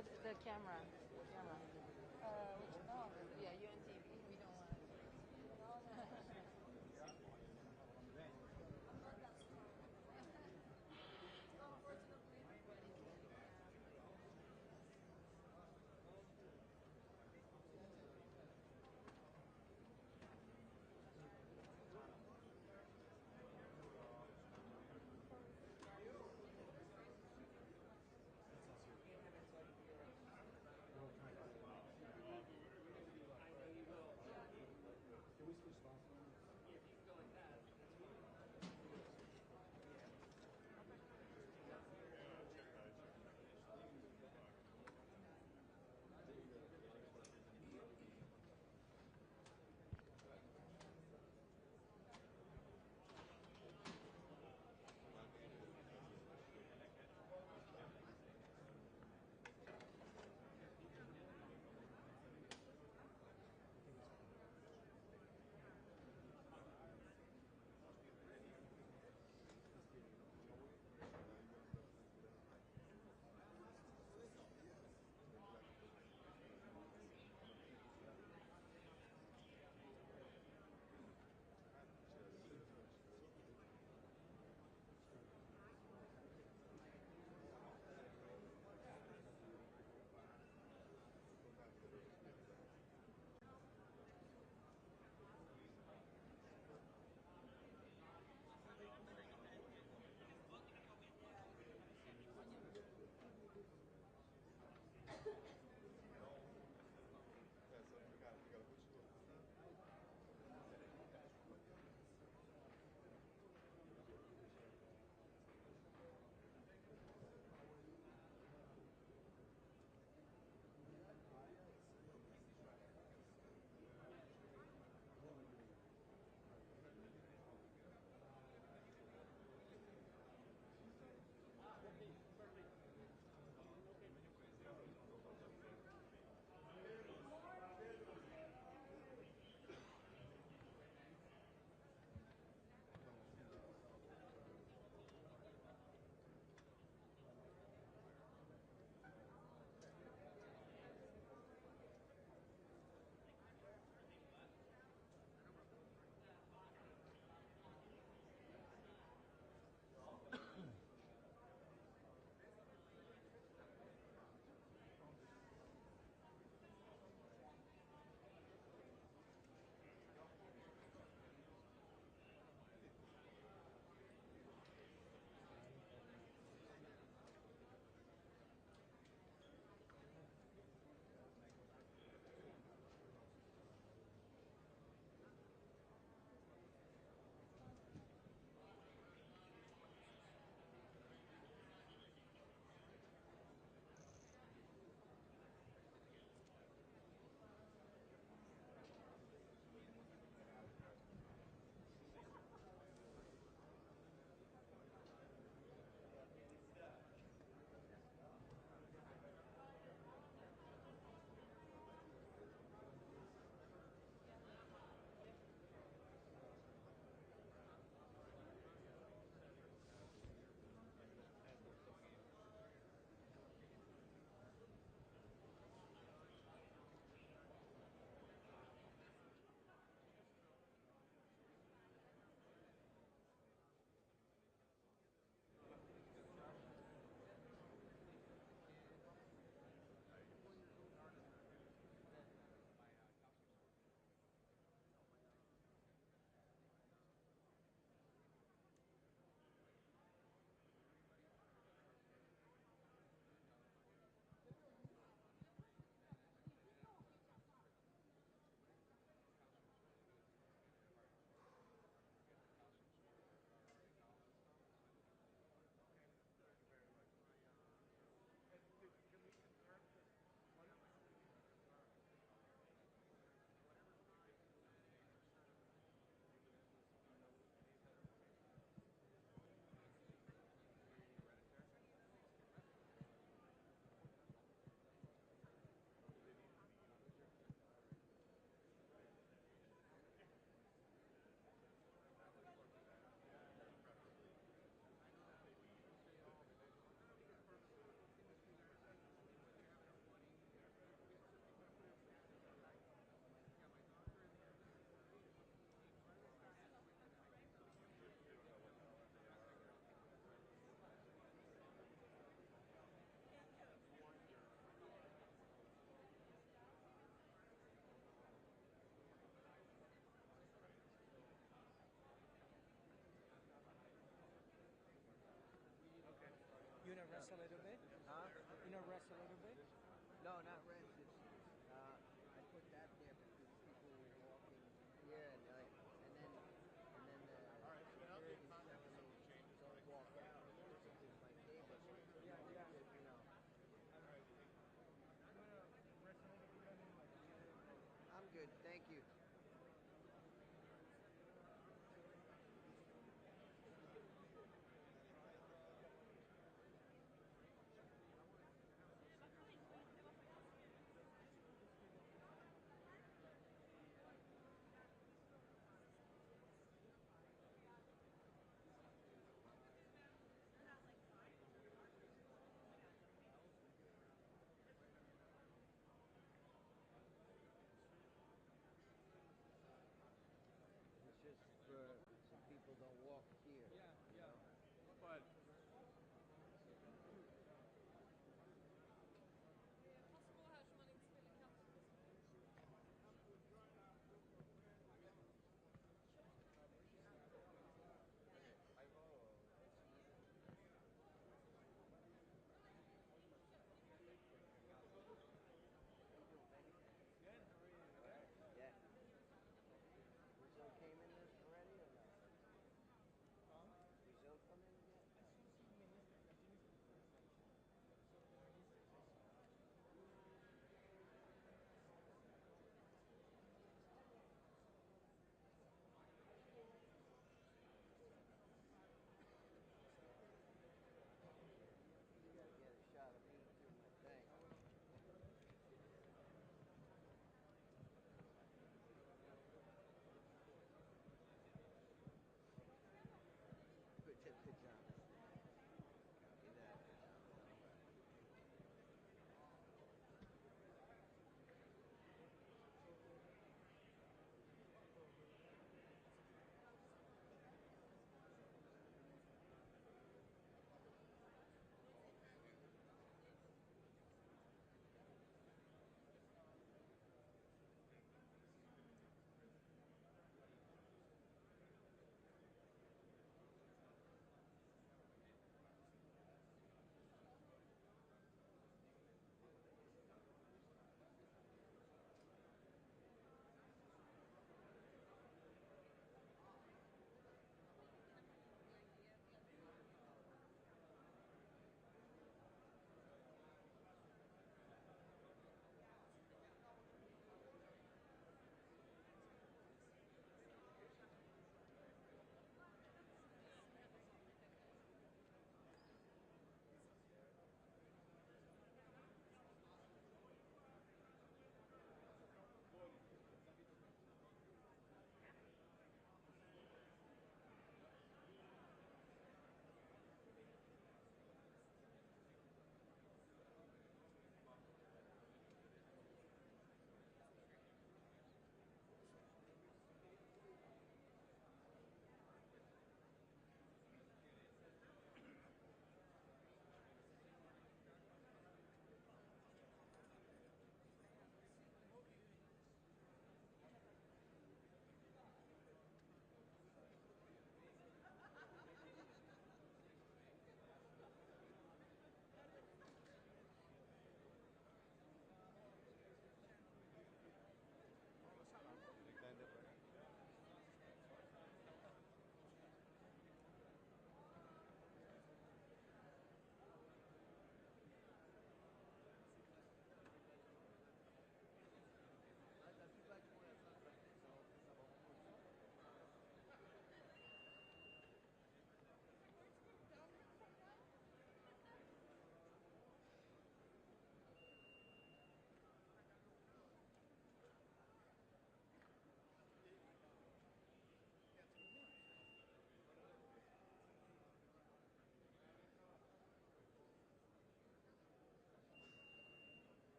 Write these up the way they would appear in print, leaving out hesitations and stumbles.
No, the camera. Camera. Which, oh, yeah, UNTV. We don't want Can we switch spots? If you can go like that, that's fine.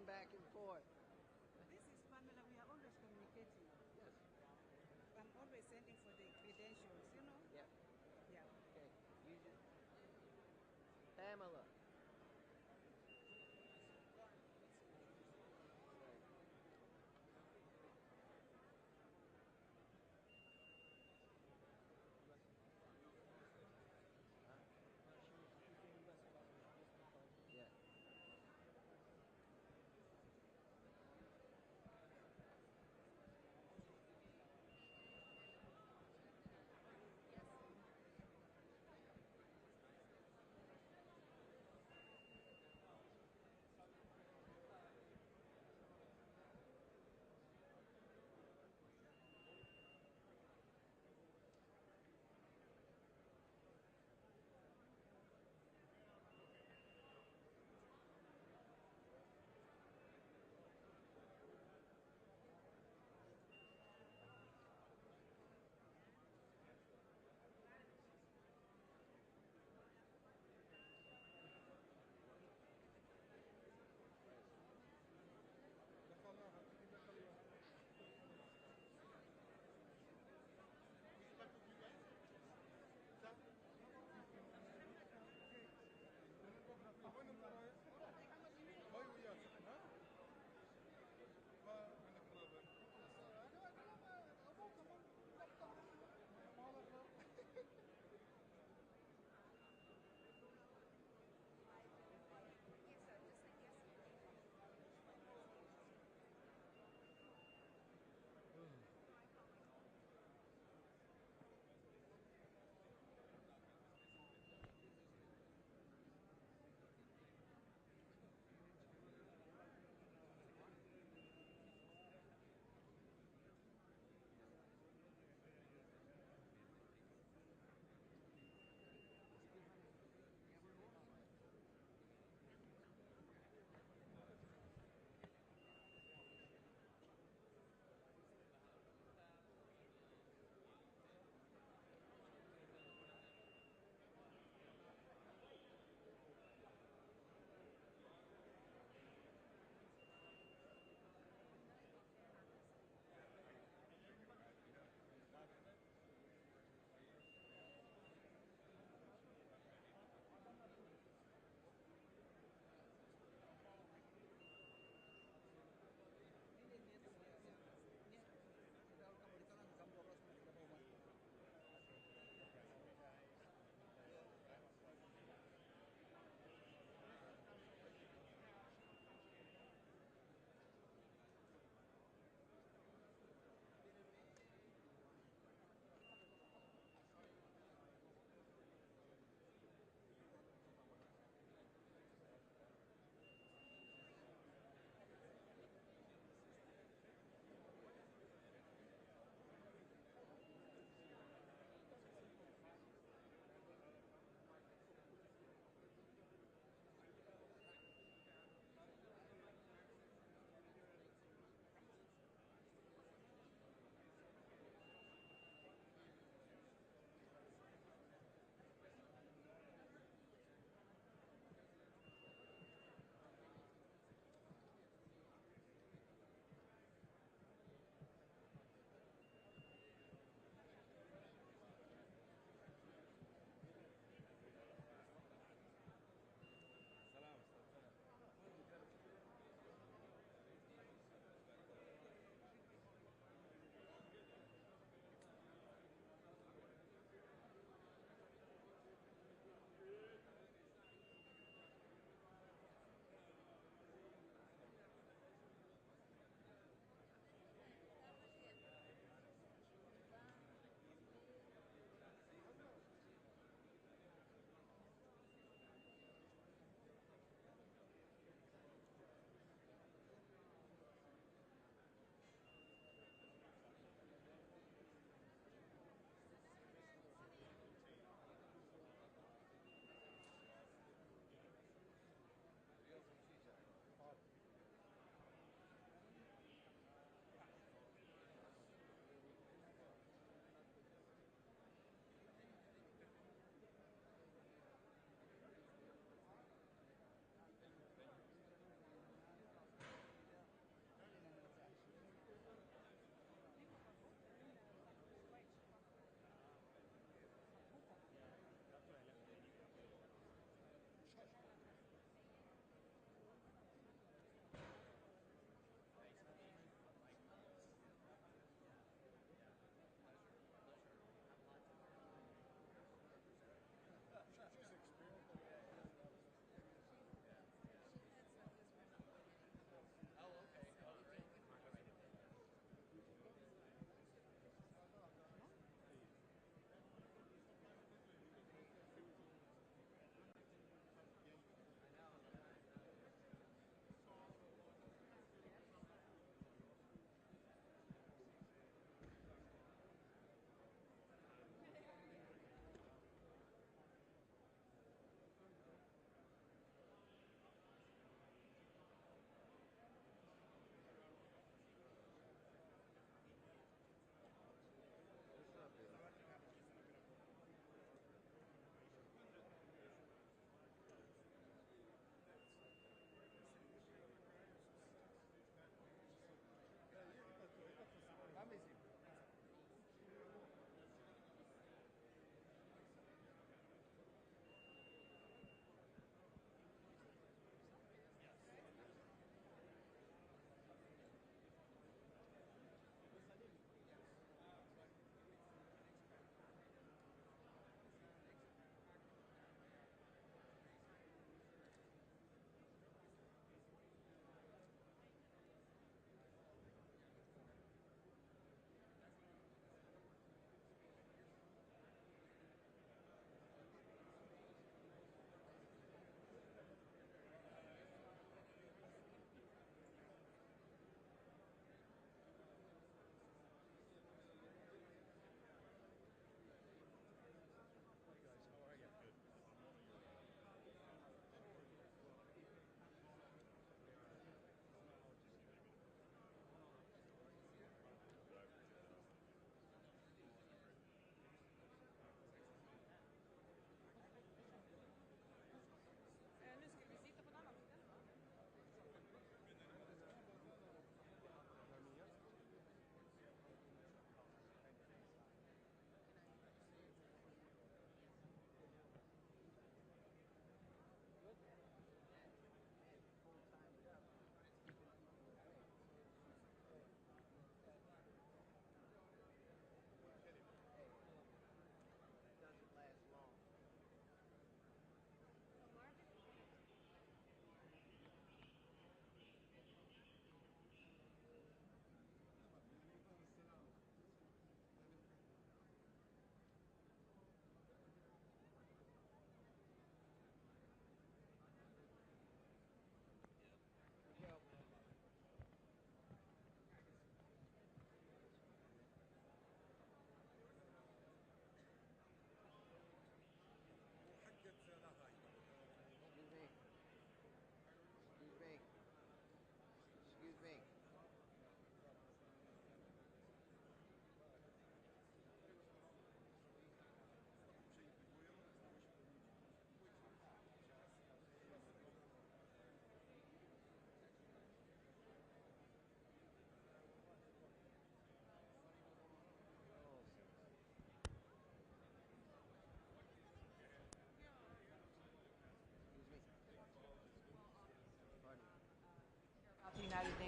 texting back and forth. This is Pamela. We are always communicating. Yes. I'm always sending for the credentials, you know? Yeah. Yeah. Okay. You just Pamela. Right. Yeah.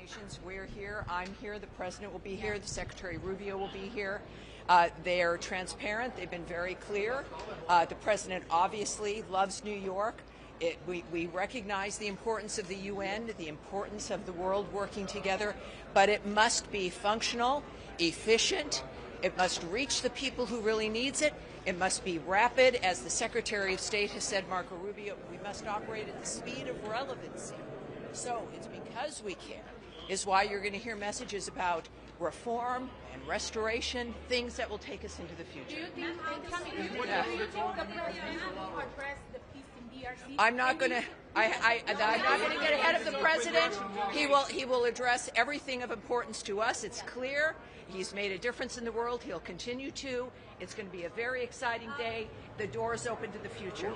Nations. We're here. I'm here. The President will be here. The Secretary Rubio will be here. They're transparent. They've been very clear. The President obviously loves New York. We recognize the importance of the UN, the importance of the world working together, but it must be functional, efficient. It must reach the people who really needs it. It must be rapid. As the Secretary of State has said, Marco Rubio, we must operate at the speed of relevancy. So it's because we can, is why you're going to hear messages about reform and restoration, things that will take us into the future. Do you think the President will address the peace in DRC? I'm not going to. I'm not going to get ahead of the President. He will address everything of importance to us. It's clear. He's made a difference in the world. He'll continue to. It's going to be a very exciting day. The door is open to the future.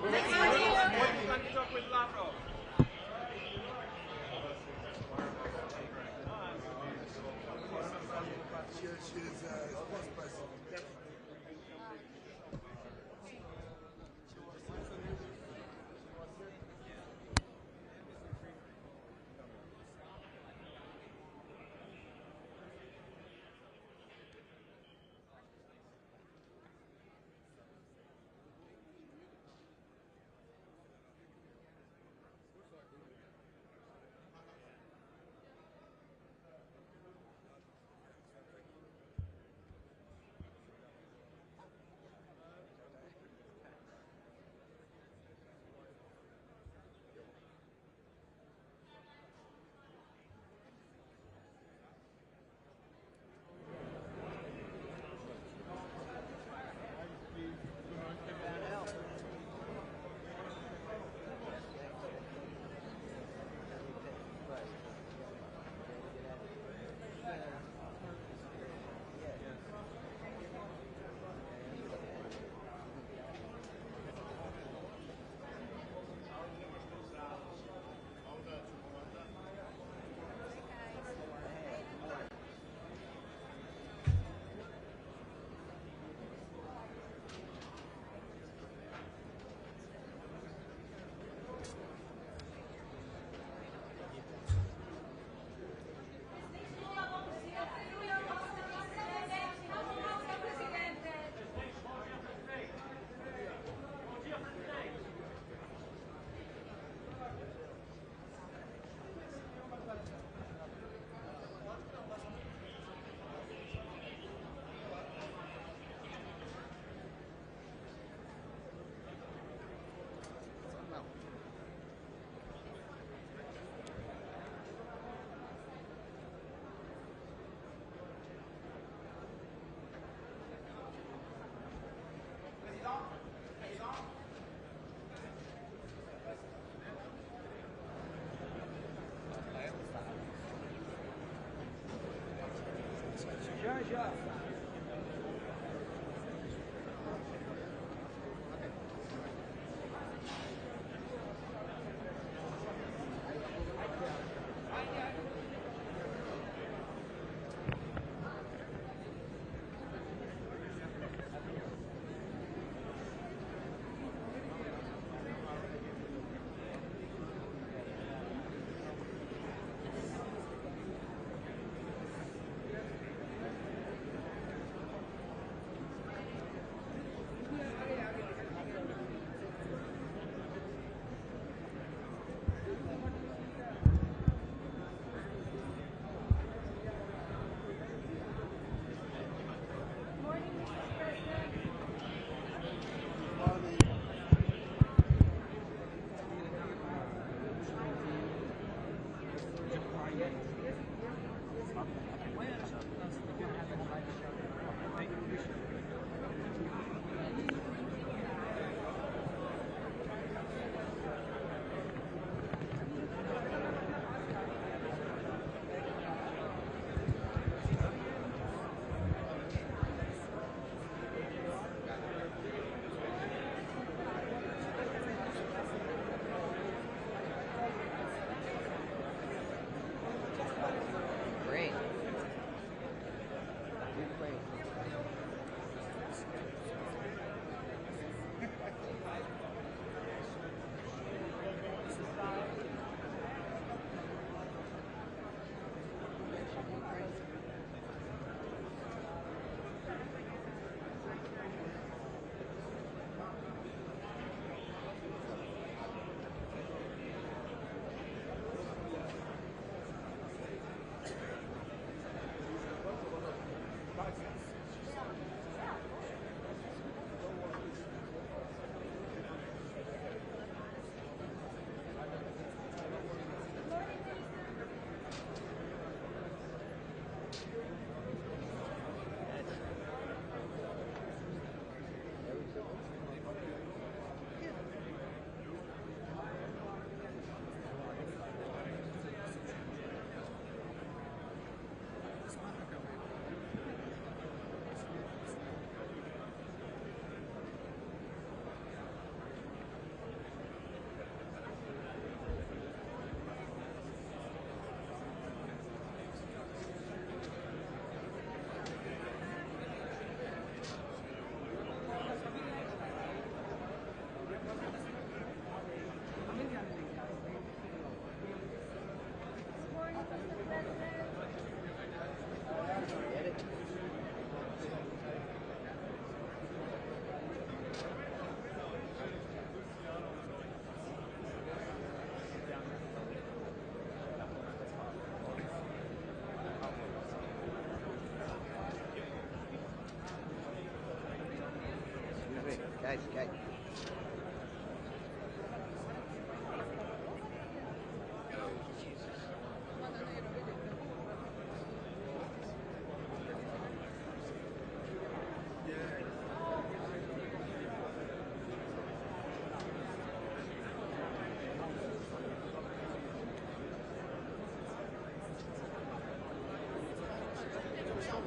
Guys, guys.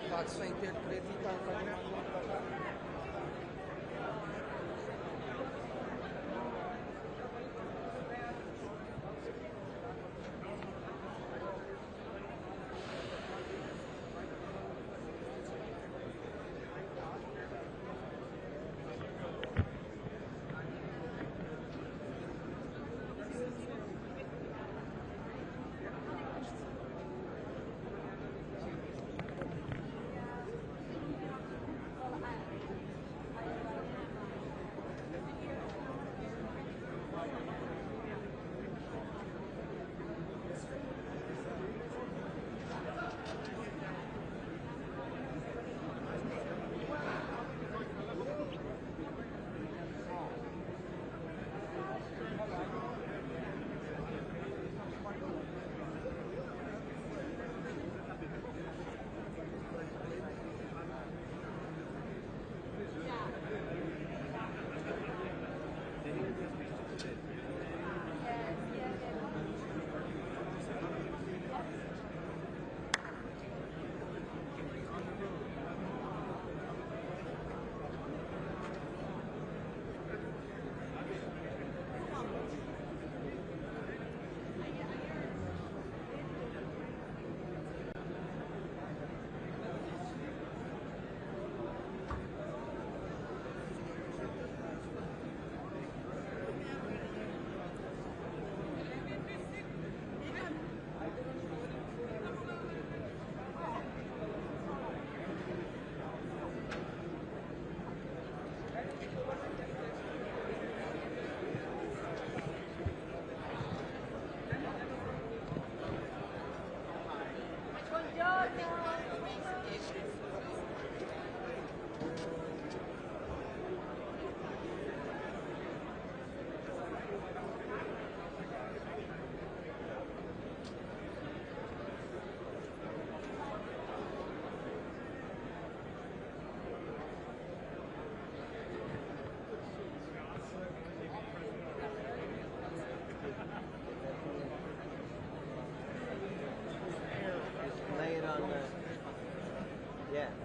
Pode só interpreta e tá fazendo.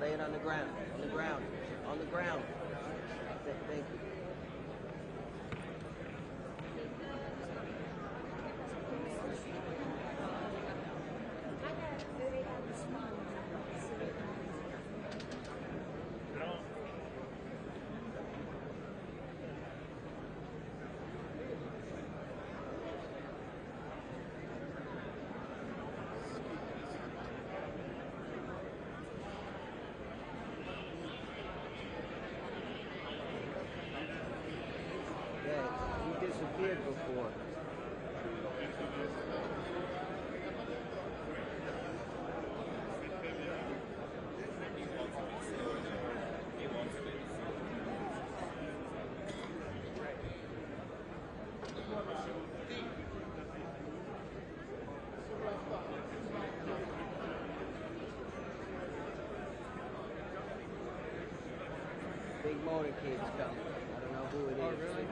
Lay it on the ground. On the ground. On the ground. Thank you. Yeah, he disappeared before. Big motorcade's coming. I don't know who it is. Oh, really?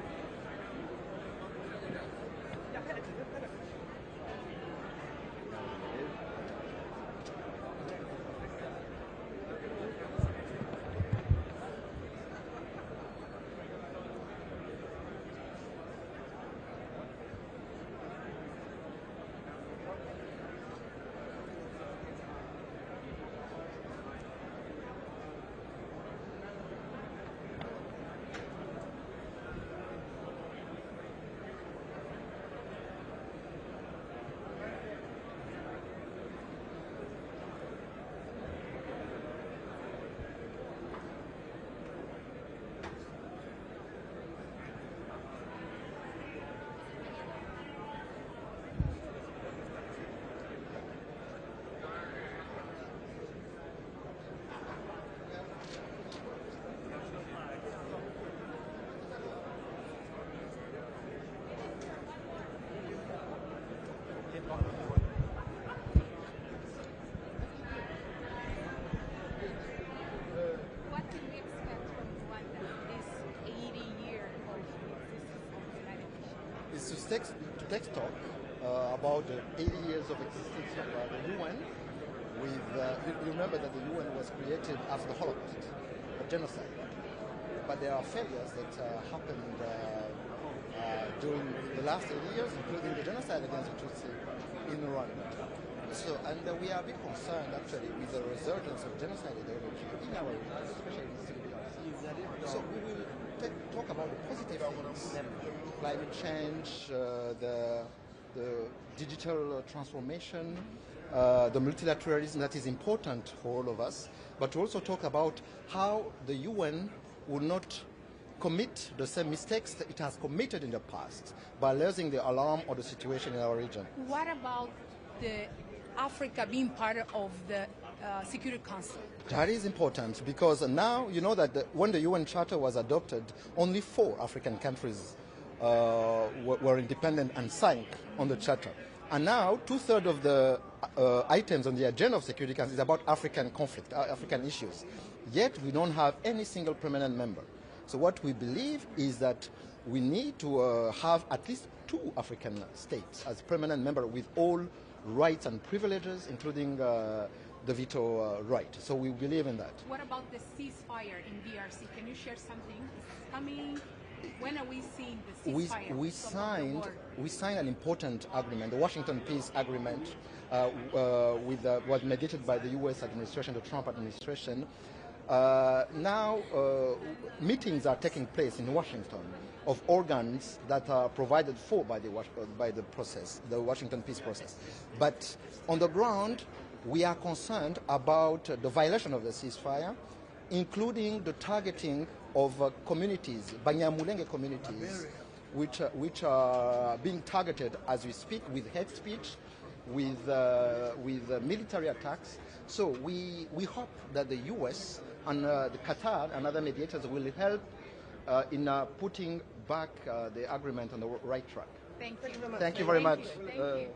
take stock about the 80 years of existence of the UN. You remember that the UN was created after the Holocaust, a genocide. But there are failures that happened during the last 80 years, including the genocide against the Tutsi in Rwanda. So, and we are a bit concerned actually with the resurgence of genocide ideology in our region, especially in Syria. So we will talk about the positive things, climate change, the digital transformation, the multilateralism that is important for all of us, but to also talk about how the UN will not commit the same mistakes that it has committed in the past by raising the alarm on the situation in our region. What about the Africa being part of the Security Council? That is important because now you know that when the UN Charter was adopted, only 4 African countries were independent and signed on the Charter. And now 2/3 of the items on the agenda of Security Council is about African conflict, African issues. Yet we don't have any single permanent member. So what we believe is that we need to have at least 2 African states as permanent member with all rights and privileges, including the veto right. So we believe in that. What about the ceasefire in DRC? Can you share something? Is it coming? When are we seeing the ceasefire? We signed an important agreement, the Washington Peace Agreement, was mediated by the U.S. administration, the Trump administration. Now meetings are taking place in Washington of organs that are provided for by the process, the Washington peace process. But on the ground, we are concerned about the violation of the ceasefire, including the targeting of communities, Banyamulenge communities, which are being targeted as we speak with hate speech, with military attacks. So we hope that the U.S. and the Qatar and other mediators will help in putting back the agreement on the right track. Thank you. Thank you very much. Thank you.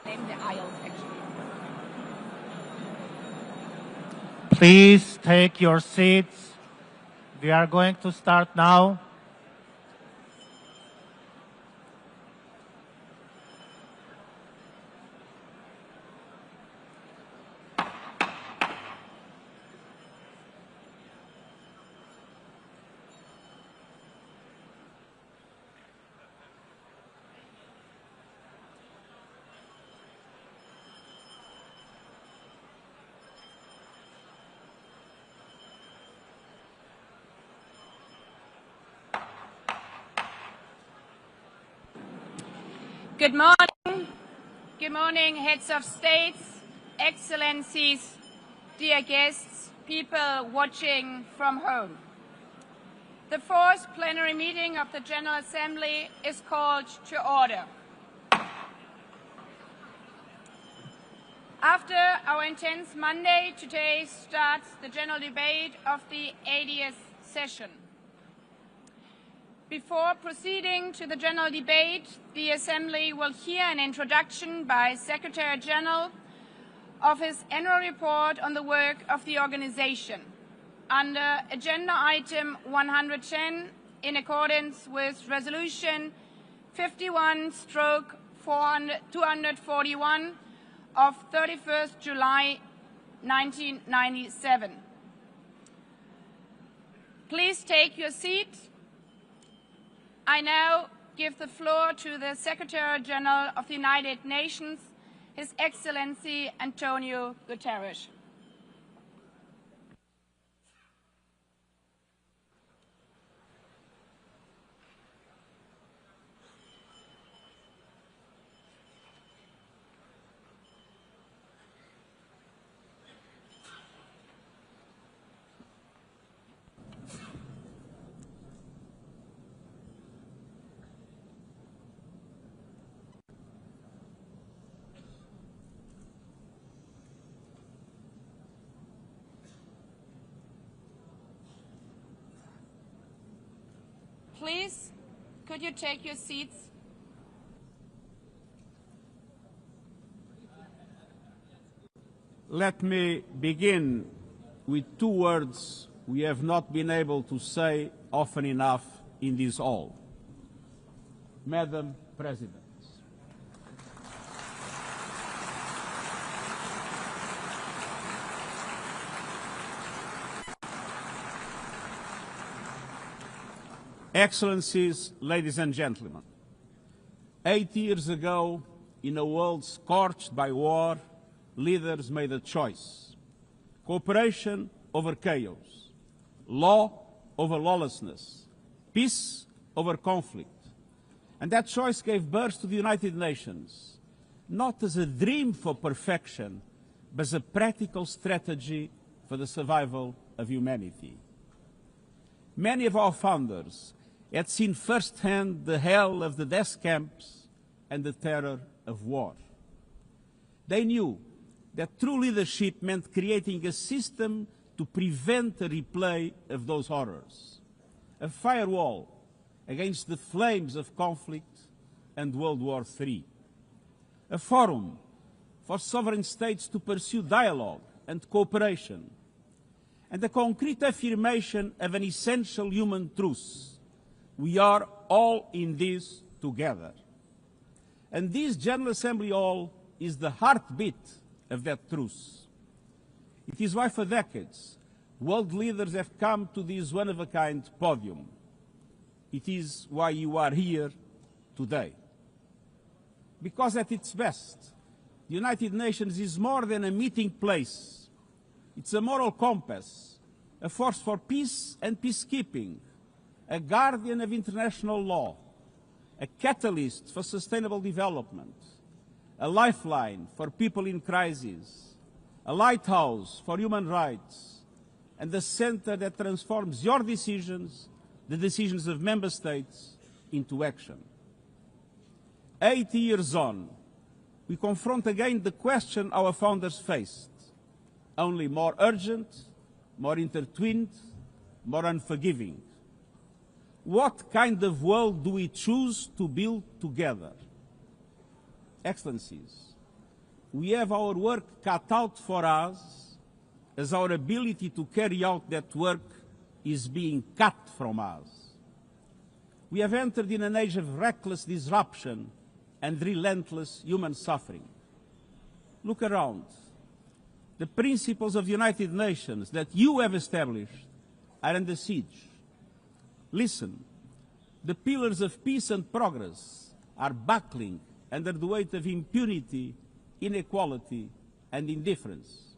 Name the aisles, actually. Please take your seats. We are going to start now. Good morning. Good morning, heads of states, excellencies, dear guests, people watching from home. The 4th plenary meeting of the General Assembly is called to order. After our intense Monday, today starts the general debate of the 80th session. Before proceeding to the general debate, the Assembly will hear an introduction by Secretary General of his annual report on the work of the organization. Under Agenda Item 110, in accordance with Resolution 51/241 of 31st July 1997. Please take your seat. I now give the floor to the Secretary General of the United Nations, His Excellency Antonio Guterres. Please, could you take your seats? Let me begin with two words we have not been able to say often enough in this hall. Madam President. Excellencies, ladies and gentlemen, 8 years ago, in a world scorched by war, leaders made a choice: cooperation over chaos, law over lawlessness, peace over conflict. And that choice gave birth to the United Nations, not as a dream for perfection, but as a practical strategy for the survival of humanity. Many of our founders had seen firsthand the hell of the death camps and the terror of war. They knew that true leadership meant creating a system to prevent a replay of those horrors, a firewall against the flames of conflict and World War III, a forum for sovereign states to pursue dialogue and cooperation, and the concrete affirmation of an essential human truth: we are all in this together. And this General Assembly Hall is the heartbeat of that truth. It is why for decades world leaders have come to this one-of-a-kind podium. It is why you are here today. Because at its best, the United Nations is more than a meeting place. It's a moral compass, a force for peace and peacekeeping, a guardian of international law, a catalyst for sustainable development, a lifeline for people in crisis, a lighthouse for human rights, and the center that transforms your decisions, the decisions of member states, into action. 80 years on, we confront again the question our founders faced, only more urgent, more intertwined, more unforgiving. What kind of world do we choose to build together? Excellencies, we have our work cut out for us, as our ability to carry out that work is being cut from us. We have entered in an age of reckless disruption and relentless human suffering. Look around. The principles of the United Nations that you have established are under siege. Listen, the pillars of peace and progress are buckling under the weight of impunity, inequality, and indifference.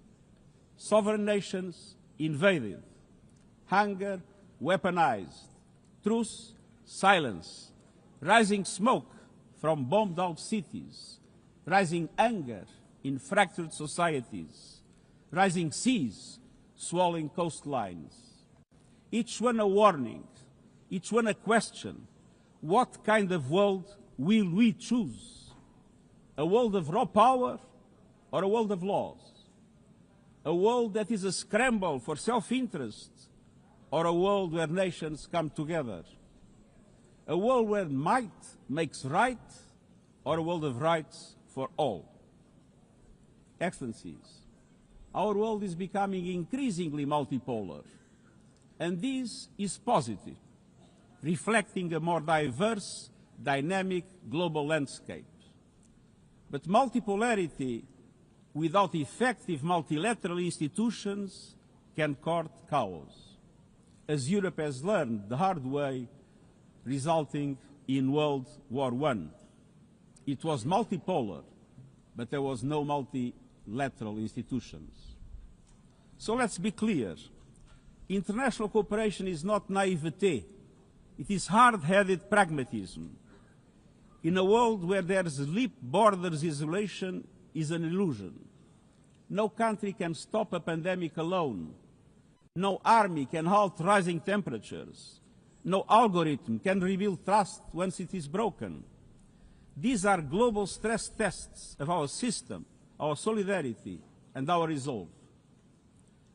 Sovereign nations invaded, hunger weaponized, truth silence, rising smoke from bombed-out cities, rising anger in fractured societies, rising seas swallowing coastlines. Each one a warning, each one a question: what kind of world will we choose? A world of raw power or a world of laws? A world that is a scramble for self-interest or a world where nations come together? A world where might makes right or a world of rights for all? Excellencies, our world is becoming increasingly multipolar, and this is positive, reflecting a more diverse, dynamic global landscape. But multipolarity without effective multilateral institutions can court chaos, as Europe has learned the hard way, resulting in World War I. It was multipolar, but there was no multilateral institutions. So let's be clear. International cooperation is not naivete. It is hard-headed pragmatism. In a world where there's leap borders, isolation is an illusion. No country can stop a pandemic alone. No army can halt rising temperatures. No algorithm can rebuild trust once it is broken. These are global stress tests of our system, our solidarity, and our resolve.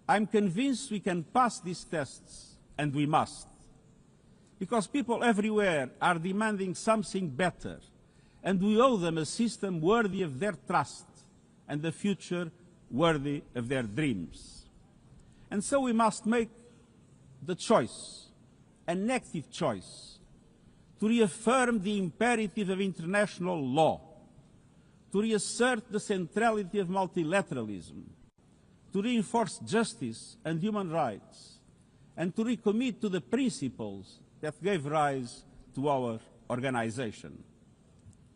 I'm convinced we can pass these tests, and we must. Because people everywhere are demanding something better, and we owe them a system worthy of their trust and a future worthy of their dreams. And so we must make the choice, an active choice, to reaffirm the imperative of international law, to reassert the centrality of multilateralism, to reinforce justice and human rights, and to recommit to the principles that gave rise to our organization,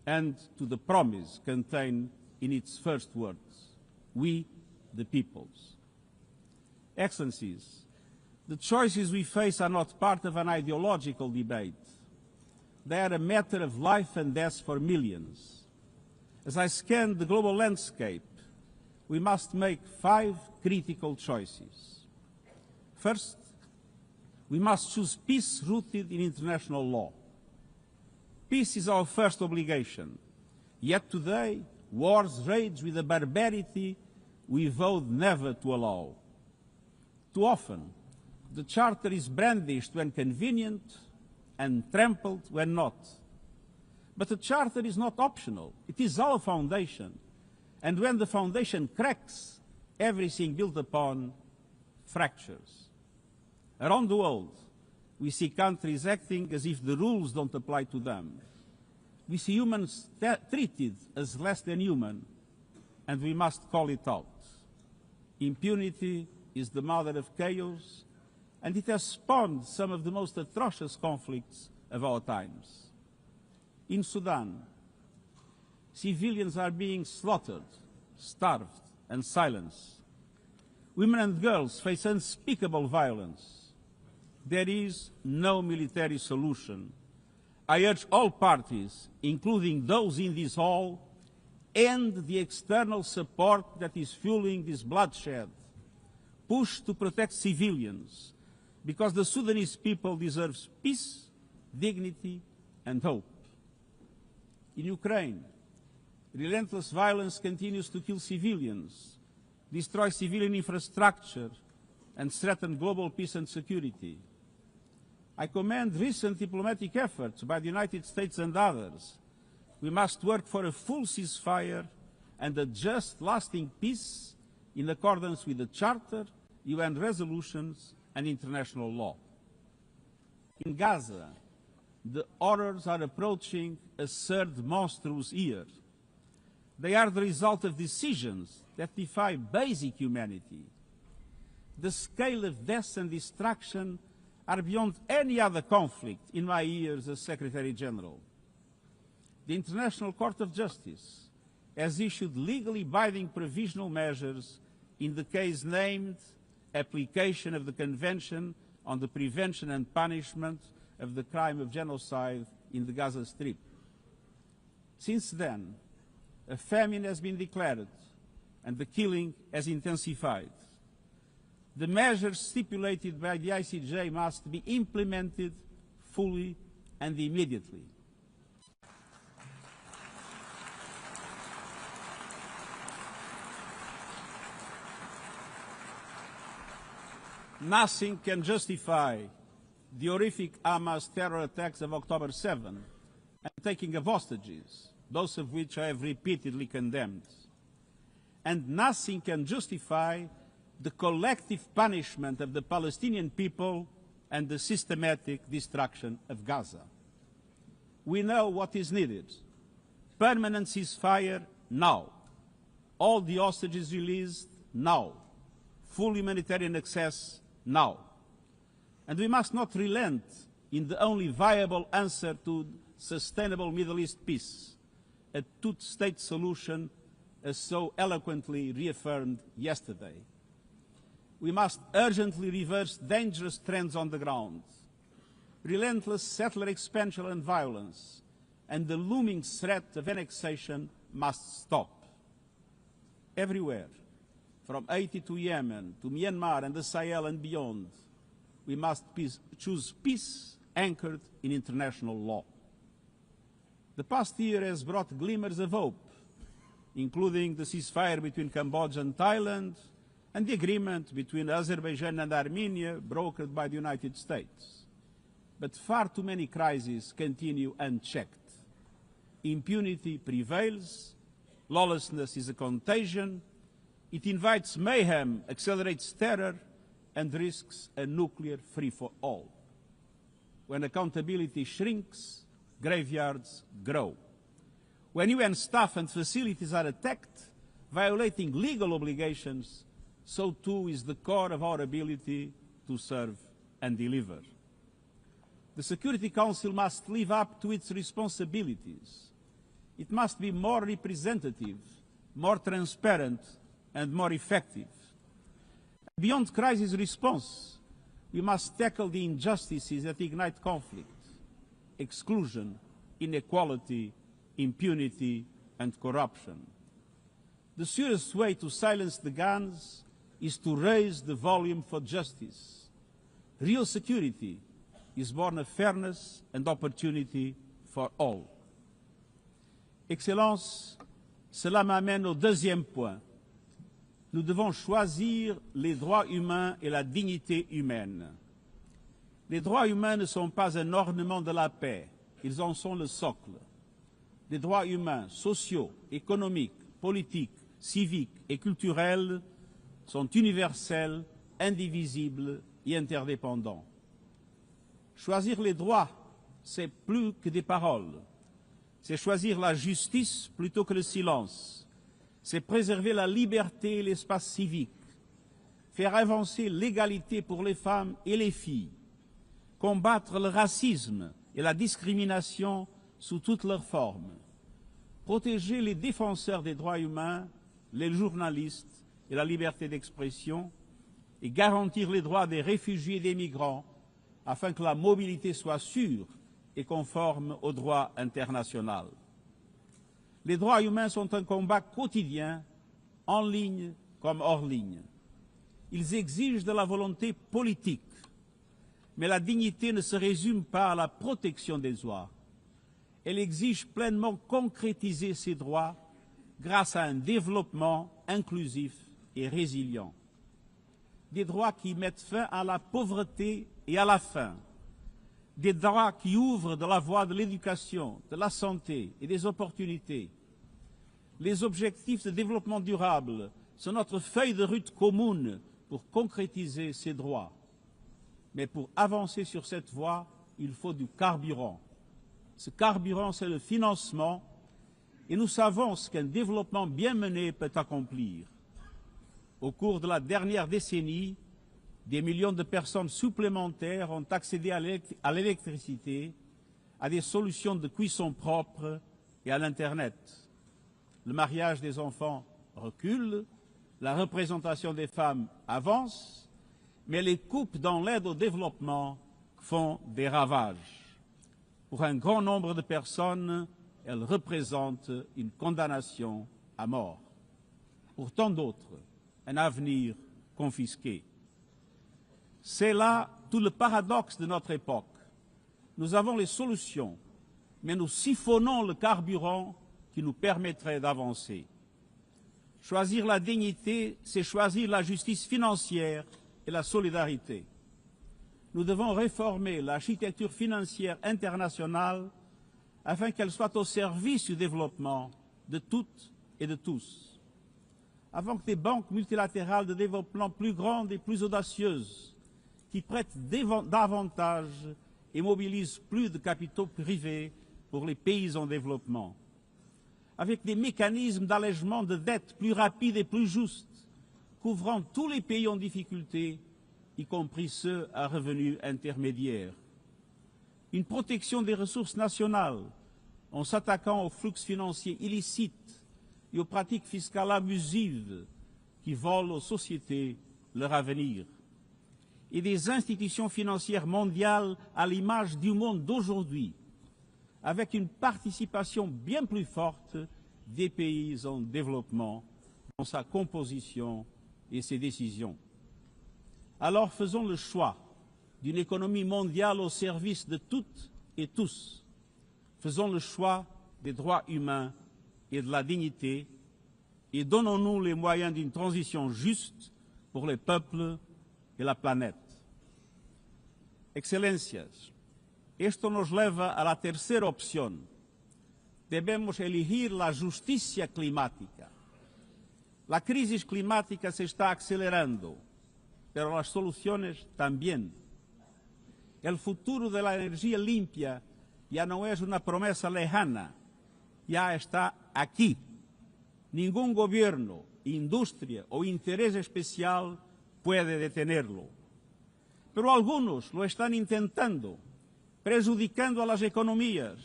and to the promise contained in its first words, we the peoples. Excellencies, the choices we face are not part of an ideological debate. They are a matter of life and death for millions. As I scan the global landscape, we must make 5 critical choices. First, we must choose peace rooted in international law. Peace is our first obligation. Yet today, wars rage with a barbarity we vowed never to allow. Too often, the Charter is brandished when convenient and trampled when not. But the Charter is not optional. It is our foundation. And when the foundation cracks, everything built upon fractures. Around the world, we see countries acting as if the rules don't apply to them. We see humans treated as less than human, and we must call it out. Impunity is the mother of chaos, and it has spawned some of the most atrocious conflicts of our times. In Sudan, civilians are being slaughtered, starved, and silenced. Women and girls face unspeakable violence. There is no military solution. I urge all parties, including those in this hall, end the external support that is fueling this bloodshed. Push to protect civilians, because the Sudanese people deserve peace, dignity, and hope. In Ukraine, relentless violence continues to kill civilians, destroy civilian infrastructure, and threaten global peace and security. I commend recent diplomatic efforts by the United States and others. We must work for a full ceasefire and a just, lasting peace in accordance with the Charter, UN resolutions, and international law. In Gaza, the horrors are approaching a third monstrous year. They are the result of decisions that defy basic humanity. The scale of death and destruction are beyond any other conflict in my years as Secretary General. The International Court of Justice has issued legally binding provisional measures in the case named Application of the Convention on the Prevention and Punishment of the Crime of Genocide in the Gaza Strip. Since then, a famine has been declared and the killing has intensified. The measures stipulated by the ICJ must be implemented fully and immediately. Nothing can justify the horrific Hamas terror attacks of October 7 and taking of hostages, both of which I have repeatedly condemned. And nothing can justify the collective punishment of the Palestinian people and the systematic destruction of Gaza. We know what is needed. Permanent ceasefire now. All the hostages released now. Full humanitarian access now. And we must not relent in the only viable answer to sustainable Middle East peace, a two-state solution as so eloquently reaffirmed yesterday. We must urgently reverse dangerous trends on the ground. Relentless settler expansion and violence and the looming threat of annexation must stop. Everywhere, from Haiti to Yemen, to Myanmar and the Sahel and beyond, we must choose peace anchored in international law. The past year has brought glimmers of hope, including the ceasefire between Cambodia and Thailand and the agreement between Azerbaijan and Armenia brokered by the United States. But far too many crises continue unchecked. Impunity prevails, lawlessness is a contagion, it invites mayhem, accelerates terror, and risks a nuclear free-for-all. When accountability shrinks, graveyards grow. When UN staff and facilities are attacked, violating legal obligations, so too is the core of our ability to serve and deliver. The Security Council must live up to its responsibilities. It must be more representative, more transparent, and more effective. Beyond crisis response, we must tackle the injustices that ignite conflict: exclusion, inequality, impunity, and corruption. The surest way to silence the guns is to raise the volume for justice. Real security is born of fairness and opportunity for all. Excellences, cela m'amène au deuxième point. Nous devons choisir les droits humains et la dignité humaine. Les droits humains ne sont pas un ornement de la paix, ils en sont le socle. Les droits humains, sociaux, économiques, politiques, civiques et culturels sont universels, indivisibles et interdépendants. Choisir les droits, c'est plus que des paroles. C'est choisir la justice plutôt que le silence. C'est préserver la liberté et l'espace civique. Faire avancer l'égalité pour les femmes et les filles. Combattre le racisme et la discrimination sous toutes leurs formes. Protéger les défenseurs des droits humains, les journalistes et la liberté d'expression, et garantir les droits des réfugiés et des migrants afin que la mobilité soit sûre et conforme au droit international. Les droits humains sont un combat quotidien, en ligne comme hors ligne. Ils exigent de la volonté politique, mais la dignité ne se résume pas à la protection des droits. Elle exige pleinement concrétiser ces droits grâce à un développement inclusif et résilient. Des droits qui mettent fin à la pauvreté et à la faim. Des droits qui ouvrent de la voie de l'éducation, de la santé et des opportunités. Les objectifs de développement durable sont notre feuille de route commune pour concrétiser ces droits. Mais pour avancer sur cette voie, il faut du carburant. Ce carburant, c'est le financement, et nous savons ce qu'un développement bien mené peut accomplir. Au cours de la dernière décennie, des millions de personnes supplémentaires ont accédé à l'électricité, à des solutions de cuisson propres et à l'Internet. Le mariage des enfants recule, la représentation des femmes avance, mais les coupes dans l'aide au développement font des ravages. Pour un grand nombre de personnes, elles représentent une condamnation à mort. Pour tant d'autres, un avenir confisqué. C'est là tout le paradoxe de notre époque. Nous avons les solutions, mais nous siphonnons le carburant qui nous permettrait d'avancer. Choisir la dignité, c'est choisir la justice financière et la solidarité. Nous devons réformer l'architecture financière internationale afin qu'elle soit au service du développement de toutes et de tous. Avant que des banques multilatérales de développement plus grandes et plus audacieuses, qui prêtent davantage et mobilisent plus de capitaux privés pour les pays en développement, avec des mécanismes d'allègement de dettes plus rapides et plus justes, couvrant tous les pays en difficulté, y compris ceux à revenus intermédiaires. une protection des ressources nationales en s'attaquant aux flux financiers illicites et aux pratiques fiscales abusives qui volent aux sociétés leur avenir, et des institutions financières mondiales à l'image du monde d'aujourd'hui, avec une participation bien plus forte des pays en développement dans sa composition et ses décisions. Alors faisons le choix d'une économie mondiale au service de toutes et tous. Faisons le choix des droits humains et de la dignité et donnons-nous les moyens d'une transition juste pour les peuples e la planeta. Excelências, esto nos leva a la tercera opción. Debemos elegir la justicia climática. La crisis climática se está acelerando, pero las soluciones también. El futuro de la energía limpia ya no es una promesa lejana, ya está aquí. Ningún gobierno, industria o interés especial puede detenerlo. Pero algunos lo están intentando, prejudicando a las economías,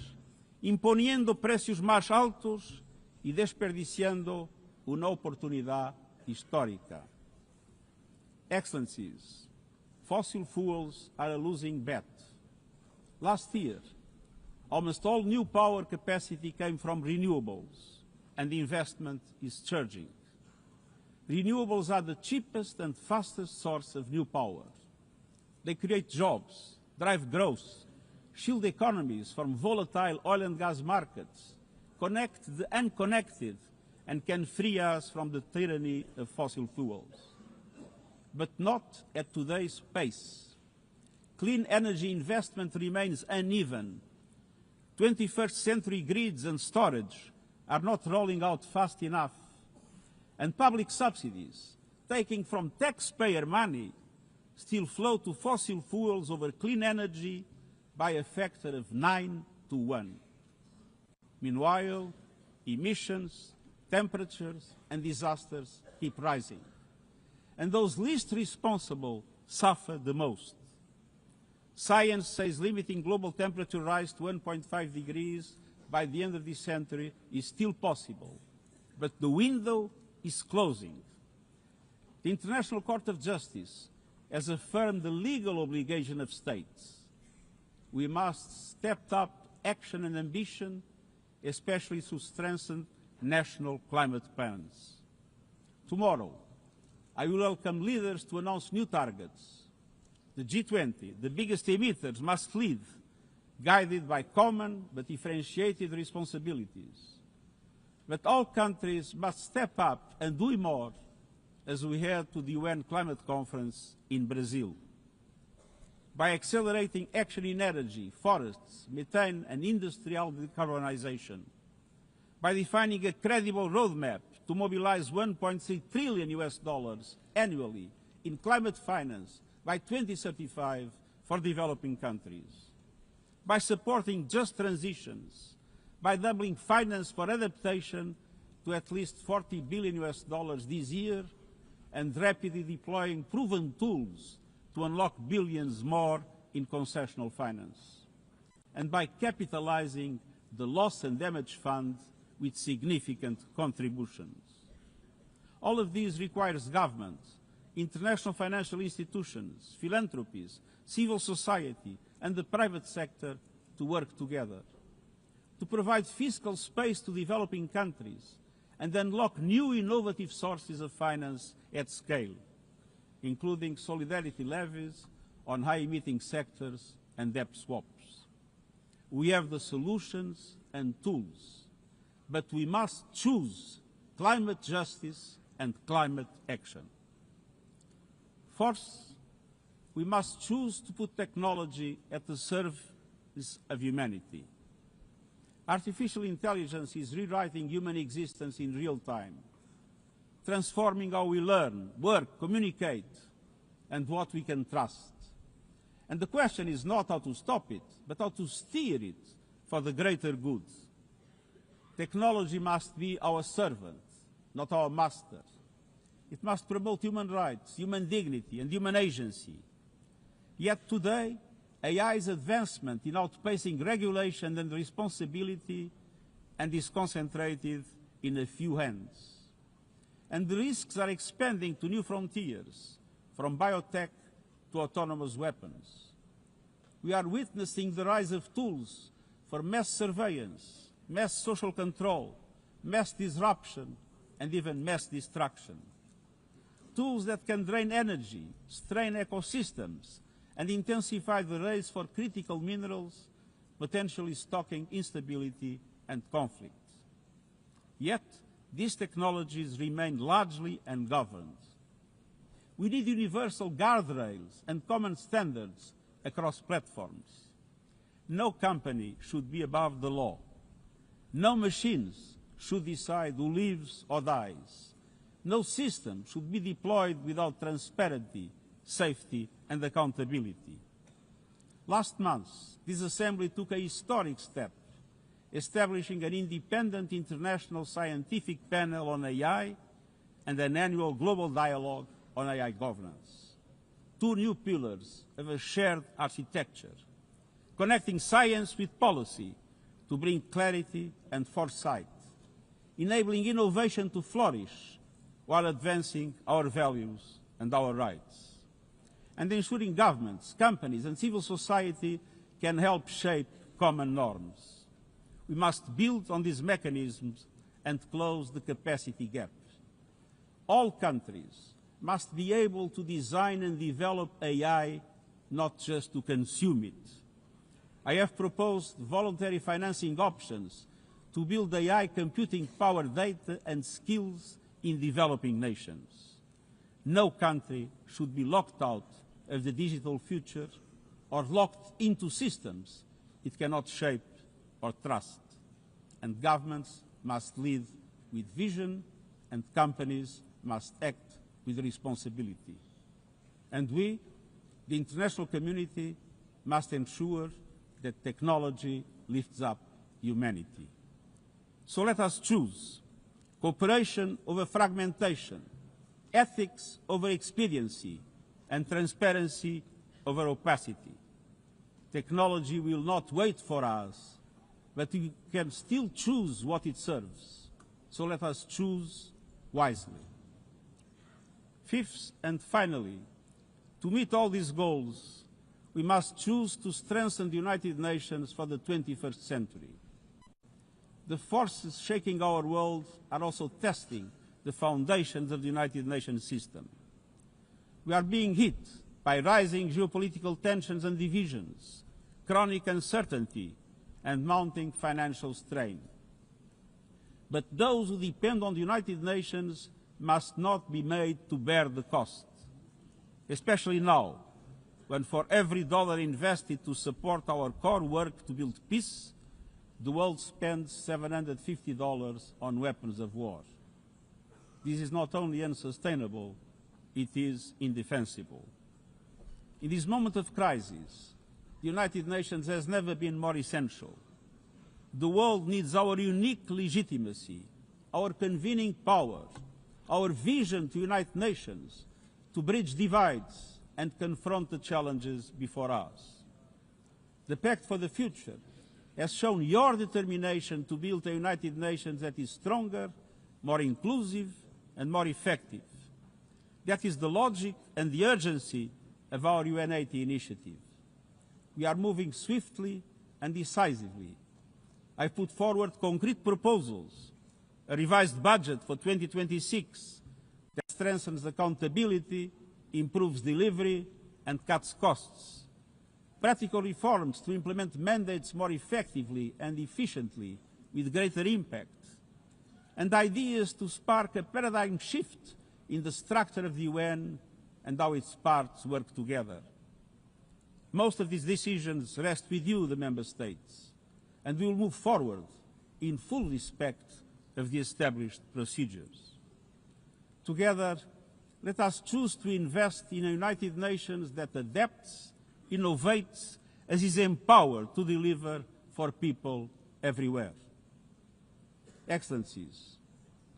imponiendo precios más altos y desperdiciando una oportunidad histórica. Excellencies, fossil fuels are a losing bet. Last year, almost all new power capacity came from renewables, and the investment is surging. Renewables are the cheapest and fastest source of new power. They create jobs, drive growth, shield economies from volatile oil and gas markets, connect the unconnected, and can free us from the tyranny of fossil fuels. But not at today's pace. Clean energy investment remains uneven. 21st century grids and storage are not rolling out fast enough. And public subsidies, taking from taxpayer money, still flow to fossil fuels over clean energy by a factor of 9 to 1. Meanwhile, emissions, temperatures, and disasters keep rising. And those least responsible suffer the most. Science says limiting global temperature rise to 1.5 degrees by the end of this century is still possible, but the window is closing. The International Court of Justice has affirmed the legal obligation of states. We must step up action and ambition, especially through strengthened national climate plans. Tomorrow, I will welcome leaders to announce new targets. The G20, the biggest emitters, must lead, guided by common but differentiated responsibilities. But all countries must step up and do more as we head to the UN Climate Conference in Brazil. By accelerating action in energy, forests, methane and industrial decarbonization. By defining a credible roadmap to mobilize $1.3 trillion annually in climate finance by 2035 for developing countries. By supporting just transitions, by doubling finance for adaptation to at least $40 billion this year, and rapidly deploying proven tools to unlock billions more in concessional finance. And by capitalizing the Loss and Damage Fund with significant contributions. All of these requires government, international financial institutions, philanthropies, civil society, and the private sector to work together, to provide fiscal space to developing countries and unlock new innovative sources of finance at scale, including solidarity levies on high-emitting sectors and debt swaps. We have the solutions and tools, but we must choose climate justice and climate action. First, we must choose to put technology at the service of humanity. Artificial intelligence is rewriting human existence in real time, transforming how we learn, work, communicate, and what we can trust. And the question is not how to stop it, but how to steer it for the greater good. Technology must be our servant, not our master. It must promote human rights, human dignity, and human agency. Yet today, AI's advancement in outpacing regulation and responsibility and is concentrated in a few hands. And the risks are expanding to new frontiers, from biotech to autonomous weapons. We are witnessing the rise of tools for mass surveillance, mass social control, mass disruption, and even mass destruction. Tools that can drain energy, strain ecosystems, and intensify the race for critical minerals, potentially stoking instability and conflict. Yet, these technologies remain largely ungoverned. We need universal guardrails and common standards across platforms. No company should be above the law. No machines should decide who lives or dies. No system should be deployed without transparency, safety, and accountability. Last month, this Assembly took a historic step, establishing an independent international scientific panel on AI and an annual global dialogue on AI governance. Two new pillars of a shared architecture, connecting science with policy to bring clarity and foresight, enabling innovation to flourish while advancing our values and our rights, and ensuring governments, companies, and civil society can help shape common norms. We must build on these mechanisms and close the capacity gap. All countries must be able to design and develop AI, not just to consume it. I have proposed voluntary financing options to build AI computing power, data, and skills in developing nations. No country should be locked out of the digital future or locked into systems it cannot shape or trust. And governments must lead with vision, and companies must act with responsibility. And we, the international community, must ensure that technology lifts up humanity. So let us choose cooperation over fragmentation, ethics over expediency, and transparency over opacity. Technology will not wait for us, but we can still choose what it serves. So let us choose wisely. Fifth and finally, to meet all these goals, we must choose to strengthen the United Nations for the 21st century. The forces shaking our world are also testing the foundations of the United Nations system. We are being hit by rising geopolitical tensions and divisions, chronic uncertainty, and mounting financial strain. But those who depend on the United Nations must not be made to bear the cost, especially now, when for every dollar invested to support our core work to build peace, the world spends $750 on weapons of war. This is not only unsustainable, it is indefensible. In this moment of crisis, the United Nations has never been more essential. The world needs our unique legitimacy, our convening power, our vision to unite nations, to bridge divides and confront the challenges before us. The Pact for the Future has shown your determination to build a United Nations that is stronger, more inclusive, and more effective. That is the logic and the urgency of our UN80 initiative. We are moving swiftly and decisively. I put forward concrete proposals, a revised budget for 2026 that strengthens accountability, improves delivery, and cuts costs. Practical reforms to implement mandates more effectively and efficiently with greater impact. And ideas to spark a paradigm shift in the structure of the UN and how its parts work together. Most of these decisions rest with you, the Member States, and we will move forward in full respect of the established procedures. Together, let us choose to invest in a United Nations that adapts, innovates, and is empowered to deliver for people everywhere. Excellencies,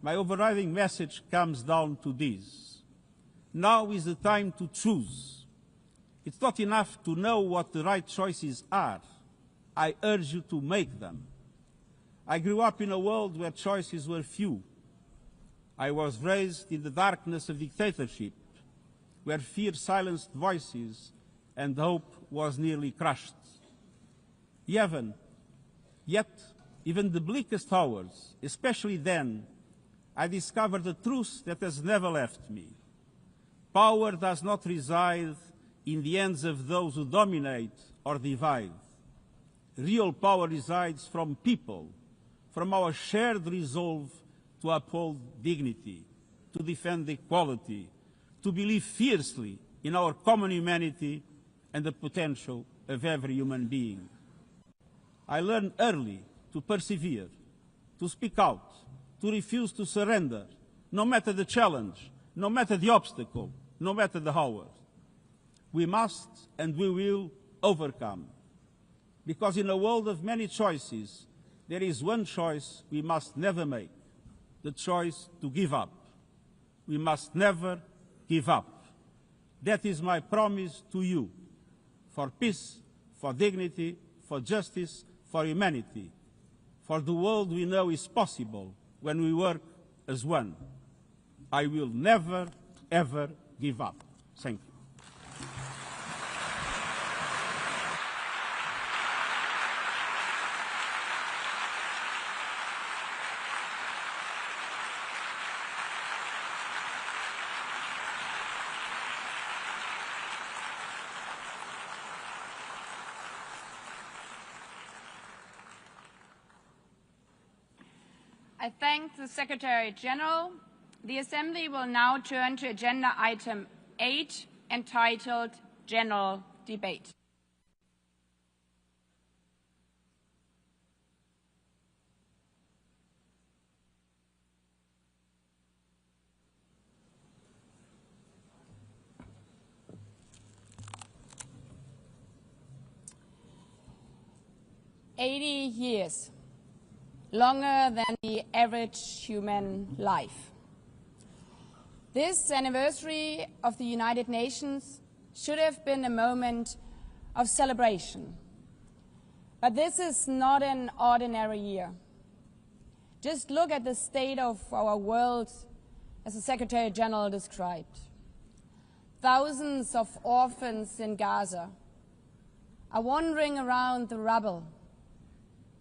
my overriding message comes down to this. Now is the time to choose. It's not enough to know what the right choices are. I urge you to make them. I grew up in a world where choices were few. I was raised in the darkness of dictatorship, where fear silenced voices and hope was nearly crushed. Yet, even the bleakest hours, especially then, I discovered a truth that has never left me. Power does not reside in the hands of those who dominate or divide. Real power resides from people, from our shared resolve to uphold dignity, to defend equality, to believe fiercely in our common humanity and the potential of every human being. I learned early to persevere, to speak out, to refuse to surrender, no matter the challenge, no matter the obstacle, no matter the hour. We must and we will overcome. Because in a world of many choices, there is one choice we must never make, the choice to give up. We must never give up. That is my promise to you, for peace, for dignity, for justice, for humanity, for the world we know is possible when we work as one. I will never, ever give up. Thank you. I thank the Secretary General. The Assembly will now turn to agenda item 8, entitled General Debate. "80 years. Longer than the average human life. This anniversary of the United Nations should have been a moment of celebration. But this is not an ordinary year. Just look at the state of our world, as the Secretary General described. Thousands of orphans in Gaza are wandering around the rubble,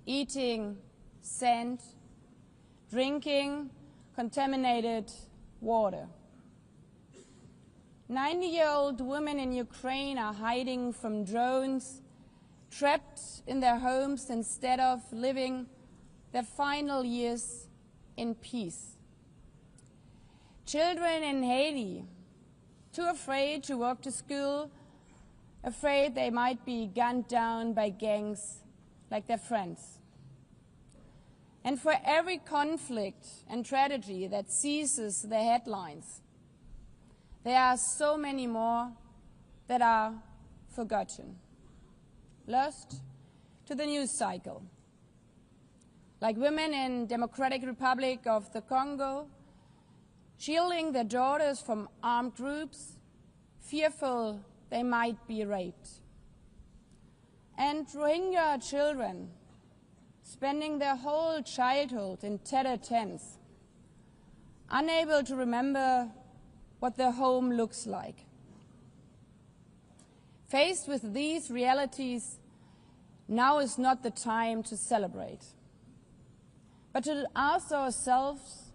eating sand, drinking contaminated water. 90-year-old women in Ukraine are hiding from drones, trapped in their homes instead of living their final years in peace. Children in Haiti, too afraid to walk to school, afraid they might be gunned down by gangs like their friends. And for every conflict and tragedy that seizes the headlines, there are so many more that are forgotten, lost to the news cycle. Like women in Democratic Republic of the Congo, shielding their daughters from armed groups, fearful they might be raped. And Rohingya children, spending their whole childhood in tattered tents, unable to remember what their home looks like. Faced with these realities, now is not the time to celebrate, but to ask ourselves,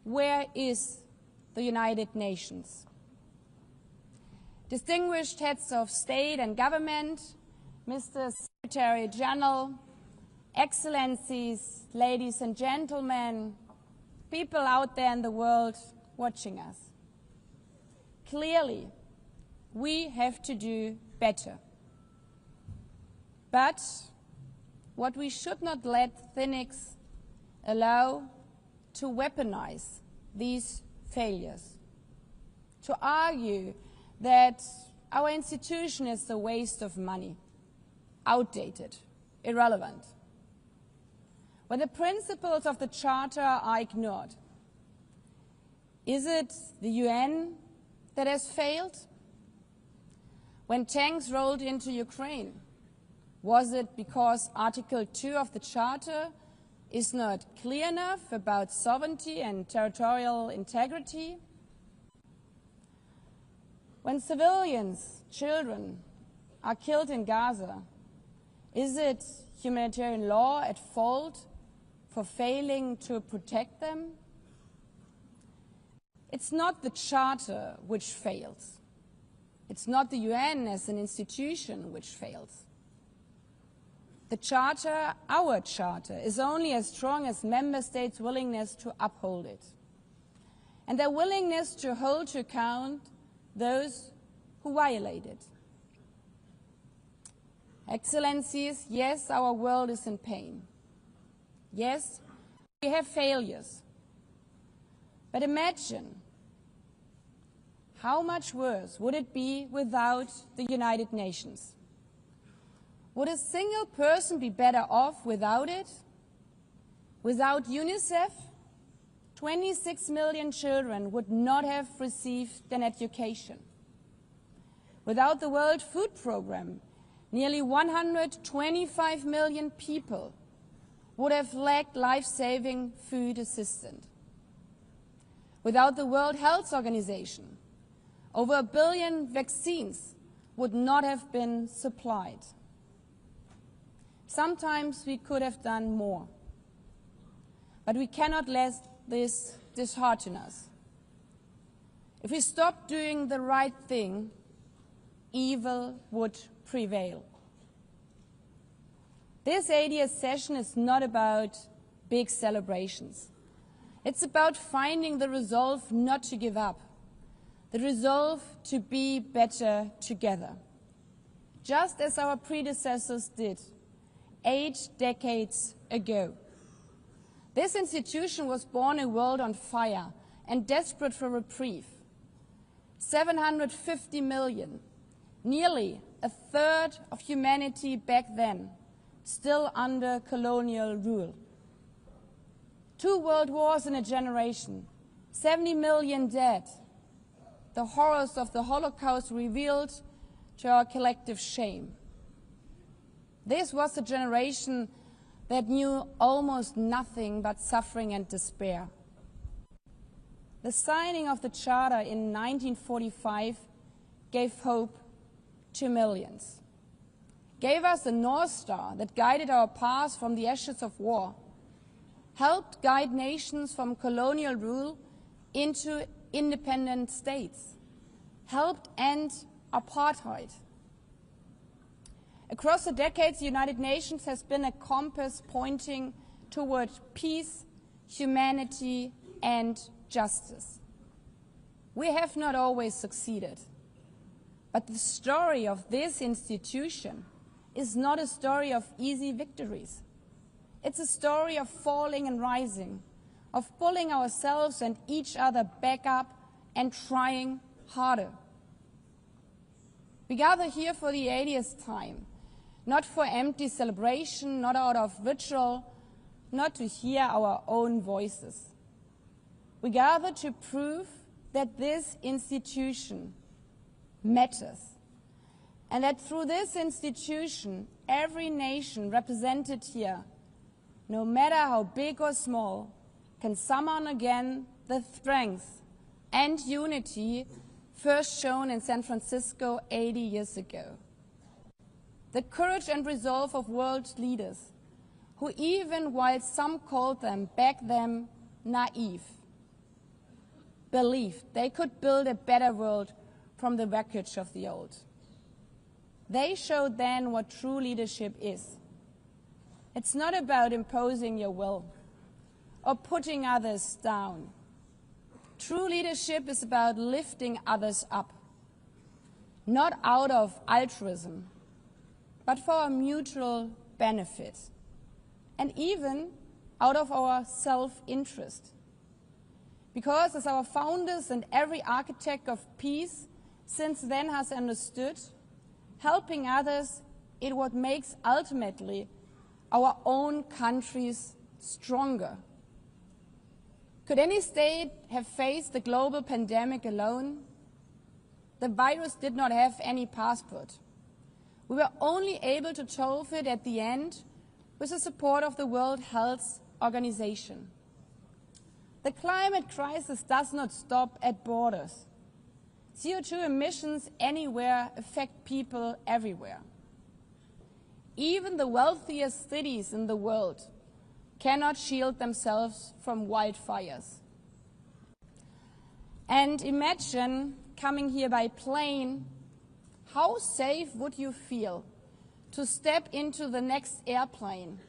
where is the United Nations? Distinguished heads of state and government, Mr. Secretary General, Excellencies, ladies and gentlemen, people out there in the world watching us. Clearly, we have to do better. But what we should not let cynics allow to weaponize these failures, to argue that our institution is a waste of money, outdated, irrelevant. When the principles of the Charter are ignored, is it the UN that has failed? when tanks rolled into Ukraine? Was it because Article 2 of the Charter is not clear enough about sovereignty and territorial integrity? When civilians, children, are killed in Gaza, is it humanitarian law at fault for failing to protect them? It's not the Charter which fails. It's not the UN as an institution which fails. The Charter, our Charter, is only as strong as member states' willingness to uphold it, and their willingness to hold to account those who violate it. Excellencies, yes, our world is in pain. Yes, we have failures. But imagine how much worse would it be without the United Nations? Would a single person be better off without it? Without UNICEF, 26 million children would not have received an education. Without the World Food Programme, nearly 125 million people would have lacked life-saving food assistance. Without the World Health Organization, over 1 billion vaccines would not have been supplied. Sometimes we could have done more, but we cannot let this dishearten us. If we stop doing the right thing, evil would prevail. This 80th session is not about big celebrations. It's about finding the resolve not to give up, the resolve to be better together, just as our predecessors did 8 decades ago. This institution was born in a world on fire and desperate for reprieve. 750 million, nearly a third of humanity back then, still under colonial rule. 2 world wars in a generation, 70 million dead. The horrors of the Holocaust revealed to our collective shame. This was a generation that knew almost nothing but suffering and despair. The signing of the Charter in 1945 gave hope to millions, gave us a North Star that guided our path from the ashes of war, helped guide nations from colonial rule into independent states, helped end apartheid. Across the decades, the United Nations has been a compass pointing toward peace, humanity, and justice. We have not always succeeded, but the story of this institution is not a story of easy victories. It's a story of falling and rising, of pulling ourselves and each other back up and trying harder. We gather here for the 80th time, not for empty celebration, not out of ritual, not to hear our own voices. We gather to prove that this institution matters, and that through this institution, every nation represented here, no matter how big or small, can summon again the strength and unity first shown in San Francisco 80 years ago. The courage and resolve of world leaders, who even while some called them back then naive, believed they could build a better world from the wreckage of the old. They showed then what true leadership is. It's not about imposing your will or putting others down. True leadership is about lifting others up, not out of altruism, but for our mutual benefit, and even out of our self-interest. Because as our founders and every architect of peace since then has understood, helping others is what makes ultimately our own countries stronger. Could any state have faced the global pandemic alone? the virus did not have any passport. We were only able to solve it at the end with the support of the World Health Organization. The climate crisis does not stop at borders. CO2 emissions anywhere affect people everywhere. Even the wealthiest cities in the world cannot shield themselves from wildfires. And imagine coming here by plane, how safe would you feel to step into the next airplane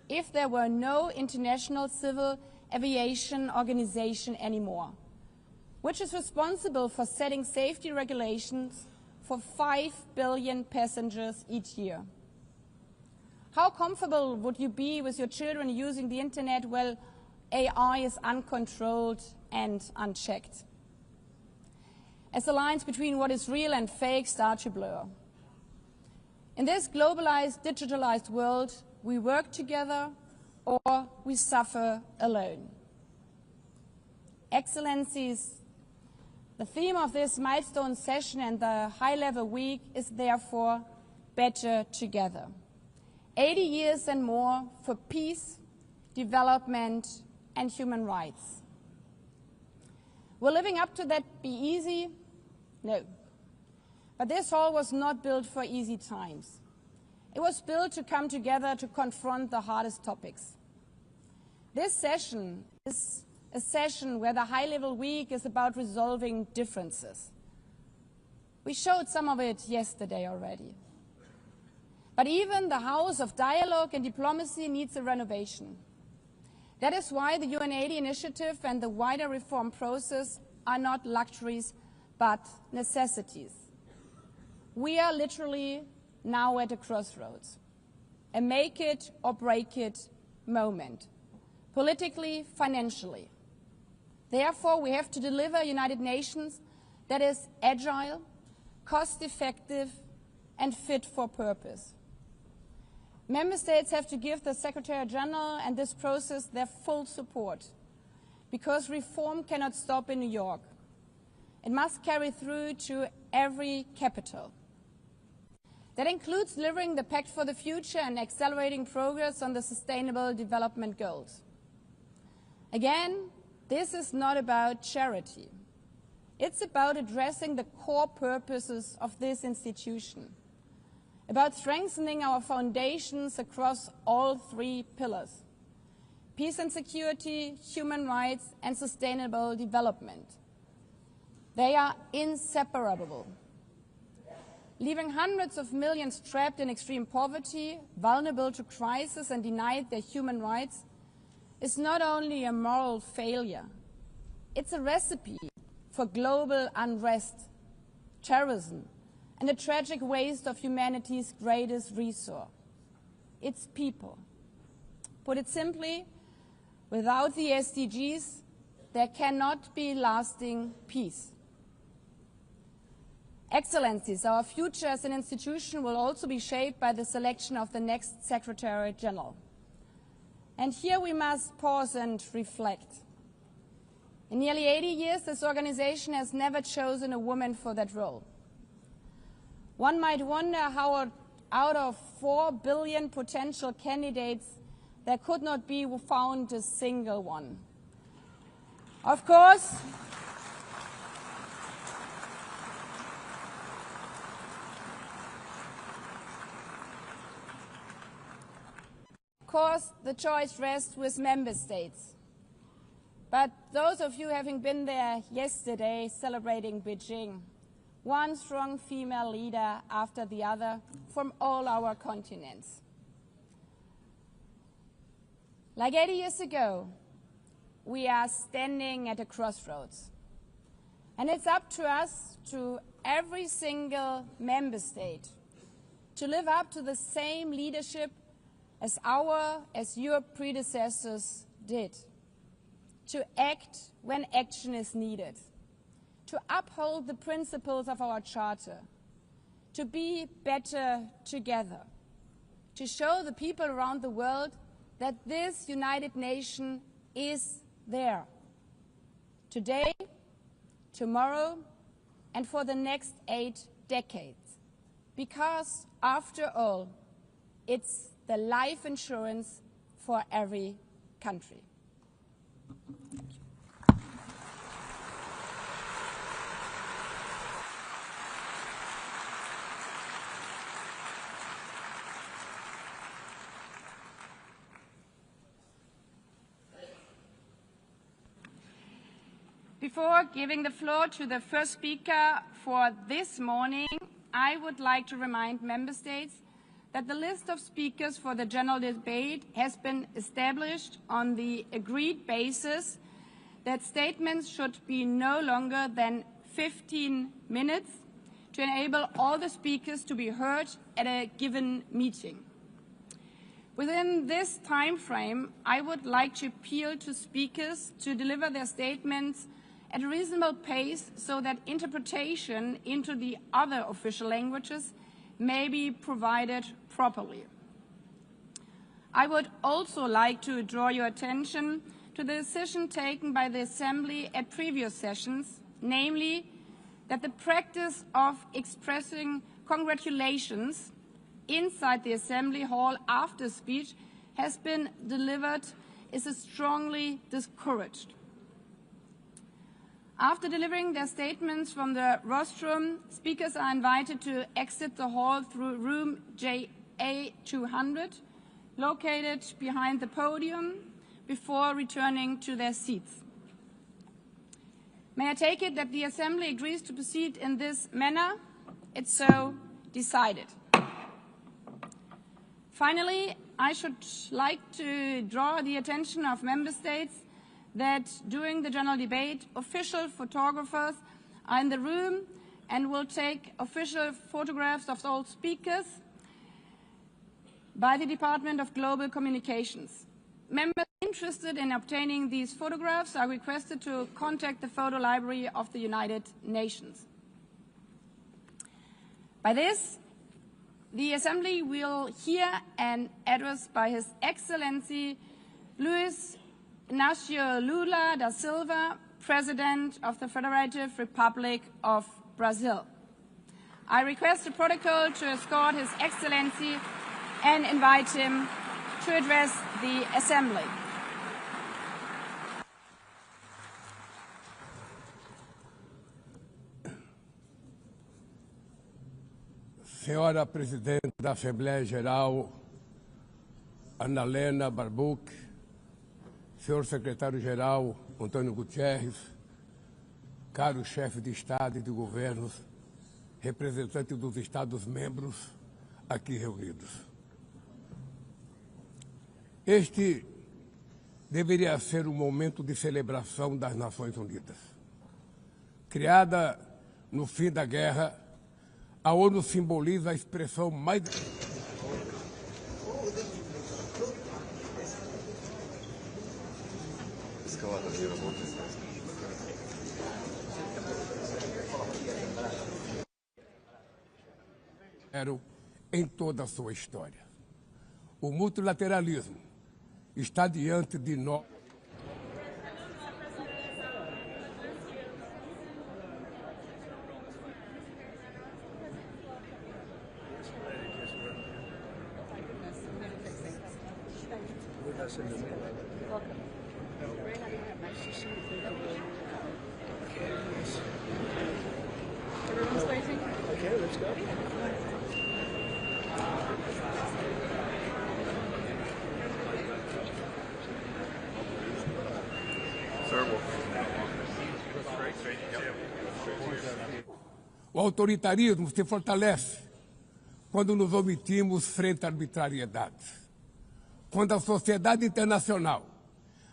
if there were no International Civil Aviation Organization anymore, which is responsible for setting safety regulations for 5 billion passengers each year? How comfortable would you be with your children using the internet while AI is uncontrolled and unchecked? As the lines between what is real and fake start to blur. In this globalized, digitalized world, we work together or we suffer alone. Excellencies, the theme of this milestone session and the high-level week is therefore better together. 80 years and more for peace, development, and human rights. Will living up to that be easy? No. But this hall was not built for easy times. It was built to come together to confront the hardest topics. This session is a session where the high-level week is about resolving differences. We showed some of it yesterday already. But even the House of Dialogue and Diplomacy needs a renovation. That is why the UN80 initiative and the wider reform process are not luxuries, but necessities. We are literally now at a crossroads, a make it or break it moment, politically, financially. Therefore, we have to deliver a United Nations that is agile, cost-effective, and fit for purpose. Member States have to give the Secretary General and this process their full support, because reform cannot stop in New York. It must carry through to every capital. That includes delivering the Pact for the Future and accelerating progress on the Sustainable Development Goals. Again, this is not about charity. It's about addressing the core purposes of this institution, about strengthening our foundations across all 3 pillars: peace and security, human rights, and sustainable development. They are inseparable. Leaving hundreds of millions trapped in extreme poverty, vulnerable to crisis, and denied their human rights is not only a moral failure, it's a recipe for global unrest, terrorism, and a tragic waste of humanity's greatest resource, its people. Put it simply, without the SDGs, there cannot be lasting peace. Excellencies, our future as an institution will also be shaped by the selection of the next Secretary General. And here we must pause and reflect. In nearly 80 years, this organization has never chosen a woman for that role. One might wonder how out of 4 billion potential candidates, there could not be found a single one. Of course, the choice rests with member states. But those of you having been there yesterday celebrating Beijing, one strong female leader after the other from all our continents. Like 80 years ago, we are standing at a crossroads. And it's up to us, to every single member state, to live up to the same leadership as your predecessors did, to act when action is needed, to uphold the principles of our Charter, to be better together, to show the people around the world that this United Nation is there. Today, tomorrow, and for the next 8 decades. Because, after all, it's the life insurance for every country. Before giving the floor to the first speaker for this morning, I would like to remind Member States that the list of speakers for the general debate has been established on the agreed basis that statements should be no longer than 15 minutes to enable all the speakers to be heard at a given meeting. Within this time frame, I would like to appeal to speakers to deliver their statements at a reasonable pace so that interpretation into the other official languages may be provided properly. I would also like to draw your attention to the decision taken by the Assembly at previous sessions, namely that the practice of expressing congratulations inside the Assembly Hall after speech has been delivered is strongly discouraged. After delivering their statements from the rostrum, speakers are invited to exit the hall through room JA200, located behind the podium, before returning to their seats. May I take it that the Assembly agrees to proceed in this manner? It's so decided. Finally, I should like to draw the attention of Member States that during the general debate, official photographers are in the room and will take official photographs of all speakers by the Department of Global Communications. Members interested in obtaining these photographs are requested to contact the Photo Library of the United Nations. By this, the Assembly will hear an address by His Excellency Luiz Inacio Lula da Silva, President of the Federative Republic of Brazil. I request the protocol to escort His Excellency and invite him to address the Assembly. Senhora Presidente da Assembleia Geral, Ana Helena Barbuch, Senhor Secretário-Geral Antônio Guterres, caros chefes de Estado e de governos, representantes dos Estados-membros aqui reunidos. Este deveria ser um momento de celebração das Nações Unidas. Criada no fim da guerra, a ONU simboliza a expressão mais... em toda a sua história. O multilateralismo está diante de nós. Everyone's waiting? Okay, let's go. O autoritarismo se fortalece quando nos omitimos frente à arbitrariedade. Quando a sociedade internacional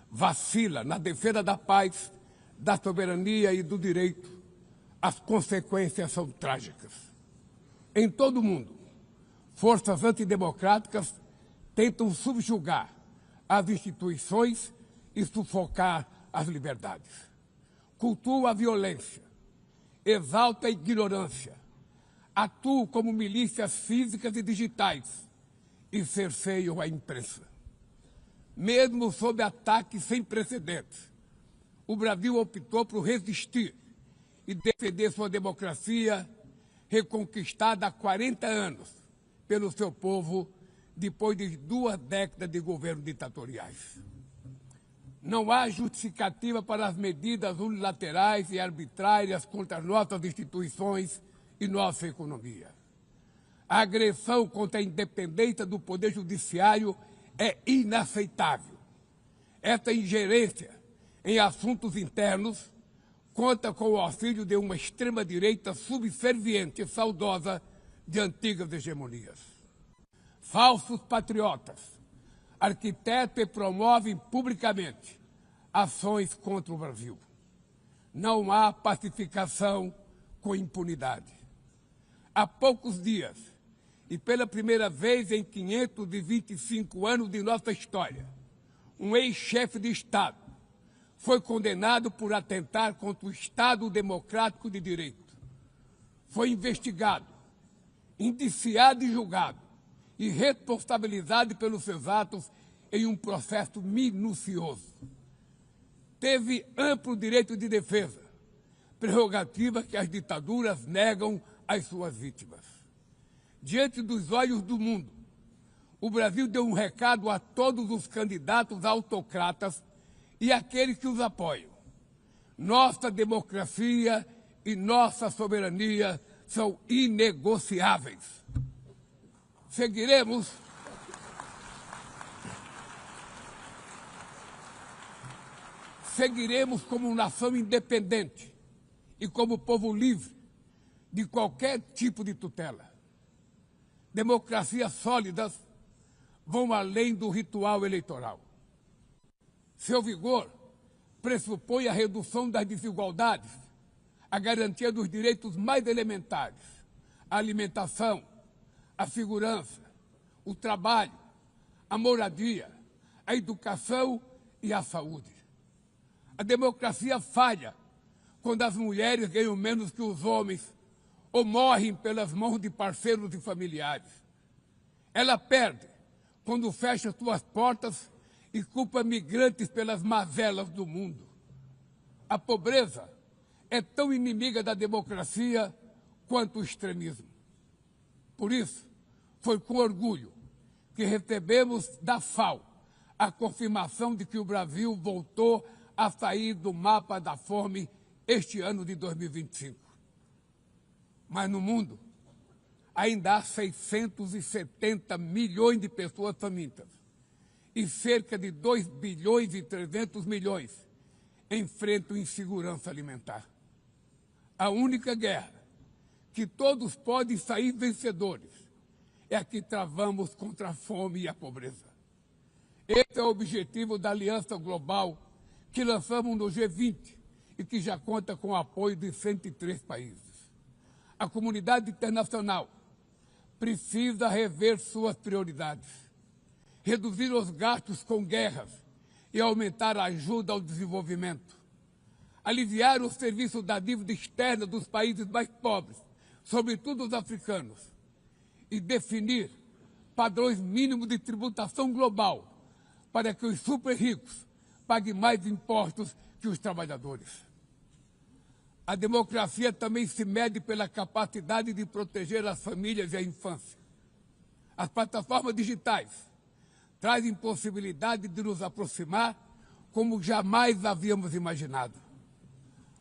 vacila na defesa da paz, da soberania e do direito, as consequências são trágicas. Em todo o mundo, forças antidemocráticas tentam subjugar as instituições e sufocar as liberdades. Cultuam a violência, exaltam a ignorância, atuam como milícias físicas e digitais e cerceiam a imprensa. Mesmo sob ataques sem precedentes, o Brasil optou por resistir e defender sua democracia, reconquistada há 40 anos pelo seu povo, depois de 2 décadas de governos ditatoriais. Não há justificativa para as medidas unilaterais e arbitrárias contra nossas instituições e nossa economia. A agressão contra a independência do Poder Judiciário é inaceitável. Esta ingerência em assuntos internos conta com o auxílio de uma extrema-direita subserviente e saudosa de antigas hegemonias. Falsos patriotas arquitetam e promovem publicamente ações contra o Brasil. Não há pacificação com impunidade. Há poucos dias, e pela primeira vez em 525 anos de nossa história, um ex-chefe de Estado foi condenado por atentar contra o Estado democrático de direito. Foi investigado, indiciado e julgado, e responsabilizado pelos seus atos em um processo minucioso. Teve amplo direito de defesa, prerrogativa que as ditaduras negam às suas vítimas. Diante dos olhos do mundo, o Brasil deu um recado a todos os candidatos autocratas e àqueles que os apoiam. Nossa democracia e nossa soberania são inegociáveis. Seguiremos como nação independente e como povo livre de qualquer tipo de tutela. Democracias sólidas vão além do ritual eleitoral. Seu vigor pressupõe a redução das desigualdades, a garantia dos direitos mais elementares, a alimentação, a segurança, o trabalho, a moradia, a educação e a saúde. A democracia falha quando as mulheres ganham menos que os homens ou morrem pelas mãos de parceiros e familiares. Ela perde quando fecha suas portas e culpa migrantes pelas mazelas do mundo. A pobreza é tão inimiga da democracia quanto o extremismo. Por isso, foi com orgulho que recebemos da FAO a confirmação de que o Brasil voltou a sair do mapa da fome este ano de 2025. Mas no mundo, ainda há 670 milhões de pessoas famintas e cerca de 2 bilhões e 300 milhões enfrentam insegurança alimentar. A única guerra que todos podem sair vencedores é a que travamos contra a fome e a pobreza. Esse é o objetivo da Aliança Global que lançamos no G20 e que já conta com o apoio de 103 países. A comunidade internacional precisa rever suas prioridades, reduzir os gastos com guerras e aumentar a ajuda ao desenvolvimento, aliviar o serviço da dívida externa dos países mais pobres, sobretudo os africanos, e definir padrões mínimos de tributação global para que os super ricos paguem mais impostos que os trabalhadores. A democracia também se mede pela capacidade de proteger as famílias e a infância. As plataformas digitais trazem possibilidade de nos aproximar como jamais havíamos imaginado,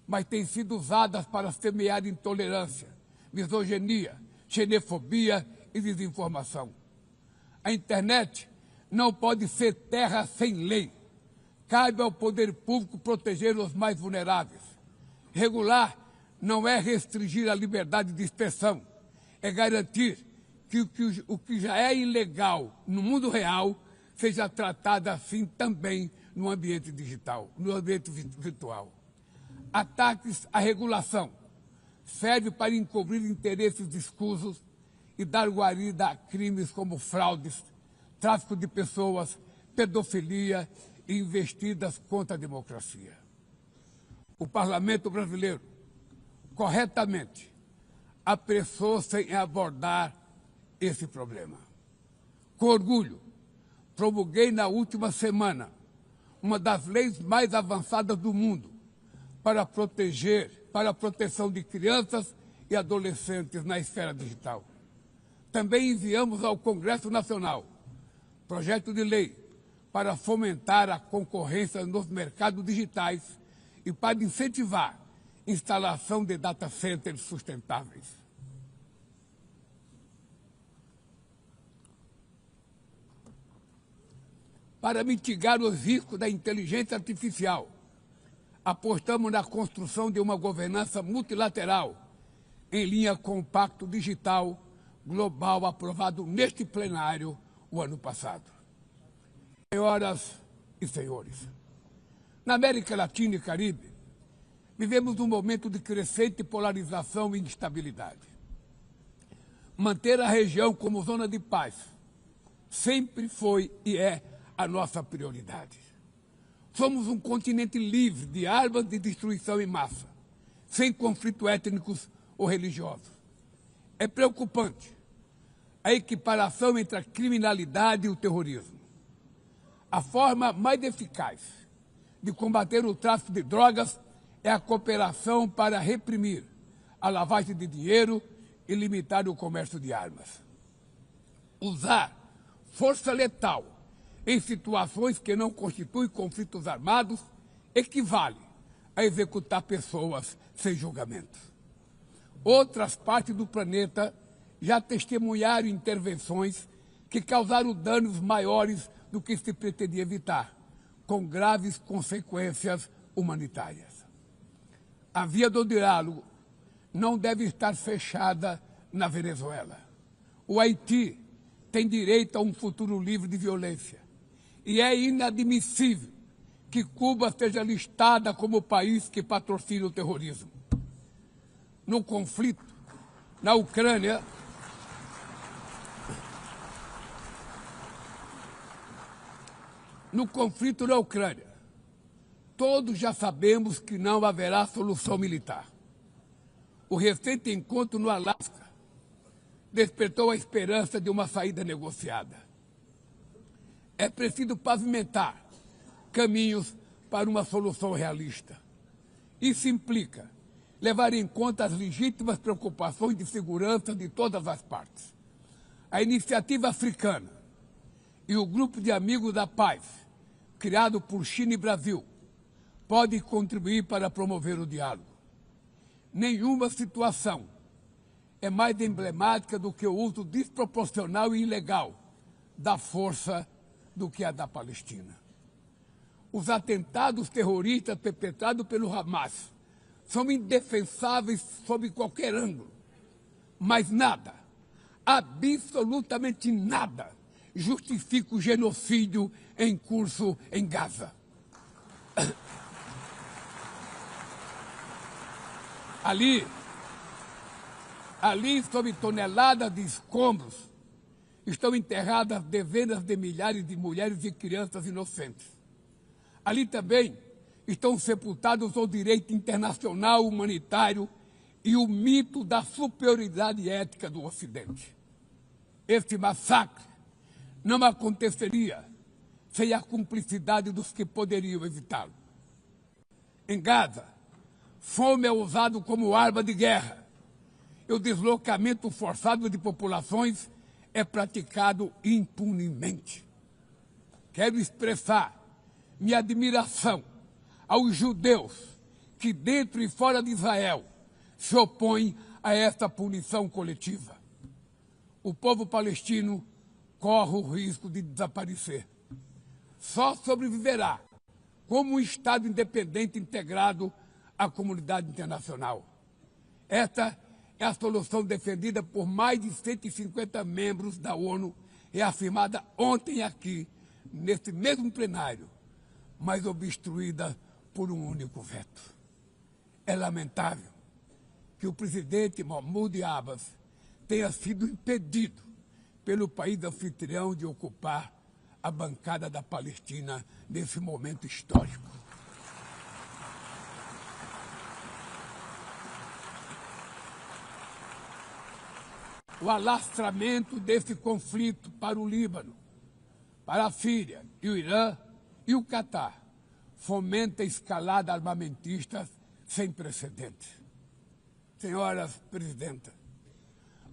mas têm sido usadas para semear intolerância, misoginia, xenofobia e desinformação. A internet não pode ser terra sem lei. Cabe ao poder público proteger os mais vulneráveis. Regular não é restringir a liberdade de expressão, é garantir que o que já é ilegal no mundo real seja tratado assim também no ambiente digital, no ambiente virtual. Ataques à regulação servem para encobrir interesses escusos e dar guarida a crimes como fraudes, tráfico de pessoas, pedofilia e investidas contra a democracia. O parlamento brasileiro, corretamente, apressou-se em abordar esse problema. Com orgulho, promulguei na última semana uma das leis mais avançadas do mundo para proteger para a proteção de crianças e adolescentes na esfera digital. Também enviamos ao Congresso Nacional projeto de lei para fomentar a concorrência nos mercados digitais e para incentivar a instalação de data centers sustentáveis. Para mitigar os riscos da inteligência artificial, apostamos na construção de uma governança multilateral em linha com o Pacto Digital Global aprovado neste plenário o ano passado. Senhoras e senhores, na América Latina e Caribe, vivemos um momento de crescente polarização e instabilidade. Manter a região como zona de paz sempre foi e é a nossa prioridade. Somos um continente livre de armas de destruição em massa, sem conflitos étnicos ou religiosos. É preocupante a equiparação entre a criminalidade e o terrorismo. A forma mais eficaz de combater o tráfico de drogas é a cooperação para reprimir a lavagem de dinheiro e limitar o comércio de armas. Usar força letal em situações que não constituem conflitos armados equivale a executar pessoas sem julgamento. Outras partes do planeta já testemunharam intervenções que causaram danos maiores do que se pretendia evitar, com graves consequências humanitárias. A via do diálogo não deve estar fechada na Venezuela. O Haiti tem direito a um futuro livre de violência e é inadmissível que Cuba seja listada como o país que patrocina o terrorismo. No conflito na Ucrânia, todos já sabemos que não haverá solução militar. O recente encontro no Alasca despertou a esperança de uma saída negociada. É preciso pavimentar caminhos para uma solução realista. Isso implica levar em conta as legítimas preocupações de segurança de todas as partes. A iniciativa africana e o grupo de amigos da paz, criado por China e Brasil, podem contribuir para promover o diálogo. Nenhuma situação é mais emblemática do que o uso desproporcional e ilegal da força do que a da Palestina. Os atentados terroristas perpetrados pelo Hamas são indefensáveis sob qualquer ângulo, mas nada, absolutamente nada, justifica o genocídio em curso em Gaza. Ali, sob toneladas de escombros, estão enterradas dezenas de milhares de mulheres e crianças inocentes. Ali também estão sepultados o direito internacional humanitário e o mito da superioridade ética do Ocidente. Este massacre não aconteceria sem a cumplicidade dos que poderiam evitá-lo. Em Gaza, fome é usado como arma de guerra e o deslocamento forçado de populações é praticado impunemente. Quero expressar minha admiração aos judeus que, dentro e fora de Israel, se opõem a esta punição coletiva. O povo palestino corre o risco de desaparecer. Só sobreviverá como um Estado independente integrado à comunidade internacional. Esta é a solução defendida por mais de 150 membros da ONU e afirmada ontem aqui, neste mesmo plenário, mas obstruída por um único veto. É lamentável que o presidente Mahmoud Abbas tenha sido impedido pelo país anfitrião de ocupar a bancada da Palestina nesse momento histórico. O alastramento desse conflito para o Líbano, para a Síria e o Irã e o Qatar fomenta a escalada armamentista sem precedentes. Senhoras Presidenta,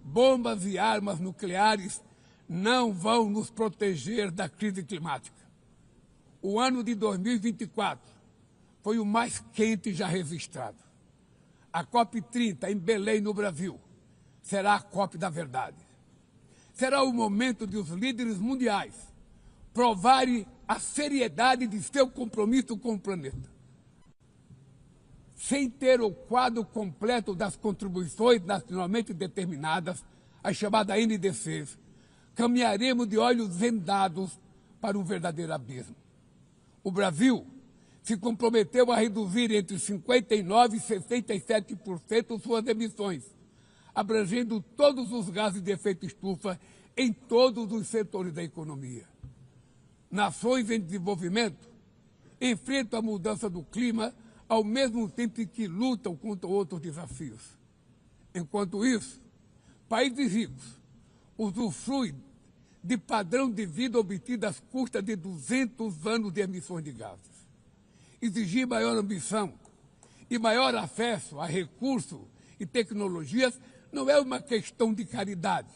bombas e armas nucleares não vão nos proteger da crise climática. O ano de 2024 foi o mais quente já registrado. A COP30 em Belém, no Brasil, será a COP da verdade. Será o momento de os líderes mundiais provarem a seriedade de seu compromisso com o planeta. Sem ter o quadro completo das contribuições nacionalmente determinadas, as chamadas NDCs, caminharemos de olhos vendados para um verdadeiro abismo. O Brasil se comprometeu a reduzir entre 59% e 67% suas emissões, abrangendo todos os gases de efeito estufa em todos os setores da economia. Nações em desenvolvimento enfrentam a mudança do clima ao mesmo tempo que lutam contra outros desafios. Enquanto isso, países ricos usufruem de padrão de vida obtido às custas de 200 anos de emissões de gases. Exigir maior ambição e maior acesso a recursos e tecnologias não é uma questão de caridade,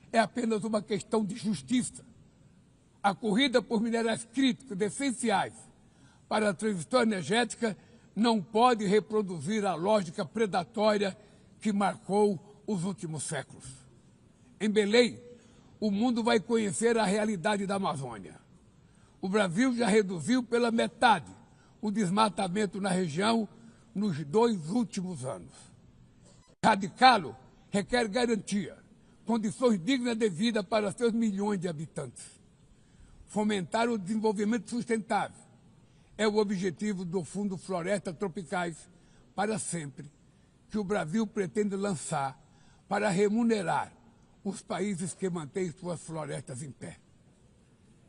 é apenas uma questão de justiça. A corrida por minerais críticos essenciais para a transição energética não pode reproduzir a lógica predatória que marcou os últimos séculos. Em Belém, o mundo vai conhecer a realidade da Amazônia. O Brasil já reduziu pela metade o desmatamento na região nos 2 últimos anos. Erradicá-lo requer garantia, condições dignas de vida para seus milhões de habitantes. Fomentar o desenvolvimento sustentável é o objetivo do Fundo Florestas Tropicais para Sempre, que o Brasil pretende lançar para remunerar os países que mantêm suas florestas em pé.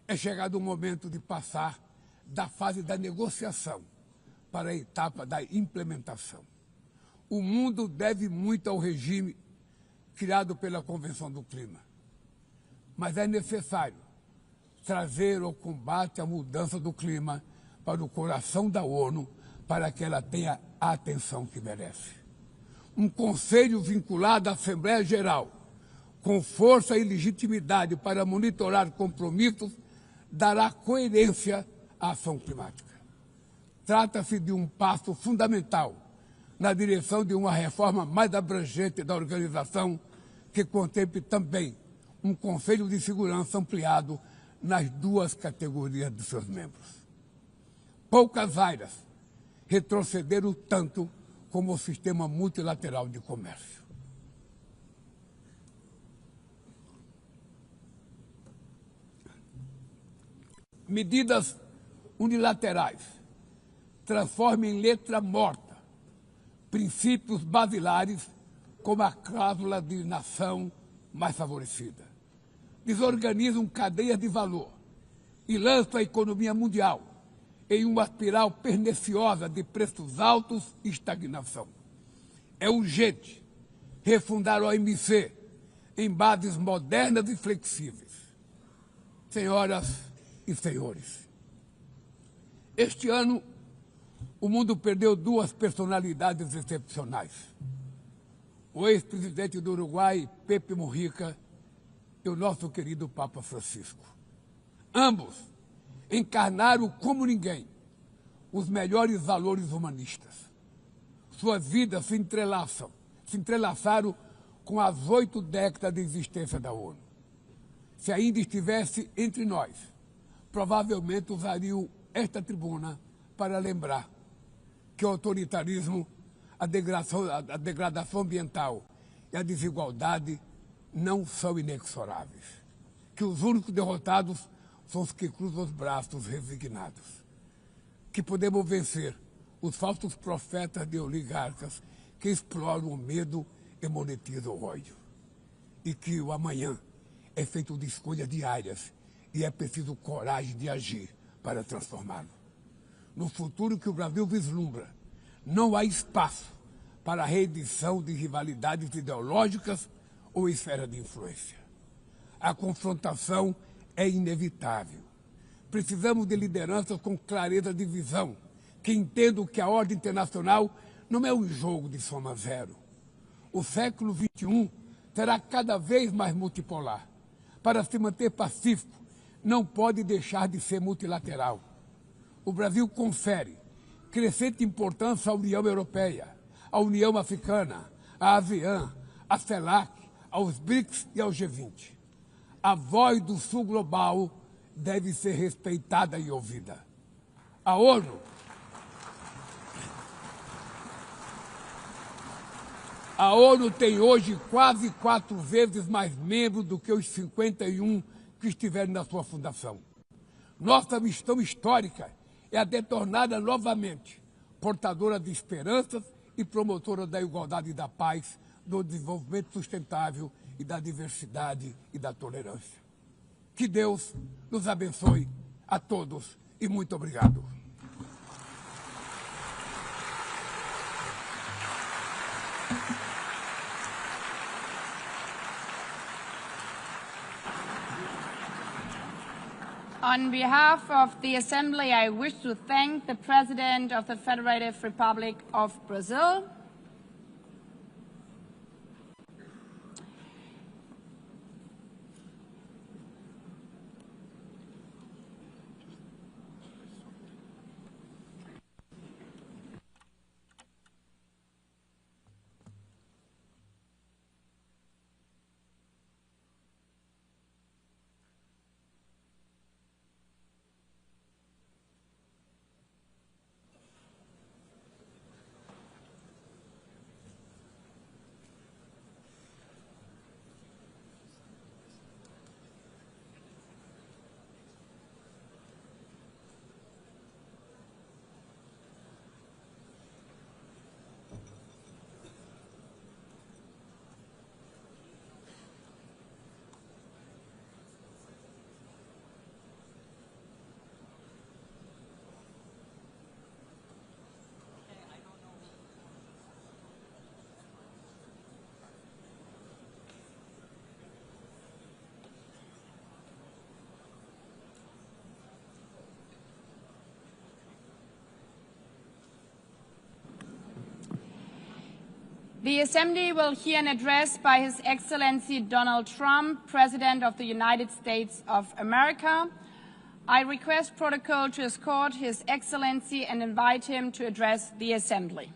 É chegado o momento de passar da fase da negociação para a etapa da implementação. O mundo deve muito ao regime criado pela Convenção do Clima, mas é necessário trazer o combate à mudança do clima para o coração da ONU, para que ela tenha a atenção que merece. Um conselho vinculado à Assembleia Geral, com força e legitimidade para monitorar compromissos, dará coerência à ação climática. Trata-se de um passo fundamental na direção de uma reforma mais abrangente da organização, que contemple também um Conselho de Segurança ampliado nas 2 categorias de seus membros. Poucas áreas retrocederam tanto como o sistema multilateral de comércio. Medidas unilaterais transformam em letra morta princípios basilares como a cláusula de nação mais favorecida. Desorganizam cadeias de valor e lançam a economia mundial em uma espiral perniciosa de preços altos e estagnação. É urgente refundar a OMC em bases modernas e flexíveis. Senhoras e senhores, este ano o mundo perdeu 2 personalidades excepcionais. O ex-presidente do Uruguai, Pepe Mujica, e o nosso querido Papa Francisco. Ambos encarnaram como ninguém os melhores valores humanistas. Suas vidas se entrelaçaram com as 8 décadas de existência da ONU. Se ainda estivesse entre nós, provavelmente usariam esta tribuna para lembrar que o autoritarismo, a degradação ambiental e a desigualdade não são inexoráveis. Que os únicos derrotados são os que cruzam os braços resignados. Que podemos vencer os falsos profetas de oligarcas que exploram o medo e monetizam o ódio. E que o amanhã é feito de escolhas diárias e é preciso coragem de agir para transformá-lo. No futuro que o Brasil vislumbra, não há espaço para a reedição de rivalidades ideológicas ou esfera de influência. A confrontação é inevitável. Precisamos de lideranças com clareza de visão, que entendam que a ordem internacional não é um jogo de soma zero. o século XXI será cada vez mais multipolar. Para se manter pacífico, não pode deixar de ser multilateral. O Brasil confere crescente importância à União Europeia, à União Africana, à ASEAN, à CELAC, aos BRICS e ao G20. A voz do Sul global deve ser respeitada e ouvida. A ONU tem hoje quase 4 vezes mais membros do que os 51 que estiveram na sua fundação. Nossa missão histórica é a de torná-la novamente portadora de esperanças e promotora da igualdade e da paz, do desenvolvimento sustentável e da diversidade e da tolerância. Que Deus nos abençoe a todos e muito obrigado. On behalf of the Assembly, I wish to thank the President of the Federative Republic of Brazil, the Assembly will hear an address by His Excellency Donald Trump, President of the United States of America. I request protocol to escort His Excellency and invite him to address the Assembly.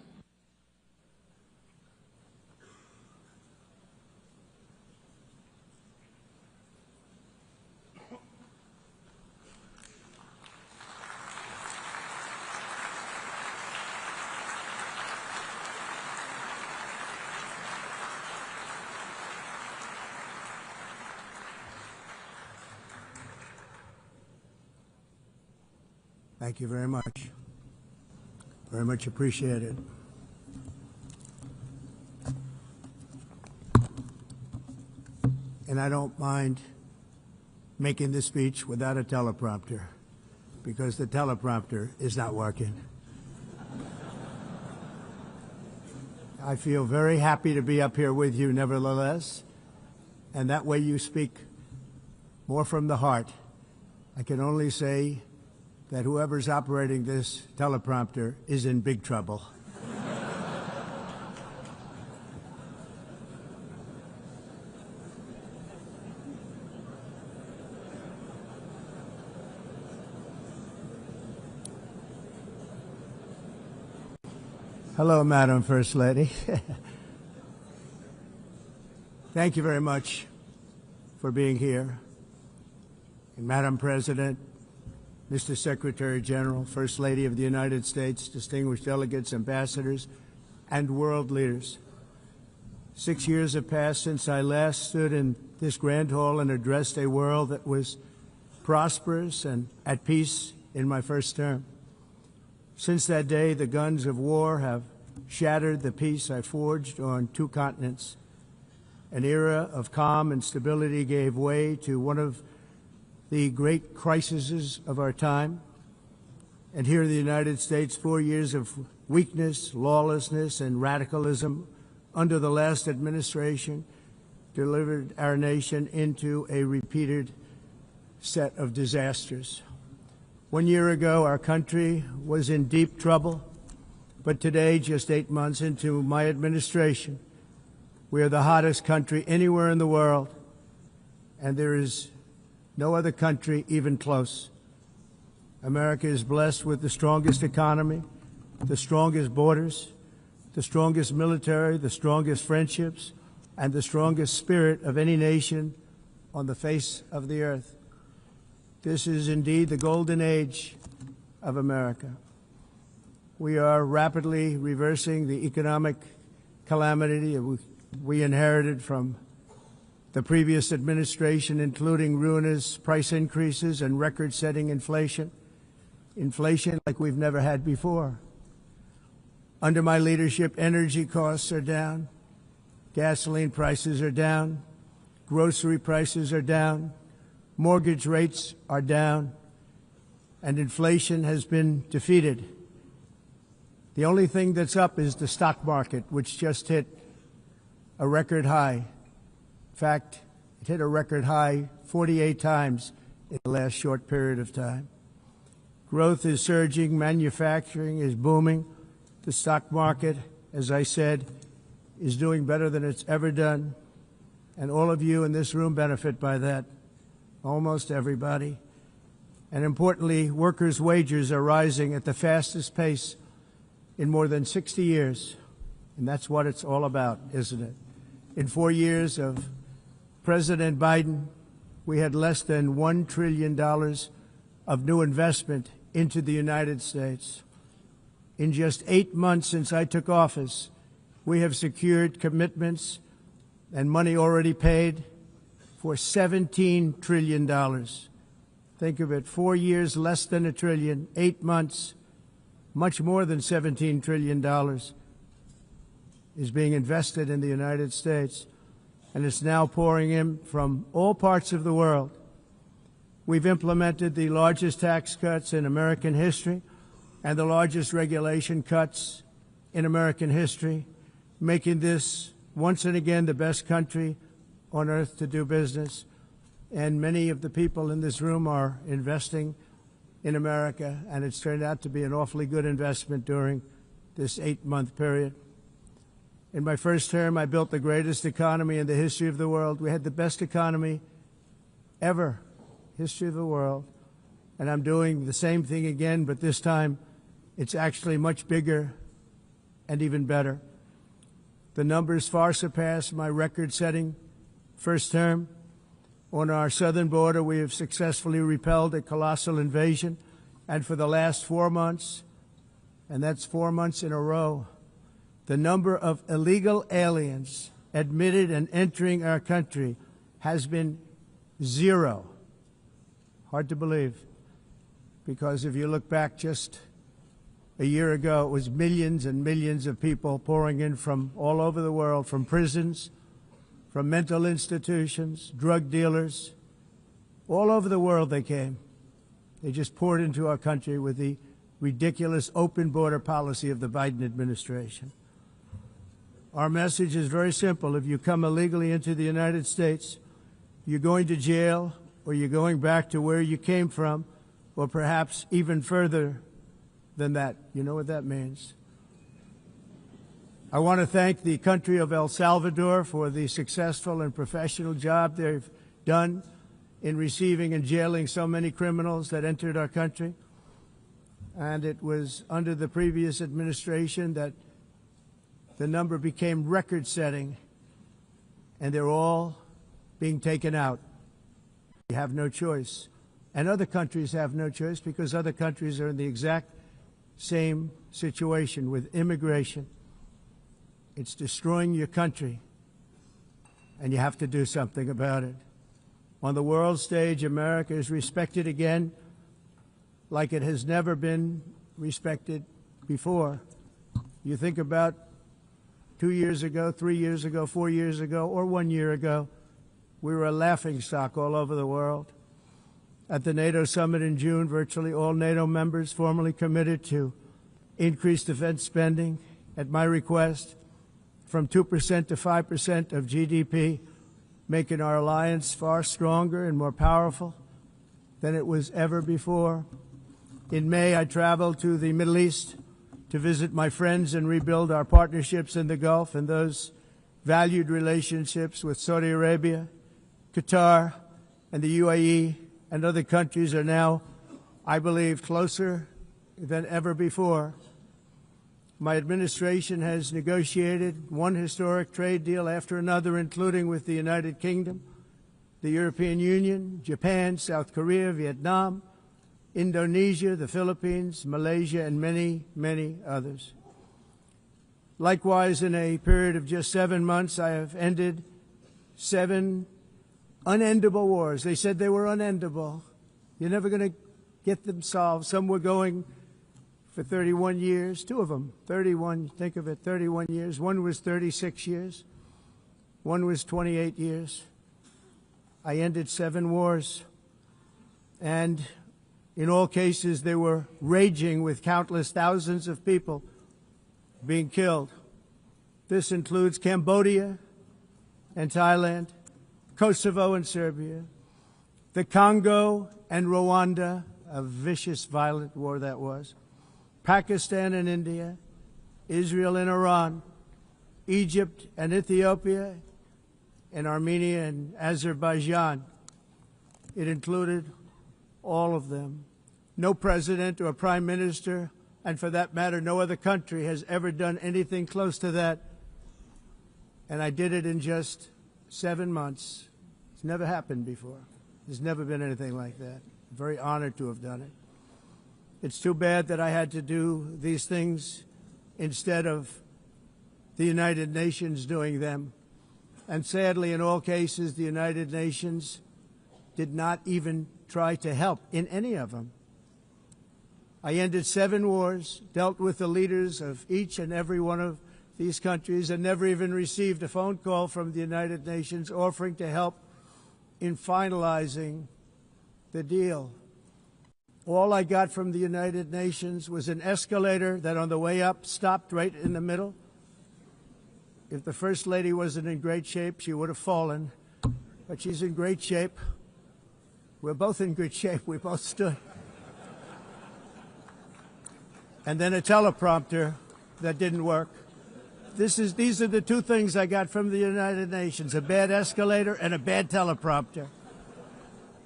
Thank you very much. Very much appreciated. And I don't mind making this speech without a teleprompter, because the teleprompter is not working. I feel very happy to be up here with you nevertheless, and that way you speak more from the heart. I can only say that whoever's operating this teleprompter is in big trouble. Hello, Madam First Lady. Thank you very much for being here. And Madam President, Mr. Secretary General, First Lady of the United States, distinguished delegates, ambassadors, and world leaders. 6 years have passed since I last stood in this grand hall and addressed a world that was prosperous and at peace in my first term. Since that day, the guns of war have shattered the peace I forged on 2 continents. An era of calm and stability gave way to one of the great crises of our time. And here in the United States, 4 years of weakness, lawlessness, and radicalism under the last administration delivered our nation into a repeated set of disasters. 1 year ago, our country was in deep trouble, but today, just 8 months into my administration, We are the hottest country anywhere in the world, and there is no other country even close. America is blessed with the strongest economy, the strongest borders, the strongest military, the strongest friendships, and the strongest spirit of any nation on the face of the earth. This is indeed the golden age of America. We are rapidly reversing the economic calamity we inherited from the previous administration, including ruinous price increases and record-setting inflation like we've never had before. Under my leadership, energy costs are down, gasoline prices are down, grocery prices are down, mortgage rates are down, and inflation has been defeated. The only thing that's up is the stock market, which just hit a record high. In fact, it hit a record high 48 times in the last short period of time. Growth is surging, manufacturing is booming. The stock market, as I said, is doing better than it's ever done. And all of you in this room benefit by that, almost everybody. And importantly, workers' wages are rising at the fastest pace in more than 60 years. And that's what it's all about, isn't it? In 4 years of President Biden, we had less than $1 trillion of new investment into the United States. In just 8 months since I took office, we have secured commitments and money already paid for $17 trillion. Think of it, 4 years, less than $1 trillion, 8 months, much more than $17 trillion is being invested in the United States, and it's now pouring in from all parts of the world. We've implemented the largest tax cuts in American history and the largest regulation cuts in American history, making this once and again the best country on earth to do business. And many of the people in this room are investing in America, and it's turned out to be an awfully good investment during this 8-month period. In my first term, I built the greatest economy in the history of the world. We had the best economy ever, history of the world. And I'm doing the same thing again, but this time it's actually much bigger and even better. The numbers far surpass my record-setting first term. On our southern border, we have successfully repelled a colossal invasion, and for the last 4 months, and that's 4 months in a row, the number of illegal aliens admitted and entering our country has been 0. Hard to believe, because if you look back just a year ago, it was millions and millions of people pouring in from all over the world, from prisons, from mental institutions, drug dealers. All over the world they came. They just poured into our country with the ridiculous open border policy of the Biden administration. Our message is very simple. If you come illegally into the United States, you're going to jail, or you're going back to where you came from, or perhaps even further than that. You know what that means. I want to thank the country of El Salvador for the successful and professional job they've done in receiving and jailing so many criminals that entered our country. And it was under the previous administration that the number became record-setting, and they're all being taken out. We have no choice. And other countries have no choice, because other countries are in the exact same situation with immigration. It's destroying your country, and you have to do something about it. On the world stage, America is respected again like it has never been respected before. You think about 2 years ago, 3 years ago, 4 years ago, or 1 year ago, we were a laughingstock all over the world. At the NATO summit in June, virtually all NATO members formally committed to increase defense spending, at my request, from 2% to 5% of GDP, making our alliance far stronger and more powerful than it was ever before. In May, I traveled to the Middle East to visit my friends and rebuild our partnerships in the Gulf and those valued relationships with Saudi Arabia, Qatar, and the UAE and other countries are now, I believe, closer than ever before. My administration has negotiated one historic trade deal after another, including with the United Kingdom, the European Union, Japan, South Korea, Vietnam, Indonesia, the Philippines, Malaysia, and many, many others. Likewise, in a period of just 7 months, I have ended 7 unendable wars. They said they were unendable. You're never going to get them solved. Some were going for 31 years, 2 of them, 31, think of it, 31 years. One was 36 years. One was 28 years. I ended 7 wars. And in all cases, they were raging with countless thousands of people being killed. This includes Cambodia and Thailand, Kosovo and Serbia, the Congo and Rwanda, a vicious, violent war that was, Pakistan and India, Israel and Iran, Egypt and Ethiopia, and Armenia and Azerbaijan. It included all of them. No president or prime minister, and for that matter, no other country has ever done anything close to that. And I did it in just 7 months. It's never happened before. There's never been anything like that. I'm very honored to have done it. It's too bad that I had to do these things instead of the United Nations doing them. And sadly, in all cases, the United Nations did not even try to help in any of them. I ended 7 wars, dealt with the leaders of each and every one of these countries, and never even received a phone call from the United Nations offering to help in finalizing the deal. All I got from the United Nations was an escalator that on the way up stopped right in the middle. If the First Lady wasn't in great shape, she would have fallen, but she's in great shape. We're both in good shape. We both stood. And then a teleprompter that didn't work. These are the 2 things I got from the United Nations, a bad escalator and a bad teleprompter.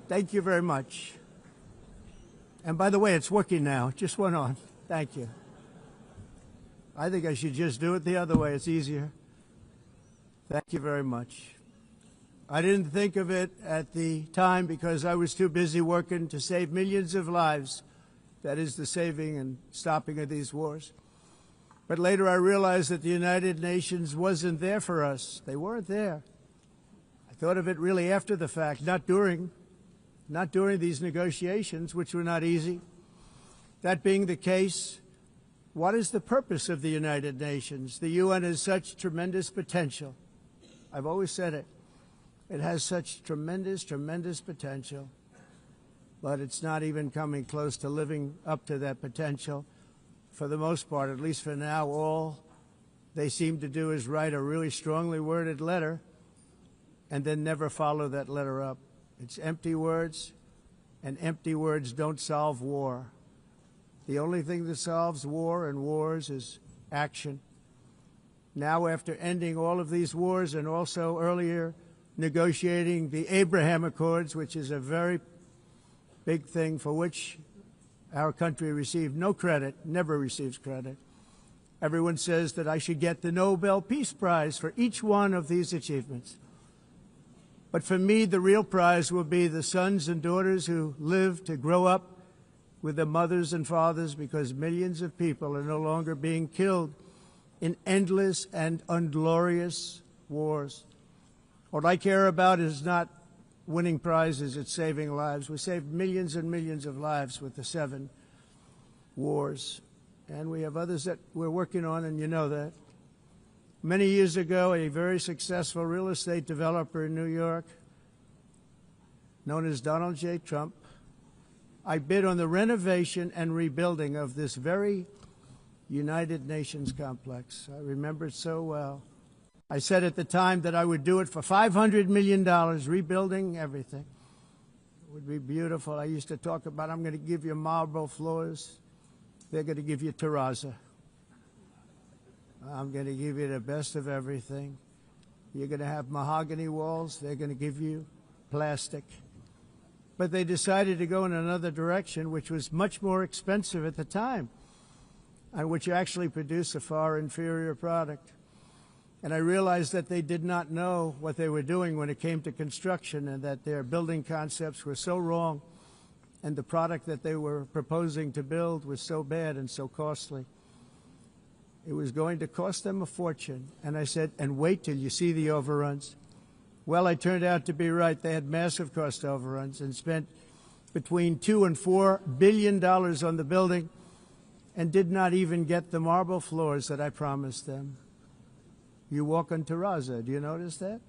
Thank you very much. And by the way, it's working now. It just went on. Thank you. I think I should just do it the other way. It's easier. Thank you very much. I didn't think of it at the time because I was too busy working to save millions of lives. That is the saving and stopping of these wars. But later I realized that the United Nations wasn't there for us. They weren't there. I thought of it really after the fact, not during these negotiations, which were not easy. That being the case, what is the purpose of the United Nations? The UN has such tremendous potential. I've always said it. It has such tremendous, tremendous potential, but it's not even coming close to living up to that potential. For the most part, at least for now, all they seem to do is write a really strongly worded letter and then never follow that letter up. It's empty words, and empty words don't solve war. The only thing that solves war and wars is action. Now, after ending all of these wars and also earlier negotiating the Abraham Accords, which is a very big thing for which our country received no credit, never receives credit. Everyone says that I should get the Nobel Peace Prize for each one of these achievements. But for me, the real prize will be the sons and daughters who live to grow up with their mothers and fathers, because millions of people are no longer being killed in endless and unglorious wars. What I care about is not winning prizes, it's saving lives. We saved millions and millions of lives with the 7 wars. And we have others that we're working on, and you know that. Many years ago, a very successful real estate developer in New York, known as Donald J. Trump, I bid on the renovation and rebuilding of this very United Nations complex. I remember it so well. I said at the time that I would do it for $500 million, rebuilding everything. It would be beautiful. I used to talk about, I'm going to give you marble floors. They're going to give you terrazzo. I'm going to give you the best of everything. You're going to have mahogany walls. They're going to give you plastic. But they decided to go in another direction, which was much more expensive at the time, and which actually produced a far inferior product. And I realized that they did not know what they were doing when it came to construction, and that their building concepts were so wrong, and the product that they were proposing to build was so bad and so costly. It was going to cost them a fortune. And I said, and wait till you see the overruns. Well, I turned out to be right. They had massive cost overruns and spent between $2 and $4 billion on the building and did not even get the marble floors that I promised them. You walk on terrazzo. Do you notice that?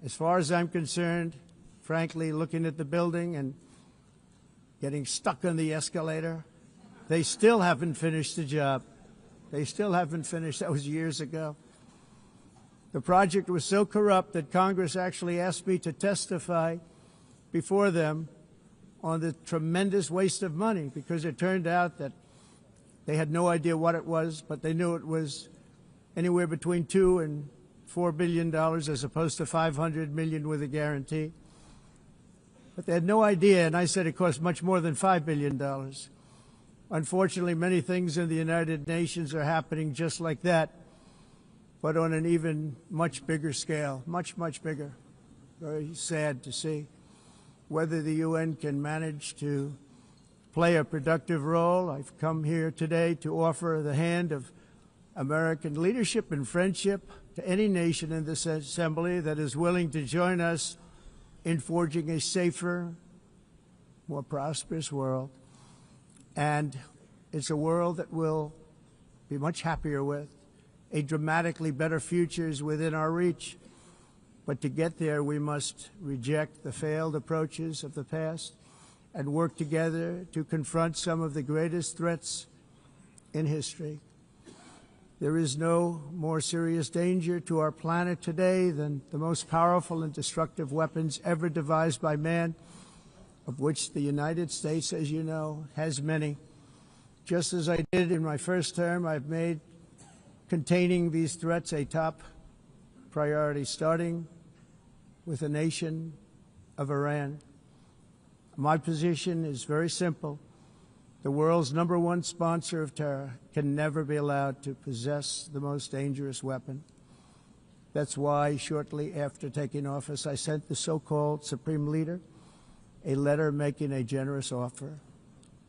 As far as I'm concerned, frankly, looking at the building and getting stuck on the escalator, they still haven't finished the job. They still haven't finished. That was years ago. The project was so corrupt that Congress actually asked me to testify before them on the tremendous waste of money, because it turned out that they had no idea what it was, but they knew it was anywhere between $2 and $4 billion as opposed to $500 million with a guarantee. But they had no idea, and I said it cost much more than $5 billion. Unfortunately, many things in the United Nations are happening just like that, but on an even much bigger scale, much, much bigger. Very sad to see. Whether the UN can manage to play a productive role, I've come here today to offer the hand of American leadership and friendship to any nation in this assembly that is willing to join us in forging a safer, more prosperous world. And it's a world that we'll be much happier with. A dramatically better future is within our reach. But to get there, we must reject the failed approaches of the past and work together to confront some of the greatest threats in history. There is no more serious danger to our planet today than the most powerful and destructive weapons ever devised by man, of which the United States, as you know, has many. Just as I did in my first term, I've made containing these threats a top priority, starting with the nation of Iran. My position is very simple. The world's #1 sponsor of terror can never be allowed to possess the most dangerous weapon. That's why, shortly after taking office, I sent the so-called Supreme Leader a letter making a generous offer.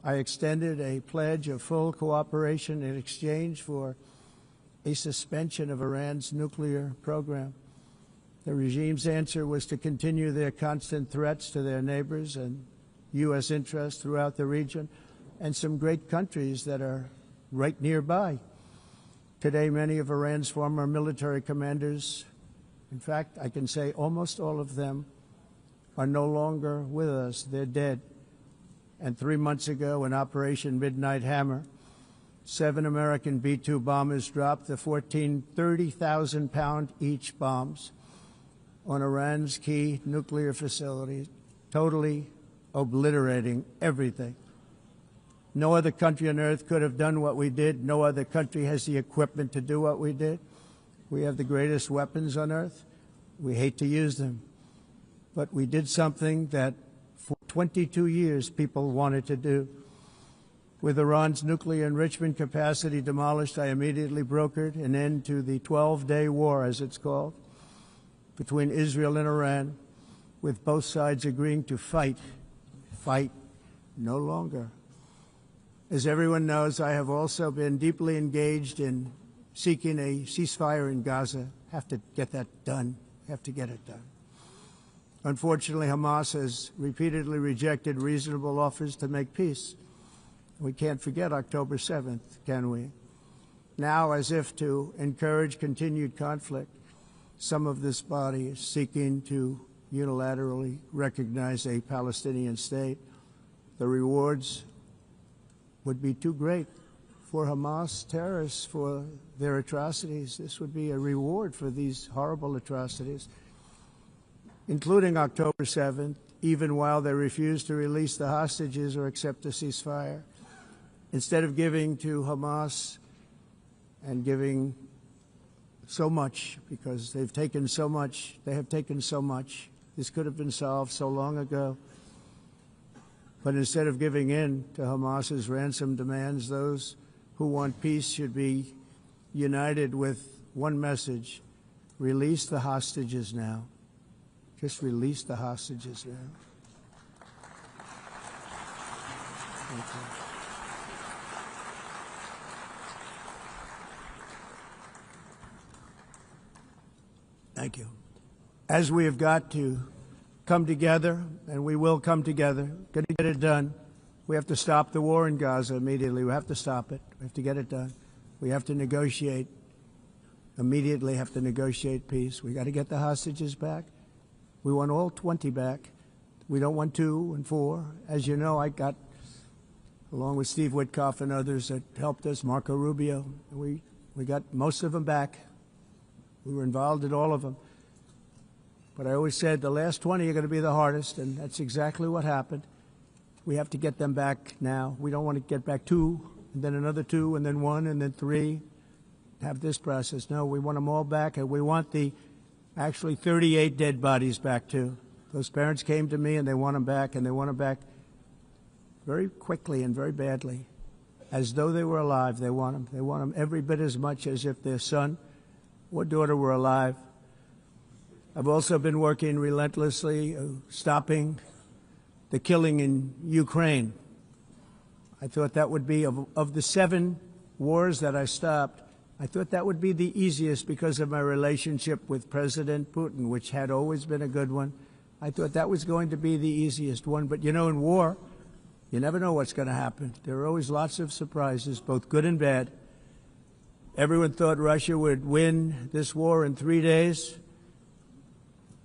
I extended a pledge of full cooperation in exchange for a suspension of Iran's nuclear program. The regime's answer was to continue their constant threats to their neighbors and U.S. interests throughout the region and some great countries that are right nearby. Today, many of Iran's former military commanders, in fact, I can say almost all of them, are no longer with us. They're dead. And 3 months ago, in Operation Midnight Hammer, 7 American B-2 bombers dropped the 14 30,000-pound each bombs on Iran's key nuclear facilities, totally obliterating everything. No other country on earth could have done what we did. No other country has the equipment to do what we did. We have the greatest weapons on earth. We hate to use them. But we did something that for 22 years people wanted to do. With Iran's nuclear enrichment capacity demolished, I immediately brokered an end to the 12-day war, as it's called, between Israel and Iran, with both sides agreeing to fight no longer. As everyone knows, I have also been deeply engaged in seeking a ceasefire in Gaza. Have to get that done. Have to get it done. Unfortunately, Hamas has repeatedly rejected reasonable offers to make peace. We can't forget October 7th, can we? Now, as if to encourage continued conflict, some of this body is seeking to unilaterally recognize a Palestinian state. The rewards would be too great for Hamas terrorists for their atrocities. This would be a reward for these horrible atrocities, including October 7th, even while they refuse to release the hostages or accept a ceasefire. Instead of giving to Hamas and giving so much because they've taken so much. They have taken so much. This could have been solved so long ago. But instead of giving in to Hamas's ransom demands, those who want peace should be united with one message: release the hostages now. Just release the hostages now. Thank you. Thank you. As we have got to come together, and we will come together, going to get it done, we have to stop the war in Gaza immediately. We have to stop it. We have to get it done. We have to negotiate, immediately have to negotiate peace. We got to get the hostages back. We want all 20 back. We don't want 2 and 4. As you know, I got, along with Steve Witkoff and others that helped us, Marco Rubio, we got most of them back. We were involved in all of them. But I always said the last 20 are going to be the hardest, and that's exactly what happened. We have to get them back now. We don't want to get back 2, and then another 2, and then 1, and then 3. Have this process. No, we want them all back, and we want the actually 38 dead bodies back too. Those parents came to me, and they want them back, and they want them back very quickly and very badly, as though they were alive. They want them. They want them every bit as much as if their son or daughter were alive. I've also been working relentlessly, stopping the killing in Ukraine. I thought that would be, of the 7 wars that I stopped, I thought that would be the easiest because of my relationship with President Putin, which had always been a good one. I thought that was going to be the easiest one. But, you know, in war, you never know what's going to happen. There are always lots of surprises, both good and bad. Everyone thought Russia would win this war in 3 days,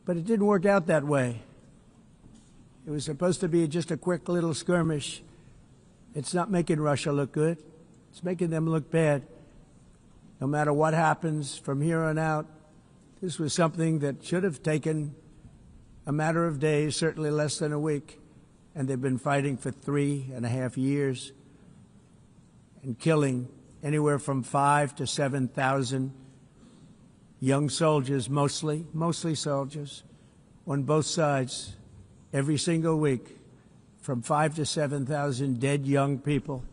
but it didn't work out that way. It was supposed to be just a quick little skirmish. It's not making Russia look good. It's making them look bad. No matter what happens from here on out, this was something that should have taken a matter of days, certainly less than a week, and they've been fighting for 3.5 years and killing anywhere from 5,000 to 7,000 young soldiers, mostly soldiers, on both sides, every single week, from 5,000 to 7,000 dead young people,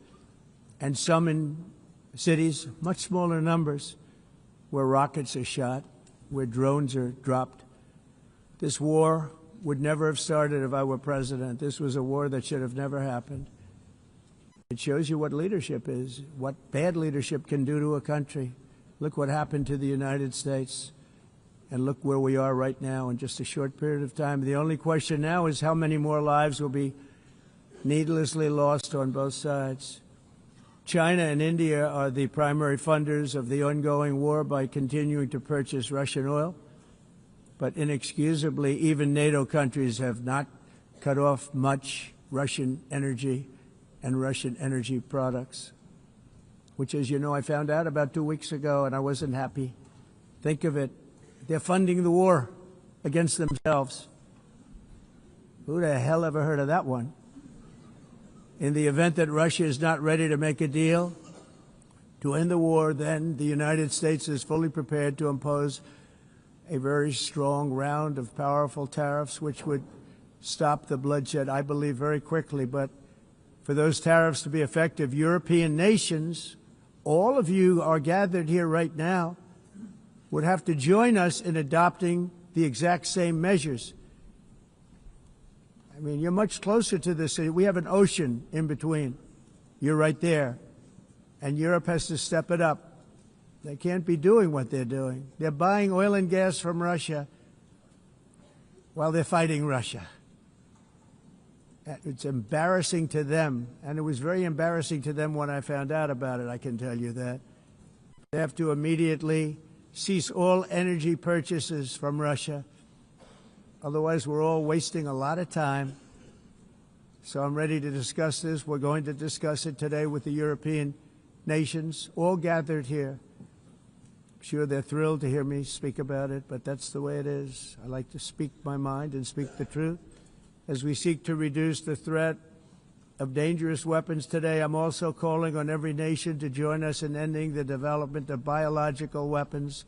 and some in cities, much smaller numbers, where rockets are shot, where drones are dropped. This war would never have started if I were president. This was a war that should have never happened. It shows you what leadership is, what bad leadership can do to a country. Look what happened to the United States, and look where we are right now in just a short period of time. The only question now is how many more lives will be needlessly lost on both sides. China and India are the primary funders of the ongoing war by continuing to purchase Russian oil. But inexcusably, even NATO countries have not cut off much Russian energy and Russian energy products, which, as you know, I found out about 2 weeks ago, and I wasn't happy. Think of it. They're funding the war against themselves. Who the hell ever heard of that one? In the event that Russia is not ready to make a deal to end the war, then the United States is fully prepared to impose a very strong round of powerful tariffs, which would stop the bloodshed, I believe, very quickly. But for those tariffs to be effective, European nations, all of you are gathered here right now, would have to join us in adopting the exact same measures. I mean, you're much closer to this. We have an ocean in between. You're right there. And Europe has to step it up. They can't be doing what they're doing. They're buying oil and gas from Russia while they're fighting Russia. It's embarrassing to them, and it was very embarrassing to them when I found out about it, I can tell you that. They have to immediately cease all energy purchases from Russia. Otherwise, we're all wasting a lot of time. So I'm ready to discuss this. We're going to discuss it today with the European nations, all gathered here. I'm sure they're thrilled to hear me speak about it, but that's the way it is. I like to speak my mind and speak the truth. As we seek to reduce the threat of dangerous weapons today, I'm also calling on every nation to join us in ending the development of biological weapons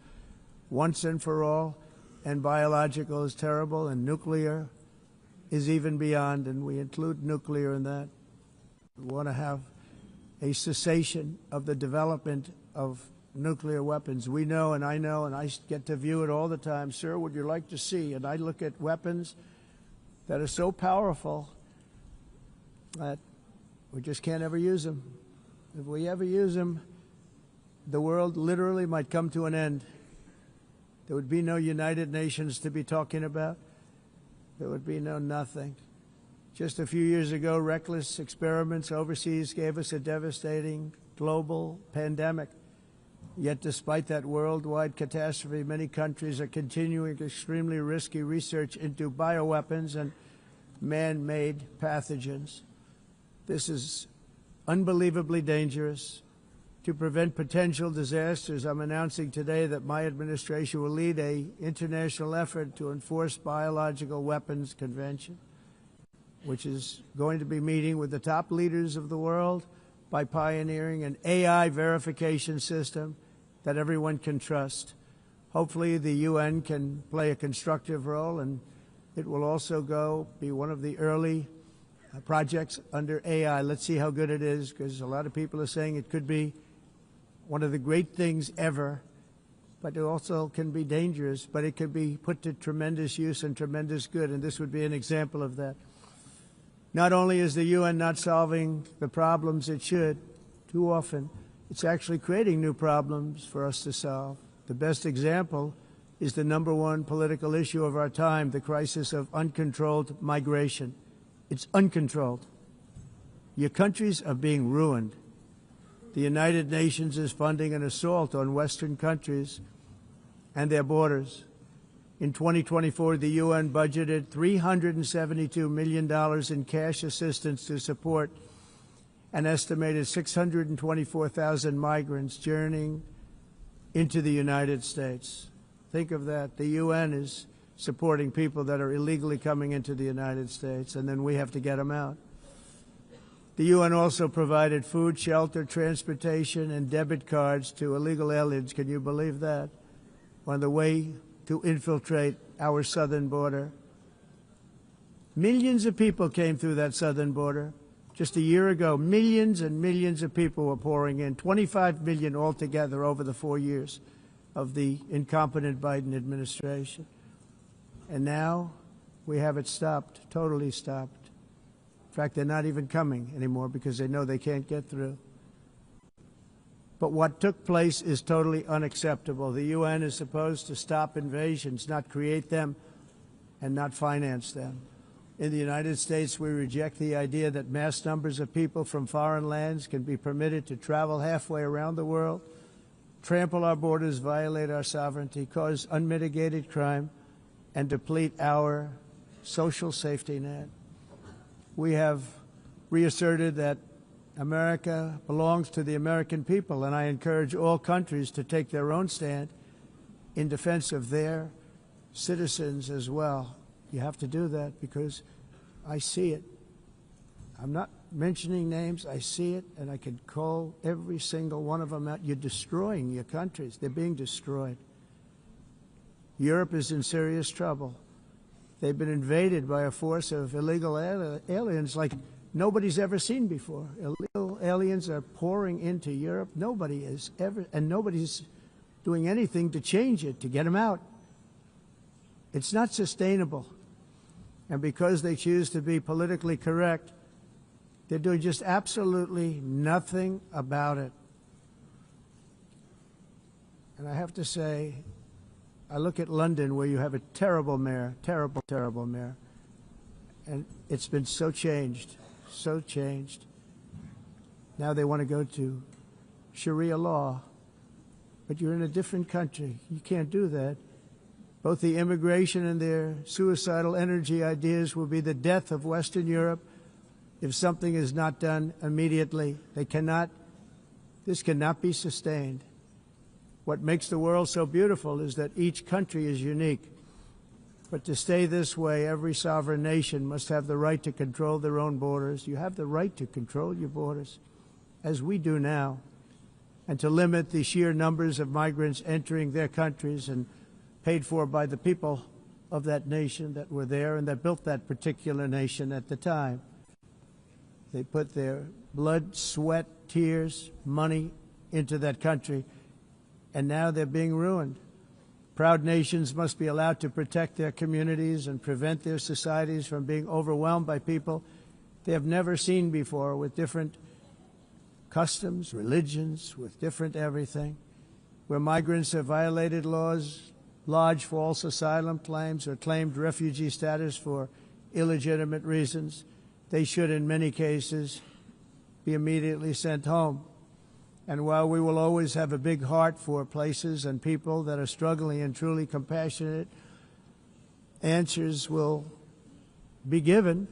once and for all, and biological is terrible, and nuclear is even beyond, and we include nuclear in that. We want to have a cessation of the development of nuclear weapons. We know, and I get to view it all the time. Sir, would you like to see? And I look at weapons that are so powerful that we just can't ever use them. If we ever use them, the world literally might come to an end. There would be no United Nations to be talking about. There would be no nothing. Just a few years ago, reckless experiments overseas gave us a devastating global pandemic. Yet despite that worldwide catastrophe, many countries are continuing extremely risky research into bioweapons and man-made pathogens. This is unbelievably dangerous. To prevent potential disasters, I'm announcing today that my administration will lead an international effort to enforce biological weapons convention, which is going to be meeting with the top leaders of the world by pioneering an AI verification system that everyone can trust. Hopefully the UN can play a constructive role, and it will also be one of the early projects under AI. Let's see how good it is, because a lot of people are saying it could be one of the great things ever, but it also can be dangerous, but it could be put to tremendous use and tremendous good, and this would be an example of that. Not only is the UN not solving the problems it should, too often, it's actually creating new problems for us to solve. The best example is the #1 political issue of our time, the crisis of uncontrolled migration. It's uncontrolled. Your countries are being ruined. The United Nations is funding an assault on Western countries and their borders. In 2024, the UN budgeted $372 million in cash assistance to support an estimated 624,000 migrants journeying into the United States. Think of that. The UN is supporting people that are illegally coming into the United States, and then we have to get them out. The UN also provided food, shelter, transportation, and debit cards to illegal aliens. Can you believe that? On the way to infiltrate our southern border. Millions of people came through that southern border. Just a year ago, millions and millions of people were pouring in, 25 million altogether over the 4 years of the incompetent Biden administration. And now we have it stopped, totally stopped. In fact, they're not even coming anymore because they know they can't get through. But what took place is totally unacceptable. The UN is supposed to stop invasions, not create them and not finance them. In the United States, we reject the idea that mass numbers of people from foreign lands can be permitted to travel halfway around the world, trample our borders, violate our sovereignty, cause unmitigated crime, and deplete our social safety net. We have reasserted that America belongs to the American people, and I encourage all countries to take their own stand in defense of their citizens as well. You have to do that because I see it. I'm not mentioning names. I see it, and I can call every single one of them out. You're destroying your countries. They're being destroyed. Europe is in serious trouble. They've been invaded by a force of illegal aliens like nobody's ever seen before. Illegal aliens are pouring into Europe. Nobody is ever, and nobody's doing anything to change it, to get them out. It's not sustainable. And because they choose to be politically correct, they're doing just absolutely nothing about it. And I have to say, I look at London, where you have a terrible mayor, terrible, terrible mayor, and it's been so changed, so changed. Now they want to go to Sharia law, but you're in a different country. You can't do that. Both the immigration and their suicidal energy ideas will be the death of Western Europe if something is not done immediately. This cannot be sustained. What makes the world so beautiful is that each country is unique. But to stay this way, every sovereign nation must have the right to control their own borders. You have the right to control your borders, as we do now, and to limit the sheer numbers of migrants entering their countries and paid for by the people of that nation that were there and that built that particular nation at the time. They put their blood, sweat, tears, money into that country, and now they're being ruined. Proud nations must be allowed to protect their communities and prevent their societies from being overwhelmed by people they have never seen before, with different customs, religions, with different everything. Where migrants have violated laws, lodged false asylum claims, or claimed refugee status for illegitimate reasons, they should, in many cases, be immediately sent home. And while we will always have a big heart for places and people that are struggling and truly compassionate, answers will be given.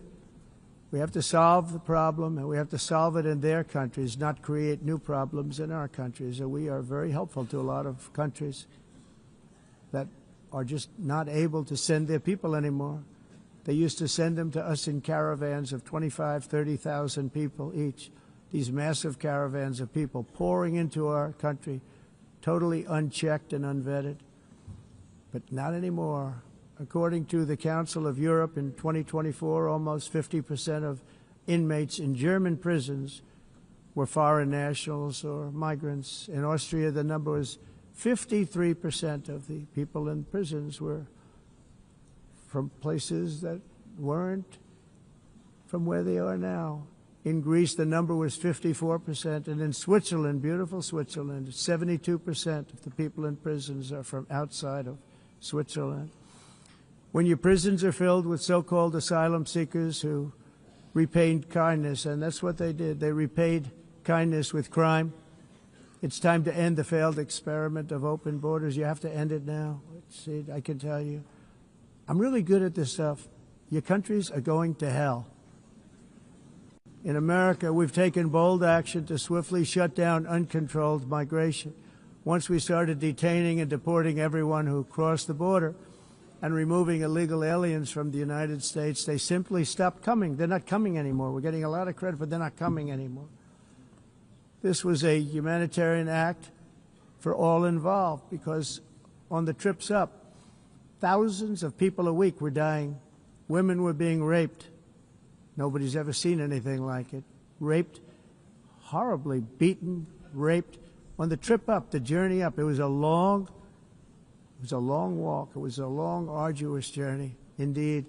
We have to solve the problem, and we have to solve it in their countries, not create new problems in our countries. And we are very helpful to a lot of countries that are just not able to send their people anymore. They used to send them to us in caravans of 25,000, 30,000 people each. These massive caravans of people pouring into our country, totally unchecked and unvetted. But not anymore. According to the Council of Europe, in 2024, almost 50% of inmates in German prisons were foreign nationals or migrants. In Austria, the number was 53% of the people in prisons were from places that weren't from where they are now. In Greece, the number was 54%, and in Switzerland, beautiful Switzerland, 72% of the people in prisons are from outside of Switzerland. When your prisons are filled with so-called asylum seekers who repaid kindness, and that's what they did, they repaid kindness with crime, it's time to end the failed experiment of open borders. You have to end it now. I can tell you. I'm really good at this stuff. Your countries are going to hell. In America, we've taken bold action to swiftly shut down uncontrolled migration. Once we started detaining and deporting everyone who crossed the border and removing illegal aliens from the United States, they simply stopped coming. They're not coming anymore. We're getting a lot of credit, but they're not coming anymore. This was a humanitarian act for all involved, because on the trips up, thousands of people a week were dying. Women were being raped. Nobody's ever seen anything like it. Raped, horribly beaten, raped. On the trip up, the journey up, it was a long walk. It was a long, arduous journey, indeed.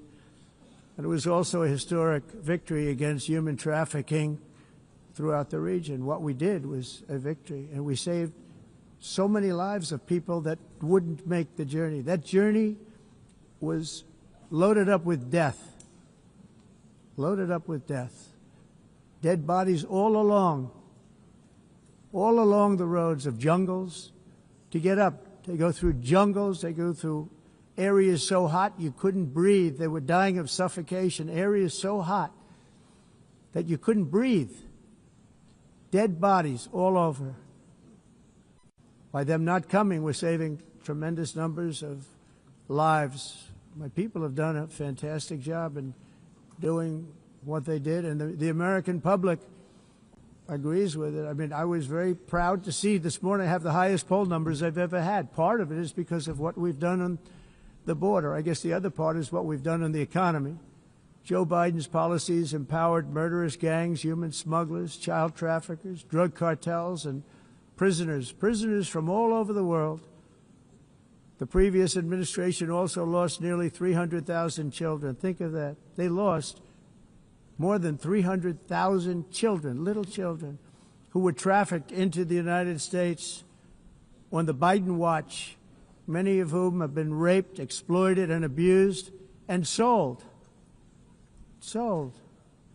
And it was also a historic victory against human trafficking throughout the region. What we did was a victory, and we saved so many lives of people that wouldn't make the journey. That journey was loaded up with death. Loaded up with death. Dead bodies all along the roads of jungles to get up. They go through jungles, they go through areas so hot you couldn't breathe. They were dying of suffocation, areas so hot that you couldn't breathe. Dead bodies all over. By them not coming, we're saving tremendous numbers of lives. My people have done a fantastic job in doing what they did, and the American public agrees with it. I mean, I was very proud to see this morning I have the highest poll numbers I've ever had. Part of it is because of what we've done on the border. I guess the other part is what we've done on the economy. Joe Biden's policies empowered murderous gangs, human smugglers, child traffickers, drug cartels, and prisoners from all over the world. The previous administration also lost nearly 300,000 children. Think of that. They lost more than 300,000 children, little children, who were trafficked into the United States on the Biden watch, many of whom have been raped, exploited, and abused, and sold. Sold.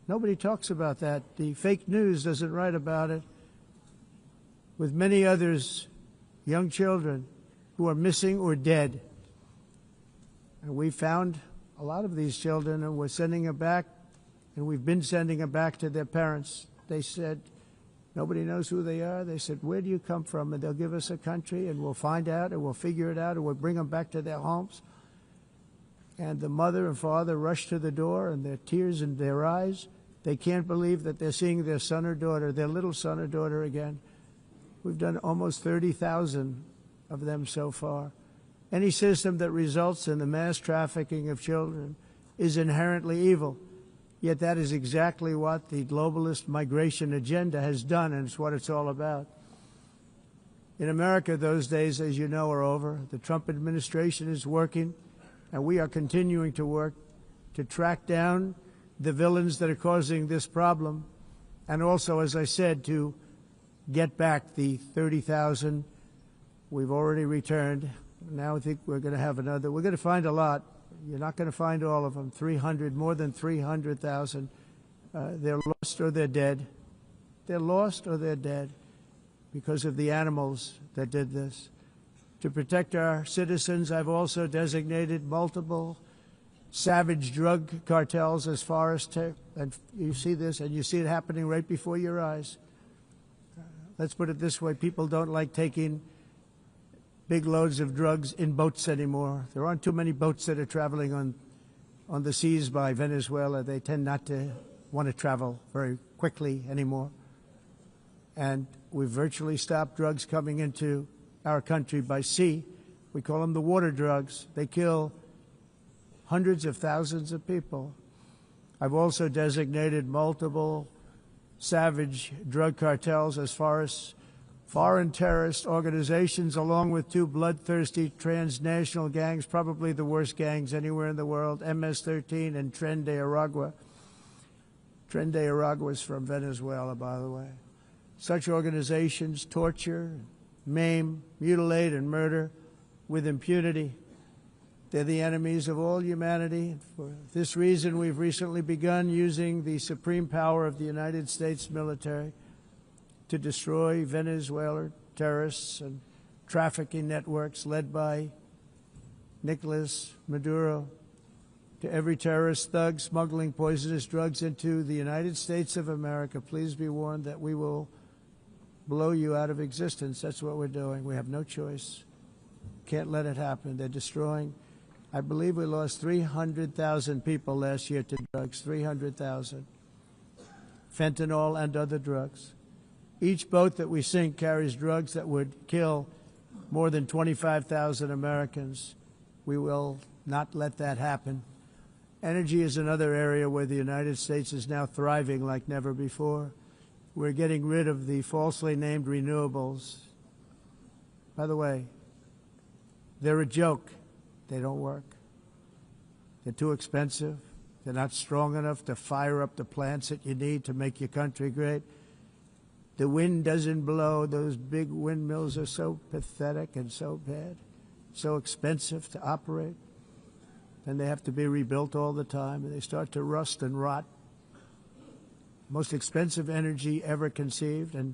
Nobody talks about that. The fake news doesn't write about it. With many others, young children who are missing or dead. And we found a lot of these children, and we're sending them back, and we've been sending them back to their parents. They said, nobody knows who they are. They said, where do you come from? And they'll give us a country, and we'll find out, and we'll figure it out, and we'll bring them back to their homes. And the mother and father rush to the door, and their tears in their eyes. They can't believe that they're seeing their son or daughter, their little son or daughter again. We've done almost 30,000 of them so far. Any system that results in the mass trafficking of children is inherently evil. Yet that is exactly what the globalist migration agenda has done, and it's what it's all about. In America, those days, as you know, are over. The Trump administration is working, and we are continuing to work to track down the villains that are causing this problem, and also, as I said, to get back the 30,000 we've already returned. Now I think we're going to have another. We're going to find a lot. You're not going to find all of them. 300, more than 300,000. They're lost or they're dead. They're lost or they're dead because of the animals that did this. To protect our citizens, I've also designated multiple savage drug cartels as far as, and you see this, and you see it happening right before your eyes. Let's put it this way, people don't like taking big loads of drugs in boats anymore. There aren't too many boats that are traveling on the seas by Venezuela. They tend not to want to travel very quickly anymore. And we've virtually stopped drugs coming into our country by sea. We call them the water drugs. They kill hundreds of thousands of people. I've also designated multiple savage drug cartels as far as foreign terrorist organizations, along with two bloodthirsty transnational gangs, probably the worst gangs anywhere in the world, MS-13 and Tren de Aragua. Tren de Aragua is from Venezuela, by the way. Such organizations torture, maim, mutilate, and murder with impunity. They're the enemies of all humanity. For this reason, we've recently begun using the supreme power of the United States military to destroy Venezuelan terrorists and trafficking networks led by Nicolas Maduro. To every terrorist thug smuggling poisonous drugs into the United States of America, please be warned that we will blow you out of existence. That's what we're doing. We have no choice. Can't let it happen. They're destroying. I believe we lost 300,000 people last year to drugs, 300,000. Fentanyl and other drugs. Each boat that we sink carries drugs that would kill more than 25,000 Americans. We will not let that happen. Energy is another area where the United States is now thriving like never before. We're getting rid of the falsely named renewables. By the way, they're a joke. They don't work. They're too expensive. They're not strong enough to fire up the plants that you need to make your country great. The wind doesn't blow. Those big windmills are so pathetic and so bad, so expensive to operate. And they have to be rebuilt all the time, and they start to rust and rot. Most expensive energy ever conceived, and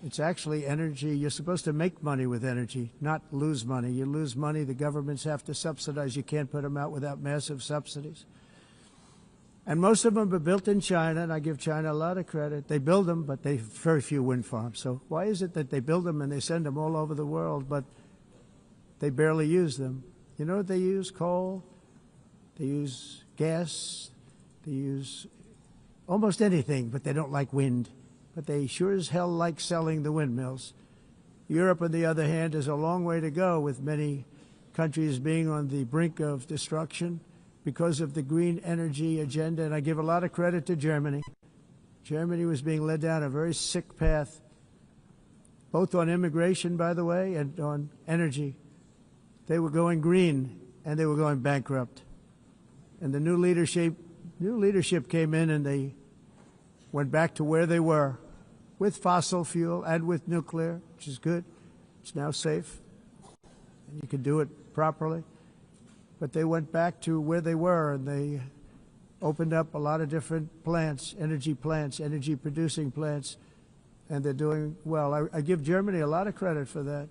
it's actually energy. You're supposed to make money with energy, not lose money. You lose money, the governments have to subsidize. You can't put them out without massive subsidies. And most of them are built in China, and I give China a lot of credit. They build them, but they have very few wind farms. So why is it that they build them and they send them all over the world, but they barely use them? You know what they use? Coal. They use gas. They use almost anything, but they don't like wind. But they sure as hell like selling the windmills. Europe, on the other hand, has a long way to go, with many countries being on the brink of destruction because of the green energy agenda. And I give a lot of credit to Germany. Germany was being led down a very sick path, both on immigration, by the way, and on energy. They were going green, and they were going bankrupt. And the new leadership came in, and they went back to where they were, with fossil fuel and with nuclear, which is good. It's now safe, and you can do it properly. But they went back to where they were, and they opened up a lot of different plants, energy-producing plants, and they're doing well. I give Germany a lot of credit for that.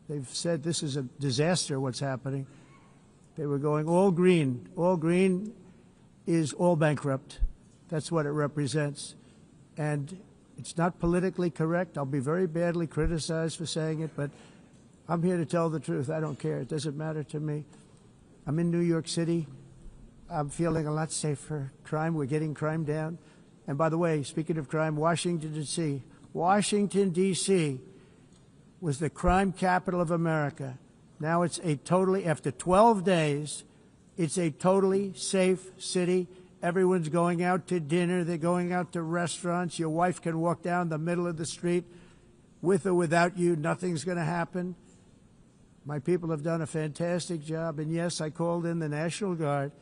They've said this is a disaster, what's happening. They were going all green. All green is all bankrupt. That's what it represents. And it's not politically correct. I'll be very badly criticized for saying it, but I'm here to tell the truth. I don't care. It doesn't matter to me. I'm in New York City. I'm feeling a lot safer. Crime, we're getting crime down. And by the way, speaking of crime, Washington, D.C. was the crime capital of America. Now it's a totally, after 12 days, it's a totally safe city. Everyone's going out to dinner. They're going out to restaurants. Your wife can walk down the middle of the street with or without you. Nothing's going to happen. My people have done a fantastic job. And yes, I called in the National Guard,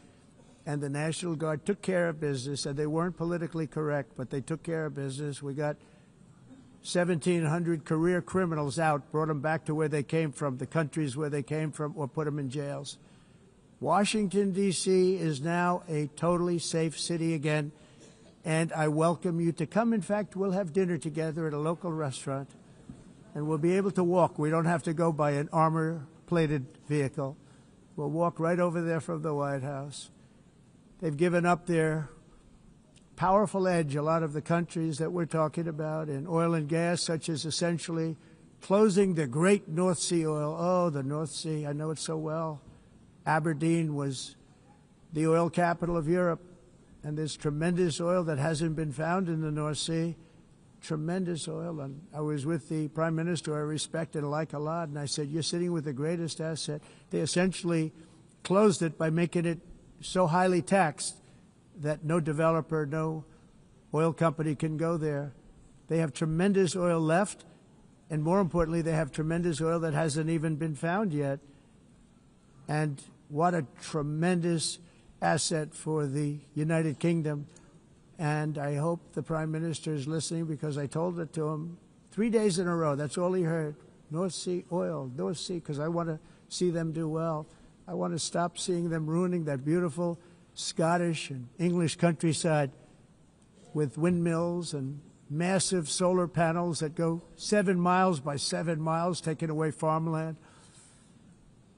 and the National Guard took care of business. And they weren't politically correct, but they took care of business. We got 1,700 career criminals out, brought them back to where they came from, the countries where they came from, or put them in jails. Washington, D.C. is now a totally safe city again, and I welcome you to come. In fact, we'll have dinner together at a local restaurant, and we'll be able to walk. We don't have to go by an armor-plated vehicle. We'll walk right over there from the White House. They've given up their powerful edge, a lot of the countries that we're talking about, in oil and gas, such as essentially closing the great North Sea oil. Oh, the North Sea, I know it so well. Aberdeen was the oil capital of Europe, and there's tremendous oil that hasn't been found in the North Sea. Tremendous oil. And I was with the Prime Minister I respect and like a lot, and I said, you're sitting with the greatest asset. They essentially closed it by making it so highly taxed that no developer, no oil company can go there. They have tremendous oil left, and more importantly, they have tremendous oil that hasn't even been found yet. And what a tremendous asset for the United Kingdom. And I hope the Prime Minister is listening, because I told it to him 3 days in a row. That's all he heard. North Sea oil, North Sea, because I want to see them do well. I want to stop seeing them ruining that beautiful Scottish and English countryside with windmills and massive solar panels that go 7 miles by 7 miles, taking away farmland.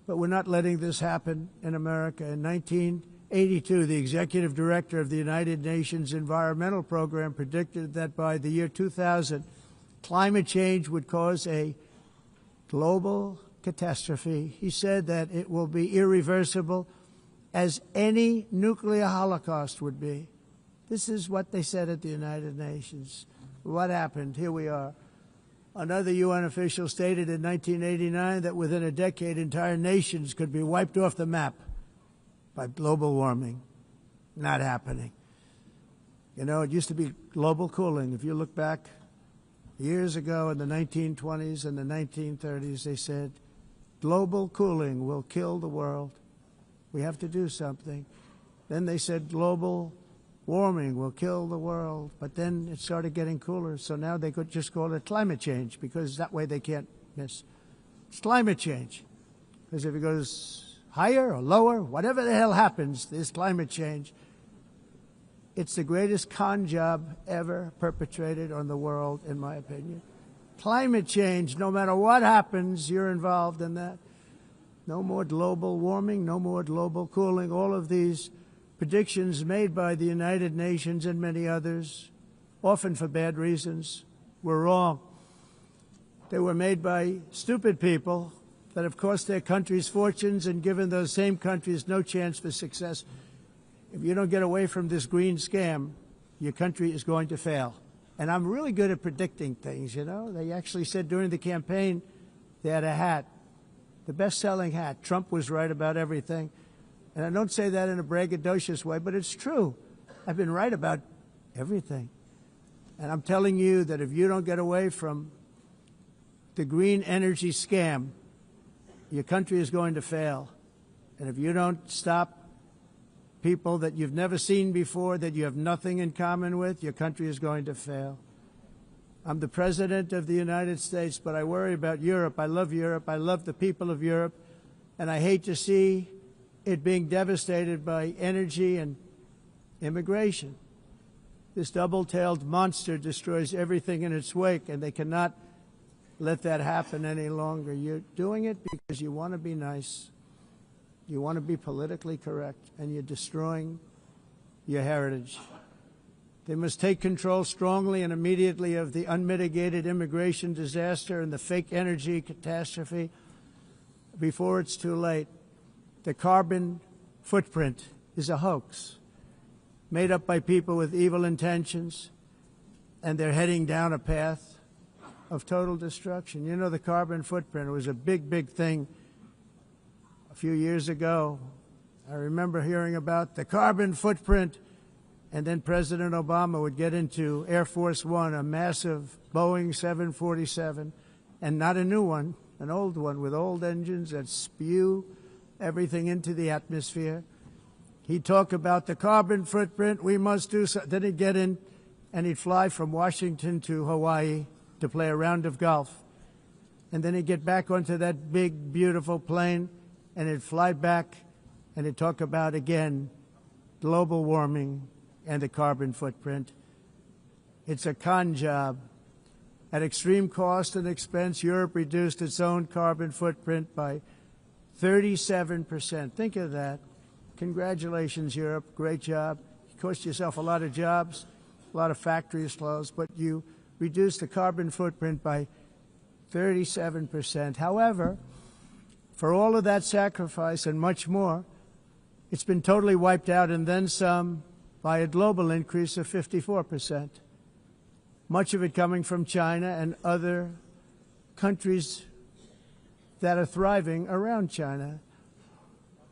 But we're not letting this happen in America. In 1982, the executive director of the United Nations Environmental Program predicted that by the year 2000, climate change would cause a global catastrophe. He said that it will be irreversible, as any nuclear holocaust would be. This is what they said at the United Nations. What happened? Here we are. Another UN official stated in 1989 that within a decade, entire nations could be wiped off the map by global warming. Not happening. You know, it used to be global cooling. If you look back years ago in the 1920s and the 1930s, they said, global cooling will kill the world. We have to do something. Then they said global warming will kill the world, but then it started getting cooler, so now they could just call it climate change, because that way they can't miss. It's climate change, because if it goes higher or lower, whatever the hell happens, there's climate change. It's the greatest con job ever perpetrated on the world, in my opinion. Climate change, no matter what happens, you're involved in that. No more global warming, no more global cooling. All of these predictions made by the United Nations and many others, often for bad reasons, were wrong. They were made by stupid people that have cost their countries fortunes and given those same countries no chance for success. If you don't get away from this green scam, your country is going to fail. And I'm really good at predicting things, you know. They actually said during the campaign they had a hat, the best-selling hat. Trump was right about everything. And I don't say that in a braggadocious way, but it's true. I've been right about everything. And I'm telling you that if you don't get away from the green energy scam, your country is going to fail. And if you don't stop people that you've never seen before, that you have nothing in common with, your country is going to fail. I'm the President of the United States, but I worry about Europe. I love Europe. I love the people of Europe. And I hate to see it being devastated by energy and immigration. This double-tailed monster destroys everything in its wake, and they cannot let that happen any longer. You're doing it because you want to be nice. You want to be politically correct, and you're destroying your heritage. They must take control strongly and immediately of the unmitigated immigration disaster and the fake energy catastrophe before it's too late. The carbon footprint is a hoax made up by people with evil intentions, and they're heading down a path of total destruction. You know, the carbon footprint was a big, big thing a few years ago, I remember hearing about the carbon footprint, and then President Obama would get into Air Force One, a massive Boeing 747, and not a new one, an old one with old engines that spew everything into the atmosphere. He'd talk about the carbon footprint, we must do so. Then he'd get in and he'd fly from Washington to Hawaii to play a round of golf. And then he'd get back onto that big, beautiful plane and he'd fly back and he'd talk about, again, global warming and the carbon footprint. It's a con job. At extreme cost and expense, Europe reduced its own carbon footprint by 37%. Think of that. Congratulations, Europe. Great job. You cost yourself a lot of jobs, a lot of factories closed, but you reduced the carbon footprint by 37%. However, for all of that sacrifice and much more, it's been totally wiped out and then some by a global increase of 54%. Much of it coming from China and other countries that are thriving around China,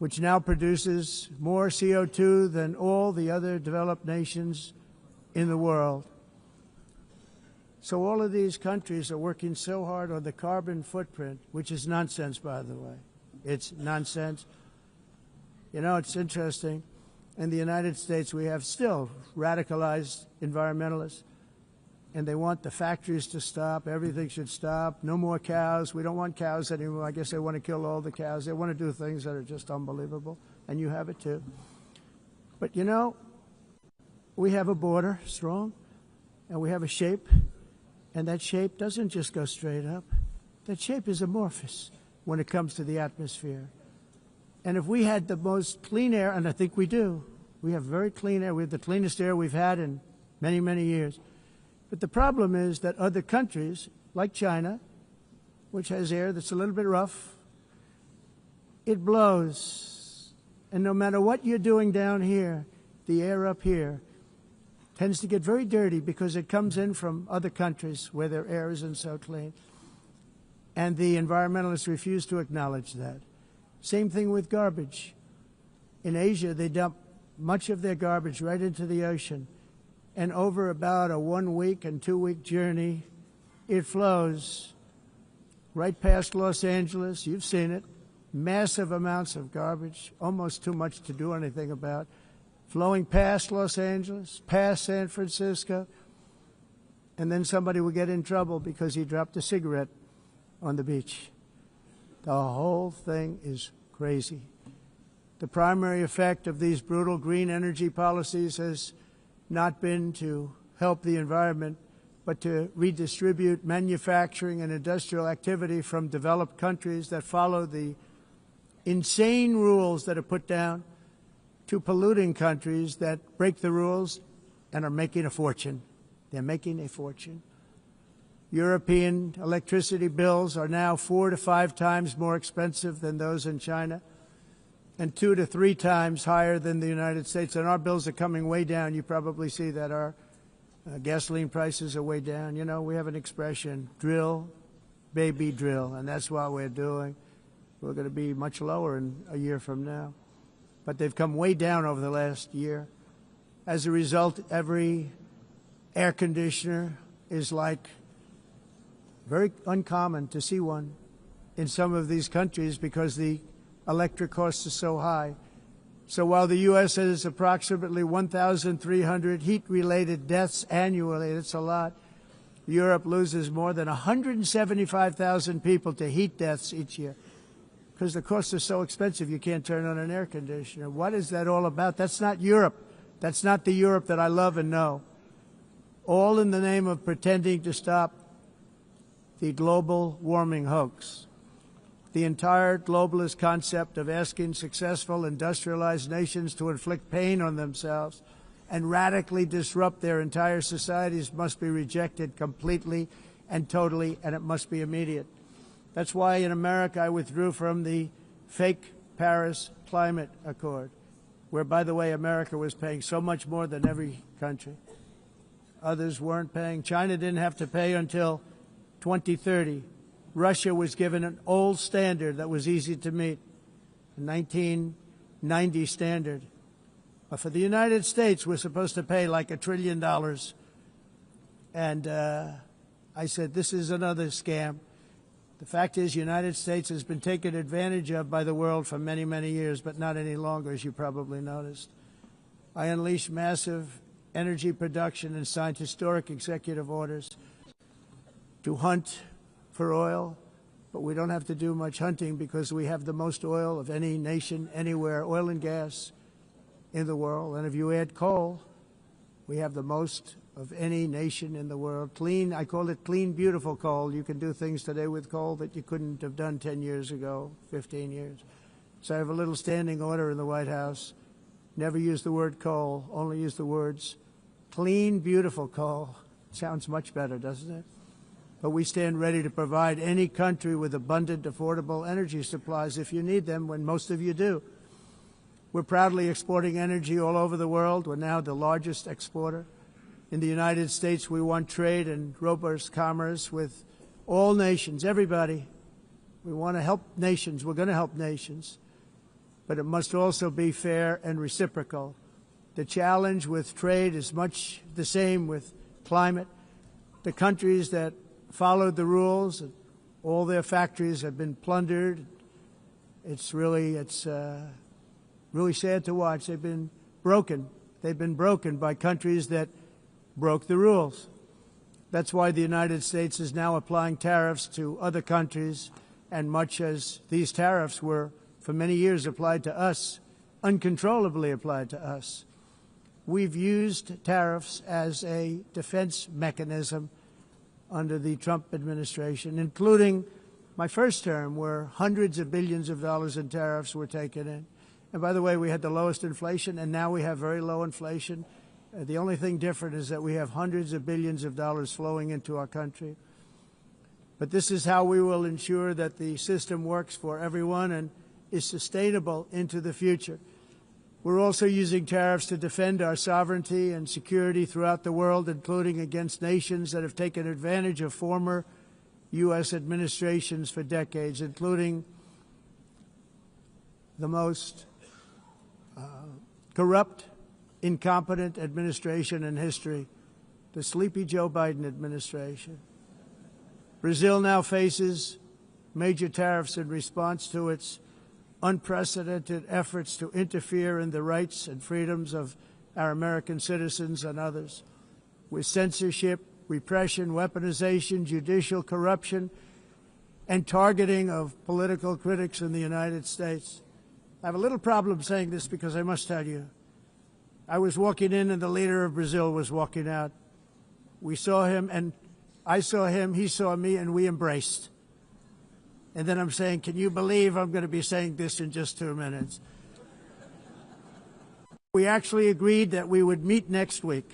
which now produces more CO2 than all the other developed nations in the world. So all of these countries are working so hard on the carbon footprint, which is nonsense, by the way. It's nonsense. You know, it's interesting. In the United States, we have still radicalized environmentalists, and they want the factories to stop. Everything should stop. No more cows. We don't want cows anymore. I guess they want to kill all the cows. They want to do things that are just unbelievable, and you have it too. But, you know, we have a border, strong, and we have a shape, and that shape doesn't just go straight up. That shape is amorphous when it comes to the atmosphere. And if we had the most clean air, and I think we do, we have very clean air. We have the cleanest air we've had in many, many years. But the problem is that other countries, like China, which has air that's a little bit rough, it blows. And no matter what you're doing down here, the air up here tends to get very dirty because it comes in from other countries where their air isn't so clean. And the environmentalists refuse to acknowledge that. Same thing with garbage. In Asia, they dump much of their garbage right into the ocean. And over about a 1 week and 2 week journey, it flows right past Los Angeles. You've seen it. Massive amounts of garbage, almost too much to do anything about, flowing past Los Angeles, past San Francisco, and then somebody will get in trouble because he dropped a cigarette on the beach. The whole thing is crazy. The primary effect of these brutal green energy policies has not been to help the environment, but to redistribute manufacturing and industrial activity from developed countries that follow the insane rules that are put down to polluting countries that break the rules and are making a fortune. They're making a fortune. European electricity bills are now 4 to 5 times more expensive than those in China, and 2 to 3 times higher than the United States. And our bills are coming way down. You probably see that our gasoline prices are way down. You know, we have an expression, drill, baby, drill, and that's what we're doing. We're going to be much lower in a year from now. But they've come way down over the last year. As a result, every air conditioner is like very uncommon to see one in some of these countries because the electric costs are so high. So while the U.S. has approximately 1,300 heat-related deaths annually, that's a lot, Europe loses more than 175,000 people to heat deaths each year because the costs are so expensive you can't turn on an air conditioner. What is that all about? That's not Europe. That's not the Europe that I love and know. All in the name of pretending to stop the global warming hoax. The entire globalist concept of asking successful industrialized nations to inflict pain on themselves and radically disrupt their entire societies must be rejected completely and totally, and it must be immediate. That's why in America I withdrew from the fake Paris Climate Accord, where, by the way, America was paying so much more than every country. Others weren't paying. China didn't have to pay until 2030. Russia was given an old standard that was easy to meet. a 1990 standard. But for the United States, we're supposed to pay like $1 trillion. And I said, this is another scam. The fact is, the United States has been taken advantage of by the world for many, many years, but not any longer, as you probably noticed. I unleashed massive energy production and signed historic executive orders to hunt for oil, but we don't have to do much hunting because we have the most oil of any nation anywhere, oil and gas in the world. And if you add coal, we have the most of any nation in the world. Clean, I call it clean, beautiful coal. You can do things today with coal that you couldn't have done 10 years ago, 15 years. So I have a little standing order in the White House. Never use the word coal, only use the words clean, beautiful coal. Sounds much better, doesn't it? But we stand ready to provide any country with abundant, affordable energy supplies if you need them, when most of you do. We're proudly exporting energy all over the world. We're now the largest exporter. In the United States, we want trade and robust commerce with all nations, everybody. We want to help nations. We're going to help nations. But it must also be fair and reciprocal. The challenge with trade is much the same with climate. The countries that followed the rules, all their factories have been plundered. It's really sad to watch. They've been broken. They've been broken by countries that broke the rules. That's why the United States is now applying tariffs to other countries, and much as these tariffs were for many years applied to us, uncontrollably applied to us. We've used tariffs as a defense mechanism under the Trump administration, including my first term, where hundreds of billions of dollars in tariffs were taken in. And by the way, we had the lowest inflation, and now we have very low inflation. The only thing different is that we have hundreds of billions of dollars flowing into our country. But this is how we will ensure that the system works for everyone and is sustainable into the future. We're also using tariffs to defend our sovereignty and security throughout the world, including against nations that have taken advantage of former U.S. administrations for decades, including the most corrupt, incompetent administration in history, the sleepy Joe Biden administration. Brazil now faces major tariffs in response to its unprecedented efforts to interfere in the rights and freedoms of our American citizens and others, with censorship, repression, weaponization, judicial corruption, and targeting of political critics in the United States. I have a little problem saying this because I must tell you, I was walking in and the leader of Brazil was walking out. We saw him and I saw him, he saw me, and we embraced. And then I'm saying, can you believe I'm going to be saying this in just 2 minutes? We actually agreed that we would meet next week.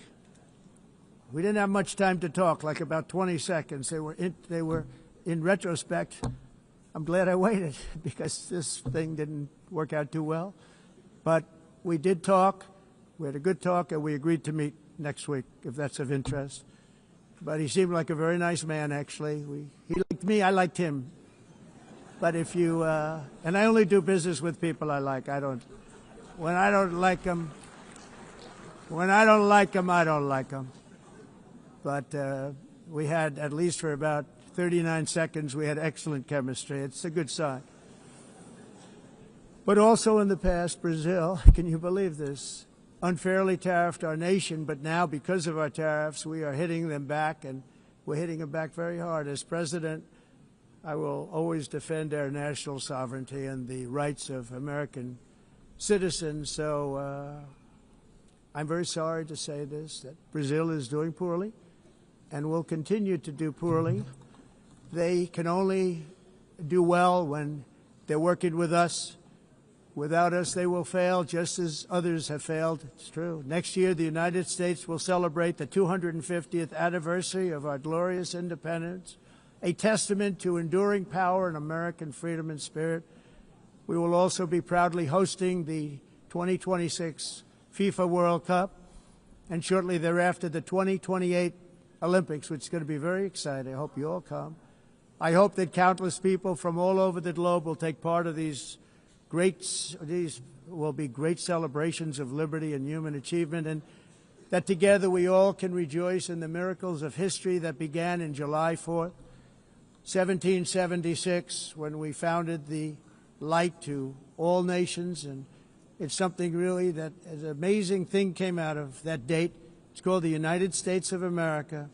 We didn't have much time to talk, like about 20 seconds. They were in retrospect, I'm glad I waited because this thing didn't work out too well. But we did talk. We had a good talk, and we agreed to meet next week, if that's of interest. But he seemed like a very nice man, actually. He liked me, I liked him. But if you, and I only do business with people I like. When I don't like them, I don't like them. But we had, at least for about 39 seconds, we had excellent chemistry. It's a good sign. But also in the past, Brazil, can you believe this, unfairly tariffed our nation, but now because of our tariffs, we are hitting them back, and we're hitting them back very hard. As president, I will always defend our national sovereignty and the rights of American citizens. So I'm very sorry to say this, that Brazil is doing poorly and will continue to do poorly. They can only do well when they're working with us. Without us, they will fail, just as others have failed. It's true. Next year, the United States will celebrate the 250th anniversary of our glorious independence, a testament to enduring power and American freedom and spirit. We will also be proudly hosting the 2026 FIFA World Cup, and shortly thereafter, the 2028 Olympics, which is going to be very exciting. I hope you all come. I hope that countless people from all over the globe will take part of these these will be great celebrations of liberty and human achievement, and that together we all can rejoice in the miracles of history that began in July 4th, 1776, when we founded the light to all nations. And it's something really that an amazing thing came out of that date. It's called the United States of America.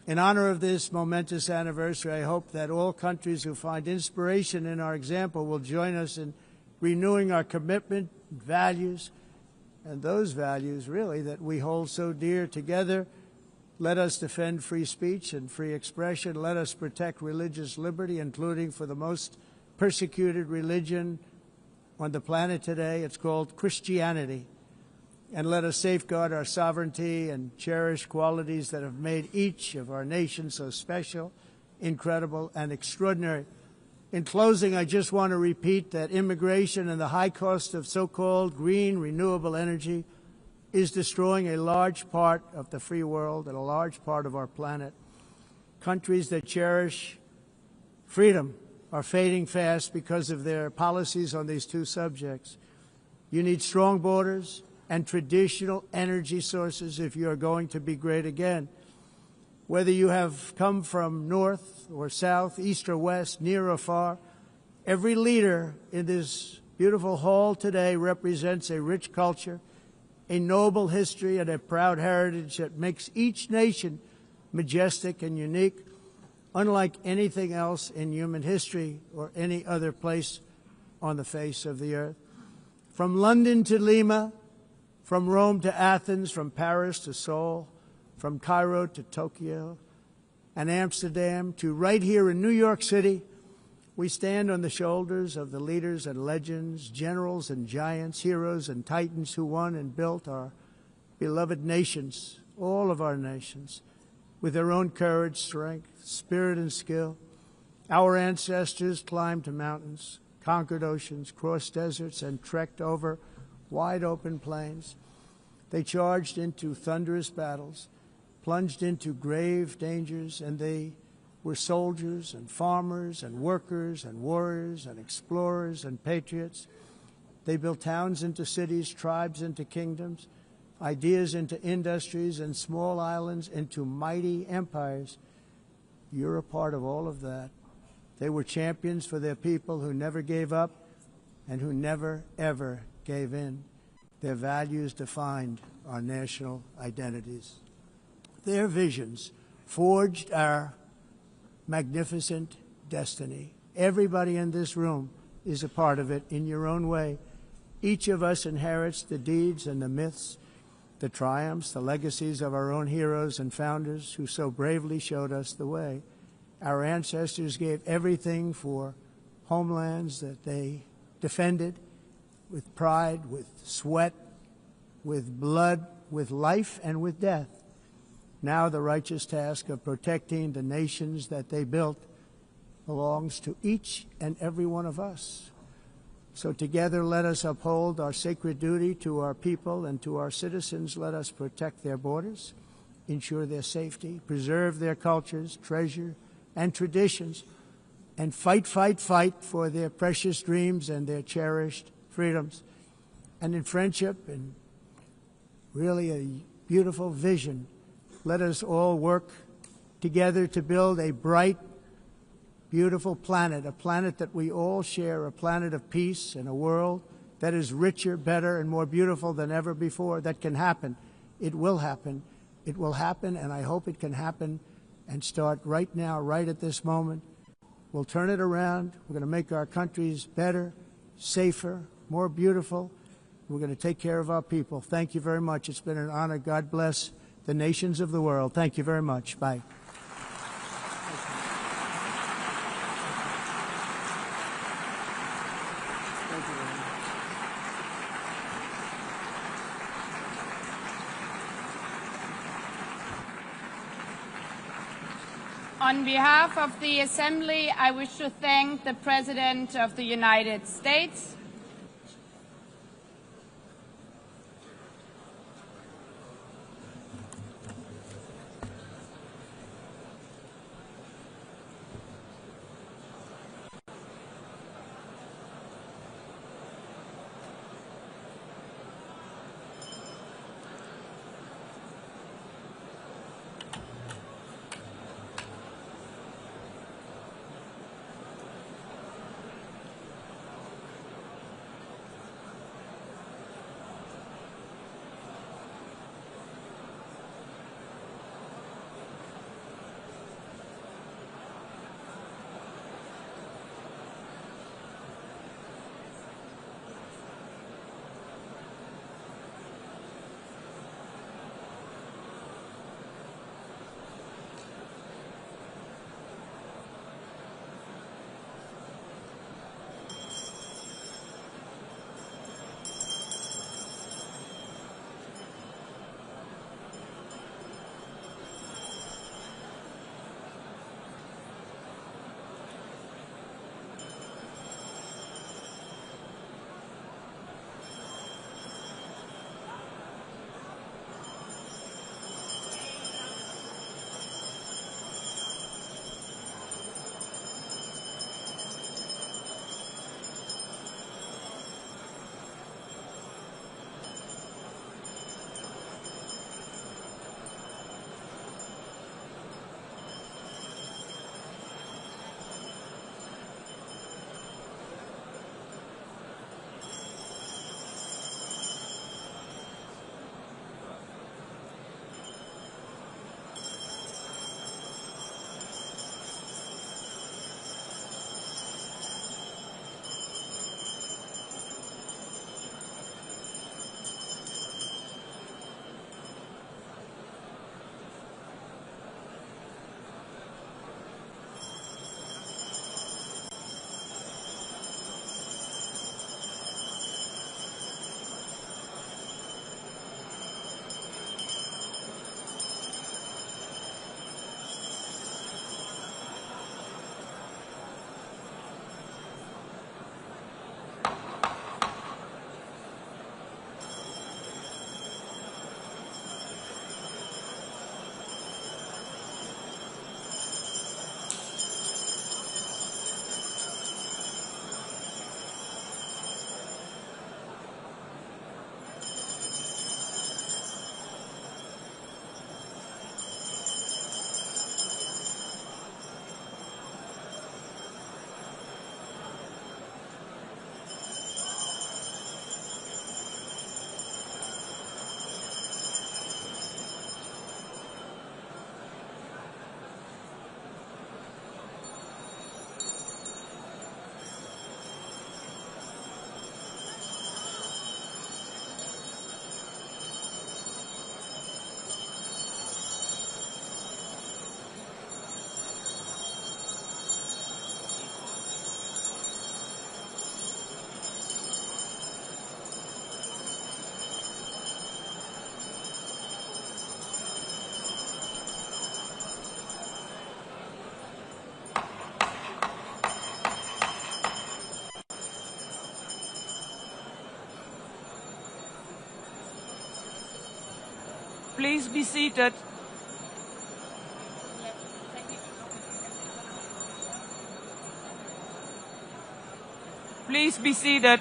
In honor of this momentous anniversary, I hope that all countries who find inspiration in our example will join us in renewing our commitment, values, and those values really that we hold so dear. Together, let us defend free speech and free expression. Let us protect religious liberty, including for the most persecuted religion on the planet today. It's called Christianity. And let us safeguard our sovereignty and cherish qualities that have made each of our nations so special, incredible, and extraordinary. In closing, I just want to repeat that immigration and the high cost of so-called green renewable energy is destroying a large part of the free world and a large part of our planet. Countries that cherish freedom are fading fast because of their policies on these two subjects. You need strong borders and traditional energy sources if you are going to be great again. Whether you have come from north or south, east or west, near or far, every leader in this beautiful hall today represents a rich culture, a noble history, and a proud heritage that makes each nation majestic and unique, unlike anything else in human history or any other place on the face of the earth. From London to Lima, from Rome to Athens, from Paris to Seoul, from Cairo to Tokyo and Amsterdam to right here in New York City, we stand on the shoulders of the leaders and legends, generals and giants, heroes and titans who won and built our beloved nations, all of our nations, with their own courage, strength, spirit, and skill. Our ancestors climbed mountains, conquered oceans, crossed deserts, and trekked over wide open plains. They charged into thunderous battles, plunged into grave dangers, and they were soldiers and farmers and workers and warriors and explorers and patriots. They built towns into cities, tribes into kingdoms, ideas into industries, and small islands into mighty empires. You're a part of all of that. They were champions for their people who never gave up and who never, ever gave in. Their values defined our national identities. Their visions forged our magnificent destiny. Everybody in this room is a part of it in your own way. Each of us inherits the deeds and the myths, the triumphs, the legacies of our own heroes and founders who so bravely showed us the way. Our ancestors gave everything for homelands that they defended with pride, with sweat, with blood, with life, and with death. Now the righteous task of protecting the nations that they built belongs to each and every one of us. So together let us uphold our sacred duty to our people and to our citizens. Let us protect their borders, ensure their safety, preserve their cultures, treasure, and traditions, and fight, fight, fight for their precious dreams and their cherished freedoms. And in friendship and really a beautiful vision, let us all work together to build a bright, beautiful planet, a planet that we all share, a planet of peace and a world that is richer, better, and more beautiful than ever before. That can happen. It will happen. It will happen, and I hope it can happen and start right now, right at this moment. We'll turn it around. We're going to make our countries better, safer, more beautiful. We're going to take care of our people. Thank you very much. It's been an honor. God bless the nations of the world. Thank you very much. Bye. On behalf of the Assembly, I wish to thank the President of the United States, please be seated? Please be seated.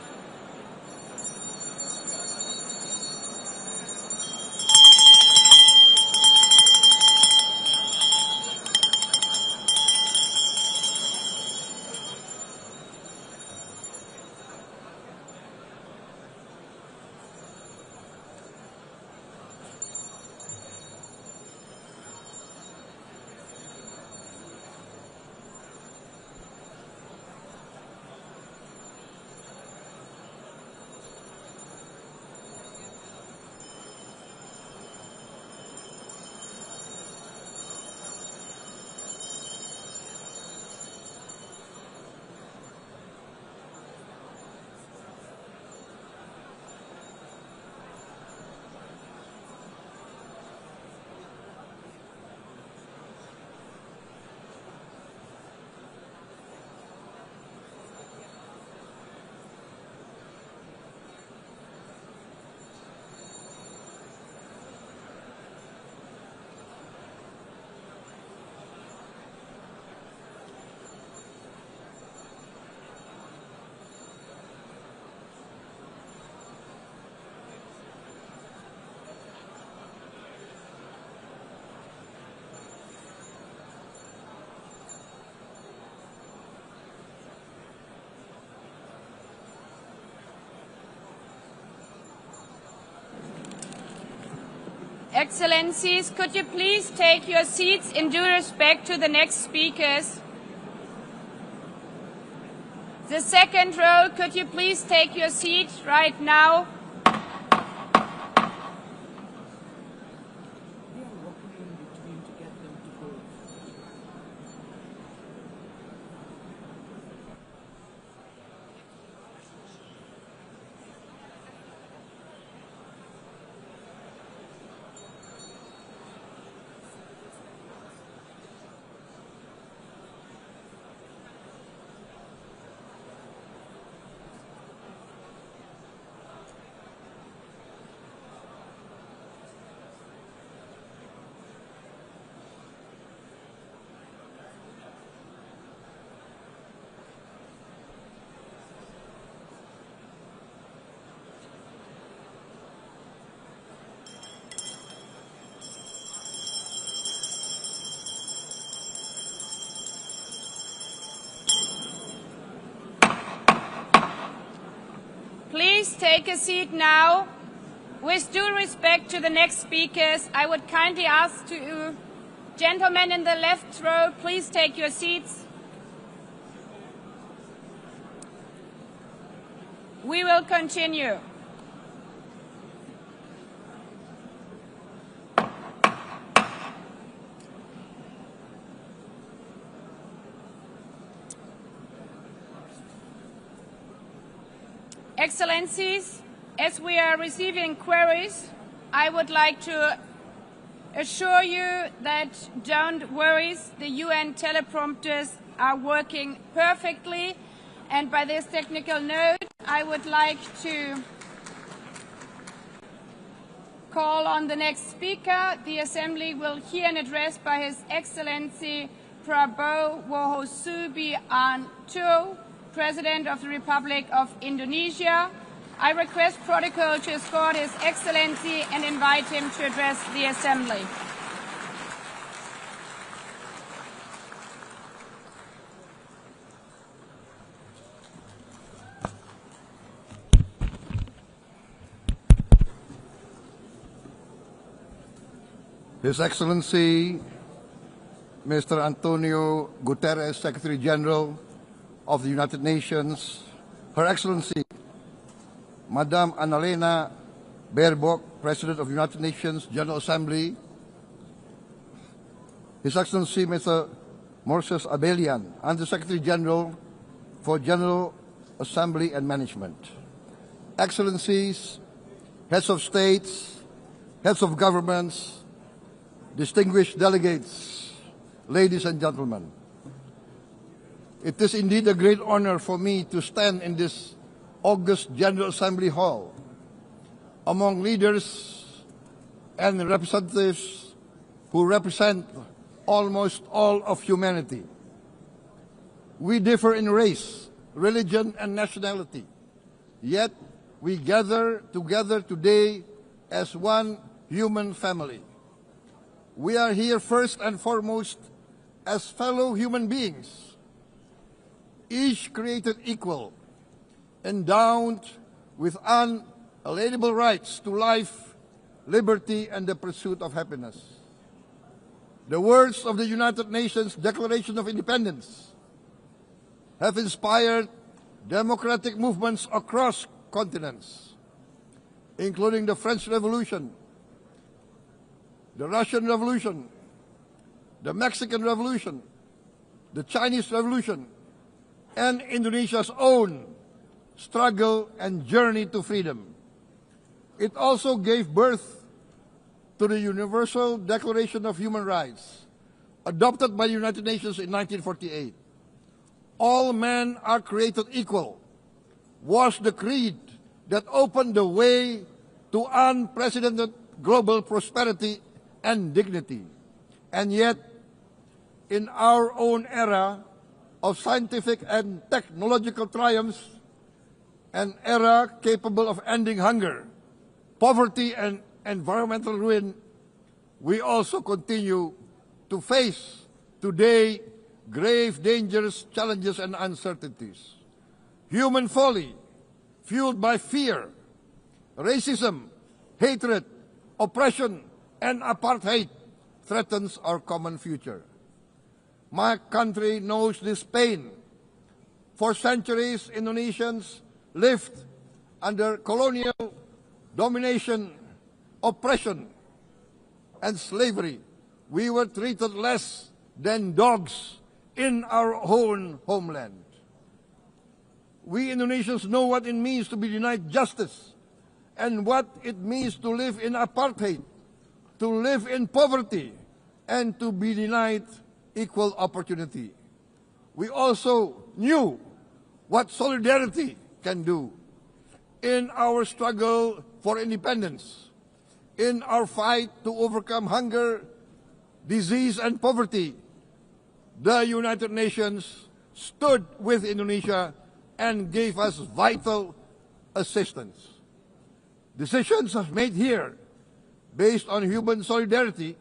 Excellencies, could you please take your seats in due respect to the next speakers? The second row, could you please take your seat right now? Please take a seat now. With due respect to the next speakers, I would kindly ask you, gentlemen in the left row, please take your seats. We will continue. Excellencies, as we are receiving queries, I would like to assure you that don't worry, the UN teleprompters are working perfectly. And by this technical note, I would like to call on the next speaker. The Assembly will hear an address by His Excellency Prabowo Subianto, President of the Republic of Indonesia. I request protocol to escort His Excellency and invite him to address the Assembly. His Excellency Mr. Antonio Guterres, Secretary General of the United Nations, Her Excellency Madame Annalena Baerbock, President of the United Nations General Assembly, His Excellency Mr. Moses Abelian, Under-Secretary General for General Assembly and Management, Excellencies, Heads of States, Heads of Governments, distinguished delegates, ladies and gentlemen. It is indeed a great honor for me to stand in this august General Assembly Hall among leaders and representatives who represent almost all of humanity. We differ in race, religion, and nationality, yet we gather together today as one human family. We are here first and foremost as fellow human beings, each created equal, endowed with unalienable rights to life, liberty, and the pursuit of happiness. The words of the United Nations Declaration of Independence have inspired democratic movements across continents, including the French Revolution, the Russian Revolution, the Mexican Revolution, the Chinese Revolution, and Indonesia's own struggle and journey to freedom. It also gave birth to the Universal Declaration of Human Rights, adopted by the United Nations in 1948. All men are created equal was the creed that opened the way to unprecedented global prosperity and dignity. And yet, in our own era of scientific and technological triumphs, an era capable of ending hunger, poverty, and environmental ruin, we also continue to face today grave dangers, challenges, and uncertainties. Human folly, fueled by fear, racism, hatred, oppression, and apartheid, threatens our common future. My country knows this pain. For centuries, Indonesians lived under colonial domination, oppression, and slavery. We were treated less than dogs in our own homeland. We Indonesians know what it means to be denied justice and what it means to live in apartheid, to live in poverty, and to be denied equal opportunity. We also knew what solidarity can do. In our struggle for independence, in our fight to overcome hunger, disease, and poverty, the United Nations stood with Indonesia and gave us vital assistance. Decisions made here based on human solidarity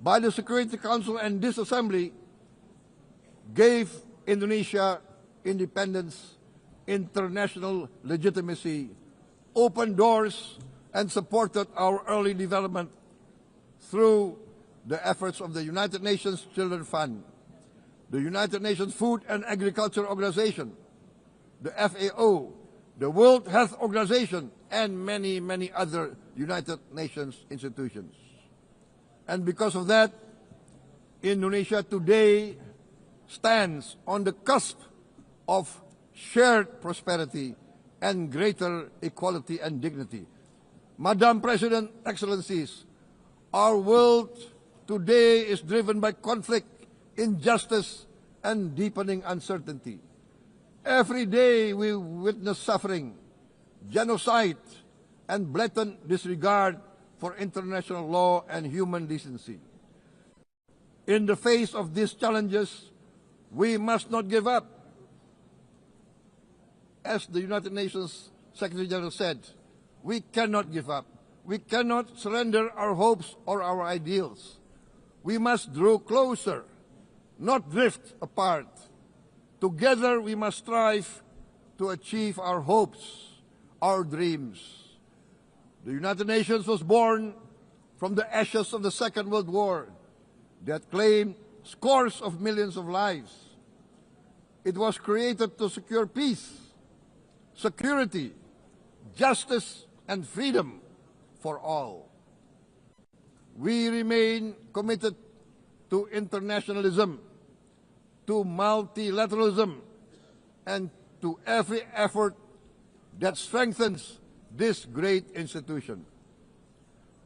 by the Security Council and this Assembly gave Indonesia independence, international legitimacy, opened doors, and supported our early development through the efforts of the United Nations Children Fund, the United Nations Food and Agriculture Organization, the FAO, the World Health Organization, and many, many other United Nations institutions. And because of that, Indonesia today stands on the cusp of shared prosperity and greater equality and dignity. Madam President, Excellencies, our world today is driven by conflict, injustice, and deepening uncertainty. Every day we witness suffering, genocide, and blatant disregard for international law and human decency. In the face of these challenges, we must not give up. As the United Nations Secretary General said, we cannot give up. We cannot surrender our hopes or our ideals. We must draw closer, not drift apart. Together we must strive to achieve our hopes, our dreams. The United Nations was born from the ashes of the Second World War that claimed scores of millions of lives. It was created to secure peace, security, justice, and freedom for all. We remain committed to internationalism, to multilateralism, and to every effort that strengthens this great institution.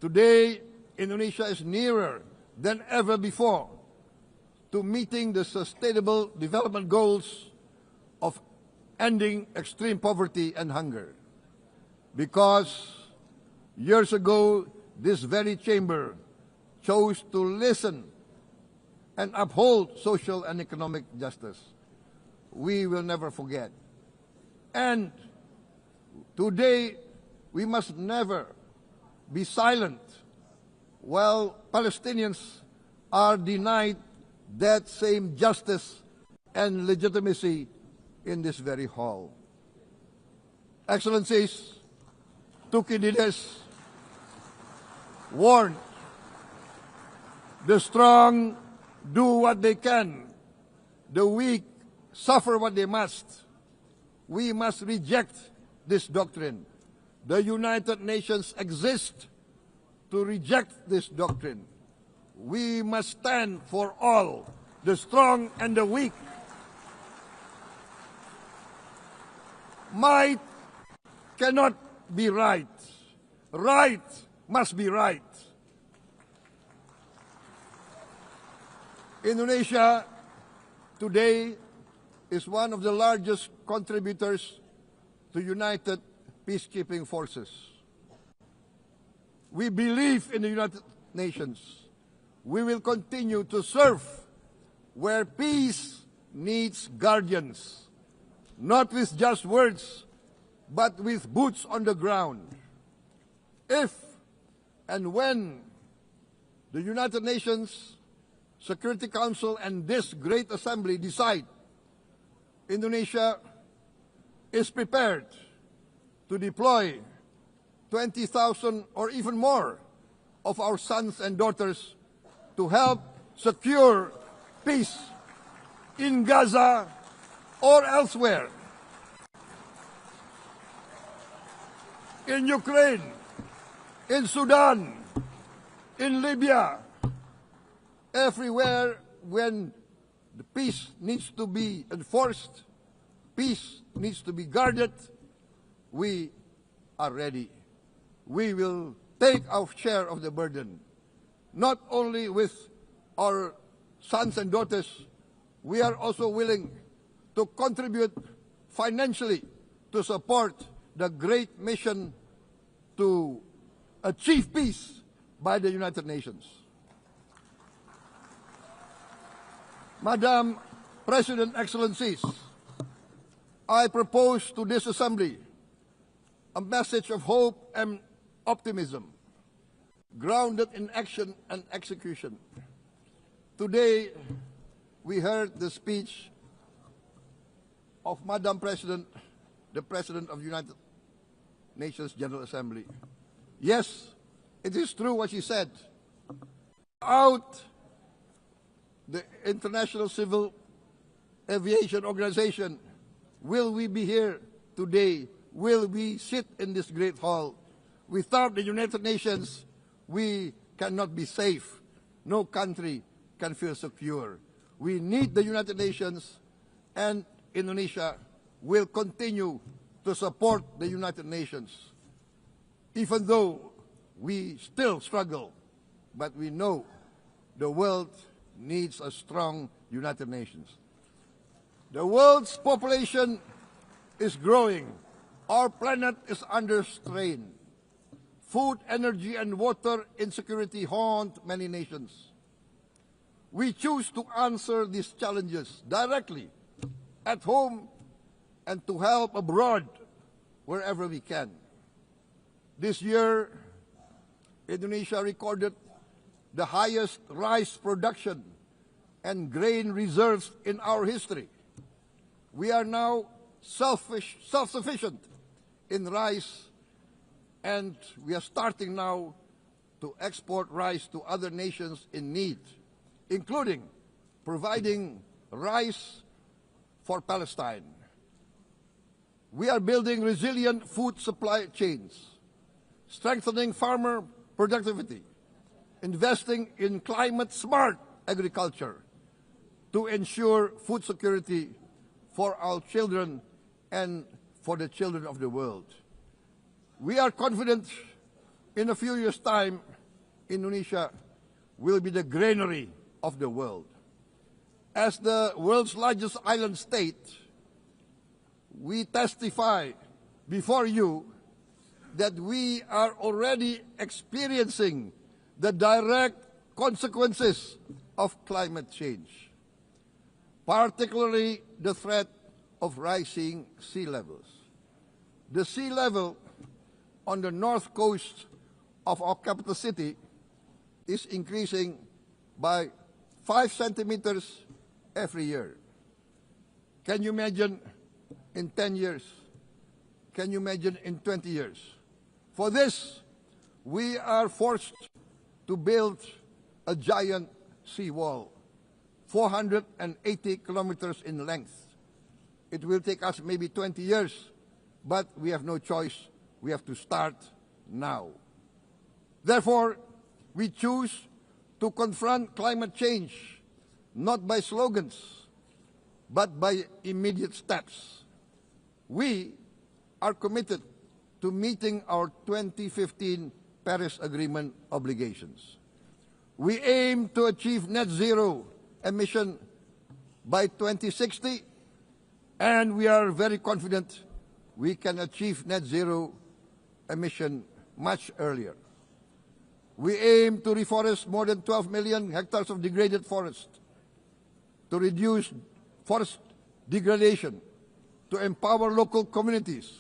Today, Indonesia is nearer than ever before to meeting the sustainable development goals of ending extreme poverty and hunger. Because years ago, this very chamber chose to listen and uphold social and economic justice. We will never forget. And today, we must never be silent while Palestinians are denied that same justice and legitimacy in this very hall. Excellencies, Thucydides warned, the strong do what they can, the weak suffer what they must. We must reject this doctrine. The United Nations exist to reject this doctrine. We must stand for all, the strong and the weak. Might cannot be right. Right must be right. Indonesia today is one of the largest contributors to United Peacekeeping Forces. We believe in the United Nations. We will continue to serve where peace needs guardians, not with just words, but with boots on the ground. If and when the United Nations Security Council and this great assembly decide Indonesia is prepared to deploy 20,000 or even more of our sons and daughters to help secure peace in Gaza or elsewhere, in Ukraine, in Sudan, in Libya, everywhere when the peace needs to be enforced, peace needs to be guarded, we are ready. We will take our share of the burden, not only with our sons and daughters, we are also willing to contribute financially to support the great mission to achieve peace by the United Nations. Madam President, Excellencies, I propose to this Assembly a message of hope and optimism, grounded in action and execution. Today, we heard the speech of Madam President, the President of the United Nations General Assembly. Yes, it is true what she said. Without the International Civil Aviation Organization, will we be here today? Will we sit in this great hall? Without the United Nations, we cannot be safe. No country can feel secure. We need the United Nations, and Indonesia will continue to support the United Nations, even though we still struggle. But we know the world needs a strong United Nations. The world's population is growing. Our planet is under strain. Food, energy, and water insecurity haunt many nations. We choose to answer these challenges directly at home and to help abroad wherever we can. This year, Indonesia recorded the highest rice production and grain reserves in our history. We are now self-sufficient in rice, and we are starting now to export rice to other nations in need, including providing rice for Palestine. We are building resilient food supply chains, strengthening farmer productivity, investing in climate-smart agriculture to ensure food security for our children and for the children of the world. We are confident in a few years' time, Indonesia will be the granary of the world. As the world's largest island state, we testify before you that we are already experiencing the direct consequences of climate change, particularly the threat of rising sea levels. The sea level on the north coast of our capital city is increasing by 5 centimeters every year. Can you imagine in 10 years? Can you imagine in 20 years? For this, we are forced to build a giant seawall, 480 kilometers in length. It will take us maybe 20 years, but we have no choice. We have to start now. Therefore, we choose to confront climate change not by slogans, but by immediate steps. We are committed to meeting our 2015 Paris Agreement obligations. We aim to achieve net zero emission by 2060, and we are very confident we can achieve net zero emission much earlier. We aim to reforest more than 12 million hectares of degraded forest, to reduce forest degradation, to empower local communities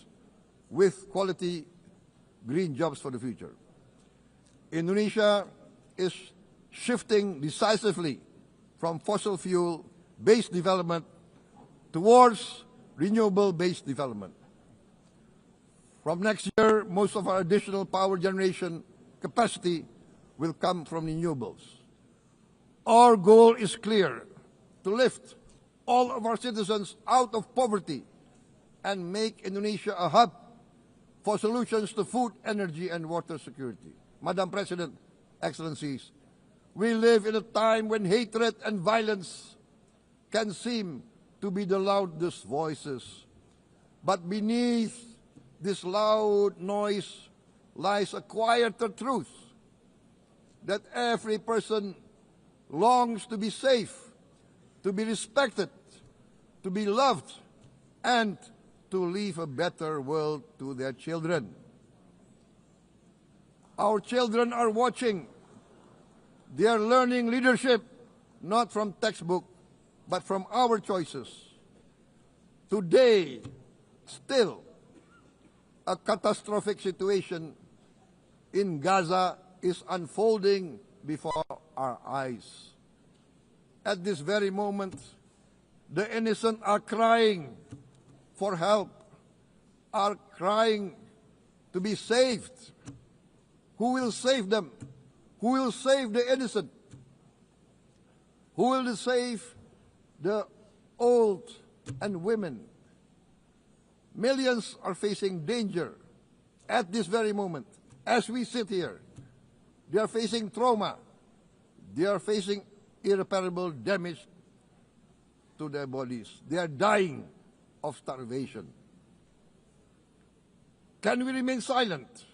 with quality green jobs for the future. Indonesia is shifting decisively from fossil fuel-based development towards renewable-based development. From next year, most of our additional power generation capacity will come from renewables. Our goal is clear: to lift all of our citizens out of poverty and make Indonesia a hub for solutions to food, energy, and water security. Madam President, Excellencies, we live in a time when hatred and violence can seem to be the loudest voices. But beneath this loud noise lies a quieter truth, that every person longs to be safe, to be respected, to be loved, and to leave a better world to their children. Our children are watching. They are learning leadership, not from textbook, but from our choices. Today, still, a catastrophic situation in Gaza is unfolding before our eyes. At this very moment, the innocent are crying for help, are crying to be saved. Who will save them? Who will save the innocent? Who will save the old and women? Millions are facing danger at this very moment. As we sit here, they are facing trauma. They are facing irreparable damage to their bodies. They are dying of starvation. Can we remain silent?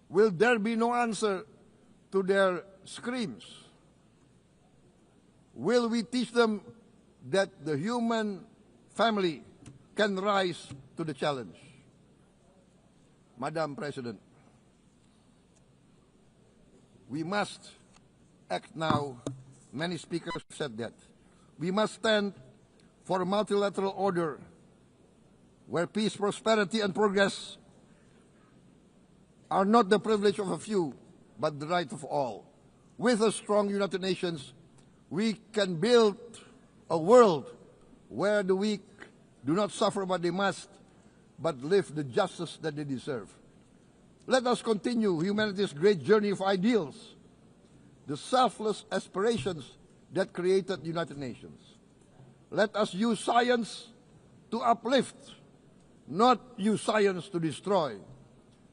Will there be no answer to their screams? Will we teach them that the human family can rise to the challenge? Madam President, we must act now. Many speakers said that. We must stand for a multilateral order where peace, prosperity, and progress are not the privilege of a few, but the right of all. With a strong United Nations, we can build a world where the weak do not suffer what they must, but live the justice that they deserve. Let us continue humanity's great journey of ideals, the selfless aspirations that created the United Nations. Let us use science to uplift, not use science to destroy.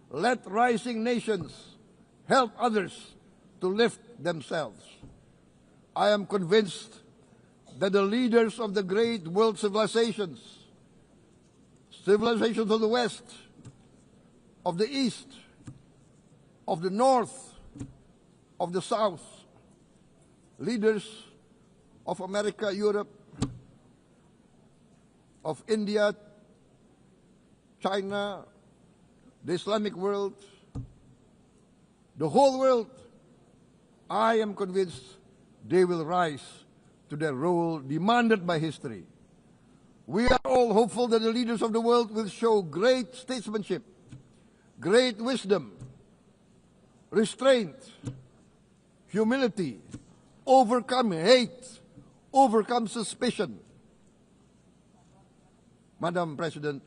Let rising nations help others to lift themselves. I am convinced that the leaders of the great world civilizations of the West, of the East, of the North, of the South, leaders of America, Europe, of India, China, the Islamic world, the whole world, I am convinced they will rise to their role demanded by history. We are all hopeful that the leaders of the world will show great statesmanship, great wisdom, restraint, humility, overcome hate, overcome suspicion. Madam President,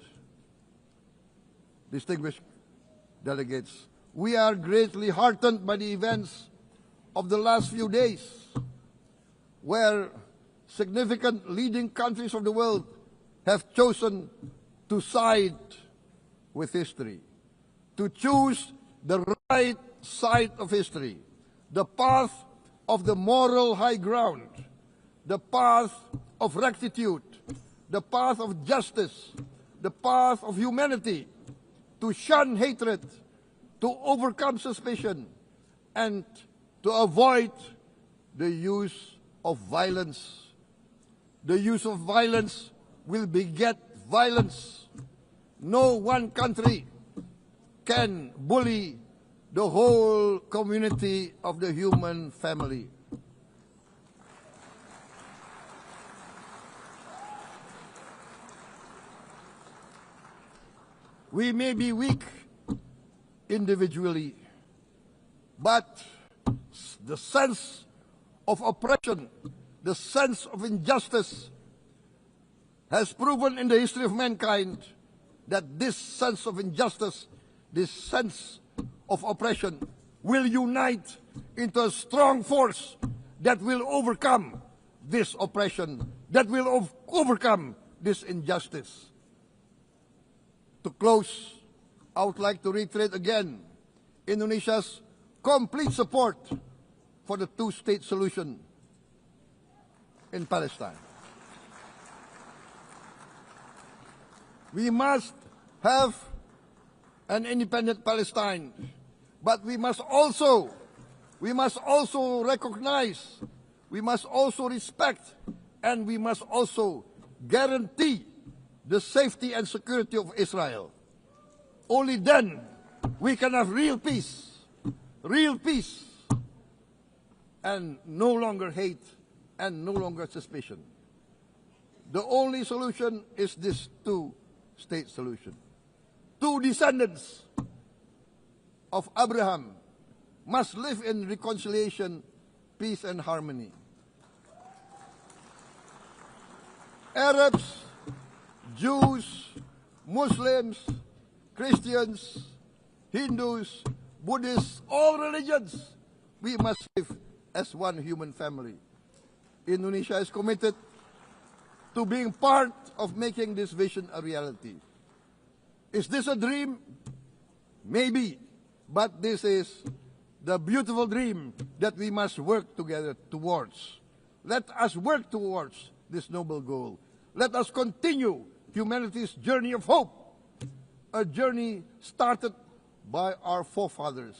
distinguished delegates, we are greatly heartened by the events of the last few days, where significant leading countries of the world have chosen to side with history, to choose the right side of history, the path of the moral high ground, the path of rectitude, the path of justice, the path of humanity, to shun hatred, to overcome suspicion, and to avoid the use of violence. The use of violence will beget violence. No one country can bully the whole community of the human family. We may be weak individually, but the sense of oppression, the sense of injustice has proven in the history of mankind that this sense of injustice, this sense of oppression will unite into a strong force that will overcome this oppression, that will overcome this injustice. To close, I would like to reiterate again Indonesia's complete support for the two-state solution in Palestine. We must have an independent Palestine, but we must also recognize, we must also respect, and we must also guarantee the safety and security of Israel. Only then we can have real peace, and no longer hate and no longer suspicion. The only solution is this two-state solution. Two descendants of Abraham must live in reconciliation, peace, and harmony. Arabs, Jews, Muslims, Christians, Hindus, Buddhists, all religions, we must live as one human family. Indonesia is committed to being part of making this vision a reality. Is this a dream? Maybe, but this is the beautiful dream that we must work together towards. Let us work towards this noble goal. Let us continue humanity's journey of hope, a journey started by our forefathers,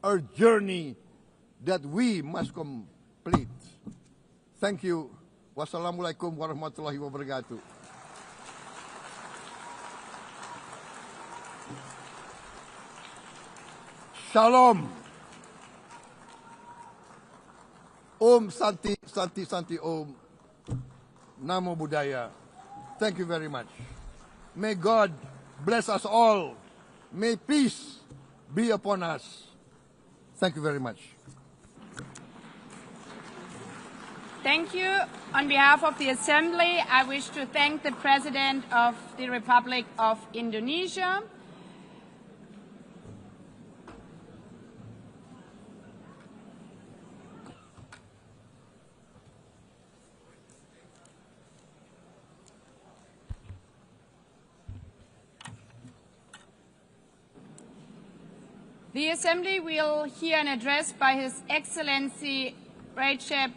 a journey that we must complete. Thank you. Wassalamualaikum warahmatullahi wabarakatuh. Shalom. Om Santi, Santi, Santi Om. Namo Buddhaya. Thank you very much. May God bless us all. May peace be upon us. Thank you very much. Thank you. On behalf of the Assembly, I wish to thank the President of the Republic of Indonesia. The Assembly will hear an address by His Excellency Recep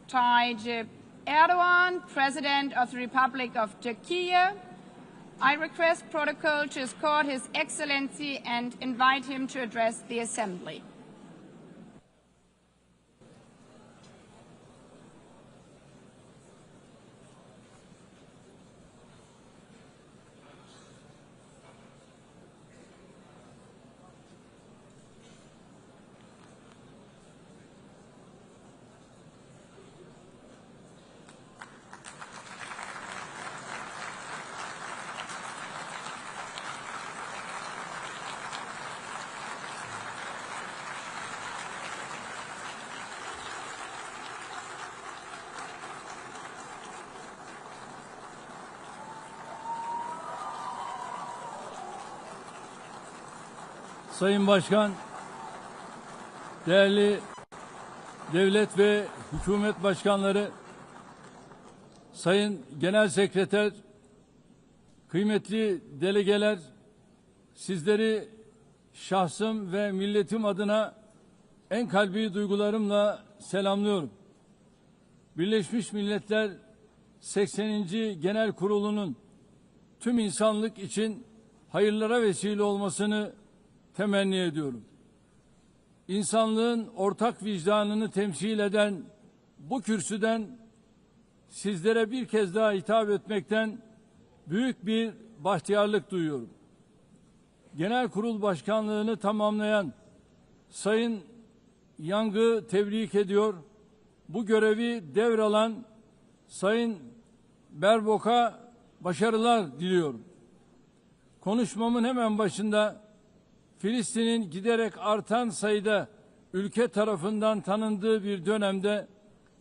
Tayyip Erdogan, President of the Republic of Turkey. I request protocol to escort His Excellency and invite him to address the Assembly. Sayın Başkan, değerli devlet ve hükümet başkanları, Sayın Genel Sekreter, kıymetli delegeler, sizleri şahsım ve milletim adına en kalbi duygularımla selamlıyorum. Birleşmiş Milletler 80. Genel Kurulu'nun tüm insanlık için hayırlara vesile olmasını temenni ediyorum. İnsanlığın ortak vicdanını temsil eden bu kürsüden sizlere bir kez daha hitap etmekten büyük bir bahtiyarlık duyuyorum. Genel Kurul Başkanlığını tamamlayan Sayın UNGA'yı tebrik ediyor. Bu görevi devralan Sayın Berbok'a başarılar diliyorum. Konuşmamın hemen başında Filistin'in giderek artan sayıda ülke tarafından tanındığı bir dönemde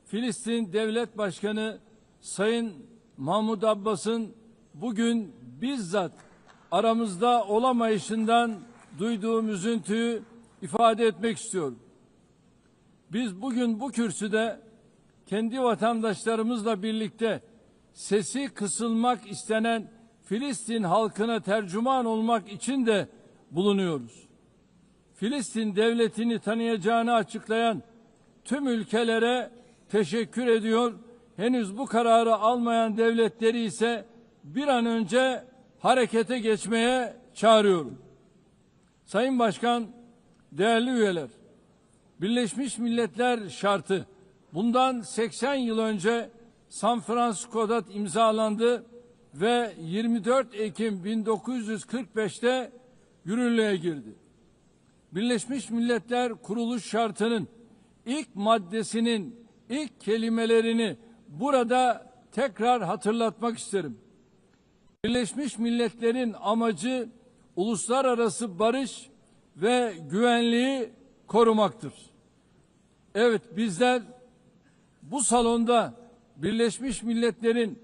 Filistin Devlet Başkanı Sayın Mahmud Abbas'ın bugün bizzat aramızda olamayışından duyduğum üzüntüyü ifade etmek istiyorum. Biz bugün bu kürsüde kendi vatandaşlarımızla birlikte sesi kısılmak istenen Filistin halkına tercüman olmak için de bulunuyoruz. Filistin devletini tanıyacağını açıklayan tüm ülkelere teşekkür ediyor. Henüz bu kararı almayan devletleri ise bir an önce harekete geçmeye çağırıyorum. Sayın Başkan, değerli üyeler, Birleşmiş Milletler şartı bundan 80 yıl önce San Francisco'da imzalandı ve 24 Ekim 1945'te yürürlüğe girdi. Birleşmiş Milletler Kuruluş Şartı'nın ilk maddesinin ilk kelimelerini burada tekrar hatırlatmak isterim. Birleşmiş Milletler'in amacı uluslararası barış ve güvenliği korumaktır. Evet, bizler bu salonda Birleşmiş Milletler'in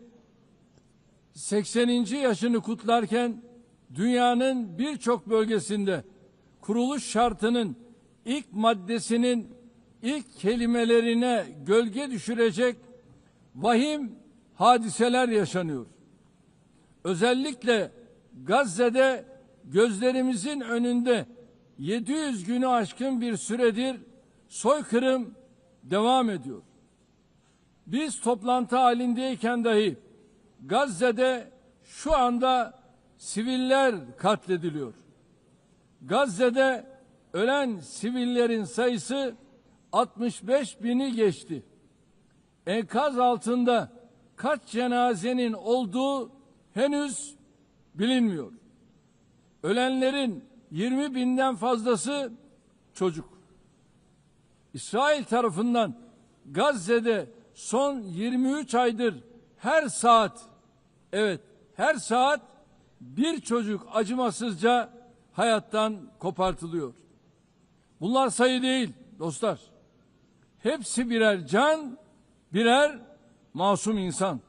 80. yaşını kutlarken dünyanın birçok bölgesinde kuruluş şartının ilk maddesinin ilk kelimelerine gölge düşürecek vahim hadiseler yaşanıyor. Özellikle Gazze'de gözlerimizin önünde 700 günü aşkın bir süredir soykırım devam ediyor. Biz toplantı halindeyken dahi Gazze'de şu anda siviller katlediliyor. Gazze'de ölen sivillerin sayısı 65.000'i geçti. Enkaz altında kaç cenazenin olduğu henüz bilinmiyor. Ölenlerin 20.000'den fazlası çocuk. İsrail tarafından Gazze'de son 23 aydır her saat, evet her saat bir çocuk acımasızca hayattan kopartılıyor. Bunlar sayı değil dostlar. Hepsi birer can, birer masum insan.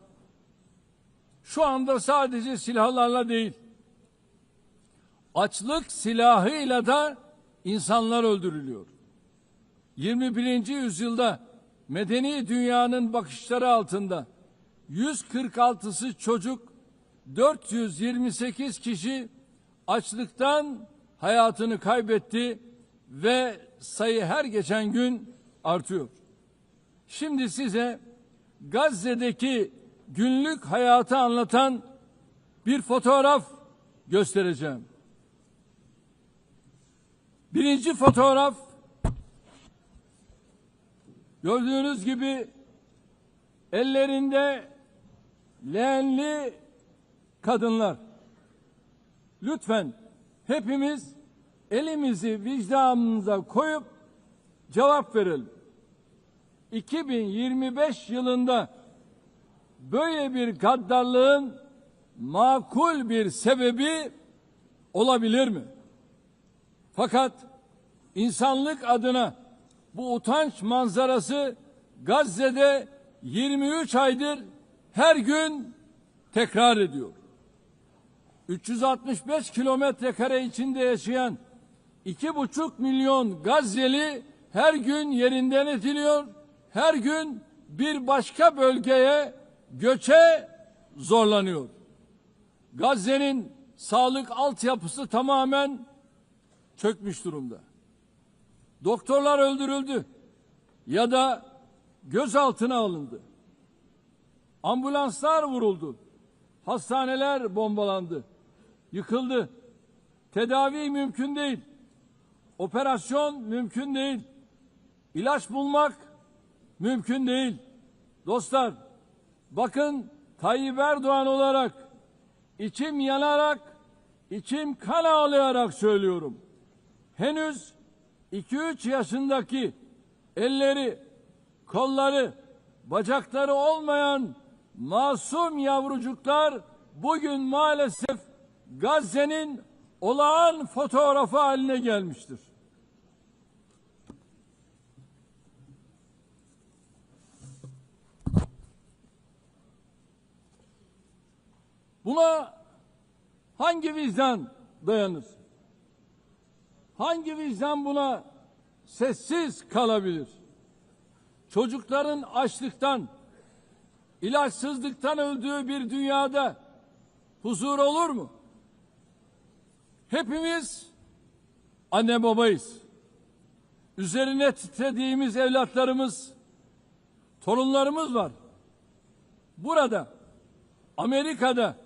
Şu anda sadece silahlarla değil, açlık silahıyla da insanlar öldürülüyor. 21. yüzyılda medeni dünyanın bakışları altında 146'sı çocuk, 428 kişi açlıktan hayatını kaybetti ve sayı her geçen gün artıyor. Şimdi size Gazze'deki günlük hayatı anlatan bir fotoğraf göstereceğim. Birinci fotoğraf, gördüğünüz gibi ellerinde leğenli kadınlar. Lütfen hepimiz elimizi vicdanımıza koyup cevap verelim. 2025 yılında böyle bir gaddarlığın makul bir sebebi olabilir mi? Fakat insanlık adına bu utanç manzarası Gazze'de 23 aydır her gün tekrar ediyor. 365 kilometre kare içinde yaşayan 2,5 milyon Gazze'li her gün yerinden ediliyor, her gün bir başka bölgeye göçe zorlanıyor. Gazze'nin sağlık altyapısı tamamen çökmüş durumda. Doktorlar öldürüldü ya da gözaltına alındı. Ambulanslar vuruldu. Hastaneler bombalandı. Yıkıldı. Tedavi mümkün değil. Operasyon mümkün değil. İlaç bulmak mümkün değil. Dostlar, bakın Tayyip Erdoğan olarak içim yanarak, içim kan ağlayarak söylüyorum. Henüz 2-3 yaşındaki elleri, kolları, bacakları olmayan masum yavrucuklar bugün maalesef Gazze'nin olağan fotoğrafı haline gelmiştir. Buna hangi vicdan dayanır? Hangi vicdan buna sessiz kalabilir? Çocukların açlıktan, ilaçsızlıktan öldüğü bir dünyada huzur olur mu? Hepimiz anne babayız. Üzerine titrediğimiz evlatlarımız, torunlarımız var. Burada, Amerika'da,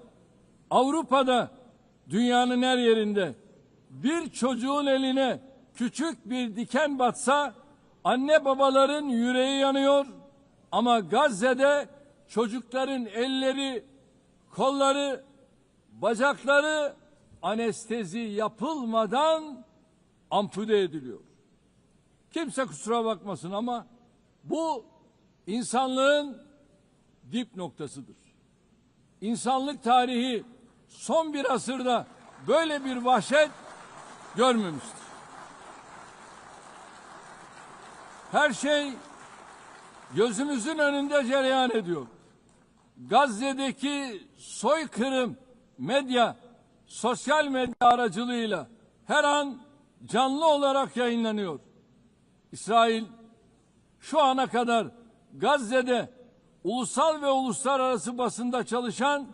Avrupa'da, dünyanın her yerinde bir çocuğun eline küçük bir diken batsa anne babaların yüreği yanıyor, ama Gazze'de çocukların elleri, kolları, bacakları anestezi yapılmadan ampute ediliyor. Kimse kusura bakmasın ama bu insanlığın dip noktasıdır. İnsanlık tarihi son bir asırda böyle bir vahşet görmemiştir. Her şey gözümüzün önünde cereyan ediyor. Gazze'deki soykırım medya, sosyal medya aracılığıyla her an canlı olarak yayınlanıyor. İsrail şu ana kadar Gazze'de ulusal ve uluslararası basında çalışan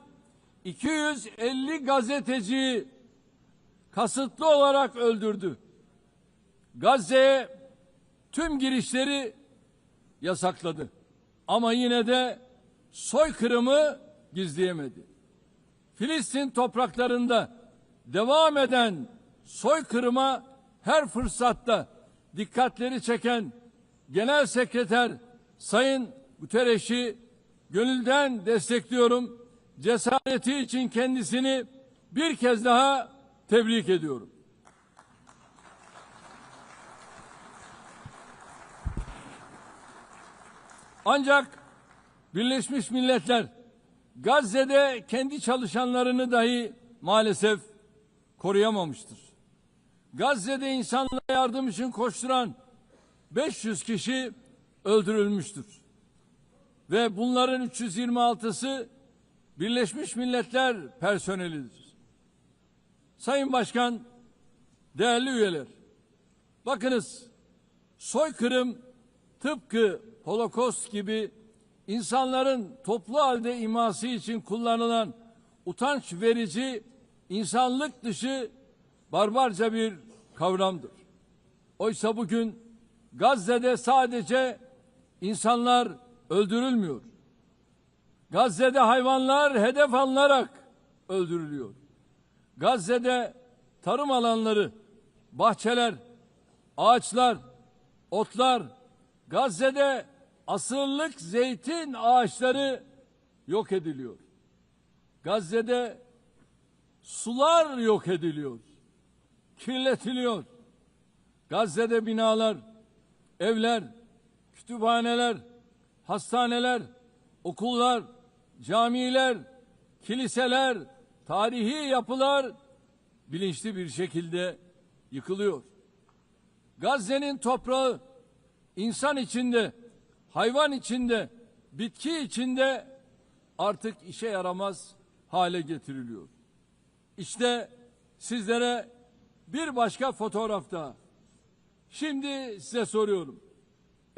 250 gazeteciyi kasıtlı olarak öldürdü. Gazze'ye tüm girişleri yasakladı. Ama yine de soykırımı gizleyemedi. Filistin topraklarında devam eden soykırıma her fırsatta dikkatleri çeken Genel Sekreter Sayın Guterres'i gönülden destekliyorum. Cesareti için kendisini bir kez daha tebrik ediyorum. Ancak Birleşmiş Milletler Gazze'de kendi çalışanlarını dahi maalesef koruyamamıştır. Gazze'de insanlara yardım için koşturan 500 kişi öldürülmüştür. Ve bunların 326'sı Birleşmiş Milletler personelidir. Sayın Başkan, değerli üyeler, bakınız, soykırım tıpkı Holocaust gibi insanların toplu halde iması için kullanılan utanç verici, insanlık dışı, barbarca bir kavramdır. Oysa bugün Gazze'de sadece insanlar öldürülmüyor. Gazze'de hayvanlar hedef alınarak öldürülüyor. Gazze'de tarım alanları, bahçeler, ağaçlar, otlar, Gazze'de asırlık zeytin ağaçları yok ediliyor. Gazze'de sular yok ediliyor, kirletiliyor. Gazze'de binalar, evler, kütüphaneler, hastaneler, okullar, camiler, kiliseler, tarihi yapılar bilinçli bir şekilde yıkılıyor. Gazze'nin toprağı insan içinde, hayvan içinde, bitki içinde artık işe yaramaz hale getiriliyor. İşte sizlere Bir başka fotoğrafta. Şimdi size soruyorum.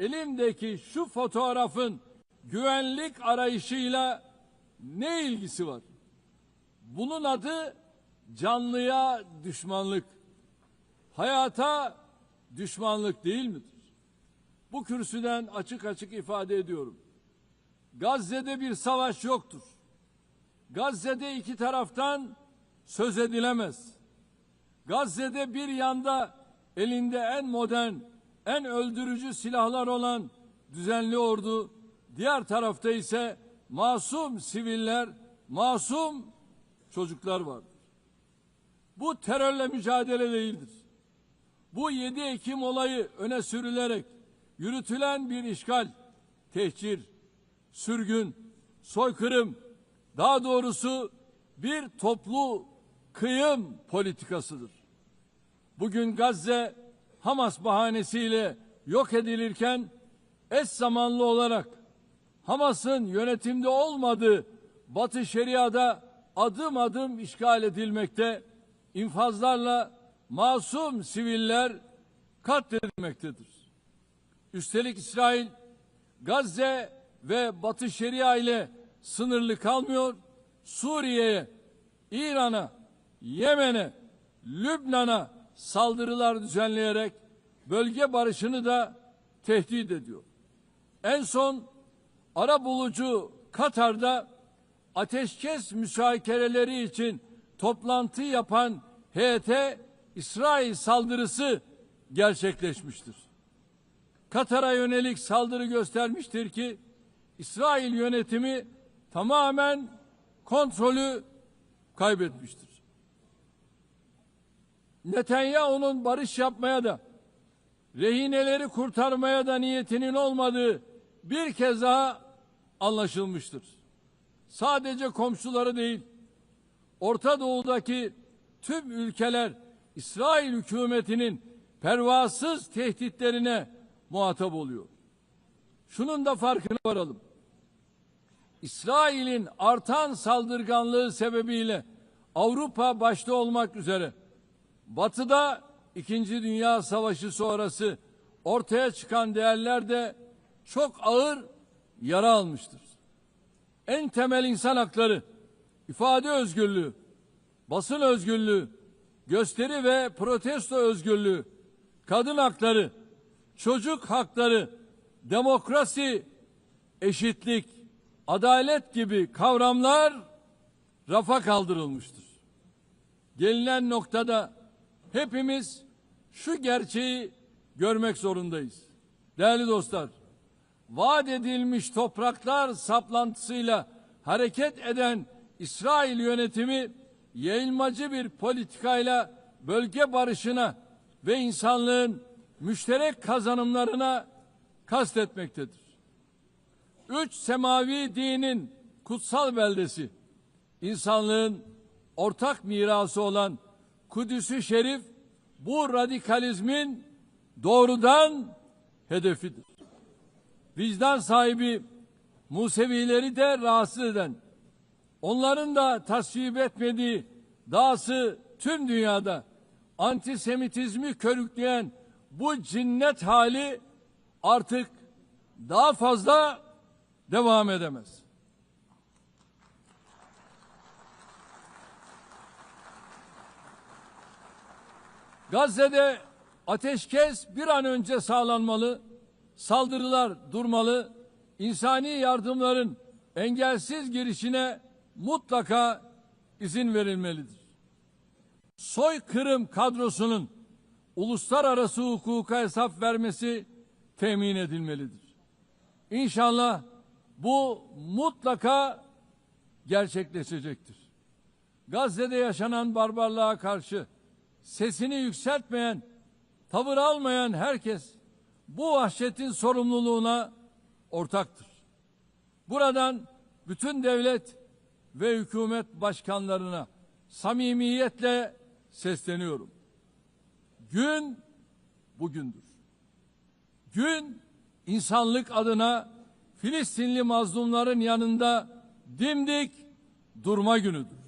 Elimdeki şu fotoğrafın güvenlik arayışıyla ne ilgisi var? Bunun adı canlıya düşmanlık. Hayata düşmanlık değil midir? Bu kürsüden açık açık ifade ediyorum. Gazze'de bir savaş yoktur. Gazze'de iki taraftan söz edilemez. Gazze'de bir yanda elinde en modern, en öldürücü silahlar olan düzenli ordu, diğer tarafta ise masum siviller, masum çocuklar vardır. Bu terörle mücadele değildir. Bu 7 Ekim olayı öne sürülerek yürütülen bir işgal, tehcir, sürgün, soykırım, daha doğrusu bir toplu kıyım politikasıdır. Bugün Gazze Hamas bahanesiyle yok edilirken eş zamanlı olarak Hamas'ın yönetimde olmadığı Batı Şeria'da adım adım işgal edilmekte, infazlarla masum siviller katledilmektedir. Üstelik İsrail Gazze ve Batı Şeria ile sınırlı kalmıyor, Suriye'ye, İran'a, Yemen'e, Lübnan'a saldırılar düzenleyerek bölge barışını da tehdit ediyor. En son arabulucu Katar'da ateşkes müzakereleri için toplantı yapan heyete İsrail saldırısı gerçekleşmiştir. Katar'a yönelik saldırı göstermiştir ki İsrail yönetimi tamamen kontrolü kaybetmiştir. Netanyahu'nun barış yapmaya da rehineleri kurtarmaya da niyetinin olmadığı bir kez daha anlaşılmıştır. Sadece komşuları değil, Orta Doğu'daki tüm ülkeler İsrail hükümetinin pervasız tehditlerine muhatap oluyor. Şunun da farkına varalım. İsrail'in artan saldırganlığı sebebiyle Avrupa başta olmak üzere Batı'da 2. Dünya Savaşı sonrası ortaya çıkan değerler de çok ağır yara almıştır. En temel insan hakları, ifade özgürlüğü, basın özgürlüğü, gösteri ve protesto özgürlüğü, kadın hakları, çocuk hakları, demokrasi, eşitlik, adalet gibi kavramlar rafa kaldırılmıştır. Gelinen noktada hepimiz şu gerçeği görmek zorundayız. Değerli dostlar, vaat edilmiş topraklar saplantısıyla hareket eden İsrail yönetimi yayılmacı bir politikayla bölge barışına ve insanlığın müşterek kazanımlarına kastetmektedir. 3 semavi dinin kutsal beldesi, insanlığın ortak mirası olan Kudüs-ü Şerif bu radikalizmin doğrudan hedefidir. Vicdan sahibi Musevileri de rahatsız eden, onların da tasvip etmediği, dahası tüm dünyada antisemitizmi körükleyen bu cinnet hali artık daha fazla devam edemez. Gazze'de ateşkes bir an önce sağlanmalı, saldırılar durmalı, insani yardımların engelsiz girişine mutlaka izin verilmelidir. Soykırım kadrosunun uluslararası hukuka hesap vermesi temin edilmelidir. İnşallah bu mutlaka gerçekleşecektir. Gazze'de yaşanan barbarlığa karşı sesini yükseltmeyen, tavır almayan herkes bu vahşetin sorumluluğuna ortaktır. Buradan bütün devlet ve hükümet başkanlarına samimiyetle sesleniyorum. Gün bugündür. Gün insanlık adına Filistinli mazlumların yanında dimdik durma günüdür.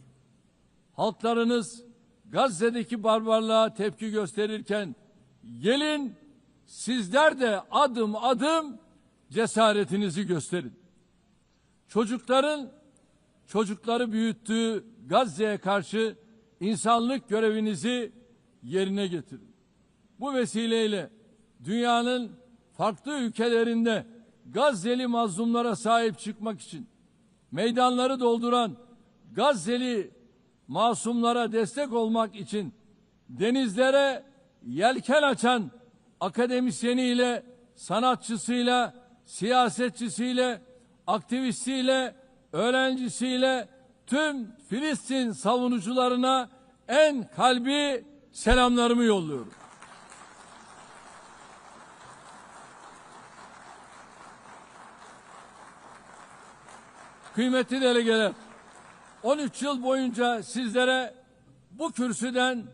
Halklarınız Gazze'deki barbarlığa tepki gösterirken gelin sizler de adım adım cesaretinizi gösterin. Çocukları büyüttüğü Gazze'ye karşı insanlık görevinizi yerine getirin. Bu vesileyle dünyanın farklı ülkelerinde Gazze'li mazlumlara sahip çıkmak için meydanları dolduran Gazze'li masumlara destek olmak için denizlere yelken açan akademisyeniyle, sanatçısıyla, siyasetçisiyle, aktivistiyle, öğrencisiyle tüm Filistin savunucularına en kalbi selamlarımı yolluyorum. Kıymetli delegeler, 13 yıl boyunca sizlere bu kürsüden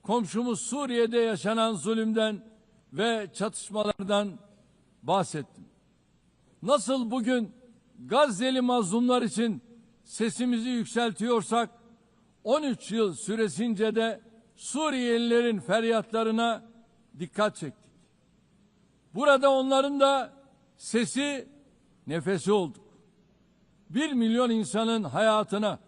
komşumuz Suriye'de yaşanan zulümden ve çatışmalardan bahsettim. Nasıl bugün Gazze'li mazlumlar için sesimizi yükseltiyorsak, 13 yıl süresince de Suriyelilerin feryatlarına dikkat çektik. Burada onların da sesi, nefesi olduk. 1 milyon insanın hayatına,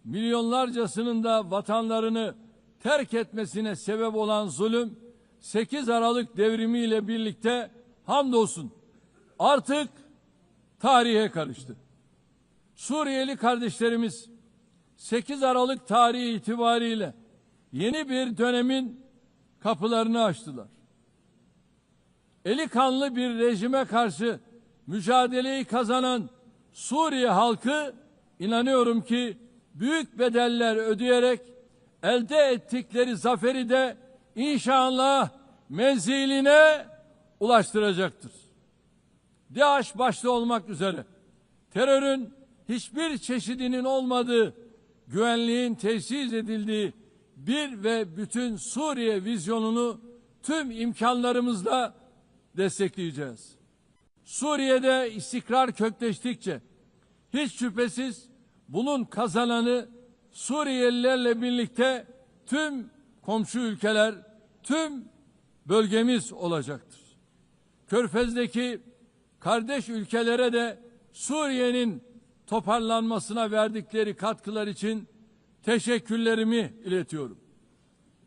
milyonlarcasının da vatanlarını terk etmesine sebep olan zulüm, 8 Aralık devrimiyle birlikte hamdolsun artık tarihe karıştı. Suriyeli kardeşlerimiz 8 Aralık tarihi itibariyle yeni bir dönemin kapılarını açtılar. Eli kanlı bir rejime karşı mücadeleyi kazanan Suriye halkı, inanıyorum ki büyük bedeller ödeyerek elde ettikleri zaferi de inşallah menziline ulaştıracaktır. DAEŞ başta olmak üzere terörün hiçbir çeşidinin olmadığı, güvenliğin tesis edildiği bir ve bütün Suriye vizyonunu tüm imkanlarımızla destekleyeceğiz. Suriye'de istikrar kökleştikçe hiç şüphesiz bunun kazananı Suriyelilerle birlikte tüm komşu ülkeler, tüm bölgemiz olacaktır. Körfez'deki kardeş ülkelere de Suriye'nin toparlanmasına verdikleri katkılar için teşekkürlerimi iletiyorum.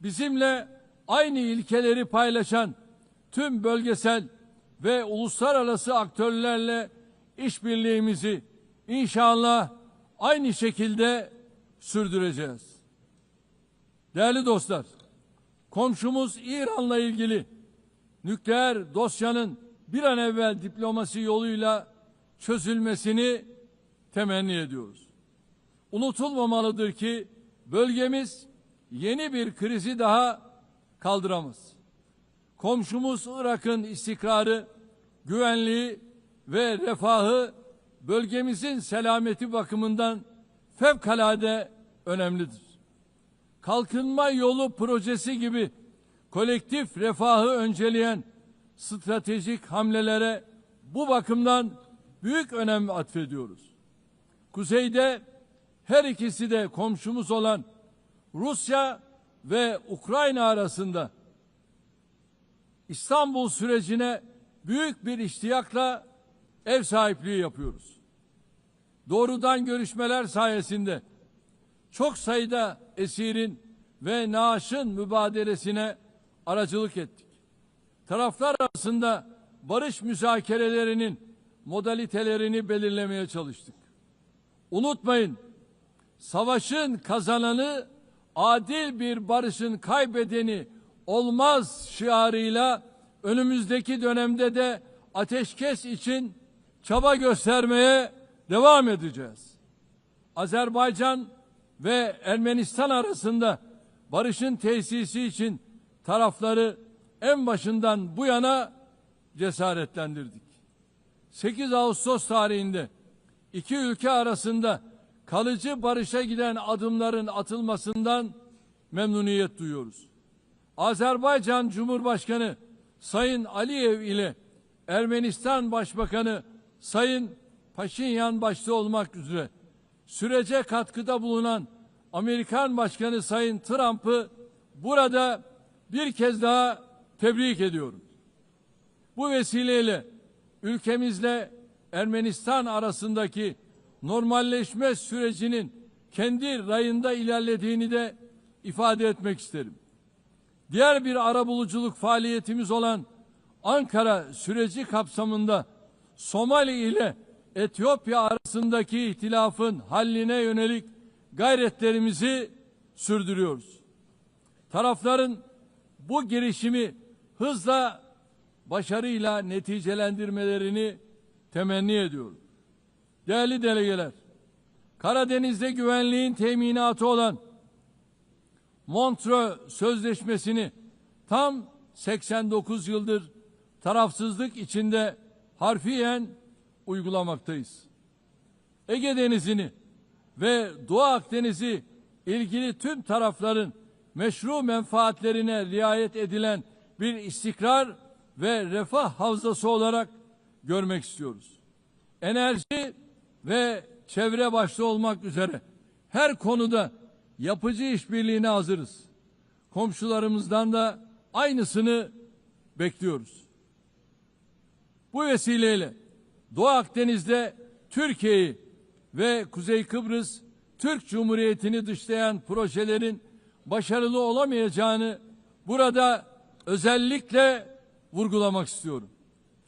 Bizimle aynı ilkeleri paylaşan tüm bölgesel ve uluslararası aktörlerle işbirliğimizi inşallah aynı şekilde sürdüreceğiz. Değerli dostlar, komşumuz İran'la ilgili nükleer dosyanın bir an evvel diplomasi yoluyla çözülmesini temenni ediyoruz. Unutulmamalıdır ki bölgemiz yeni bir krizi daha kaldıramaz. Komşumuz Irak'ın istikrarı, güvenliği ve refahı bölgemizin selameti bakımından fevkalade önemlidir. Kalkınma yolu projesi gibi kolektif refahı önceleyen stratejik hamlelere bu bakımdan büyük önem atfediyoruz. Kuzeyde her ikisi de komşumuz olan Rusya ve Ukrayna arasında İstanbul sürecine büyük bir iştiyakla ev sahipliği yapıyoruz. Doğrudan görüşmeler sayesinde çok sayıda esirin ve naaşın mübadelesine aracılık ettik. Taraflar arasında barış müzakerelerinin modalitelerini belirlemeye çalıştık. Unutmayın, savaşın kazananı adil bir barışın kaybedeni olmaz şiarıyla önümüzdeki dönemde de ateşkes için çaba göstermeye devam edeceğiz. Azerbaycan ve Ermenistan arasında barışın tesisi için tarafları en başından bu yana cesaretlendirdik. 8 Ağustos tarihinde iki ülke arasında kalıcı barışa giden adımların atılmasından memnuniyet duyuyoruz. Azerbaycan Cumhurbaşkanı Sayın Aliyev ile Ermenistan Başbakanı Sayın Paşinyan başta olmak üzere sürece katkıda bulunan Amerikan Başkanı Sayın Trump'ı burada bir kez daha tebrik ediyorum. Bu vesileyle ülkemizle Ermenistan arasındaki normalleşme sürecinin kendi rayında ilerlediğini de ifade etmek isterim. Diğer bir arabuluculuk faaliyetimiz olan Ankara süreci kapsamında Somali ile Etiyopya arasındaki ihtilafın halline yönelik gayretlerimizi sürdürüyoruz. Tarafların bu girişimi hızla başarıyla neticelendirmelerini temenni ediyorum. Değerli delegeler, Karadeniz'de güvenliğin teminatı olan Montreux Sözleşmesi'ni tam 89 yıldır tarafsızlık içinde harfiyen uygulamaktayız. Ege Denizi'ni ve Doğu Akdeniz'i ilgili tüm tarafların meşru menfaatlerine riayet edilen bir istikrar ve refah havzası olarak görmek istiyoruz. Enerji ve çevre başta olmak üzere her konuda yapıcı işbirliğine hazırız. Komşularımızdan da aynısını bekliyoruz. Bu vesileyle Doğu Akdeniz'de Türkiye'yi ve Kuzey Kıbrıs Türk Cumhuriyeti'ni dışlayan projelerin başarılı olamayacağını burada özellikle vurgulamak istiyorum.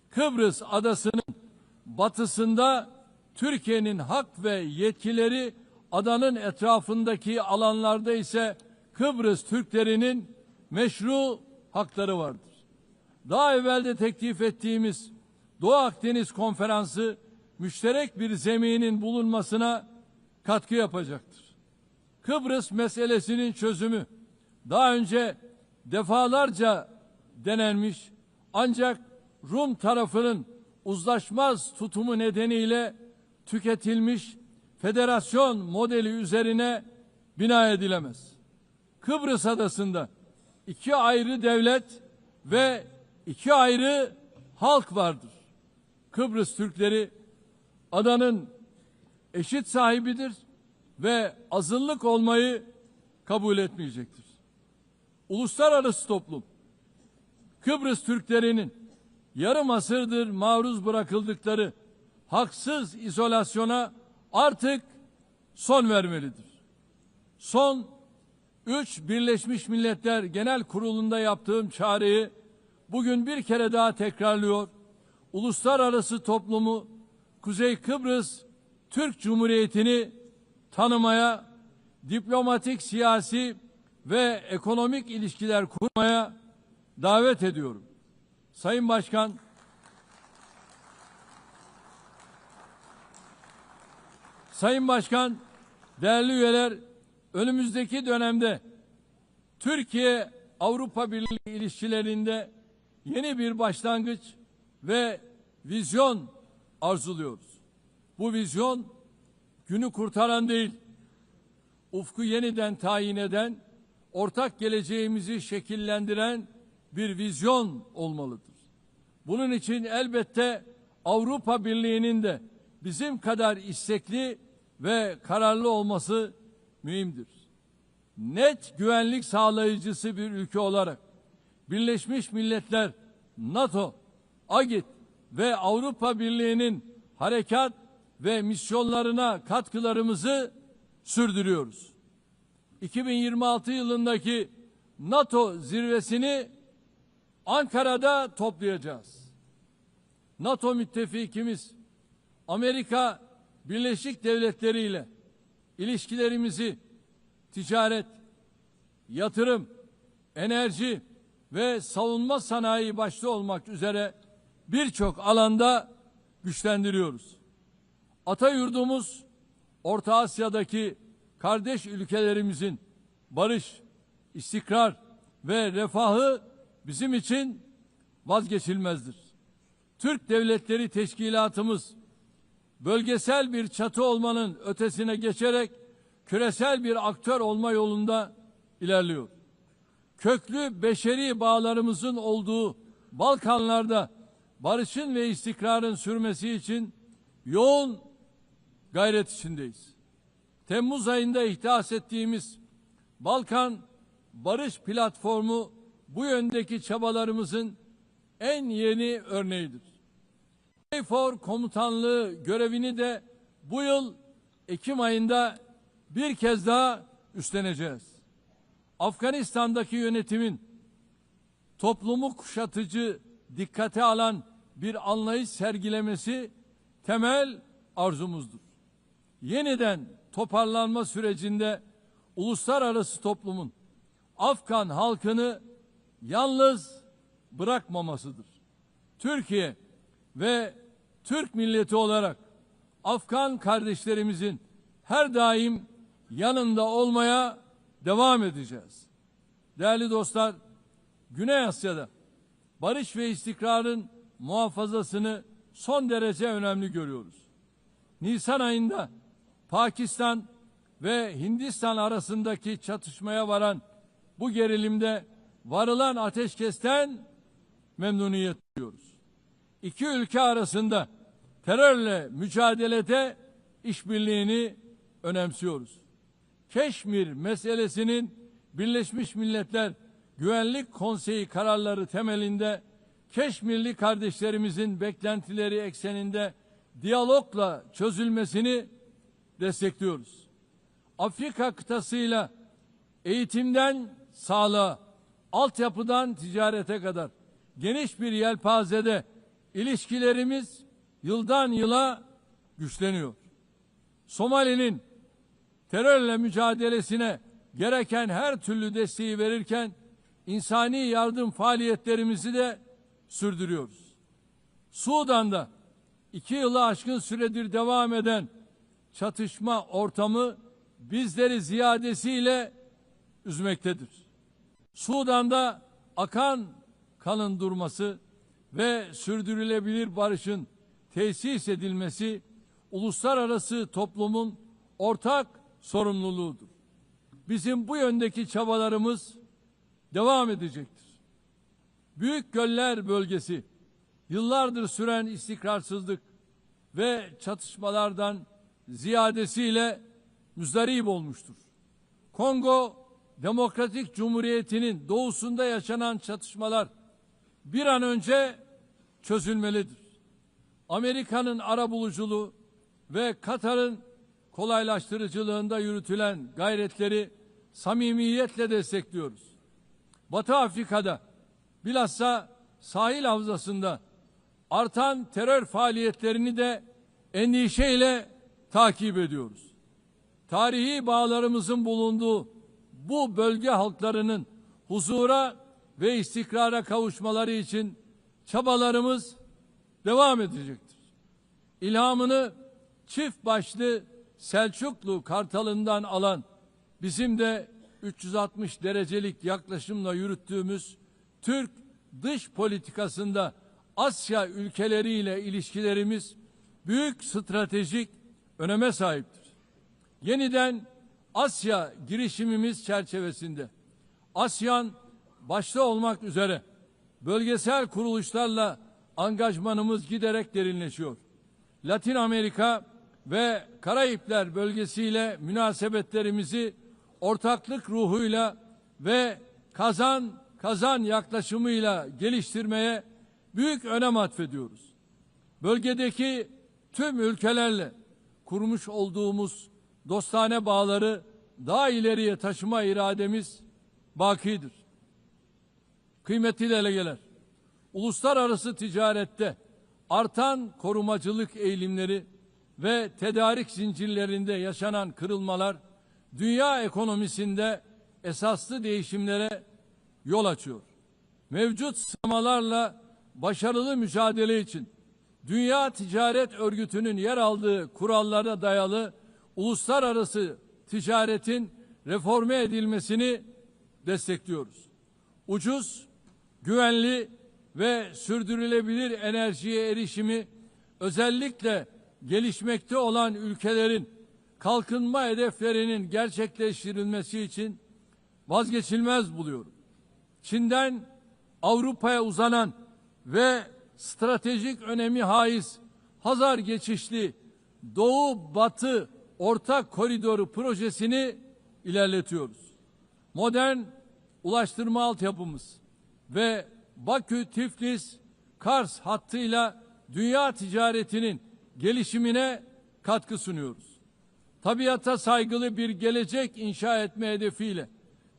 Kıbrıs adasının batısında Türkiye'nin hak ve yetkileri, adanın etrafındaki alanlarda ise Kıbrıs Türklerinin meşru hakları vardır. Daha evvel de teklif ettiğimiz Doğu Akdeniz Konferansı müşterek bir zeminin bulunmasına katkı yapacaktır. Kıbrıs meselesinin çözümü daha önce defalarca denenmiş ancak Rum tarafının uzlaşmaz tutumu nedeniyle tüketilmiş federasyon modeli üzerine bina edilemez. Kıbrıs adasında iki ayrı devlet ve iki ayrı halk vardır. Kıbrıs Türkleri adanın eşit sahibidir ve azınlık olmayı kabul etmeyecektir. Uluslararası toplum Kıbrıs Türklerinin yarım asırdır maruz bırakıldıkları haksız izolasyona artık son vermelidir. Son 3 Birleşmiş Milletler Genel Kurulu'nda yaptığım çağrıyı bugün bir kere daha tekrarlıyor. Uluslararası toplumu Kuzey Kıbrıs Türk Cumhuriyeti'ni tanımaya, diplomatik, siyasi ve ekonomik ilişkiler kurmaya davet ediyorum. Sayın Başkan, değerli üyeler, önümüzdeki dönemde Türkiye-Avrupa Birliği ilişkilerinde yeni bir başlangıç ve vizyon arzuluyoruz. Bu vizyon günü kurtaran değil, ufku yeniden tayin eden, ortak geleceğimizi şekillendiren bir vizyon olmalıdır. Bunun için elbette Avrupa Birliği'nin de bizim kadar istekli ve kararlı olması mühimdir. Net güvenlik sağlayıcısı bir ülke olarak Birleşmiş Milletler, NATO, AGİT ve Avrupa Birliği'nin harekat ve misyonlarına katkılarımızı sürdürüyoruz. 2026 yılındaki NATO zirvesini Ankara'da toplayacağız. NATO müttefikimiz Amerika Birleşik Devletleri ile ilişkilerimizi ticaret, yatırım, enerji ve savunma sanayi başta olmak üzere birçok alanda güçlendiriyoruz. Atayurdumuz Orta Asya'daki kardeş ülkelerimizin barış, istikrar ve refahı bizim için vazgeçilmezdir. Türk Devletleri Teşkilatımız bölgesel bir çatı olmanın ötesine geçerek küresel bir aktör olma yolunda ilerliyor. Köklü beşeri bağlarımızın olduğu Balkanlarda barışın ve istikrarın sürmesi için yoğun gayret içindeyiz. Temmuz ayında ihdas ettiğimiz Balkan Barış Platformu bu yöndeki çabalarımızın en yeni örneğidir. KFOR komutanlığı görevini de bu yıl Ekim ayında bir kez daha üstleneceğiz. Afganistan'daki yönetimin toplumu kuşatıcı, dikkate alan bir anlayış sergilemesi temel arzumuzdur. Yeniden toparlanma sürecinde uluslararası toplumun Afgan halkını yalnız bırakmamasıdır. Türkiye ve Türk milleti olarak Afgan kardeşlerimizin her daim yanında olmaya devam edeceğiz. Değerli dostlar, Güney Asya'da barış ve istikrarın muhafazasını son derece önemli görüyoruz. Nisan ayında Pakistan ve Hindistan arasındaki çatışmaya varan bu gerilimde varılan ateşkesten memnuniyet duyuyoruz. İki ülke arasında terörle mücadelede işbirliğini önemsiyoruz. Keşmir meselesinin Birleşmiş Milletler Güvenlik Konseyi kararları temelinde Keşmirli kardeşlerimizin beklentileri ekseninde diyalogla çözülmesini destekliyoruz. Afrika kıtasıyla eğitimden sağlığa, altyapıdan ticarete kadar geniş bir yelpazede ilişkilerimiz yıldan yıla güçleniyor. Somali'nin terörle mücadelesine gereken her türlü desteği verirken insani yardım faaliyetlerimizi de sürdürüyoruz. Sudan'da 2 yılı aşkın süredir devam eden çatışma ortamı bizleri ziyadesiyle üzmektedir. Sudan'da akan kanın durması ve sürdürülebilir barışın tesis edilmesi uluslararası toplumun ortak sorumluluğudur. Bizim bu yöndeki çabalarımız devam edecektir. Büyük Göller bölgesi yıllardır süren istikrarsızlık ve çatışmalardan ziyadesiyle müzdarip olmuştur. Kongo Demokratik Cumhuriyeti'nin doğusunda yaşanan çatışmalar bir an önce çözülmelidir. Amerika'nın arabuluculuğu ve Katar'ın kolaylaştırıcılığında yürütülen gayretleri samimiyetle destekliyoruz. Batı Afrika'da bilhassa sahil havzasında artan terör faaliyetlerini de endişeyle takip ediyoruz. Tarihi bağlarımızın bulunduğu bu bölge halklarının huzura ve istikrara kavuşmaları için çabalarımız devam edecektir. İlhamını çift başlı Selçuklu Kartalı'ndan alan bizim de 360 derecelik yaklaşımla yürüttüğümüz Türk dış politikasında Asya ülkeleriyle ilişkilerimiz büyük stratejik öneme sahiptir. Yeniden Asya girişimimiz çerçevesinde ASEAN başta olmak üzere bölgesel kuruluşlarla angajmanımız giderek derinleşiyor. Latin Amerika ve Karayipler bölgesiyle münasebetlerimizi ortaklık ruhuyla ve kazan yaklaşımıyla geliştirmeye büyük önem atfediyoruz. Bölgedeki tüm ülkelerle kurmuş olduğumuz dostane bağları daha ileriye taşıma irademiz bakidir. Kıymetli delegeler, uluslararası ticarette artan korumacılık eğilimleri ve tedarik zincirlerinde yaşanan kırılmalar dünya ekonomisinde esaslı değişimlere yol açıyor. Mevcut sınamalarla başarılı mücadele için Dünya Ticaret Örgütü'nün yer aldığı kurallara dayalı uluslararası ticaretin reforme edilmesini destekliyoruz. Ucuz, güvenli ve sürdürülebilir enerjiye erişimi özellikle gelişmekte olan ülkelerin kalkınma hedeflerinin gerçekleştirilmesi için vazgeçilmez buluyorum. Çin'den Avrupa'ya uzanan ve stratejik önemi haiz Hazar geçişli Doğu-Batı ortak koridoru projesini ilerletiyoruz. Modern ulaştırma altyapımız ve Bakü-Tiflis-Kars hattıyla dünya ticaretinin gelişimine katkı sunuyoruz. Tabiata saygılı bir gelecek inşa etme hedefiyle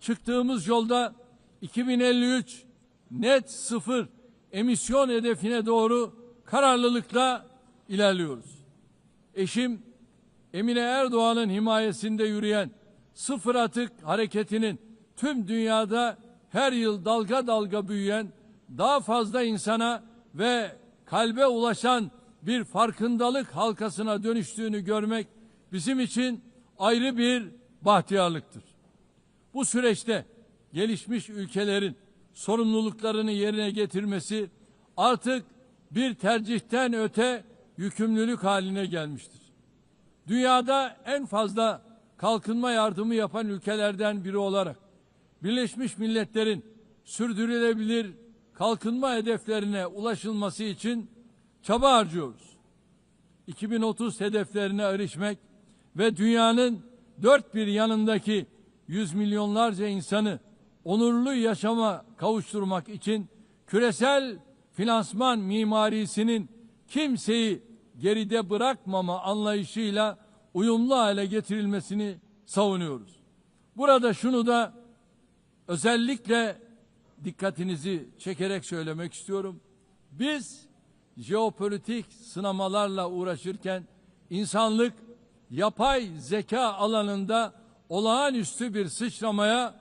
çıktığımız yolda 2053 net sıfır emisyon hedefine doğru kararlılıkla ilerliyoruz. Eşim Emine Erdoğan'ın himayesinde yürüyen sıfır atık hareketinin tüm dünyada her yıl dalga dalga büyüyen, daha fazla insana ve kalbe ulaşan bir farkındalık halkasına dönüştüğünü görmek bizim için ayrı bir bahtiyarlıktır. Bu süreçte gelişmiş ülkelerin sorumluluklarını yerine getirmesi artık bir tercihten öte yükümlülük haline gelmiştir. Dünyada en fazla kalkınma yardımı yapan ülkelerden biri olarak Birleşmiş Milletler'in sürdürülebilir kalkınma hedeflerine ulaşılması için çaba harcıyoruz. 2030 hedeflerine erişmek ve dünyanın dört bir yanındaki yüz milyonlarca insanı onurlu yaşama kavuşturmak için küresel finansman mimarisinin kimseyi geride bırakmama anlayışıyla uyumlu hale getirilmesini savunuyoruz. Burada şunu da özellikle dikkatinizi çekerek söylemek istiyorum. Biz jeopolitik sınamalarla uğraşırken insanlık yapay zeka alanında olağanüstü bir sıçramaya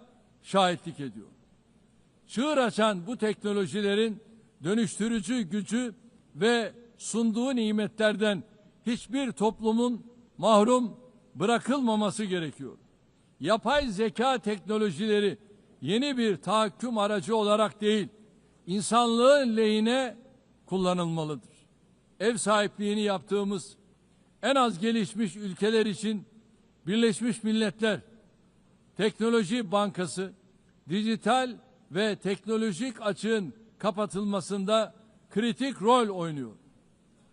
şahitlik ediyor. Çığır açan bu teknolojilerin dönüştürücü gücü ve sunduğu nimetlerden hiçbir toplumun mahrum bırakılmaması gerekiyor. Yapay zeka teknolojileri yeni bir tahakküm aracı olarak değil, insanlığın lehine kullanılmalıdır. Ev sahipliğini yaptığımız en az gelişmiş ülkeler için Birleşmiş Milletler Teknoloji Bankası, dijital ve teknolojik açığın kapatılmasında kritik rol oynuyor.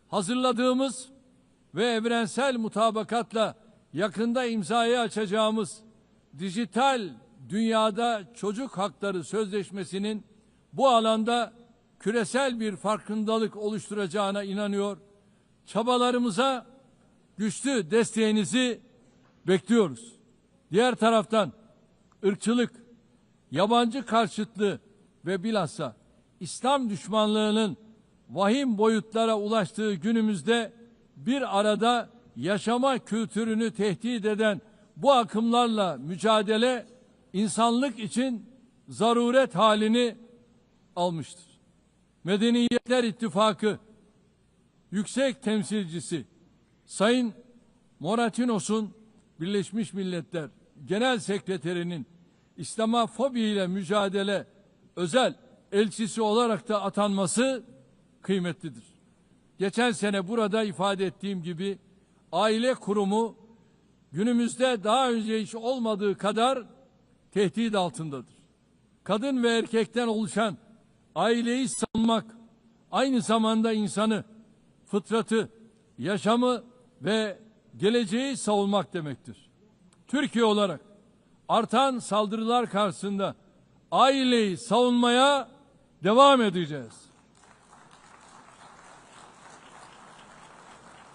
Hazırladığımız ve evrensel mutabakatla yakında imzayı açacağımız dijital dünyada çocuk hakları sözleşmesinin bu alanda küresel bir farkındalık oluşturacağına inanıyor. Çabalarımıza güçlü desteğinizi bekliyoruz. Diğer taraftan ırkçılık, yabancı karşıtlığı ve bilhassa İslam düşmanlığının vahim boyutlara ulaştığı günümüzde bir arada yaşama kültürünü tehdit eden bu akımlarla mücadele insanlık için zaruret halini almıştır. Medeniyetler İttifakı Yüksek Temsilcisi Sayın Moratinos'un Birleşmiş Milletler Genel Sekreterinin İslamofobi ile mücadele özel elçisi olarak da atanması kıymetlidir. Geçen sene burada ifade ettiğim gibi aile kurumu günümüzde daha önce hiç olmadığı kadar tehdit altındadır. Kadın ve erkekten oluşan aileyi savunmak aynı zamanda insanı, fıtratı, yaşamı ve geleceği savunmak demektir. Türkiye olarak artan saldırılar karşısında aileyi savunmaya devam edeceğiz.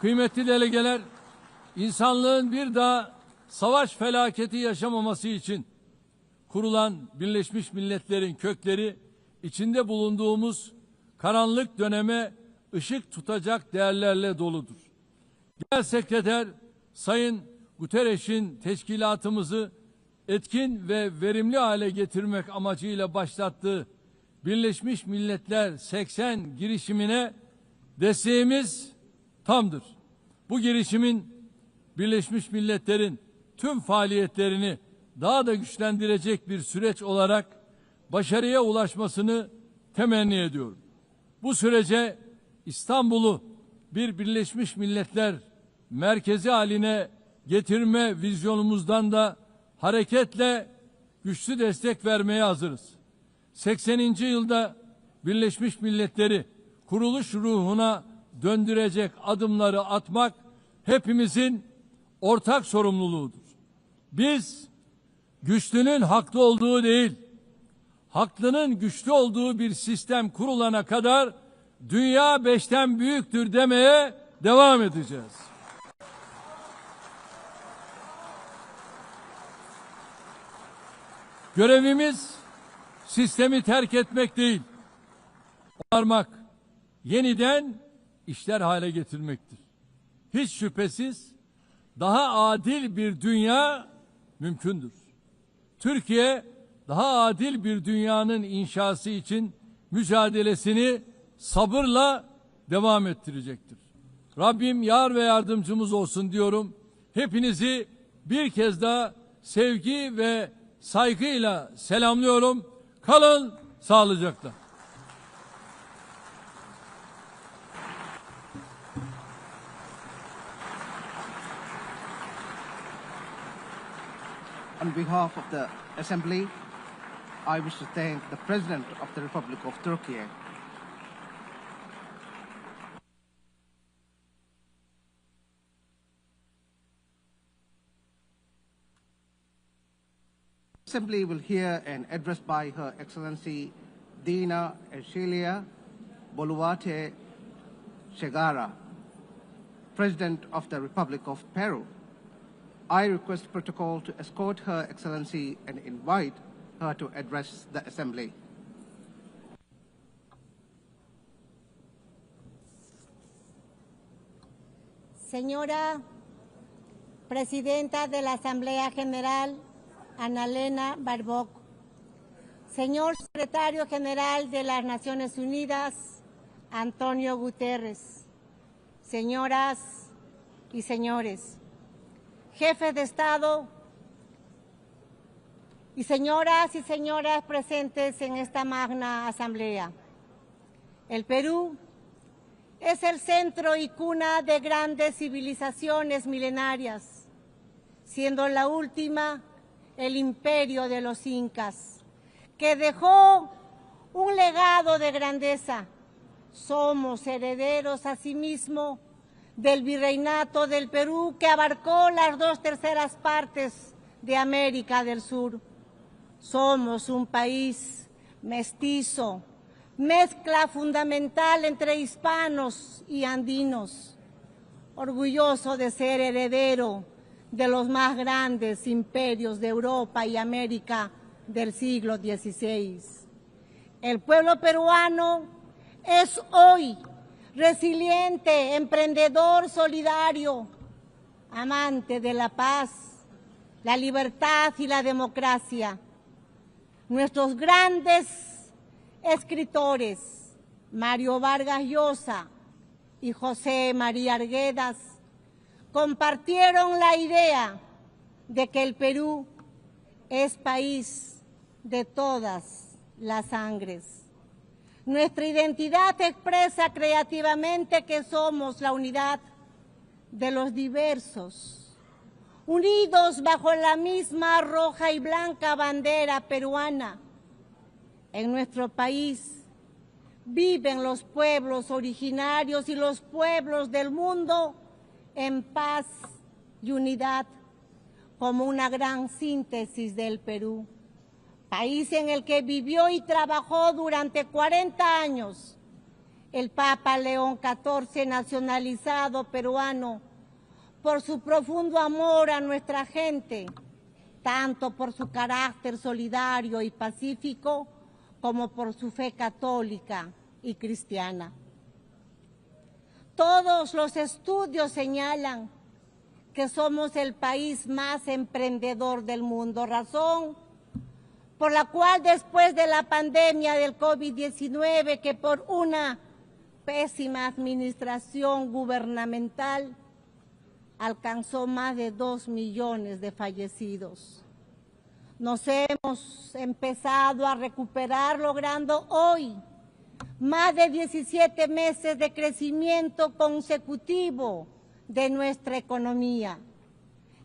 Kıymetli delegeler, insanlığın bir daha savaş felaketi yaşamaması için kurulan Birleşmiş Milletler'in kökleri içinde bulunduğumuz karanlık döneme ışık tutacak değerlerle doludur. Genel Sekreter Sayın Guterres'in teşkilatımızı etkin ve verimli hale getirmek amacıyla başlattığı Birleşmiş Milletler 80 girişimine desteğimiz tamdır. Bu girişimin Birleşmiş Milletler'in tüm faaliyetlerini daha da güçlendirecek bir süreç olarak başarıya ulaşmasını temenni ediyorum. Bu sürece İstanbul'u bir Birleşmiş Milletler merkezi haline getirme vizyonumuzdan da hareketle güçlü destek vermeye hazırız. 80. yılda Birleşmiş Milletleri kuruluş ruhuna döndürecek adımları atmak hepimizin ortak sorumluluğudur. Biz güçlünün haklı olduğu değil, haklının güçlü olduğu bir sistem kurulana kadar dünya 5'ten büyüktür demeye devam edeceğiz. Görevimiz sistemi terk etmek değil, onarmak, yeniden işler hale getirmektir. Hiç şüphesiz daha adil bir dünya mümkündür. Türkiye daha adil bir dünyanın inşası için mücadelesini sabırla devam ettirecektir. Rabbim yar ve yardımcımız olsun diyorum. Hepinizi bir kez daha sevgi ve saygıyla selamlıyorum. Kalın sağlıcakla. On behalf of the Assembly, I wish to thank the President of the Republic of Turkey. The Assembly will hear an address by Her Excellency Dina Ercilia Boluarte Segara, President of the Republic of Peru. I request protocol to escort Her Excellency and invite her to address the Assembly. Señora Presidenta de la Asamblea General, Ana Elena Barboc. Señor Secretario General de las Naciones Unidas, Antonio Guterres. Señoras y señores, jefes de Estado y señoras presentes en esta magna asamblea. El Perú es el centro y cuna de grandes civilizaciones milenarias, siendo la última el imperio de los incas, que dejó un legado de grandeza. Somos herederos asimismo del virreinato del Perú, que abarcó las 2/3 partes de América del Sur. Somos un país mestizo, mezcla fundamental entre hispanos y andinos, orgulloso de ser heredero de los más grandes imperios de Europa y América del siglo XVI. El pueblo peruano es hoy resiliente, emprendedor, solidario, amante de la paz, la libertad y la democracia. Nuestros grandes escritores, Mario Vargas Llosa y José María Arguedas, compartieron la idea de que el Perú es país de todas las sangres. Nuestra identidad expresa creativamente que somos la unidad de los diversos, unidos bajo la misma roja y blanca bandera peruana. En nuestro país viven los pueblos originarios y los pueblos del mundo en paz y unidad, como una gran síntesis del Perú, país en el que vivió y trabajó durante 40 años el Papa León XIV, nacionalizado peruano, por su profundo amor a nuestra gente, tanto por su carácter solidario y pacífico, como por su fe católica y cristiana. Todos los estudios señalan que somos el país más emprendedor del mundo, razón por la cual después de la pandemia del COVID-19, que por una pésima administración gubernamental alcanzó más de 2 millones de fallecidos, nos hemos empezado a recuperar, logrando hoy más de 17 meses de crecimiento consecutivo de nuestra economía.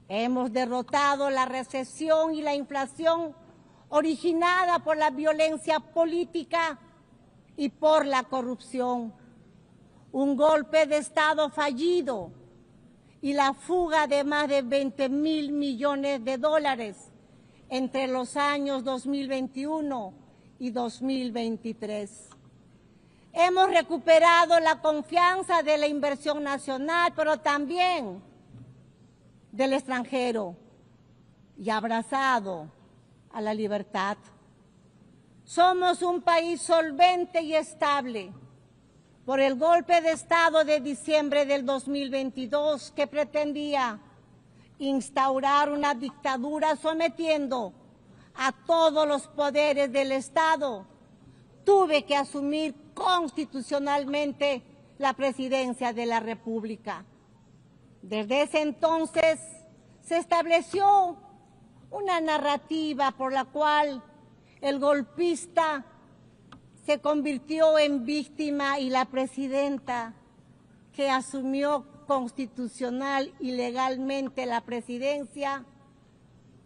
Hemos derrotado la recesión y la inflación originada por la violencia política y por la corrupción. Un golpe de Estado fallido y la fuga de más de 20.000 millones de dólares entre los años 2021 y 2023. Hemos recuperado la confianza de la inversión nacional, pero también del extranjero, y abrazado a la libertad. Somos un país solvente y estable por el golpe de Estado de diciembre del 2022 que pretendía instaurar una dictadura sometiendo a todos los poderes del Estado. Tuve que asumir constitucionalmente la presidencia de la República. Desde ese entonces se estableció una narrativa por la cual el golpista se convirtió en víctima y la presidenta que asumió constitucional y legalmente la presidencia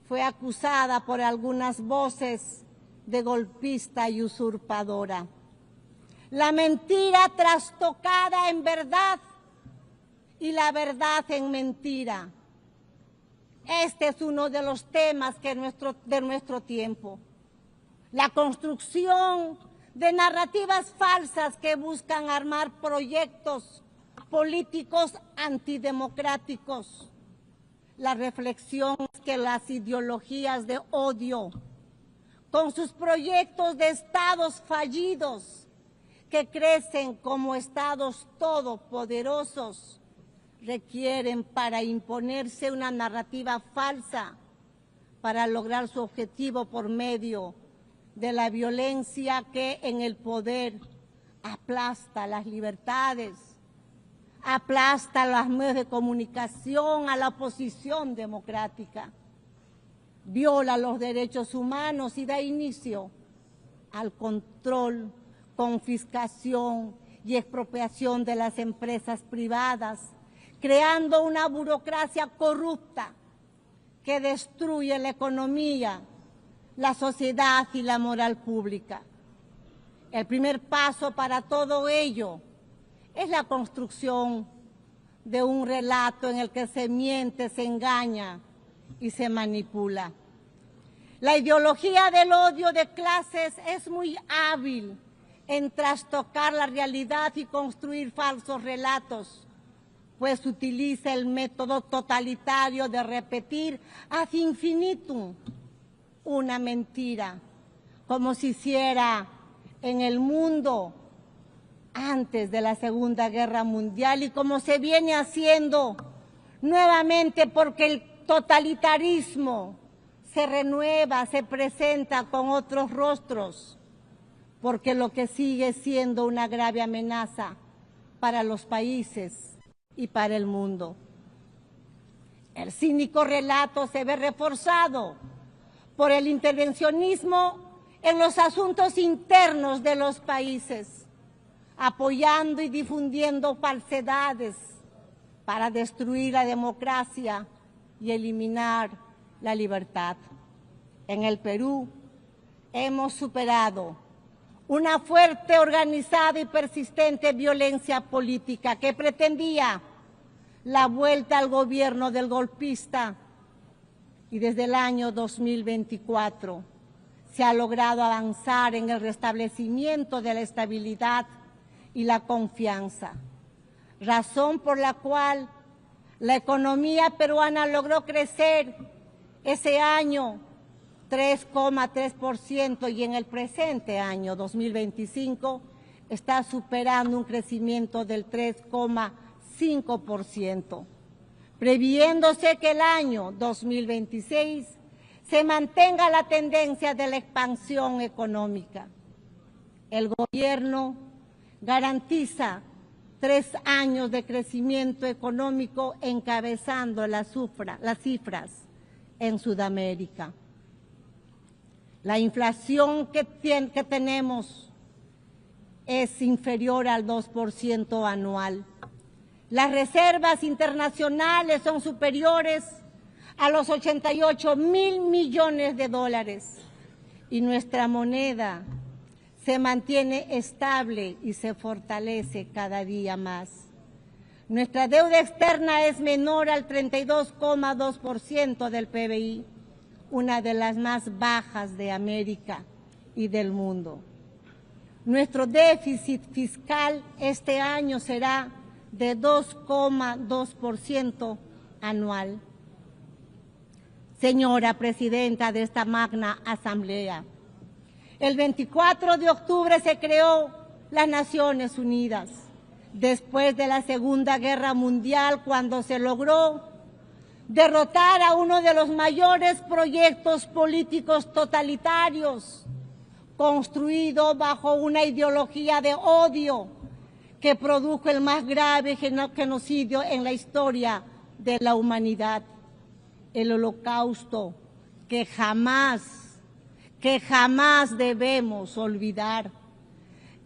fue acusada por algunas voces de golpista y usurpadora. La mentira trastocada en verdad y la verdad en mentira. Este es uno de los temas de nuestro tiempo. La construcción de narrativas falsas que buscan armar proyectos políticos antidemocráticos. La reflexión es que las ideologías de odio, con sus proyectos de estados fallidos que crecen como estados todopoderosos, requieren para imponerse una narrativa falsa para lograr su objetivo por medio de la violencia que en el poder aplasta las libertades, aplasta los medios de comunicación, a la oposición democrática, viola los derechos humanos y da inicio al control, confiscación y expropiación de las empresas privadas, creando una burocracia corrupta que destruye la economía, la sociedad y la moral pública. El primer paso para todo ello es la construcción de un relato en el que se miente, se engaña y se manipula. La ideología del odio de clases es muy hábil en trastocar la realidad y construir falsos relatos, pues utiliza el método totalitario de repetir ad infinitum una mentira, como se hiciera en el mundo antes de la Segunda Guerra Mundial y como se viene haciendo nuevamente porque el totalitarismo se renueva, se presenta con otros rostros, porque lo que sigue siendo una grave amenaza para los países y para el mundo. El cínico relato se ve reforzado por el intervencionismo en los asuntos internos de los países, apoyando y difundiendo falsedades para destruir la democracia y eliminar la libertad. En el Perú hemos superado una fuerte, organizada y persistente violencia política que pretendía la vuelta al gobierno del golpista, y desde el año 2024 se ha logrado avanzar en el restablecimiento de la estabilidad y la confianza, razón por la cual la economía peruana logró crecer ese año 3,3% y en el presente año 2025 está superando un crecimiento del 3,5%, previéndose que el año 2026 se mantenga la tendencia de la expansión económica. El gobierno garantiza 3 años de crecimiento económico encabezando las cifras en Sudamérica. La inflación que tenemos es inferior al 2% anual. Las reservas internacionales son superiores a los 88.000 millones de dólares y nuestra moneda se mantiene estable y se fortalece cada día más. Nuestra deuda externa es menor al 32,2% del PBI, una de las más bajas de América y del mundo. Nuestro déficit fiscal este año será de 2,2% anual. Señora Presidenta de esta magna Asamblea, el 24 de octubre se creó las Naciones Unidas, después de la Segunda Guerra Mundial, cuando se logró derrotar a uno de los mayores proyectos políticos totalitarios, construido bajo una ideología de odio que produjo el más grave genocidio en la historia de la humanidad, el Holocausto, que jamás debemos olvidar.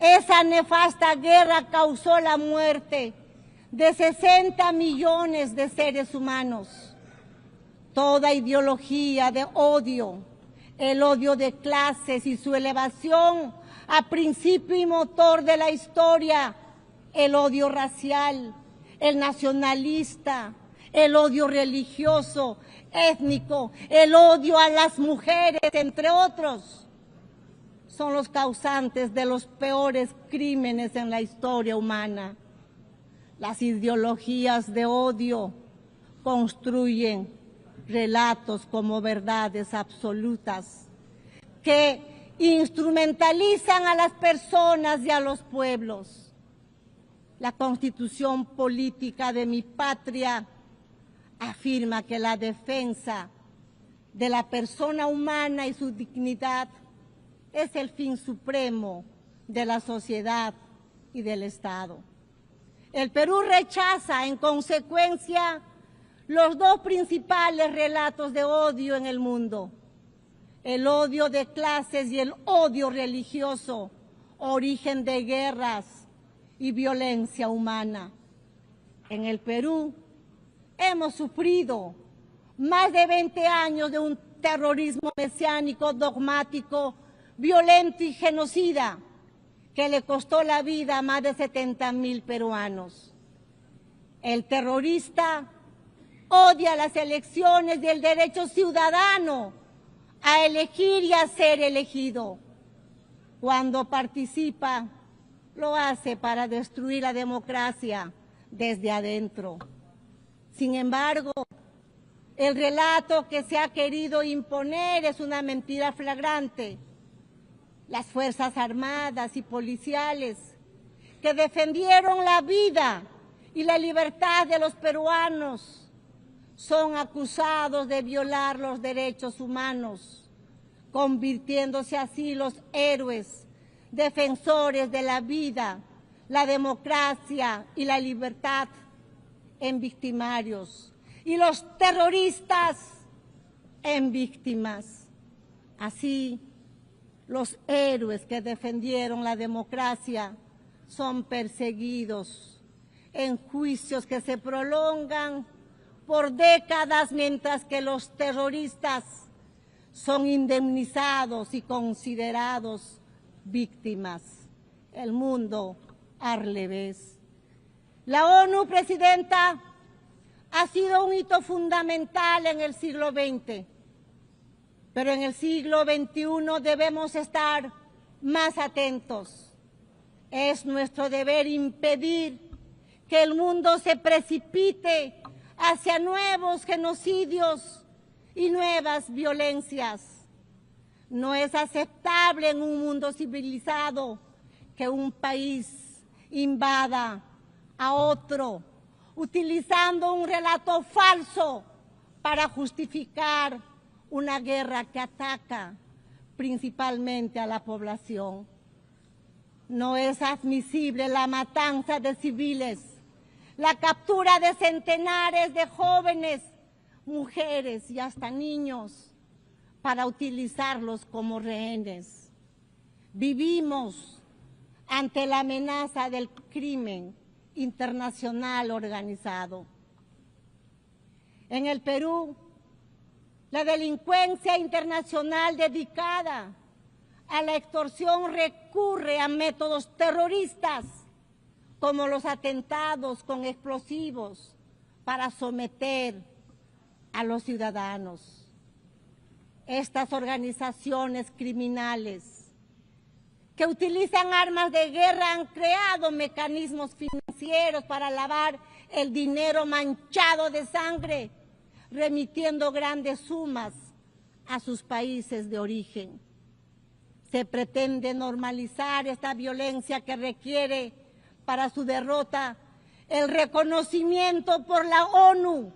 Esa nefasta guerra causó la muerte de 60 millones de seres humanos. Toda ideología de odio, el odio de clases y su elevación a principio y motor de la historia, el odio racial, el nacionalista, el odio religioso, étnico, el odio a las mujeres, entre otros, son los causantes de los peores crímenes en la historia humana. Las ideologías de odio construyen relatos como verdades absolutas que instrumentalizan a las personas y a los pueblos. La Constitución política de mi patria afirma que la defensa de la persona humana y su dignidad es el fin supremo de la sociedad y del Estado. El Perú rechaza, en consecuencia, los dos principales relatos de odio en el mundo: el odio de clases y el odio religioso, origen de guerras y violencia humana. En el Perú hemos sufrido más de 20 años de un terrorismo mesiánico, dogmático, violento y genocida, que le costó la vida a más de 70,000 peruanos. El terrorista odia las elecciones y el derecho ciudadano a elegir y a ser elegido. Cuando participa, lo hace para destruir la democracia desde adentro. Sin embargo, el relato que se ha querido imponer es una mentira flagrante. Las Fuerzas Armadas y policiales que defendieron la vida y la libertad de los peruanos son acusados de violar los derechos humanos, convirtiéndose así los héroes, defensores de la vida, la democracia y la libertad, en victimarios, y los terroristas en víctimas. Así, los héroes que defendieron la democracia son perseguidos en juicios que se prolongan por décadas, mientras que los terroristas son indemnizados y considerados víctimas. El mundo al revés. La ONU, Presidenta, ha sido un hito fundamental en el siglo XX. Pero en el siglo XXI debemos estar más atentos. Es nuestro deber impedir que el mundo se precipite hacia nuevos genocidios y nuevas violencias. No es aceptable en un mundo civilizado que un país invada a otro, utilizando un relato falso para justificar una guerra que ataca principalmente a la población. No es admisible la matanza de civiles, la captura de centenares de jóvenes, mujeres y hasta niños para utilizarlos como rehenes. Vivimos ante la amenaza del crimen internacional organizado. En el Perú, la delincuencia internacional dedicada a la extorsión recurre a métodos terroristas como los atentados con explosivos para someter a los ciudadanos. Estas organizaciones criminales que utilizan armas de guerra han creado mecanismos financieros para lavar el dinero manchado de sangre, remitiendo grandes sumas a sus países de origen. Se pretende normalizar esta violencia que requiere para su derrota el reconocimiento por la ONU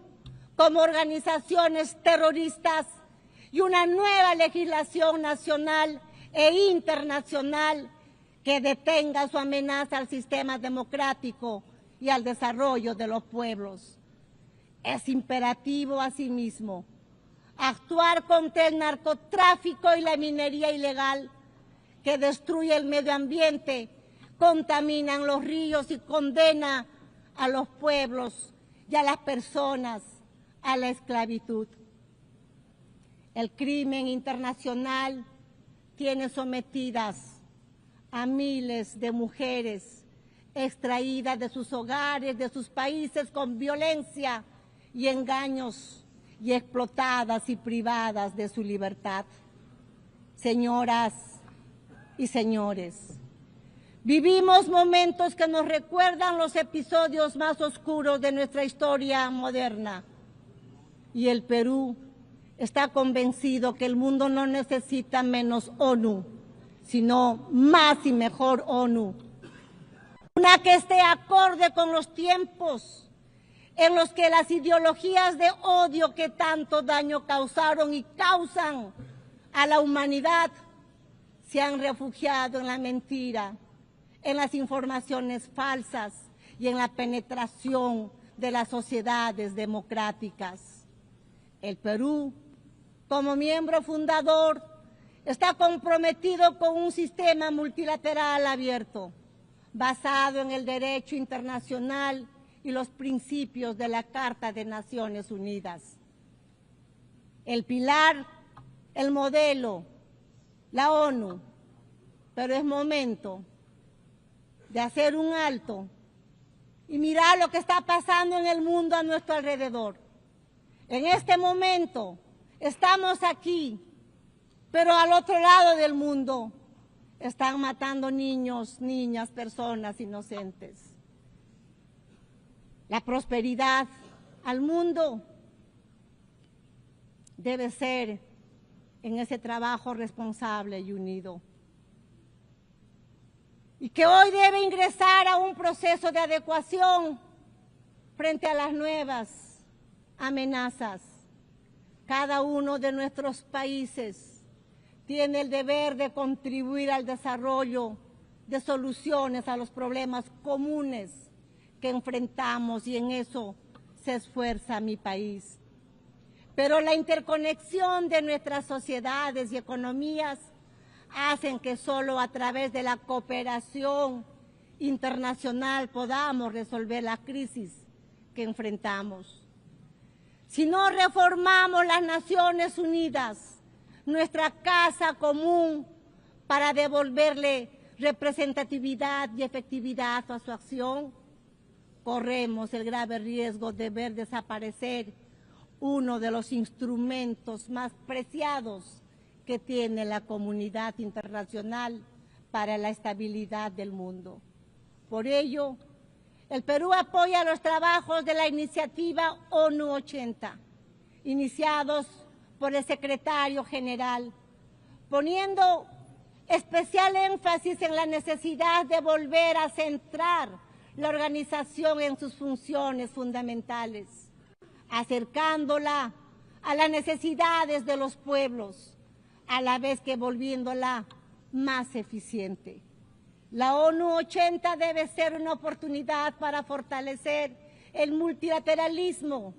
como organizaciones terroristas y una nueva legislación nacional e internacional que detenga su amenaza al sistema democrático y al desarrollo de los pueblos. Es imperativo, asimismo, actuar contra el narcotráfico y la minería ilegal que destruye el medio ambiente, contaminan los ríos y condena a los pueblos y a las personas a la esclavitud. El crimen internacional tiene sometidas a miles de mujeres extraídas de sus hogares, de sus países con violencia y engaños y explotadas y privadas de su libertad. Señoras y señores, vivimos momentos que nos recuerdan los episodios más oscuros de nuestra historia moderna y el Perú está convencido que el mundo no necesita menos ONU, sino más y mejor ONU. Una que esté acorde con los tiempos en los que las ideologías de odio que tanto daño causaron y causan a la humanidad se han refugiado en la mentira, en las informaciones falsas y en la penetración de las sociedades democráticas. El Perú, como miembro fundador, está comprometido con un sistema multilateral abierto, basado en el derecho internacional y los principios de la Carta de Naciones Unidas. El pilar, el modelo, la ONU, pero es momento de hacer un alto y mirar lo que está pasando en el mundo a nuestro alrededor. En este momento estamos aquí, pero al otro lado del mundo están matando niños, niñas, personas inocentes. La prosperidad al mundo debe ser en ese trabajo responsable y unido. Y que hoy debe ingresar a un proceso de adecuación frente a las nuevas amenazas. Cada uno de nuestros países tiene el deber de contribuir al desarrollo de soluciones a los problemas comunes que enfrentamos y en eso se esfuerza mi país. Pero la interconexión de nuestras sociedades y economías hacen que solo a través de la cooperación internacional podamos resolver la crisis que enfrentamos. Si no reformamos las Naciones Unidas, nuestra casa común, para devolverle representatividad y efectividad a su acción, corremos el grave riesgo de ver desaparecer uno de los instrumentos más preciados que tiene la comunidad internacional para la estabilidad del mundo. Por ello, el Perú apoya los trabajos de la iniciativa ONU 80, iniciados por el secretario general, poniendo especial énfasis en la necesidad de volver a centrar la organización en sus funciones fundamentales, acercándola a las necesidades de los pueblos, a la vez que volviéndola más eficiente. La ONU 80 debe ser una oportunidad para fortalecer el multilateralismo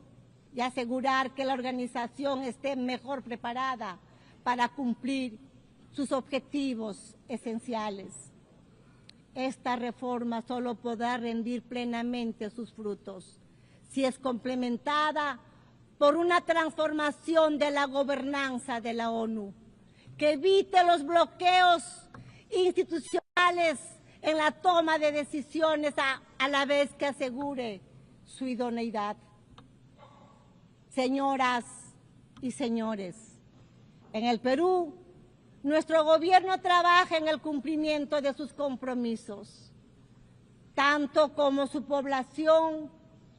y asegurar que la organización esté mejor preparada para cumplir sus objetivos esenciales. Esta reforma solo podrá rendir plenamente sus frutos si es complementada por una transformación de la gobernanza de la ONU, que evite los bloqueos institucionales en la toma de decisiones a la vez que asegure su idoneidad. Señoras y señores, en el Perú, nuestro gobierno trabaja en el cumplimiento de sus compromisos, tanto como su población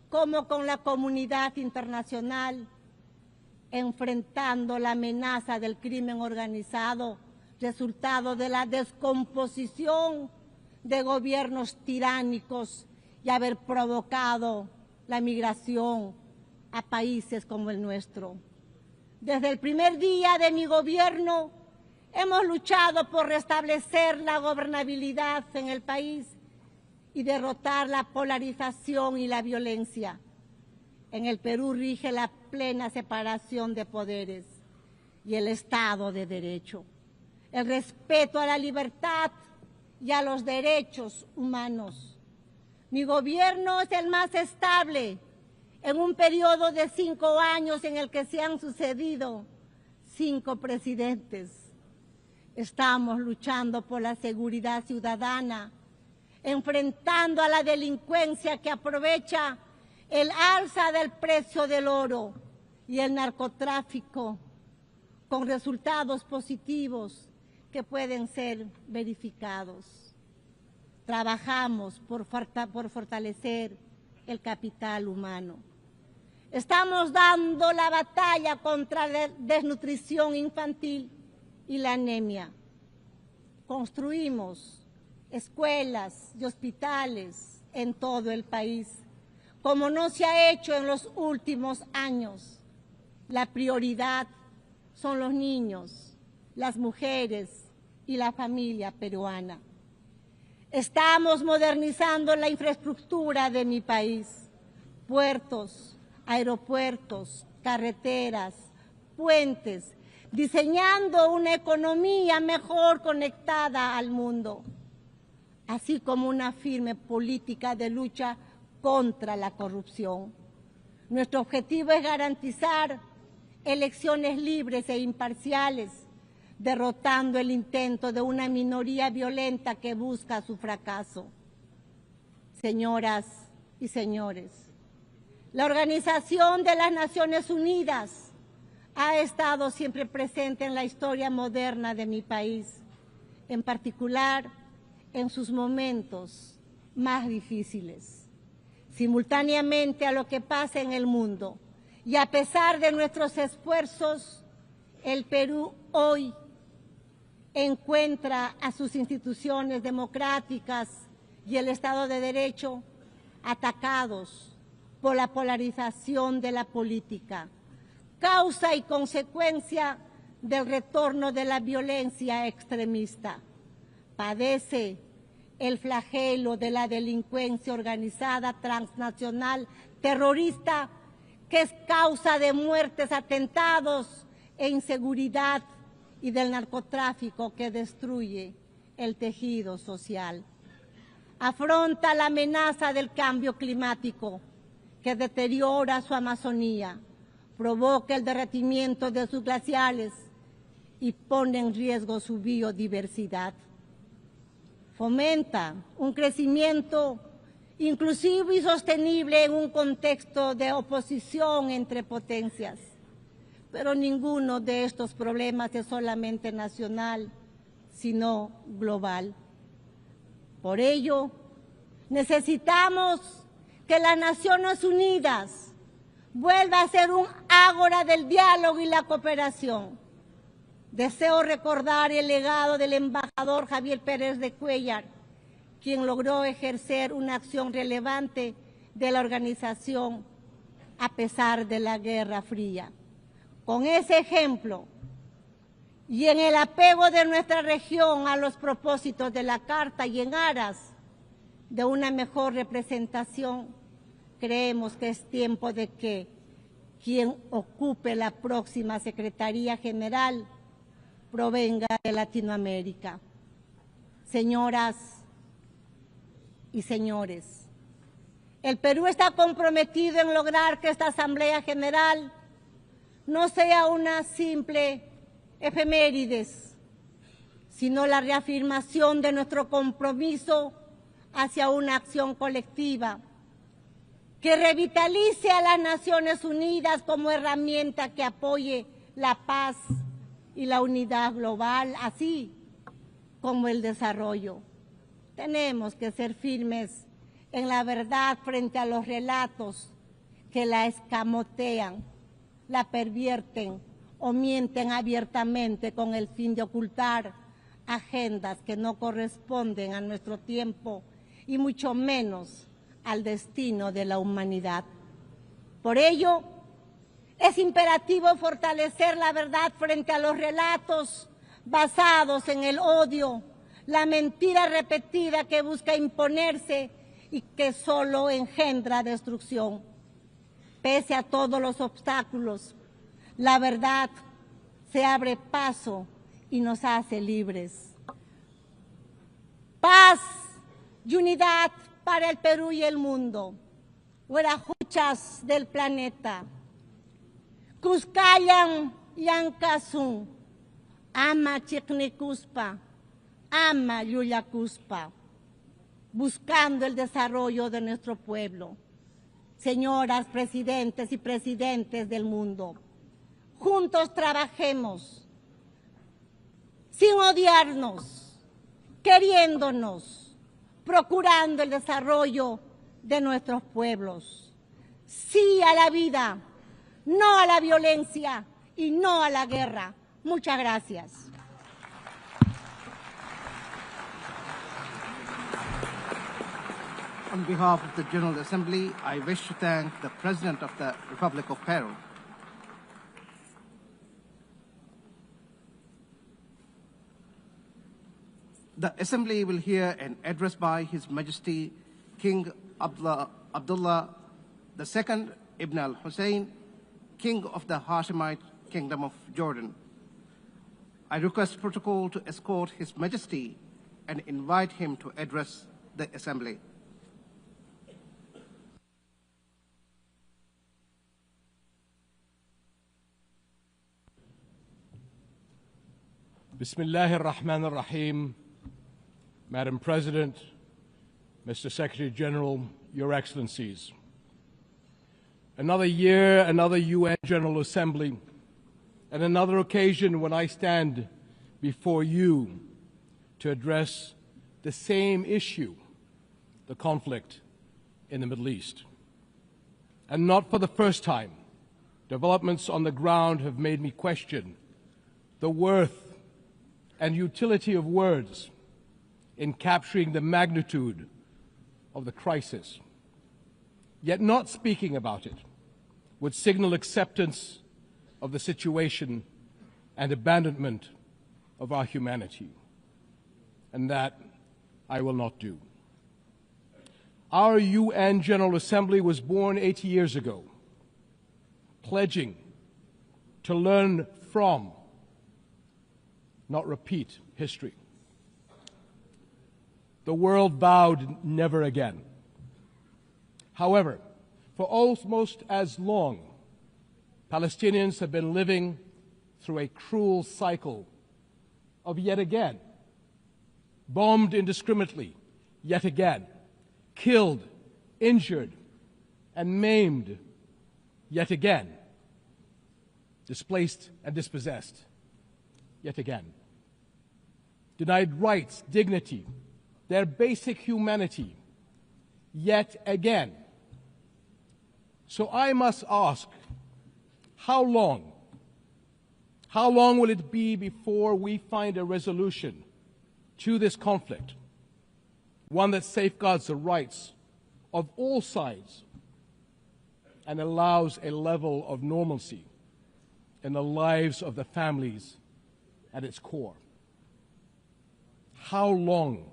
como con la comunidad internacional, enfrentando la amenaza del crimen organizado, resultado de la descomposición de gobiernos tiránicos y haber provocado la migración a países como el nuestro. Desde el primer día de mi gobierno hemos luchado por restablecer la gobernabilidad en el país y derrotar la polarización y la violencia. En el Perú rige la plena separación de poderes y el Estado de Derecho, el respeto a la libertad y a los derechos humanos. Mi gobierno es el más estable en un periodo de 5 años en el que se han sucedido 5 presidentes. Estamos luchando por la seguridad ciudadana, enfrentando a la delincuencia que aprovecha el alza del precio del oro y el narcotráfico, con resultados positivos que pueden ser verificados. Trabajamos por fortalecer el capital humano. Estamos dando la batalla contra la desnutrición infantil y la anemia. Construimos escuelas y hospitales en todo el país, como no se ha hecho en los últimos años. La prioridad son los niños, las mujeres y la familia peruana. Estamos modernizando la infraestructura de mi país, puertos, aeropuertos, carreteras, puentes, diseñando una economía mejor conectada al mundo, así como una firme política de lucha contra la corrupción. Nuestro objetivo es garantizar elecciones libres e imparciales, derrotando el intento de una minoría violenta que busca su fracaso. Señoras y señores, la Organización de las Naciones Unidas ha estado siempre presente en la historia moderna de mi país, en particular en sus momentos más difíciles. Simultáneamente a lo que pasa en el mundo y a pesar de nuestros esfuerzos, el Perú hoy encuentra a sus instituciones democráticas y el Estado de Derecho atacados por la polarización de la política, causa y consecuencia del retorno de la violencia extremista. Padece el flagelo de la delincuencia organizada transnacional terrorista, que es causa de muertes, atentados e inseguridad, y del narcotráfico que destruye el tejido social. Afronta la amenaza del cambio climático que deteriora su Amazonía, provoca el derretimiento de sus glaciares y pone en riesgo su biodiversidad. Fomenta un crecimiento inclusivo y sostenible en un contexto de oposición entre potencias. Pero ninguno de estos problemas es solamente nacional, sino global. Por ello, necesitamos que las Naciones Unidas vuelva a ser un ágora del diálogo y la cooperación. Deseo recordar el legado del embajador Javier Pérez de Cuéllar, quien logró ejercer una acción relevante de la organización a pesar de la Guerra Fría. Con ese ejemplo y en el apego de nuestra región a los propósitos de la Carta y en aras de una mejor representación, creemos que es tiempo de que quien ocupe la próxima Secretaría General provenga de Latinoamérica. Señoras y señores, el Perú está comprometido en lograr que esta Asamblea General no sea una simple efemérides, sino la reafirmación de nuestro compromiso hacia una acción colectiva que revitalice a las Naciones Unidas como herramienta que apoye la paz y la unidad global, así como el desarrollo. Tenemos que ser firmes en la verdad frente a los relatos que la escamotean, la pervierten o mienten abiertamente con el fin de ocultar agendas que no corresponden a nuestro tiempo y mucho menos al destino de la humanidad. Por ello, es imperativo fortalecer la verdad frente a los relatos basados en el odio, la mentira repetida que busca imponerse y que solo engendra destrucción. Pese a todos los obstáculos, la verdad se abre paso y nos hace libres. Paz y unidad para el Perú y el mundo. Huarajuchas del planeta. Cuscayan Yancasun. Ama Chicnicuspa. Ama Yuyacuspa. Buscando el desarrollo de nuestro pueblo. Señoras presidentes y presidentes del mundo, juntos trabajemos, sin odiarnos, queriéndonos, procurando el desarrollo de nuestros pueblos. Sí a la vida, no a la violencia y no a la guerra. Muchas gracias. On behalf of the General Assembly, I wish to thank the President of the Republic of Peru. The Assembly will hear an address by His Majesty King Abdullah II Ibn al-Hussein, King of the Hashemite Kingdom of Jordan. I request protocol to escort His Majesty and invite him to address the Assembly. Bismillahir Rahmanir Rahim. Madam President, Mr. Secretary General, Your Excellencies. Another year, another UN General Assembly, and another occasion when I stand before you to address the same issue, the conflict in the Middle East. And not for the first time, developments on the ground have made me question the worth and utility of words in capturing the magnitude of the crisis. Yet not speaking about it would signal acceptance of the situation and abandonment of our humanity. And that I will not do. Our UN General Assembly was born 80 years ago, pledging to learn from, not repeat, history. The world vowed never again. However, for almost as long, Palestinians have been living through a cruel cycle of yet again, bombed indiscriminately, yet again, killed, injured, and maimed, yet again, displaced and dispossessed, yet again. Denied rights, dignity, their basic humanity, yet again. So I must ask, how long? How long will it be before we find a resolution to this conflict, one that safeguards the rights of all sides and allows a level of normalcy in the lives of the families at its core? How long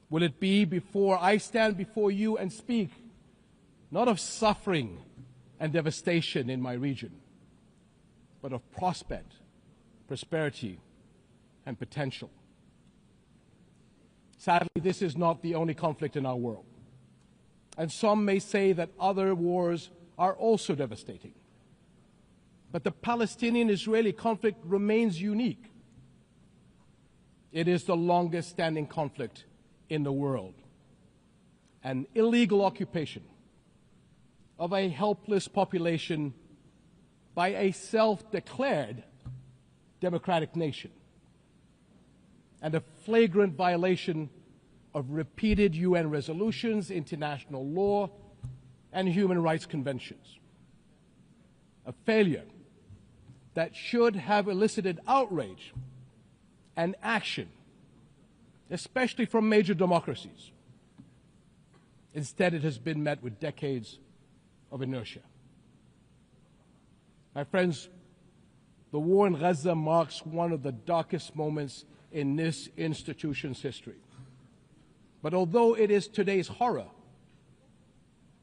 will it be before I stand before you and speak not of suffering and devastation in my region, but of prospect, prosperity, and potential? Sadly, this is not the only conflict in our world. And some may say that other wars are also devastating. But the Palestinian-Israeli conflict remains unique. It is the longest standing conflict in the world. An illegal occupation of a helpless population by a self-declared democratic nation, and a flagrant violation of repeated UN resolutions, international law, and human rights conventions. A failure that should have elicited outrage and action, especially from major democracies. Instead, it has been met with decades of inertia. My friends, the war in Gaza marks one of the darkest moments in this institution's history. But although it is today's horror,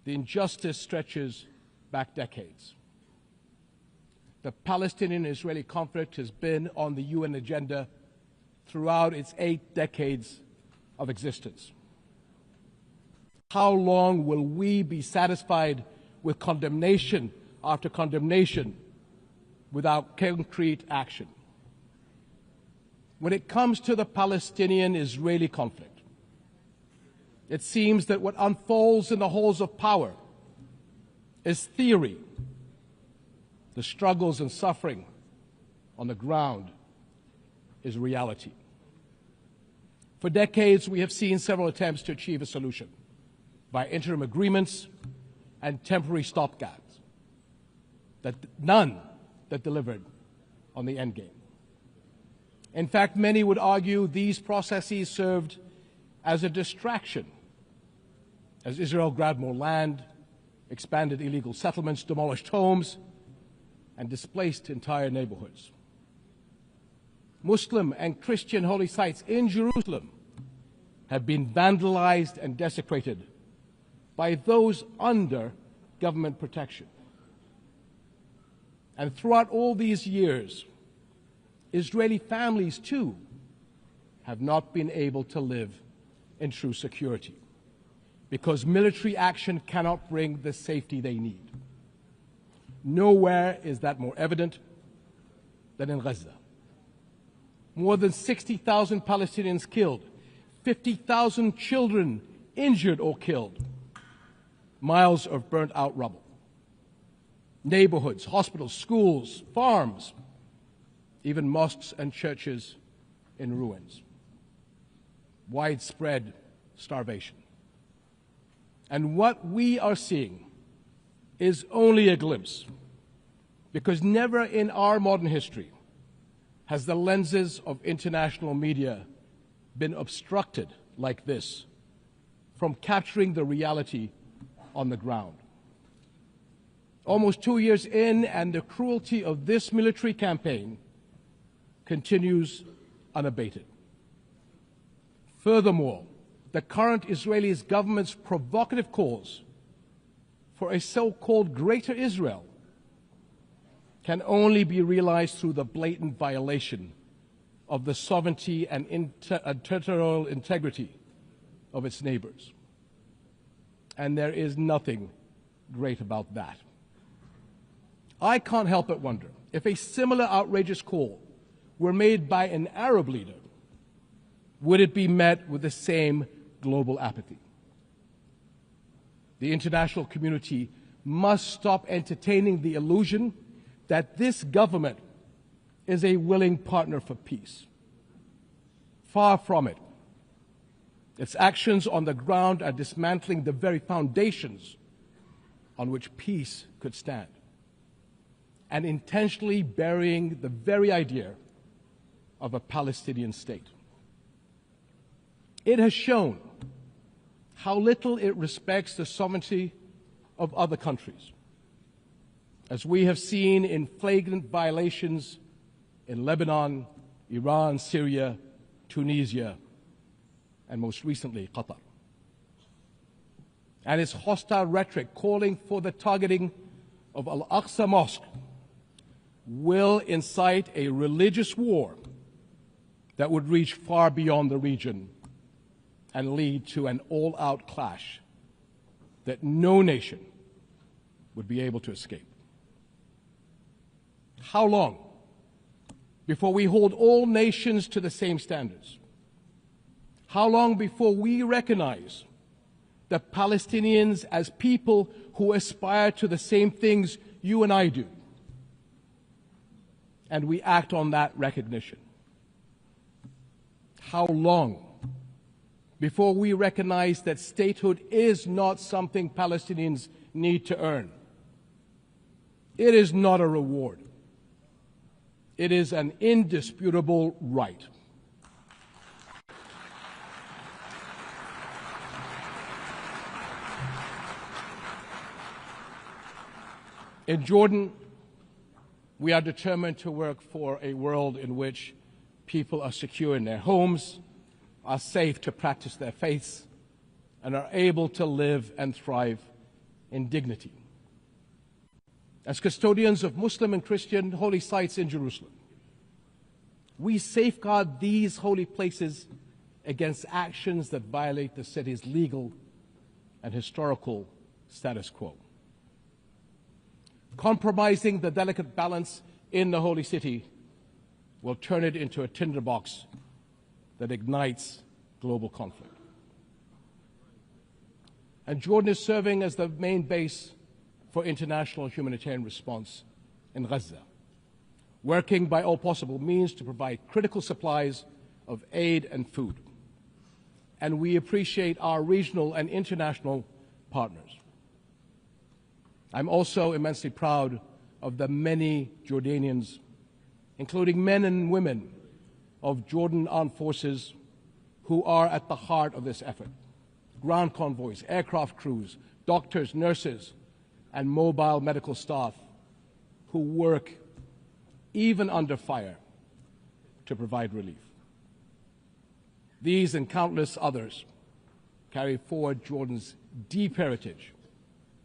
the injustice stretches back decades. The Palestinian-Israeli conflict has been on the UN agenda throughout its 8 decades of existence. How long will we be satisfied with condemnation after condemnation without concrete action? When it comes to the Palestinian-Israeli conflict, it seems that what unfolds in the halls of power is theory. The struggles and suffering on the ground is reality. For decades, we have seen several attempts to achieve a solution by interim agreements and temporary stopgaps, none that delivered on the endgame. In fact, many would argue these processes served as a distraction as Israel grabbed more land, expanded illegal settlements, demolished homes, and displaced entire neighborhoods. Muslim and Christian holy sites in Jerusalem have been vandalized and desecrated by those under government protection. And throughout all these years, Israeli families, too, have not been able to live in true security because military action cannot bring the safety they need. Nowhere is that more evident than in Gaza. More than 60,000 Palestinians killed, 50,000 children injured or killed, miles of burnt-out rubble, neighborhoods, hospitals, schools, farms, even mosques and churches in ruins, widespread starvation. And what we are seeing is only a glimpse, because never in our modern history has the lenses of international media been obstructed like this from capturing the reality on the ground. Almost 2 years in, and the cruelty of this military campaign continues unabated. Furthermore, the current Israeli government's provocative calls for a so-called Greater Israel can only be realized through the blatant violation of the sovereignty and territorial integrity of its neighbors. And there is nothing great about that. I can't help but wonder if a similar outrageous call were made by an Arab leader, would it be met with the same global apathy? The international community must stop entertaining the illusion that this government is a willing partner for peace. Far from it. Its actions on the ground are dismantling the very foundations on which peace could stand, and intentionally burying the very idea of a Palestinian state. It has shown how little it respects the sovereignty of other countries, as we have seen in flagrant violations in Lebanon, Iran, Syria, Tunisia, and most recently, Qatar. And its hostile rhetoric calling for the targeting of Al-Aqsa Mosque will incite a religious war that would reach far beyond the region and lead to an all-out clash that no nation would be able to escape. How long before we hold all nations to the same standards? How long before we recognize the Palestinians as people who aspire to the same things you and I do, and we act on that recognition? How long before we recognize that statehood is not something Palestinians need to earn? It is not a reward. It is an indisputable right. In Jordan, we are determined to work for a world in which people are secure in their homes, are safe to practice their faiths, and are able to live and thrive in dignity. As custodians of Muslim and Christian holy sites in Jerusalem, we safeguard these holy places against actions that violate the city's legal and historical status quo. Compromising the delicate balance in the holy city will turn it into a tinderbox that ignites global conflict. And Jordan is serving as the main base for international humanitarian response in Gaza, working by all possible means to provide critical supplies of aid and food. And we appreciate our regional and international partners. I'm also immensely proud of the many Jordanians, including men and women of Jordan Armed Forces, who are at the heart of this effort. Ground convoys, aircraft crews, doctors, nurses, and mobile medical staff who work even under fire to provide relief. These and countless others carry forward Jordan's deep heritage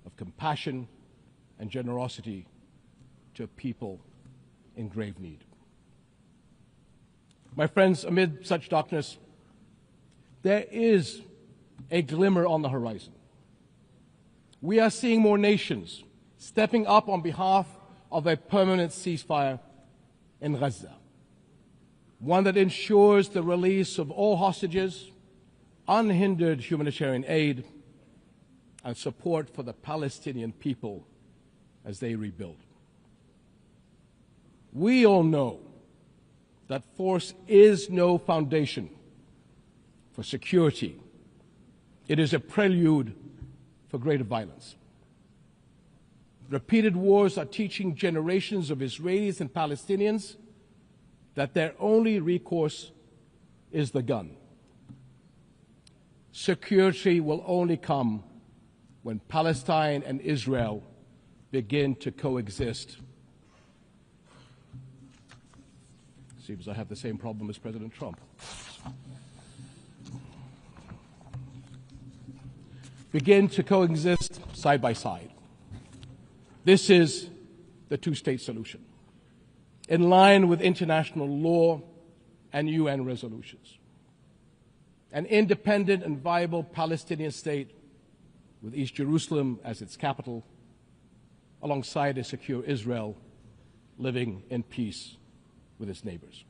of compassion and generosity to people in grave need. My friends, amid such darkness, there is a glimmer on the horizon. We are seeing more nations stepping up on behalf of a permanent ceasefire in Gaza, one that ensures the release of all hostages, unhindered humanitarian aid, and support for the Palestinian people as they rebuild. We all know that force is no foundation for security. It is a prelude for greater violence. Repeated wars are teaching generations of Israelis and Palestinians that their only recourse is the gun. Security will only come when Palestine and Israel begin to coexist. Seems I have the same problem as President Trump. Begin to coexist side by side. This is the two-state solution, in line with international law and UN resolutions. An independent and viable Palestinian state with East Jerusalem as its capital, alongside a secure Israel living in peace with its neighbors.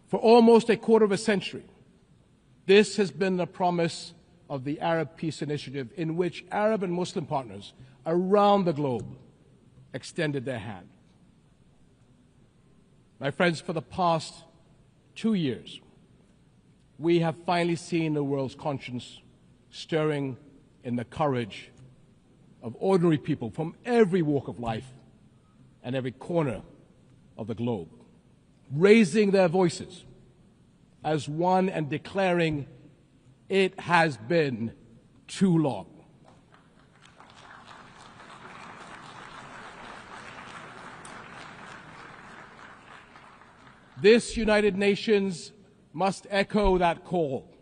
For almost a quarter of a century, this has been the promise of the Arab Peace Initiative, in which Arab and Muslim partners around the globe extended their hand. My friends, for the past 2 years, we have finally seen the world's conscience stirring in the courage of ordinary people from every walk of life and every corner of the globe, raising their voices as one and declaring, it has been too long. This United Nations must echo that call.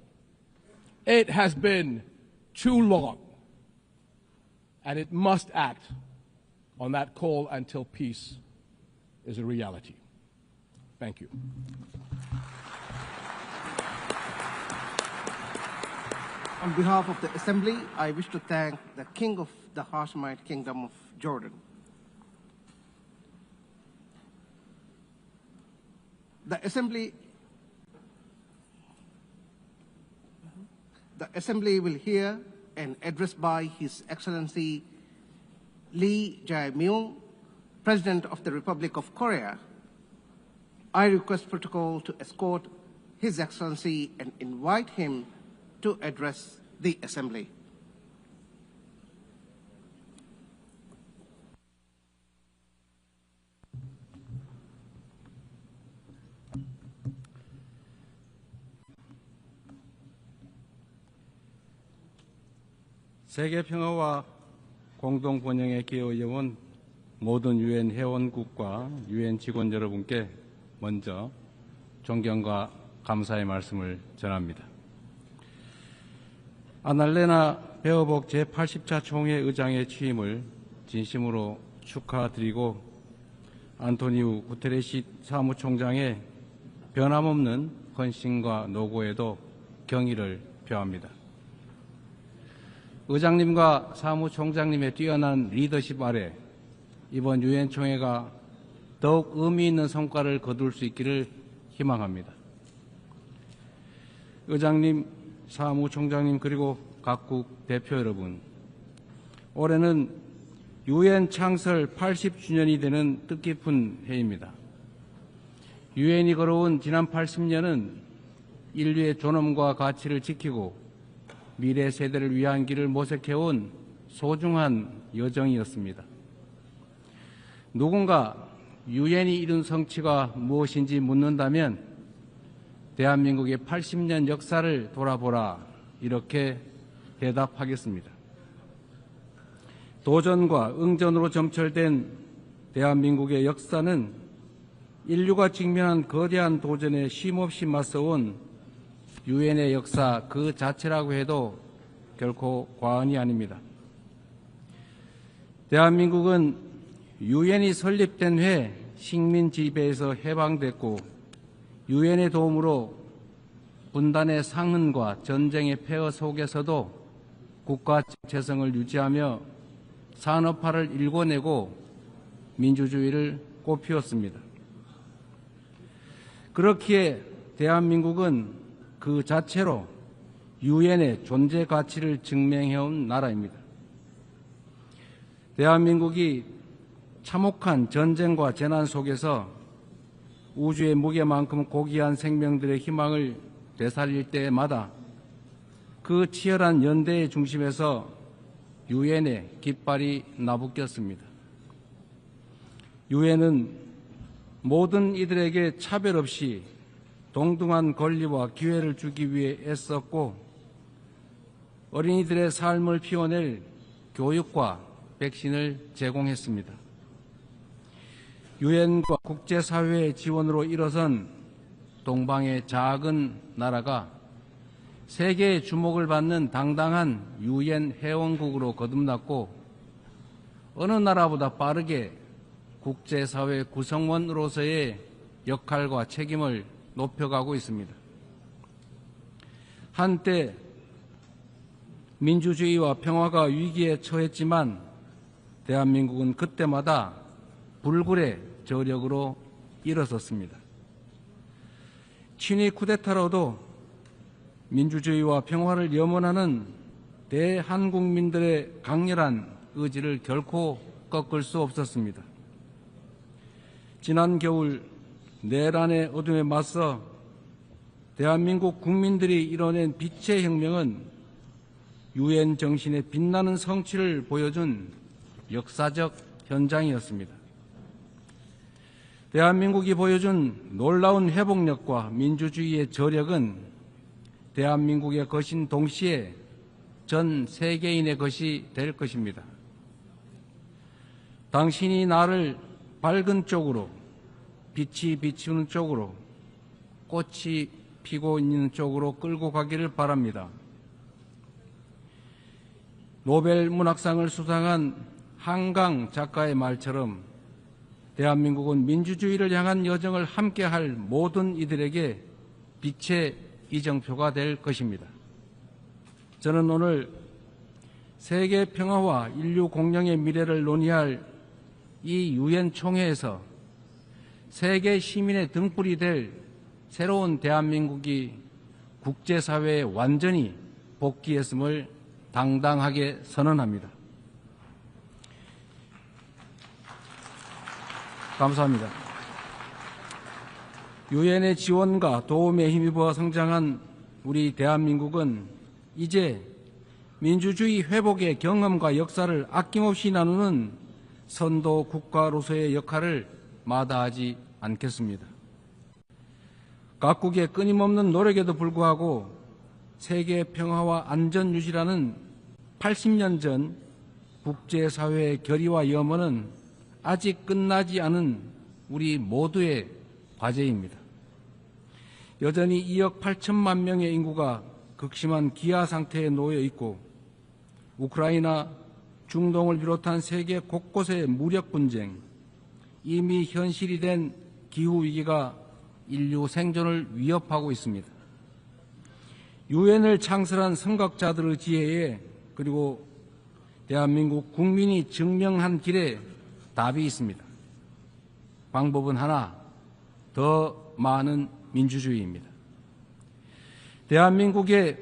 It has been too long, and it must act on that call until peace is a reality. Thank you. On behalf of the Assembly, I wish to thank the King of the Hashemite Kingdom of Jordan. The Assembly Assembly will hear an address by His Excellency Lee Jae-myung, President of the Republic of Korea. I request protocol to escort His Excellency and invite him to address the Assembly. 세계 평화와 공동 번영에 기여해온 모든 유엔 회원국과 유엔 직원 여러분께 먼저 존경과 감사의 말씀을 전합니다. 아날레나 베어복 제80차 총회 의장의 취임을 진심으로 축하드리고 안토니우 구테레시 사무총장의 변함없는 헌신과 노고에도 경의를 표합니다. 의장님과 사무총장님의 뛰어난 리더십 아래 이번 유엔 총회가 더욱 의미 있는 성과를 거둘 수 있기를 희망합니다. 의장님, 사무총장님 그리고 각국 대표 여러분, 올해는 유엔 창설 80주년이 되는 뜻깊은 해입니다. 유엔이 걸어온 지난 80년은 인류의 존엄과 가치를 지키고 미래 세대를 위한 길을 모색해온 소중한 여정이었습니다. 누군가 유엔이 이룬 성취가 무엇인지 묻는다면 대한민국의 80년 역사를 돌아보라 이렇게 대답하겠습니다. 도전과 응전으로 점철된 대한민국의 역사는 인류가 직면한 거대한 도전에 쉼없이 맞서온 유엔의 역사 그 자체라고 해도 결코 과언이 아닙니다. 대한민국은 유엔이 설립된 해에 식민 지배에서 해방됐고 유엔의 도움으로 분단의 상흔과 전쟁의 폐허 속에서도 국가 재성을 유지하며 산업화를 일궈내고 민주주의를 꽃피웠습니다. 그렇기에 대한민국은 그 자체로 유엔의 존재 가치를 증명해온 나라입니다. 대한민국이 참혹한 전쟁과 재난 속에서 우주의 무게만큼 고귀한 생명들의 희망을 되살릴 때마다 그 치열한 연대의 중심에서 유엔의 깃발이 나부꼈습니다. 유엔은 모든 이들에게 차별 없이 동등한 권리와 기회를 주기 위해 애썼고 어린이들의 삶을 피워낼 교육과 백신을 제공했습니다. 유엔과 국제사회의 지원으로 일어선 동방의 작은 나라가 세계의 주목을 받는 당당한 유엔 회원국으로 거듭났고 어느 나라보다 빠르게 국제사회 구성원으로서의 역할과 책임을 높여가고 있습니다. 한때 민주주의와 평화가 위기에 처했지만 대한민국은 그때마다 불굴의 저력으로 일어섰습니다. 친위 쿠데타로도 민주주의와 평화를 염원하는 대한국민들의 강렬한 의지를 결코 꺾을 수 없었습니다. 지난 겨울 내란의 어둠에 맞서 대한민국 국민들이 이뤄낸 빛의 혁명은 유엔 정신의 빛나는 성취를 보여준 역사적 현장이었습니다. 대한민국이 보여준 놀라운 회복력과 민주주의의 저력은 대한민국의 것인 동시에 전 세계인의 것이 될 것입니다. 당신이 나를 밝은 쪽으로, 빛이 비추는 쪽으로, 꽃이 피고 있는 쪽으로 끌고 가기를 바랍니다. 노벨 문학상을 수상한 한강 작가의 말처럼 대한민국은 민주주의를 향한 여정을 함께할 모든 이들에게 빛의 이정표가 될 것입니다. 저는 오늘 세계 평화와 인류 공영의 미래를 논의할 이 유엔 총회에서 세계 시민의 등불이 될 새로운 대한민국이 국제사회에 완전히 복귀했음을 당당하게 선언합니다. 감사합니다. 유엔의 지원과 도움에 힘입어 성장한 우리 대한민국은 이제 민주주의 회복의 경험과 역사를 아낌없이 나누는 선도 국가로서의 역할을 마다하지 않겠습니다. 각국의 끊임없는 노력에도 불구하고 세계 평화와 안전 유지라는 80년 전 국제사회의 결의와 염원은 아직 끝나지 않은 우리 모두의 과제입니다. 여전히 2억 8천만 명의 인구가 극심한 기아 상태에 놓여 있고 우크라이나, 중동을 비롯한 세계 곳곳의 무력 분쟁, 이미 현실이 된 기후위기가 인류 생존을 위협하고 있습니다. 유엔을 창설한 선각자들의 지혜에 그리고 대한민국 국민이 증명한 길에 답이 있습니다. 방법은 하나, 더 많은 민주주의입니다. 대한민국의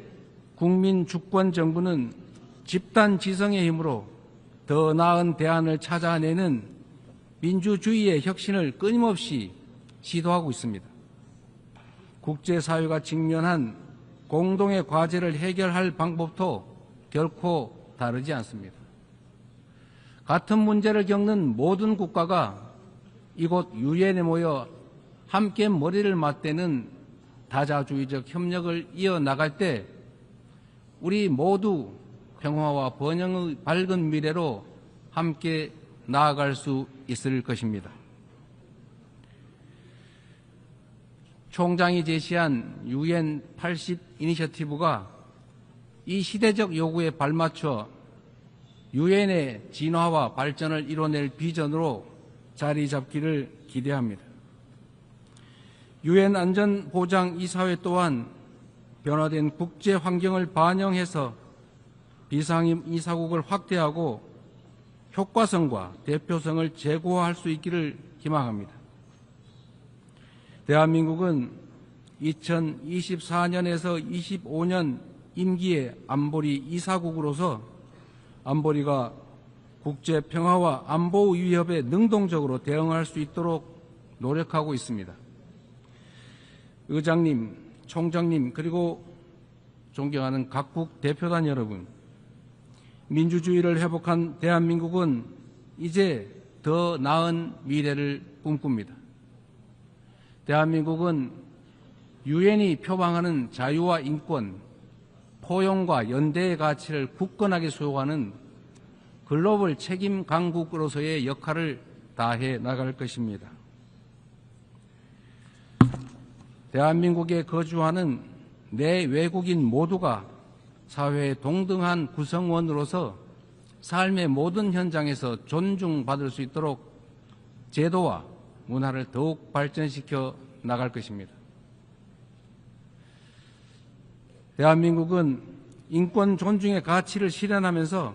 국민 주권 정부는 집단 지성의 힘으로 더 나은 대안을 찾아내는 민주주의의 혁신을 끊임없이 시도하고 있습니다. 국제사회가 직면한 공동의 과제를 해결할 방법도 결코 다르지 않습니다. 같은 문제를 겪는 모든 국가가 이곳 유엔에 모여 함께 머리를 맞대는 다자주의적 협력을 이어나갈 때 우리 모두 평화와 번영의 밝은 미래로 함께 나아갈 수 있을 것입니다. 총장이 제시한 UN 80 이니셔티브가 이 시대적 요구에 발맞춰 유엔의 진화와 발전을 이뤄낼 비전으로 자리 잡기를 기대합니다. 유엔 안전보장이사회 또한 변화된 국제 환경을 반영해서 비상임 이사국을 확대하고 효과성과 대표성을 제고할 수 있기를 희망합니다. 대한민국은 2024년에서 25년 임기의 안보리 이사국으로서 안보리가 국제 평화와 안보 위협에 능동적으로 대응할 수 있도록 노력하고 있습니다. 의장님, 총장님, 그리고 존경하는 각국 대표단 여러분, 민주주의를 회복한 대한민국은 이제 더 나은 미래를 꿈꿉니다. 대한민국은 유엔이 표방하는 자유와 인권, 포용과 연대의 가치를 굳건하게 수호하는 글로벌 책임 강국으로서의 역할을 다해 나갈 것입니다. 대한민국에 거주하는 내 외국인 모두가 사회의 동등한 구성원으로서 삶의 모든 현장에서 존중받을 수 있도록 제도와 문화를 더욱 발전시켜 나갈 것입니다. 대한민국은 인권 존중의 가치를 실현하면서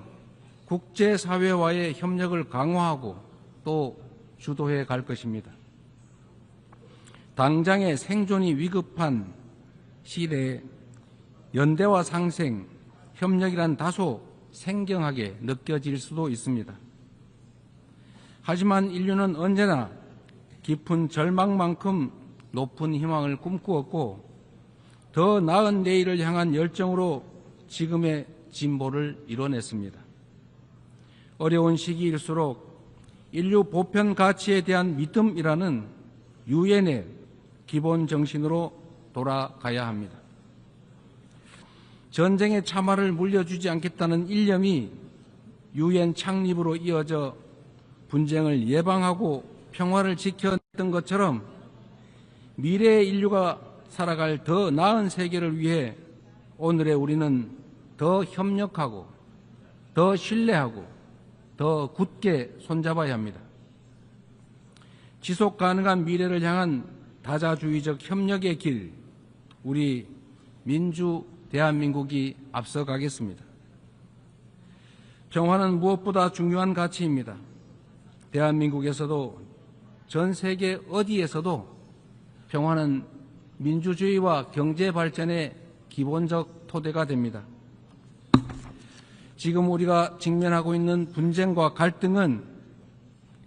국제사회와의 협력을 강화하고 또 주도해 갈 것입니다. 당장의 생존이 위급한 시대에 연대와 상생, 협력이란 다소 생경하게 느껴질 수도 있습니다. 하지만 인류는 언제나 깊은 절망만큼 높은 희망을 꿈꾸었고 더 나은 내일을 향한 열정으로 지금의 진보를 이뤄냈습니다. 어려운 시기일수록 인류 보편 가치에 대한 믿음이라는 유엔의 기본 정신으로 돌아가야 합니다. 전쟁의 참화를 물려주지 않겠다는 일념이 유엔 창립으로 이어져 분쟁을 예방하고 평화를 지켜냈던 것처럼 미래의 인류가 살아갈 더 나은 세계를 위해 오늘의 우리는 더 협력하고 더 신뢰하고 더 굳게 손잡아야 합니다. 지속 가능한 미래를 향한 다자주의적 협력의 길, 우리 민주 대한민국이 앞서가겠습니다. 평화는 무엇보다 중요한 가치입니다. 대한민국에서도 전 세계 어디에서도 평화는 민주주의와 경제 발전의 기본적 토대가 됩니다. 지금 우리가 직면하고 있는 분쟁과 갈등은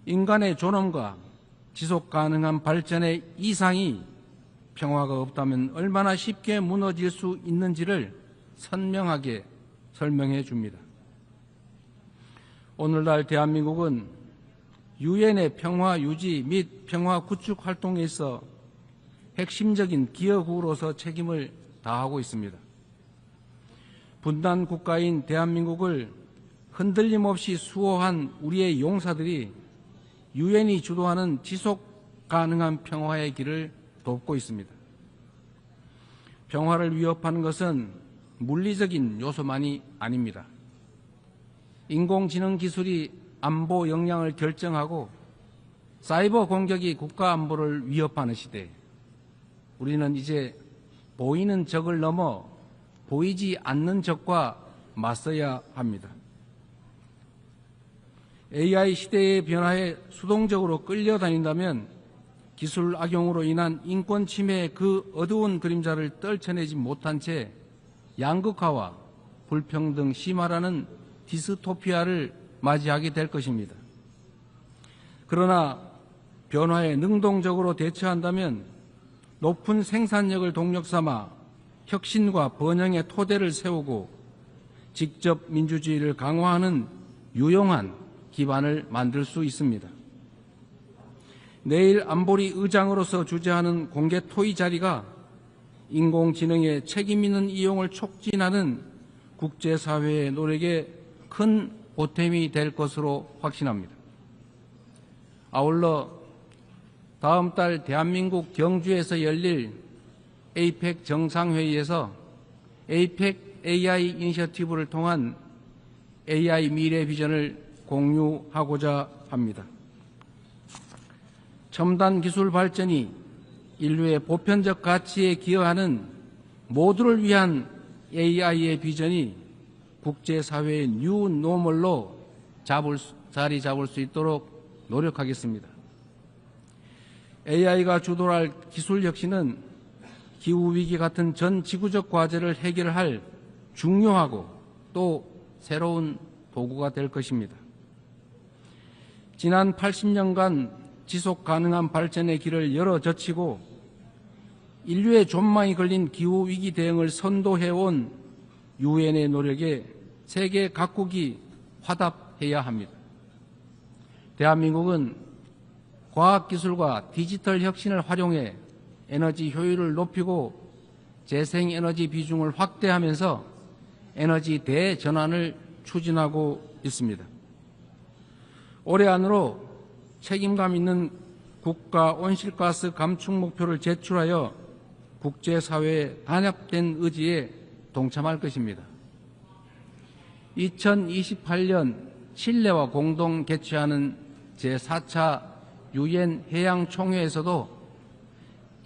인간의 존엄과 지속 가능한 발전의 이상이 평화가 없다면 얼마나 쉽게 무너질 수 있는지를 선명하게 설명해 줍니다. 오늘날 대한민국은 유엔의 평화 유지 및 평화 구축 활동에 있어 핵심적인 기여국으로서 책임을 다하고 있습니다. 분단 국가인 대한민국을 흔들림 없이 수호한 우리의 용사들이 유엔이 주도하는 지속 가능한 평화의 길을 돕고 있습니다. 평화를 위협하는 것은 물리적인 요소만이 아닙니다. 인공지능 기술이 안보 역량을 결정하고 사이버 공격이 국가 안보를 위협하는 시대, 우리는 이제 보이는 적을 넘어 보이지 않는 적과 맞서야 합니다. AI 시대의 변화에 수동적으로 끌려다닌다면 기술 악용으로 인한 인권 침해의 그 어두운 그림자를 떨쳐내지 못한 채 양극화와 불평등 심화라는 디스토피아를 맞이하게 될 것입니다. 그러나 변화에 능동적으로 대처한다면 높은 생산력을 동력 삼아 혁신과 번영의 토대를 세우고 직접 민주주의를 강화하는 유용한 기반을 만들 수 있습니다. 내일 안보리 의장으로서 주재하는 공개 토의 자리가 인공지능의 책임 있는 이용을 촉진하는 국제사회의 노력에 큰 보탬이 될 것으로 확신합니다. 아울러 다음 달 대한민국 경주에서 열릴 에이펙 정상회의에서 에이펙 AI 이니셔티브를 통한 AI 미래 비전을 공유하고자 합니다. 첨단 기술 발전이 인류의 보편적 가치에 기여하는 모두를 위한 AI의 비전이 국제사회의 뉴 노멀로 자리 잡을 수 있도록 노력하겠습니다. AI가 주도할 기술 혁신은 기후위기 같은 전 지구적 과제를 해결할 중요하고 또 새로운 도구가 될 것입니다. 지난 80년간 지속 가능한 발전의 길을 열어젖히고 인류의 존망이 걸린 기후위기 대응을 선도해온 유엔의 노력에 세계 각국이 화답해야 합니다. 대한민국은 과학기술과 디지털 혁신을 활용해 에너지 효율을 높이고 재생에너지 비중을 확대하면서 에너지 대전환을 추진하고 있습니다. 올해 안으로 책임감 있는 국가 온실가스 감축 목표를 제출하여 국제사회의 단합된 의지에 동참할 것입니다. 2028년 칠레와 공동 개최하는 제4차 유엔 해양총회에서도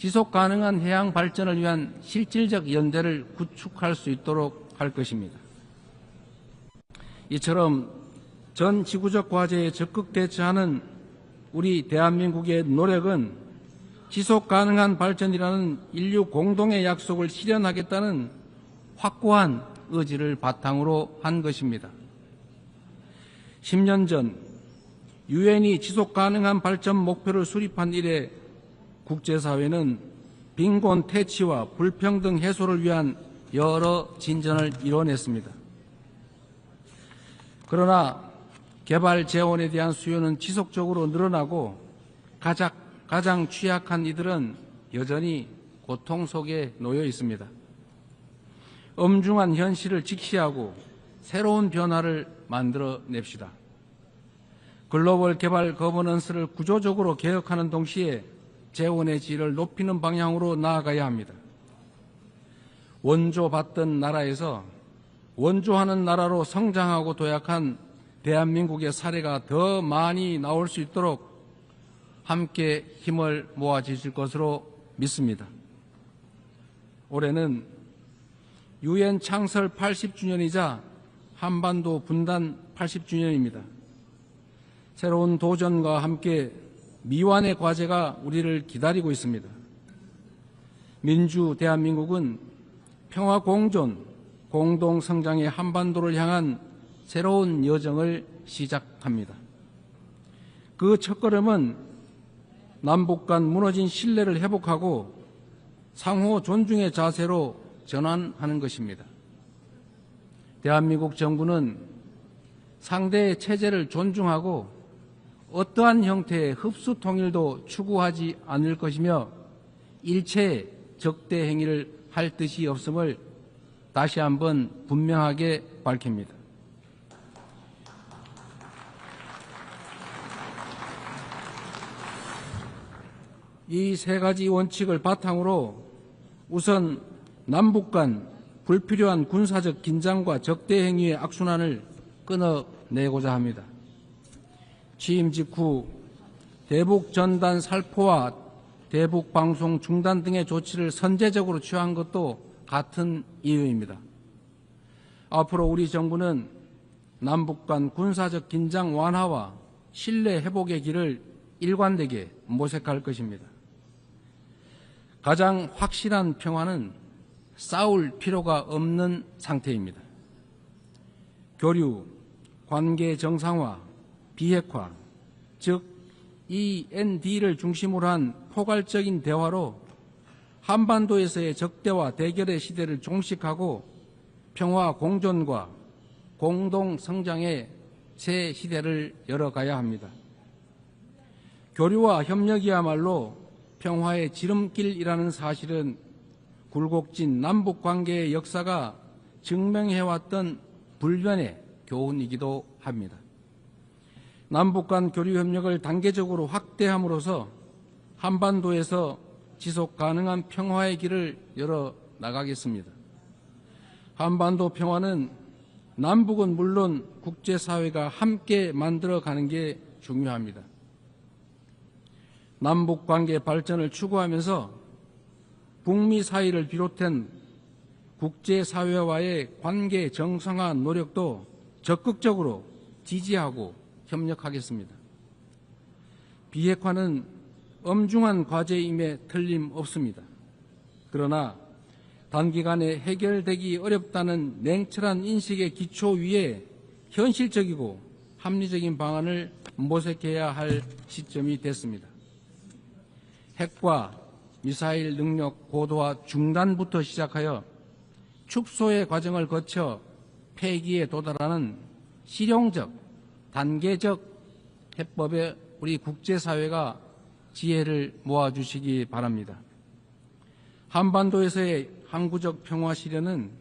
지속 가능한 해양 발전을 위한 실질적 연대를 구축할 수 있도록 할 것입니다. 이처럼 전 지구적 과제에 적극 대처하는 우리 대한민국의 노력은 지속 가능한 발전이라는 인류 공동의 약속을 실현하겠다는 확고한 의지를 바탕으로 한 것입니다. 10년 전 유엔이 지속 가능한 발전 목표를 수립한 이래 국제사회는 빈곤 퇴치와 불평등 해소를 위한 여러 진전을 이뤄냈습니다. 그러나 개발 재원에 대한 수요는 지속적으로 늘어나고 가장 취약한 이들은 여전히 고통 속에 놓여 있습니다. 엄중한 현실을 직시하고 새로운 변화를 만들어냅시다. 글로벌 개발 거버넌스를 구조적으로 개혁하는 동시에 재원의 질을 높이는 방향으로 나아가야 합니다. 원조받던 나라에서 원조하는 나라로 성장하고 도약한 대한민국의 사례가 더 많이 나올 수 있도록 함께 힘을 모아주실 것으로 믿습니다. 올해는 유엔 창설 80주년이자 한반도 분단 80주년입니다. 새로운 도전과 함께 미완의 과제가 우리를 기다리고 있습니다. 민주 대한민국은 평화 공존, 공동 성장의 한반도를 향한 새로운 여정을 시작합니다. 그 첫걸음은 남북 간 무너진 신뢰를 회복하고 상호 존중의 자세로 전환하는 것입니다. 대한민국 정부는 상대의 체제를 존중하고 어떠한 형태의 흡수 통일도 추구하지 않을 것이며 일체의 적대 행위를 할 뜻이 없음을 다시 한번 분명하게 밝힙니다. 이 세 가지 원칙을 바탕으로 우선 남북 간 불필요한 군사적 긴장과 적대 행위의 악순환을 끊어내고자 합니다. 취임 직후 대북 전단 살포와 대북 방송 중단 등의 조치를 선제적으로 취한 것도 같은 이유입니다. 앞으로 우리 정부는 남북 간 군사적 긴장 완화와 신뢰 회복의 길을 일관되게 모색할 것입니다. 가장 확실한 평화는 싸울 필요가 없는 상태입니다. 교류, 관계 정상화, 비핵화, 즉 END를 중심으로 한 포괄적인 대화로 한반도에서의 적대와 대결의 시대를 종식하고 평화 공존과 공동 성장의 새 시대를 열어가야 합니다. 교류와 협력이야말로 평화의 지름길이라는 사실은 굴곡진 남북관계의 역사가 증명해왔던 불변의 교훈이기도 합니다. 남북 간 교류 협력을 단계적으로 확대함으로써 한반도에서 지속 가능한 평화의 길을 열어 나가겠습니다. 한반도 평화는 남북은 물론 국제사회가 함께 만들어가는 게 중요합니다. 남북 관계 발전을 추구하면서 북미 사이를 비롯한 국제사회와의 관계 정상화 노력도 적극적으로 지지하고 협력하겠습니다. 비핵화는 엄중한 과제임에 틀림없습니다. 그러나 단기간에 해결되기 어렵다는 냉철한 인식의 기초 위에 현실적이고 합리적인 방안을 모색해야 할 시점이 됐습니다. 핵과 미사일 능력 고도화 중단부터 시작하여 축소의 과정을 거쳐 폐기에 도달하는 실용적, 단계적 해법에 우리 국제사회가 지혜를 모아주시기 바랍니다. 한반도에서의 항구적 평화 실현은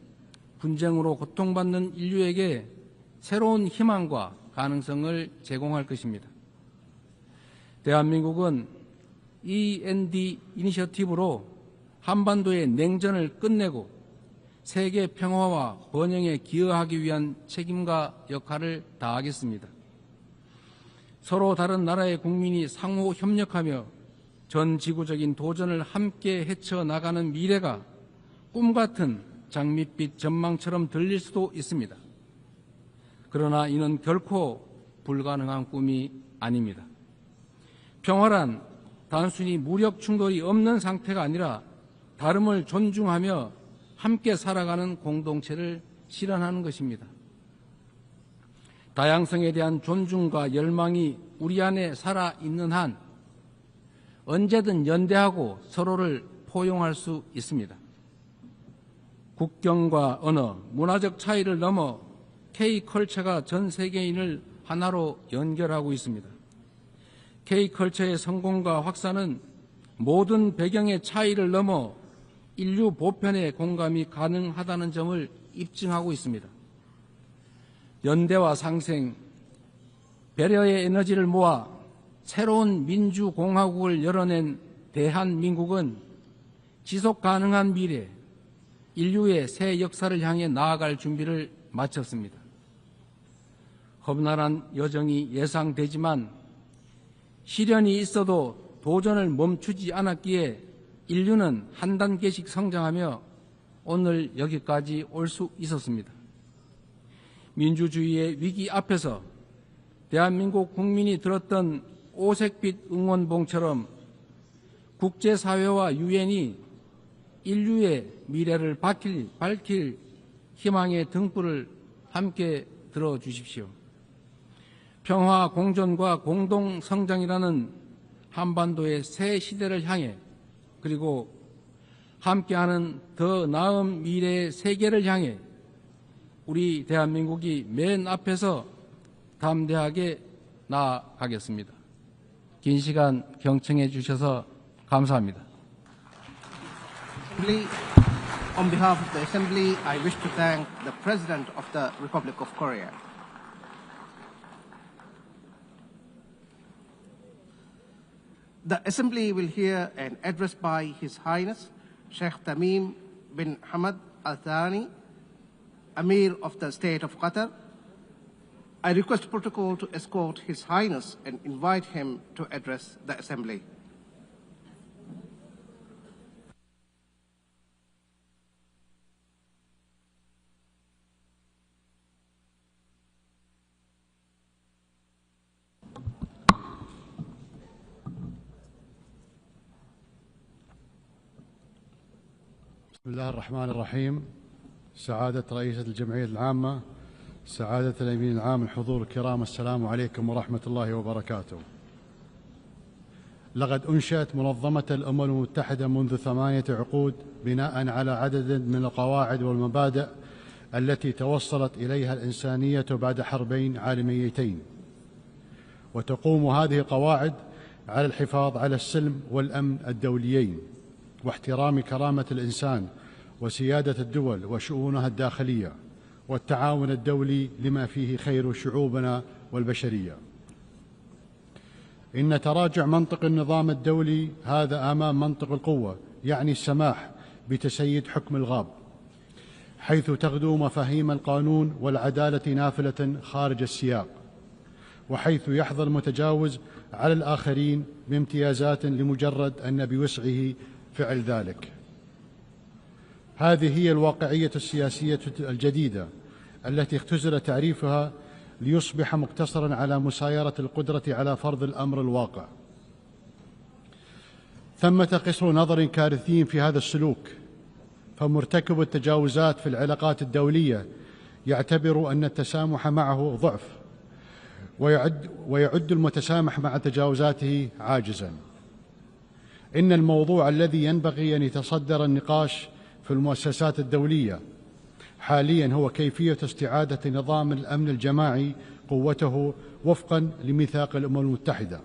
분쟁으로 고통받는 인류에게 새로운 희망과 가능성을 제공할 것입니다. 대한민국은 END 이니셔티브로 한반도의 냉전을 끝내고 세계 평화와 번영에 기여하기 위한 책임과 역할을 다하겠습니다. 서로 다른 나라의 국민이 상호 협력하며 전 지구적인 도전을 함께 헤쳐나가는 미래가 꿈같은 장밋빛 전망처럼 들릴 수도 있습니다. 그러나 이는 결코 불가능한 꿈이 아닙니다. 평화란 단순히 무력 충돌이 없는 상태가 아니라 다름을 존중하며 함께 살아가는 공동체를 실현하는 것입니다. 다양성에 대한 존중과 열망이 우리 안에 살아있는 한 언제든 연대하고 서로를 포용할 수 있습니다. 국경과 언어, 문화적 차이를 넘어 K컬처가 전 세계인을 하나로 연결하고 있습니다. K컬처의 성공과 확산은 모든 배경의 차이를 넘어 인류 보편의 공감이 가능하다는 점을 입증하고 있습니다. 연대와 상생, 배려의 에너지를 모아 새로운 민주공화국을 열어낸 대한민국은 지속 가능한 미래, 인류의 새 역사를 향해 나아갈 준비를 마쳤습니다. 험난한 여정이 예상되지만 시련이 있어도 도전을 멈추지 않았기에 인류는 한 단계씩 성장하며 오늘 여기까지 올 수 있었습니다. 민주주의의 위기 앞에서 대한민국 국민이 들었던 오색빛 응원봉처럼 국제사회와 유엔이 인류의 미래를 밝힐 희망의 등불을 함께 들어주십시오. 평화, 공존과 공동 성장이라는 한반도의 새 시대를 향해 그리고 함께하는 더 나은 미래의 세계를 향해 우리 대한민국이 맨 앞에서 담대하게 나아가겠습니다. 긴 시간 경청해 주셔서 감사합니다. On behalf of the Assembly, I wish to thank the President of the Republic of Korea. The Assembly will hear an address by His Highness Sheikh Tamim bin Hamad Al Thani, Amir of the State of Qatar. I request protocol to escort His Highness and invite him to address the Assembly. بسم الله الرحمن الرحيم. سعادة رئيسة الجمعية العامة، سعادة الأمين العام، الحضور الكرام، السلام عليكم ورحمة الله وبركاته. لقد أنشأت منظمة الأمم المتحدة منذ 8 عقود بناء على عدد من القواعد والمبادئ التي توصلت إليها الإنسانية بعد حربين عالميتين، وتقوم هذه القواعد على الحفاظ على السلم والأمن الدوليين واحترام كرامة الإنسان وسيادة الدول وشؤونها الداخلية والتعاون الدولي لما فيه خير شعوبنا والبشرية. إن تراجع منطق النظام الدولي هذا أمام منطق القوة، يعني السماح بتسييد حكم الغاب، حيث تغدو مفاهيم القانون والعدالة نافلة خارج السياق، وحيث يحظى المتجاوز على الآخرين بامتيازات لمجرد أن بوسعه فعل ذلك. هذه هي الواقعية السياسية الجديدة التي اختزل تعريفها ليصبح مقتصرا على مسايرة القدرة على فرض الأمر الواقع. ثمة قصر نظر كارثي في هذا السلوك، فمرتكب التجاوزات في العلاقات الدولية يعتبر أن التسامح معه ضعف، ويعد المتسامح مع تجاوزاته عاجزا. إن الموضوع الذي ينبغي أن يتصدر النقاش في المؤسسات الدولية حاليا هو كيفية استعادة نظام الأمن الجماعي قوته وفقا لميثاق الأمم المتحدة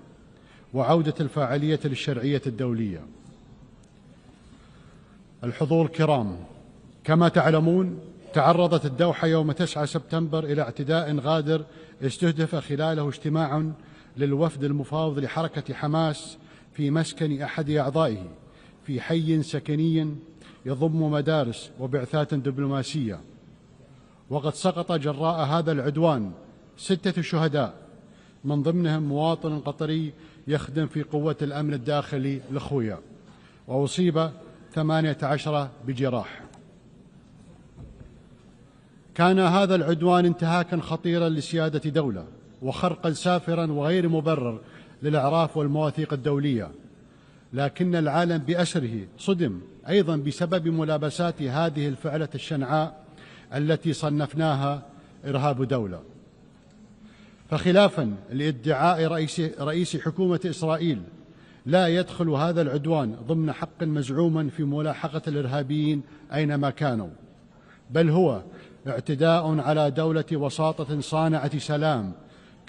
وعودة الفاعلية للشرعية الدولية. الحضور الكرام، كما تعلمون تعرضت الدوحة يوم 9 سبتمبر إلى اعتداء غادر استهدف خلاله اجتماع للوفد المفاوض لحركة حماس في مسكن أحد أعضائه في حي سكني يضم مدارس وبعثات دبلوماسية، وقد سقط جراء هذا العدوان 6 شهداء، من ضمنهم مواطن قطري يخدم في قوة الأمن الداخلي الأخوية، وأصيب 18 بجراح. كان هذا العدوان انتهاكا خطيرا لسيادة دولة وخرقا سافرا وغير مبرر للأعراف والمواثيق الدولية، لكن العالم بأسره صدم أيضا بسبب ملابسات هذه الفعلة الشنعاء التي صنفناها إرهاب دولة. فخلافا لادعاء رئيس حكومة إسرائيل، لا يدخل هذا العدوان ضمن حق مزعوما في ملاحقة الإرهابيين أينما كانوا، بل هو اعتداء على دولة وساطة صانعة سلام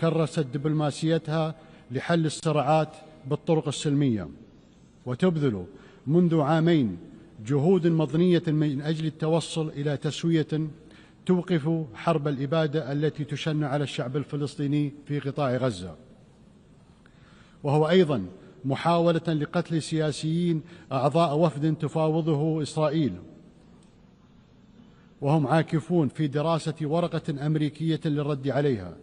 كرست دبلوماسيتها لحل الصراعات بالطرق السلمية، وتبذل منذ عامين جهود مضنية من أجل التوصل إلى تسوية توقف حرب الإبادة التي تشن على الشعب الفلسطيني في قطاع غزة، وهو أيضا محاولة لقتل سياسيين أعضاء وفد تفاوضه إسرائيل، وهم عاكفون في دراسة ورقة أمريكية للرد عليها.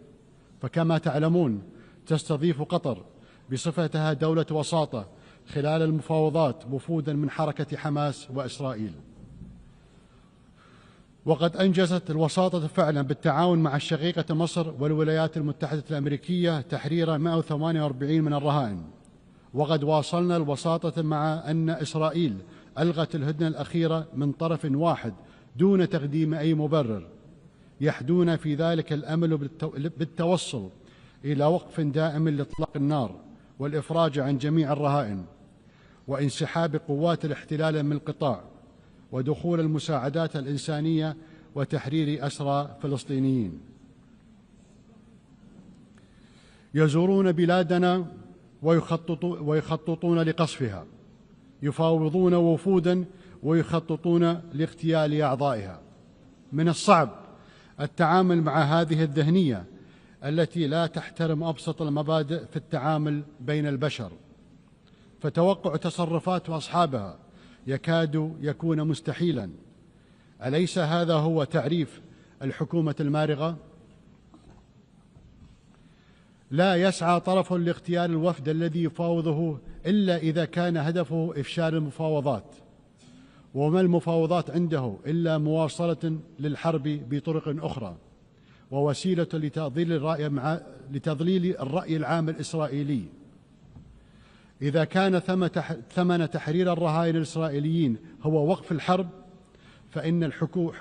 فكما تعلمون تستضيف قطر بصفتها دولة وساطة خلال المفاوضات وفودا من حركة حماس وإسرائيل، وقد أنجزت الوساطة فعلا بالتعاون مع الشقيقة مصر والولايات المتحدة الأمريكية تحرير 148 من الرهائن. وقد واصلنا الوساطة مع أن إسرائيل ألغت الهدنة الأخيرة من طرف واحد دون تقديم أي مبرر، يحدون في ذلك الأمل بالتوصل إلى وقف دائم لإطلاق النار والإفراج عن جميع الرهائن وانسحاب قوات الاحتلال من القطاع ودخول المساعدات الإنسانية وتحرير أسرى فلسطينيين. يزورون بلادنا ويخططون لقصفها، يفاوضون وفودا ويخططون لاغتيال أعضائها. من الصعب التعامل مع هذه الذهنية التي لا تحترم أبسط المبادئ في التعامل بين البشر، فتوقع تصرفات أصحابها يكاد يكون مستحيلا. أليس هذا هو تعريف الحكومة المارغة؟ لا يسعى طرف لاغتيال الوفد الذي يفاوضه إلا إذا كان هدفه إفشال المفاوضات، وما المفاوضات عنده إلا مواصلة للحرب بطرق أخرى ووسيلة لتضليل الرأي العام الإسرائيلي. إذا كان ثمن تحرير الرهائن الإسرائيليين هو وقف الحرب،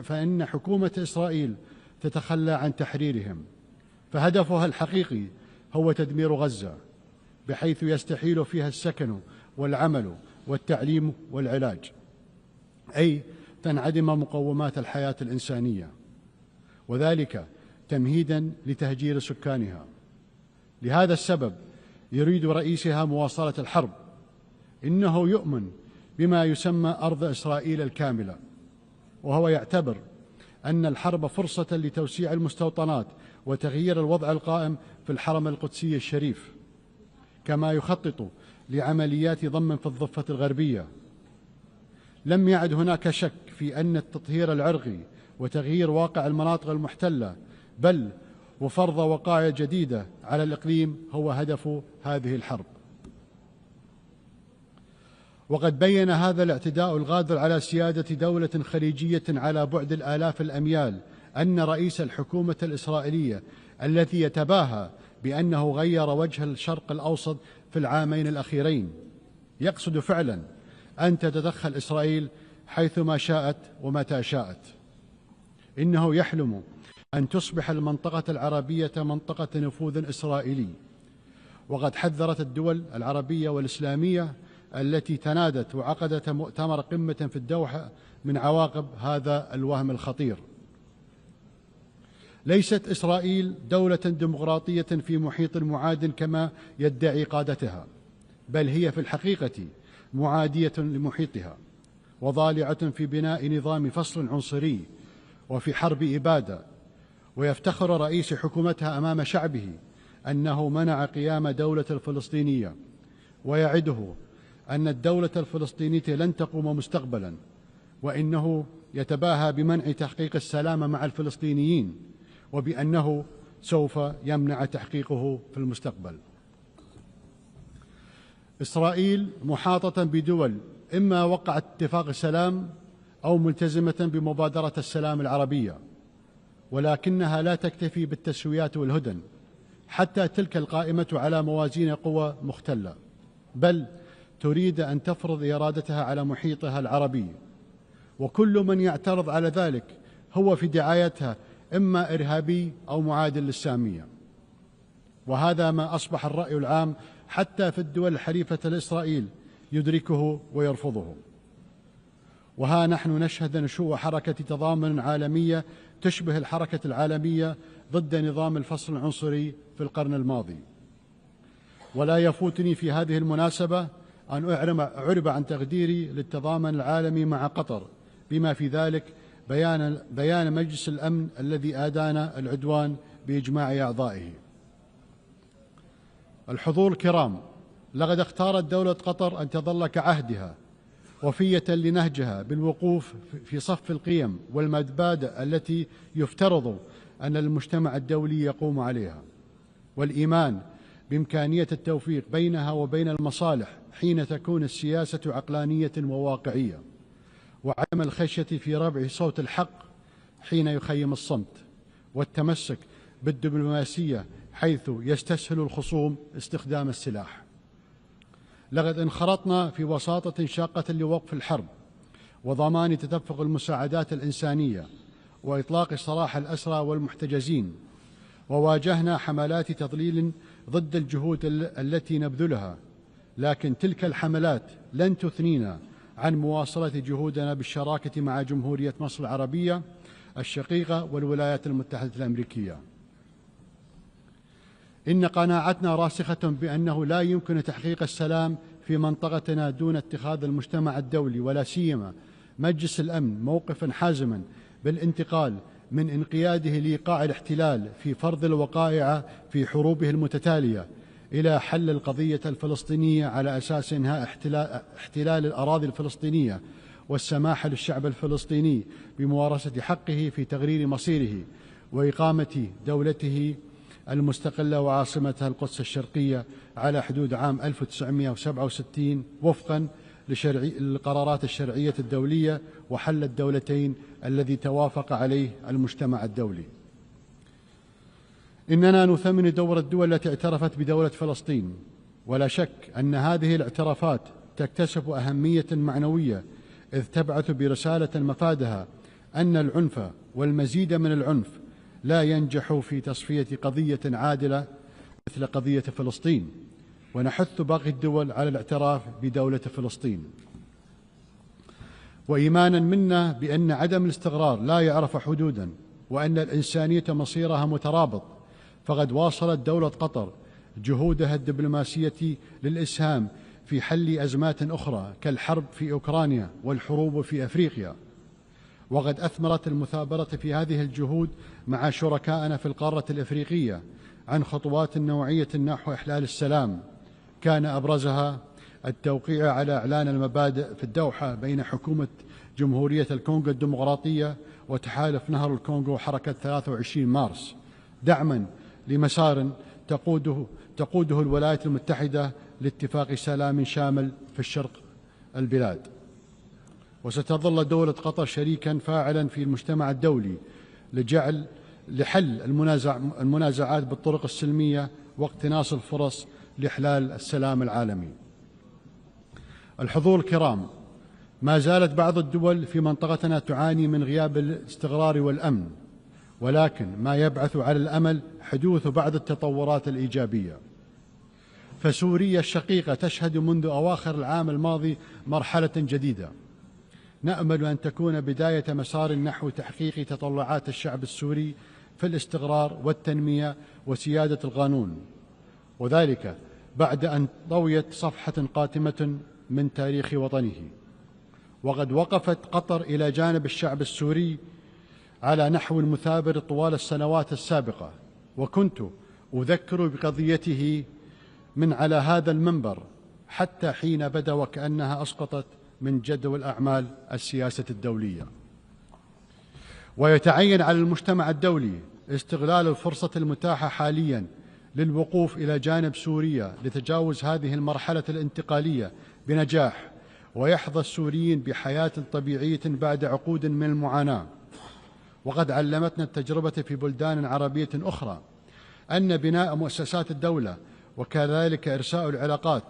فإن حكومة إسرائيل تتخلى عن تحريرهم، فهدفها الحقيقي هو تدمير غزة، بحيث يستحيل فيها السكن والعمل والتعليم والعلاج، أي تنعدم مقومات الحياة الإنسانية، وذلك تمهيدا لتهجير سكانها. لهذا السبب يريد رئيسها مواصلة الحرب. إنه يؤمن بما يسمى أرض إسرائيل الكاملة، وهو يعتبر أن الحرب فرصة لتوسيع المستوطنات وتغيير الوضع القائم في الحرم القدسي الشريف، كما يخطط لعمليات ضم في الضفة الغربية. لم يعد هناك شك في أن التطهير العرقي وتغيير واقع المناطق المحتلة بل وفرض وقائع جديدة على الإقليم هو هدف هذه الحرب. وقد بين هذا الاعتداء الغادر على سيادة دولة خليجية على بعد الآلاف الأميال أن رئيس الحكومة الإسرائيلية الذي يتباهى بأنه غير وجه الشرق الأوسط في العامين الأخيرين يقصد فعلا أن تتدخل إسرائيل حيثما شاءت ومتى شاءت. إنه يحلم أن تصبح المنطقة العربية منطقة نفوذ إسرائيلي، وقد حذرت الدول العربية والإسلامية التي تنادت وعقدت مؤتمر قمة في الدوحة من عواقب هذا الوهم الخطير. ليست إسرائيل دولة ديمقراطية في محيط معاد كما يدعي قادتها، بل هي في الحقيقة معادية لمحيطها وضالعة في بناء نظام فصل عنصري وفي حرب إبادة. ويفتخر رئيس حكومتها أمام شعبه أنه منع قيام دولة الفلسطينية، ويعده أن الدولة الفلسطينية لن تقوم مستقبلا، وإنه يتباهى بمنع تحقيق السلام مع الفلسطينيين وبأنه سوف يمنع تحقيقه في المستقبل. إسرائيل محاطة بدول إما وقعت اتفاق سلام أو ملتزمة بمبادرة السلام العربية، ولكنها لا تكتفي بالتسويات والهدن، حتى تلك القائمة على موازين قوى مختلة، بل تريد أن تفرض إرادتها على محيطها العربي، وكل من يعترض على ذلك هو في دعايتها إما إرهابي أو معاد للسامية. وهذا ما أصبح الرأي العام حتى في الدول الحليفة لإسرائيل يدركه ويرفضه. وها نحن نشهد نشوء حركة تضامن عالمية تشبه الحركة العالمية ضد نظام الفصل العنصري في القرن الماضي. ولا يفوتني في هذه المناسبة أن أعرب عن تقديري للتضامن العالمي مع قطر، بما في ذلك بيان مجلس الأمن الذي أدان العدوان بإجماع أعضائه. الحضور الكرام، لقد اختارت دولة قطر أن تظل كعهدها وفية لنهجها بالوقوف في صف القيم والمبادئ التي يفترض أن المجتمع الدولي يقوم عليها، والإيمان بإمكانية التوفيق بينها وبين المصالح حين تكون السياسة عقلانية وواقعية، وعدم الخشية في رفع صوت الحق حين يخيم الصمت، والتمسك بالدبلوماسية حيث يستسهل الخصوم استخدام السلاح. لقد انخرطنا في وساطة شاقة لوقف الحرب وضمان تدفق المساعدات الإنسانية، وإطلاق سراح الأسرى والمحتجزين، وواجهنا حملات تضليل ضد الجهود التي نبذلها، لكن تلك الحملات لن تثنينا عن مواصلة جهودنا بالشراكة مع جمهورية مصر العربية الشقيقة والولايات المتحدة الأمريكية. إن قناعتنا راسخة بأنه لا يمكن تحقيق السلام في منطقتنا دون اتخاذ المجتمع الدولي ولا سيما مجلس الأمن موقفا حازما بالانتقال من انقياده لإيقاع الاحتلال في فرض الوقائع في حروبه المتتالية إلى حل القضية الفلسطينية على أساس إنهاء احتلال الأراضي الفلسطينية والسماح للشعب الفلسطيني بممارسة حقه في تغيير مصيره وإقامة دولته المستقلة وعاصمتها القدس الشرقية على حدود عام 1967 وفقا للقرارات الشرعية الدولية وحل الدولتين الذي توافق عليه المجتمع الدولي. إننا نثمن دور الدول التي اعترفت بدولة فلسطين، ولا شك أن هذه الاعترافات تكتسب أهمية معنوية إذ تبعث برسالة مفادها أن العنف والمزيد من العنف لا ينجح في تصفية قضية عادلة مثل قضية فلسطين، ونحث باقي الدول على الاعتراف بدولة فلسطين. وإيمانا منا بأن عدم الاستقرار لا يعرف حدودا وأن الإنسانية مصيرها مترابط، فقد واصلت دولة قطر جهودها الدبلوماسية للإسهام في حل أزمات أخرى كالحرب في أوكرانيا والحروب في أفريقيا، وقد أثمرت المثابرة في هذه الجهود مع شركائنا في القارة الإفريقية عن خطوات نوعية نحو إحلال السلام، كان أبرزها التوقيع على إعلان المبادئ في الدوحة بين حكومة جمهورية الكونغو الديمقراطية وتحالف نهر الكونغو حركة 23 مارس دعما لمسار تقوده الولايات المتحدة لاتفاق سلام شامل في الشرق البلاد. وستظل دولة قطر شريكا فاعلا في المجتمع الدولي لحل المنازعات بالطرق السلمية واقتناص الفرص لإحلال السلام العالمي. الحضور الكرام، ما زالت بعض الدول في منطقتنا تعاني من غياب الاستقرار والأمن، ولكن ما يبعث على الأمل حدوث بعض التطورات الإيجابية. فسوريا الشقيقة تشهد منذ أواخر العام الماضي مرحلة جديدة نأمل أن تكون بداية مسار نحو تحقيق تطلعات الشعب السوري في الاستقرار والتنمية وسيادة القانون، وذلك بعد أن طويت صفحة قاتمة من تاريخ وطنه. وقد وقفت قطر إلى جانب الشعب السوري على نحو مثابر طوال السنوات السابقة، وكنت أذكر بقضيته من على هذا المنبر حتى حين بدا وكأنها أسقطت من جدول أعمال السياسة الدولية. ويتعين على المجتمع الدولي استغلال الفرصة المتاحة حاليا للوقوف إلى جانب سوريا لتجاوز هذه المرحلة الانتقالية بنجاح، ويحظى السوريين بحياة طبيعية بعد عقود من المعاناة. وقد علمتنا التجربة في بلدان عربية أخرى أن بناء مؤسسات الدولة وكذلك إرساء العلاقات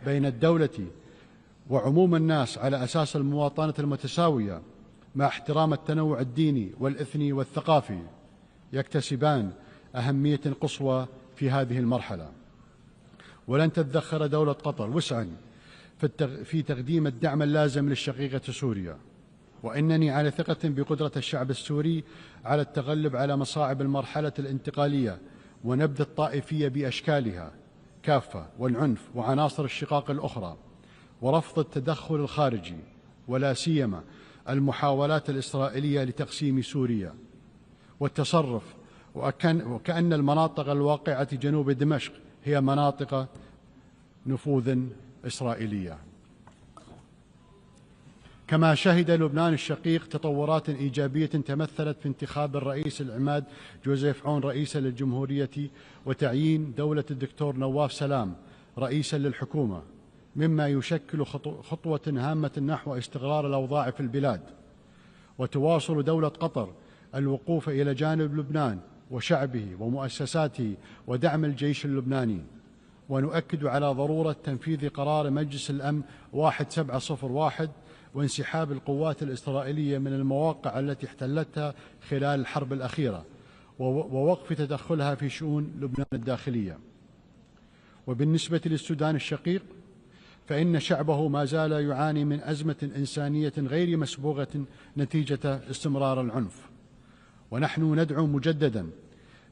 بين الدولة وعموم الناس على أساس المواطنة المتساوية مع احترام التنوع الديني والإثني والثقافي يكتسبان أهمية قصوى في هذه المرحلة. ولن تتذخر دولة قطر وسعا في تقديم الدعم اللازم للشقيقة سوريا، وإنني على ثقة بقدرة الشعب السوري على التغلب على مصاعب المرحلة الانتقالية ونبذ الطائفية بأشكالها كافة والعنف وعناصر الشقاق الأخرى، ورفض التدخل الخارجي ولا سيما المحاولات الإسرائيلية لتقسيم سوريا والتصرف وكأن المناطق الواقعة جنوب دمشق هي مناطق نفوذ إسرائيلية. كما شهد لبنان الشقيق تطورات إيجابية تمثلت في انتخاب الرئيس العماد جوزيف عون رئيسا للجمهورية وتعيين دولة الدكتور نواف سلام رئيسا للحكومة، مما يشكل خطوة هامة نحو استقرار الأوضاع في البلاد. وتواصل دولة قطر الوقوف إلى جانب لبنان وشعبه ومؤسساته ودعم الجيش اللبناني، ونؤكد على ضرورة تنفيذ قرار مجلس الأمن 1701 وانسحاب القوات الإسرائيلية من المواقع التي احتلتها خلال الحرب الأخيرة ووقف تدخلها في شؤون لبنان الداخلية. وبالنسبة للسودان الشقيق فإن شعبه ما زال يعاني من أزمة إنسانية غير مسبوغة نتيجة استمرار العنف، ونحن ندعو مجددا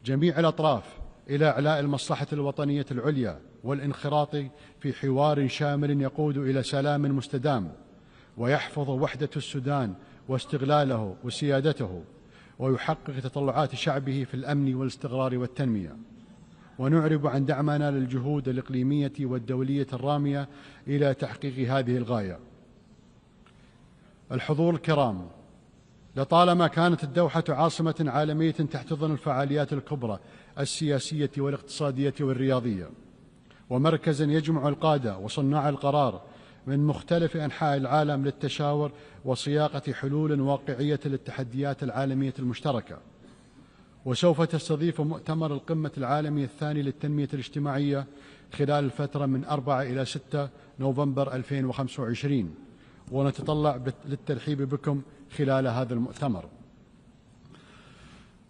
جميع الأطراف إلى إعلاء المصلحة الوطنية العليا والانخراط في حوار شامل يقود إلى سلام مستدام ويحفظ وحدة السودان واستغلاله وسيادته ويحقق تطلعات شعبه في الأمن والاستقرار والتنمية. ونعرب عن دعمنا للجهود الإقليمية والدولية الرامية إلى تحقيق هذه الغاية. الحضور الكرام، لطالما كانت الدوحة عاصمة عالمية تحتضن الفعاليات الكبرى السياسية والاقتصادية والرياضية، ومركزا يجمع القادة وصناع القرار من مختلف أنحاء العالم للتشاور وصياغة حلول واقعية للتحديات العالمية المشتركة. وسوف تستضيف مؤتمر القمة العالمي الثاني للتنمية الاجتماعية خلال الفترة من 4 إلى 6 نوفمبر 2025، ونتطلع للترحيب بكم خلال هذا المؤتمر.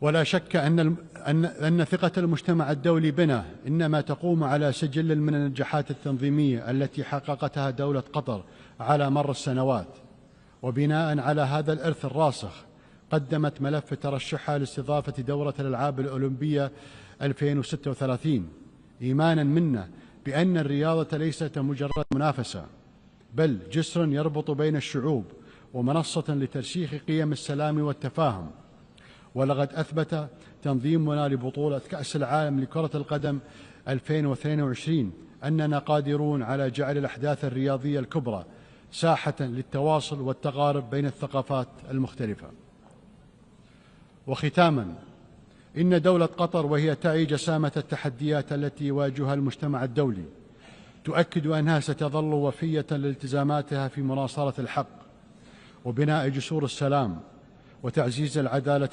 ولا شك أن ثقة المجتمع الدولي بنا إنما تقوم على سجل من النجاحات التنظيمية التي حققتها دولة قطر على مر السنوات. وبناء على هذا الإرث الراسخ قدمت ملف ترشحها لاستضافة دورة الألعاب الأولمبية 2036، إيمانا منا بأن الرياضة ليست مجرد منافسة بل جسر يربط بين الشعوب ومنصة لترسيخ قيم السلام والتفاهم. ولقد أثبت تنظيمنا لبطولة كأس العالم لكرة القدم 2022 أننا قادرون على جعل الأحداث الرياضية الكبرى ساحة للتواصل والتقارب بين الثقافات المختلفة. وختاما، إن دولة قطر وهي تعي جسامة التحديات التي يواجهها المجتمع الدولي تؤكد أنها ستظل وفية لالتزاماتها في مناصرة الحق وبناء جسور السلام وتعزيز العدالة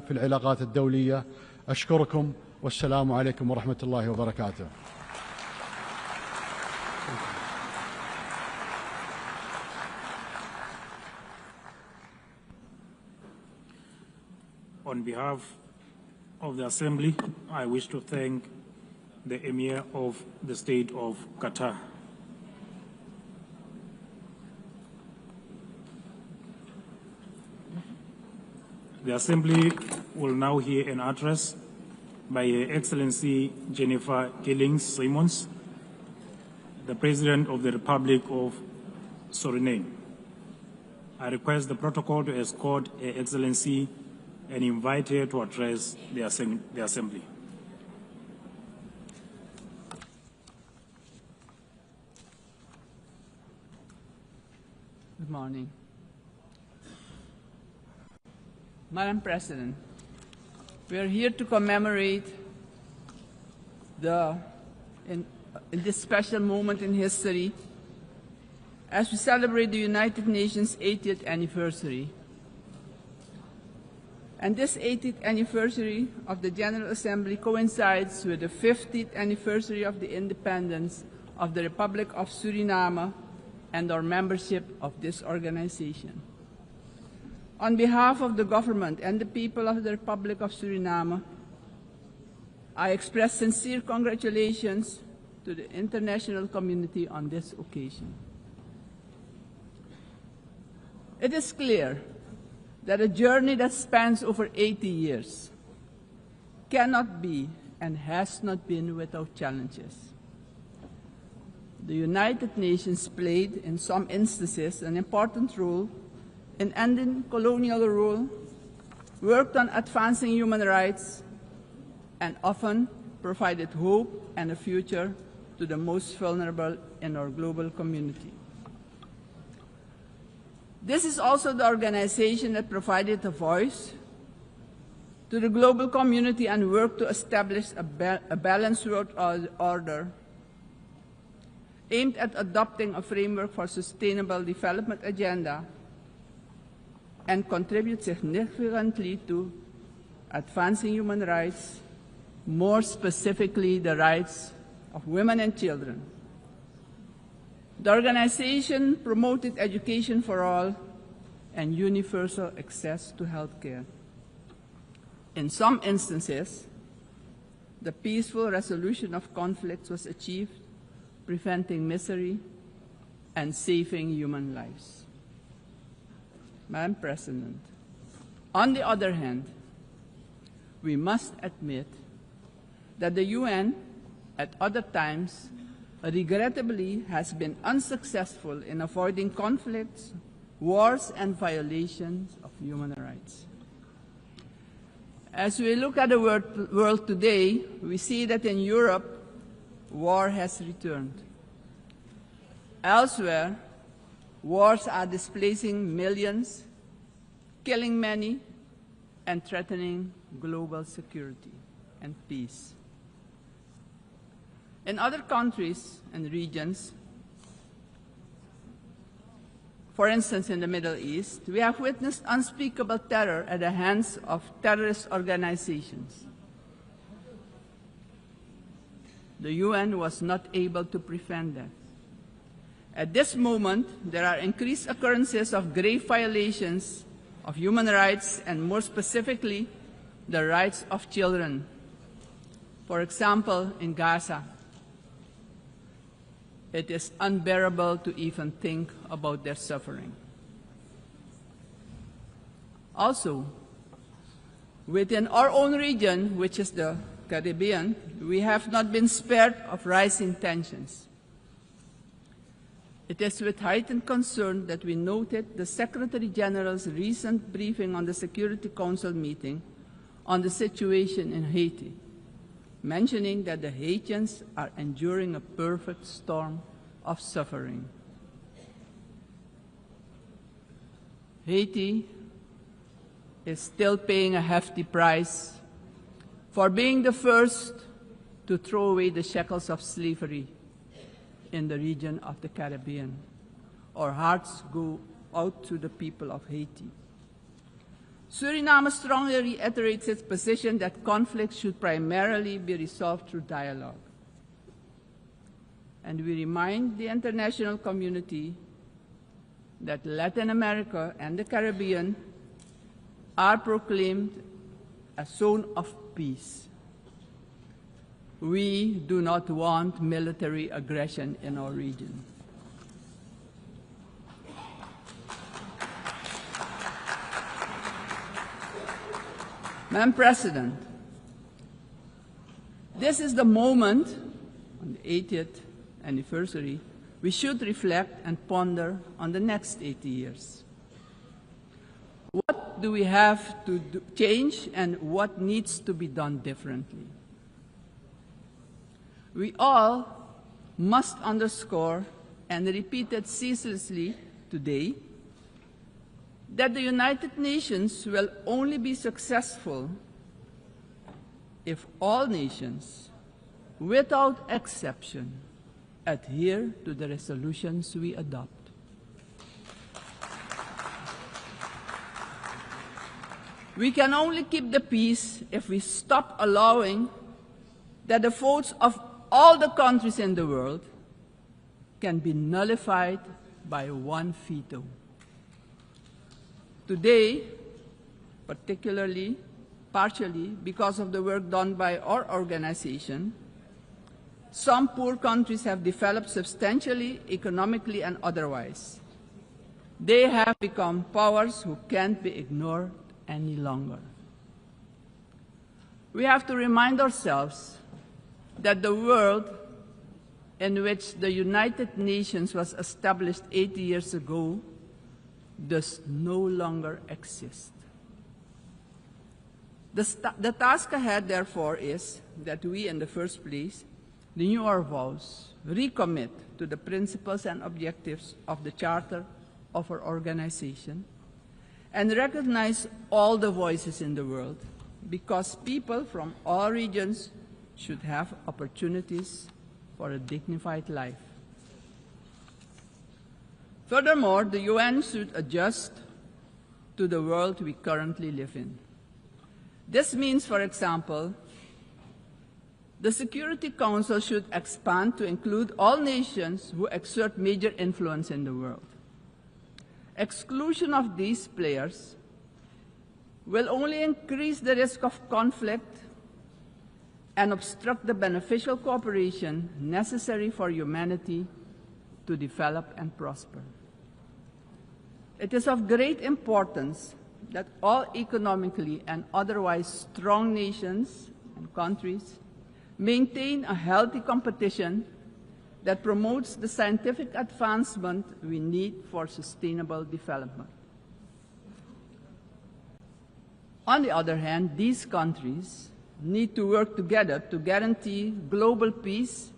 في العلاقات الدولية. أشكركم والسلام عليكم ورحمة الله وبركاته. On behalf of the Assembly, I wish to thank the Emir of the State of Qatar. The Assembly will now hear an address by Her Excellency Jennifer Gillings-Simons, the President of the Republic of Suriname. I request the protocol to escort Her Excellency and invite her to address the Assembly. Good morning. Madam President, we are here to commemorate in this special moment in history as we celebrate the United Nations 80th anniversary. And this 80th anniversary of the General Assembly coincides with the 50th anniversary of the independence of the Republic of Suriname and our membership of this organization. On behalf of the government and the people of the Republic of Suriname, I express sincere congratulations to the international community on this occasion. It is clear that a journey that spans over 80 years cannot be and has not been without challenges. The United Nations played, in some instances, an important role in ending colonial rule, worked on advancing human rights, and often provided hope and a future to the most vulnerable in our global community. This is also the organization that provided a voice to the global community and worked to establish a balanced world order aimed at adopting a framework for sustainable development agenda and contribute significantly to advancing human rights, more specifically the rights of women and children. The organization promoted education for all and universal access to health care. In some instances, the peaceful resolution of conflicts was achieved, preventing misery and saving human lives. Madam President, on the other hand, we must admit that the UN at other times regrettably has been unsuccessful in avoiding conflicts, wars, and violations of human rights. As we look at the world today, we see that in Europe, war has returned. Elsewhere, wars are displacing millions, killing many, and threatening global security and peace. In other countries and regions, for instance in the Middle East, we have witnessed unspeakable terror at the hands of terrorist organizations. The UN was not able to prevent that. At this moment, there are increased occurrences of grave violations of human rights and more specifically, the rights of children. For example, in Gaza, it is unbearable to even think about their suffering. Also, within our own region, which is the Caribbean, we have not been spared of rising tensions. It is with heightened concern that we noted the Secretary General's recent briefing on the Security Council meeting on the situation in Haiti, mentioning that the Haitians are enduring a perfect storm of suffering. Haiti is still paying a hefty price for being the first to throw away the shackles of slavery in the region of the Caribbean. Our hearts go out to the people of Haiti. Suriname strongly reiterates its position that conflicts should primarily be resolved through dialogue. And we remind the international community that Latin America and the Caribbean are proclaimed a zone of peace. We do not want military aggression in our region. Madam President, this is the moment, on the 80th anniversary, we should reflect and ponder on the next 80 years. What do we have to change and what needs to be done differently? We all must underscore and repeat it ceaselessly today that the United Nations will only be successful if all nations, without exception, adhere to the resolutions we adopt. We can only keep the peace if we stop allowing that the votes of all the countries in the world can be nullified by one veto. Today, partially because of the work done by our organization, some poor countries have developed substantially, economically and otherwise. They have become powers who can't be ignored any longer. We have to remind ourselves that the world in which the United Nations was established 80 years ago does no longer exist. The task ahead, therefore, is that we, in the first place, renew our vows, recommit to the principles and objectives of the Charter of our organization, and recognize all the voices in the world, because people from all regions should have opportunities for a dignified life. Furthermore, the UN should adjust to the world we currently live in. This means, for example, The Security Council should expand to include all nations who exert major influence in the world. Exclusion of these players will only increase the risk of conflict and obstruct the beneficial cooperation necessary for humanity to develop and prosper. It is of great importance that all economically and otherwise strong nations and countries maintain a healthy competition that promotes the scientific advancement we need for sustainable development. On the other hand, these countries need to work together to guarantee global peace,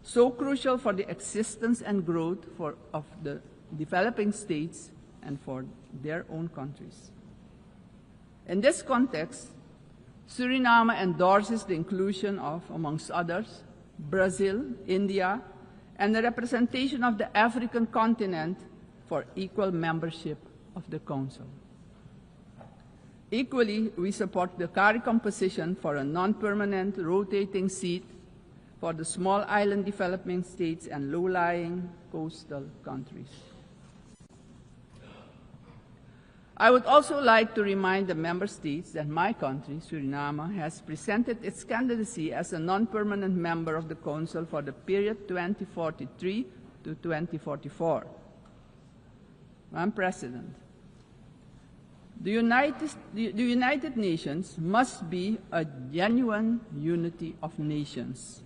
so crucial for the existence and growth of the developing states and for their own countries. In this context, Suriname endorses the inclusion of, amongst others, Brazil, India, and the representation of the African continent for equal membership of the Council. Equally, we support the CARI composition for a non-permanent rotating seat for the small island developing states and low-lying coastal countries. I would also like to remind the member states that my country, Suriname, has presented its candidacy as a non-permanent member of the Council for the period 2043 to 2044. Madam President, the United Nations must be a genuine unity of nations.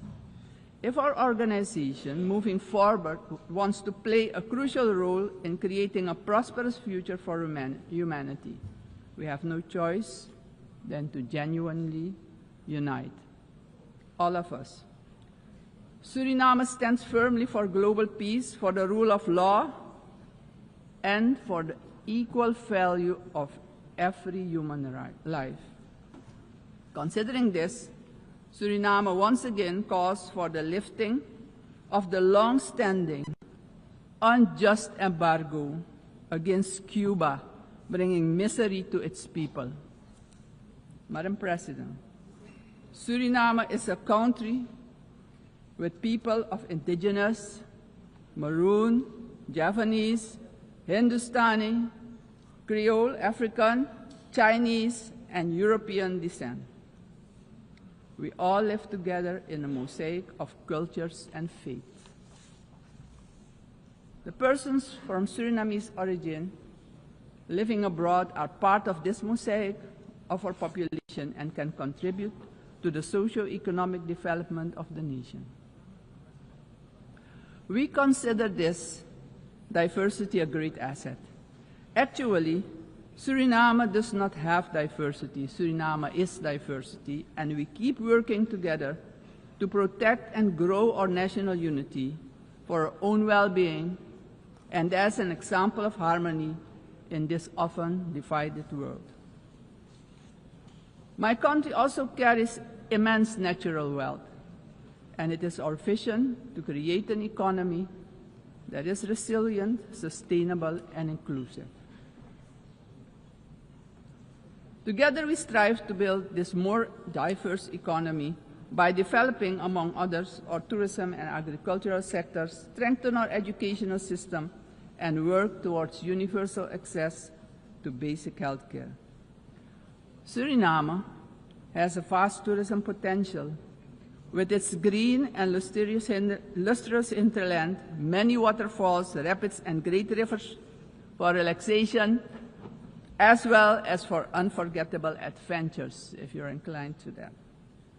If our organization, moving forward, wants to play a crucial role in creating a prosperous future for humanity, we have no choice than to genuinely unite, all of us. Suriname stands firmly for global peace, for the rule of law, and for the equal value of every human life. Considering this, Suriname once again calls for the lifting of the long-standing, unjust embargo against Cuba, bringing misery to its people. Madam President, Suriname is a country with people of indigenous, Maroon, Javanese, Hindustani, Creole, African, Chinese, and European descent. We all live together in a mosaic of cultures and faiths. The persons from Surinamese origin living abroad are part of this mosaic of our population and can contribute to the socio-economic development of the nation. We consider this diversity a great asset. Actually, Suriname does not have diversity. Suriname is diversity, and we keep working together to protect and grow our national unity for our own well-being and as an example of harmony in this often divided world. My country also carries immense natural wealth, and it is our vision to create an economy that is resilient, sustainable, and inclusive. Together we strive to build this more diverse economy by developing, among others, our tourism and agricultural sectors, strengthen our educational system, and work towards universal access to basic health care. Suriname has a vast tourism potential with its green and lustrous hinterland, many waterfalls, rapids, and great rivers for relaxation, as well as for unforgettable adventures, if you're inclined to that.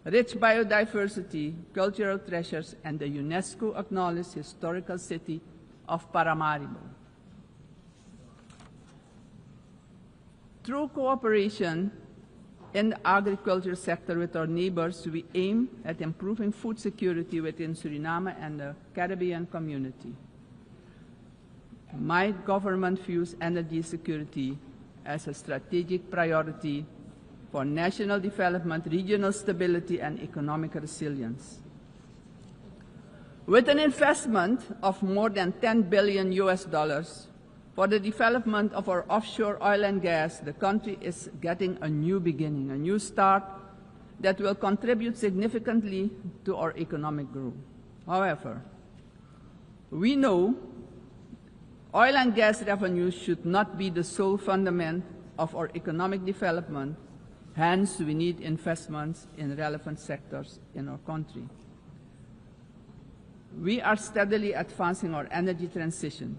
Rich biodiversity, cultural treasures, and the UNESCO-acknowledged historical city of Paramaribo. Through cooperation in the agriculture sector with our neighbors, we aim at improving food security within Suriname and the Caribbean community. My government views energy security as a strategic priority for national development, regional stability, and economic resilience. With an investment of more than $10 billion for the development of our offshore oil and gas, the country is getting a new beginning, a new start that will contribute significantly to our economic growth. However, we know oil and gas revenues should not be the sole fundament of our economic development. Hence, we need investments in relevant sectors in our country. We are steadily advancing our energy transition.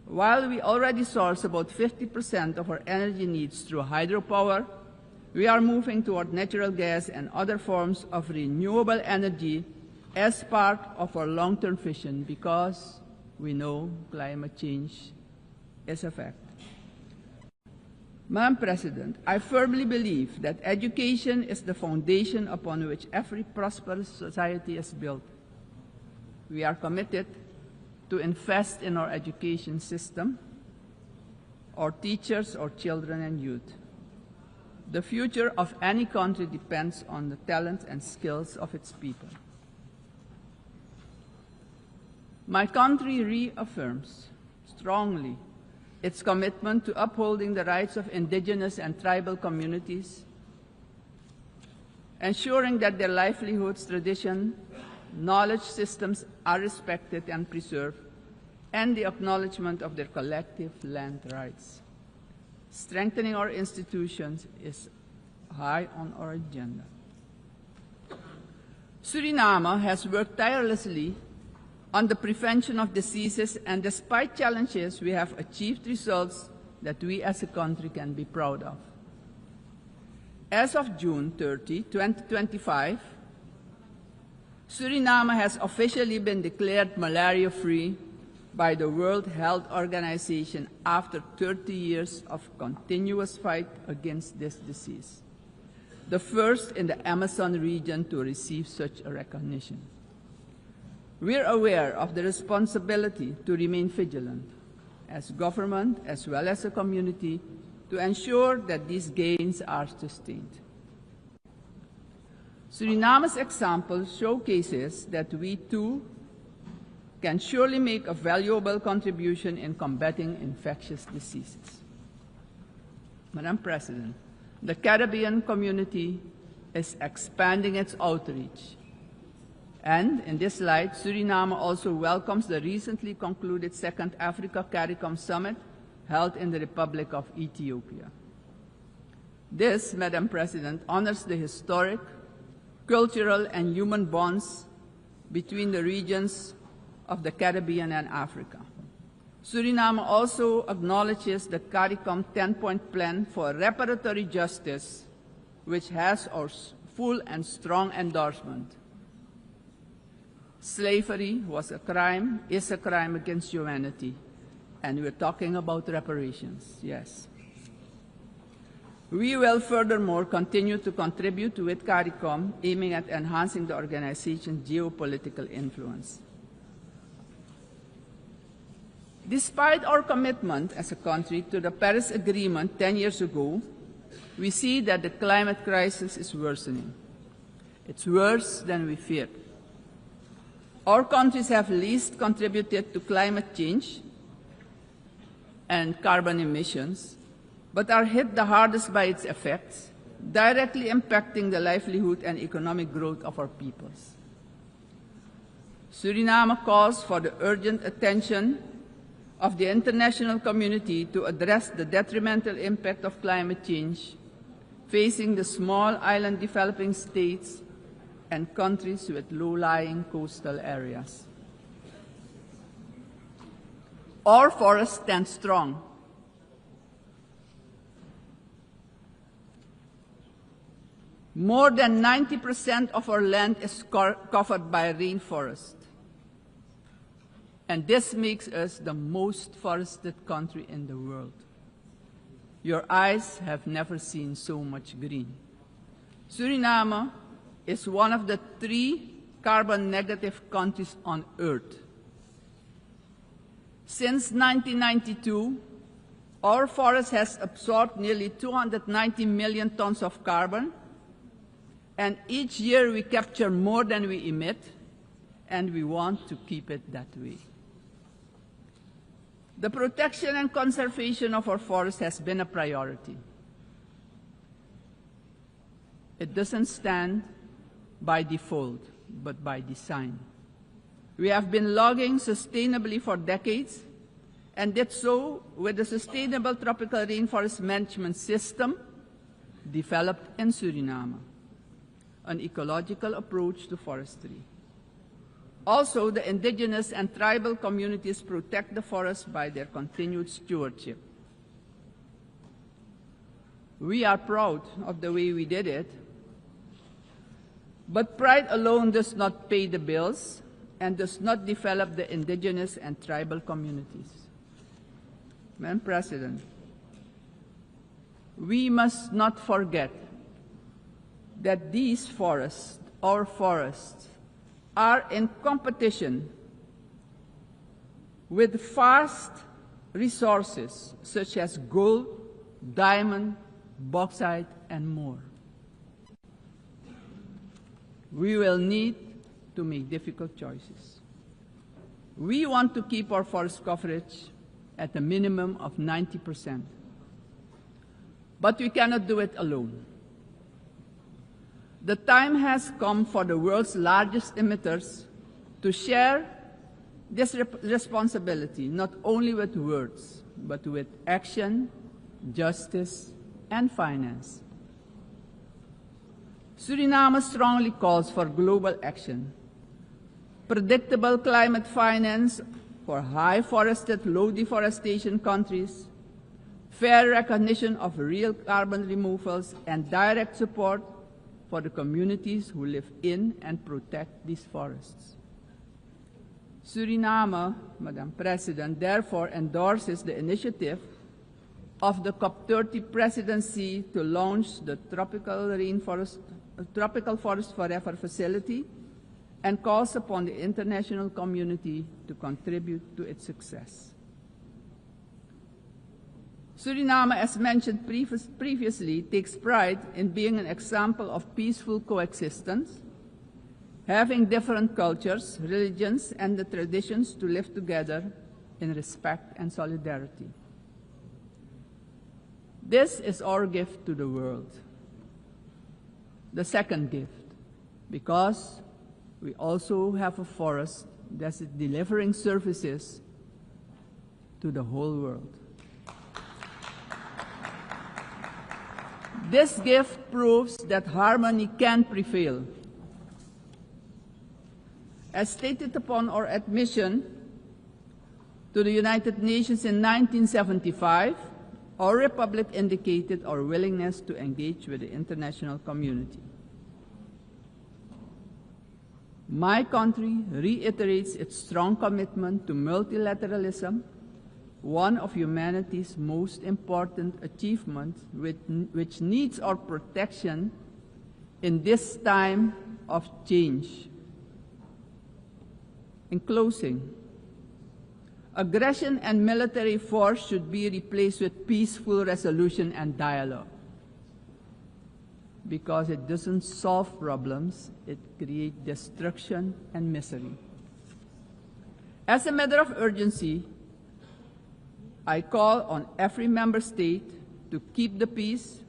While we already source about 50% of our energy needs through hydropower, we are moving toward natural gas and other forms of renewable energy as part of our long-term vision, because we know climate change is a fact. Madam President, I firmly believe that education is the foundation upon which every prosperous society is built. We are committed to invest in our education system, our teachers, our children and youth. The future of any country depends on the talent and skills of its people. My country reaffirms strongly its commitment to upholding the rights of indigenous and tribal communities, ensuring that their livelihoods, tradition, knowledge systems are respected and preserved, and the acknowledgement of their collective land rights. Strengthening our institutions is high on our agenda. Suriname has worked tirelessly on the prevention of diseases, and despite challenges, we have achieved results that we as a country can be proud of. As of June 30, 2025, Suriname has officially been declared malaria-free by the World Health Organization after 30 years of continuous fight against this disease, the first in the Amazon region to receive such a recognition. We are aware of the responsibility to remain vigilant as government as well as a community to ensure that these gains are sustained. Suriname's example showcases that we too can surely make a valuable contribution in combating infectious diseases. Madam President, the Caribbean community is expanding its outreach. And in this light, Suriname also welcomes the recently concluded Second Africa CARICOM Summit held in the Republic of Ethiopia. This, Madam President, honors the historic, cultural, and human bonds between the regions of the Caribbean and Africa. Suriname also acknowledges the CARICOM 10-point plan for reparatory justice, which has our full and strong endorsement. Slavery was a crime, is a crime against humanity, and we're talking about reparations, yes. We will furthermore continue to contribute with CARICOM, aiming at enhancing the organization's geopolitical influence. Despite our commitment as a country to the Paris Agreement 10 years ago, we see that the climate crisis is worsening. It's worse than we feared. Our countries have least contributed to climate change and carbon emissions, but are hit the hardest by its effects, directly impacting the livelihood and economic growth of our peoples. Suriname calls for the urgent attention of the international community to address the detrimental impact of climate change facing the small island developing states and countries with low-lying coastal areas. Our forests stand strong. More than 90% of our land is covered by rainforest. And this makes us the most forested country in the world. Your eyes have never seen so much green. Suriname is one of the 3 carbon-negative countries on Earth. Since 1992, our forest has absorbed nearly 290 million tons of carbon, and each year we capture more than we emit, and we want to keep it that way. The protection and conservation of our forests has been a priority. It doesn't stand by default, but by design. We have been logging sustainably for decades, and did so with the Sustainable Tropical Rainforest Management System developed in Suriname, an ecological approach to forestry. Also, the indigenous and tribal communities protect the forest by their continued stewardship. We are proud of the way we did it, but pride alone does not pay the bills and does not develop the indigenous and tribal communities. Madam President, we must not forget that these forests, our forests, are in competition with vast resources such as gold, diamond, bauxite, and more. We will need to make difficult choices. We want to keep our forest coverage at a minimum of 90%. But we cannot do it alone. The time has come for the world's largest emitters to share this responsibility, not only with words, but with action, justice, and finance. Suriname strongly calls for global action, predictable climate finance for high forested, low deforestation countries, fair recognition of real carbon removals, and direct support for the communities who live in and protect these forests. Suriname, Madam President, therefore endorses the initiative of the COP30 presidency to launch the Tropical Forest Forever facility and calls upon the international community to contribute to its success. Suriname, as mentioned previously, takes pride in being an example of peaceful coexistence, having different cultures, religions, and the traditions to live together in respect and solidarity. This is our gift to the world. The second gift, because we also have a forest that is delivering services to the whole world. This gift proves that harmony can prevail. As stated upon our admission to the United Nations in 1975, our republic indicated our willingness to engage with the international community. My country reiterates its strong commitment to multilateralism, one of humanity's most important achievements, which needs our protection in this time of change. In closing, aggression and military force should be replaced with peaceful resolution and dialogue, because it doesn't solve problems, it creates destruction and misery. As a matter of urgency, I call on every member state to keep the peace,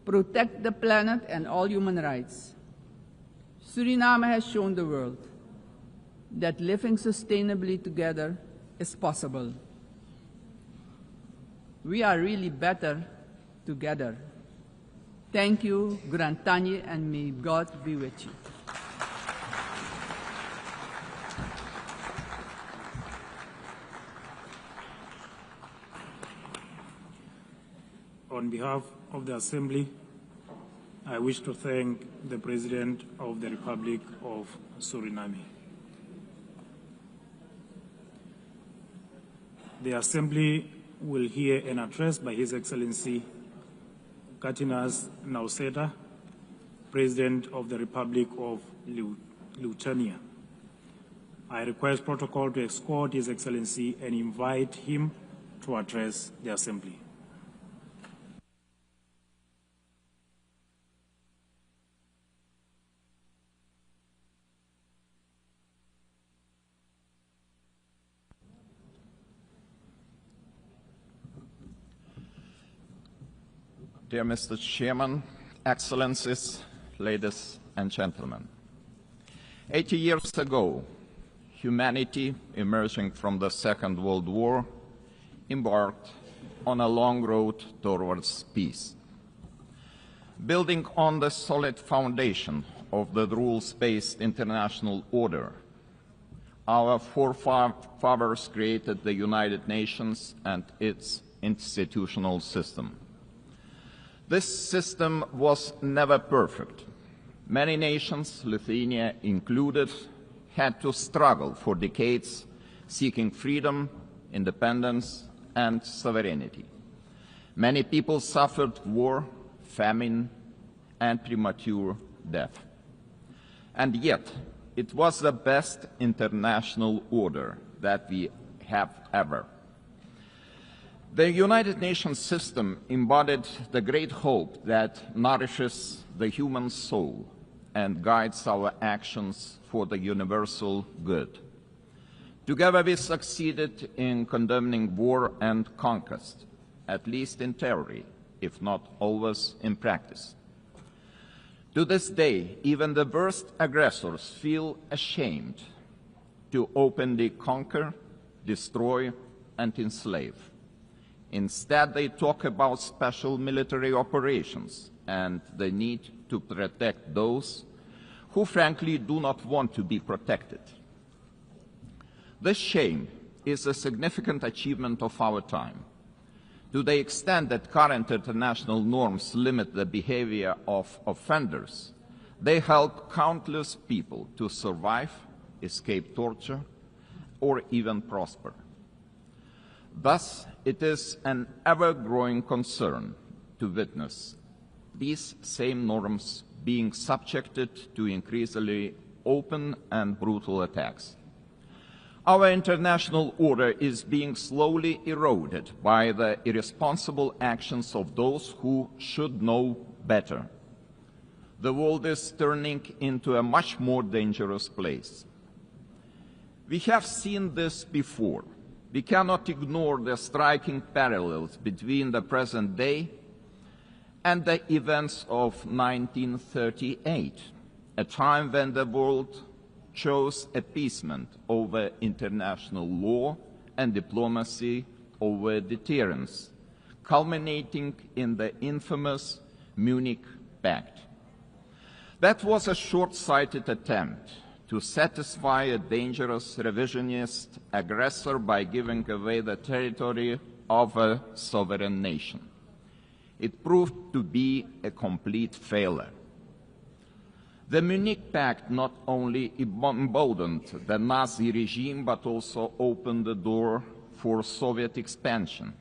protect the planet and all human rights. Suriname has shown the world that living sustainably together is possible. We are really better together. Thank you, Grand Tanye, and may God be with you. On behalf of the Assembly, I wish to thank the President of the Republic of Suriname. The Assembly will hear an address by His Excellency Katinas Nauseda, President of the Republic of Lithuania. I request protocol to escort His Excellency and invite him to address the Assembly. Dear Mr. Chairman Excellencies, ladies and gentlemen, 80 years ago, humanity, emerging from the Second World War, embarked on a long road towards peace. Building on the solid foundation of the rules-based international order, our forefathers created the United Nations and its institutional system. This system was never perfect. Many nations, Lithuania included, had to struggle for decades, seeking freedom, independence, and sovereignty. Many people suffered war, famine, and premature death. And yet, it was the best international order that we have ever. The United Nations system embodied the great hope that nourishes the human soul and guides our actions for the universal good. Together we succeeded in condemning war and conquest, at least in theory, if not always in practice. To this day, even the worst aggressors feel ashamed to openly conquer, destroy, and enslave. Instead, they talk about special military operations and the need to protect those who frankly do not want to be protected. This shame is a significant achievement of our time. To the extent that current international norms limit the behavior of offenders, they help countless people to survive, escape torture, or even prosper. Thus, it is an ever-growing concern to witness these same norms being subjected to increasingly open and brutal attacks. Our international order is being slowly eroded by the irresponsible actions of those who should know better. The world is turning into a much more dangerous place. We have seen this before. We cannot ignore the striking parallels between the present day and the events of 1938, a time when the world chose appeasement over international law and diplomacy over deterrence, culminating in the infamous Munich Pact. That was a short-sighted attempt to satisfy a dangerous revisionist aggressor by giving away the territory of a sovereign nation. It proved to be a complete failure. The Munich Pact not only emboldened the Nazi regime, but also opened the door for Soviet expansion.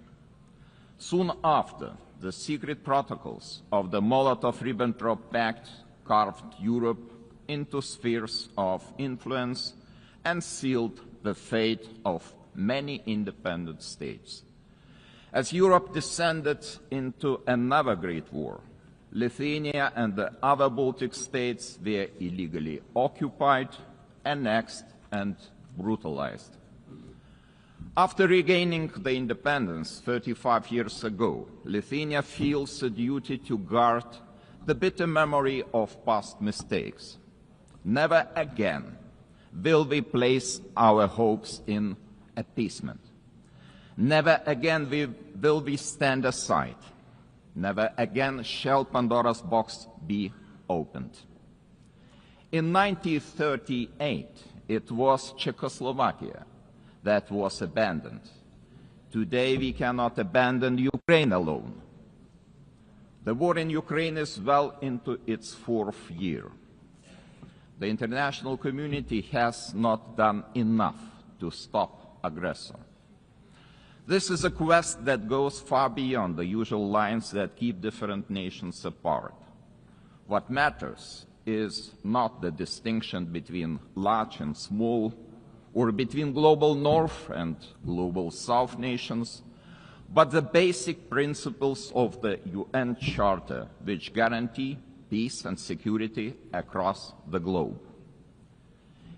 Soon after, the secret protocols of the Molotov-Ribbentrop Pact carved Europe into spheres of influence and sealed the fate of many independent states. As Europe descended into another great war, Lithuania and the other Baltic states were illegally occupied, annexed, and brutalized. After regaining the independence 35 years ago, Lithuania feels a duty to guard the bitter memory of past mistakes. Never again will we place our hopes in appeasement. Never again will we stand aside. Never again shall Pandora's box be opened. In 1938, it was Czechoslovakia that was abandoned. Today, we cannot abandon Ukraine alone. The war in Ukraine is well into its 4th year. The international community has not done enough to stop aggressor. This is a quest that goes far beyond the usual lines that keep different nations apart. What matters is not the distinction between large and small, or between global North and global South nations, but the basic principles of the UN Charter, which guarantee peace and security across the globe.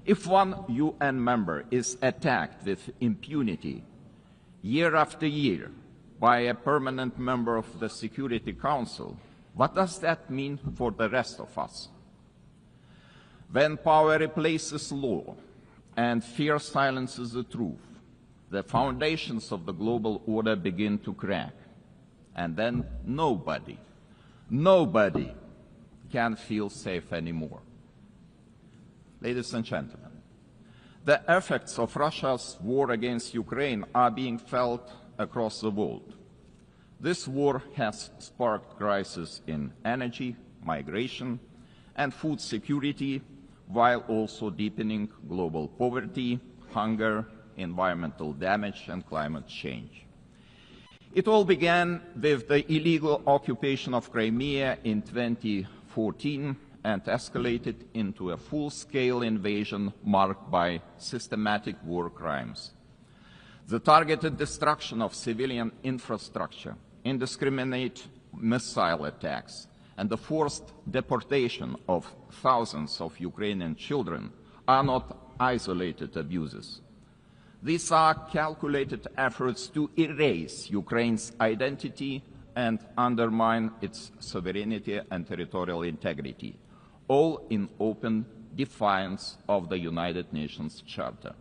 If one UN member is attacked with impunity year after year by a permanent member of the Security Council, What does that mean for the rest of us? When power replaces law and fear silences the truth, the foundations of the global order begin to crack. And then nobody can feel safe anymore. Ladies and gentlemen, the effects of Russia's war against Ukraine are being felt across the world. This war has sparked crises in energy, migration, and food security, while also deepening global poverty, hunger, environmental damage, and climate change. It all began with the illegal occupation of Crimea in 2014 and escalated into a full-scale invasion marked by systematic war crimes. The targeted destruction of civilian infrastructure, indiscriminate missile attacks, and the forced deportation of thousands of Ukrainian children are not isolated abuses. These are calculated efforts to erase Ukraine's identity and undermine its sovereignty and territorial integrity, all in open defiance of the United Nations Charter.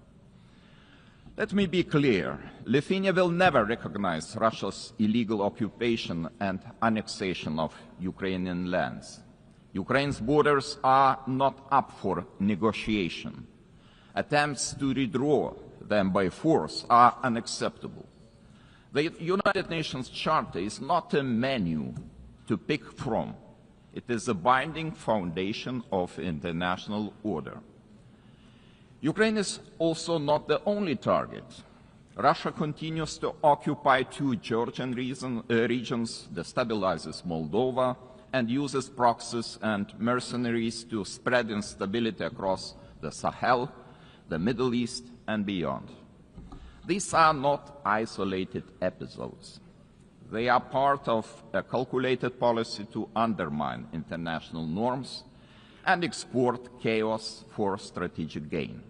Let me be clear, Lithuania will never recognize Russia's illegal occupation and annexation of Ukrainian lands. Ukraine's borders are not up for negotiation. Attempts to redraw them by force are unacceptable. The United Nations Charter is not a menu to pick from. It is a binding foundation of international order. Ukraine is also not the only target. Russia continues to occupy two Georgian regions, destabilizes Moldova, and uses proxies and mercenaries to spread instability across the Sahel, the Middle East, and beyond. These are not isolated episodes. They are part of a calculated policy to undermine international norms and export chaos for strategic gain.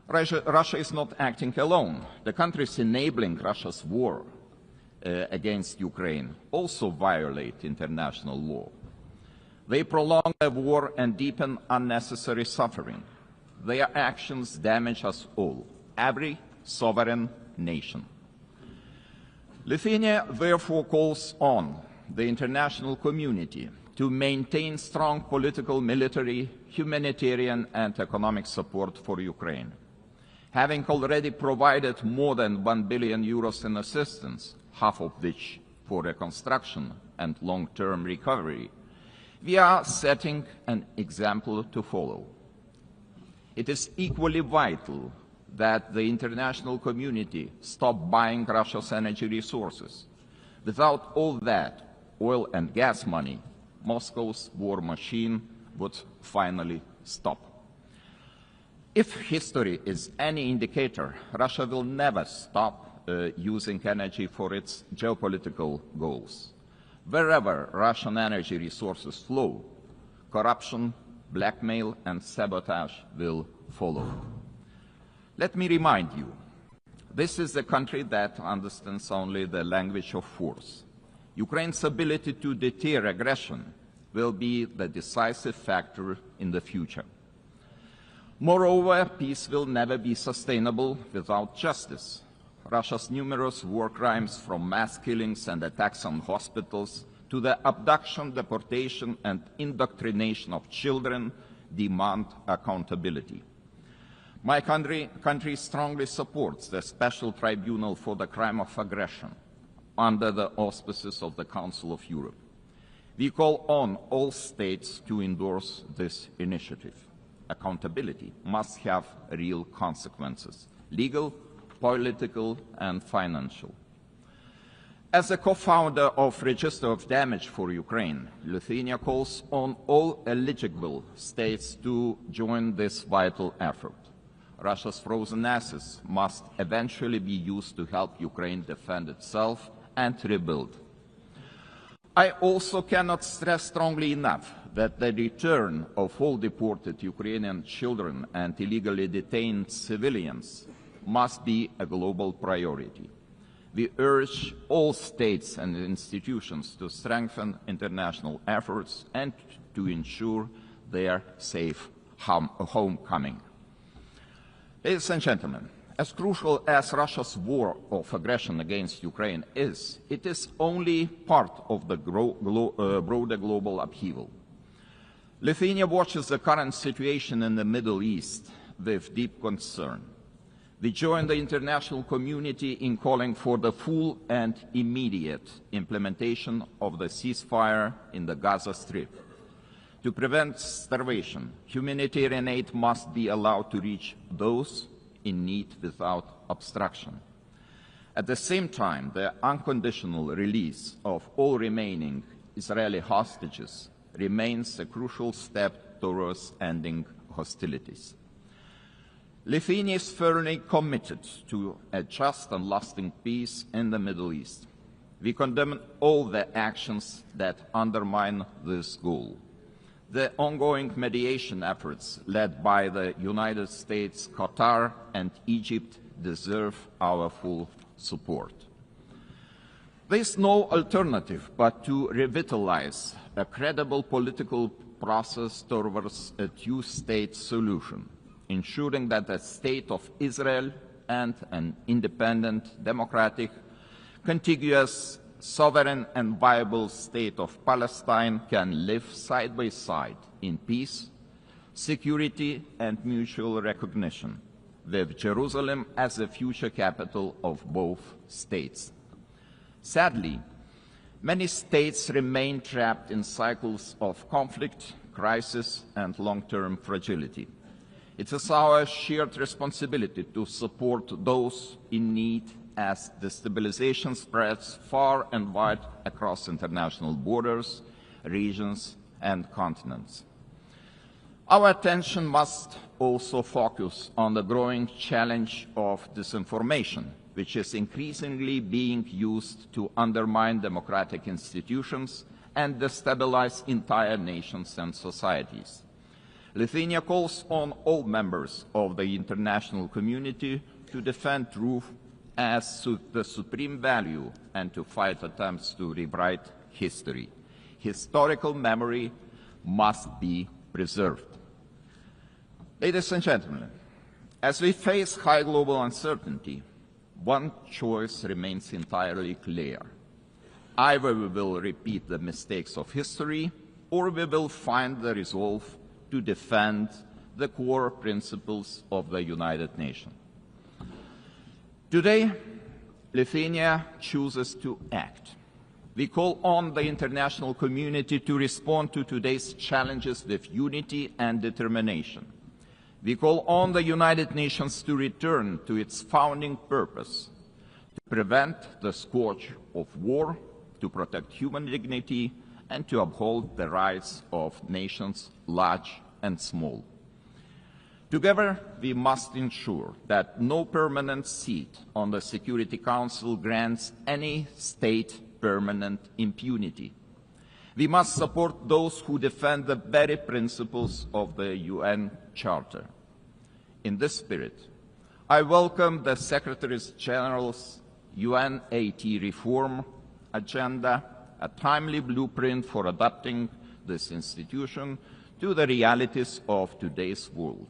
Russia is not acting alone. The countries enabling Russia's war against Ukraine also violate international law. They prolong the war and deepen unnecessary suffering. Their actions damage us all, every sovereign nation. Lithuania therefore calls on the international community to maintain strong political, military, humanitarian, and economic support for Ukraine. Having already provided more than 1 billion euros in assistance, half of which for reconstruction and long-term recovery, we are setting an example to follow. It is equally vital that the international community stop buying Russia's energy resources. Without all that oil and gas money, Moscow's war machine would finally stop. If history is any indicator, Russia will never stop using energy for its geopolitical goals. Wherever Russian energy resources flow, corruption, blackmail, and sabotage will follow. Let me remind you, this is a country that understands only the language of force. Ukraine's ability to deter aggression will be the decisive factor in the future. Moreover, peace will never be sustainable without justice. Russia's numerous war crimes, from mass killings and attacks on hospitals to the abduction, deportation, and indoctrination of children, demand accountability. My country strongly supports the Special Tribunal for the Crime of Aggression under the auspices of the Council of Europe. We call on all states to endorse this initiative. Accountability must have real consequences, legal, political, and financial. As a co-founder of Register of Damage for Ukraine, Lithuania calls on all eligible states to join this vital effort. Russia's frozen assets must eventually be used to help Ukraine defend itself and rebuild. I also cannot stress strongly enough that the return of all deported Ukrainian children and illegally detained civilians must be a global priority. We urge all states and institutions to strengthen international efforts and to ensure their safe homecoming. Ladies and gentlemen, as crucial as Russia's war of aggression against Ukraine is, it is only part of the broader global upheaval. Lithuania watches the current situation in the Middle East with deep concern. We join the international community in calling for the full and immediate implementation of the ceasefire in the Gaza Strip. To prevent starvation, humanitarian aid must be allowed to reach those in need without obstruction. At the same time, the unconditional release of all remaining Israeli hostages remains a crucial step towards ending hostilities. Lithuania is firmly committed to a just and lasting peace in the Middle East. We condemn all the actions that undermine this goal. The ongoing mediation efforts led by the United States, Qatar, and Egypt deserve our full support. There is no alternative but to revitalize a credible political process towards a two-state solution, ensuring that the State of Israel and an independent, democratic, contiguous, sovereign and viable State of Palestine can live side by side in peace, security and mutual recognition, with Jerusalem as the future capital of both states. Sadly, many states remain trapped in cycles of conflict, crisis and long-term fragility. It is our shared responsibility to support those in need as destabilization spreads far and wide across international borders, regions, and continents. Our attention must also focus on the growing challenge of disinformation, which is increasingly being used to undermine democratic institutions and destabilize entire nations and societies. Lithuania calls on all members of the international community to defend truth as the supreme value and to fight attempts to rewrite history. Historical memory must be preserved. Ladies and gentlemen, as we face high global uncertainty, one choice remains entirely clear. Either we will repeat the mistakes of history, or we will find the resolve to defend the core principles of the United Nations. Today, Lithuania chooses to act. We call on the international community to respond to today's challenges with unity and determination. We call on the United Nations to return to its founding purpose, to prevent the scourge of war, to protect human dignity, and to uphold the rights of nations large and small. Together, we must ensure that no permanent seat on the Security Council grants any state permanent impunity. We must support those who defend the very principles of the UN Charter. In this spirit, I welcome the Secretary General's UNAT reform agenda, a timely blueprint for adapting this institution to the realities of today's world.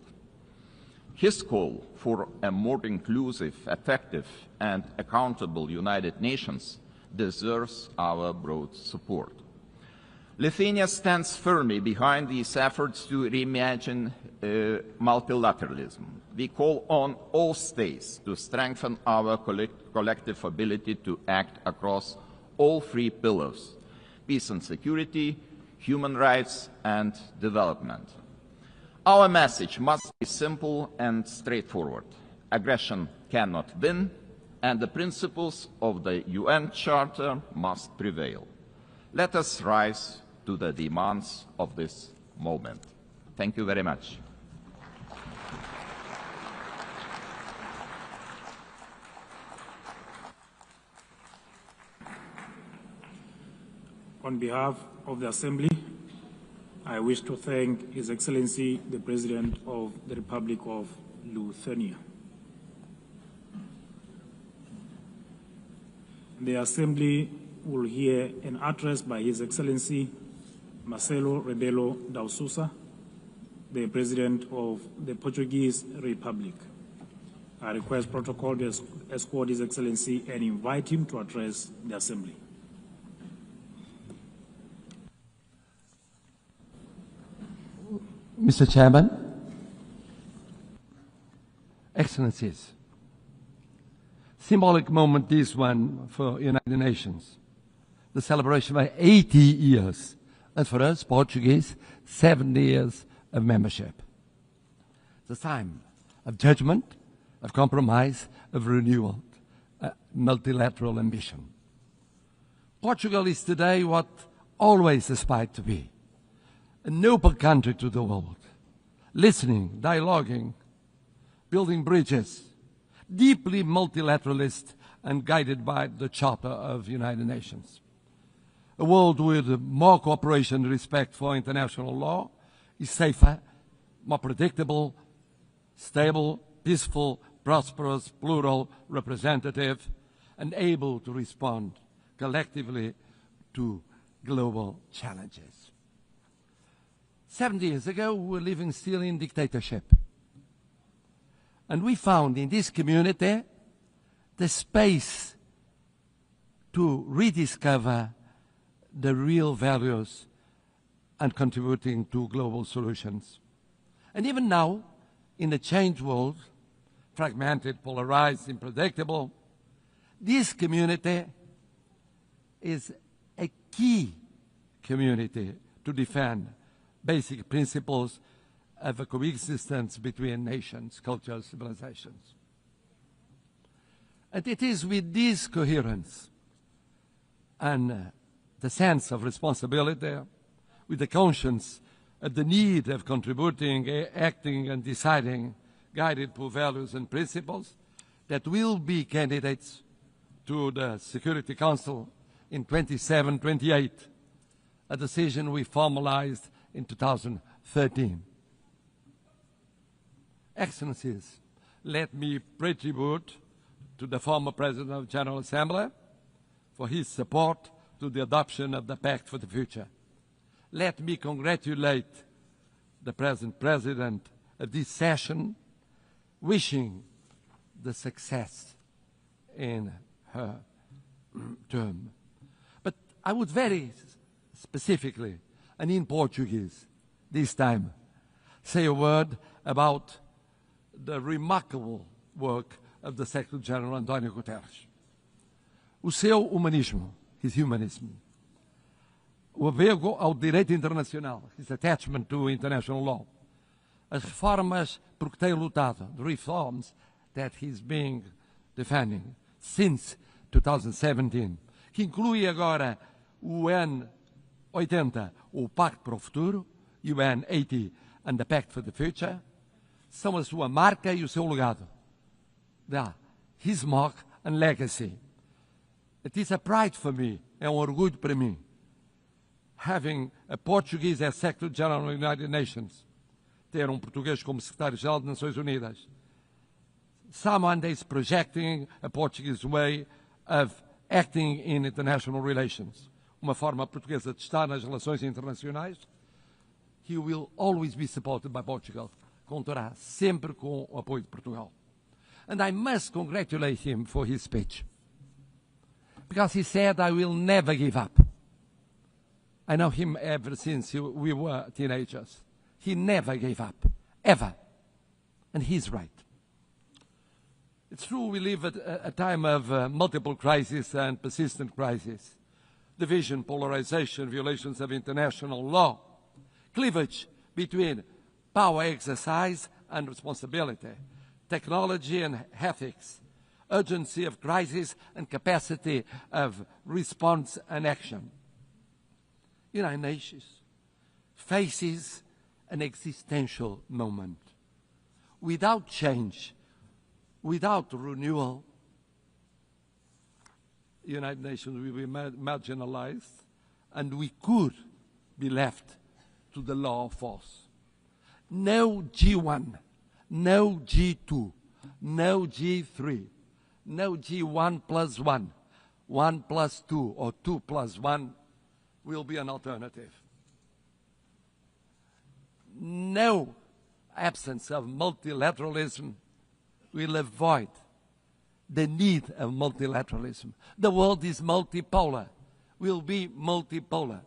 His call for a more inclusive, effective, and accountable United Nations deserves our broad support. Lithuania stands firmly behind these efforts to reimagine multilateralism. We call on all states to strengthen our collective ability to act across all three pillars: peace and security, human rights, and development. Our message must be simple and straightforward. Aggression cannot win, and the principles of the UN Charter must prevail. Let us rise to the demands of this moment. Thank you very much. On behalf of the Assembly, I wish to thank His Excellency, the President of the Republic of Lithuania. The Assembly will hear an address by His Excellency Marcelo Rebelo da Sousa, the President of the Portuguese Republic. I request protocol to escort His Excellency and invite him to address the Assembly. Mr. Chairman, Excellencies, symbolic moment this one for United Nations, the celebration of 80 years, and for us, Portuguese, 70 years of membership. It's a time of judgment, of compromise, of renewal, multilateral ambition. Portugal is today what always aspired to be, an open country to the world, listening, dialoguing, building bridges, deeply multilateralist and guided by the Charter of United Nations. A world with more cooperation and respect for international law is safer, more predictable, stable, peaceful, prosperous, plural, representative, and able to respond collectively to global challenges. 70 years ago, we were living still in dictatorship. And we found in this community the space to rediscover the real values and contributing to global solutions. And even now, in the changed world, fragmented, polarized, unpredictable, this community is a key community to defend basic principles of a coexistence between nations, cultures, civilizations. And it is with this coherence and the sense of responsibility, with the conscience of the need of contributing, acting and deciding, guided by values and principles, that will be candidates to the Security Council in 27-28, a decision we formalized in 2013. Excellencies, let me pay tribute to the former President of the General Assembly for his support to the adoption of the Pact for the Future. Let me congratulate the present President of this session, wishing the success in her term. But I would very specifically, and in Portuguese this time, say a word about the remarkable work of the Secretary-General António Guterres. O seu humanismo, his humanism, o apego ao direito internacional, his attachment to international law, as reformas por que tem lutado, the reforms that he's been defending since 2017, que inclui agora o UN 80, o Pacto para o Futuro, UN 80 and the Pact for the Future, são a sua marca e o seu legado. His mark and legacy. It is a pride for me, é orgulho para mim, having a Portuguese as Secretary-General of the United Nations, ter português como Secretário-Geral das Nações Unidas. Someone that is projecting a Portuguese way of acting in international relations. Uma forma portuguesa de estar nas relações internacionais. He will always be supported by Portugal. Contará sempre com o apoio de Portugal. And I must congratulate him for his speech. Because he said, I will never give up. I know him ever since we were teenagers. He never gave up, ever. And he's right. It's true we live at a time of multiple crises and persistent crises. Division, polarization, violations of international law, cleavage between power exercise and responsibility, technology and ethics, urgency of crisis and capacity of response and action. United Nations faces an existential moment. Without change, without renewal, the United Nations will be marginalized, and we could be left to the law of force. No G1, no G2, no G3, no G1+1 1 plus 2 or 2 plus 1 will be an alternative. No absence of multilateralism will avoid the need of multilateralism. The world is multipolar, will be multipolar.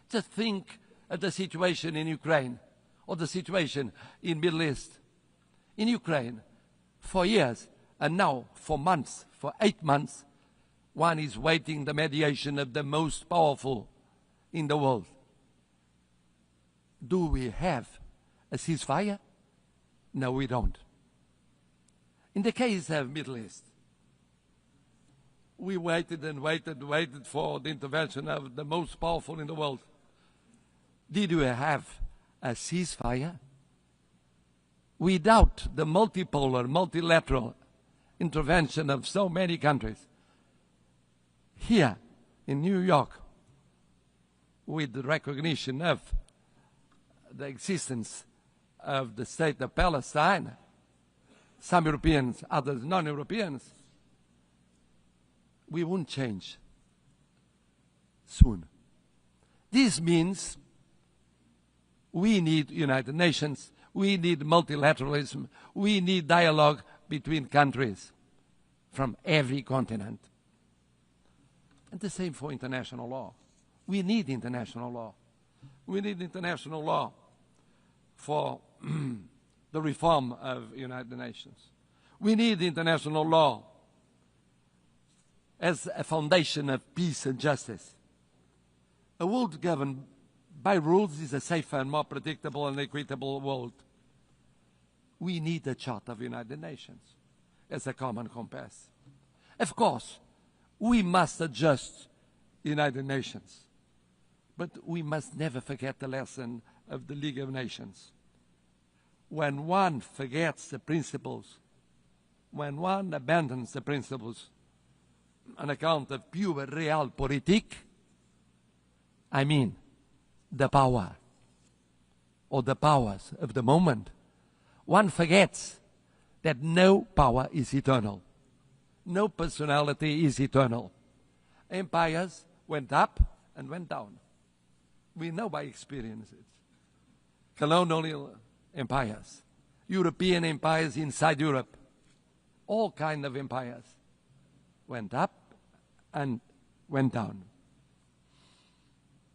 Just think of the situation in Ukraine or the situation in Middle East. In Ukraine, for years, and now for months, for 8 months, one is waiting the mediation of the most powerful in the world. Do we have a ceasefire? No, we don't. In the case of Middle East, we waited and waited for the intervention of the most powerful in the world. Did we have a ceasefire? Without the multipolar, multilateral intervention of so many countries, here in New York, with the recognition of the existence of the state of Palestine, some Europeans, others non-Europeans, we won't change soon. This means we need United Nations, we need multilateralism, we need dialogue between countries from every continent. And the same for international law. We need international law. We need international law for the reform of United Nations. We need international law as a foundation of peace and justice. A world governed by rules is a safer and more predictable and equitable world. We need a Charter of United Nations as a common compass. Of course, we must adjust United Nations, but we must never forget the lesson of the League of Nations. When one forgets the principles, when one abandons the principles on account of pure realpolitik, I mean the power or the powers of the moment, one forgets that no power is eternal. No personality is eternal. Empires went up and went down. We know by experience it. Colonial empires, European empires inside Europe, all kinds of empires went up and went down.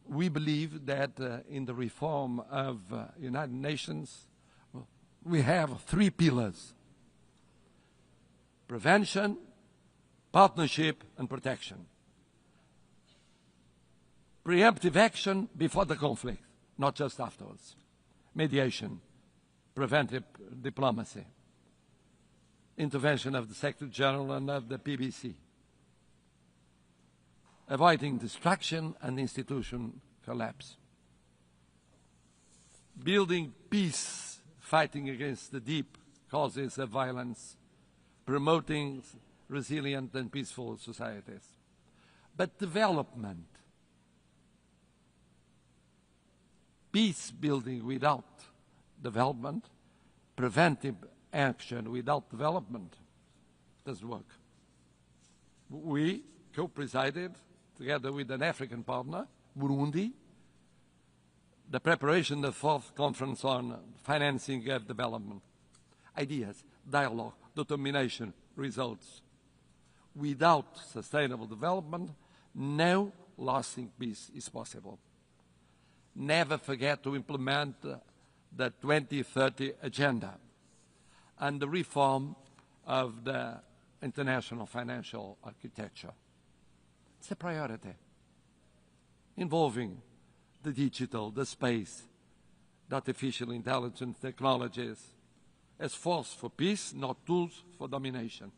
We believe that in the reform of United Nations, we have 3 pillars: prevention, partnership, and protection. Preemptive action before the conflict, not just afterwards. Mediation, preventive diplomacy, intervention of the Secretary General and of the PBC. Avoiding destruction and institution collapse. Building peace, fighting against the deep causes of violence, promoting resilient and peaceful societies. But development, peace building without development, preventive action without development doesn't work. We co-presided, together with an African partner, Burundi, the preparation of the 4th conference on financing of development. Ideas, dialogue, determination, results. Without sustainable development, no lasting peace is possible. Never forget to implement the 2030 agenda and the reform of the international financial architecture. It's a priority involving the digital, the space, the artificial intelligence technologies as force for peace, not tools for domination.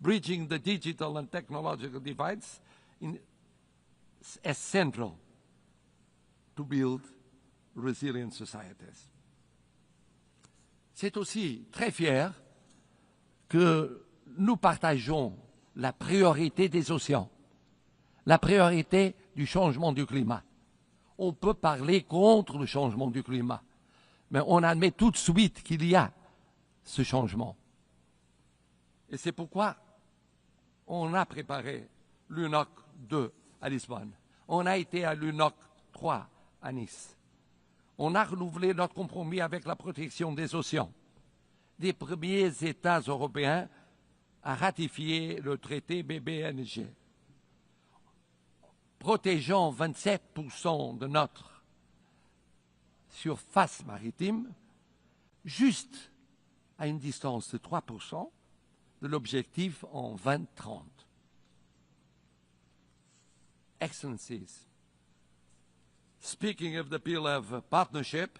Bridging the digital and technological divides as central to build resilient societies. C'est aussi très fier que nous partageons la priorité des océans, la priorité du changement du climat. On peut parler contre le changement du climat, mais on admet tout de suite qu'il y a ce changement. Et c'est pourquoi on a préparé l'UNOC 2 à Lisbonne. On a été à l'UNOC 3 à Nice. On a renouvelé notre compromis avec la protection des océans. Des premiers États européens à ratifier le traité BBNG. Protégeant 27% de notre surface maritime, juste à une distance de 3% de l'objectif en 2030. Excellencies, speaking of the appeal of partnership,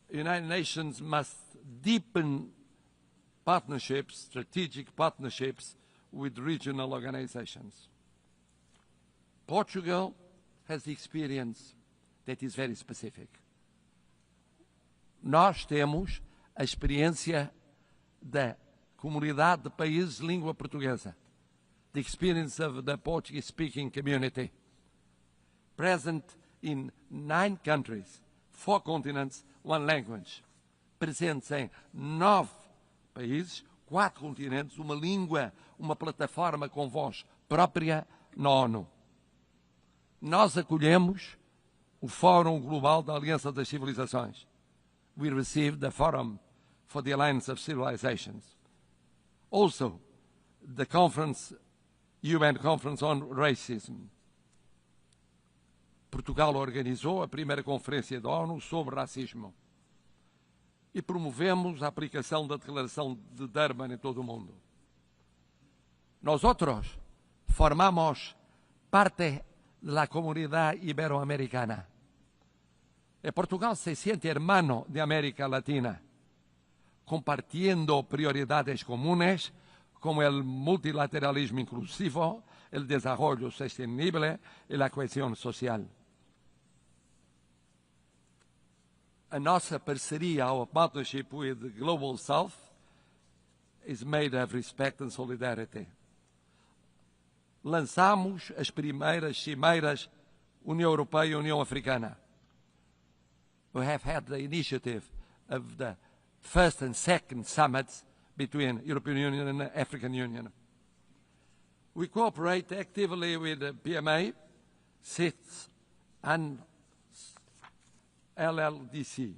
the United Nations must deepen partnerships, strategic partnerships with regional organizations. Portugal has the experience that is very specific. Nós temos a experiência da comunidade de países de língua portuguesa, the experience of the Portuguese-speaking community, present in 9 countries, 4 continents, 1 language, presentes em 9 países, 4 continentes, uma língua, uma plataforma com voz própria na ONU. Nós acolhemos o Fórum Global da Aliança das Civilizações. We received the Forum for the Alliance of Civilizations. Also, the UN Conference on Racism. Portugal organizou a primeira conferência da ONU sobre racismo. E promovemos a aplicação da Declaração de Durban em todo o mundo. Nós outros formamos parte da comunidade ibero-americana. Portugal se siente hermano de América Latina, compartiendo prioridades comunes como el multilateralismo inclusivo, el desarrollo sostenible y la cohesión social. A nossa parceria, our partnership with the Global South, is made of respect and solidarity. Lançamos as primeiras cimeiras União Europeia e União Africana. We have had the initiative of the first and second summits between European Union and the African Union. We cooperate actively with the PMA, CITES, and LLDC.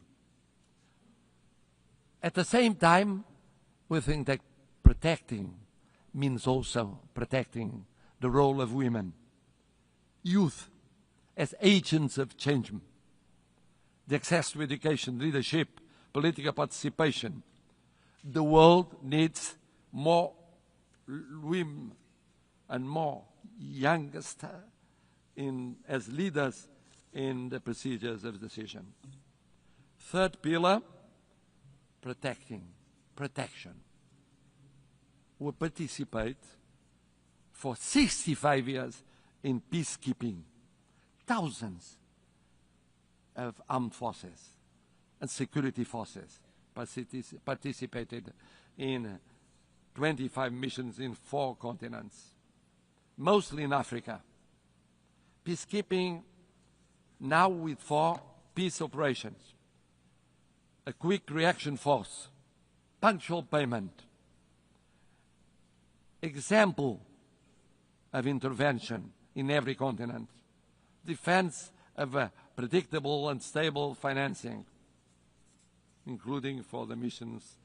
At the same time, we think that protecting means also protecting the role of women, youth as agents of change, the access to education, leadership, political participation. The world needs more women and more youngest as leaders in the procedures of decision. Third pillar, protection. We participate for 65 years in peacekeeping. Thousands of armed forces and security forces participated in 25 missions in 4 continents, mostly in Africa. Peacekeeping now with 4 peace operations, a quick reaction force, punctual payment, example of intervention in every continent, defense of a predictable and stable financing, including for the missions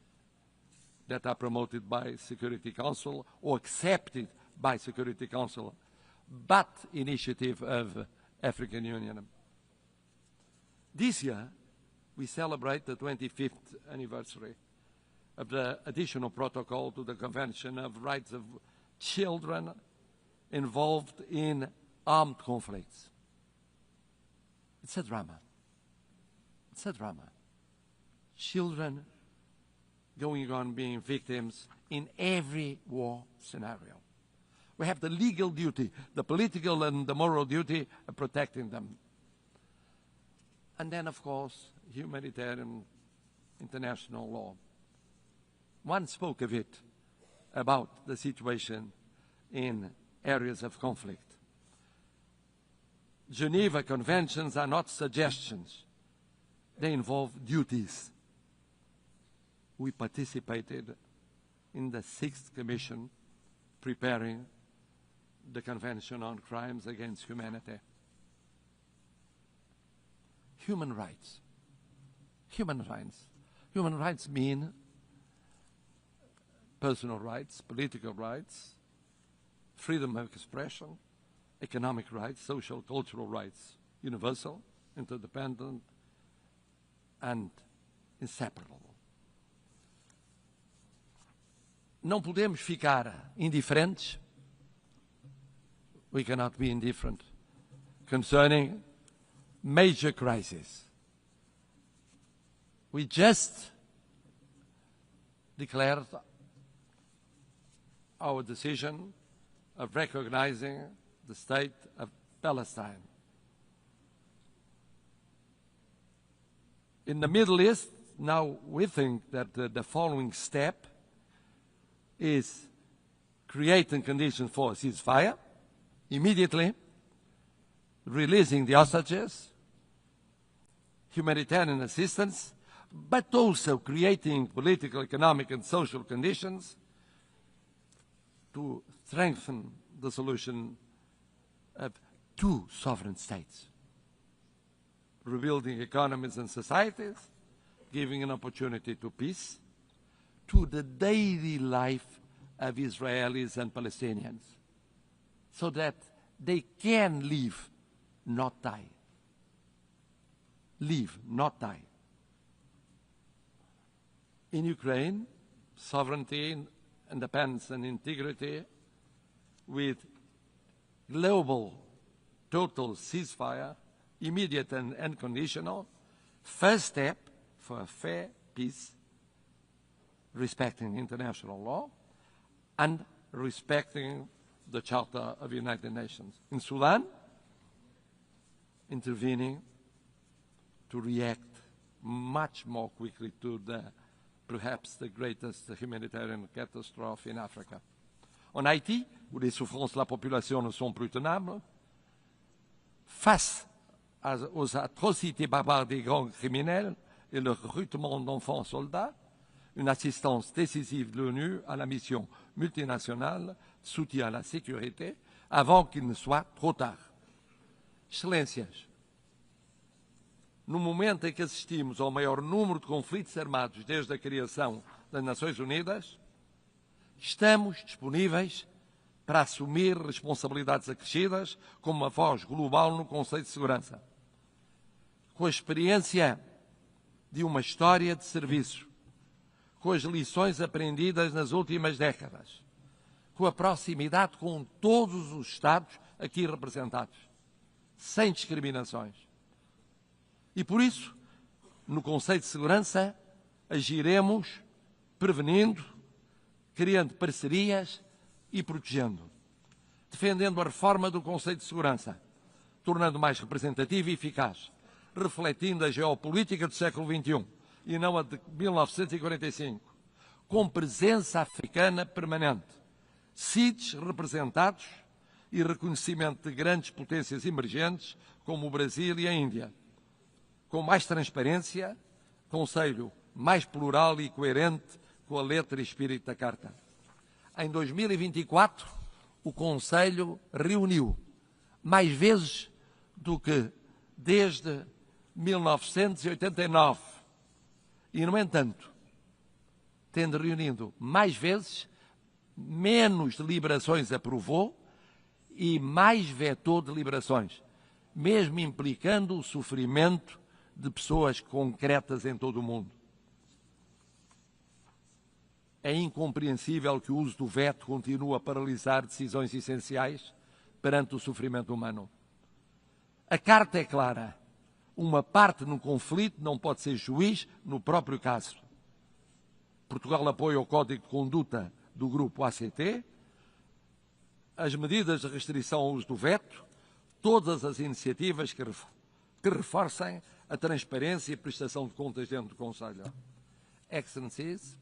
that are promoted by Security Council or accepted by Security Council, but initiative of African Union. This year, we celebrate the 25th anniversary of the additional protocol to the Convention of Rights of Children involved in armed conflicts. It's a drama. It's a drama. Children going on being victims in every war scenario. We have the legal duty, the political and the moral duty of protecting them. And then, of course, humanitarian international law. One spoke of it, about the situation in areas of conflict. Geneva Conventions are not suggestions. They involve duties. We participated in the 6th Commission preparing the Convention on Crimes Against Humanity. Human rights. Human rights. Human rights mean personal rights, political rights, freedom of expression, economic rights, social, cultural rights, universal, interdependent, and inseparable. Não podemos ficar indiferentes. We cannot be indifferent concerning major crises. We just declared our decision of recognizing the state of Palestine. In the Middle East, now we think that the following step is creating conditions for a ceasefire, immediately releasing the hostages, humanitarian assistance, but also creating political, economic, and social conditions to strengthen the solution of two sovereign states, rebuilding economies and societies, giving an opportunity to peace, to the daily life of Israelis and Palestinians, so that they can live, not die. Live, not die. In Ukraine, sovereignty, independence, and integrity, with global total ceasefire, immediate and unconditional, first step for a fair peace, respecting international law and respecting the Charter of the United Nations. In Sudan, intervening to react much more quickly to perhaps the greatest humanitarian catastrophe in Africa. En Haïti, où les souffrances de la population ne sont plus tenables, face aux atrocités barbares des gangs criminels et le recrutement d'enfants soldats, une assistance décisive de l'ONU à la mission multinationale de soutien à la sécurité avant qu'il ne soit trop tard. Excelências, no momento em que assistimos ao maior número de conflitos armados desde a criação das Nações Unidas, estamos disponíveis para assumir responsabilidades acrescidas como uma voz global no Conselho de Segurança. Com a experiência de uma história de serviço, com as lições aprendidas nas últimas décadas, com a proximidade com todos os Estados aqui representados, sem discriminações. E por isso, no Conselho de Segurança, agiremos prevenindo, criando parcerias e protegendo, defendendo a reforma do Conselho de Segurança, tornando mais representativo e eficaz, refletindo a geopolítica do século XXI e não a de 1945, com presença africana permanente, CIDs representados e reconhecimento de grandes potências emergentes como o Brasil e a Índia, com mais transparência, Conselho mais plural e coerente com a letra e espírito da Carta. Em 2024, o Conselho reuniu mais vezes do que desde 1989 e, no entanto, tendo reunido mais vezes, menos deliberações aprovou e mais vetou deliberações, mesmo implicando o sofrimento de pessoas concretas em todo o mundo. É incompreensível que o uso do veto continue a paralisar decisões essenciais perante o sofrimento humano. A Carta é clara. Uma parte no conflito não pode ser juiz no próprio caso. Portugal apoia o Código de Conduta do Grupo ACT, as medidas de restrição ao uso do veto, todas as iniciativas que reforcem a transparência e prestação de contas dentro do Conselho. Excellencies,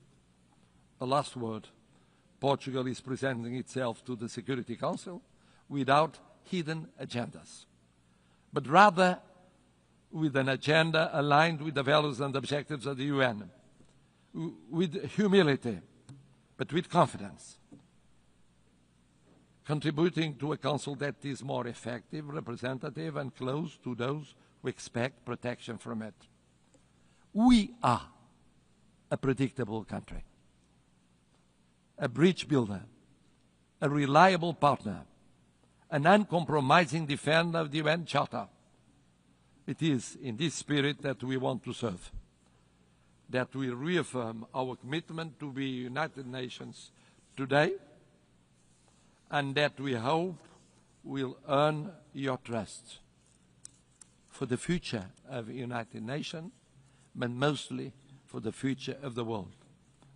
a last word. Portugal is presenting itself to the Security Council without hidden agendas, but rather with an agenda aligned with the values and objectives of the UN, with humility, but with confidence. contributing to a council that is more effective, representative, and close to those who expect protection from it. We are a predictable country, a bridge builder, a reliable partner, an uncompromising defender of the UN Charter. It is in this spirit that we want to serve, that we reaffirm our commitment to the United Nations today, and that we hope will earn your trust for the future of the United Nations, but mostly for the future of the world,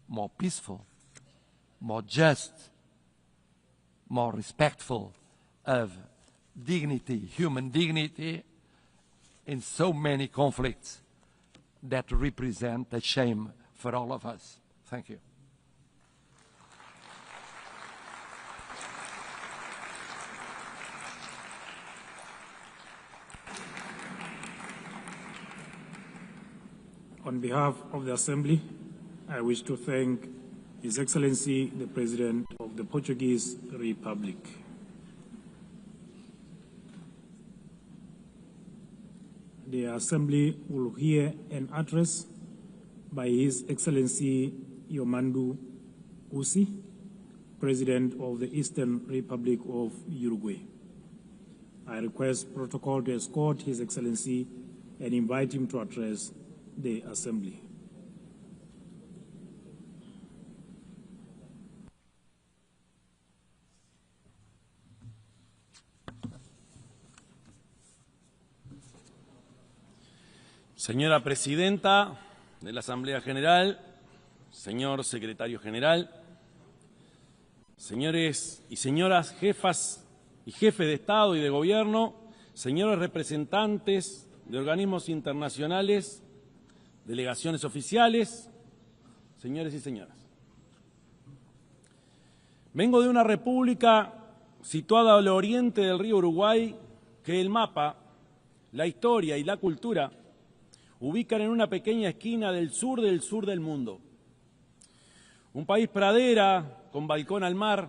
more peaceful, more just, more respectful of dignity, human dignity, in so many conflicts that represent a shame for all of us. Thank you. On behalf of the Assembly, I wish to thank His Excellency, the President of the Portuguese Republic. The Assembly will hear an address by His Excellency Yomandú Usi, President of the Eastern Republic of Uruguay. I request protocol to escort His Excellency and invite him to address the Assembly. Señora Presidenta de la Asamblea General, señor Secretario General, señores y señoras jefas y jefes de Estado y de Gobierno, señores representantes de organismos internacionales, delegaciones oficiales, señores y señoras. Vengo de una república situada al oriente del río Uruguay que el mapa, la historia y la cultura ubican en una pequeña esquina del sur del mundo. Un país pradera con balcón al mar,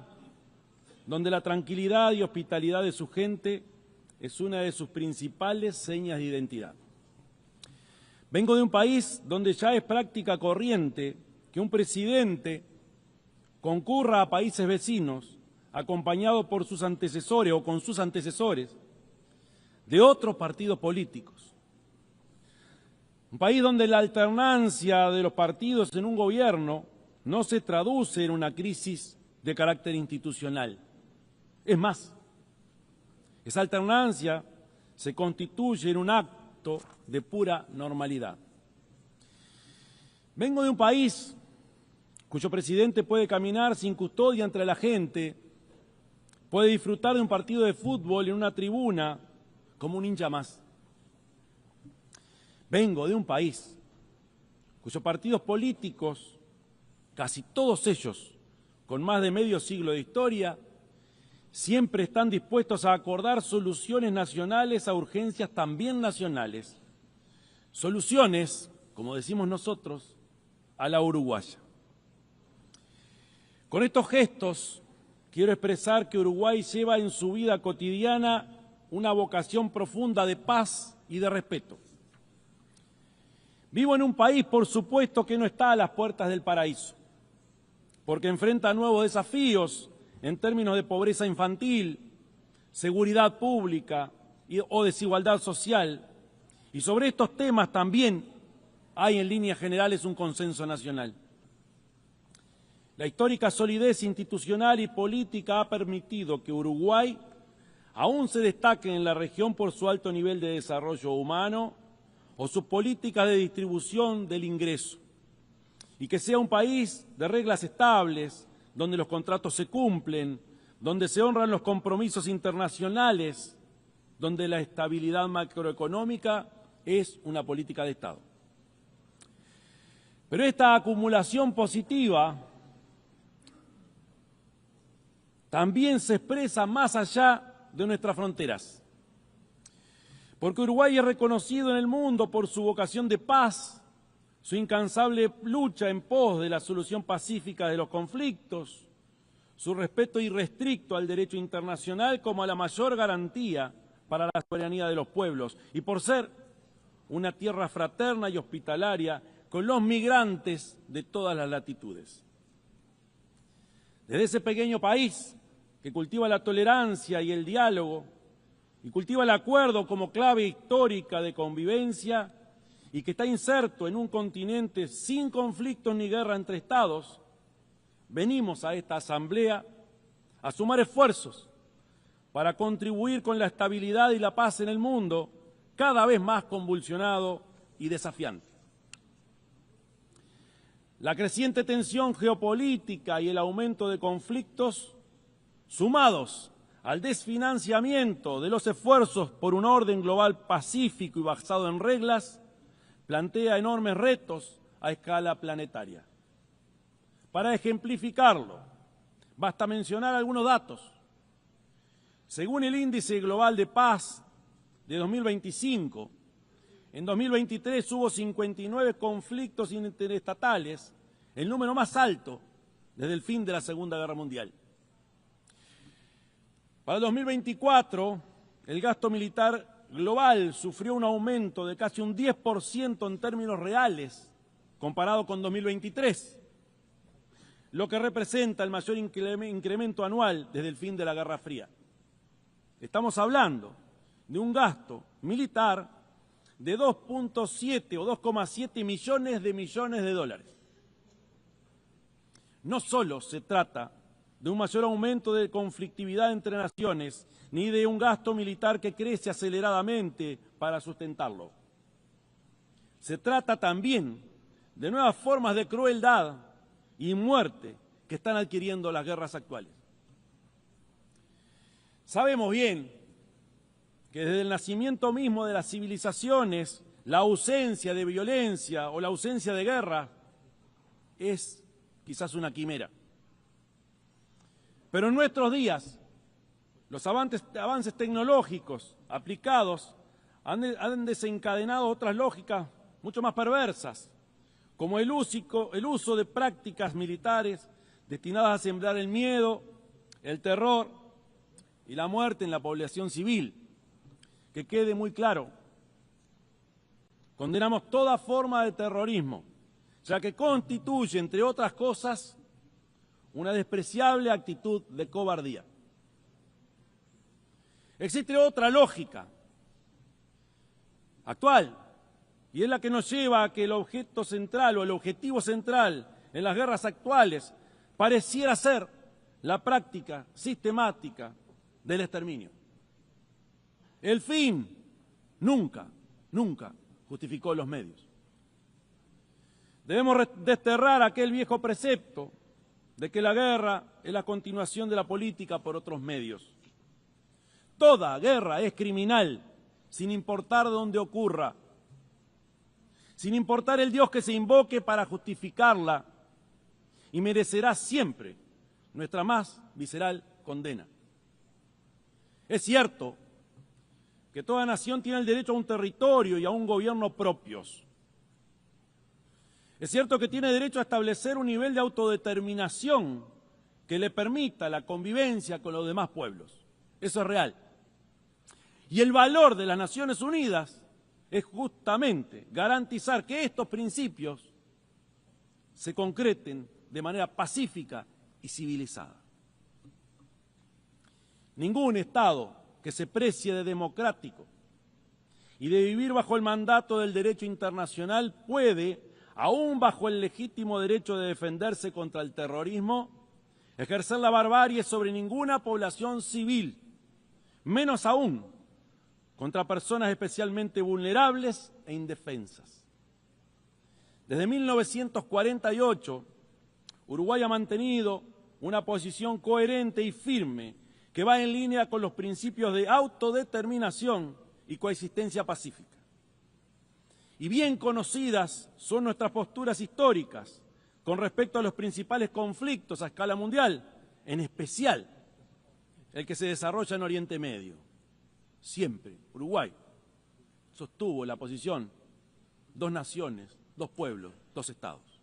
donde la tranquilidad y hospitalidad de su gente es una de sus principales señas de identidad. Vengo de un país donde ya es práctica corriente que un presidente concurra a países vecinos acompañado por sus antecesores o con sus antecesores de otros partidos políticos. Un país donde la alternancia de los partidos en un gobierno no se traduce en una crisis de carácter institucional. Es más, esa alternancia se constituye en un acto de pura normalidad. Vengo de un país cuyo presidente puede caminar sin custodia entre la gente, puede disfrutar de un partido de fútbol en una tribuna como un hincha más. Vengo de un país cuyos partidos políticos, casi todos ellos con más de medio siglo de historia, siempre están dispuestos a acordar soluciones nacionales a urgencias también nacionales. Soluciones, como decimos nosotros, a la uruguaya. Con estos gestos quiero expresar que Uruguay lleva en su vida cotidiana una vocación profunda de paz y de respeto. Vivo en un país, por supuesto, que no está a las puertas del paraíso, porque enfrenta nuevos desafíos en términos de pobreza infantil, seguridad pública o desigualdad social. Y sobre estos temas también hay en líneas generales un consenso nacional. La histórica solidez institucional y política ha permitido que Uruguay aún se destaque en la región por su alto nivel de desarrollo humano o sus políticas de distribución del ingreso, y que sea un país de reglas estables, donde los contratos se cumplen, donde se honran los compromisos internacionales, donde la estabilidad macroeconómica es una política de Estado. Pero esta acumulación positiva también se expresa más allá de nuestras fronteras. Porque Uruguay es reconocido en el mundo por su vocación de paz, su incansable lucha en pos de la solución pacífica de los conflictos, su respeto irrestricto al derecho internacional como a la mayor garantía para la soberanía de los pueblos y por ser una tierra fraterna y hospitalaria con los migrantes de todas las latitudes. Desde ese pequeño país que cultiva la tolerancia y el diálogo y cultiva el acuerdo como clave histórica de convivencia y que está inserto en un continente sin conflictos ni guerra entre estados, venimos a esta asamblea a sumar esfuerzos para contribuir con la estabilidad y la paz en el mundo cada vez más convulsionado y desafiante. La creciente tensión geopolítica y el aumento de conflictos, sumados al desfinanciamiento de los esfuerzos por un orden global pacífico y basado en reglas, plantea enormes retos a escala planetaria. Para ejemplificarlo, basta mencionar algunos datos. Según el Índice Global de Paz de 2025, en 2023 hubo 59 conflictos interestatales, el número más alto desde el fin de la Segunda Guerra Mundial. Para el 2024, el gasto militar global sufrió un aumento de casi un 10% en términos reales comparado con 2023, lo que representa el mayor incremento anual desde el fin de la Guerra Fría. Estamos hablando de un gasto militar de 2.7 o 2,7 millones de dólares. No solo se trata de un mayor aumento de conflictividad entre naciones, ni de un gasto militar que crece aceleradamente para sustentarlo. Se trata también de nuevas formas de crueldad y muerte que están adquiriendo las guerras actuales. Sabemos bien que desde el nacimiento mismo de las civilizaciones, la ausencia de violencia o la ausencia de guerra es quizás una quimera. Pero en nuestros días, los avances tecnológicos aplicados han desencadenado otras lógicas mucho más perversas, como el uso de prácticas militares destinadas a sembrar el miedo, el terror y la muerte en la población civil. Que quede muy claro, condenamos toda forma de terrorismo, ya que constituye, entre otras cosas, una despreciable actitud de cobardía. Existe otra lógica actual, y es la que nos lleva a que el objeto central o el objetivo central en las guerras actuales pareciera ser la práctica sistemática del exterminio. El fin nunca justificó los medios. Debemos desterrar aquel viejo precepto de que la guerra es la continuación de la política por otros medios. Toda guerra es criminal, sin importar dónde ocurra, sin importar el Dios que se invoque para justificarla, y merecerá siempre nuestra más visceral condena. Es cierto que toda nación tiene el derecho a un territorio y a un gobierno propios. Es cierto que tiene derecho a establecer un nivel de autodeterminación que le permita la convivencia con los demás pueblos. Eso es real. Y el valor de las Naciones Unidas es justamente garantizar que estos principios se concreten de manera pacífica y civilizada. Ningún Estado que se precie de democrático y de vivir bajo el mandato del derecho internacional puede, aún bajo el legítimo derecho de defenderse contra el terrorismo, ejercer la barbarie sobre ninguna población civil, menos aún contra personas especialmente vulnerables e indefensas. Desde 1948, Uruguay ha mantenido una posición coherente y firme que va en línea con los principios de autodeterminación y coexistencia pacífica. Y bien conocidas son nuestras posturas históricas con respecto a los principales conflictos a escala mundial, en especial el que se desarrolla en Oriente Medio. Siempre Uruguay sostuvo la posición: dos naciones, dos pueblos, dos estados.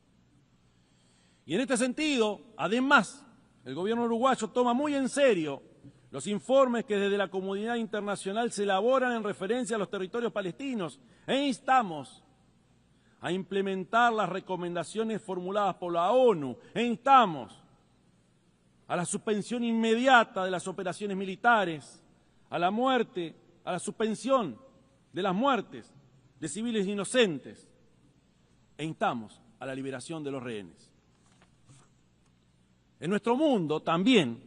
Y en este sentido, además, el gobierno uruguayo toma muy en serio los informes que desde la comunidad internacional se elaboran en referencia a los territorios palestinos e instamos a implementar las recomendaciones formuladas por la ONU e instamos a la suspensión inmediata de las operaciones militares, a la suspensión de las muertes de civiles inocentes e instamos a la liberación de los rehenes. En nuestro mundo también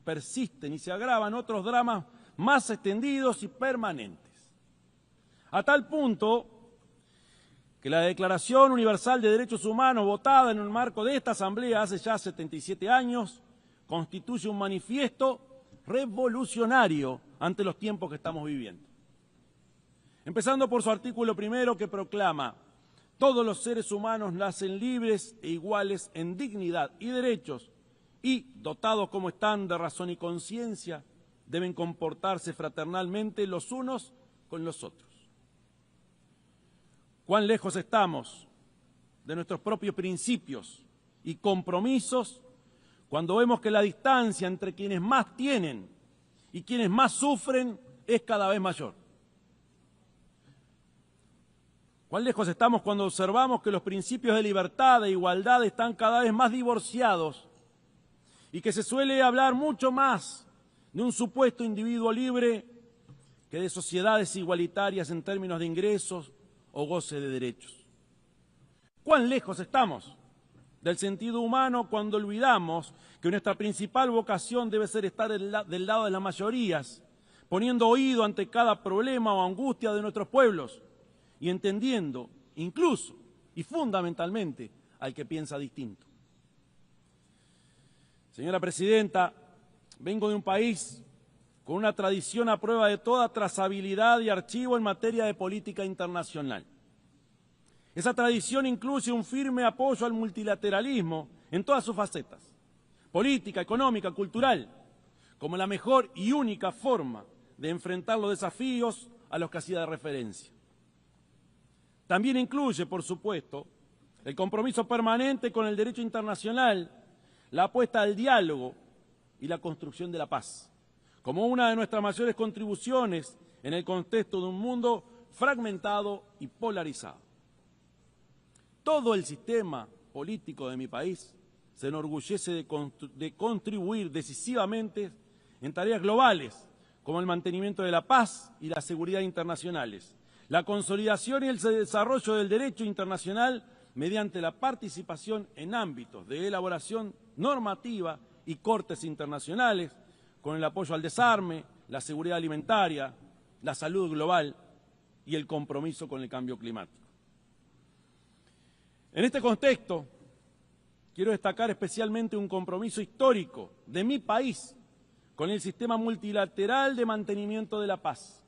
persisten y se agravan otros dramas más extendidos y permanentes, a tal punto que la Declaración Universal de Derechos Humanos, votada en el marco de esta Asamblea hace ya 77 años, constituye un manifiesto revolucionario ante los tiempos que estamos viviendo. Empezando por su artículo primero, que proclama: todos los seres humanos nacen libres e iguales en dignidad y derechos y, dotados como están de razón y conciencia, deben comportarse fraternalmente los unos con los otros. ¿Cuán lejos estamos de nuestros propios principios y compromisos cuando vemos que la distancia entre quienes más tienen y quienes más sufren es cada vez mayor? ¿Cuán lejos estamos cuando observamos que los principios de libertad e igualdad están cada vez más divorciados y que se suele hablar mucho más de un supuesto individuo libre que de sociedades igualitarias en términos de ingresos o goce de derechos? ¿Cuán lejos estamos del sentido humano cuando olvidamos que nuestra principal vocación debe ser estar del lado de las mayorías, poniendo oído ante cada problema o angustia de nuestros pueblos y entendiendo incluso y fundamentalmente al que piensa distinto? Señora Presidenta, vengo de un país con una tradición a prueba de toda trazabilidad y archivo en materia de política internacional. Esa tradición incluye un firme apoyo al multilateralismo en todas sus facetas, política, económica, cultural, como la mejor y única forma de enfrentar los desafíos a los que hacía de referencia. También incluye, por supuesto, el compromiso permanente con el derecho internacional, la apuesta al diálogo y la construcción de la paz, como una de nuestras mayores contribuciones en el contexto de un mundo fragmentado y polarizado. Todo el sistema político de mi país se enorgullece de contribuir decisivamente en tareas globales, como el mantenimiento de la paz y la seguridad internacionales, la consolidación y el desarrollo del derecho internacional mediante la participación en ámbitos de elaboración normativa y cortes internacionales, con el apoyo al desarme, la seguridad alimentaria, la salud global y el compromiso con el cambio climático. En este contexto, quiero destacar especialmente un compromiso histórico de mi país con el sistema multilateral de mantenimiento de la paz.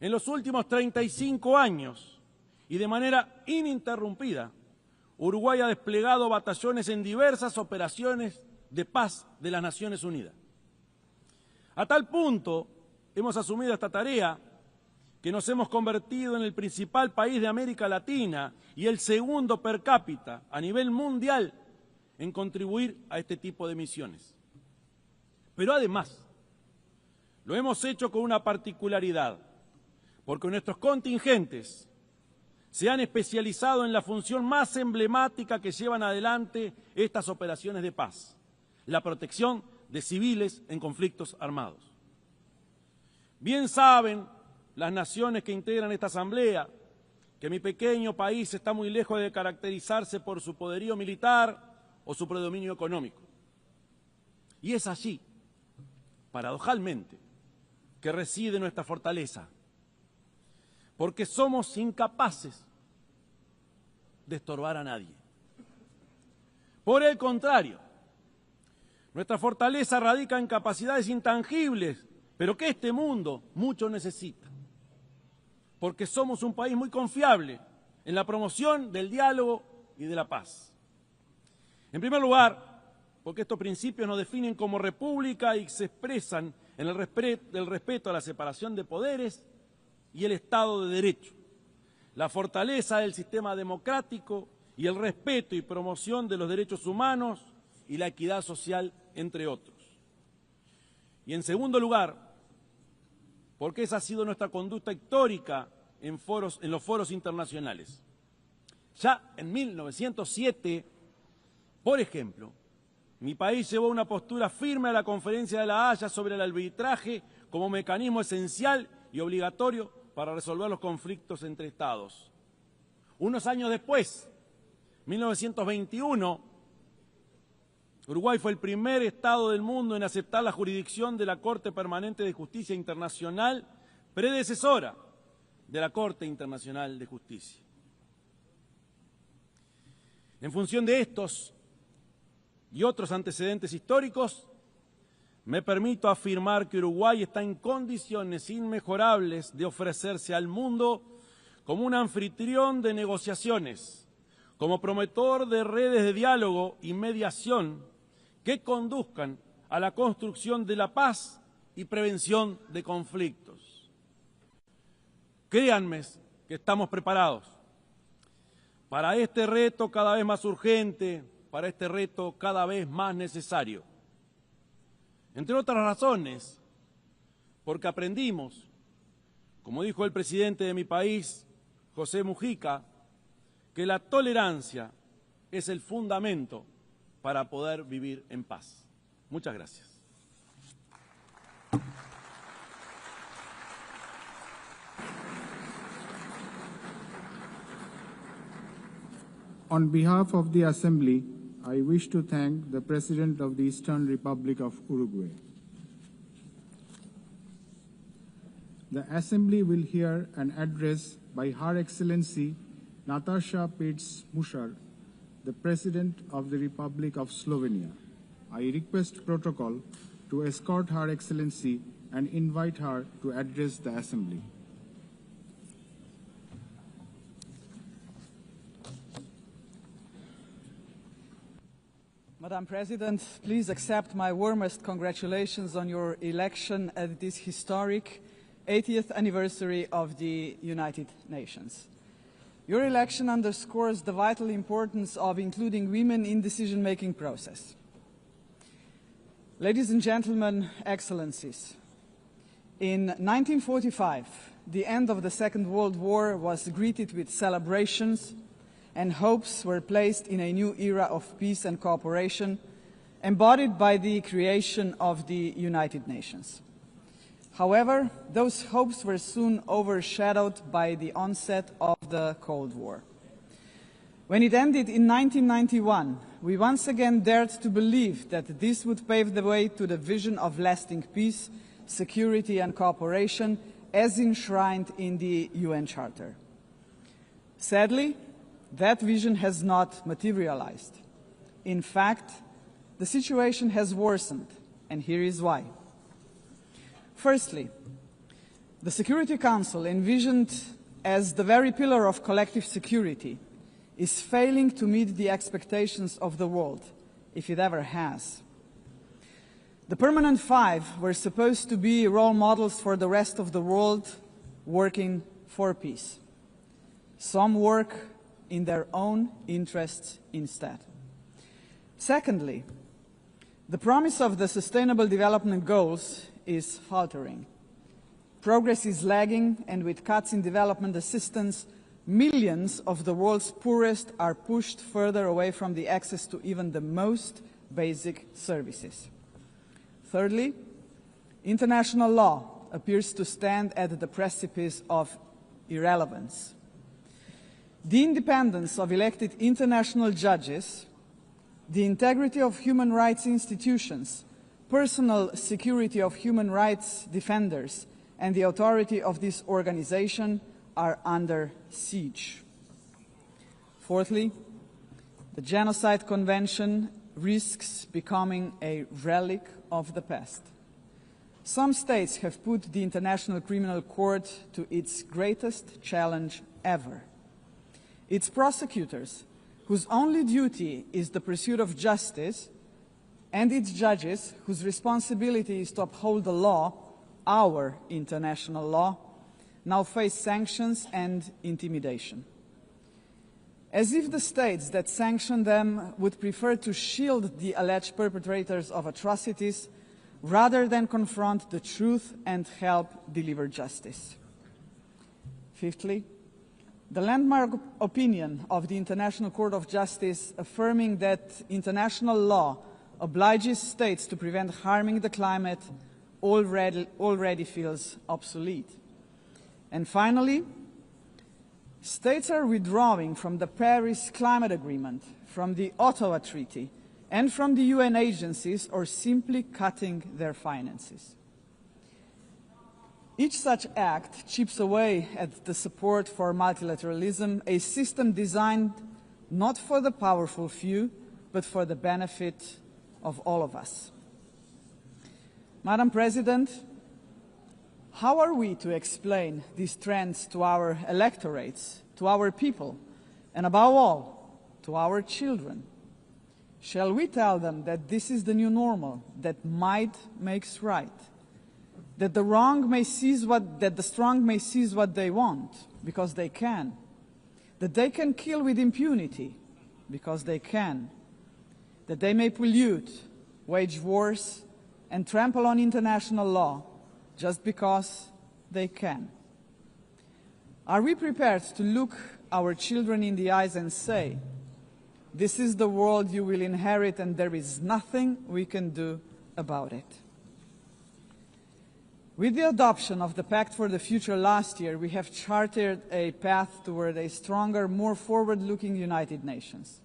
En los últimos 35 años, y de manera ininterrumpida, Uruguay ha desplegado batallones en diversas operaciones de paz de las Naciones Unidas. A tal punto hemos asumido esta tarea que nos hemos convertido en el principal país de América Latina y el segundo per cápita a nivel mundial en contribuir a este tipo de misiones. Pero además, lo hemos hecho con una particularidad, porque nuestros contingentes se han especializado en la función más emblemática que llevan adelante estas operaciones de paz: la protección de civiles en conflictos armados. Bien saben las naciones que integran esta asamblea que mi pequeño país está muy lejos de caracterizarse por su poderío militar o su predominio económico. Y es allí, paradojalmente, que reside nuestra fortaleza, porque somos incapaces de estorbar a nadie. Por el contrario, nuestra fortaleza radica en capacidades intangibles, pero que este mundo mucho necesita, porque somos un país muy confiable en la promoción del diálogo y de la paz. En primer lugar, porque estos principios nos definen como república y se expresan en el respeto a la separación de poderes y el Estado de Derecho, la fortaleza del sistema democrático y el respeto y promoción de los derechos humanos y la equidad social, entre otros. Y en segundo lugar, porque esa ha sido nuestra conducta histórica en los foros internacionales. Ya en 1907, por ejemplo, mi país llevó una postura firme a la Conferencia de La Haya sobre el arbitraje como mecanismo esencial y obligatorio para resolver los conflictos entre Estados. Unos años después, 1921, Uruguay fue el primer Estado del mundo en aceptar la jurisdicción de la Corte Permanente de Justicia Internacional, predecesora de la Corte Internacional de Justicia. En función de estos y otros antecedentes históricos, me permito afirmar que Uruguay está en condiciones inmejorables de ofrecerse al mundo como un anfitrión de negociaciones, como promotor de redes de diálogo y mediación que conduzcan a la construcción de la paz y prevención de conflictos. Créanme que estamos preparados para este reto cada vez más urgente, para este reto cada vez más necesario. Entre otras razones, porque aprendimos, como dijo el presidente de mi país, José Mujica, que la tolerancia es el fundamento para poder vivir en paz. Muchas gracias. On behalf of the Assembly, I wish to thank the President of the Eastern Republic of Uruguay. The Assembly will hear an address by Her Excellency Nataša Pirc-Musar, the President of the Republic of Slovenia. I request protocol to escort Her Excellency and invite her to address the Assembly. Madam President, please accept my warmest congratulations on your election at this historic 80th anniversary of the United Nations. Your election underscores the vital importance of including women in the decision-making process. Ladies and gentlemen, Excellencies, in 1945, the end of the Second World War was greeted with celebrations, and hopes were placed in a new era of peace and cooperation, embodied by the creation of the United Nations. However, those hopes were soon overshadowed by the onset of the Cold War. When it ended in 1991, we once again dared to believe that this would pave the way to the vision of lasting peace, security and cooperation as enshrined in the UN Charter. Sadly, that vision has not materialized. In fact, the situation has worsened, and here is why. Firstly, the Security Council, envisioned as the very pillar of collective security, is failing to meet the expectations of the world, if it ever has. The Permanent Five were supposed to be role models for the rest of the world working for peace. Some work in their own interests instead. Secondly, the promise of the Sustainable Development Goals is faltering. Progress is lagging, and with cuts in development assistance, millions of the world's poorest are pushed further away from the access to even the most basic services. Thirdly, international law appears to stand at the precipice of irrelevance. The independence of elected international judges, the integrity of human rights institutions, personal security of human rights defenders, and the authority of this organization are under siege. Fourthly, the Genocide Convention risks becoming a relic of the past. Some states have put the International Criminal Court to its greatest challenge ever. Its prosecutors, whose only duty is the pursuit of justice, and its judges, whose responsibility is to uphold the law, our international law, now face sanctions and intimidation. as if the states that sanction them would prefer to shield the alleged perpetrators of atrocities rather than confront the truth and help deliver justice. Fifthly, the landmark opinion of the International Court of Justice affirming that international law obliges states to prevent harming the climate already feels obsolete. And finally, states are withdrawing from the Paris Climate Agreement, from the Ottawa Treaty, and from the UN agencies, or simply cutting their finances. Each such act chips away at the support for multilateralism, a system designed not for the powerful few, but for the benefit of all of us. Madam President, how are we to explain these trends to our electorates, to our people, and above all, to our children? Shall we tell them that this is the new normal, that might makes right, that the strong may seize what they want because they can, that they can kill with impunity because they can, that they may pollute, wage wars, and trample on international law just because they can? Are we prepared to look our children in the eyes and say, "This is the world you will inherit and there is nothing we can do about it"? With the adoption of the Pact for the Future last year, we have charted a path toward a stronger, more forward-looking United Nations.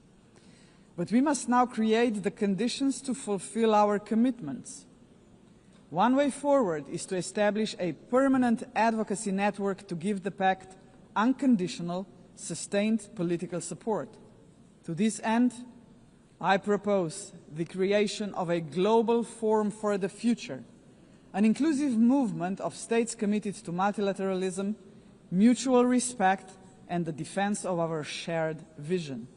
But we must now create the conditions to fulfill our commitments. One way forward is to establish a permanent advocacy network to give the Pact unconditional, sustained political support. To this end, I propose the creation of a global forum for the future, an inclusive movement of states committed to multilateralism, mutual respect, and the defense of our shared vision.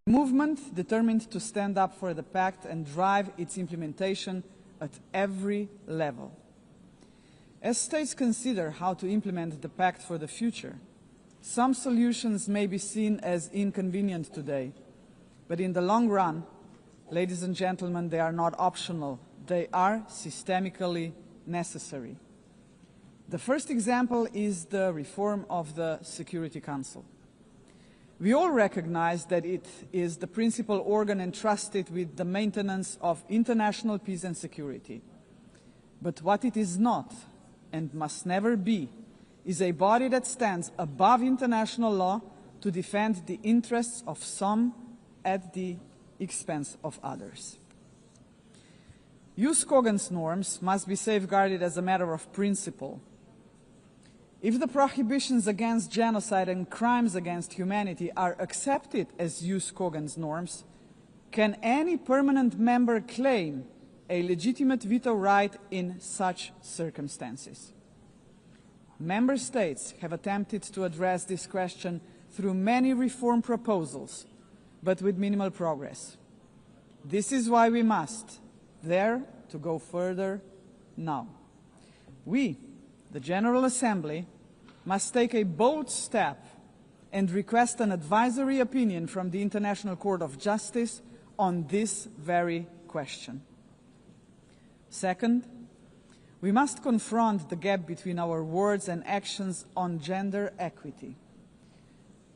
A movement determined to stand up for the Pact and drive its implementation at every level. As states consider how to implement the Pact for the Future, some solutions may be seen as inconvenient today, but in the long run, ladies and gentlemen, they are not optional. They are systemically necessary. The first example is the reform of the Security Council. We all recognize that it is the principal organ entrusted with the maintenance of international peace and security. But what it is not, and must never be, is a body that stands above international law to defend the interests of some at the expense of others. Jus cogens norms must be safeguarded as a matter of principle. If the prohibitions against genocide and crimes against humanity are accepted as jus cogens norms, can any permanent member claim a legitimate veto right in such circumstances? Member states have attempted to address this question through many reform proposals, but with minimal progress. This is why we must dare to go further now. We, the General Assembly, must take a bold step and request an advisory opinion from the International Court of Justice on this very question. Second, we must confront the gap between our words and actions on gender equity.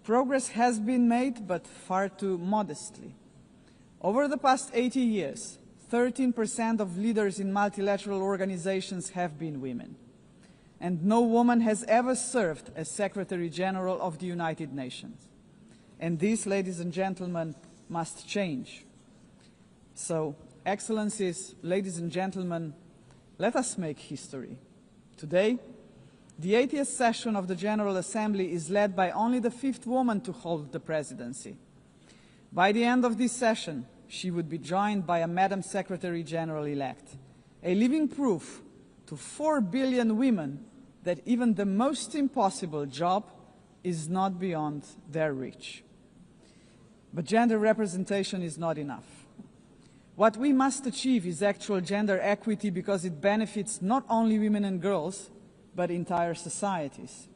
Progress has been made, but far too modestly. Over the past 80 years, 13% of leaders in multilateral organizations have been women. And no woman has ever served as Secretary General of the United Nations. And this, ladies and gentlemen, must change. So, Excellencies, ladies and gentlemen, let us make history. Today, the 80th session of the General Assembly is led by only the 5th woman to hold the presidency. By the end of this session, she would be joined by a Madam Secretary General-elect, a living proof to 4 billion women that even the most impossible job is not beyond their reach. But gender representation is not enough. What we must achieve is actual gender equity because it benefits not only women and girls, but entire societies.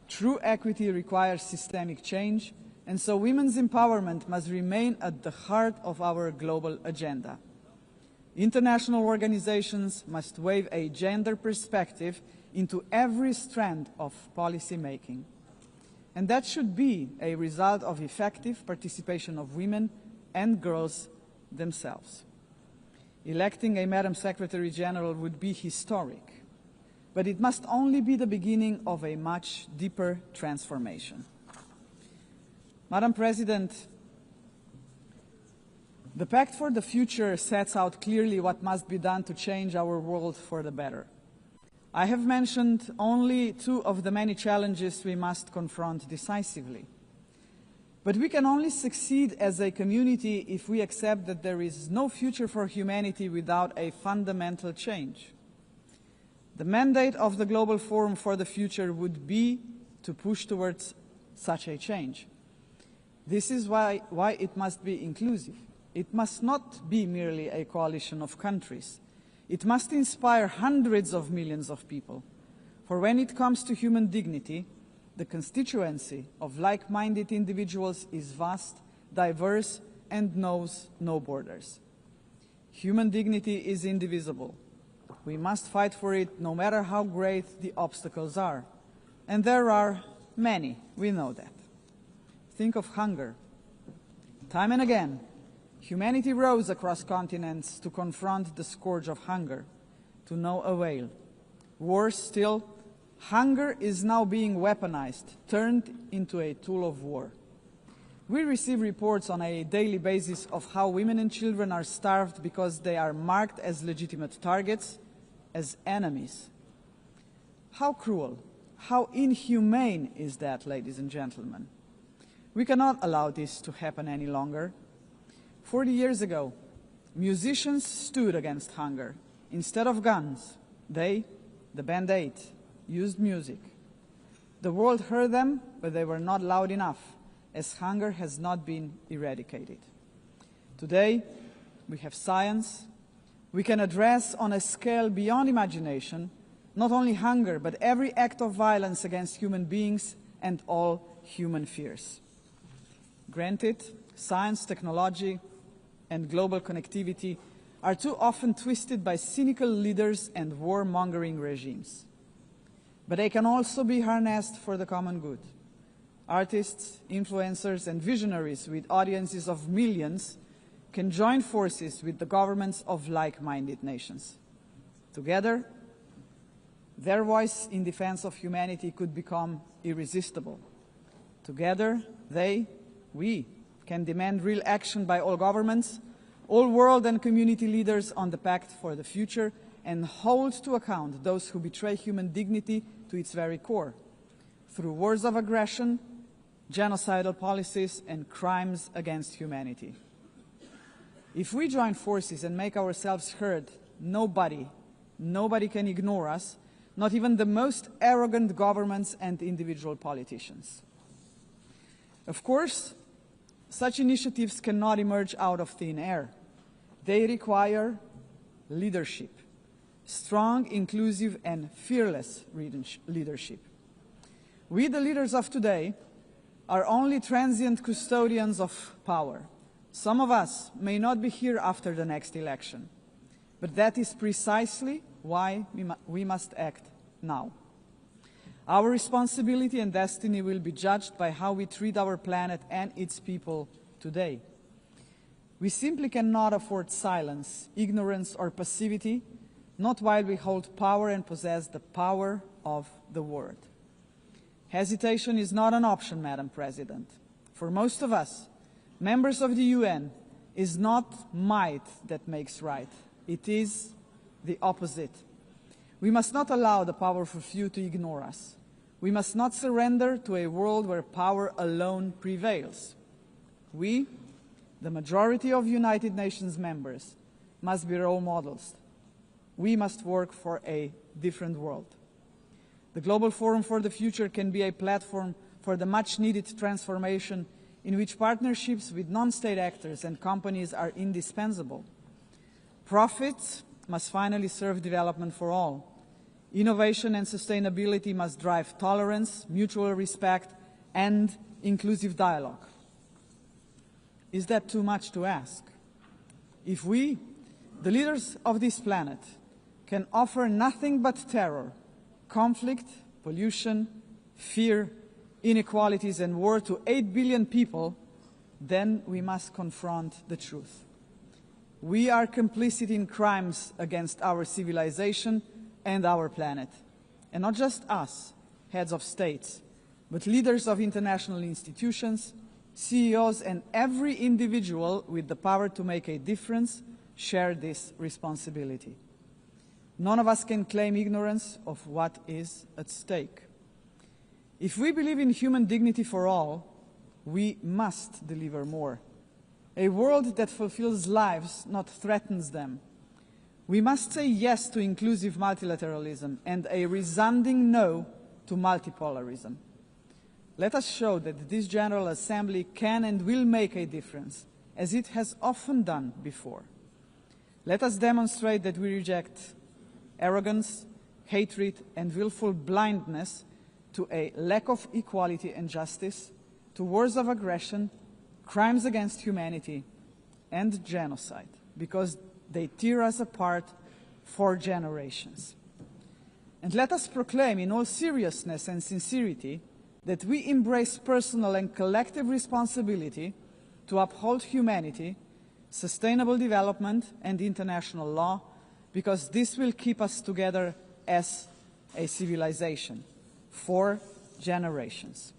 True equity requires systemic change, And so women's empowerment must remain at the heart of our global agenda. International organizations must weave a gender perspective into every strand of policy making. And that should be a result of effective participation of women and girls themselves. Electing a Madam Secretary General would be historic, but it must only be the beginning of a much deeper transformation. Madam President, the Pact for the Future sets out clearly what must be done to change our world for the better. I have mentioned only two of the many challenges we must confront decisively. But we can only succeed as a community if we accept that there is no future for humanity without a fundamental change. The mandate of the Global Forum for the Future would be to push towards such a change. This is why it must be inclusive. It must not be merely a coalition of countries. It must inspire hundreds of millions of people. For when it comes to human dignity, the constituency of like-minded individuals is vast, diverse, and knows no borders. Human dignity is indivisible. We must fight for it no matter how great the obstacles are. And there are many, we know that. Think of hunger. Time and again, humanity rose across continents to confront the scourge of hunger, to no avail. Worse still, hunger is now being weaponized, turned into a tool of war. We receive reports on a daily basis of how women and children are starved because they are marked as legitimate targets, as enemies. How cruel, how inhumane is that, ladies and gentlemen? We cannot allow this to happen any longer. 40 years ago, musicians stood against hunger. Instead of guns, they, the Band 8, used music. The world heard them, but they were not loud enough, as hunger has not been eradicated. Today, we have science. We can address on a scale beyond imagination not only hunger, but every act of violence against human beings and all human fears. Granted, science, technology, and global connectivity are too often twisted by cynical leaders and warmongering regimes. But they can also be harnessed for the common good. Artists, influencers, and visionaries with audiences of millions can join forces with the governments of like-minded nations. Together, their voice in defense of humanity could become irresistible. Together, we can demand real action by all governments, all world and community leaders on the Pact for the Future, and hold to account those who betray human dignity to its very core, through wars of aggression, genocidal policies, and crimes against humanity. If we join forces and make ourselves heard, nobody can ignore us, not even the most arrogant governments and individual politicians. Of course, such initiatives cannot emerge out of thin air. They require leadership, strong, inclusive, and fearless leadership. We, the leaders of today, are only transient custodians of power. Some of us may not be here after the next election, but that is precisely why we must act now. Our responsibility and destiny will be judged by how we treat our planet and its people today. We simply cannot afford silence, ignorance, or passivity, not while we hold power and possess the power of the word. Hesitation is not an option, Madam President. For most of us, members of the UN, is not might that makes right. It is the opposite. We must not allow the powerful few to ignore us. We must not surrender to a world where power alone prevails. We, the majority of United Nations members, must be role models. We must work for a different world. The Global Forum for the Future can be a platform for the much-needed transformation in which partnerships with non-state actors and companies are indispensable. Profits must finally serve development for all. Innovation and sustainability must drive tolerance, mutual respect, and inclusive dialogue. Is that too much to ask? If we, the leaders of this planet, can offer nothing but terror, conflict, pollution, fear, inequalities and war to 8 billion people, then we must confront the truth. We are complicit in crimes against our civilization and our planet. And not just us, heads of states, but leaders of international institutions, CEOs and every individual with the power to make a difference share this responsibility. None of us can claim ignorance of what is at stake. If we believe in human dignity for all, we must deliver more. A world that fulfills lives, not threatens them. We must say yes to inclusive multilateralism and a resounding no to multipolarism. Let us show that this General Assembly can and will make a difference, as it has often done before. Let us demonstrate that we reject arrogance, hatred, and willful blindness to a lack of equality and justice, to wars of aggression, crimes against humanity, and genocide, because they tear us apart for generations. And let us proclaim in all seriousness and sincerity that we embrace personal and collective responsibility to uphold humanity, sustainable development, and international law, because this will keep us together as a civilization for generations.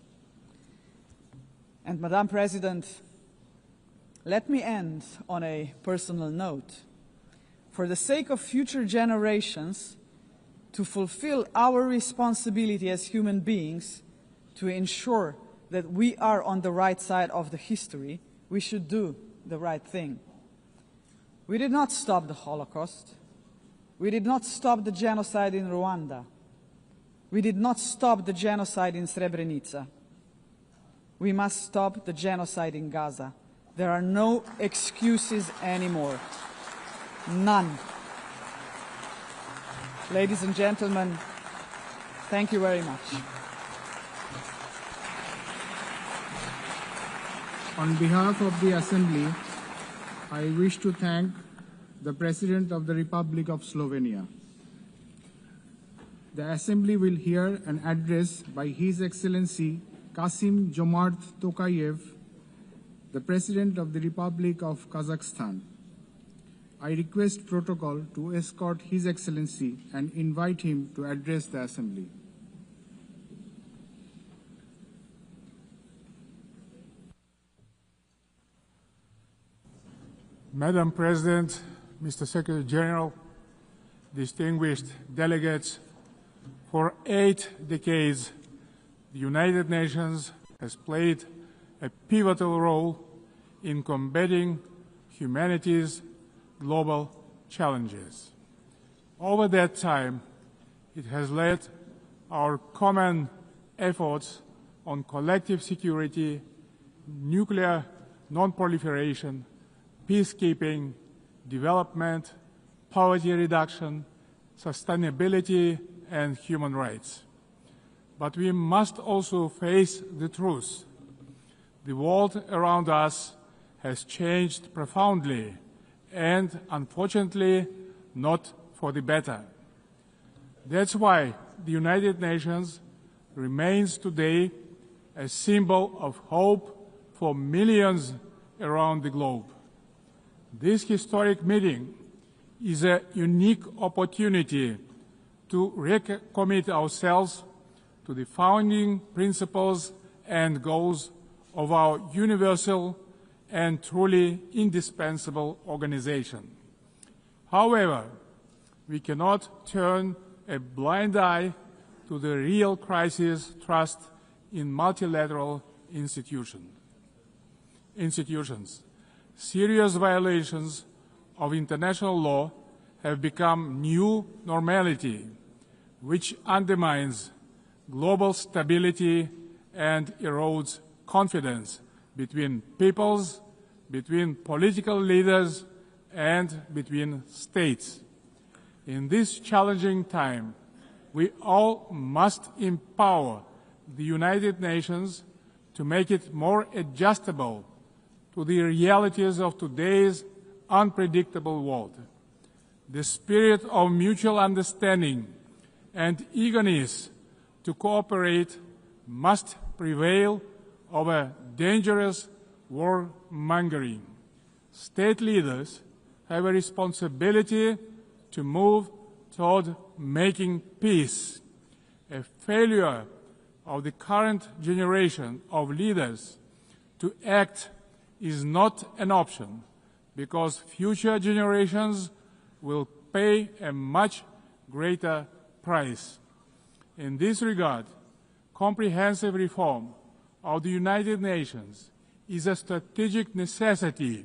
And Madam President, let me end on a personal note. For the sake of future generations, to fulfill our responsibility as human beings, to ensure that we are on the right side of the history, we should do the right thing. We did not stop the Holocaust. We did not stop the genocide in Rwanda. We did not stop the genocide in Srebrenica. We must stop the genocide in Gaza. There are no excuses anymore. None. Ladies and gentlemen, thank you very much. On behalf of the Assembly, I wish to thank the President of the Republic of Slovenia. The Assembly will hear an address by His Excellency Kasim Jomart Tokayev, the President of the Republic of Kazakhstan. I request protocol to escort His Excellency and invite him to address the Assembly. Madam President, Mr. Secretary General, distinguished delegates, for 8 decades, the United Nations has played a pivotal role in combating humanity's global challenges. Over that time, it has led our common efforts on collective security, nuclear non-proliferation, peacekeeping, development, poverty reduction, sustainability, and human rights. But we must also face the truth. The world around us has changed profoundly and, unfortunately, not for the better. That's why the United Nations remains today a symbol of hope for millions around the globe. This historic meeting is a unique opportunity to recommit ourselves to the founding principles and goals of our universal and truly indispensable organization. However, we cannot turn a blind eye to the real crisis thrust in multilateral institutions. Serious violations of international law have become new normality, which undermines global stability and erodes confidence between peoples, between political leaders, and between states. In this challenging time, we all must empower the United Nations to make it more adjustable to the realities of today's unpredictable world. The spirit of mutual understanding and eagerness to cooperate must prevail over dangerous warmongering. State leaders have a responsibility to move toward making peace. A failure of the current generation of leaders to act is not an option, because future generations will pay a much greater price. In this regard, comprehensive reform of the United Nations is a strategic necessity,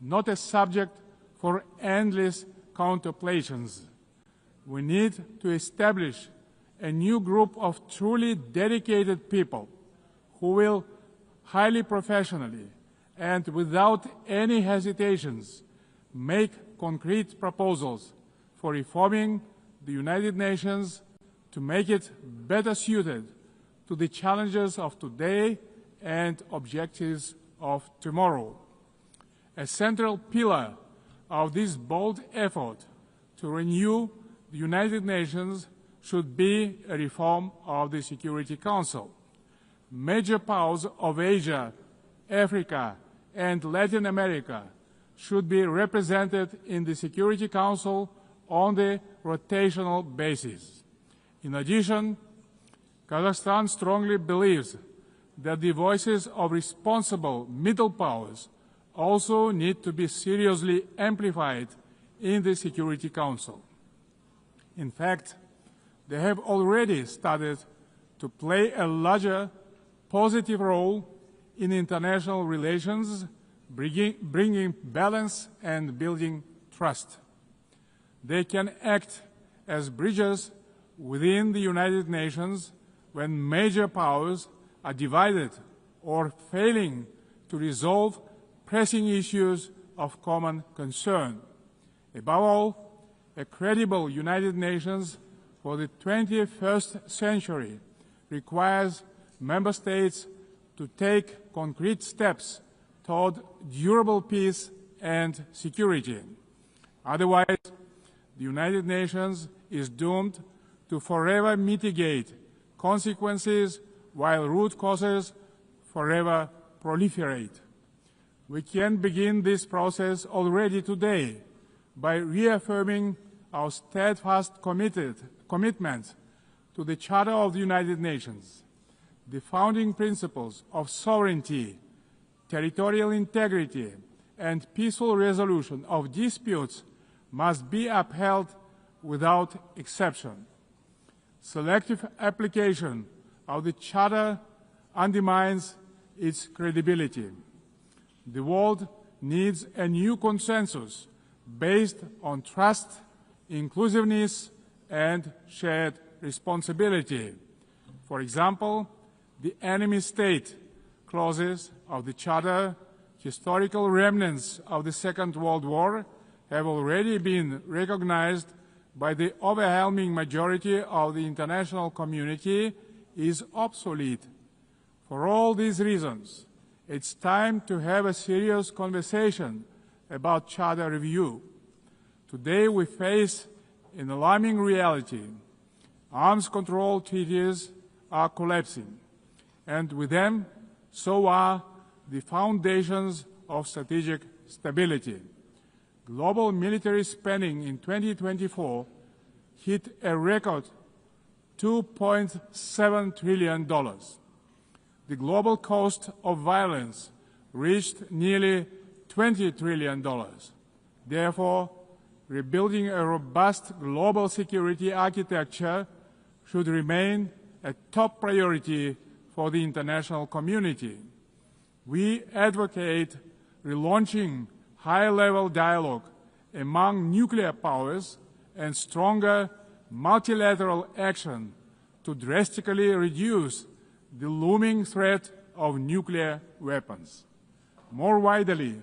not a subject for endless contemplations. We need to establish a new group of truly dedicated people who will highly professionally and without any hesitations make concrete proposals for reforming the United Nations to make it better suited to the challenges of today and objectives of tomorrow. A central pillar of this bold effort to renew the United Nations should be a reform of the Security Council. Major powers of Asia, Africa, and Latin America should be represented in the Security Council on the rotational basis. In addition, Kazakhstan strongly believes that the voices of responsible middle powers also need to be seriously amplified in the Security Council. In fact, they have already started to play a larger positive role in international relations, bringing balance and building trust. They can act as bridges within the United Nations when major powers are divided or failing to resolve pressing issues of common concern. Above all, a credible United Nations for the 21st century requires member states to take concrete steps toward durable peace and security. Otherwise, the United Nations is doomed to forever mitigate consequences while root causes forever proliferate. We can begin this process already today by reaffirming our steadfast commitment to the Charter of the United Nations. The founding principles of sovereignty, territorial integrity, and peaceful resolution of disputes must be upheld without exception. Selective application of the Charter undermines its credibility. The world needs a new consensus based on trust, inclusiveness, and shared responsibility. For example, the enemy state clauses of the Charter, historical remnants of the Second World War, have already been recognized by the overwhelming majority of the international community is obsolete. For all these reasons, it's time to have a serious conversation about Charter review. Today we face an alarming reality. Arms control treaties are collapsing, and with them, so are the foundations of strategic stability. Global military spending in 2024 hit a record $2.7 trillion. The global cost of violence reached nearly $20 trillion. Therefore, rebuilding a robust global security architecture should remain a top priority for the international community. We advocate relaunching high-level dialogue among nuclear powers and stronger multilateral action to drastically reduce the looming threat of nuclear weapons. More widely,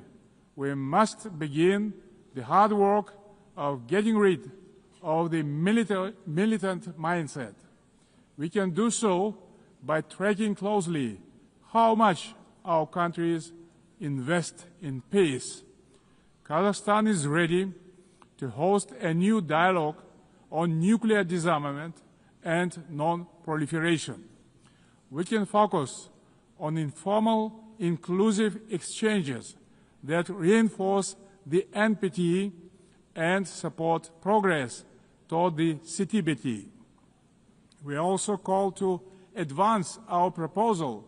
we must begin the hard work of getting rid of the militant mindset. We can do so by tracking closely how much our countries invest in peace, Kazakhstan is ready to host a new dialogue on nuclear disarmament and non-proliferation. We can focus on informal, inclusive exchanges that reinforce the NPT and support progress toward the CTBT. We also call to advance our proposal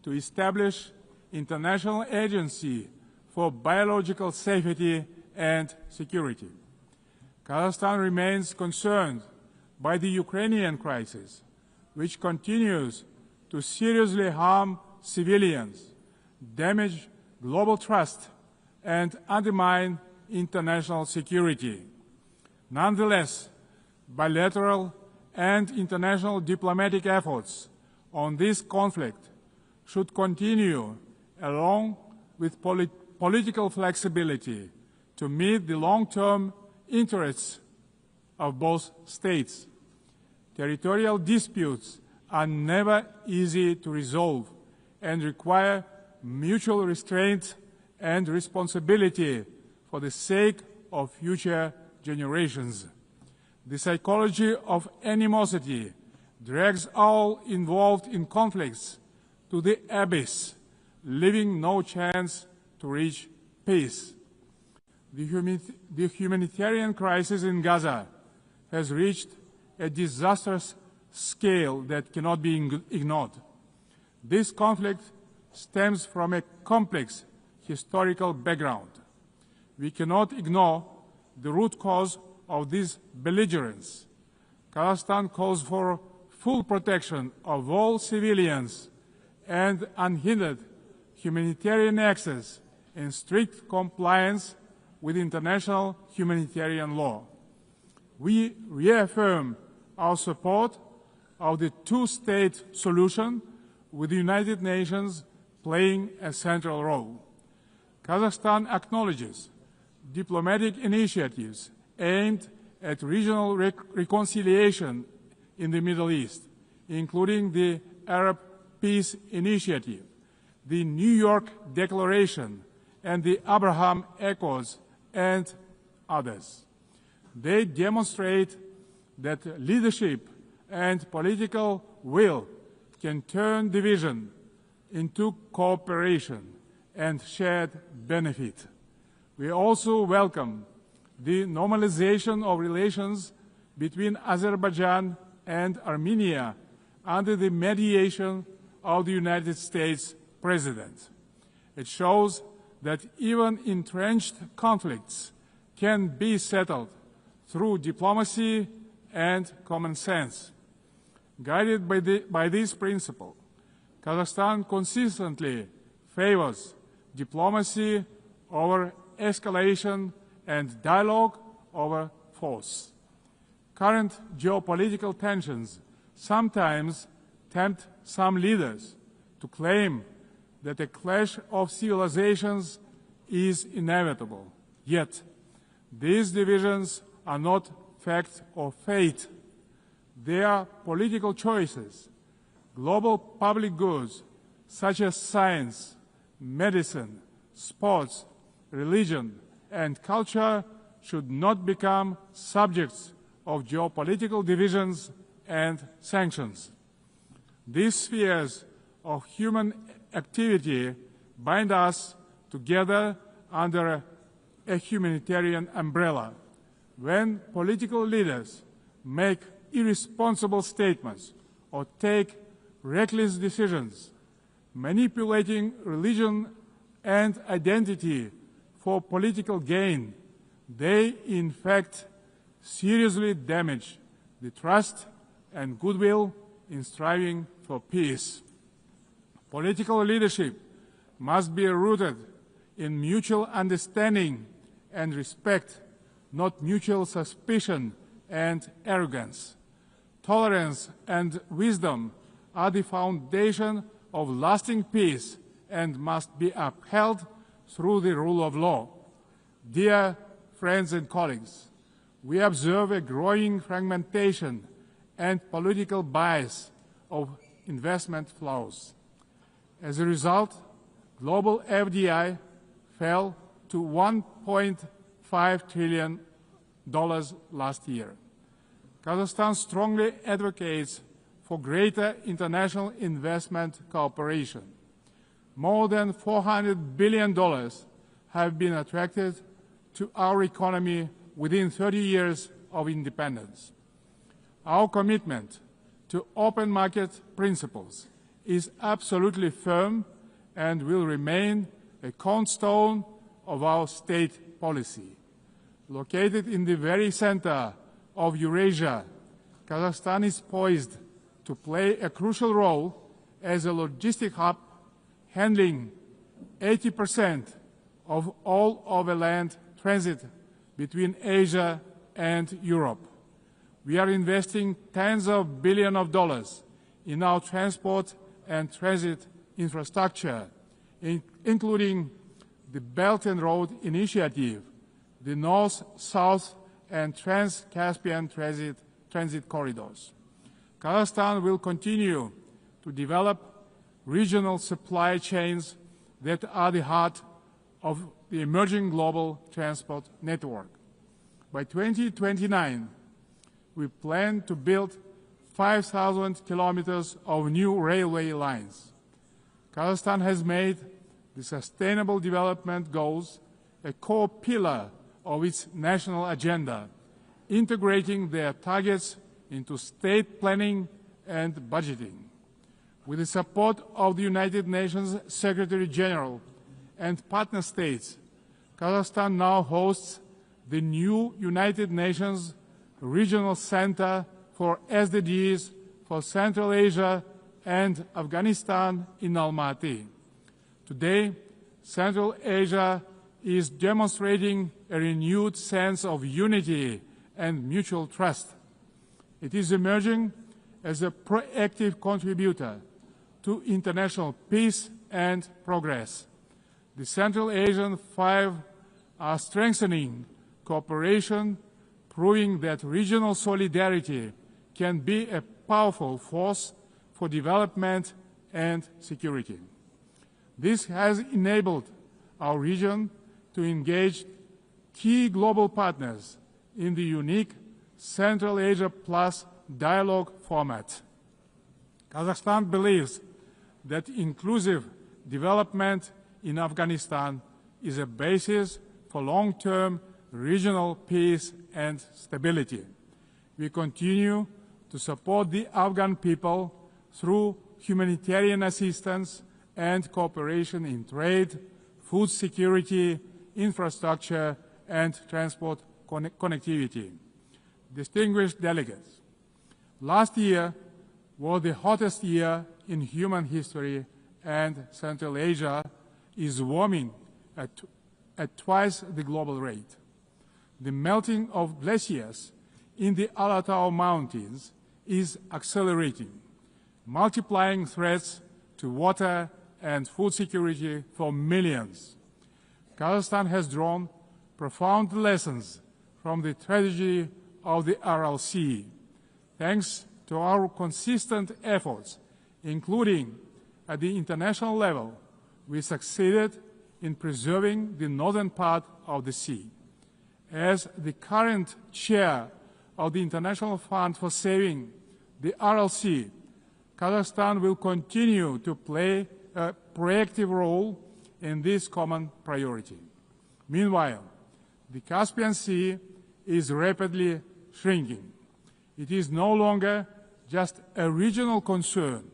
to establish international agency for biological safety and security. Kazakhstan remains concerned by the Ukrainian crisis, which continues to seriously harm civilians, damage global trust, and undermine international security. Nonetheless, bilateral and international diplomatic efforts on this conflict should continue along with political flexibility to meet the long-term interests of both states. Territorial disputes are never easy to resolve and require mutual restraint and responsibility for the sake of future generations. The psychology of animosity drags all involved in conflicts to the abyss, leaving no chance to reach peace. The humanitarian crisis in Gaza has reached a disastrous scale that cannot be ignored. This conflict stems from a complex historical background. We cannot ignore the root cause of this belligerence. Kazakhstan calls for full protection of all civilians and unhindered humanitarian access in strict compliance with international humanitarian law. We reaffirm our support of the two-state solution, with the United Nations playing a central role. Kazakhstan acknowledges diplomatic initiatives aimed at regional reconciliation in the Middle East, including the Arab Peace Initiative, the New York Declaration, and the Abraham Accords, and others. They demonstrate that leadership and political will can turn division into cooperation and shared benefit. We also welcome the normalization of relations between Azerbaijan and Armenia under the mediation of the United States President. It shows that even entrenched conflicts can be settled through diplomacy and common sense. Guided by this principle, Kazakhstan consistently favors diplomacy over escalation and dialogue over force. Current geopolitical tensions sometimes tempt some leaders to claim that a clash of civilizations is inevitable. Yet, these divisions are not facts or fate. They are political choices. Global public goods such as science, medicine, sports, religion, and culture should not become subjects of geopolitical divisions and sanctions. These spheres of human activity bind us together under a humanitarian umbrella. When political leaders make irresponsible statements or take reckless decisions, manipulating religion and identity for political gain, they in fact seriously damage the trust and goodwill in striving for peace. Political leadership must be rooted in mutual understanding and respect, not mutual suspicion and arrogance. Tolerance and wisdom are the foundation of lasting peace and must be upheld through the rule of law. Dear friends and colleagues, we observe a growing fragmentation and political bias of investment flows. As a result, Global FDI fell to $1.5 trillion last year. Kazakhstan strongly advocates for greater international investment cooperation. More than $400 billion have been attracted to our economy within 30 years of independence. Our commitment to open market principles is absolutely firm and will remain a cornerstone of our state policy. Located in the very center of Eurasia, Kazakhstan is poised to play a crucial role as a logistic hub, handling 80% of all overland transit between Asia and Europe. We are investing tens of billions of dollars in our transport and transit infrastructure, including the Belt and Road Initiative, the North-South and Trans-Caspian transit corridors. Kazakhstan will continue to develop regional supply chains that are the heart of the emerging global transport network. By 2029, we plan to build 5,000 kilometers of new railway lines. Kazakhstan has made the Sustainable Development Goals a core pillar of its national agenda, integrating their targets into state planning and budgeting. With the support of the United Nations Secretary General and partner states, Kazakhstan now hosts the new United Nations Regional Center for SDGs for Central Asia and Afghanistan in Almaty. Today, Central Asia is demonstrating a renewed sense of unity and mutual trust. It is emerging as a proactive contributor to international peace and progress. The Central Asian Five are strengthening cooperation, proving that regional solidarity can be a powerful force for development and security. This has enabled our region to engage key global partners in the unique Central Asia Plus dialogue format. Kazakhstan believes that inclusive development in Afghanistan is a basis for long-term regional peace and stability. We continue to support the Afghan people through humanitarian assistance and cooperation in trade, food security, infrastructure, and transport connectivity. Distinguished delegates, last year was the hottest year in human history, and Central Asia is warming at twice the global rate. The melting of glaciers in the Alatau Mountains is accelerating, multiplying threats to water and food security for millions. Kazakhstan has drawn profound lessons from the tragedy of the Aral Sea. Thanks to our consistent efforts, including at the international level, we succeeded in preserving the northern part of the sea. As the current chair of the International Fund for Saving the Aral Sea, Kazakhstan will continue to play a proactive role in this common priority. Meanwhile, the Caspian Sea is rapidly shrinking. It is no longer just a regional concern.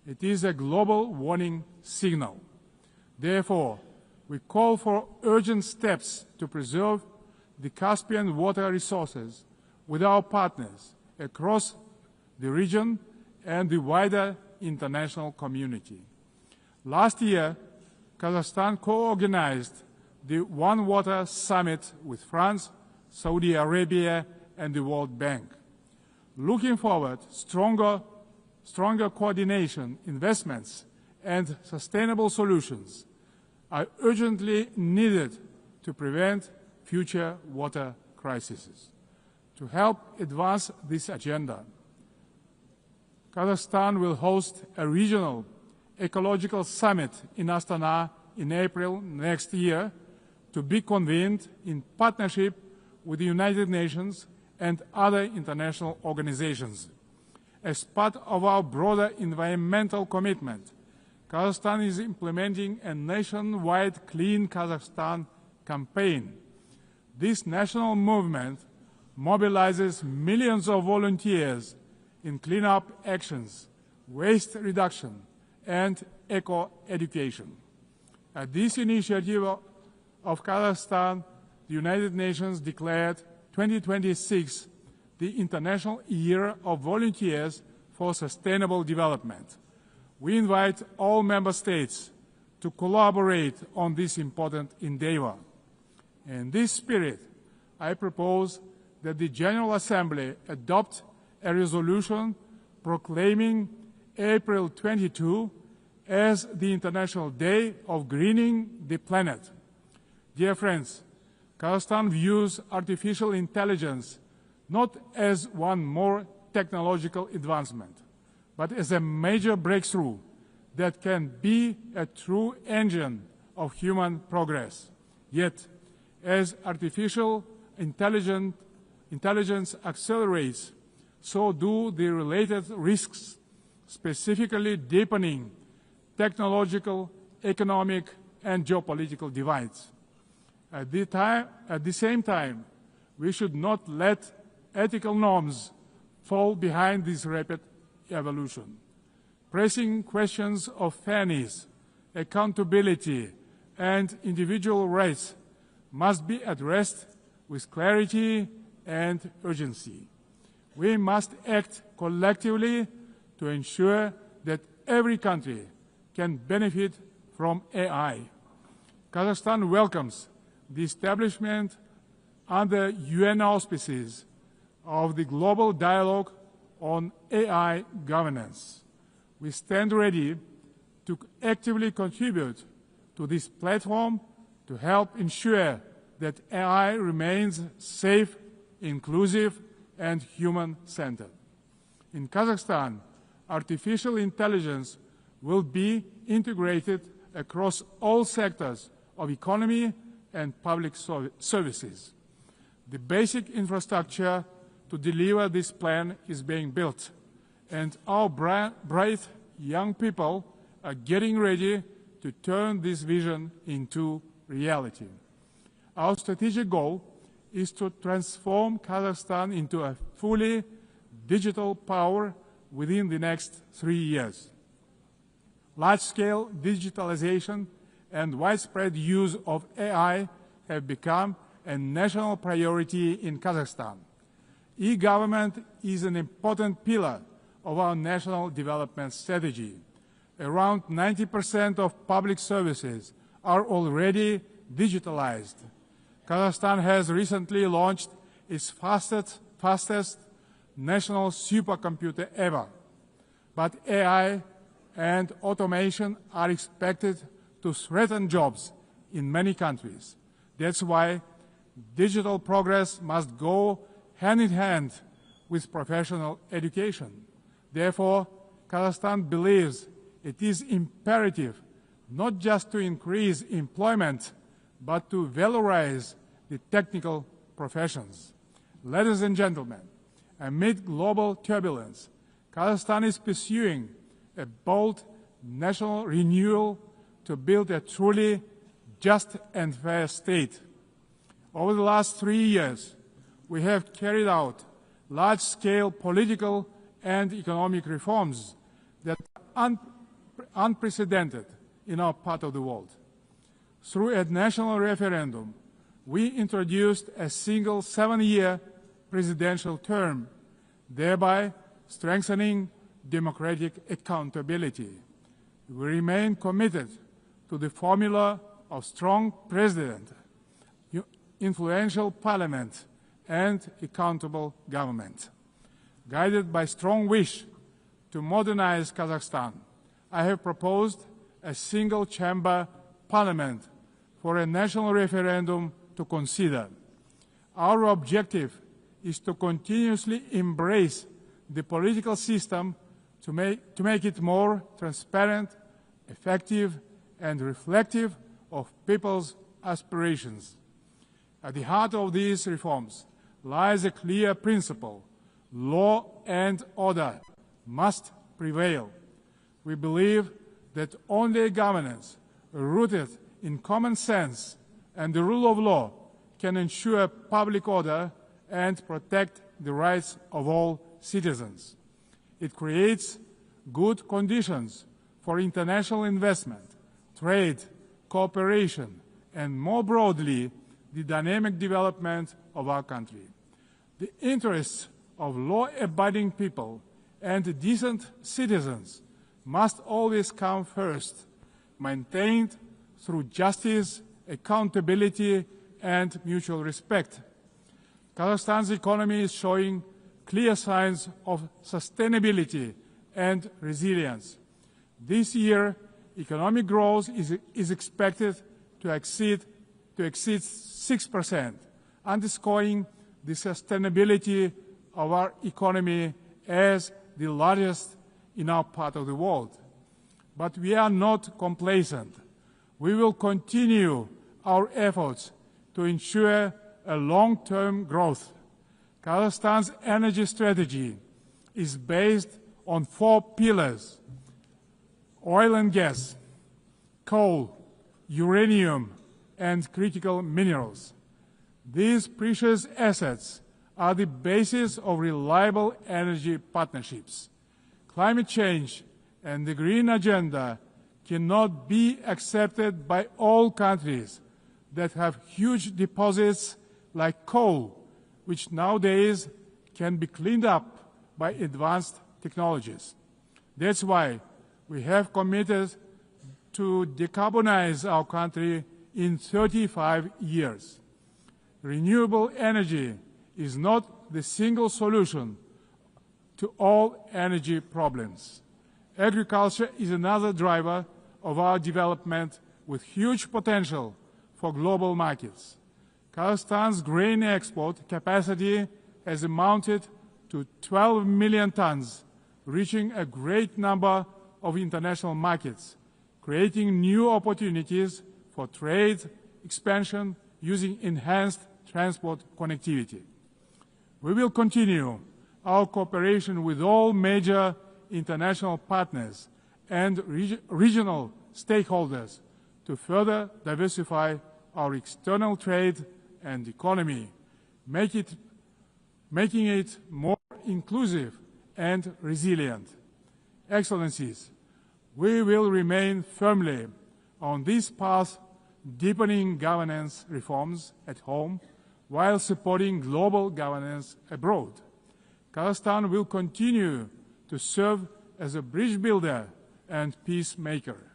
It is a global warning signal. Therefore, we call for urgent steps to preserve the Caspian water resources with our partners across the region and the wider international community. Last year, Kazakhstan co-organized the One Water Summit with France, Saudi Arabia, and the World Bank. Looking forward, stronger coordination, investments, and sustainable solutions are urgently needed to prevent future water crises. To help advance this agenda, Kazakhstan will host a regional Ecological Summit in Astana in April next year, to be convened in partnership with the United Nations and other international organizations. As part of our broader environmental commitment, Kazakhstan is implementing a nationwide Clean Kazakhstan campaign. This national movement mobilizes millions of volunteers in cleanup actions, waste reduction, and eco-education. At this initiative of Kazakhstan, the United Nations declared 2026 the International Year of Volunteers for Sustainable Development. We invite all member states to collaborate on this important endeavor. In this spirit, I propose that the General Assembly adopt a resolution proclaiming April 22 as the International Day of Greening the Planet. Dear friends, Kazakhstan views artificial intelligence not as one more technological advancement, but as a major breakthrough that can be a true engine of human progress. Yet, as artificial intelligence accelerates, so do the related risks, specifically deepening technological, economic, and geopolitical divides. At the same time, we should not let ethical norms fall behind this rapid evolution. Pressing questions of fairness, accountability, and individual rights must be addressed with clarity and urgency. We must act collectively to ensure that every country can benefit from AI. Kazakhstan welcomes the establishment under UN auspices of the Global Dialogue on AI Governance. We stand ready to actively contribute to this platform to help ensure that AI remains safe, inclusive, and human-centered. In Kazakhstan, artificial intelligence will be integrated across all sectors of economy and public services. The basic infrastructure to deliver this plan is being built, and our bright young people are getting ready to turn this vision into reality. Our strategic goal is to transform Kazakhstan into a fully digital power within the next 3 years. Large-scale digitalization and widespread use of AI have become a national priority in Kazakhstan. E-government is an important pillar of our national development strategy. Around 90% of public services are already digitalized. Kazakhstan has recently launched its fastest national supercomputer ever. But AI and automation are expected to threaten jobs in many countries. That's why digital progress must go hand in hand with professional education. Therefore, Kazakhstan believes it is imperative not just to increase employment, but to valorize the technical professions. Ladies and gentlemen, amid global turbulence, Kazakhstan is pursuing a bold national renewal to build a truly just and fair state. Over the last 3 years, we have carried out large-scale political and economic reforms that are unprecedented in our part of the world. Through a national referendum, we introduced a single 7-year presidential term, thereby strengthening democratic accountability. We remain committed to the formula of strong president, influential parliament, and accountable government. Guided by strong wish to modernize Kazakhstan, I have proposed a single-chamber parliament for a national referendum to consider. Our objective is to continuously embrace the political system to make it more transparent, effective, and reflective of people's aspirations. At the heart of these reforms lies a clear principle: law and order must prevail. We believe that only governance rooted in common sense and the rule of law can ensure public order and protect the rights of all citizens. It creates good conditions for international investment, trade, cooperation, and more broadly, the dynamic development of our country. The interests of law-abiding people and decent citizens must always come first, maintained through justice, accountability, and mutual respect. Kazakhstan's economy is showing clear signs of sustainability and resilience. This year, economic growth is expected to exceed 6%, underscoring the sustainability of our economy as the largest in our part of the world. But we are not complacent. We will continue our efforts to ensure a long-term growth. Kazakhstan's energy strategy is based on 4 pillars: oil and gas, coal, uranium, and critical minerals. These precious assets are the basis of reliable energy partnerships. Climate change and the green agenda cannot be accepted by all countries that have huge deposits like coal, which nowadays can be cleaned up by advanced technologies. That's why we have committed to decarbonize our country in 35 years. Renewable energy is not the single solution to all energy problems. Agriculture is another driver of our development with huge potential for global markets. Kazakhstan's grain export capacity has amounted to 12 million tons, reaching a great number of international markets, creating new opportunities for trade expansion using enhanced transport connectivity. We will continue our cooperation with all major international partners and regional stakeholders to further diversify our external trade and economy, making it more inclusive and resilient. Excellencies, we will remain firmly on this path, deepening governance reforms at home while supporting global governance abroad. Kazakhstan will continue to serve as a bridge builder and peacemaker.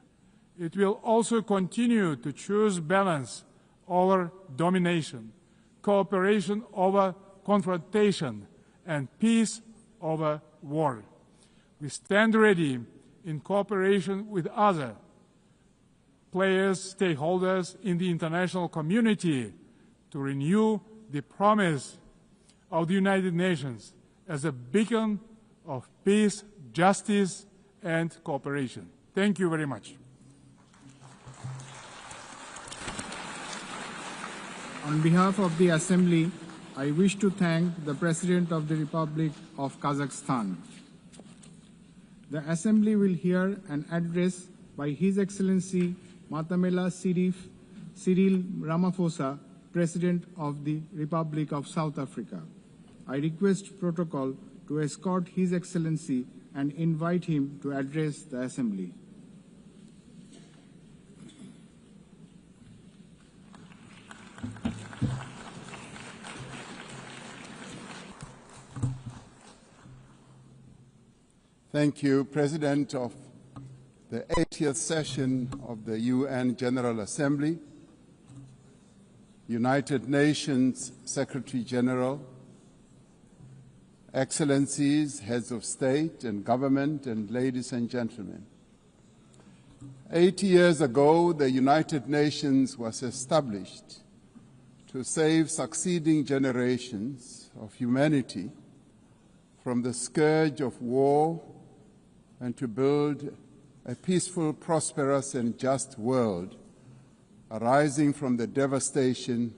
It will also continue to choose balance over domination, cooperation over confrontation, and peace over war. We stand ready in cooperation with other players, stakeholders in the international community to renew the promise of the United Nations as a beacon of peace, justice, and cooperation. Thank you very much. On behalf of the Assembly, I wish to thank the President of the Republic of Kazakhstan. The Assembly will hear an address by His Excellency Matamela Cyril Ramaphosa, President of the Republic of South Africa. I request protocol to escort His Excellency and invite him to address the Assembly. Thank you, President of the 80th session of the UN General Assembly, United Nations Secretary General, Excellencies, Heads of State and Government, and ladies and gentlemen. 80 years ago, the United Nations was established to save succeeding generations of humanity from the scourge of war and to build a peaceful, prosperous, and just world arising from the devastation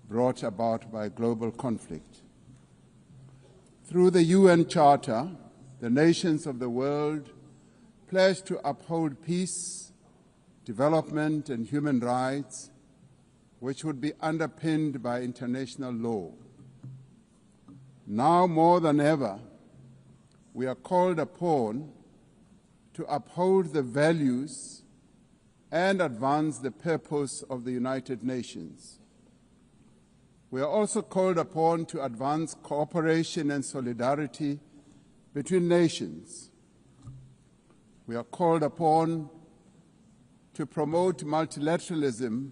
brought about by global conflict. Through the UN Charter, the nations of the world pledge to uphold peace, development, and human rights, which would be underpinned by international law. Now more than ever, we are called upon to uphold the values and advance the purpose of the United Nations. We are also called upon to advance cooperation and solidarity between nations. We are called upon to promote multilateralism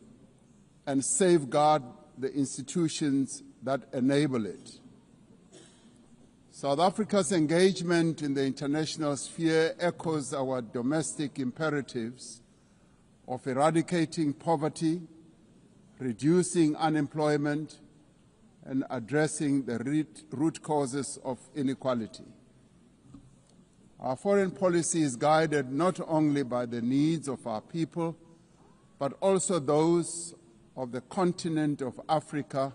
and safeguard the institutions that enable it. South Africa's engagement in the international sphere echoes our domestic imperatives of eradicating poverty, reducing unemployment, and addressing the root causes of inequality. Our foreign policy is guided not only by the needs of our people, but also those of the continent of Africa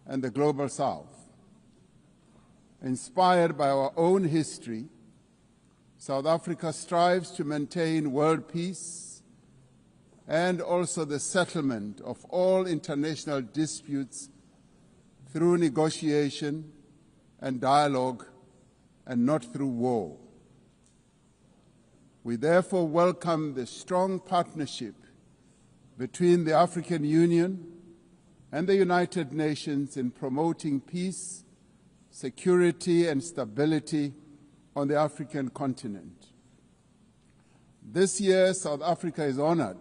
and the global South. Inspired by our own history, South Africa strives to maintain world peace and also the settlement of all international disputes through negotiation and dialogue and not through war. We therefore welcome the strong partnership between the African Union and the United Nations in promoting peace, security, and stability on the African continent. This year, South Africa is honored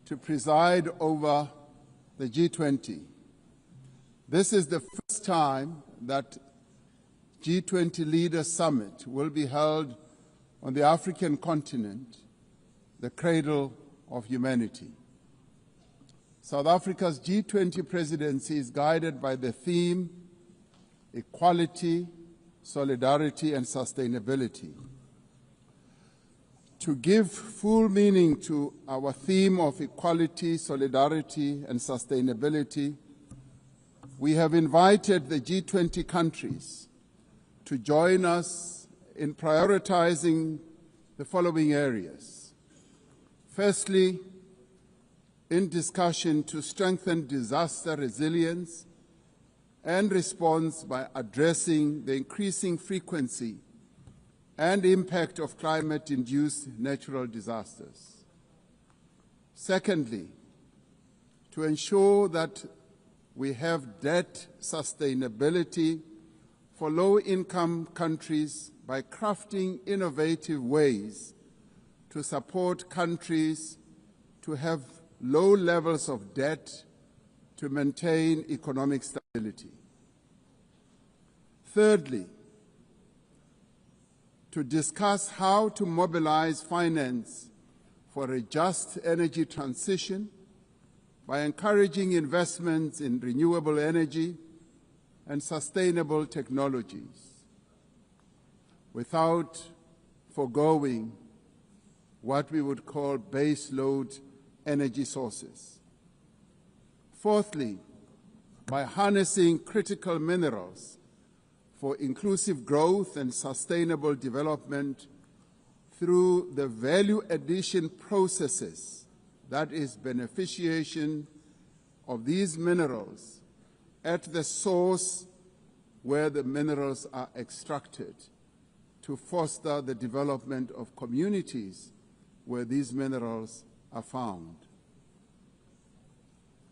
to preside over the G20. This is the first time that G20 Leaders Summit will be held on the African continent, the cradle of humanity. South Africa's G20 presidency is guided by the theme equality, solidarity, and sustainability. To give full meaning to our theme of equality, solidarity, and sustainability, we have invited the G20 countries to join us in prioritizing the following areas. Firstly, in discussion to strengthen disaster resilience and response by addressing the increasing frequency and impact of climate-induced natural disasters. Secondly, to ensure that we have debt sustainability for low-income countries by crafting innovative ways to support countries to have low levels of debt to maintain economic stability. Thirdly, to discuss how to mobilize finance for a just energy transition by encouraging investments in renewable energy and sustainable technologies, without foregoing what we would call baseload energy sources. Fourthly, by harnessing critical minerals for inclusive growth and sustainable development through the value addition processes, that is, beneficiation of these minerals at the source where the minerals are extracted, to foster the development of communities where these minerals are found.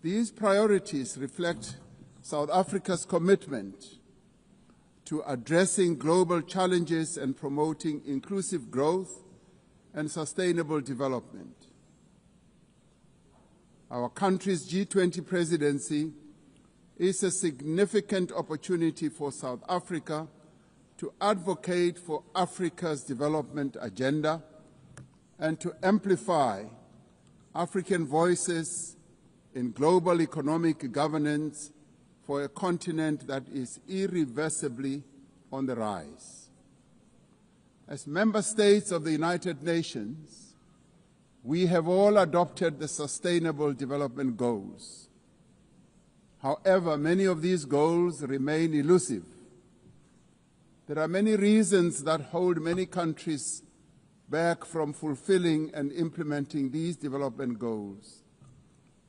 These priorities reflect South Africa's commitment to addressing global challenges and promoting inclusive growth and sustainable development. Our country's G20 presidency is a significant opportunity for South Africa to advocate for Africa's development agenda and to amplify African voices in global economic governance for a continent that is irreversibly on the rise. As member states of the United Nations, we have all adopted the Sustainable Development Goals. However, many of these goals remain elusive. There are many reasons that hold many countries back from fulfilling and implementing these development goals.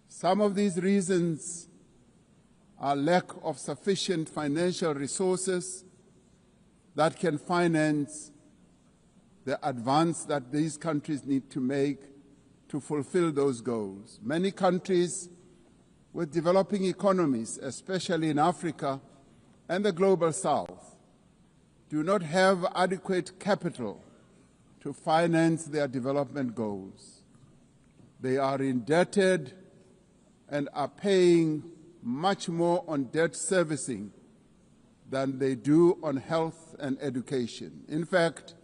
Some of these reasons are lack of sufficient financial resources that can finance the advance that these countries need to make to fulfill those goals. Many countries with developing economies, especially in Africa and the global south, do not have adequate capital to finance their development goals. They are indebted and are paying much more on debt servicing than they do on health and education. In fact,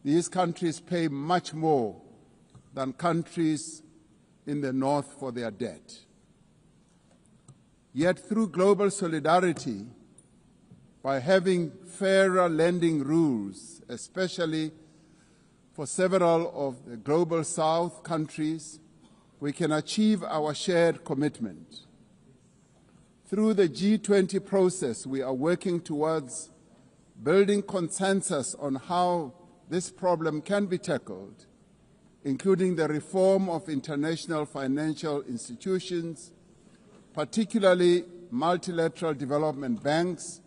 these countries pay much more than countries in the north for their debt. Yet through global solidarity, by having fairer lending rules, especially for several of the global south countries, we can achieve our shared commitment. Through the G20 process, we are working towards building consensus on how this problem can be tackled, including the reform of international financial institutions, particularly multilateral development banks,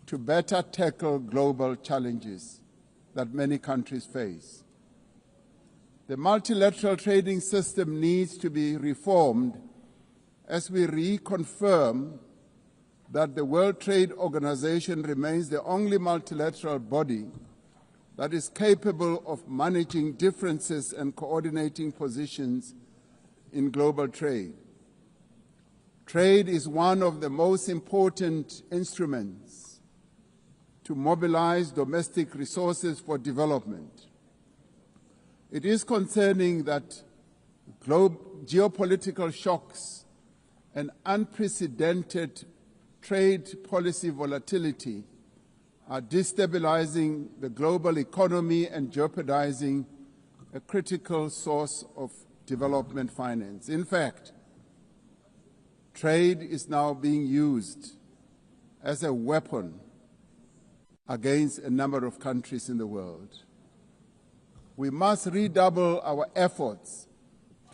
to better tackle global challenges that many countries face. The multilateral trading system needs to be reformed as we reconfirm that the World Trade Organization remains the only multilateral body that is capable of managing differences and coordinating positions in global trade. Trade is one of the most important instruments to mobilize domestic resources for development. It is concerning that geopolitical shocks and unprecedented trade policy volatility are destabilizing the global economy and jeopardizing a critical source of development finance. In fact, trade is now being used as a weapon against a number of countries in the world. We must redouble our efforts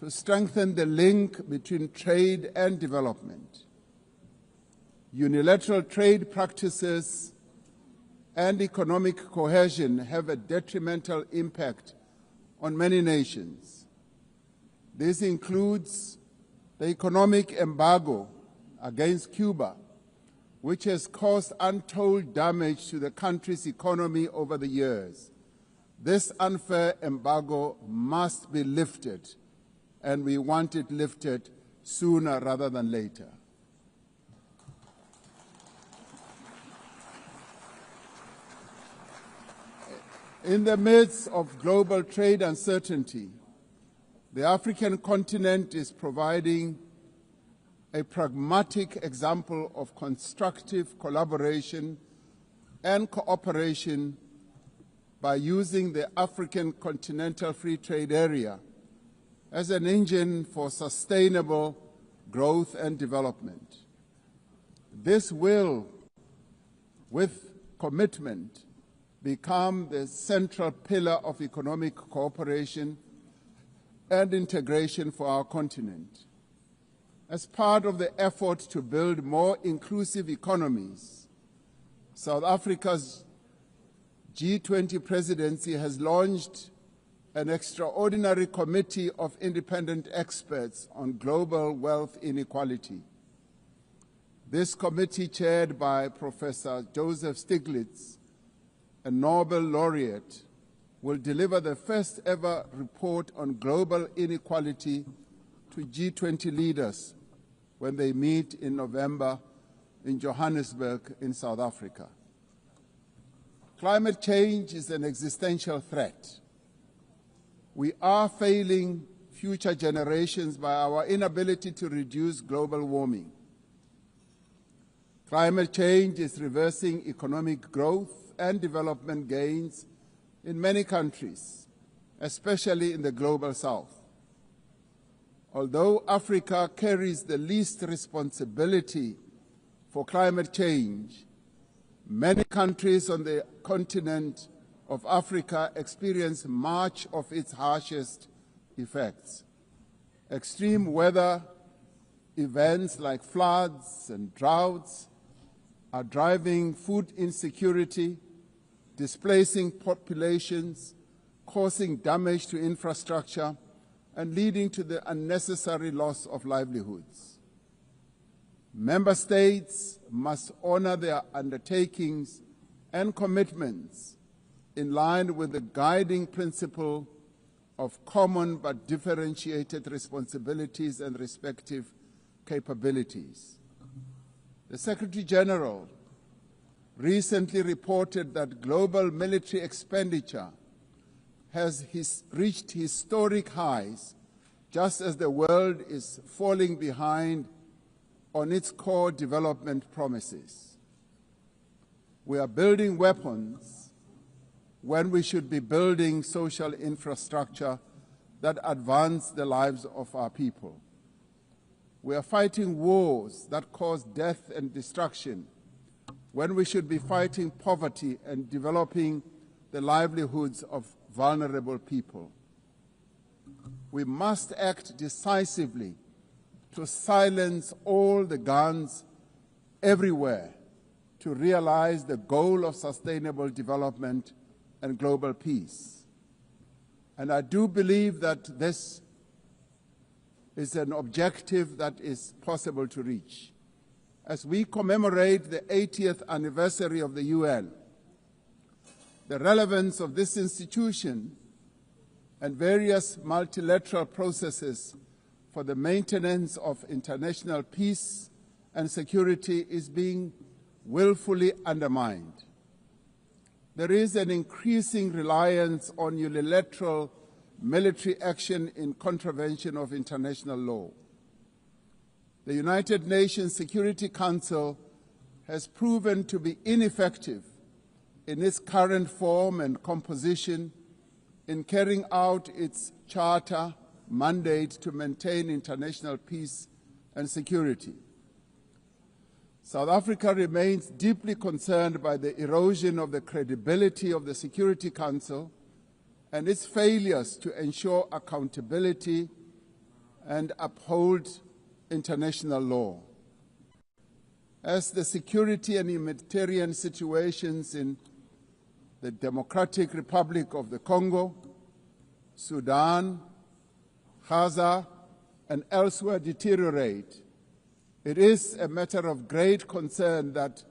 to strengthen the link between trade and development. Unilateral trade practices and economic cohesion have a detrimental impact on many nations. This includes the economic embargo against Cuba, which has caused untold damage to the country's economy over the years. This unfair embargo must be lifted, and we want it lifted sooner rather than later. In the midst of global trade uncertainty, the African continent is providing a pragmatic example of constructive collaboration and cooperation by using the African Continental Free Trade Area as an engine for sustainable growth and development. This will, with commitment, become the central pillar of economic cooperation and integration for our continent. As part of the effort to build more inclusive economies, South Africa's G20 presidency has launched an extraordinary committee of independent experts on global wealth inequality. This committee, chaired by Professor Joseph Stiglitz, a Nobel laureate, will deliver the first ever report on global inequality to G20 leaders when they meet in November in Johannesburg in South Africa. Climate change is an existential threat. We are failing future generations by our inability to reduce global warming. Climate change is reversing economic growth and development gains in many countries, especially in the global south. Although Africa carries the least responsibility for climate change, many countries on the continent of Africa experience much of its harshest effects. Extreme weather events like floods and droughts are driving food insecurity, displacing populations, causing damage to infrastructure, and leading to the unnecessary loss of livelihoods. Member states must honor their undertakings and commitments in line with the guiding principle of common but differentiated responsibilities and respective capabilities. The Secretary General recently reported that global military expenditure has reached historic highs, just as the world is falling behind on its core development promises. We are building weapons when we should be building social infrastructure that advance the lives of our people. We are fighting wars that cause death and destruction when we should be fighting poverty and developing the livelihoods of vulnerable people. We must act decisively to silence all the guns everywhere to realize the goal of sustainable development and global peace. And I do believe that this is an objective that is possible to reach. As we commemorate the 80th anniversary of the UN, the relevance of this institution and various multilateral processes for the maintenance of international peace and security is being willfully undermined. There is an increasing reliance on unilateral military action in contravention of international law. The United Nations Security Council has proven to be ineffective in its current form and composition in carrying out its charter mandate to maintain international peace and security. South Africa remains deeply concerned by the erosion of the credibility of the Security Council and its failures to ensure accountability and uphold international law. As the security and humanitarian situations in the Democratic Republic of the Congo, Sudan, Gaza, and elsewhere deteriorate, it is a matter of great concern that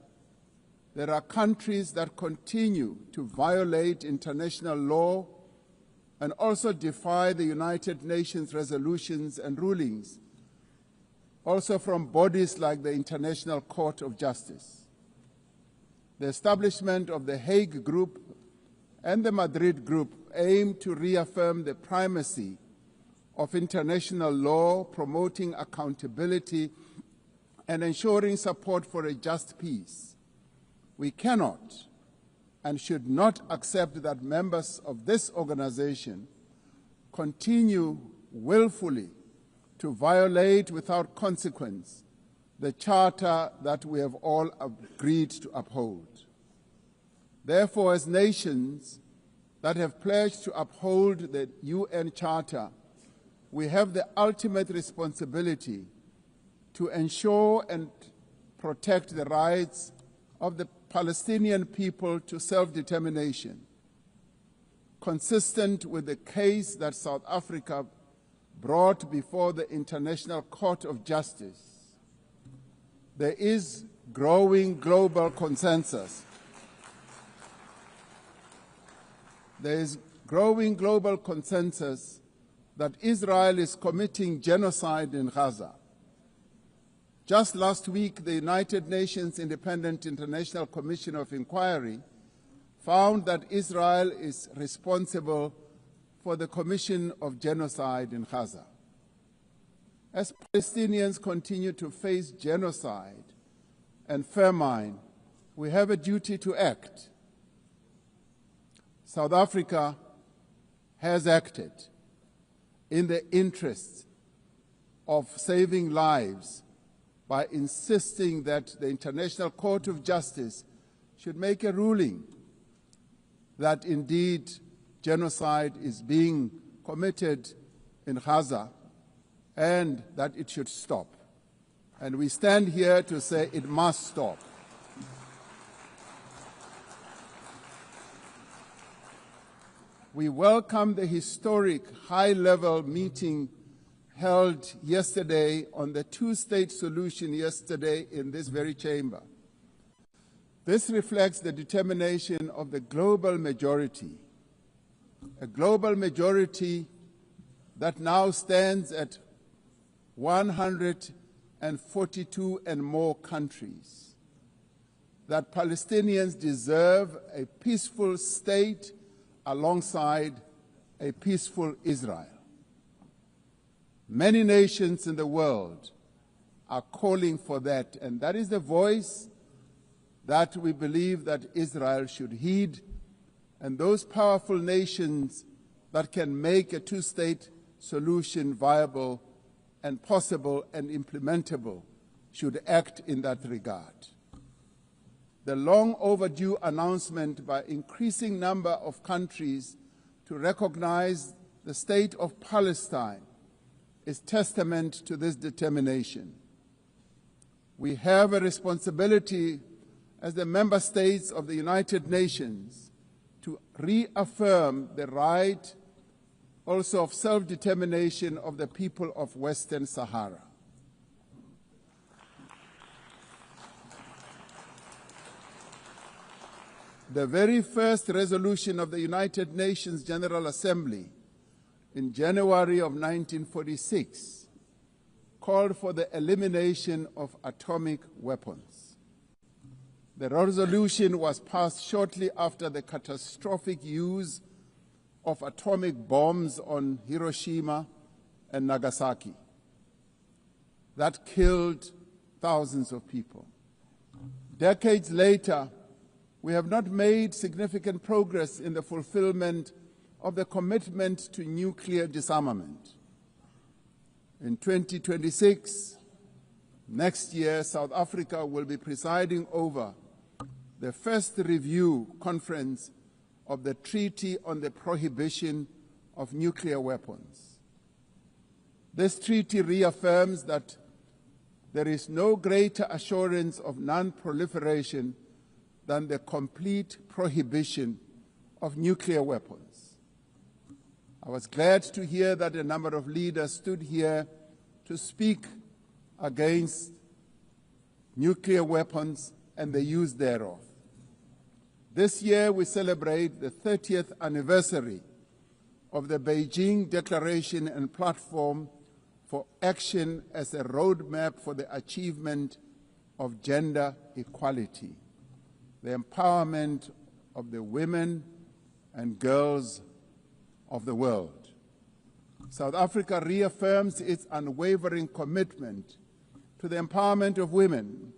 there are countries that continue to violate international law and also defy the United Nations resolutions and rulings, also from bodies like the International Court of Justice. The establishment of the Hague Group and the Madrid Group aim to reaffirm the primacy of international law, promoting accountability and ensuring support for a just peace. We cannot and should not accept that members of this organization continue willfully to violate without consequence the charter that we have all agreed to uphold. Therefore, as nations that have pledged to uphold the UN Charter, we have the ultimate responsibility to ensure and protect the rights of the Palestinian people to self-determination, consistent with the case that South Africa brought before the International Court of Justice. There is growing global consensus. There is growing global consensus that Israel is committing genocide in Gaza. Just last week, the United Nations Independent International Commission of Inquiry found that Israel is responsible for the commission of genocide in Gaza. As Palestinians continue to face genocide and famine, we have a duty to act. South Africa has acted in the interest of saving lives by insisting that the International Court of Justice should make a ruling that indeed genocide is being committed in Gaza and that it should stop. And we stand here to say it must stop. We welcome the historic high-level meeting held yesterday on the two-state solution yesterday in this very chamber. This reflects the determination of the global majority, a global majority that now stands at 142 and more countries, that Palestinians deserve a peaceful state alongside a peaceful Israel. Many nations in the world are calling for that, and that is the voice that we believe that Israel should heed, and those powerful nations that can make a two-state solution viable and possible and implementable should act in that regard. The long overdue announcement by increasing number of countries to recognize the state of Palestine is testament to this determination. We have a responsibility as the member states of the United Nations to reaffirm the right also of self-determination of the people of Western Sahara. The very first resolution of the United Nations General Assembly in January of 1946 called for the elimination of atomic weapons. The resolution was passed shortly after the catastrophic use of atomic bombs on Hiroshima and Nagasaki that killed thousands of people. Decades later, we have not made significant progress in the fulfillment of the commitment to nuclear disarmament. In 2026, next year, South Africa will be presiding over the first review conference of the Treaty on the Prohibition of Nuclear Weapons. This treaty reaffirms that there is no greater assurance of non-proliferation than the complete prohibition of nuclear weapons. I was glad to hear that a number of leaders stood here to speak against nuclear weapons and the use thereof. This year we celebrate the 30th anniversary of the Beijing Declaration and Platform for Action as a roadmap for the achievement of gender equality, the empowerment of the women and girls of the world. South Africa reaffirms its unwavering commitment to the empowerment of women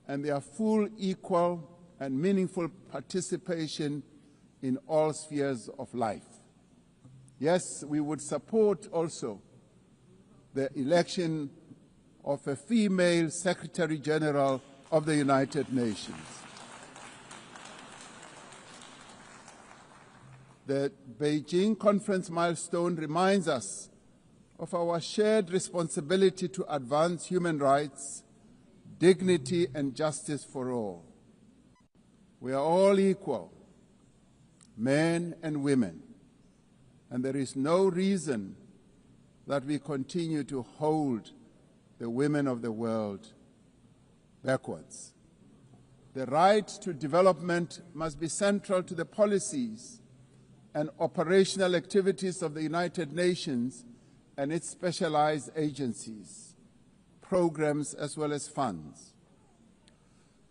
and their full, equal, and meaningful participation in all spheres of life. Yes, we would support also the election of a female Secretary General of the United Nations. The Beijing conference milestone reminds us of our shared responsibility to advance human rights, dignity, and justice for all. We are all equal, men and women, and there is no reason that we continue to hold the women of the world backwards. The right to development must be central to the policies and operational activities of the United Nations and its specialized agencies, programs, as well as funds.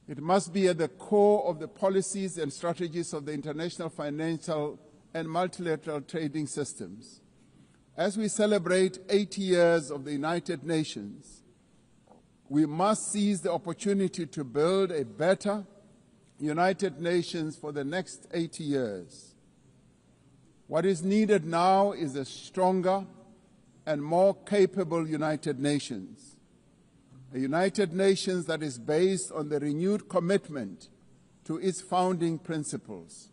It must be at the core of the policies and strategies of the international financial and multilateral trading systems. As we celebrate 80 years of the United Nations, we must seize the opportunity to build a better United Nations for the next 80 years. What is needed now is a stronger and more capable United Nations, a United Nations that is based on the renewed commitment to its founding principles.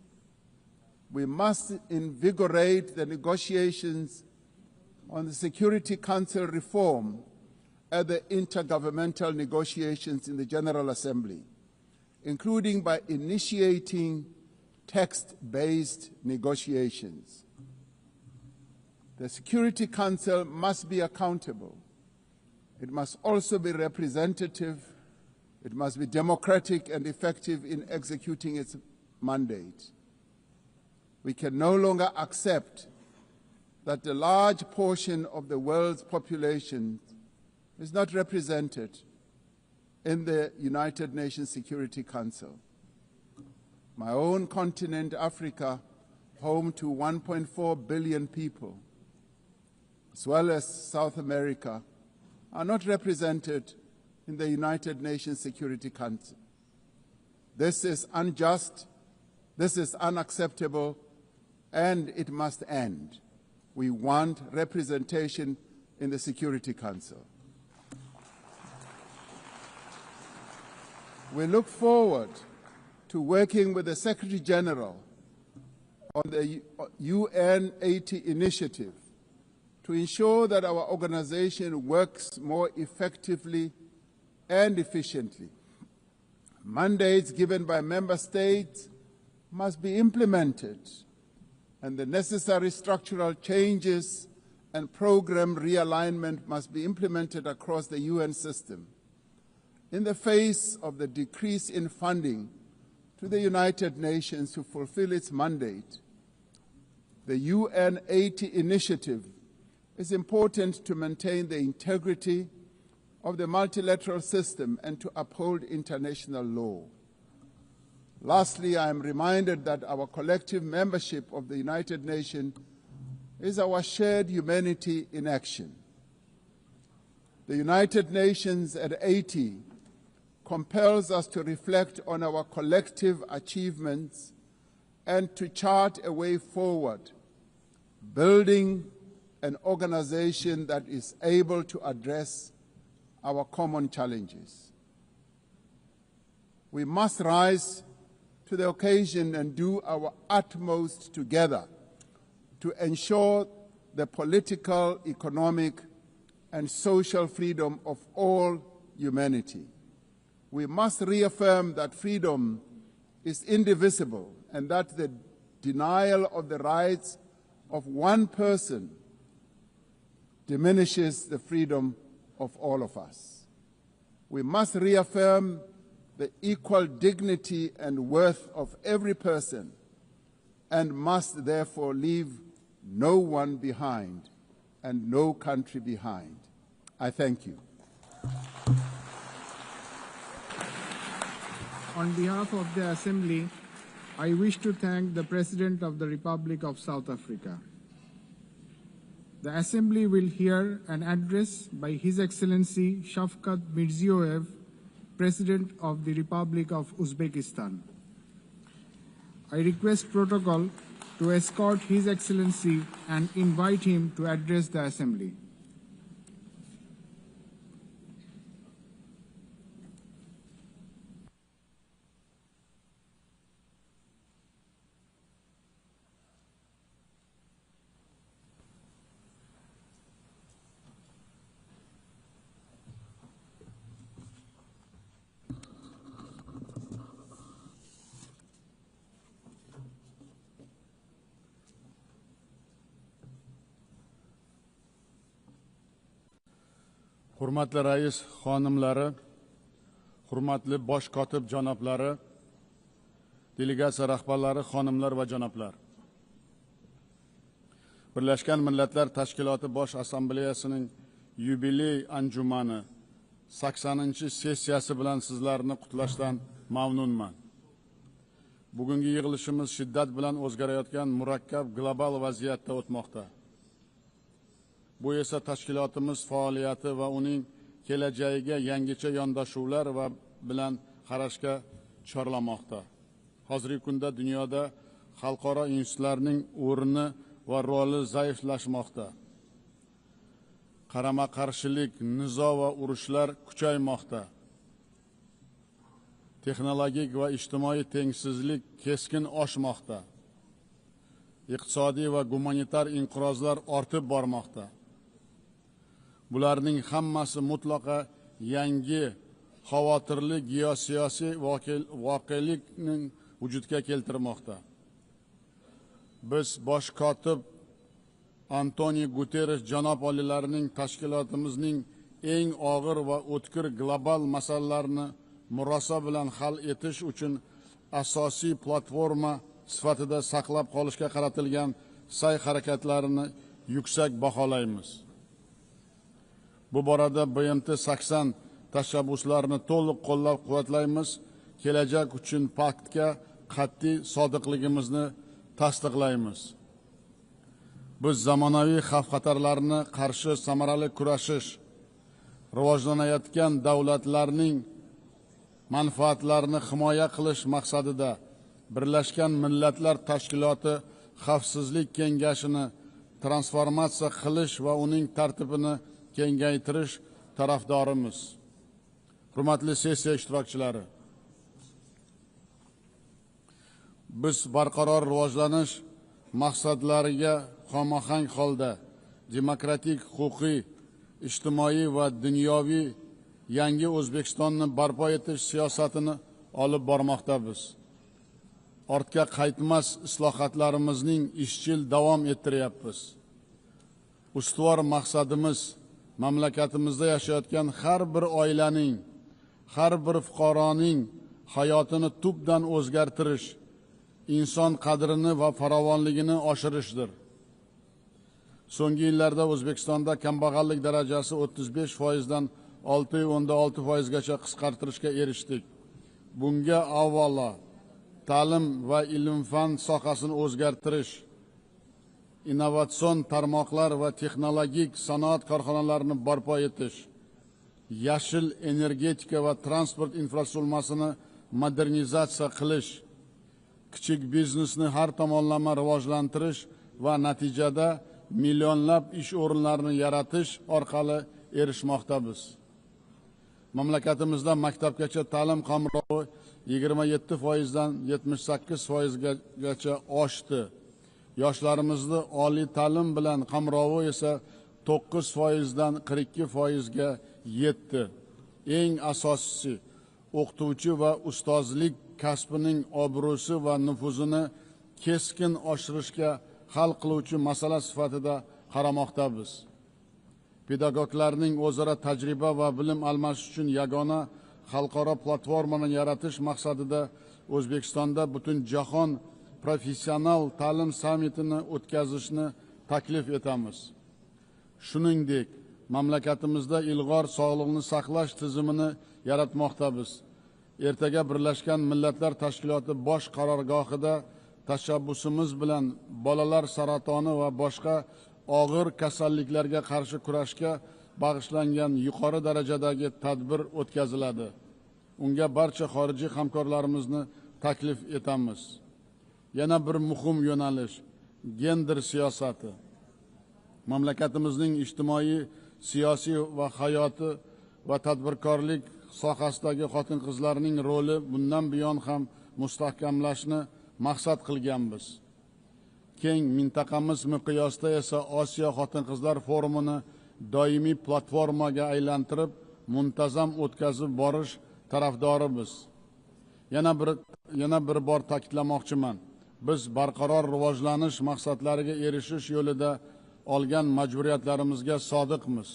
We must invigorate the negotiations on the Security Council reform at the intergovernmental negotiations in the General Assembly, including by initiating text-based negotiations. The Security Council must be accountable. It must also be representative. It must be democratic and effective in executing its mandate. We can no longer accept that a large portion of the world's population is not represented in the United Nations Security Council. My own continent, Africa, home to 1.4 billion people, as well as South America, are not represented in the United Nations Security Council. This is unjust, this is unacceptable, and it must end. We want representation in the Security Council. We look forward to working with the Secretary General on the UN 80 initiative to ensure that our organization works more effectively and efficiently. Mandates given by member states must be implemented, and the necessary structural changes and program realignment must be implemented across the UN system. In the face of the decrease in funding to the United Nations to fulfill its mandate, the UN 80 initiative is important to maintain the integrity of the multilateral system and to uphold international law. Lastly, I am reminded that our collective membership of the United Nations is our shared humanity in action. The United Nations at 80 compels us to reflect on our collective achievements and to chart a way forward, building an organization that is able to address our common challenges. We must rise to the occasion and do our utmost together to ensure the political, economic, and social freedom of all humanity. We must reaffirm that freedom is indivisible and that the denial of the rights of one person diminishes the freedom of all of us. We must reaffirm the equal dignity and worth of every person and must therefore leave no one behind and no country behind. I thank you. On behalf of the Assembly, I wish to thank the President of the Republic of South Africa. The Assembly will hear an address by His Excellency Shavkat Mirziyoyev, President of the Republic of Uzbekistan. I request protocol to escort His Excellency and invite him to address the Assembly. Hurmatli rais xonimlari, hurmatli bosh kotib janoblari, delegatsiya rahbarlari, xonimlar va janoblar. Birlashgan Millatlar Tashkiloti Bosh Assambleyasining yubiley anjumani 80-sessiyasi bilan sizlarni qutlashdan mamnunman. Bugungi yig'ilishimiz shiddat bilan o'zgarayotgan murakkab global vaziyatda o'tmoqda. Bu esa tashkilotimiz faoliyati va uning kelajagiga yangicha yondashuvlar va bilan qarashga chorlamoqda. Hozirgi kunda dunyoda xalqaro institutlarning o'rni va roli zaiflashmoqda. Qarama-qarshilik, nizo va urushlar kuchaymoqda. Texnologik va ijtimoiy tengsizlik keskin oshmoqda. Iqtisodiy va gumanitar inqirozlar ortib bormoqda. Bularning hammasi mutlaqo yangi xavotirli geosiyosiy voqelikning vujudga keltirmoqda. Biz bosh kotib Antonio Guterres janob olilarining tashkilotimizning eng og'ir va o'tkir global masalalarni murosa bilan hal etish uchun asosiy platforma sifatida saqlab qolishga qaratilgan sa'y-harakatlarini yuksak baholaymiz. Bu borada BMT 80 tashabbuslarini to'liq qo'llab-quvvatlaymiz. Kelajak uchun paktga qat'iy sodiqligimizni tasdiqlaymiz. Biz zamonaviy xavf-xatarlarni qarshi samarali kurashish, rivojlanayotgan davlatlarning manfaatlarini himoya qilish maqsadida Birlashgan Millatlar Tashkiloti Xavfsizlik kengashini transformatsiya qilish va uning tartibini kengaytirish tarafdorimiz. Hurmatli sessiya ishtirokchilari, biz barqaror rivojlanish maqsadlariga xomahang holda demokratik, huquqiy, ijtimoiy va dunyoviy yangi O'zbekistonni barpo etish siyosatini olib bormoqdamiz. Ortga qaytmas islohotlarimizning izchil davom ettiryapmiz. Ustuvor maqsadimiz mamlakatimizda yashayotgan har bir oilaning, har bir fuqaroning hayotini tubdan o'zgartirish, inson qadrini va farovonligini oshirishdir. So'nggi yillarda O'zbekistonda kambag'allik darajasi 35% dan 6.6% gacha qisqartirishga erishdik. Bunga avvalo ta'lim va ilm-fan sohasini o'zgartirish, innovatsion tarmoqlar va texnologik sanoat korxonalarini barpo etish, yashil energetika va transport infratuzilmasini modernizatsiya qilish, kichik biznesni har tomonlama rivojlantirish va natijada millionlab ish o'rinlarini yaratish orqali erishmoqdamiz. Mamlakatimizda maktabgacha ta'lim qamrovi 27% dan 78% gacha oshdi. Yoshlarimizni oliy ta'lim bilan qamrovi esa 9% dan 42% ga yetdi. Eng asosiysi, o'qituvchi va ustozlik kasbining obro'si va nufuzini keskin oshirishga hal qiluvchi masala sifatida qaramoqdamiz. Pedagoglarning o'zaro tajriba va bilim almashish uchun yagona xalqaro platformani yaratish maqsadida O'zbekistonda butun jahon professional ta'lim sammitini o'tkazishni taklif etamiz. Shuningdek, mamlakatimizda ilg'or sog'liqni saqlash tizimini yaratmoqdamiz. Ertaga Birlashgan Millatlar Tashkiloti bosh qarorgohida tashabbusimiz bilan bolalar saratoni va boshqa og'ir kasalliklarga qarshi kurashga bag'ishlangan yuqori darajadagi tadbir o'tkaziladi. Unga barcha xorijiy hamkorlarimizni taklif etamiz. Yana bir muhim yo'nalish gender siyosati. Mamlakatimizning ijtimoiy, siyosiy va hayoti va tadbirkorlik sohasidagi xotin-qizlarning roli bundan buyon ham mustahkamlashni maqsad qilganmiz. Keng mintaqamiz miqyosida esa Osiyo xotin-qizlar forumini doimiy platformaga aylantirib, muntazam o'tkazib borish tarafdorimiz. Yana bir bor ta'kidlamoqchiman. Biz barqaror rivojlanish maqsadlariga erishish yo'lida olgan majburiyatlarimizga sodiqmiz.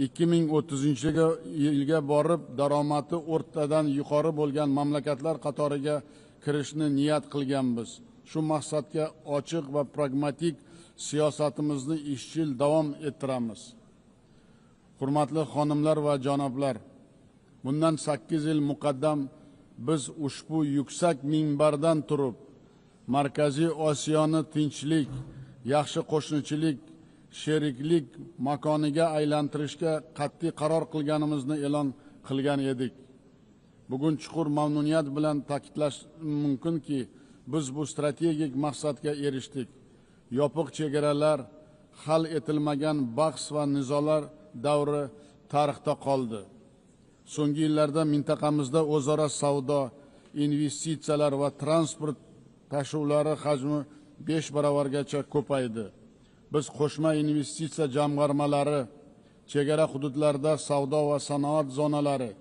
2030-yilga borib daromadi o'rtadan yuqori bo'lgan mamlakatlar qatoriga kirishni niyat qilganmiz. Shu maqsadga ochiq va pragmatik siyosatimizni izchil davom ettiramiz. Hurmatli xonimlar va janoblar, bundan 8 yil muqaddam biz ushbu yuksak minbardan turib Markaziy Osiyoni tinchlik, yaxshi qo'shnichilik, sheriklik makoniga aylantirishga qat'iy qaror qilganimizni e'lon qilgan edik. Bugun chuqur mamnuniyat bilan ta'kidlash mumkinki, biz bu strategik maqsadga erishdik. yopiq chegaralar, hal etilmagan bahs va nizolar davri tarixda qoldi. So'nggi yillarda mintaqamizda o'zaro savdo, investitsiyalar va transport tashuvlari hajmi 5 barobargacha ko'paydi. Biz qo'shma investitsiya jamg'armalari, chegara hududlarda savdo va sanoat zonalari,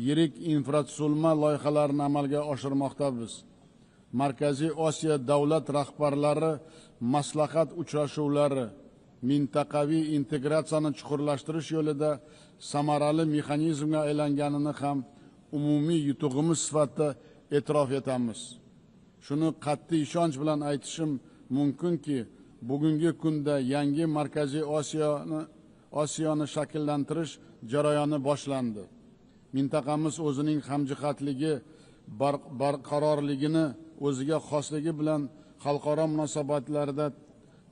yirik infratuzilma loyihalarini amalga oshirmoqdamiz. Markaziy Osiyo davlat rahbarlari maslahat uchrashuvlari mintaqaviy integratsiyani chuqurlashtirish yo'lida samarali mexanizmga aylanganini ham umumiy yutug'imiz sifatida e'tirof etamiz. Shuni qat'iy ishonch bilan aytishim mumkinki, bugungi kunda yangi Markaziy Osiyoni shakllantirish jarayoni boshlandi. Mintaqamiz o'zining hamjihatligi, barqarorligini o'ziga xosligi bilan xalqaro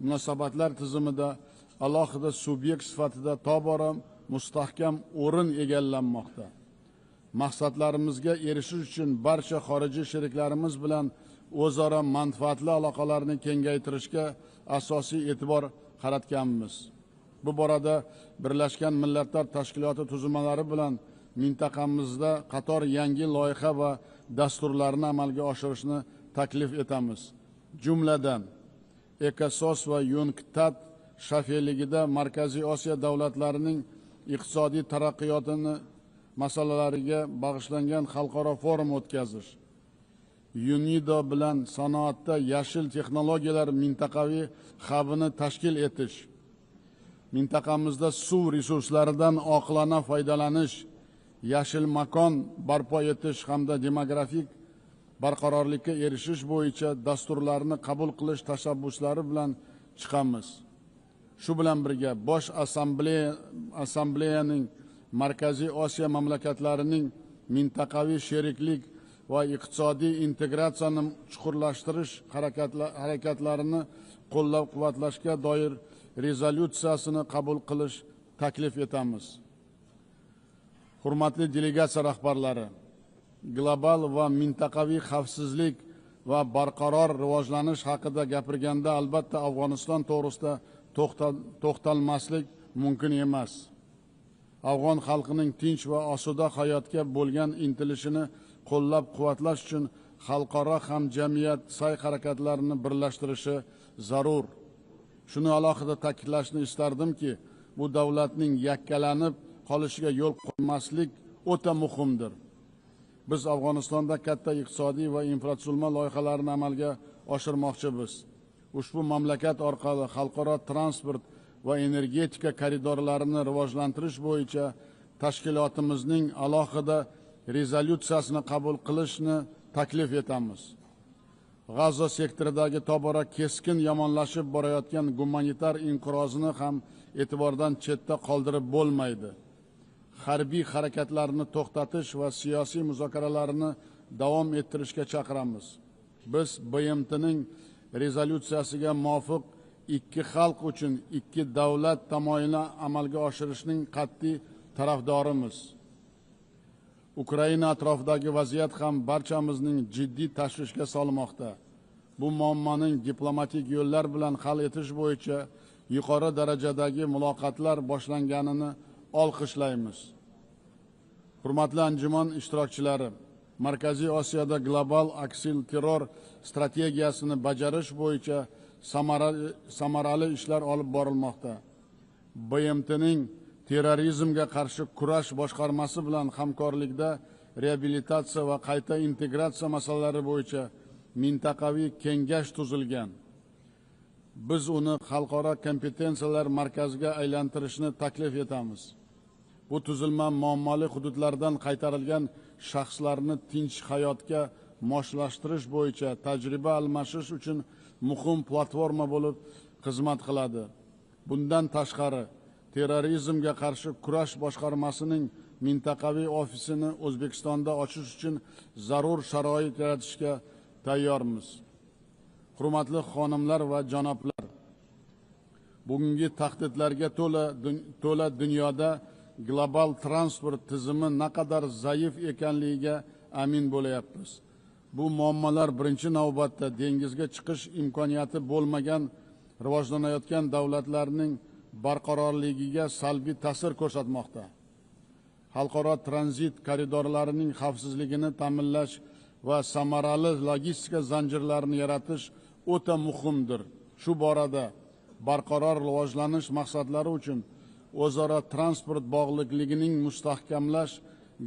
munosabatlar tizimida alohida subyekt sifatida tobora mustahkam o'rin egallanmoqda. Maqsadlarimizga erishish uchun barcha xorijiy sheriklarimiz bilan o'zaro manfaatli aloqalarni kengaytirishga asosiy e'tibor qaratganmiz. Bu borada Birlashgan Millatlar Tashkiloti tuzilmalari bilan mintaqamizda qator yangi loyiha va dasturlarni amalga oshirishni taklif etamiz. Jumladan, ECOSOS va UNGA shafeligida Markaziy Osiyo davlatlarining iqtisodiy taraqqiyotini masalalariga bag'ishlangan xalqaro forum o'tkazish, UNIDO bilan sanoatda yashil texnologiyalar mintaqaviy hubini tashkil etish, mintaqamizda suv resurslaridan oqilona foydalanish, yashil makon barpo etish hamda demografik barqarorlikka erishish bo'yicha dasturlarni qabul qilish tashabbuslari bilan chiqamiz. Shu bilan birga Bosh assambleyaning Markaziy Osiyo mamlakatlarining mintaqaviy sheriklik va iqtisodiy integratsiyani chuqurlashtirish harakatlarini qo'llab-quvvatlashga doir rezolyutsiyasini qabul qilish taklif etamiz. Hurmatli delegatsiya rahbarlari, global va mintaqaviy xavfsizlik va barqaror rivojlanish haqida gapirganda albatta Afg'oniston to'g'risida to'xtalmaslik mumkin emas. Afg'on xalqining tinch va osuda hayotga bo'lgan intilishini qo'llab-quvvatlash uchun xalqaro hamjamiyat sa'y-harakatlarini birlashtirishi zarur. Shuni alohida ta'kidlashni istardimki, bu davlatning yakkalanib qolishiga yo'l qo'ymaslik o'ta muhimdir. Biz Afg'onistonda katta iqtisodiy va infratuzilma loyihalarini amalga oshirmoqchimiz. Ushbu mamlakat orqali xalqaro transport va energetika koridorlarini rivojlantirish bo'yicha tashkilotimizning alohida rezolyutsiyasini qabul qilishni taklif etamiz. G'azo sektoridagi tobora keskin yomonlashib borayotgan gumanitar inqirozini ham e'tibordan chetda qoldirib bo'lmaydi. Harbiy harakatlarni to'xtatish va siyosiy muzokaralarni davom ettirishga chaqiramiz. Biz BMTning rezolyutsiyasiga muvofiq ikki xalq uchun ikki davlat tamoyilini amalga oshirishning qat'iy tarafdorimiz. Ukraina atrofidagi vaziyat ham barchamizning jiddiy tashvishga solmoqda. Bu muammoning diplomatik yo'llar bilan hal etish bo'yicha yuqori darajadagi muloqotlar boshlanganini olqishlaymiz. Hurmatli anjuman ishtirokchilari, Markaziy Osiyoda global aksilterror strategiyasini bajarish bo'yicha samarali ishlar olib borilmoqda. BMTning terrorizmga qarshi kurash boshqarmasi bilan hamkorlikda reabilitatsiya va qayta integratsiya masalalari bo'yicha mintaqaviy kengash tuzilgan. Biz uni xalqaro kompetensiyalar markaziga aylantirishni taklif etamiz. Bu tuzilma muammoli hududlardan qaytarilgan shaxslarni tinch hayotga moslashtirish bo'yicha tajriba almashish uchun muhim platforma bo'lib xizmat qiladi. Bundan tashqari, terrorizmga qarshi kurash boshqarmasining mintaqaviy ofisini O'zbekistonda ochish uchun zarur sharoit yaratishga tayyormiz. Hurmatli xonimlar va janoblar, bugungi tahdidlarga to'la dunyoda global transport tizimi naqadar zaif ekanligiga amin bo'layapmiz. Bu muammolar birinchi navbatda dengizga chiqish imkoniyati bo'lmagan rivojlanayotgan davlatlarning barqarorligiga salbiy ta'sir ko'rsatmoqda. Xalqaro tranzit koridorlarining xavfsizligini ta'minlash va samarali logistika zanjirlarini yaratish o'ta muhimdir. Shu borada barqaror rivojlanish maqsadlari uchun o'zaro transport bog'liqligining mustahkamlash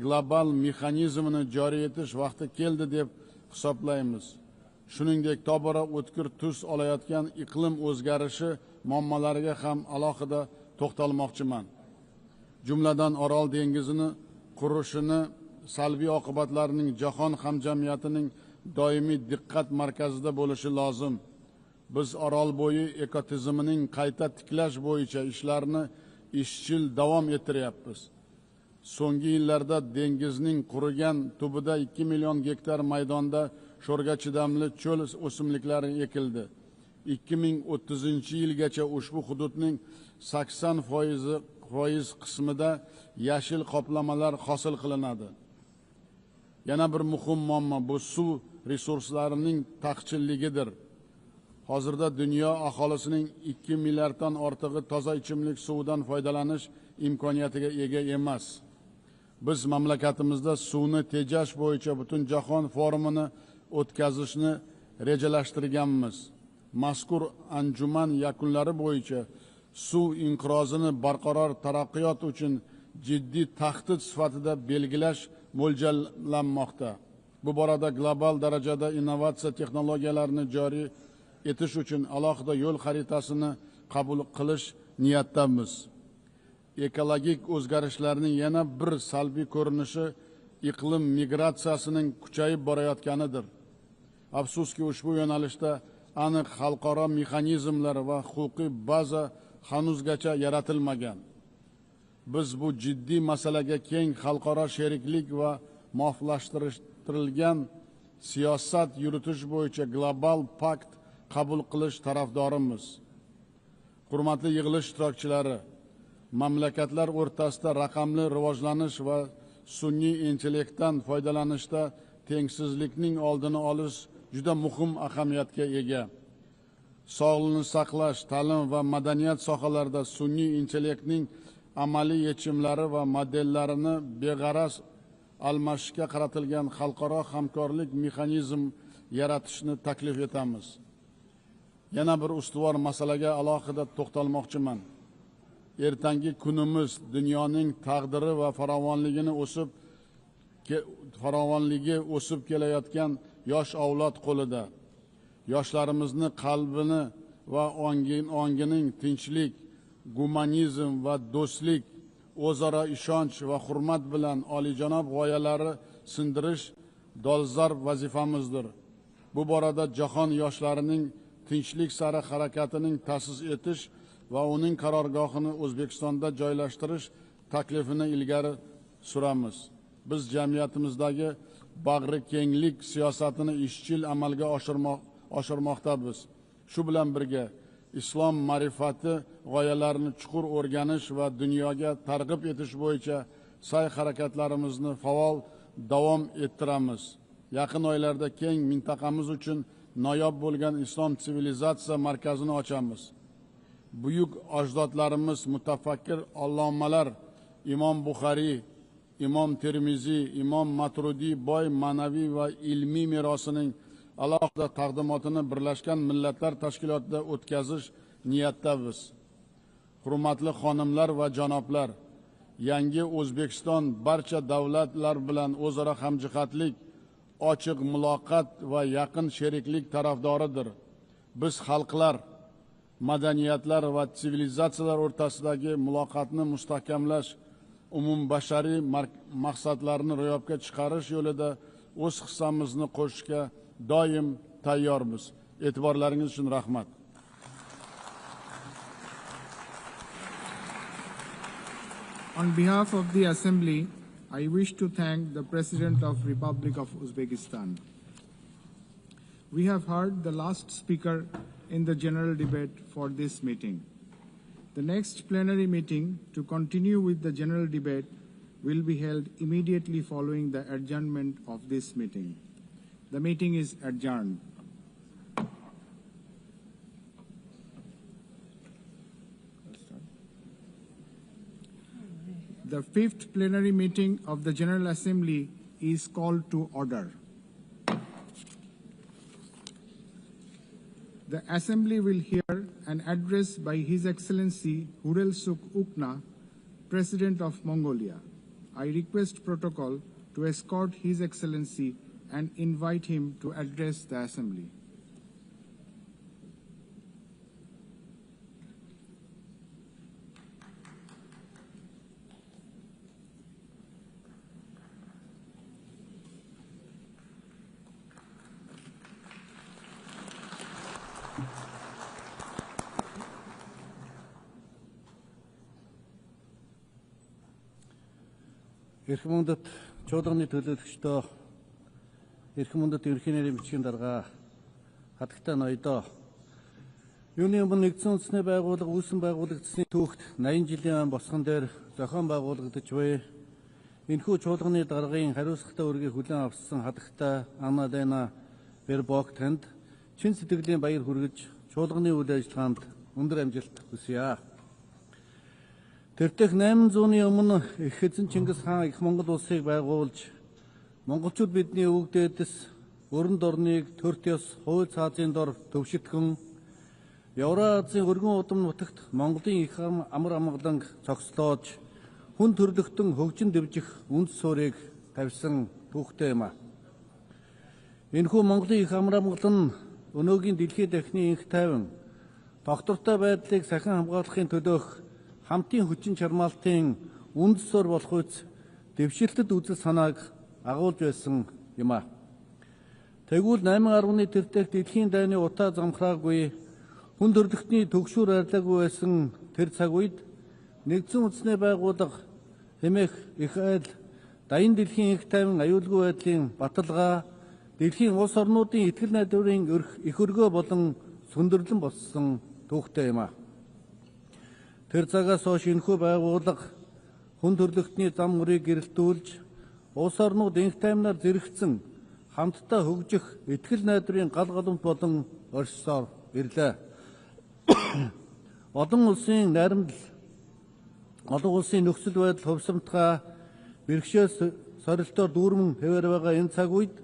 global mexanizmini joriy etish vaqti keldi deb hisoblaymiz. Shuningdek, tobora o'tkir tus olayotgan iqlim o'zgarishi muammolariga ham alohida to'xtalmoqchiman. Jumladan Orol dengizini qurishini salbiy oqibatlarining jahon hamjamiyatining doimiy diqqat markazida bo'lishi lozim. Biz Orol bo'yi ekotizimining qayta tiklash bo'yicha ishlarni izchil davom ettiryapmiz. So'nggi yillarda dengizning qurigan tubida 2 million gektar maydonda sho'rga chidamli cho'l o'simliklari ekildi. 2030-yilgacha ushbu hududning 80% qismida yashil qoplamalar hosil qilinadi. Yana bir muhim muammo bu suv resurslarining taqchilligidir. Hozirda dunyo aholisining 2 milliarddan ortig'i toza ichimlik suvidan foydalanish imkoniyatiga ega emas. Biz mamlakatimizda suvni tejash bo'yicha butun jahon forumini o'tkazishni rejalashtirganmiz. Mazkur anjuman yakunlari bo'yicha suv inqirozini barqaror taraqqiyot uchun jiddiy tahdid sifatida belgilash mo'ljallanmoqda. Bu borada global darajada innovatsiya texnologiyalarini joriy etish uchun alohida yo'l xaritasini qabul qilish niyatdamiz. Ekologik o'zgarishlarning yana bir salbiy ko'rinishi iqlim migratsiyasining kuchayib borayotganidir. Afsuski ushbu yo'nalishda aniq xalqaro mexanizmlar va huquqiy baza hanuzgacha yaratilmagan. Biz bu jiddiy masalaga keng xalqaro sheriklik va muvofiqlashtirilgan siyosat yuritish bo'yicha global pakt qabul qilish tarafdorimiz. Hurmatli yig'ilish ishtirokchilari, mamlakatlar o'rtasida raqamli rivojlanish va sun'iy intellektdan foydalanishda tengsizlikning oldini olish juda muhim ahamiyatga ega. Sog'liqni saqlash, ta'lim va madaniyat sohalarida sun'iy intellektning amaliy yechimlari va modellarini beg'araz almashishga qaratilgan xalqaro hamkorlik mexanizm yaratishni taklif etamiz. Yana bir ustuvor masalaga alohida to'xtalmoqchiman. Ertangi kunimiz dunyoning taqdiri va farovonligi o'sib kelayotgan yosh avlod qo'lida. Yoshlarimizni qalbini va ongining tinchlik, gumanizm va do'stlik, o'zaro ishonch va hurmat bilan oliyjanob g'oyalari sindirish dolzarb vazifamizdir. Bu borada jahon yoshlarining tinchlik sari harakatining ta'sis etish va uning qarorgohini O'zbekistonda joylashtirish taklifini ilgari suramiz. Biz jamiyatimizdagi bag'ri kenglik siyosatini izchil amalga oshirmoqdamiz. Shu bilan birga islom ma'rifati g'oyalarini chuqur o'rganish va dunyoga targ'ib etish bo'yicha sa'y-harakatlarimizni faol davom ettiramiz. Yaqin oylarda keng mintaqamiz uchun noyob bo'lgan islom sivilizatsiya markazini ochamiz. Buyuk ajdodlarimiz, mutafakkir allomalar Imom Buxoriy, Imom Termiziy, Imom Matrudiy boy ma'naviy va ilmiy merosining alohida taqdimotini Birlashgan Millatlar Tashkilotida o'tkazish niyatdamiz. Hurmatli xonimlar va janoblar, yangi O'zbekiston barcha davlatlar bilan o'zaro hamjihatlik, ochiq muloqot va yaqin sheriklik tarafdoridir. Biz xalqlar, madaniyatlar va sivilizatsiyalar o'rtasidagi muloqotni mustahkamlash, umumbashariy maqsadlarni ro'yobga chiqarish yo'lida o'z hissamizni qo'shishga doim tayyormiz. E'tiborlaringiz uchun rahmat. On behalf of the Assembly, I wish to thank the President of Republic of Uzbekistan. We have heard the last speaker in the general debate for this meeting. The next plenary meeting to continue with the general debate will be held immediately following the adjournment of this meeting. The meeting is adjourned. The fifth plenary meeting of the General Assembly is called to order. The Assembly will hear an address by His Excellency Hurel Suk Ukna, President of Mongolia. I request protocol to escort His Excellency and invite him to address the Assembly. Эрхэм хүндэт чуулганы төлөөлөгчдөө, эрхэм хүндэт ерөнхий нэрийн бичгийн дарга, хатагтай ноёдоо, юуны өмнө нэгдсэн үндэсний байгууллага үүсгэн байгуулагдсны түүхт 80 жилийн босгон дээр зохион байгуулагдаж буй энэхүү чуулганы даргын хариуцлагатай үргийг хүлээн авсан хатагтай Анна Лена Бербок танд чин сэтгэлийн баяр хүргэж чуулганы үйл ажиллагаанд өндөр амжилт хүсье. Тэртех 800-ны өмнө их эзэн Чингис хаан их Монгол улсыг байгуулж, монголчууд бидний өвөг дээдэс өрөнд орныг төрт ёс, хууль цаазын дор төвшөлтгөн, Евразийн өргөн удам нутагт Монголын их амар амгаланг цогцлоож, хүн төрлөختөн хөгжин дэвжих үндэс суурийг тавьсан түүхтэй юм а. Энэхүү Монголын их амар амгалан өнөөгийн дэлхийн дахны инх тайван, доктортой байдлыг сахин хамгаалахын төлөөх хамтын хүчин чармаалтын үндэс суурь болох үс дэвшилтэд үзэл санааг агуулж байсан юм а. Тэгвэл 8.10-ны тэртех дэлхийн дайны утаа замхраагүй хүн төрлөختний төгшүүр арилаагүй байсан тэр цаг үед нэгдсэн үндэсний байгууллага хэмээх их айл дайны дэлхийн их тайван аюулгүй байдлын баталгаа дэлхийн улс орнуудын итгэл найдварын их өргөө болон сүндэрлэн болсон түүхтэй юм а. Тэр цагаас хойш энэхүү байгууллага хүн төрлөختний зам мөрийг гэрэлтүүлж, улс орнууд инх таймнаар зэрэгцэн хамтдаа хөгжих итгэл найдварын гал галант болон оршсоор ирлээ. Олон улсын найрамдал, олон улсын нөхцөл байдал хувьсамтгай бэрхшээл сорилтоор дүүрмэн хэвээр байгаа энэ цаг үед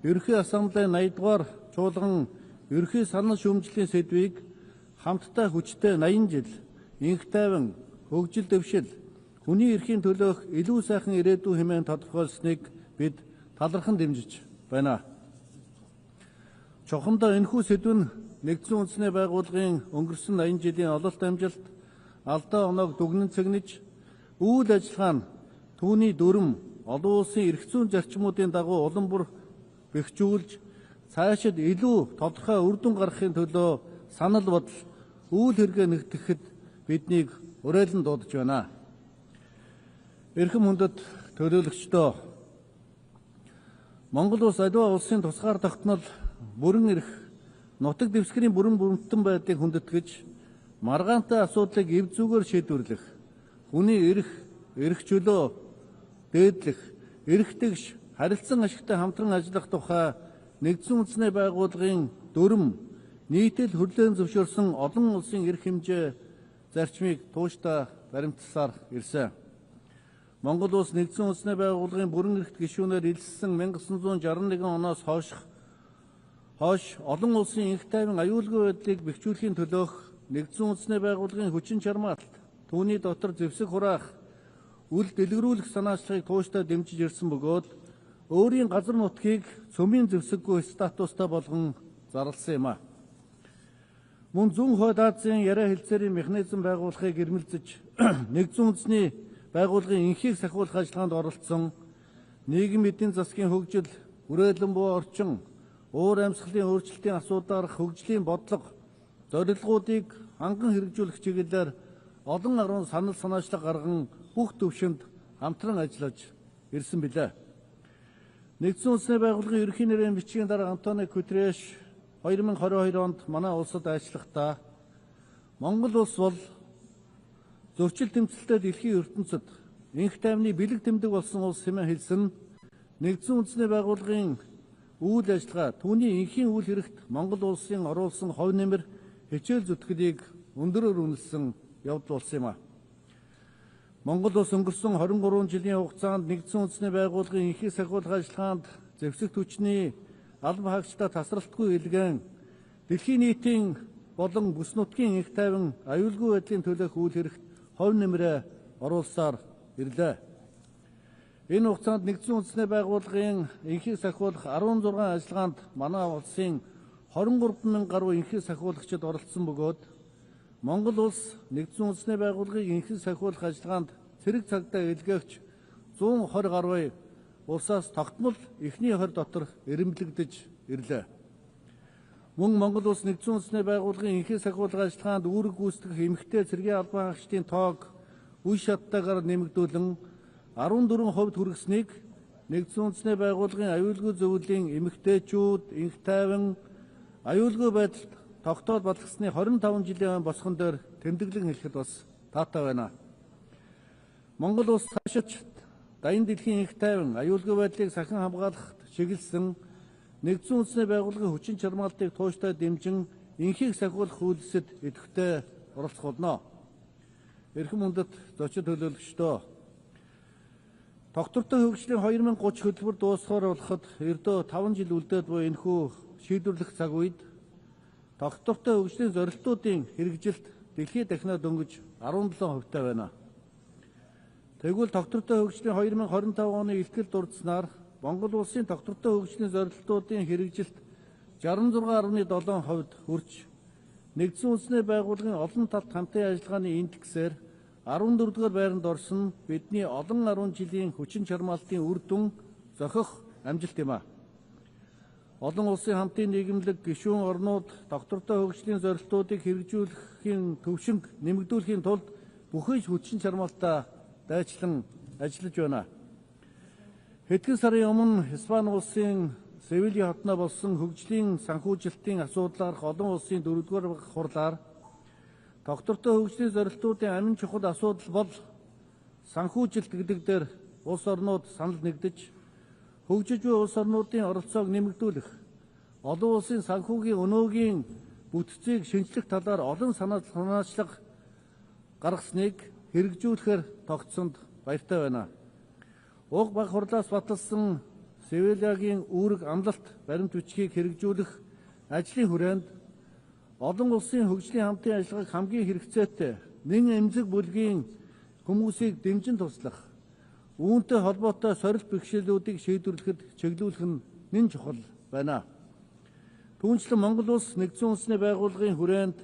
Ерөнхий Ассамблеийн 80-р чуулган ерөнхий санал шүүмжлийн сэдвийг хамтдаа хүчтэй 80 жил инх тайван, хөгжил дэвшил, хүний эрхийн төлөөх илүү сайхан ирээдүй хэмээн тодорхойлсныг бид талархан дэмжиж байна. Чухамдаа энэхүү сэдв нь нэгдсэн үндэсний байгууллагын өнгөрсөн 80 жилийн ололт амжилт, алдаа оноог дүгнэн цэгнэж, үйл ажиллагаа нь түүний дүрм, олон улсын эрх зүйн зарчмуудын дагуу улам бүр бэхжүүлж, цаашид илүү тодорхой үр дүн гаргахын төлөө санал бодол, үйл хэрэгэ нэгтгэхэд биднийг уриалан дуудаж байна. Эрхэм хүндэт төлөөлөгчдөө, Монгол улс аливаа улсын тусгаар тогтнол бүрэн эрх, нутаг дэвсгэрийн бүрэн бүрэмтэн байдлыг хүндэтгэж, маргаантай асуудлыг эв зүгээр шийдвэрлэх, хүний эрх, эрх чөлөө дээдлэх, эрх тэгш, харилцан ашигтай хамтран ажиллах тухай нэгдсэн үндэсний байгууллагын дүрм, нийтэд хүлээн зөвшөөрсөн олон улсын эрх хэмжээ зарчмыг тууштай баримтсаар ирсэн. Монгол улс нэгдсэн үндэсний байгууллагын бүрэн эрхт гишүүнээр илссэн 1961 оноос хойш олон улсын инх тайван аюулгүй байдлыг бэхжүүлэхийн төлөөх нэгдсэн үндэсний байгууллагын хүчин чармаалт, түүний дотор зэвсэг хураах, үл дэлгэрүүлэх санаачлагыг тууштай дэмжиж ирсэн бөгөөд өөрийн газар нутгийг цөмийн зэвсэггүй статустай болгон зарласан юм а. Мөн зүүн хойд Азийн яриа хэлцээрийн механизм байгуулахыг ирмэлзэж нэгдсэн үндэсний байгууллагын инхийг сахиулах ажиллагаанд оролцсон нийгэм эдийн засгийн хөгжил, хүрээлэн буй орчин, уур амьсгалын өөрчлөлтийн асуудлаар хөгжлийн бодлого, зорилгоодыг ханган хэрэгжүүлэх чиглэлээр олон арван санал санаачлага гарган бүх төвшөнд хамтран ажиллаж ирсэн билээ. Нэгдсэн үндэсний байгууллагын ерөнхий нэрийн бичгийн дарга Антонио Гутерреш 2022 онд манай улсад ажиллахдаа Монгол улс бол зөрчил тэмцэлтэй дэлхийн ертөнцид инх тайвны бэлэг тэмдэг болсон улс хэмээн хэлсэн нэгдсэн үндэсний байгууллагын үйл ажиллагаа түүний инхийн үйл хэрэгт Монгол улсын оруулсан хувь нэмэр хичээл зүтгэлийг өндөрөөр үнэлсэн явдал болсон юм а. Монгол улс өнгөрсөн 23 жилийн хугацаанд нэгдсэн үндэсний байгууллагын инхийг сахиулах ажиллагаанд зэвсэгт хүчний алба хаагчдаа тасралтгүй илгээн дэлхийн нийтийн болон бүс нутгийн инх тайван аюулгүй байдлын төлөөх үйл хэрэгт хувь нэмрээ оруулсаар ирлээ. Энэ хугацаанд нэгдсэн үндэсний байгууллагын инхийг сахиулах 16 ажиллагаанд манай улсын 23,000 гаруй инхийг сахиулагчид оролцсон бөгөөд Монгол улс нэгдсэн үндэсний байгууллагын инхийг сахиулах ажиллагаанд цэрэг цагдаа илгээгч 120 гаруй улсаас тогтмол эхний 20 дотор эренблэгдэж ирлээ. Мөн Монгол улс нэгдсэн үндэсний байгууллагын инхийг сахиулах ажиллагаанд үүрэг гүйцэтгэх эмэгтэй цэргийн албан хаагчдын тоог үе шаттайгаар нэмэгдүүлэн 14% хүргэснийг нэгдсэн үндэсний байгууллагын аюулгүй зөвлөлийн эмэгтэйчүүд, инх тайван, аюулгүй байдалд тогтоол болгосны 25 жилийн босгон дээр тэмдэглэн хэлэхэд бас таатай байна. Монгол улс цаашид даян дэлхийн инх тайван, аюулгүй байдлыг сахин хамгаалахад чиглэсэн нэгдсэн үндэсний байгууллагын хүчин чармаалтыг тууштай дэмжин инхийг сахиулах үйлсэд идэвхтэй оролцох болно. Эрхэм хүндэт зочид төлөөлөгчдөө тогтвортой хөгжлийн 2030 хөтөлбөр дуусахаар болоход ердөө 5 жил үлдээд буй энэхүү шийдвэрлэх цаг үед тогтвортой хөгжлийн зорилтуудын хэрэгжилт дэлхийд дахинаа дөнгөж 17% байна. Тэгвэл тогтвортой хөгжлийн 2025 оны ихтгэл дурдсанаар Монгол улсын тогтвортой хөгжлийн зорилтуудын хэрэгжилт 66.7% хүрч нэгдсэн үндэсний байгууллагын олон талт хамтын ажиллагааны индексээр 14-р байранд орсон бидний олон 10 жилийн хүчин чармаалтын үр дүн зохих амжилт юм а. Олон улсын хамтын нийгэмлэг гишүүн орнууд тогтвортой хөгжлийн зорилтуудыг хэрэгжүүлэхийн төвшинг нэмэгдүүлэхийн тулд бүхий ч хүчин чармаалтаа дайчлан ажиллаж байна. Хэдхэн сарын өмнө Испани улсын Севилийн хотноо болсон хөгжлийн санхүүжилтийн асуудлаарх олон улсын 4-р хурлаар тогтвортой хөгжлийн зорилтуудын амин чухал асуудал бол санхүүжилт гэдэг дээр улс орнууд санал нэгдэж хөгжиж буй улс орнуудын оролцоог нэмэгдүүлэх, олон улсын санхүүгийн өнөөгийн бүтцийг шинжлэх талаар олон санаачлага гаргасныг хэрэгжүүлэхээр тогтсонд баяртай байна. Уг баг хурлаас баталсан Севилягийн үүрэг амлалт баримт бичгийг хэрэгжүүлэх ажлын хүрээнд олон улсын хөгжлийн хамтын ажиллагааг хамгийн хэрэгцээтэй нэн эмзэг бүлгийн хүмүүсийг дэмжин туслах, үүнтэй холбоотой сорилт бэрхшээлүүдийг шийдвэрлэхэд чиглүүлэх нь нэн чухал байна. Түүнчлэн Монгол улс нэгдсэн үндэсний байгууллагын хүрээнд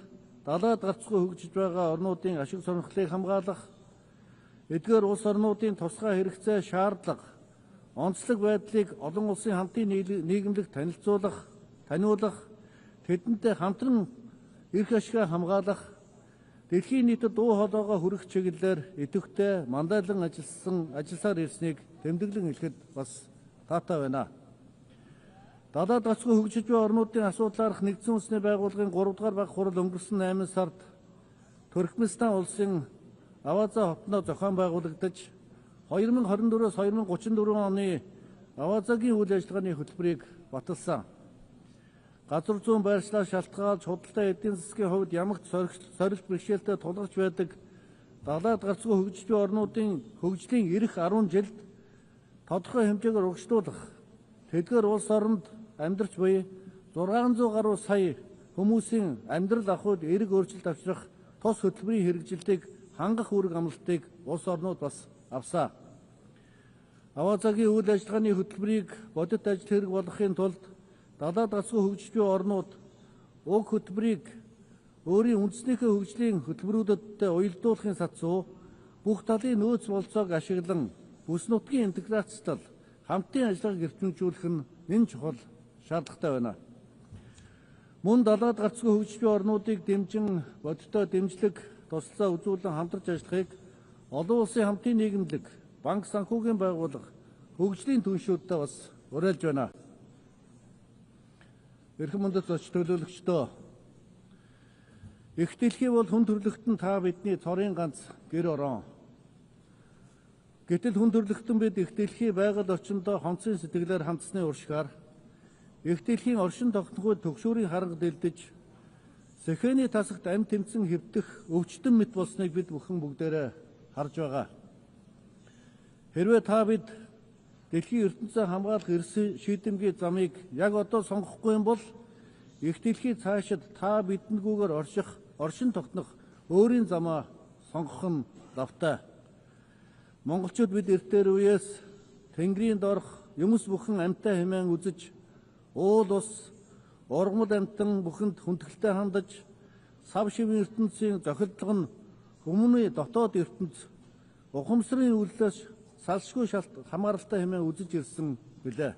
далаад гарцгүй хөгжиж байгаа орнуудын ашиг сонирхлыг хамгаалах, эдгээр улс орнуудын тусгай хэрэгцээ шаардлага, онцлог байдлыг олон улсын хамтын нийгэмлэгт таниулах, тэдэнтэй хамтран эрх ашигаа хамгаалах, дэлхийн нийтэд дуу хоолойгоо хүргэх чиглэлээр идэвхтэй мандайлан ажилласаар ирснийг тэмдэглэн хэлэхэд бас таатай байна. Далаад гарцгүй хөгжиж буй орнуудын асуудлаарх нэгдсэн үндэсний байгууллагын 3-р баг хурал өнгөрсөн 8 сард Туркменстан улсын Аваза хотноо зохион байгуулагдаж 2024-өөс 2034 оны Авазагийн үйл ажиллагааны хөтөлбөрийг баталсан. Газар зүүн байршлаа шалтгаалж худалдаа эдийн засгийн хувьд ямагт сорилт бэрхшээлтэй тулгарч байдаг далаад гарцгүй хөгжиж буй орнуудын хөгжлийн эх 10 жилд тодорхой хэмжээгээр урагшлуулах, тэдгээр улс оронд амьдарч буй 600 гаруй сая хүмүүсийн амьдрал ахуйд эерэг өөрчлөлт авчрах тус хөтөлбөрийн хэрэгжилтийг хангах үүрэг амлалтыг улс орнууд бас авсан. Авазагийн үйл ажиллагааны хөтөлбөрийг бодит ажил хэрэг болгохын тулд далаад гарцгүй хөгжиж буй орнууд уг хөтөлбөрийг өөрийн үндэснийхээ хөгжлийн хөтөлбөрүүдэд уялдуулахын сацуу бүх талын нөөц болцоог ашиглан бүс нутгийн интеграцтал хамтын ажиллагааг эрчимжүүлэх нь нэн чухал шаардлагатай байна. Мөн далаад гарцгүй хөгжиж буй орнуудыг дэмжин бодиттой дэмжлэг туслалцаа үзүүлэн хамтарч ажиллахыг олон улсын хамтын нийгэмлэг, банк санхүүгийн байгууллага, хөгжлийн түншүүдтэй бас уриалж байна. Эрхэм хүндэт зоч төлөөлөгчдөө их дэлхий бол хүн төрлөختөн та бидний цорын ганц гэр орон. Гэтэл хүн төрлөختөн бид их дэлхий байгаль орчиндөө хонцын сэтгэлээр хандсны уршгаар их дэлхийн оршин тогтнохуйд төгшүүрийн харанг дэлдэж сэхэний тасагт амь тэмцэн хэвдэх өвчтөн мэт болсныг бид бүхэн бүгдээрээ харж байгаа. Хэрвээ та бид дэлхийн ертөнцийн хамгаалах эрс шийдэмгий замыг яг одоо сонгохгүй юм бол их дэлхий цаашид та бидэнгүүгээр оршин тогтнох өөрийн замаа сонгох нь давтай. Монголчууд бид эртээр үеэс Тэнгэрийн доорх юмс бүхэн амьтаа хэмээн үзэж, уул ус, ургамал амьтан бүхэнд хүндгэлтэй хандаж, сав шивийн ертөнцийн зохидлого нь хүмүүний дотоод ертөнц ухамсарын үйлдэлээс салшгүй хамааралтай хэмээн үзэж ирсэн билээ.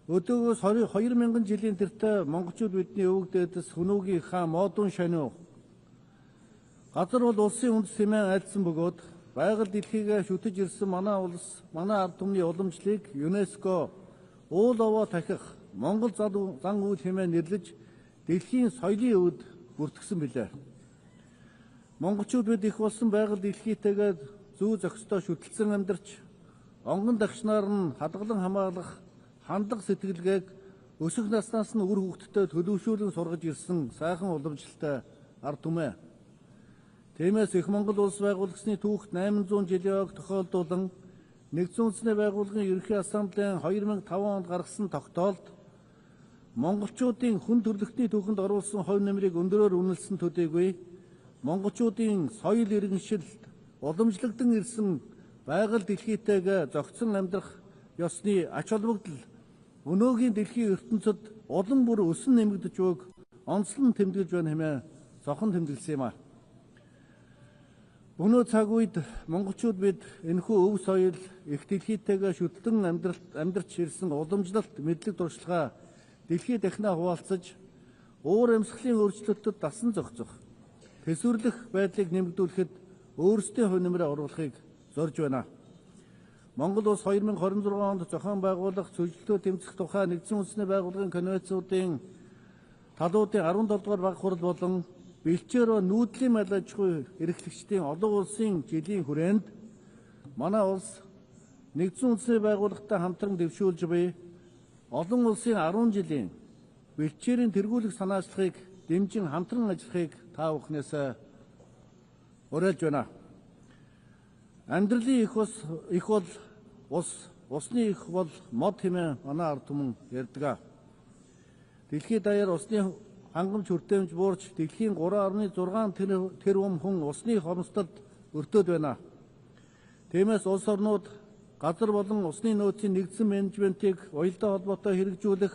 Өдөөгөөс 2000 жилийн тэртээ монголчууд бидний өвөг дээдэс хөнөөгийн хаан модон шаниу газар бол улсын үндэс хэмээн айлдсан бөгөөд байгаль дэлхийгээ шүтэж ирсэн манай улс, манай ард түмний уламжлалыг ЮНЕСКО уул овоо тахих Монгол зан үйл хэмээн нэрлэж дэлхийн соёлын өвд бүртгэсэн билээ. Монголчууд бид их болсон байгаль дэлхийтэйгээ зүү зохистой шүтэлцэн амьдарч, онгон дагшнаар нь хадгалан хамгаалах хандлага сэтгэлгээг өсөх наснаас нь үр хөвгтдээ төлөвшүүлэн сургаж ирсэн сайхан уламжлалтай ард түмээ. Тиймээс их Монгол улс байгуулагдсны түүхт 800 жилийн ойг тохиолдуулан Нэгдсэн үндэсний байгууллагын ерөнхий ассамблеийн 2005 онд гаргасан тогтоолд монголчуудын хүн төрөлхтний түүхэнд оруулсан хувь нэмрийг өндөрөөр үнэлсэн төдийгүй монголчуудын соёл иргэншилд уламжлагдсан ирсэн байгаль дэлхийтэйгээ зохицон амьдрах ёсны ач холбогдол өнөөгийн дэлхийн ертөнцид улам бүр өсөн нэмэгдэж буйг онцлон тэмдэглэж байна хэмээн зохон тэмдэглэсэн юм а. Өнөө цаг үед монголчууд бид энэхүү өв соёл их дэлхийтэйгээ шүтлэн амьдрч ирсэн уламжлалт мэдлэг туршлагаа дэлхийд дахинаа хуваалцаж уур амьсгалын өөрчлөлтөд дасан зохицох, төсвөрлөх байдлыг нэмэгдүүлэхэд өөрсдийн хувь нэмрээ оруулахыг зорж байна. Монгол улс 2026 онд зохион байгуулах зөвлөлтөө тэмцэх тухай Нэгдсэн үндэсний байгууллагын конвенцуудын талуудын 17 дугаар баг хурал болон бэлчээр нүүдлийн мал аж ахуй эрхлэгчдийн олон улсын жилийн хүрээнд манай улс Нэгдсэн үндэсний байгууллагатай хамтран дэвшүүлж буй олон улсын 10 жилийн бэлчээрийн тэргүүлэх санаачлагыг дэмжин хамтран ажиллахыг та бүхнээс уриалж байна. Амьдралын их бол усны их бол мод хэмээн манай ард түмэн ярьдаг. Дэлхийд даяар усны хангамж хүртээмж буурч дэлхийн 3.6 тэрбум хүн усны хомсдолд өртөөд байна. Тиймээс улс орнууд газар болон усны нөөцийн нэгдсэн менежментийг уялдаа холбоотой хэрэгжүүлэх,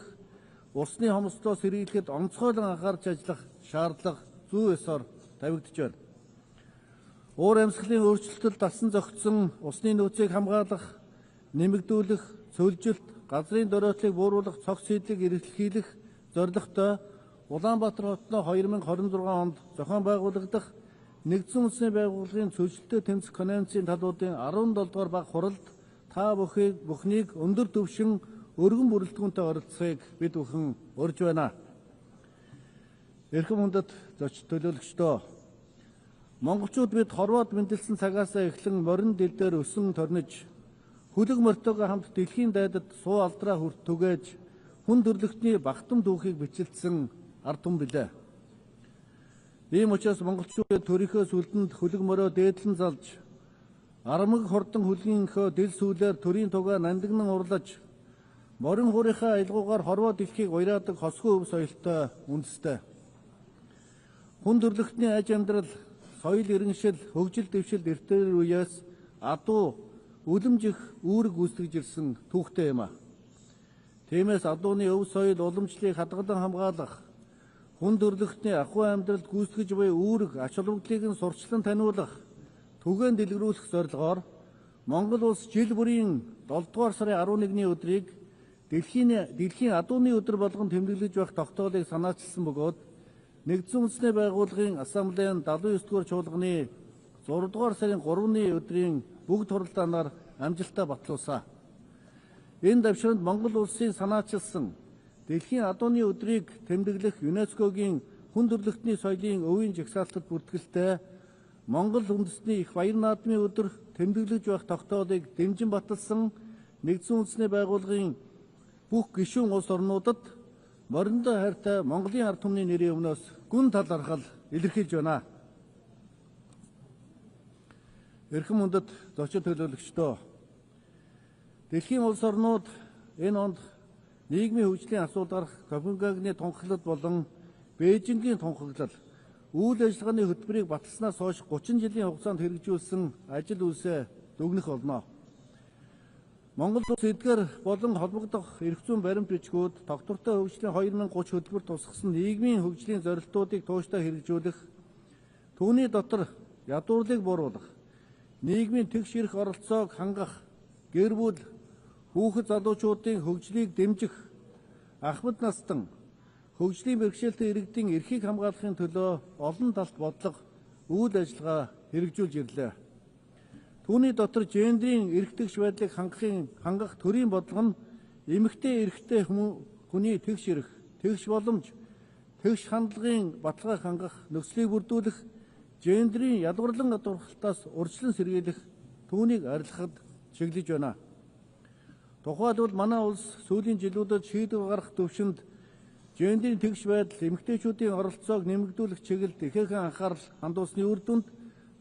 усны хомсдолоос сэргийлэхэд онцгойлон анхаарч ажиллах шаардлага зүй ёсоор тавигдж байна. Уур амьсгалын өөрчлөлтөд дасан зохицсон усны нөөцийг хамгаалах, нэмэгдүүлэх, цөлжилт, газрын дөрөөтлийг бууруулах цогц хийдлийг эрэлхийлэх зорилготой Улаанбаатар хотноо 2026 онд зохион байгуулагдах Нэгдсэн үндэсний байгууллагын цөлжилтөд тэмцэх конвенцийн талуудын 17 дугаар баг хуралд та бүхнийг өндөр түвшин өргөн бүрэлдэхүүнтэй оролцохыг бид бүхэн урьж байна. Эрхэм хүндэт төлөөлөгчдөө, монголчууд бид хорвоод мэндэлсэн цагаасаа эхлэн морин дил дээр өсөн торниж, хүлэг мортойгоо хамт дэлхийн дайдад суу алдраа хүрт түгээж, хүн төрлөختний багтам дүүхийг бичлэлсэн ард түмэн билээ. Ийм учраас монголчууд төрийнхөө сүлдэнд хүлэг мороо дээдлэн залж, арамг хордон хүлгийнхөө дил сүүлээр төрийн тугаа нандинан урлаж, морин хуурийнхаа аялгуугаар хорвоо дэлхийг уяраадаг хосгүй өв соёлтой үндэстэй. Хүн төрлөختний аж амьдрал, соёл иргэншил, хөгжил дэвшил эртээр үеэс адуу, үлэмжих үүрэг гүйцэтгэж ирсэн түүхтэй юм а. Тиймээс адууны өв соёл уламжлалыг хадгалан хамгаалах, хүн төрлөختний ахуй амьдралд гүйцэтгэж буй үүрэг ач холбогдлыг нь сурчлан таниулах, түгээн дэлгэрүүлэх зорилгоор Монгол улс жил бүрийн 7 дугаар сарын 11-ний өдрийг дэлхийн адууны өдөр болгон тэмдэглэж байх тогтоолыг санаачилсан бөгөөд Нэгдсэн үндэсний байгууллагын ассамблеийн 79 дугаар чуулганы 6 дугаар сарын 3-ны өдрийн бүгд хуралдаанаар амжилттай батлуулсан. Энэ давширанд Монгол улсын санаачилсан дэлхийн адууны өдрийг тэмдэглэх ЮНЕСКОгийн хүн төрлөختний соёлын өвийн жагсаалтад бүртгэлтэй Монгол үндэстний их баяр наадмын өдөр тэмдэглэж байх тогтоолыг дэмжин баталсан Нэгдсэн үндэсний байгууллагын бүх гишүүн улс орнуудад мориндоо хайртай Монголын ард түмний нэрийн өмнөөс гүн талархал илэрхийлж байна. Эрхэм мөндөд зочин төлөөлөгчдөө дэлхийн улс орнууд энэ онд нийгмийн хөгжлийн асуудал гарах Копенгагны тунхаглал болон Бээжингийн тунхаглал үйл ажиллагааны хөтөлбөрийг баталснаас хойш 30 жилийн хугацаанд хэрэгжүүлсэн ажил үйлсээ дүгнэх болно. Монгол улс эдгээр болон холбогдох эрх зүйн баримт бичгүүд тогтвортой хөгжлийн 2030 хөтөлбөр тусгасан нийгмийн хөгжлийн зорилтуудыг тууштай хэрэгжүүлэх, түүний дотор ядуурлыг бууруулах, нийгмийн тэгш эрх оролцоог хангах, гэр бүл, хүүхэд залуучуудын хөгжлийг дэмжих, ахмад настан хөгжлийн бэрхшээлтэй иргэдийн эрхийг хамгаалахын төлөө олон талт бодлого, үйл ажиллагаа хэрэгжүүлж ирлээ. Түүний дотор гендрийн эрх тэгш байдлыг хангах төрийн бодлого нь эмэгтэй эрхтэй хүний тэгш эрх, тэгш боломж, тэгш хандлагын баталгааг хангах, нөхцөлийг бүрдүүлэх, гендрийн ядварлан гадуурхалтаас урьдчилан сэргийлэх, түүнийг арилгахад чиглэж байна. Тухайлбал манай улс сүүлийн жилүүдэд шийдвэр гаргах төвшөнд гендрийн тэгш байдал, эмэгтэйчүүдийн оролцоог нэмэгдүүлэх чиглэлд ихээхэн анхаарал хандуулсны үр дүнд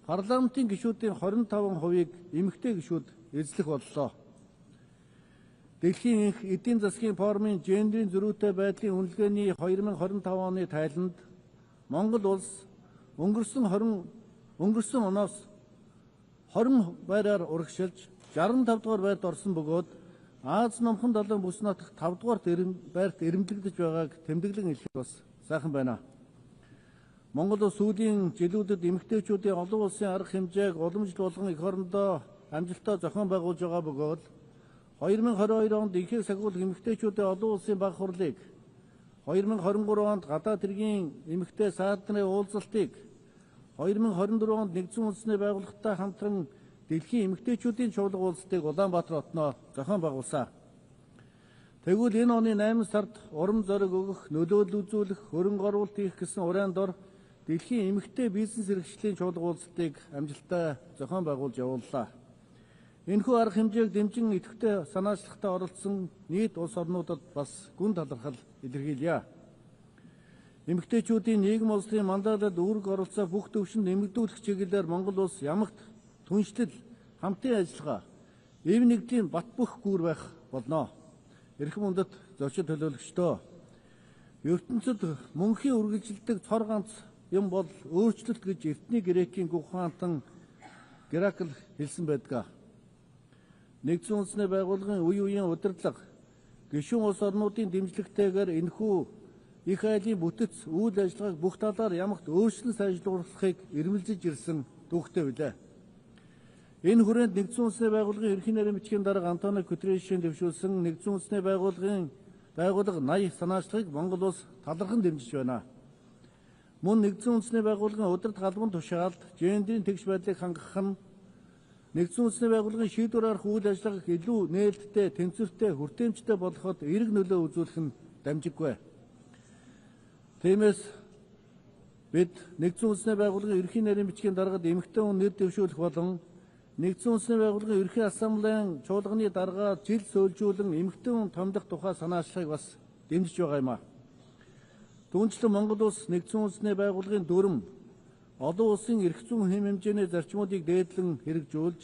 парламентын гишүүдийн 25%-ийг эмэгтэй гишүүд эзлэх боллоо. Дэлхийн эдийн засгийн форумын гендрийн зөрүүтэй байдлын үнэлгээний 2025 оны тайланд Монгол улс өнгөрсөн оноос 20 байраар урагшилж 65 дугаар байрт орсон бөгөөд Аз номхон далайн бүс нутагт 5 дугаар байрт эрэмблэгдэж байгааг тэмдэглэн хэлэх бас сайхан байна. Монгол улс сүүлийн жилүүдэд эмэгтэйчүүдийн олон улсын арга хэмжээг уламжлал болгон эх орондоо амжилттай зохион байгуулж байгаа бөгөөд 2022 онд ихийг сахиулах эмэгтэйчүүдийн олон улсын баг хурлыг, 2023 онд гадаад хэргийн эмэгтэй саадны уулзалтыг, 2024 онд нэгдсэн үндэсний байгууллагатай хамтран дэлхийн эмэгтэйчүүдийн чуулга уулзалтыг Улаанбаатар хотноо зохион байгуулсан. Тэгвэл энэ оны 8 сард урам зориг өгөх, нөлөөлөл үзүүлэх, хөрөнгө оруулалт хийх гэсэн уран дор дэлхийн эмэгтэй бизнес эрхлэлийн чуулга уулзалтыг амжилттай зохион байгуулж явууллаа. Энэхүү арга хэмжээг дэмжин идэвхтэй санаачлагтай оролцсон нийт улс орнуудад бас гүн талархал илэрхийлье. Эмэгтэйчүүдийн нийгэм улсын мандаалалд үүрэг оролцоо бүх төвшөнд нэмэгдүүлэх чиглэлээр Монгол улс ямагт түншлэл, хамтын ажиллагаа, эв нэгдлийн бат бөх гүүр байх болно. Эрхэм мөндөд зочин төлөөлөгчдөө ертөнцид мөнхийн үргэлжилдэг цор ганц юм бол өөрчлөлт гэж эртний грекийн гүхаантан Геракл хэлсэн байдаг. Нэгдсэн үндэсний байгууллагын үе үеийн удирдлага, гишүүн улс орнуудын дэмжлэгтэйгээр энэхүү их айлын бүтэц үйл ажиллагааг бүх талаар ямагт өөрчлөн сайжруулахыг эрмэлзэж ирсэн түүхтэй билээ. Энэ хүрээнд нэгдсэн үндэсний байгууллагын ерхий нарийн бичгийн дарга Антонио Гутерришийн дэвшүүлсэн нэгдсэн үндэсний байгууллага 80 санаачлагыг Монгол улс талархан дэмжиж байна. Мөн нэгдсэн үндэсний байгууллагын удирдах албан тушаалд гендрийн тэгш байдлыг хангах нь нэгдсэн үндэсний байгууллагын шийдвэр гаргах үйл ажиллагааг илүү нээлттэй, тэнцвэртэй, хүртээмжтэй болгоход эерэг нөлөө үзүүлэх нь дамжиггүй. Тиймээс бид нэгдсэн үндэсний байгууллагын ерхий нарийн бичгийн даргад эмэгтэй хүн нэр дэвшүүлэх болон нэгдсэн үндэсний байгууллагын ерхий ассамблеийн чуулганы даргаа жил сөөлжүүлэн эмэгтэй хүн томдох тухай санаачлагыг бас дэмжиж байгаа юм а. Түүнчлэн Монгол улс нэгдсэн үндэсний байгууллагын дүрм олон улсын эрх зүйн хэм хэмжээний зарчмуудыг дээдлэн хэрэгжүүлж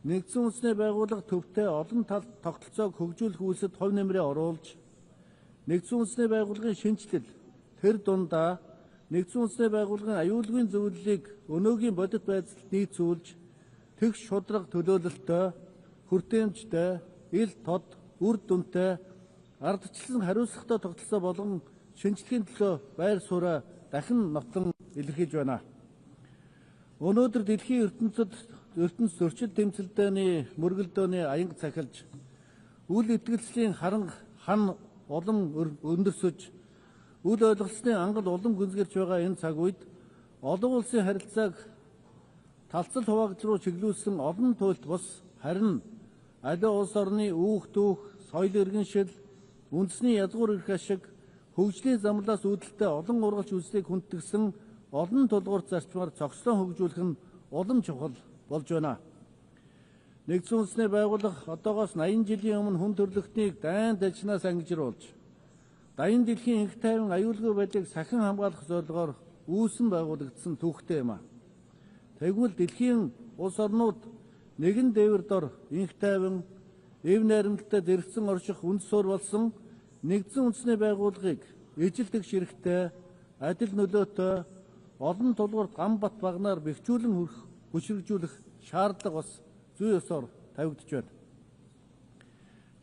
нэгдсэн үндэсний байгууллага төвтэй олон талт тогтолцоог хөгжүүлэх үйлсэд хувь нэмрээ оруулж нэгдсэн үндэсний байгууллагын шинжилэл тэр дундаа нэгдсэн үндэсний байгууллагын аюулгүйн зөвлөлийг өнөөгийн бодит байдалд нийцүүлж тэгш шудраг төлөөлөлтөй, хүртээмжтэй, ил тод, үр дүнтэй, ардчлан хариуцлагатай тогтолцоо болгон шинжилгээний төлөө байр сууриа дахин нотлон илэрхийлж байна. Өнөөдөр дэлхийн ертөнц зөрчил тэмцэлдээний мөргөлдөөний аянг цахилж, үл итгэлцлийн хан улам өндөрсөж, үл ойлголцны ангал улам гүнзгэрч байгаа энэ цаг үед олон улсын харилцааг талцал хуваагдал руу чиглүүлсэн олон туйлт бус харин аливаа улс орны үүх дүүх, соёл иргэншил, үндэсний язгуур эрх ашиг, хөгжлийн замлаас үүдэлтэй олон ургалч үзлийг хүндэтгсэн олон тулгуур зарчмаар цогцлон хөгжүүлэх нь улам чухал болж байна. Нэгдсэн үндэсний байгууллага одоогоос 80 жилийн өмнө хүн төрөлхтнийг дайн дажнаас ангижруулж, дайны дэлхийн инх тайван аюулгүй байдлыг сахин хамгаалах зорилгоор үүсэн байгуулагдсан түүхтэй юм а. Тэгвэл дэлхийн улс орнууд нэгэн дээвэр дор инх тайван, эв найрамдалтай зэрэгцэн орших үнд суурь болсон нэгдсэн үндэсний байгууллагыг ижилдэх ширхтээ, адил нөлөөтэй, олон тулгуурт гам бат багнаар бэхжүүлэн хүчрэгжүүлэх шаардлага бас зүй ёсоор тавигдж байна.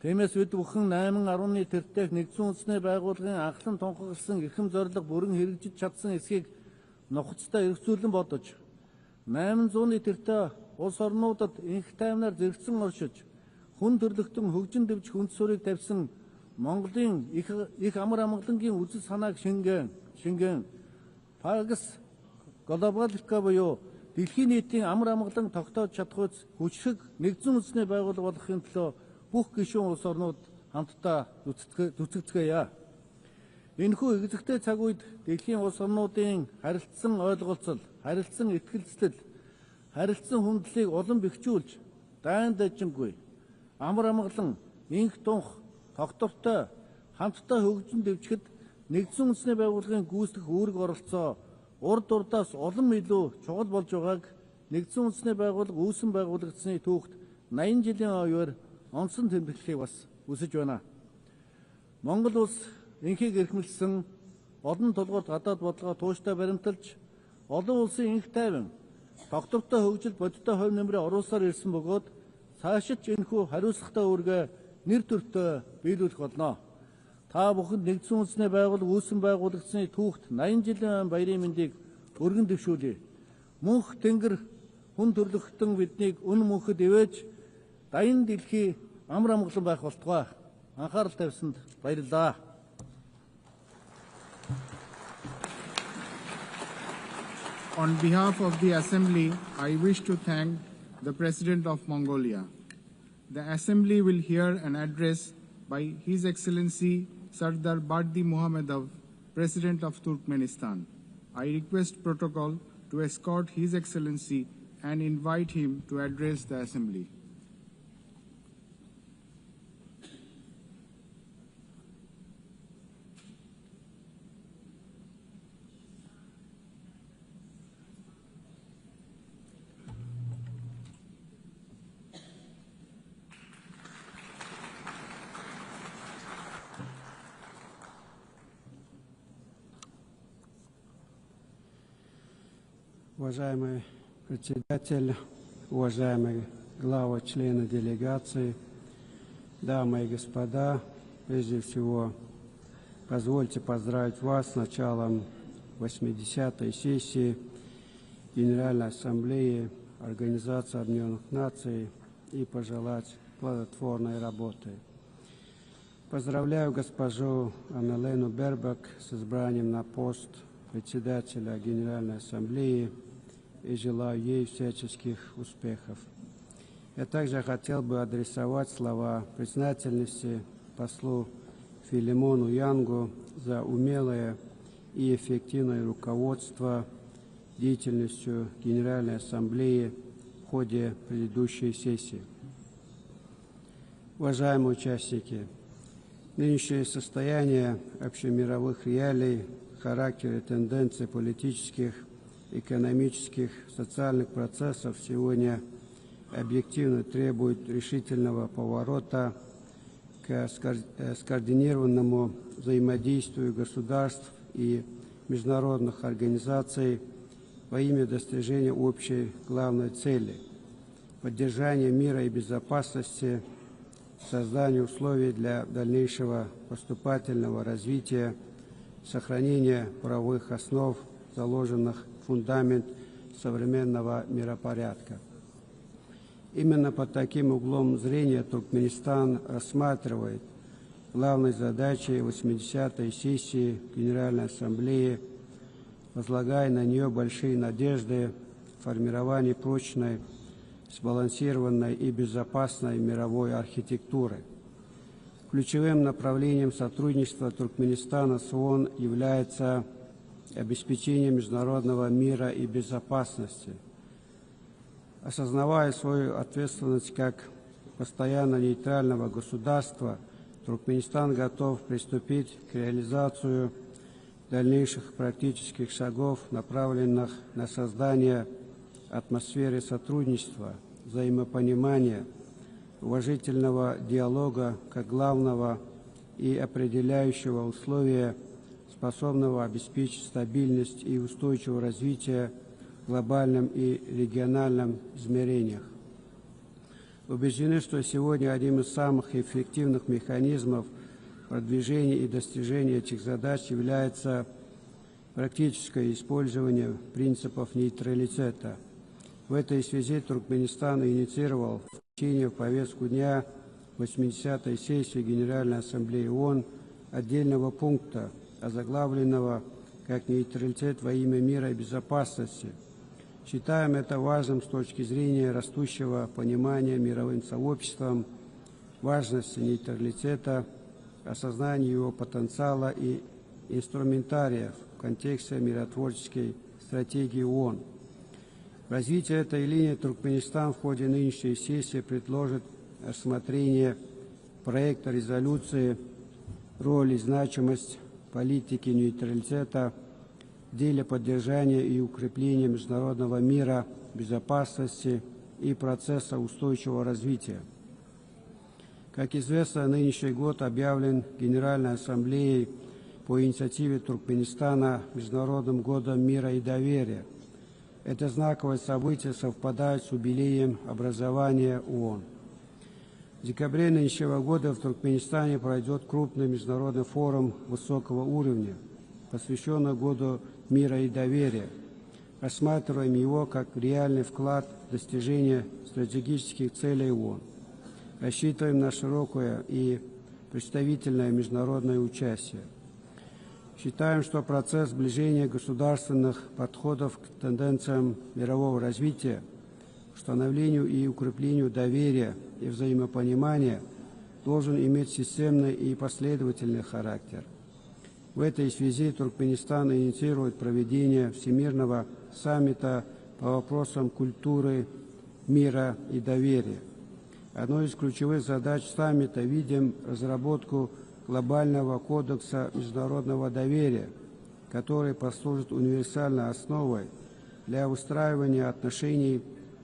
Тиймээс бид бүхэн 8.10-ны тэртех нэгдсэн үндэсний байгууллагын анхлан тунхагласан эрхэм зорилго бүрэн хэрэгжиж чадсан эсхийг нухацтай эргцүүлэн бодож, 800-ны тэртээ улс орнуудад инх тайвнаар зэрэгцэн оршиж, хүн төрлөختөн хөгжин дэвжих үнд суурийг тавьсан Монголын их амар амгалангийн үзэл санааг шингэн Пагас глобалика буюу дэлхийн нийтийн амар амгалан тогтоож чадах хүчрэг нэгдсэн үндэсний байгууллага болохын төлөө бүх гишүүн улс орнууд хамтдаа зүтгэцгээе. Энэхүү экзэгтэй цаг үед дэлхийн улс орнуудын харилцсан ойлголцол, харилцсан итгэлцэл, харилцсан хүндлэлийг улам бэхжүүлж, дайн дажингүй, амар амгалан, инх тунх, тогтвортой, хамтдаа хөгжин дэвжихэд нэгдсэн үндэсний байгууллагын гүйцэтгэх үүрэг оролцоо урд урдаас улам илүү чухал болж байгааг нэгдсэн үндэсний байгууллага үүсэн байгуулагдсны түүхт 80 жилийн ойвор онцон тэмдэглэхийг бас үсэж байна. Монгол улс инхийг эрхэмлсэн, олон тулгуурт гадаад бодлогоо тууштай баримталж, олон улсын инх тайван, тогтвортой хөгжил бодиттой хувь нэмрээ оруулсаар ирсэн бөгөөд цаашид ч энэхүү хариуцлагатай үүргээ нэр төртөө биелүүлэх болно. Та бүхэнд нэгдсэн үндэсний байгууллага үүсэн байгуулагдсны түүхт 80 жилийн баярын мэндийг өргөн дэвшүүлье. Мөнх тэнгэр хүн төрлөختөн биднийг үн мөнхөд ивэж дайн дэлхий амар амгалан байх болтугай. Анхаарал тавьсанд баярлалаа. On behalf of the Assembly, I wish to thank the President of Mongolia. The Assembly will hear an address by His Excellency Sardar Bardi Muhammadov, President of Turkmenistan. I request protocol to escort His Excellency and invite him to address the Assembly. Уважаемый председатель, уважаемые главы, члены делегации, дамы и господа, прежде всего позвольте поздравить вас с началом 80-й сессии Генеральной Ассамблеи Организации Объединенных Наций и пожелать плодотворной работы. Поздравляю госпожу Аннелену Бербак с избранием на пост председателя Генеральной Ассамблеи и желаю ей всяческих успехов. Я также хотел бы адресовать слова признательности послу Филимону Янгу за умелое и эффективное руководство деятельностью Генеральной Ассамблеи в ходе предыдущей сессии. Уважаемые участники, нынешнее состояние общемировых реалий, характер и тенденции политических, экономических, социальных процессов сегодня объективно требует решительного поворота к скоординированному взаимодействию государств и международных организаций во имя достижения общей главной цели – поддержания мира и безопасности, создания условий для дальнейшего поступательного развития, сохранения правовых основ, заложенных в фундамент современного миропорядка. Именно под таким углом зрения Туркменистан рассматривает главной задачей 80-й сессии Генеральной Ассамблеи, возлагая на нее большие надежды в формировании прочной, сбалансированной и безопасной мировой архитектуры. Ключевым направлением сотрудничества Туркменистана с ООН является обеспечение международного мира и безопасности. Осознавая свою ответственность как постоянно нейтрального государства, Туркменистан готов приступить к реализации дальнейших практических шагов, направленных на создание атмосфере сотрудничества, взаимопонимания, уважительного диалога как главного и определяющего условия, способного обеспечить стабильность и устойчивое развитие в глобальном и региональном измерениях. Убеждены, что сегодня одним из самых эффективных механизмов продвижения и достижения этих задач является практическое использование принципов нейтралитета. В этой связи Туркменистан инициировал включение в повестку дня 80-й сессии Генеральной Ассамблеи ООН отдельного пункта, озаглавленного как «Нейтралитет во имя мира и безопасности». Считаем это важным с точки зрения растущего понимания мировым сообществом важности нейтралитета, осознания его потенциала и инструментариев в контексте миротворческой стратегии ООН. В развитии этой линии Туркменистан в ходе нынешней сессии предложит рассмотрение проекта резолюции «Роль и значимость политики нейтралитета в деле поддержания и укрепления международного мира, безопасности и процесса устойчивого развития». Как известно, нынешний год объявлен Генеральной Ассамблеей по инициативе Туркменистана Международным годом мира и доверия. Это знаковое событие совпадает с юбилеем образования ООН. В декабре нынешнего года в Туркменистане пройдет крупный международный форум высокого уровня, посвященный Году мира и доверия. Рассматриваем его как реальный вклад в достижение стратегических целей ООН. Рассчитываем на широкое и представительное международное участие. Считаем, что процесс сближения государственных подходов к тенденциям мирового развития, установлению и укреплению доверия и взаимопонимания должен иметь системный и последовательный характер. В этой связи Туркменистан инициирует проведение Всемирного саммита по вопросам культуры, мира и доверия. Одной из ключевых задач саммита видим разработку глобального кодекса международного доверия, который послужит универсальной основой для выстраивания отношений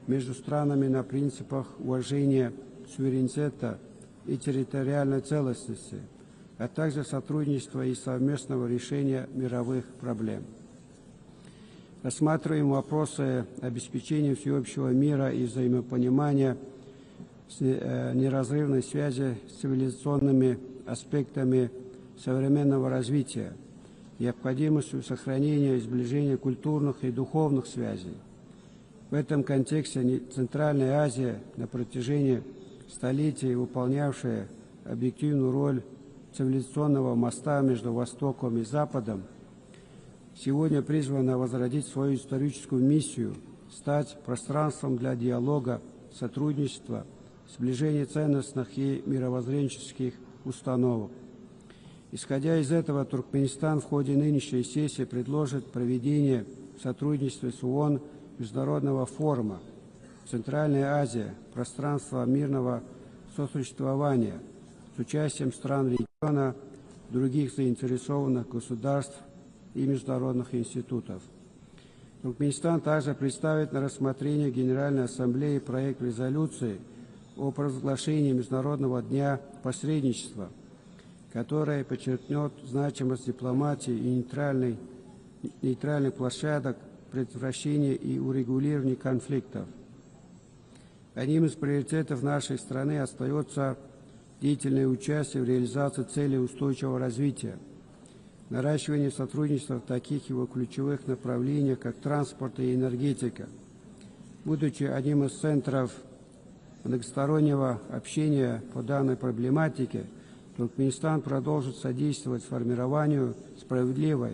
между странами на принципах уважения суверенитета и территориальной целостности, а также сотрудничества и совместного решения мировых проблем. Рассматриваем вопросы обеспечения всеобщего мира и взаимопонимания с неразрывной связи с цивилизационными аспектами современного развития, необходимостью сохранения и сближения культурных и духовных связей. В этом контексте Центральная Азия, на протяжении столетий выполнявшая объективную роль цивилизационного моста между Востоком и Западом, сегодня призвана возродить свою историческую миссию, стать пространством для диалога, сотрудничества, сближения ценностных и мировоззренческих установок. Исходя из этого, Туркменистан в ходе нынешней сессии предложит проведение в сотрудничестве с ООН международного форума «Центральная Азия. Пространство мирного сосуществования» с участием стран региона, других заинтересованных государств и международных институтов. Туркменистан также представит на рассмотрение Генеральной Ассамблеи проект резолюции о провозглашении Международного дня посредничества, которая подчеркнет значимость дипломатии и нейтральных площадок предотвращения и урегулирования конфликтов. Одним из приоритетов нашей страны остается деятельное участие в реализации целей устойчивого развития, наращивание сотрудничества в таких его ключевых направлениях, как транспорт и энергетика. Будучи одним из центров многостороннего общения по данной проблематике, Туркменистан продолжит содействовать формированию справедливой,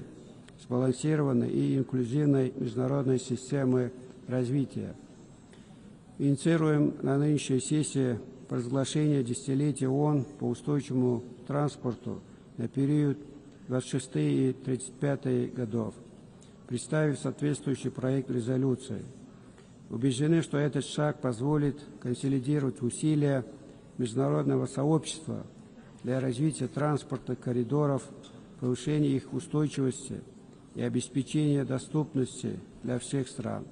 сбалансированной и инклюзивной международной системы развития. Инициируем на нынешней сессии провозглашение десятилетия ООН по устойчивому транспорту на период 26 и 35 годов, представив соответствующий проект резолюции. Убеждены, что этот шаг позволит консолидировать усилия международного сообщества для развития транспортных коридоров, повышения их устойчивости и обеспечения доступности для всех стран.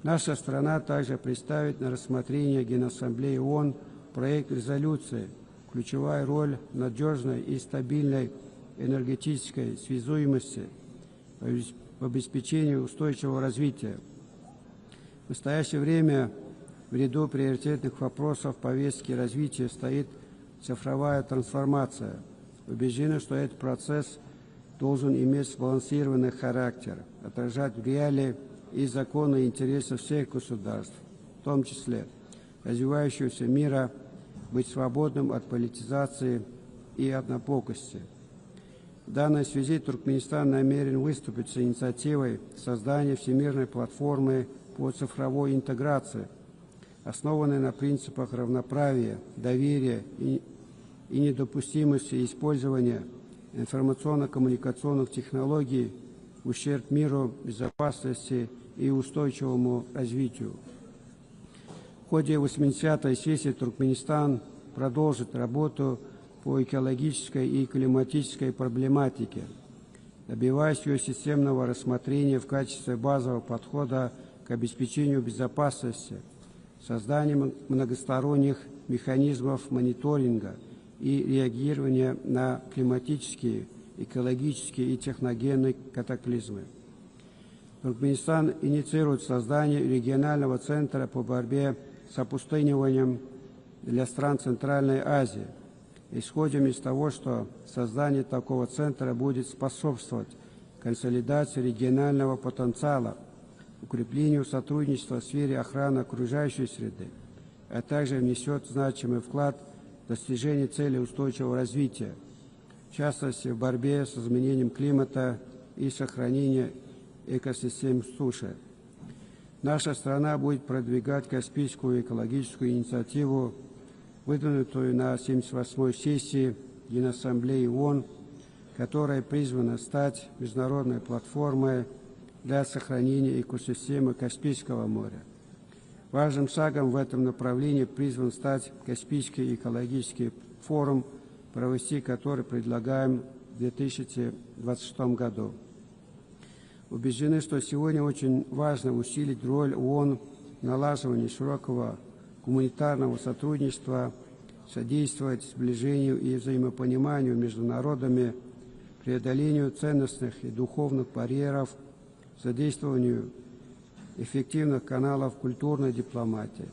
Наша страна также представит на рассмотрение Генассамблеи ООН проект резолюции «Ключевая роль надежной и стабильной энергетической связуемости в обеспечении устойчивого развития». В настоящее время в ряду приоритетных вопросов повестки развития стоит цифровая трансформация. Убеждены, что этот процесс должен иметь сбалансированный характер, отражать реалии и законные интересы всех государств, в том числе развивающегося мира, быть свободным от политизации и однобокости. В данной связи Туркменистан намерен выступить с инициативой создания всемирной платформы по цифровой интеграции, основанной на принципах равноправия, доверия и недопустимости использования информационно-коммуникационных технологий в ущерб миру, безопасности и устойчивому развитию. В ходе 80-й сессии Туркменистан продолжит работу по экологической и климатической проблематике, добиваясь ее системного рассмотрения в качестве базового подхода к обеспечению безопасности, созданием многосторонних механизмов мониторинга и реагирования на климатические, экологические и техногенные катаклизмы. Туркменистан инициирует создание регионального центра по борьбе с опустыниванием для стран Центральной Азии. Исходим из того, что создание такого центра будет способствовать консолидации регионального потенциала, укреплению сотрудничества в сфере охраны окружающей среды, а также внесет значимый вклад в достижение целей устойчивого развития, в частности в борьбе с изменением климата и сохранении экосистем суши. Наша страна будет продвигать Каспийскую экологическую инициативу, выдвинутую на 78-й сессии Генассамблеи ООН, которая призвана стать международной платформой для сохранения экосистемы Каспийского моря. Важным шагом в этом направлении призван стать Каспийский экологический форум, провести который предлагаем в 2026 году. Убеждены, что сегодня очень важно усилить роль ООН в налаживании широкого гуманитарного сотрудничества, содействовать сближению и взаимопониманию между народами, преодолению ценностных и духовных барьеров, задействованию эффективных каналов культурной дипломатии.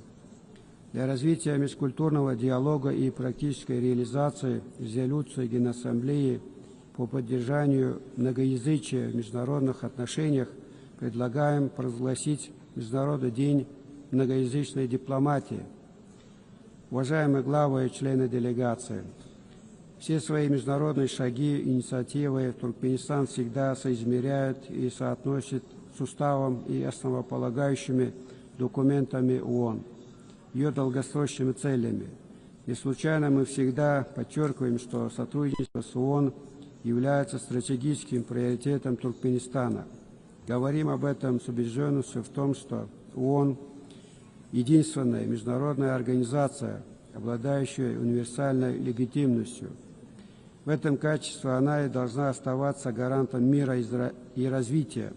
Для развития межкультурного диалога и практической реализации резолюции Генассамблеи по поддержанию многоязычия в международных отношениях предлагаем провозгласить Международный день многоязычной дипломатии. Уважаемые главы и члены делегации, все свои международные шаги, инициативы Туркменистан всегда соизмеряет и соотносит с уставом и основополагающими документами ООН, ее долгосрочными целями. Не случайно мы всегда подчеркиваем, что сотрудничество с ООН является стратегическим приоритетом Туркменистана. Говорим об этом с убежденностью в том, что ООН – единственная международная организация, обладающая универсальной легитимностью. В этом качестве она и должна оставаться гарантом мира и развития,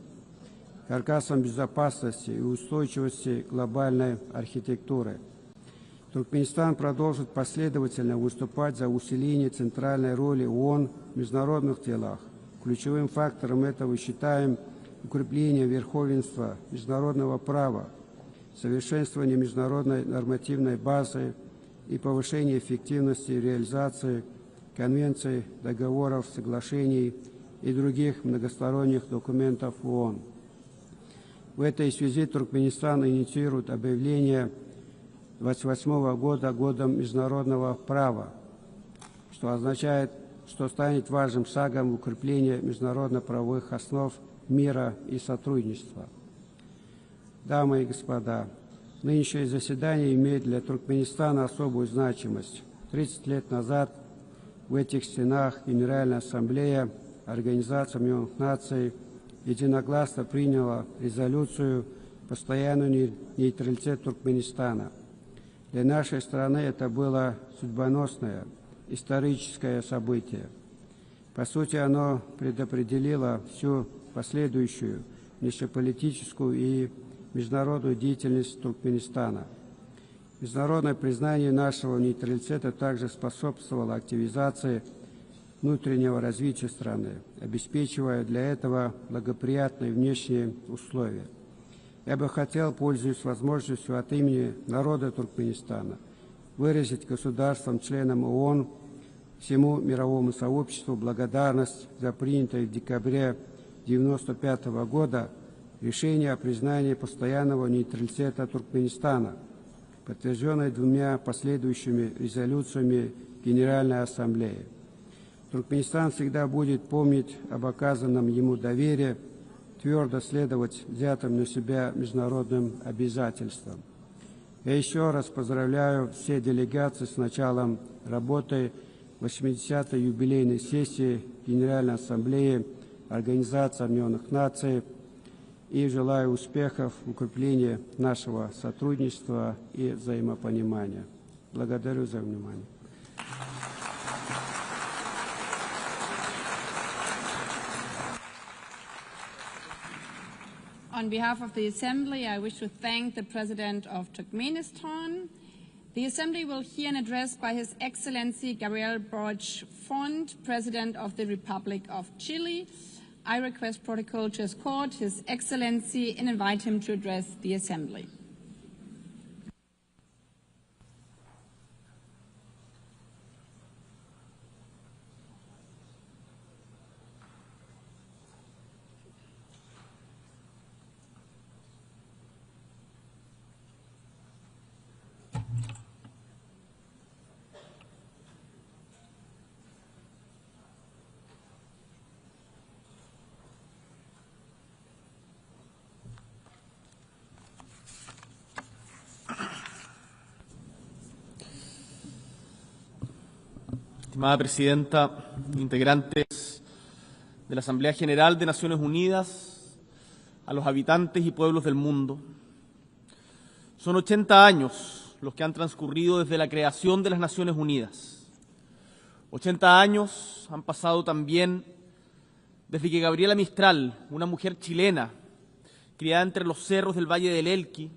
каркасом безопасности и устойчивости глобальной архитектуры. Туркменистан продолжит последовательно выступать за усиление центральной роли ООН в международных делах. Ключевым фактором этого считаем укрепление верховенства международного права, совершенствование международной нормативной базы и повышение эффективности реализации конвенций, договоров, соглашений и других многосторонних документов ООН. В этой связи Туркменистан инициирует объявление 1928 года годом международного права, что означает, что станет важным шагом в укреплении международно-правовых основ мира и сотрудничества. Дамы и господа, нынешнее заседание имеет для Туркменистана особую значимость. 30 лет назад в этих стенах Генеральная ассамблея Организации Объединенных Наций единогласно приняла резолюцию «Постоянный нейтралитет Туркменистана». Для нашей страны это было судьбоносное историческое событие. По сути, оно предопределило всю последующую внешнеполитическую и международную деятельность Туркменистана. Международное признание нашего нейтралитета также способствовало активизации внутреннего развития страны, обеспечивая для этого благоприятные внешние условия. Я бы хотел, пользуясь возможностью от имени народа Туркменистана, выразить государствам-членам ООН, всему мировому сообществу благодарность за принятое в декабре 1995 года решение о признании постоянного нейтралитета Туркменистана, подтвержденное 2 последующими резолюциями Генеральной Ассамблеи. Туркменистан всегда будет помнить об оказанном ему доверии, твердо следовать взятым на себя международным обязательствам. Я еще раз поздравляю все делегации с началом работы 80-й юбилейной сессии Генеральной Ассамблеи Организации Объединенных Наций и желаю успехов в укреплении нашего сотрудничества и взаимопонимания. Благодарю за внимание. On behalf of the Assembly, I wish to thank the President of Turkmenistan. The Assembly will hear an address by His Excellency Gabriel Boric Font, President of the Republic of Chile. I request Protocol to escort His Excellency and invite him to address the Assembly. Estimada Presidenta, integrantes de la Asamblea General de Naciones Unidas, a los habitantes y pueblos del mundo. Son 80 años los que han transcurrido desde la creación de las Naciones Unidas. 80 años han pasado también desde que Gabriela Mistral, una mujer chilena, criada entre los cerros del Valle del Elqui,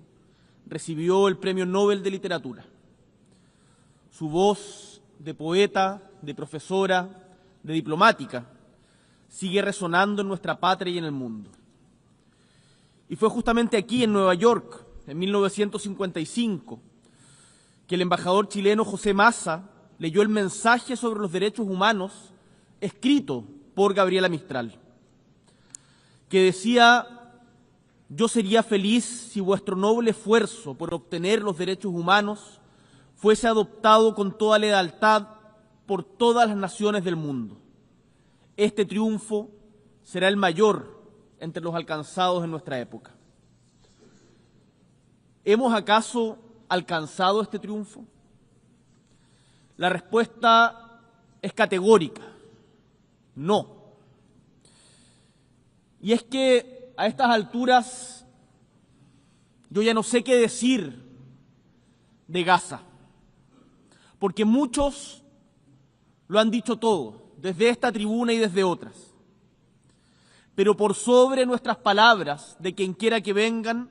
recibió el Premio Nobel de Literatura. Su voz de poeta, de profesora, de diplomática, sigue resonando en nuestra patria y en el mundo. Y fue justamente aquí, en Nueva York, en 1955, que el embajador chileno José Massa leyó el mensaje sobre los derechos humanos escrito por Gabriela Mistral, que decía: yo sería feliz si vuestro noble esfuerzo por obtener los derechos humanos fuese adoptado con toda lealtad por todas las naciones del mundo. Este triunfo será el mayor entre los alcanzados en nuestra época. ¿Hemos acaso alcanzado este triunfo? La respuesta es categórica: no. Y es que a estas alturas yo ya no sé qué decir de Gaza, porque muchos lo han dicho todo, desde esta tribuna y desde otras. Pero por sobre nuestras palabras, de quien quiera que vengan,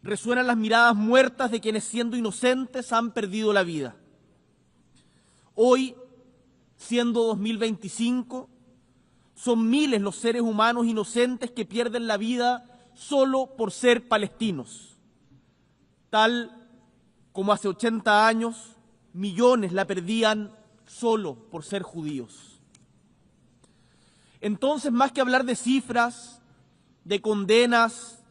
resuenan las miradas muertas de quienes, siendo inocentes, han perdido la vida. Hoy, siendo 2025, son miles los seres humanos inocentes que pierden la vida solo por ser palestinos, tal como hace 80 años millones la perdían solo por ser judíos. Entonces, más que hablar de cifras, de condenas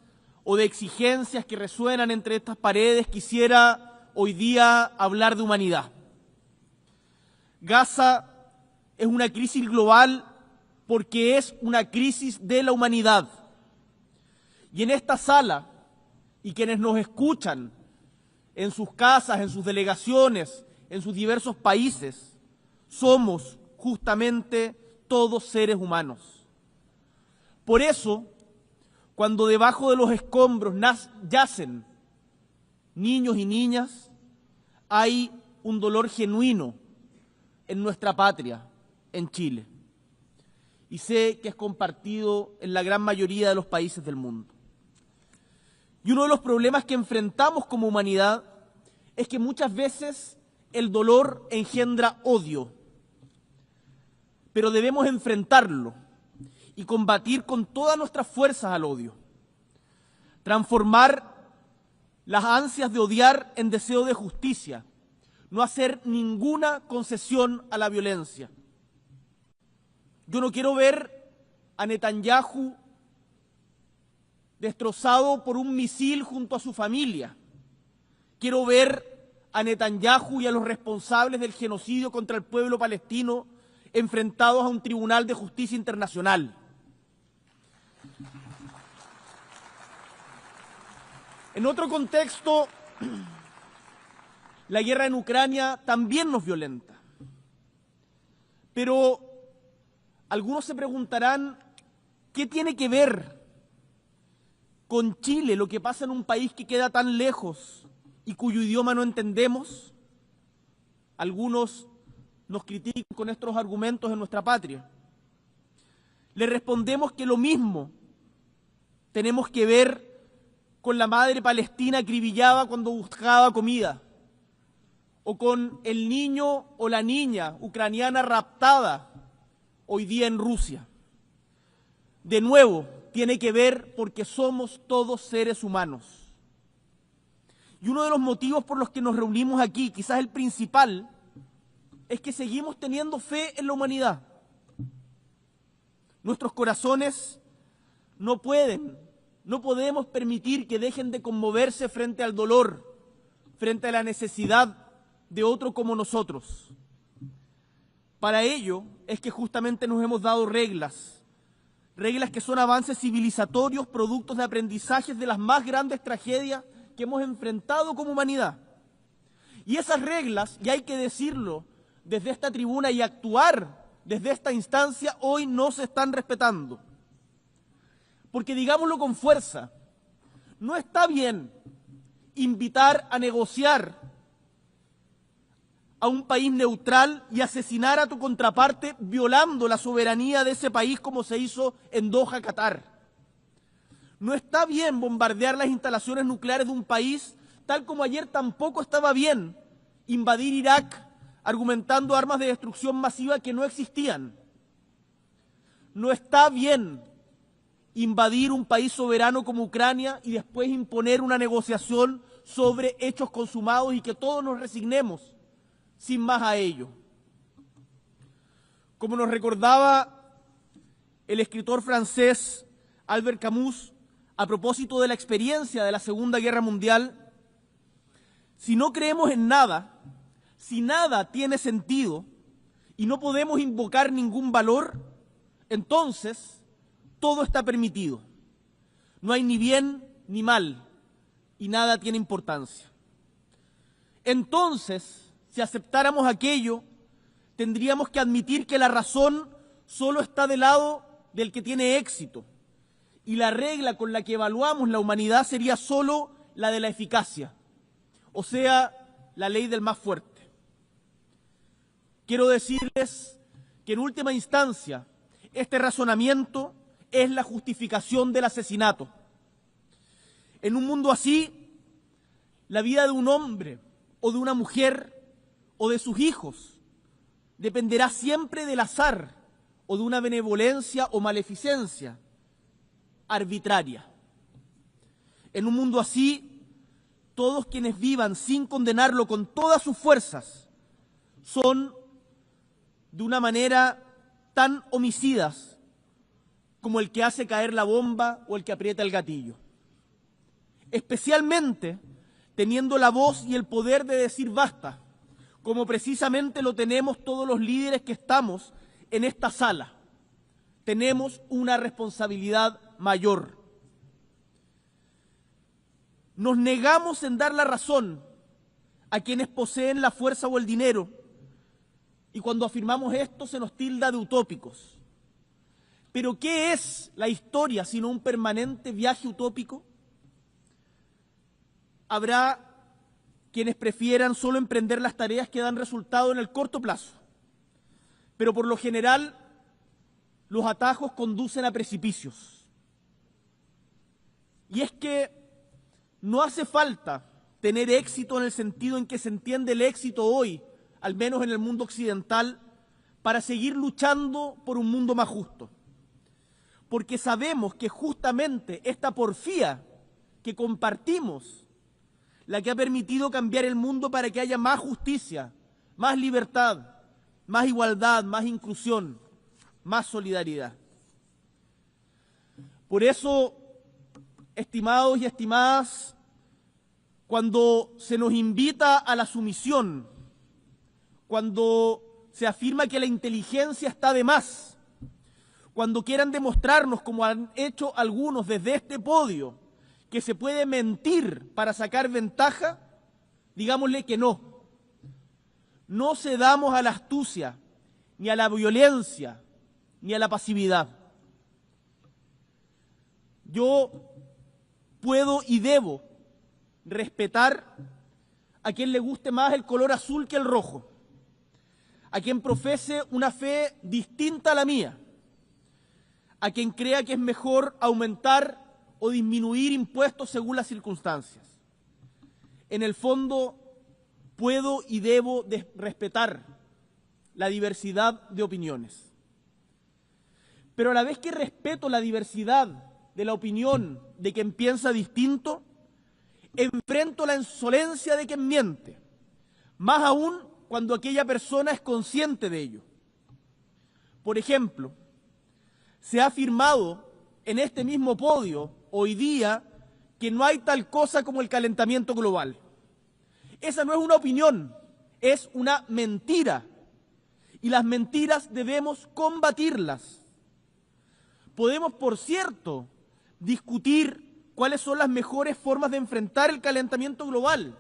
o de exigencias que resuenan entre estas paredes, quisiera hoy día hablar de humanidad. Gaza es una crisis global porque es una crisis de la humanidad. Y en esta sala, y quienes nos escuchan en sus casas, en sus delegaciones, en sus diversos países, somos justamente todos seres humanos. Por eso, cuando debajo de los escombros yacen niños y niñas, hay un dolor genuino en nuestra patria, en Chile. Y sé que es compartido en la gran mayoría de los países del mundo. Y uno de los problemas que enfrentamos como humanidad es que muchas veces el dolor engendra odio, pero debemos enfrentarlo y combatir con todas nuestras fuerzas al odio. Transformar las ansias de odiar en deseo de justicia, no hacer ninguna concesión a la violencia. Yo no quiero ver a Netanyahu destrozado por un misil junto a su familia. Quiero ver a Netanyahu y a los responsables del genocidio contra el pueblo palestino enfrentados a un tribunal de justicia internacional. En otro contexto, la guerra en Ucrania también nos violenta. Pero algunos se preguntarán, ¿qué tiene que ver con Chile lo que pasa en un país que queda tan lejos y cuyo idioma no entendemos? Algunos nos critican con estos argumentos en nuestra patria. Le respondemos que lo mismo tenemos que ver con la madre palestina acribillada cuando buscaba comida, o con el niño o la niña ucraniana raptada hoy día en Rusia. De nuevo, tiene que ver porque somos todos seres humanos. Y uno de los motivos por los que nos reunimos aquí, quizás el principal, es que seguimos teniendo fe en la humanidad. Nuestros corazones no podemos permitir que dejen de conmoverse frente al dolor, frente a la necesidad de otro como nosotros. Para ello es que justamente nos hemos dado reglas que son avances civilizatorios, productos de aprendizajes de las más grandes tragedias que hemos enfrentado como humanidad. Y esas reglas, y hay que decirlo desde esta tribuna y actuar desde esta instancia, hoy no se están respetando. Porque digámoslo con fuerza, no está bien invitar a negociar a un país neutral y asesinar a tu contraparte violando la soberanía de ese país como se hizo en Doha, Qatar. No está bien bombardear las instalaciones nucleares de un país, tal como ayer tampoco estaba bien invadir Irak argumentando armas de destrucción masiva que no existían. No está bien invadir un país soberano como Ucrania y después imponer una negociación sobre hechos consumados y que todos nos resignemos sin más a ello. Como nos recordaba el escritor francés Albert Camus a propósito de la experiencia de la Segunda Guerra Mundial, si no creemos en nada, si nada tiene sentido y no podemos invocar ningún valor, entonces todo está permitido. No hay ni bien ni mal y nada tiene importancia. Entonces, si aceptáramos aquello, tendríamos que admitir que la razón solo está del lado del que tiene éxito y la regla con la que evaluamos la humanidad sería solo la de la eficacia, o sea, la ley del más fuerte. Quiero decirles que en última instancia, este razonamiento es la justificación del asesinato. En un mundo así, la vida de un hombre o de una mujer o de sus hijos dependerá siempre del azar o de una benevolencia o maleficencia arbitraria. En un mundo así, todos quienes vivan sin condenarlo con todas sus fuerzas son de una manera tan homicidas como el que hace caer la bomba o el que aprieta el gatillo. Especialmente teniendo la voz y el poder de decir basta, como precisamente lo tenemos todos los líderes que estamos en esta sala. Tenemos una responsabilidad mayor. Nos negamos en dar la razón a quienes poseen la fuerza o el dinero, y cuando afirmamos esto se nos tilda de utópicos. ¿Pero qué es la historia sino un permanente viaje utópico? Habrá quienes prefieran solo emprender las tareas que dan resultado en el corto plazo, pero por lo general los atajos conducen a precipicios. Y es que No hace falta tener éxito en el sentido en que se entiende el éxito hoy, al menos en el mundo occidental, para seguir luchando por un mundo más justo. Porque sabemos que justamente esta porfía que compartimos, la que ha permitido cambiar el mundo para que haya más justicia, más libertad, más igualdad, más inclusión, más solidaridad. Por eso, estimados y estimadas, cuando se nos invita a la sumisión, cuando se afirma que la inteligencia está de más, cuando quieran demostrarnos, como han hecho algunos desde este podio, que se puede mentir para sacar ventaja, digámosle que no. No cedamos a la astucia, ni a la violencia, ni a la pasividad. Yo puedo y debo respetar a quien le guste más el color azul que el rojo, a quien profese una fe distinta a la mía, a quien crea que es mejor aumentar o disminuir impuestos según las circunstancias. En el fondo, puedo y debo respetar la diversidad de opiniones. Pero a la vez que respeto la diversidad de la opinión de quien piensa distinto, enfrento la insolencia de quien miente, más aún cuando aquella persona es consciente de ello. Por ejemplo, se ha afirmado en este mismo podio hoy día que no hay tal cosa como el calentamiento global. Esa no es una opinión, es una mentira. Y las mentiras debemos combatirlas. Podemos, por cierto, discutir cuáles son las mejores formas de enfrentar el calentamiento global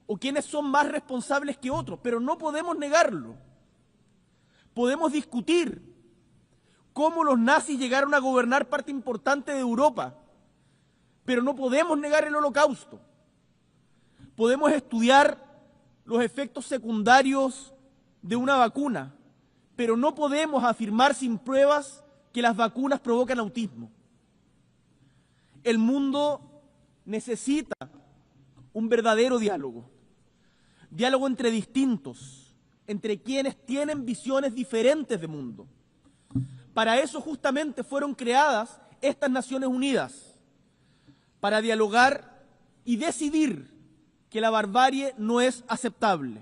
o quiénes son más responsables que otros, pero no podemos negarlo. Podemos discutir cómo los nazis llegaron a gobernar parte importante de Europa, pero no podemos negar el Holocausto. Podemos estudiar los efectos secundarios de una vacuna, pero no podemos afirmar sin pruebas que las vacunas provocan autismo. El mundo necesita un verdadero diálogo, diálogo entre distintos, entre quienes tienen visiones diferentes de mundo. Para eso justamente fueron creadas estas Naciones Unidas, para dialogar y decidir que la barbarie no es aceptable,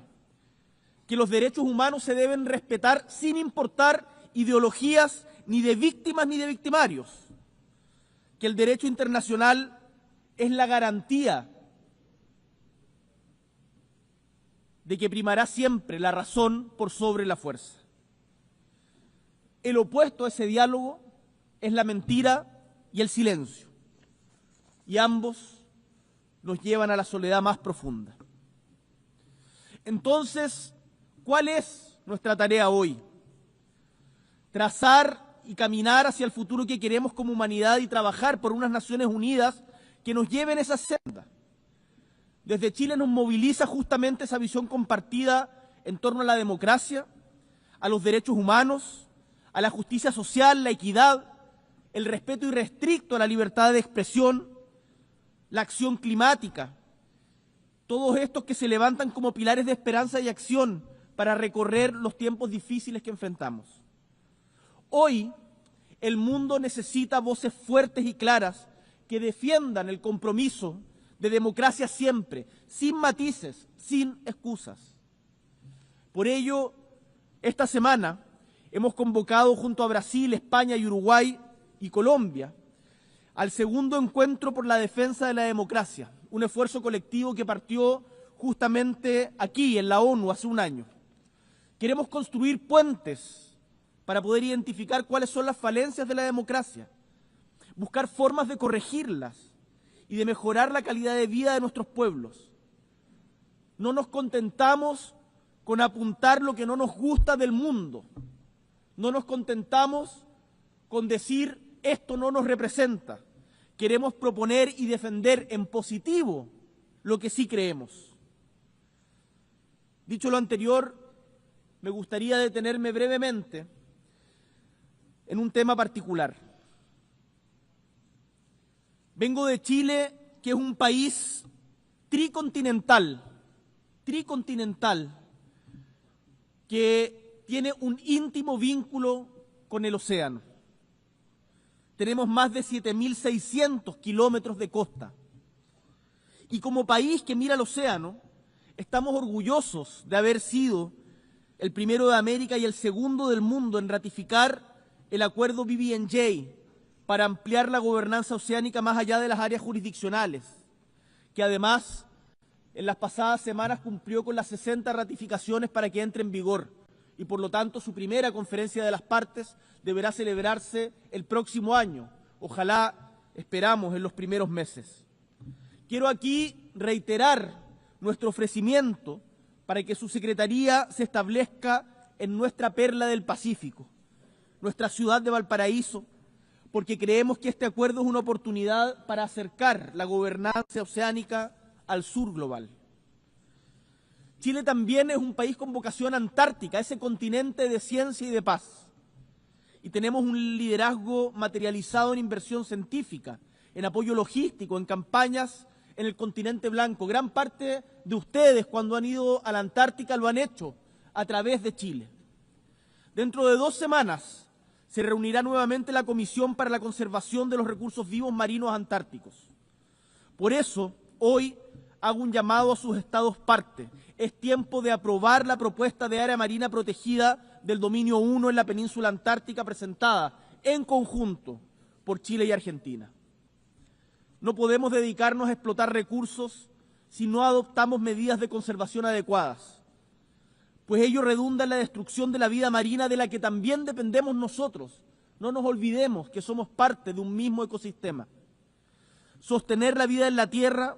que los derechos humanos se deben respetar sin importar ideologías ni de víctimas ni de victimarios, que el derecho internacional es la garantía de que primará siempre la razón por sobre la fuerza. El opuesto a ese diálogo es la mentira y el silencio, y ambos nos llevan a la soledad más profunda. Entonces, ¿cuál es nuestra tarea hoy? Trazar y caminar hacia el futuro que queremos como humanidad y trabajar por unas Naciones Unidas que nos lleven esa senda. Desde Chile nos moviliza justamente esa visión compartida en torno a la democracia, a los derechos humanos, a la justicia social, la equidad, el respeto irrestricto a la libertad de expresión, la acción climática, todos estos que se levantan como pilares de esperanza y acción para recorrer los tiempos difíciles que enfrentamos. Hoy, el mundo necesita voces fuertes y claras que defiendan el compromiso de democracia siempre, sin matices, sin excusas. Por ello, esta semana hemos convocado junto a Brasil, España y Uruguay y Colombia al segundo encuentro por la defensa de la democracia, un esfuerzo colectivo que partió justamente aquí, en la ONU, hace un año. Queremos construir puentes para poder identificar cuáles son las falencias de la democracia, buscar formas de corregirlas y de mejorar la calidad de vida de nuestros pueblos. No nos contentamos con apuntar lo que no nos gusta del mundo. No nos contentamos con decir esto no nos representa. Queremos proponer y defender en positivo lo que sí creemos. Dicho lo anterior, me gustaría detenerme brevemente en un tema particular. Vengo de Chile que es un país tricontinental, que tiene un íntimo vínculo con el océano. Tenemos más de 7.600 kilómetros de costa. Y como país que mira al océano, estamos orgullosos de haber sido el primero de América y el segundo del mundo en ratificar el acuerdo UNGA para ampliar la gobernanza oceánica más allá de las áreas jurisdiccionales, que además en las pasadas semanas cumplió con las 60 ratificaciones para que entre en vigor y por lo tanto su primera conferencia de las partes deberá celebrarse el próximo año, ojalá, esperamos, en los primeros meses. Quiero aquí reiterar nuestro ofrecimiento para que su Secretaría se establezca en nuestra perla del Pacífico, nuestra ciudad de Valparaíso, porque creemos que este acuerdo es una oportunidad para acercar la gobernanza oceánica al sur global. Chile también es un país con vocación antártica, ese continente de ciencia y de paz. Y tenemos un liderazgo materializado en inversión científica, en apoyo logístico, en campañas en el continente blanco. Gran parte de ustedes, cuando han ido a la Antártica, lo han hecho a través de Chile. Dentro de 2 semanas se reunirá nuevamente la Comisión para la Conservación de los Recursos Vivos Marinos Antárticos. Por eso, hoy hago un llamado a sus estados parte. Es tiempo de aprobar la propuesta de área marina protegida del dominio 1 en la península antártica presentada en conjunto por Chile y Argentina. No podemos dedicarnos a explotar recursos si no adoptamos medidas de conservación adecuadas, pues ello redunda en la destrucción de la vida marina de la que también dependemos nosotros. No nos olvidemos que somos parte de un mismo ecosistema. Sostener la vida en la tierra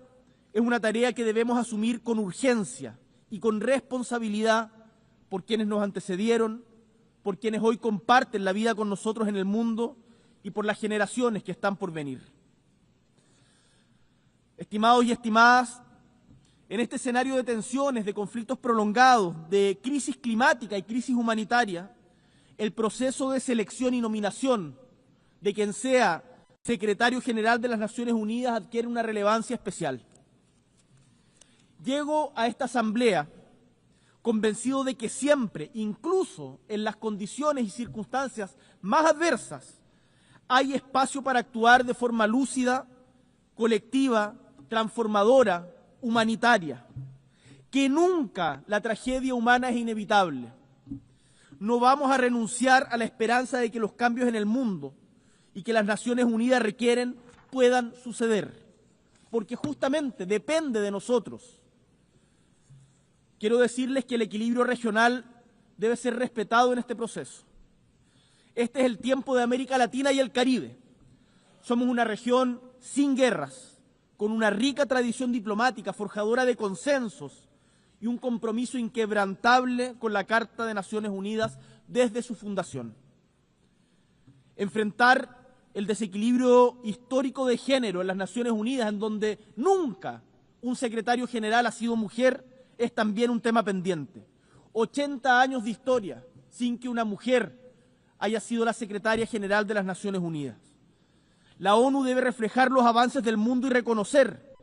es una tarea que debemos asumir con urgencia y con responsabilidad por quienes nos antecedieron, por quienes hoy comparten la vida con nosotros en el mundo y por las generaciones que están por venir. Estimados y estimadas, en este escenario de tensiones, de conflictos prolongados, de crisis climática y crisis humanitaria, el proceso de selección y nominación de quien sea secretario general de las Naciones Unidas adquiere una relevancia especial. Llego a esta asamblea convencido de que siempre, incluso en las condiciones y circunstancias más adversas, hay espacio para actuar de forma lúcida, colectiva, transformadora, humanitaria, que nunca la tragedia humana es inevitable. No vamos a renunciar a la esperanza de que los cambios en el mundo y que las Naciones Unidas requieren puedan suceder, porque justamente depende de nosotros. Quiero decirles que el equilibrio regional debe ser respetado en este proceso. Este es el tiempo de América Latina y el Caribe. Somos una región sin guerras, con una rica tradición diplomática, forjadora de consensos y un compromiso inquebrantable con la Carta de Naciones Unidas desde su fundación. Enfrentar el desequilibrio histórico de género en las Naciones Unidas, en donde nunca un secretario general ha sido mujer, es también un tema pendiente. 80 años de historia sin que una mujer haya sido la secretaria general de las Naciones Unidas. La ONU debe reflejar los avances del mundo y reconocer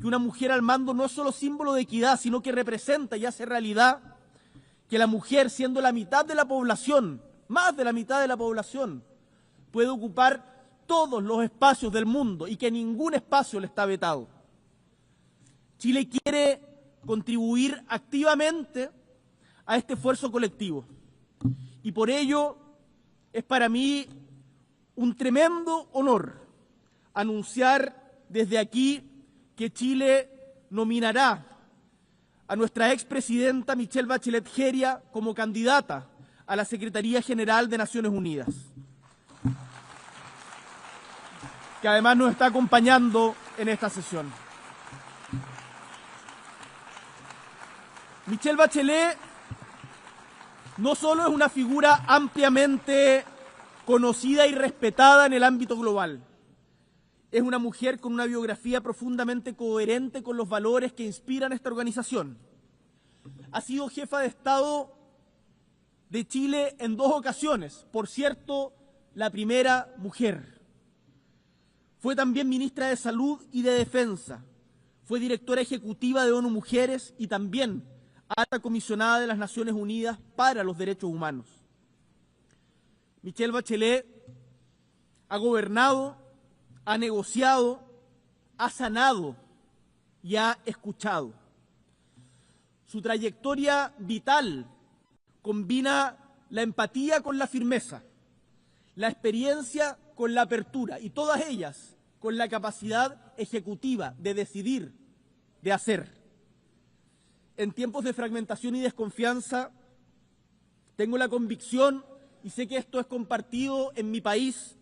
que una mujer al mando no es solo símbolo de equidad, sino que representa y hace realidad que la mujer, siendo la mitad de la población, más de la mitad de la población, puede ocupar todos los espacios del mundo y que ningún espacio le está vetado. Chile quiere contribuir activamente a este esfuerzo colectivo y por ello es para mí un tremendo honor anunciar desde aquí que Chile nominará a nuestra expresidenta Michelle Bachelet Jeria como candidata a la Secretaría General de Naciones Unidas, que además nos está acompañando en esta sesión. Michelle Bachelet no solo es una figura ampliamente conocida y respetada en el ámbito global, es una mujer con una biografía profundamente coherente con los valores que inspiran esta organización. Ha sido jefa de Estado de Chile en 2 ocasiones, por cierto, la primera mujer. Fue también ministra de Salud y de Defensa. Fue directora ejecutiva de ONU Mujeres y también alta comisionada de las Naciones Unidas para los Derechos Humanos. Michelle Bachelet ha gobernado, ha negociado, ha sanado y ha escuchado. Su trayectoria vital combina la empatía con la firmeza, la experiencia con la apertura y todas ellas con la capacidad ejecutiva de decidir, de hacer. En tiempos de fragmentación y desconfianza, tengo la convicción, y sé que esto es compartido en mi país,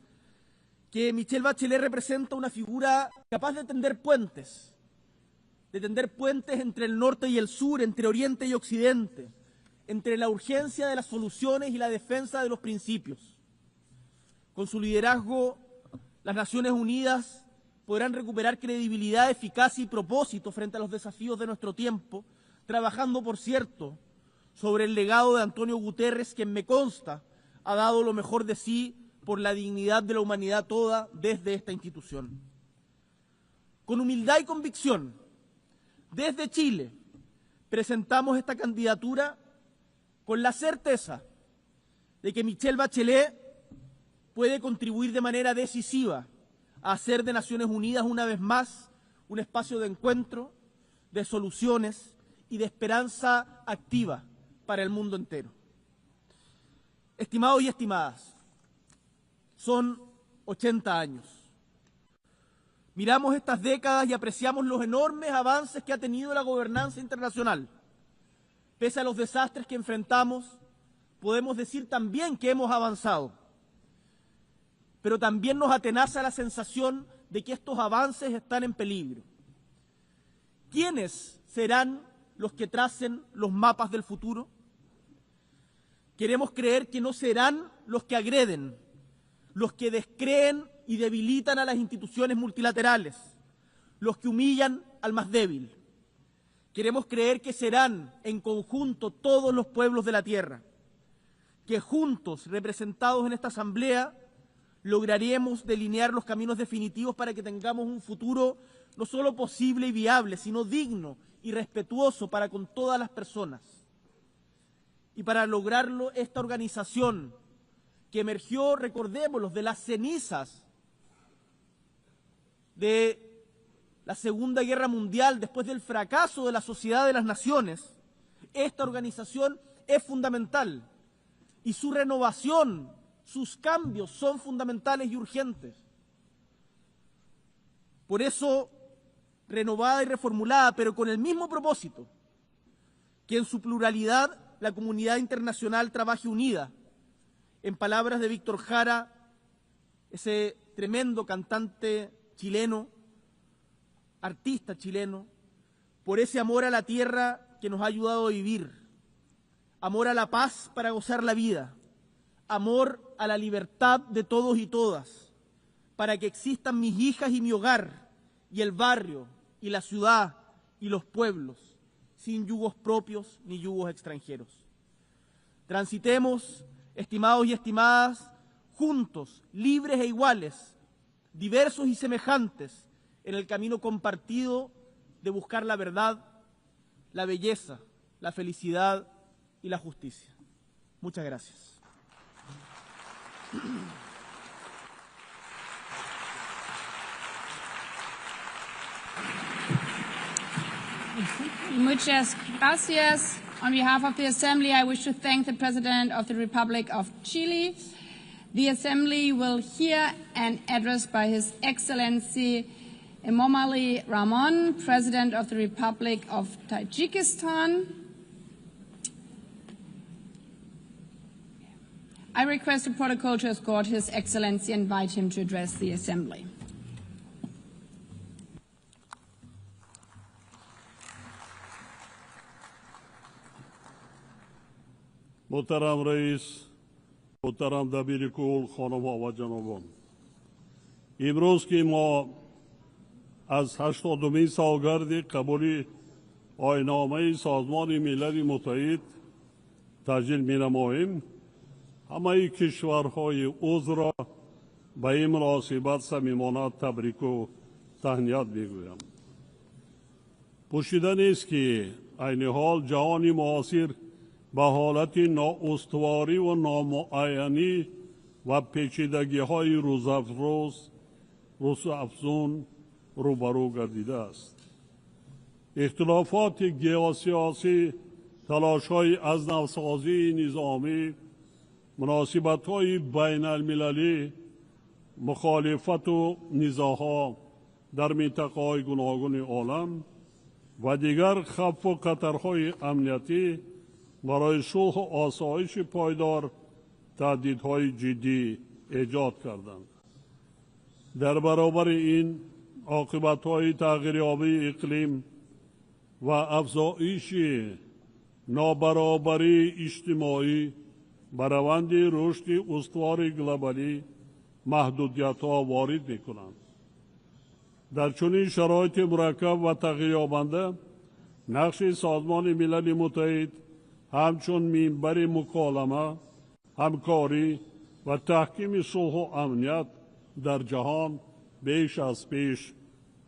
que Michelle Bachelet representa una figura capaz de tender puentes entre el norte y el sur, entre oriente y occidente, entre la urgencia de las soluciones y la defensa de los principios. Con su liderazgo, las Naciones Unidas podrán recuperar credibilidad, eficacia y propósito frente a los desafíos de nuestro tiempo, trabajando, por cierto, sobre el legado de Antonio Guterres, quien me consta ha dado lo mejor de sí por la dignidad de la humanidad toda desde esta institución. Con humildad y convicción, desde Chile, presentamos esta candidatura con la certeza de que Michelle Bachelet puede contribuir de manera decisiva a hacer de Naciones Unidas una vez más un espacio de encuentro, de soluciones y de esperanza activa para el mundo entero. Estimados y estimadas, son 80 años. Miramos estas décadas y apreciamos los enormes avances que ha tenido la gobernanza internacional. Pese a los desastres que enfrentamos, podemos decir también que hemos avanzado. Pero también nos atenaza la sensación de que estos avances están en peligro. ¿Quiénes serán los que tracen los mapas del futuro? Queremos creer que no serán los que agreden, los que descreen y debilitan a las instituciones multilaterales, los que humillan al más débil. Queremos creer que serán en conjunto todos los pueblos de la tierra, que juntos, representados en esta asamblea, lograremos delinear los caminos definitivos para que tengamos un futuro no solo posible y viable, sino digno y respetuoso para con todas las personas. Y para lograrlo, esta organización que emergió, recordémoslo, de las cenizas de la Segunda Guerra Mundial, después del fracaso de la Sociedad de las Naciones, esta organización es fundamental y su renovación, sus cambios son fundamentales y urgentes. Por eso, renovada y reformulada, pero con el mismo propósito, que en su pluralidad la comunidad internacional trabaje unida. En palabras de Víctor Jara, ese tremendo cantante chileno, artista chileno, por ese amor a la tierra que nos ha ayudado a vivir, amor a la paz para gozar la vida, amor a la libertad de todos y todas, para que existan mis hijas y mi hogar, y el barrio, y la ciudad, y los pueblos, sin yugos propios ni yugos extranjeros. Transitemos, estimados y estimadas, juntos, libres e iguales, diversos y semejantes, en el camino compartido de buscar la verdad, la belleza, la felicidad y la justicia. Muchas gracias. Muchas gracias. On behalf of the Assembly, I wish to thank the President of the Republic of Chile. The Assembly will hear an address by His Excellency Emmanuel Ramon, President of the Republic of Tajikistan. I request the protocol to escort His Excellency and invite him to address the Assembly. محترم رئیس، محترم دبیر کل، خانم‌ها و جنابان، امروز که ما از 80مین سالگرد قبول آیین‌نامه سازمان ملل متحد تسجیل می‌نماییم، همه کشورهای عضو را به این مناسبت صمیمانه تبریک و تهنیت میگویم. پوشیده نیست که عین حال جهان معاصر به حالت نااستواری و نامعینی و پیچیدگی های روز افزون روبرو گردیده است. اختلافات گیوسیاسی، تلاش های از نوسازی نظامی، مناسبت های بین المللی، مخالفت و نزاعها در منطقه های گوناگون عالم و دیگر خف و خطرهای امنیتی برای صلح و آسایش پایدار تهدیدهای جدی ایجاد کردند. در برابر این عاقبت‌های تغییریابی اقلیم و افزایش نابرابری اجتماعی به روند رشد استوار گلوبالی محدودیت‌ها وارد می‌کنند. در چنین شرایط مرکب و تغییریابنده نقش سازمان ملل متحد همچون منبر مکالمه، همکاری و تحکیم صلح و امنیت در جهان بیش از پیش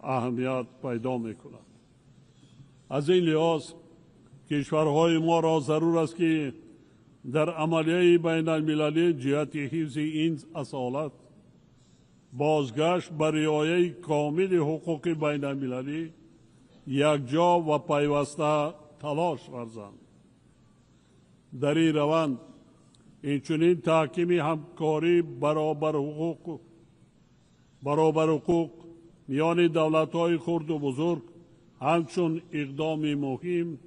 اهمیت پیدا می‌کند. از این لحاظ کشورهای ما را ضرور است که در عملیه بین المللی جهت حفظ این اصالت بازگشت بر رعایت کامل حقوق بین المللی یکجا و پیوسته تلاش ورزند. در این روند اینچنین تحکیم همکاری برابر حقوق میان دولت‌های خرد و بزرگ همچون اقدام مهم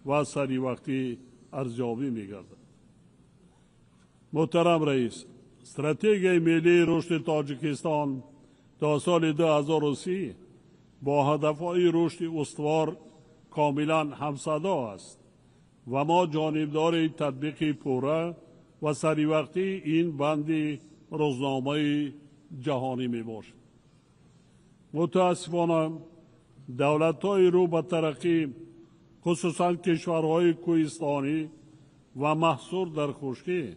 و سری وقتی ارزیابی می‌گردد. محترم رئیس، استراتژی ملی رشد تاجیکستان تا سال 2030 با هدف‌های رشد استوار کاملا همصدا است و ما جانبدار تطبیق پوره و سری وقتی این بند روزنامه جهانی میباشد. متاسفانه دولت‌های رو به ترقی خصوصا کشورهای کوهستانی و محصور در خشکی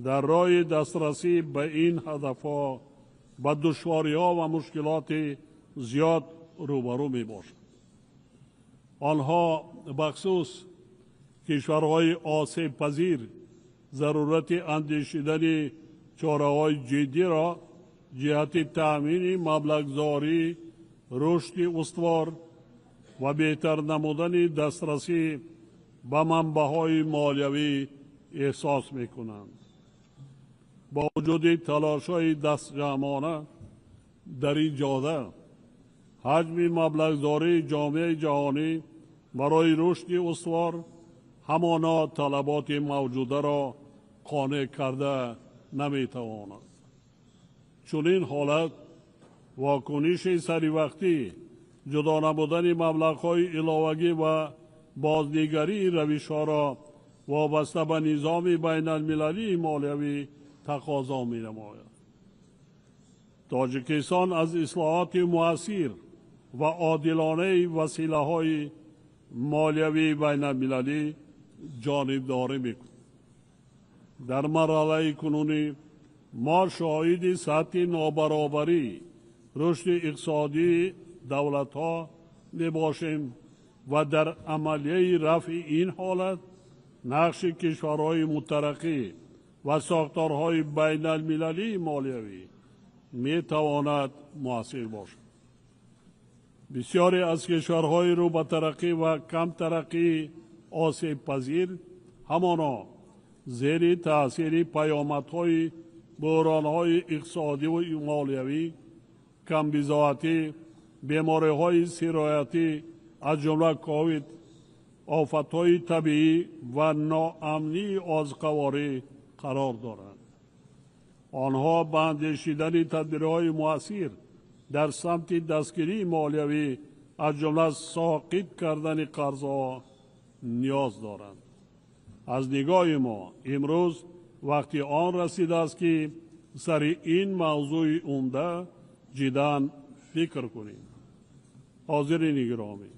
در راه دسترسی به این هدفها با دشواری‌ها و مشکلات زیاد روبرو میباشد. آنها بخصوص کشورهای آسیب پذیر ضرورت اندیشیدن چاره‌های جدی را جهت تأمین مبلغ‌زایی، رشد استوار و بهتر نمودن دسترسی به منبع‌های مالیوی احساس می‌کنند. با وجود تلاش‌های دستجمعانه در این جهت حجم مبلغ‌زایی جامعه جهانی برای رشد استوار همانا طلبات موجوده را قانع کرده نمی‌تواند. چنین حالت واکنش سری وقتی جدا نمودن مبلغ‌های علاوه‌ای و بازنگری روش‌ها را وابسته به نظام بین المللی مالیوی تقاضا می‌نماید. تاجیکستان از اصلاحات مؤثر و عادلانه وسیله‌های مالیوی بین المللی جانبداری می‌کند. در مرحله کنونی ما شاهد سطح نابرابری رشد اقتصادی دولت‌ها میباشیم و در عملیه رفع این حالت نقش کشورهای مترقی و ساختارهای بین المللی مالیوی میتواند مؤثر باشد. بسیاری از کشورهای رو به ترقی و کم ترقی آسیب پذیر همانا زیر تأثیر پیامدهای بحرانهای اقتصادی و مالیوی، کمبزاعتی، بیماری‌های سرایتی از جمله کووید، آفت‌های طبیعی و ناامنی آذوقه‌واری قرار دارند. آنها به اندیشیدن تدبیرهای مؤثر در سمت دستگیری مالیوی از جمله ساقط کردن قرضها نیاز دارند. از نگاه ما امروز وقتی آن رسیده است که سر این موضوع عمده جداً فکر کنیم. حاضرین گرامی،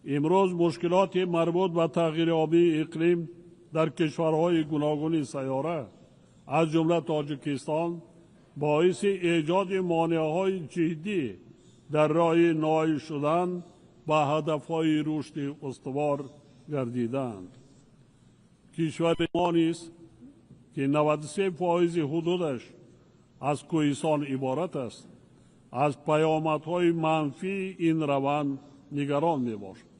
امروز مشکلات مربوط به تغییریابی اقلیم در کشورهای گوناگون سیاره از جمله تاجیکستان باعث ایجاد مانع‌های جدی در راه نائل شدن به هدف‌های رشد استوار گردیدند. کشور ما نیز که 93% حدودش از کوهستان عبارت است، از پیامدهای منفی این روند نگران میباشد.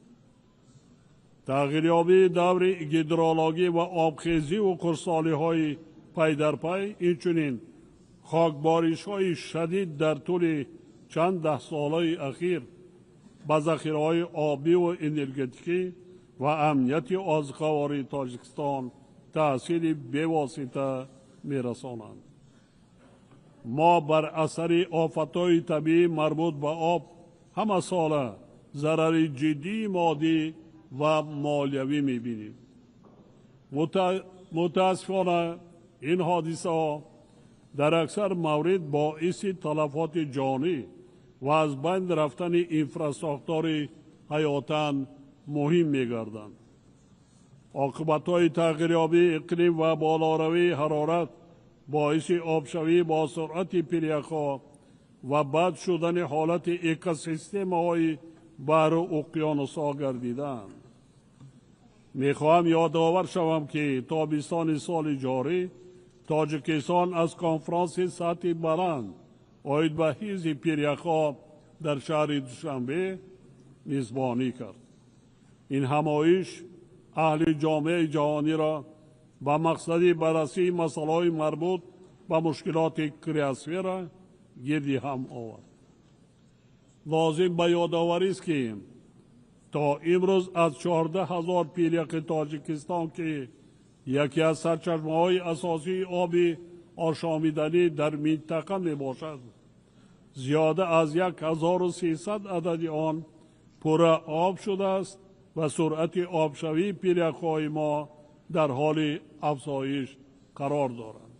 تغییریابی دور هیدرولوژی و آبخیزی و خشکسالی‌های پی در پی، اینچنین خاکباریش‌های شدید در طول چند ده ساله اخیر به ذخیره‌های آبی و انرژتیکی و امنیت آذوقه‌واری تاجیکستان تأثیر بی‌واسطه می‌رسانند. ما بر اثر آفت‌های طبیعی مربوط به آب همه ساله ضرر جدی مادی و مالیوی می‌بینیم. متاسفانه این حادثه ها در اکثر موارد باعث تلفات جانی و از بین رفتن انفراستراکچور حیاتاً مهم می‌گردند. عاقبت‌های تغییریابی اقلیم و بالاروی حرارت باعث آبشوی با سرعت پیریخ‌ها و بد شدن حالت اکوسیستم‌های بحر و اقیانوس‌ها گردیدند. می‌خواهم یادآور شوم که تابستان سال جاری تاجیکستان از کنفرانس سطح بلند عاید به حفظ پیریخ‌ها در شهر دوشنبه میزبانی کرد. این همایش اهل جامعه جهانی را با مقصد بررسی مسائل مربوط به مشکلات کریاسفر گردی هم آورد. لازم به یادآوری است که تا امروز از 14,000 پیریخ تاجیکستان که یکی از سرچشمه‌های اساسی آب آشامیدنی در منطقه می باشد، زیاده از 1,300 عدد آن پر آب شده است و سرعت آبشوی پیریخ‌های ما در حال افزایش قرار دارد.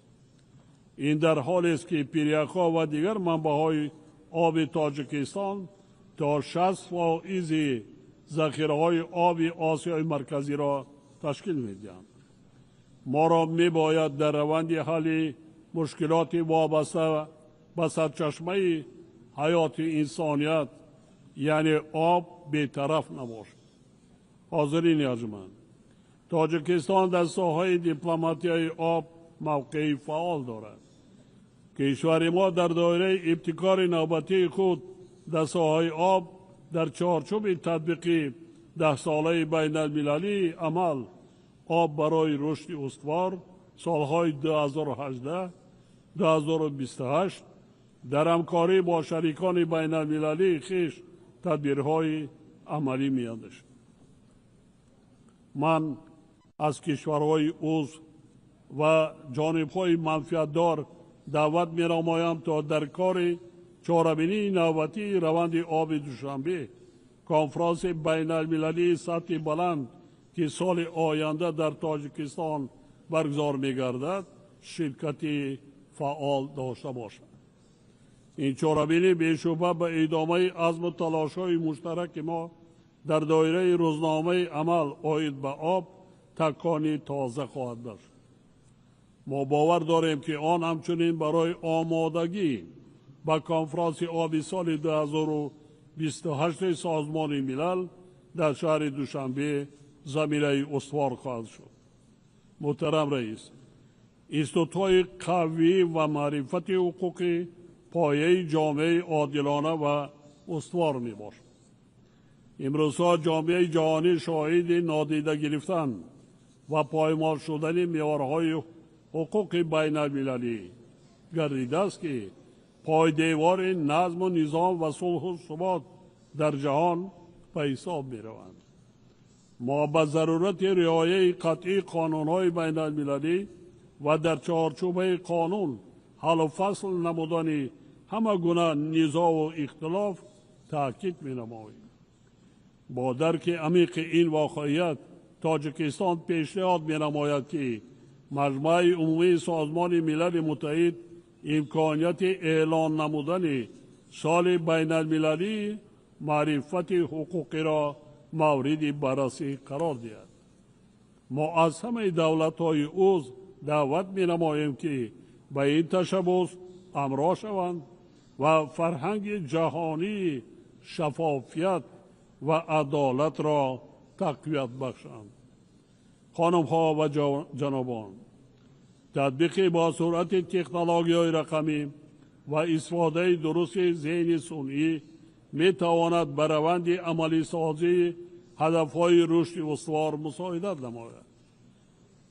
این در حالی است که پیریخ‌ها و دیگر منبع‌های آب تاجیکستان تا 60% ذخیره‌های آب آسیای مرکزی را تشکیل می‌دهند. ما را می‌باید در روند حل مشکلات وابسته به سرچشمه حیات انسانیت یعنی آب بی‌طرف نباشد. حاضرین ارجمند، تاجیکستان در ساحه دیپلماتی آب موقعی فعال دارد. کشور ما در دایره ابتکار نوبتی خود در ساحه آب در چارچوب تطبیق 10 ساله بین المللی عمل آب برای رشد استوار سالهای 2018 2028 در همکاری با شریکان بین المللی خویش تدبیرهای عملی می‌اندیشد. من از کشورهای عضو و جانبهای منفعتدار دعوت می‌نمایم تا در کار چاره‌بینی نوبتی روند آب دوشنبه کنفرانس بین المللی سطح بلند که سال آینده در تاجیکستان برگزار می‌گردد شرکت فعال داشته باشد. این چاره‌بینی بی‌شبهه به ادامه عزم و تلاش‌های مشترک ما در دایره روزنامه عمل عاید به آب تکانی تازه خواهد داشت. ما باور داریم که آن همچنین برای آمادگی به کنفرانس آب سال 2028 سازمان ملل در شهر دوشنبه زمینه استوار خواهد شد. محترم رئیس، اینستیتوت‌های قوی و معرفت حقوقی پایه جامعه عادلانه و استوار می باشد. امروزها جامعه جهانی شاهد نادیده گرفتن و پایمال شدن معیارهای حقوق بین المللی گردیده است که پایدیوار نظم و نظام و صلح و ثبات در جهان به حساب می روند. ما به ضرورت رعایت قطعی قانون‌های بین المللی و در چارچوب قانون حل و فصل نمودن همه گونه نزاع و اختلاف تاکید می‌نماییم. با درک عمیق این واقعیت تاجیکستان پیشنهاد می‌نماید که مجمع عمومی سازمان ملل متحد امکانیت اعلان نمودن سال بین المللی معرفت حقوقی را مورد بررسی قرار دهد. ما از همه دولت‌های عضو دعوت می‌نماییم که به این تشبث همراه شوند و فرهنگ جهانی شفافیت و عدالت را تقویت بخشند. خانم ها و جنابان، تطبیق با سرعت تکنولوژی‌های رقمی و استفاده درست ذهن صنعی می تواند بر روند عملی سازی هدفهای رشد استوار مساعدت نماید.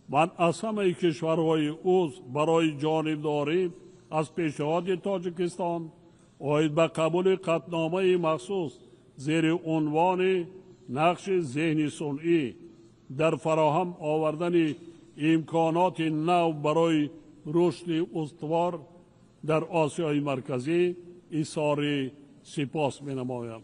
من از همه کشورهای عضو برای جانبداری از پیشنهاد تاجیکستان اید به قبول قطعنامه مخصوص زیر عنوان نقش ذهن صنعی در فراهم آوردن امکانات نو برای رشد استوار در آسیای مرکزی اظهار سپاس می نمایم.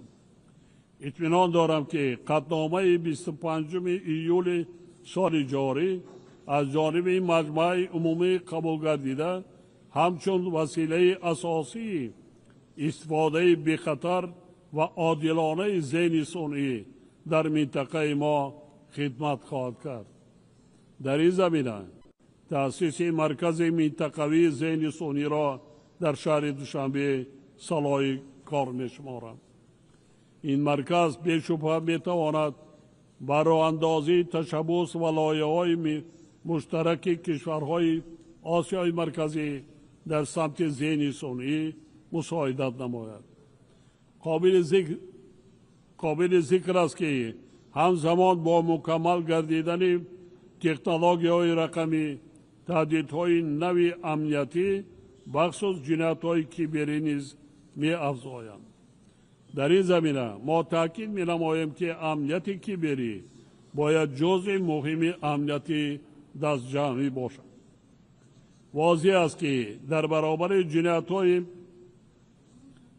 اطمینان دارم که قطعنامه 25 ایول سال جاری از جانب مجمع عمومی قبول گردیده همچون وسیله اساسی استفاده بی خطر و عادلانه ذهن صنعی در منطقه ما خدمت خواهد کرد. در این زمینه تأسیس مرکز منطقوی ذهن صنعی را در شهر دوشنبه صلاح کار می شمارم. این مرکز بی‌شبهه می تواند برای اندازی تشبث و لایه‌های مشترک کشورهای آسیای مرکزی در سمت ذهن صنعی مساعدت نماید. قابل ذکر است که همزمان با مکمل گردیدن تکنولوژی‌های رقمی تهدیدهای نوی امنیتی بخصوص جنایت‌های کیبری نیز می‌افزایند. در این زمینه ما تاکید می‌نماییم که امنیت کیبری باید جزء مهم امنیت دست جمعی باشد. واضح است که در برابر جنایت‌های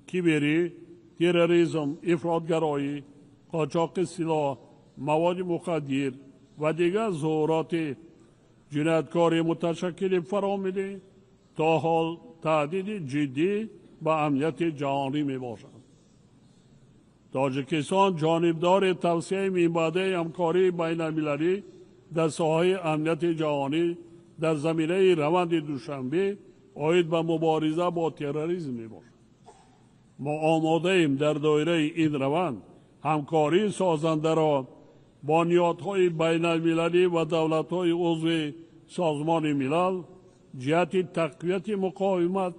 کیبری، تروریسم، افراطگرایی، قاچاق سلاح، مواد مخدر و دیگر ظاهرات جنایتکاری متشکل فراملی تا حال تهدید جدی به امنیت جهانی می باشد. تاجیکستان جانبدار توسعه منبع همکاری بین المللی در ساحه امنیت جهانی در زمینه روند دوشنبه آید به مبارزه با تروریسم می باشد. ما آماده ایم در دایره این روند همکاری سازنده را با نهادهای بین المللی و دولت‌های عضو سازمان ملل جهت تقویت مقاومت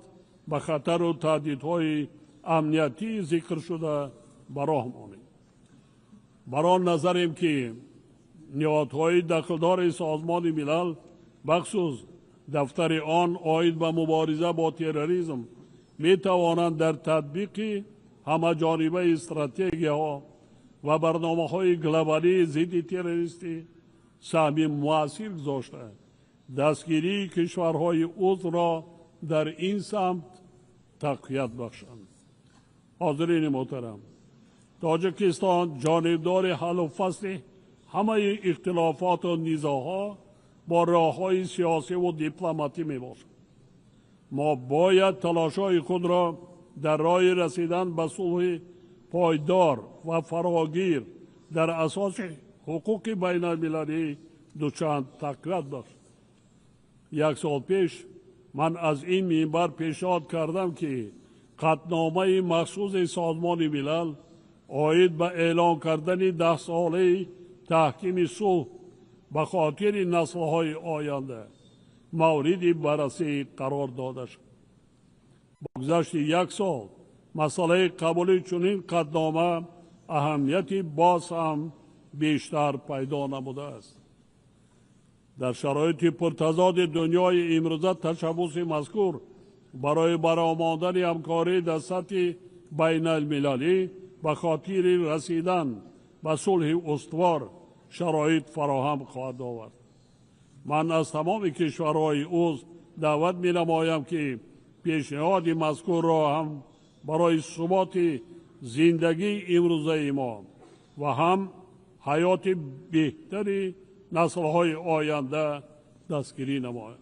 به خطر و تهدیدهای امنیتی ذکر شده براه مانیم. برای نظریم که نهادهای دخلدار سازمان ملل بخصوص دفتر آن آید به مبارزه با تروریسم می توانند در تطبیق همه جانبه استراتژی ها و برنامه های گلوبالی ضد تروریستی سهم مؤثر گذاشته دستگیری کشورهای عضو را در این سمت تقویت بخشند. حاضرین محترم، تاجیکستان جانبدار حل و فصل همه اختلافات و نزاعها با راه‌های سیاسی و دیپلماتی می باشد. ما باید تلاش‌های خود را در راه رسیدن به صلح پایدار و فراگیر در اساس حقوق بین المللی دوچند تقویت بخشیم. یک سال پیش من از این منبر پیشنهاد کردم که قطعنامه مخصوص سازمان ملل آید به اعلان کردن 10 ساله تحکیم صلح به خاطر نسل‌های آینده مورد بررسی قرار داده شد. با گذشت یک سال مسئله قبول چنین قطعنامه اهمیتی باز هم بیشتر پیدا نموده است. در شرایط پرتضاد دنیای امروزه تشبث مذکور برای برآمدن همکاری در سطح بین المللی به خاطر رسیدن به صلح استوار شرایط فراهم خواهد آورد. من از تمام کشورهای عضو دعوت می نمایم که پیشنهاد مذکور را هم برای ثبات زندگی امروزه ما و هم حیات بهتری نسل‌های آینده دستگیری نماید.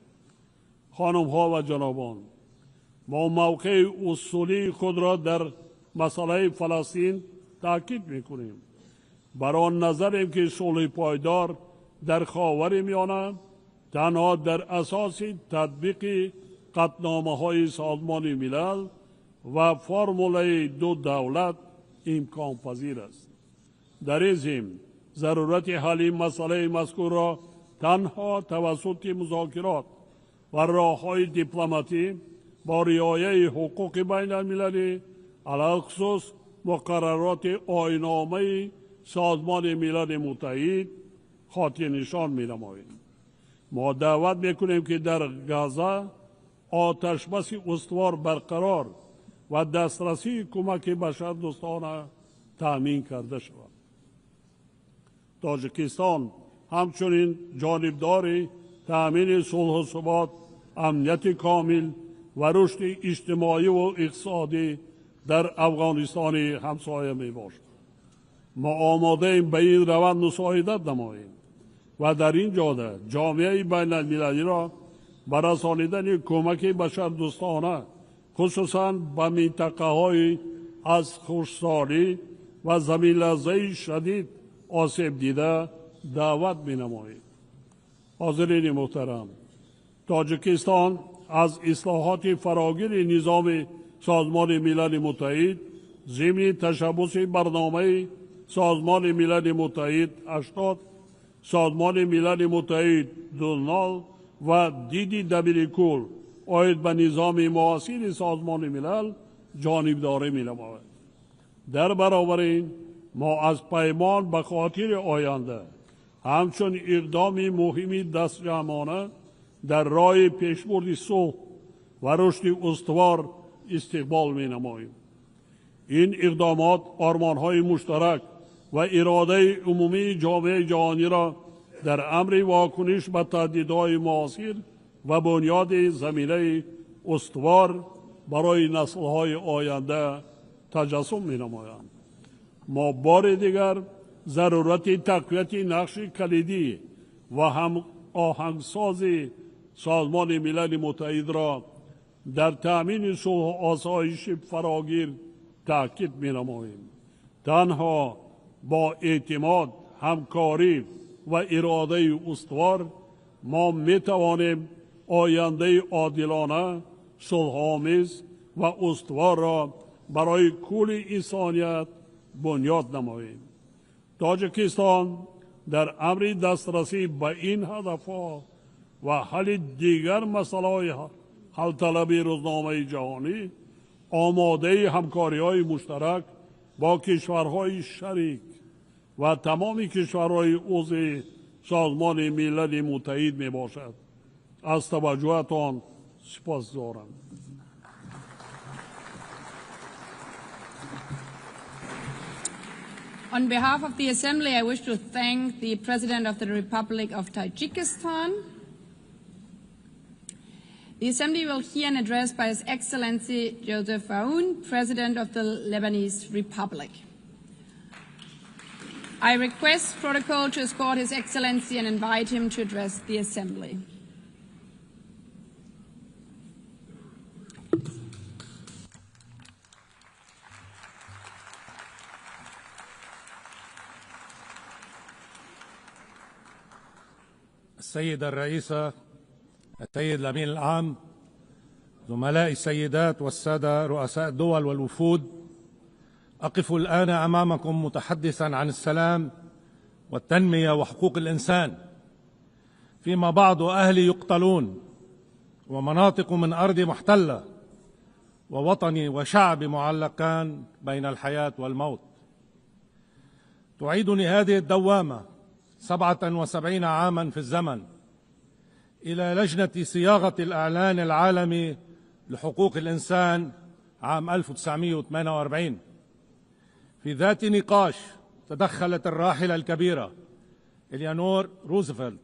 خانم ها و جنابان، ما موقع اصولی خود را در مسئله فلسطین تاکید میکنیم. برای نظریم که صلح پایدار در خاورمیانه تنها در اساس تطبیق قطعنامه‌های سازمان ملل و فرمول دو دولت امکان پذیر است. در این ضمن ضرورت حل مسئله مذکور را تنها توسط مذاکرات و راه‌های دیپلماتی با رعایت حقوق بین المللی علی خصوص مقررات آیین‌نامه سازمان ملل متحد خاطر نشان می‌نماییم. ما دعوت می‌کنیم که در غزه آتش بس استوار برقرار و دسترسی کمک بشردوستانه تأمین کرده شود. تاجیکستان همچنین جانبدار تأمین صلح و ثبات، امنیت کامل و رشد اجتماعی و اقتصادی در افغانستان همسایه می باشد. ما آماده ایم به این روند مساعدت نماییم و در این جاده جامعه بین المللی را به رسانیدن کمک بشردوستانه خصوصا به منطقه های از خشکسالی و زمین لرزه شدید آسیب دیده دعوت می نماییم. حاضرین محترم، تاجیکستان از اصلاحات فراگیر نظام سازمان ملل متحد ضمن تشبث برنامه سازمان ملل متحد 80 سازمان ملل متحد 20 و دیدی دبیرکل آید به نظام معاصر سازمان ملل جانبداری می نماید. در برابر این ما از پیمان به خاطر آینده همچون اقدام مهمی دستجمعانه در راه پیشبرد صلح و رشد استوار استقبال می نماییم. این اقدامات آرمان‌های مشترک و اراده عمومی جامعه جهانی را در امر واکنش به تهدیدهای معاصر و بنیاد زمینه استوار برای نسل‌های آینده تجسم می نمایند. ما بار دیگر ضرورت تقویت نقش کلیدی و هم آهنگساز سازمان ملل متحد را در تأمین صلح و آسایش فراگیر تأکید می نماییم. تنها با اعتماد، همکاری و اراده استوار ما می توانیم آینده عادلانه، صلح‌آمیز و استوار را برای کل انسانیت بنیاد نماییم. تاجیکستان در امر دسترسی به این هدفها و حل دیگر مسائل حل طلبی روزنامه جهانی آماده همکاری‌های مشترک با کشورهای شریک و تمام کشورهای عضو سازمان ملل متحد می باشد. از توجهتان سپاسگزارم. On behalf of the Assembly, I wish to thank the President of the Republic of Tajikistan. The Assembly will hear an address by His Excellency Joseph Aoun, President of the Lebanese Republic. I request protocol to escort His Excellency and invite him to address the Assembly. السيدة الرئيسة، السيد الأمين العام، زملائي السيدات والسادة رؤساء الدول والوفود، أقف الآن أمامكم متحدثا عن السلام والتنمية وحقوق الإنسان، فيما بعض أهلي يقتلون ومناطق من أرضي محتلة ووطني وشعبي معلقان بين الحياة والموت. تعيدني هذه الدوامة 77 عاما في الزمن إلى لجنة صياغة الإعلان العالمي لحقوق الإنسان عام 1948. في ذات نقاش تدخلت الراحلة الكبيرة إليانور روزفلت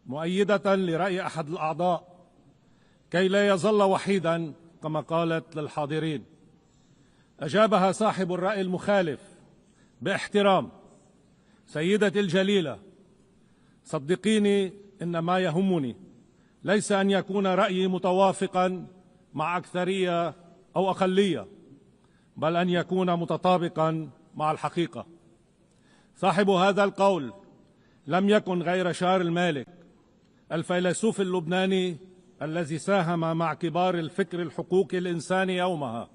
مؤيدة لرأي أحد الأعضاء كي لا يظل وحيدا كما قالت للحاضرين. أجابها صاحب الرأي المخالف باحترام: سيدتي الجليلة، صدقيني إن ما يهمني ليس أن يكون رأيي متوافقا مع أكثرية أو أقلية، بل أن يكون متطابقا مع الحقيقة. صاحب هذا القول لم يكن غير شارل مالك، الفيلسوف اللبناني الذي ساهم مع كبار الفكر الحقوقي الإنساني يومها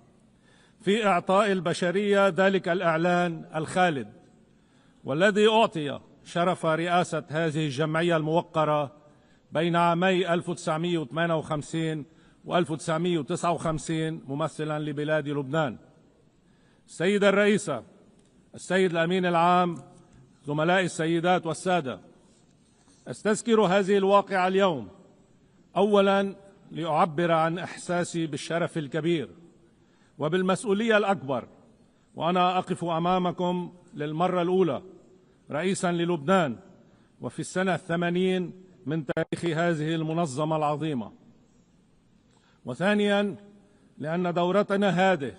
في إعطاء البشرية ذلك الإعلان الخالد، والذي أعطي شرف رئاسة هذه الجمعية الموقرة بين عامي 1958 و1959 ممثلا لبلاد لبنان. السيدة الرئيسة، السيد الأمين العام، زملائي السيدات والسادة، أستذكر هذه الواقعة اليوم أولا لأعبر عن إحساسي بالشرف الكبير وبالمسؤولية الأكبر، وأنا أقف أمامكم للمرة الأولى رئيسا للبنان وفي السنة 80 من تاريخ هذه المنظمة العظيمة. وثانيا لأن دورتنا هذه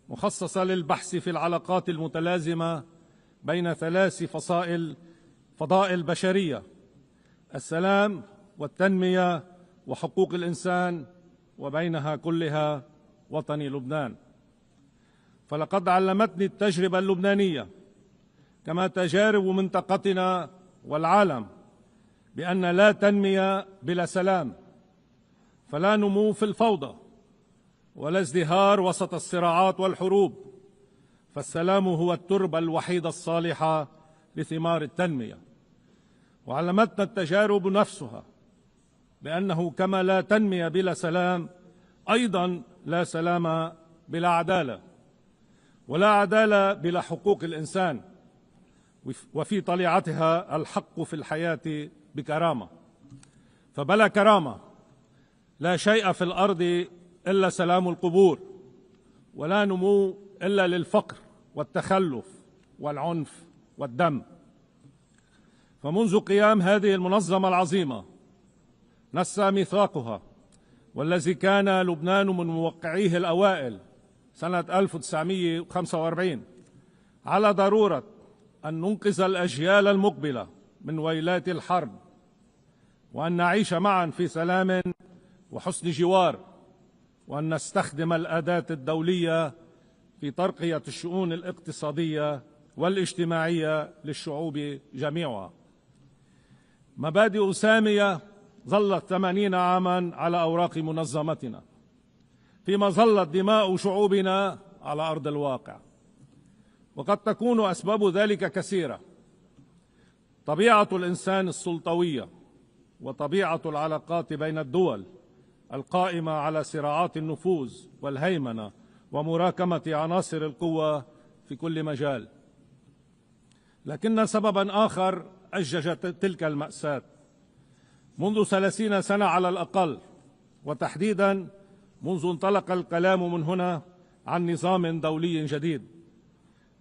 مخصصة للبحث في العلاقات المتلازمة بين ثلاث فضائل بشرية: السلام والتنمية وحقوق الإنسان، وبينها كلها وطني لبنان. فلقد علمتني التجربة اللبنانية كما تجارب منطقتنا والعالم بأن لا تنمية بلا سلام، فلا نمو في الفوضى ولا ازدهار وسط الصراعات والحروب، فالسلام هو التربة الوحيدة الصالحة لثمار التنمية. وعلمتنا التجارب نفسها بأنه كما لا تنمية بلا سلام، أيضا لا سلام بلا عدالة، ولا عدالة بلا حقوق الإنسان، وفي طليعتها الحق في الحياة بكرامة. فبلا كرامة لا شيء في الأرض إلا سلام القبور، ولا نمو إلا للفقر والتخلف والعنف والدم. فمنذ قيام هذه المنظمة العظيمة نسى ميثاقها، والذي كان لبنان من موقعيه الأوائل سنة 1945 على ضرورة أن ننقذ الأجيال المقبلة من ويلات الحرب، وأن نعيش معا في سلام وحسن جوار، وأن نستخدم الأداة الدولية في ترقية الشؤون الاقتصادية والاجتماعية للشعوب جميعها. مبادئ سامية ظلت 80 عاما على أوراق منظمتنا، فيما ظلت دماء شعوبنا على أرض الواقع. وقد تكون أسباب ذلك كثيرة: طبيعة الإنسان السلطوية، وطبيعة العلاقات بين الدول القائمة على صراعات النفوذ والهيمنة ومراكمة عناصر القوة في كل مجال. لكن سببا آخر أجج تلك المأساة منذ 30 سنة على الأقل، وتحديدا منذ انطلق الكلام من هنا عن نظام دولي جديد،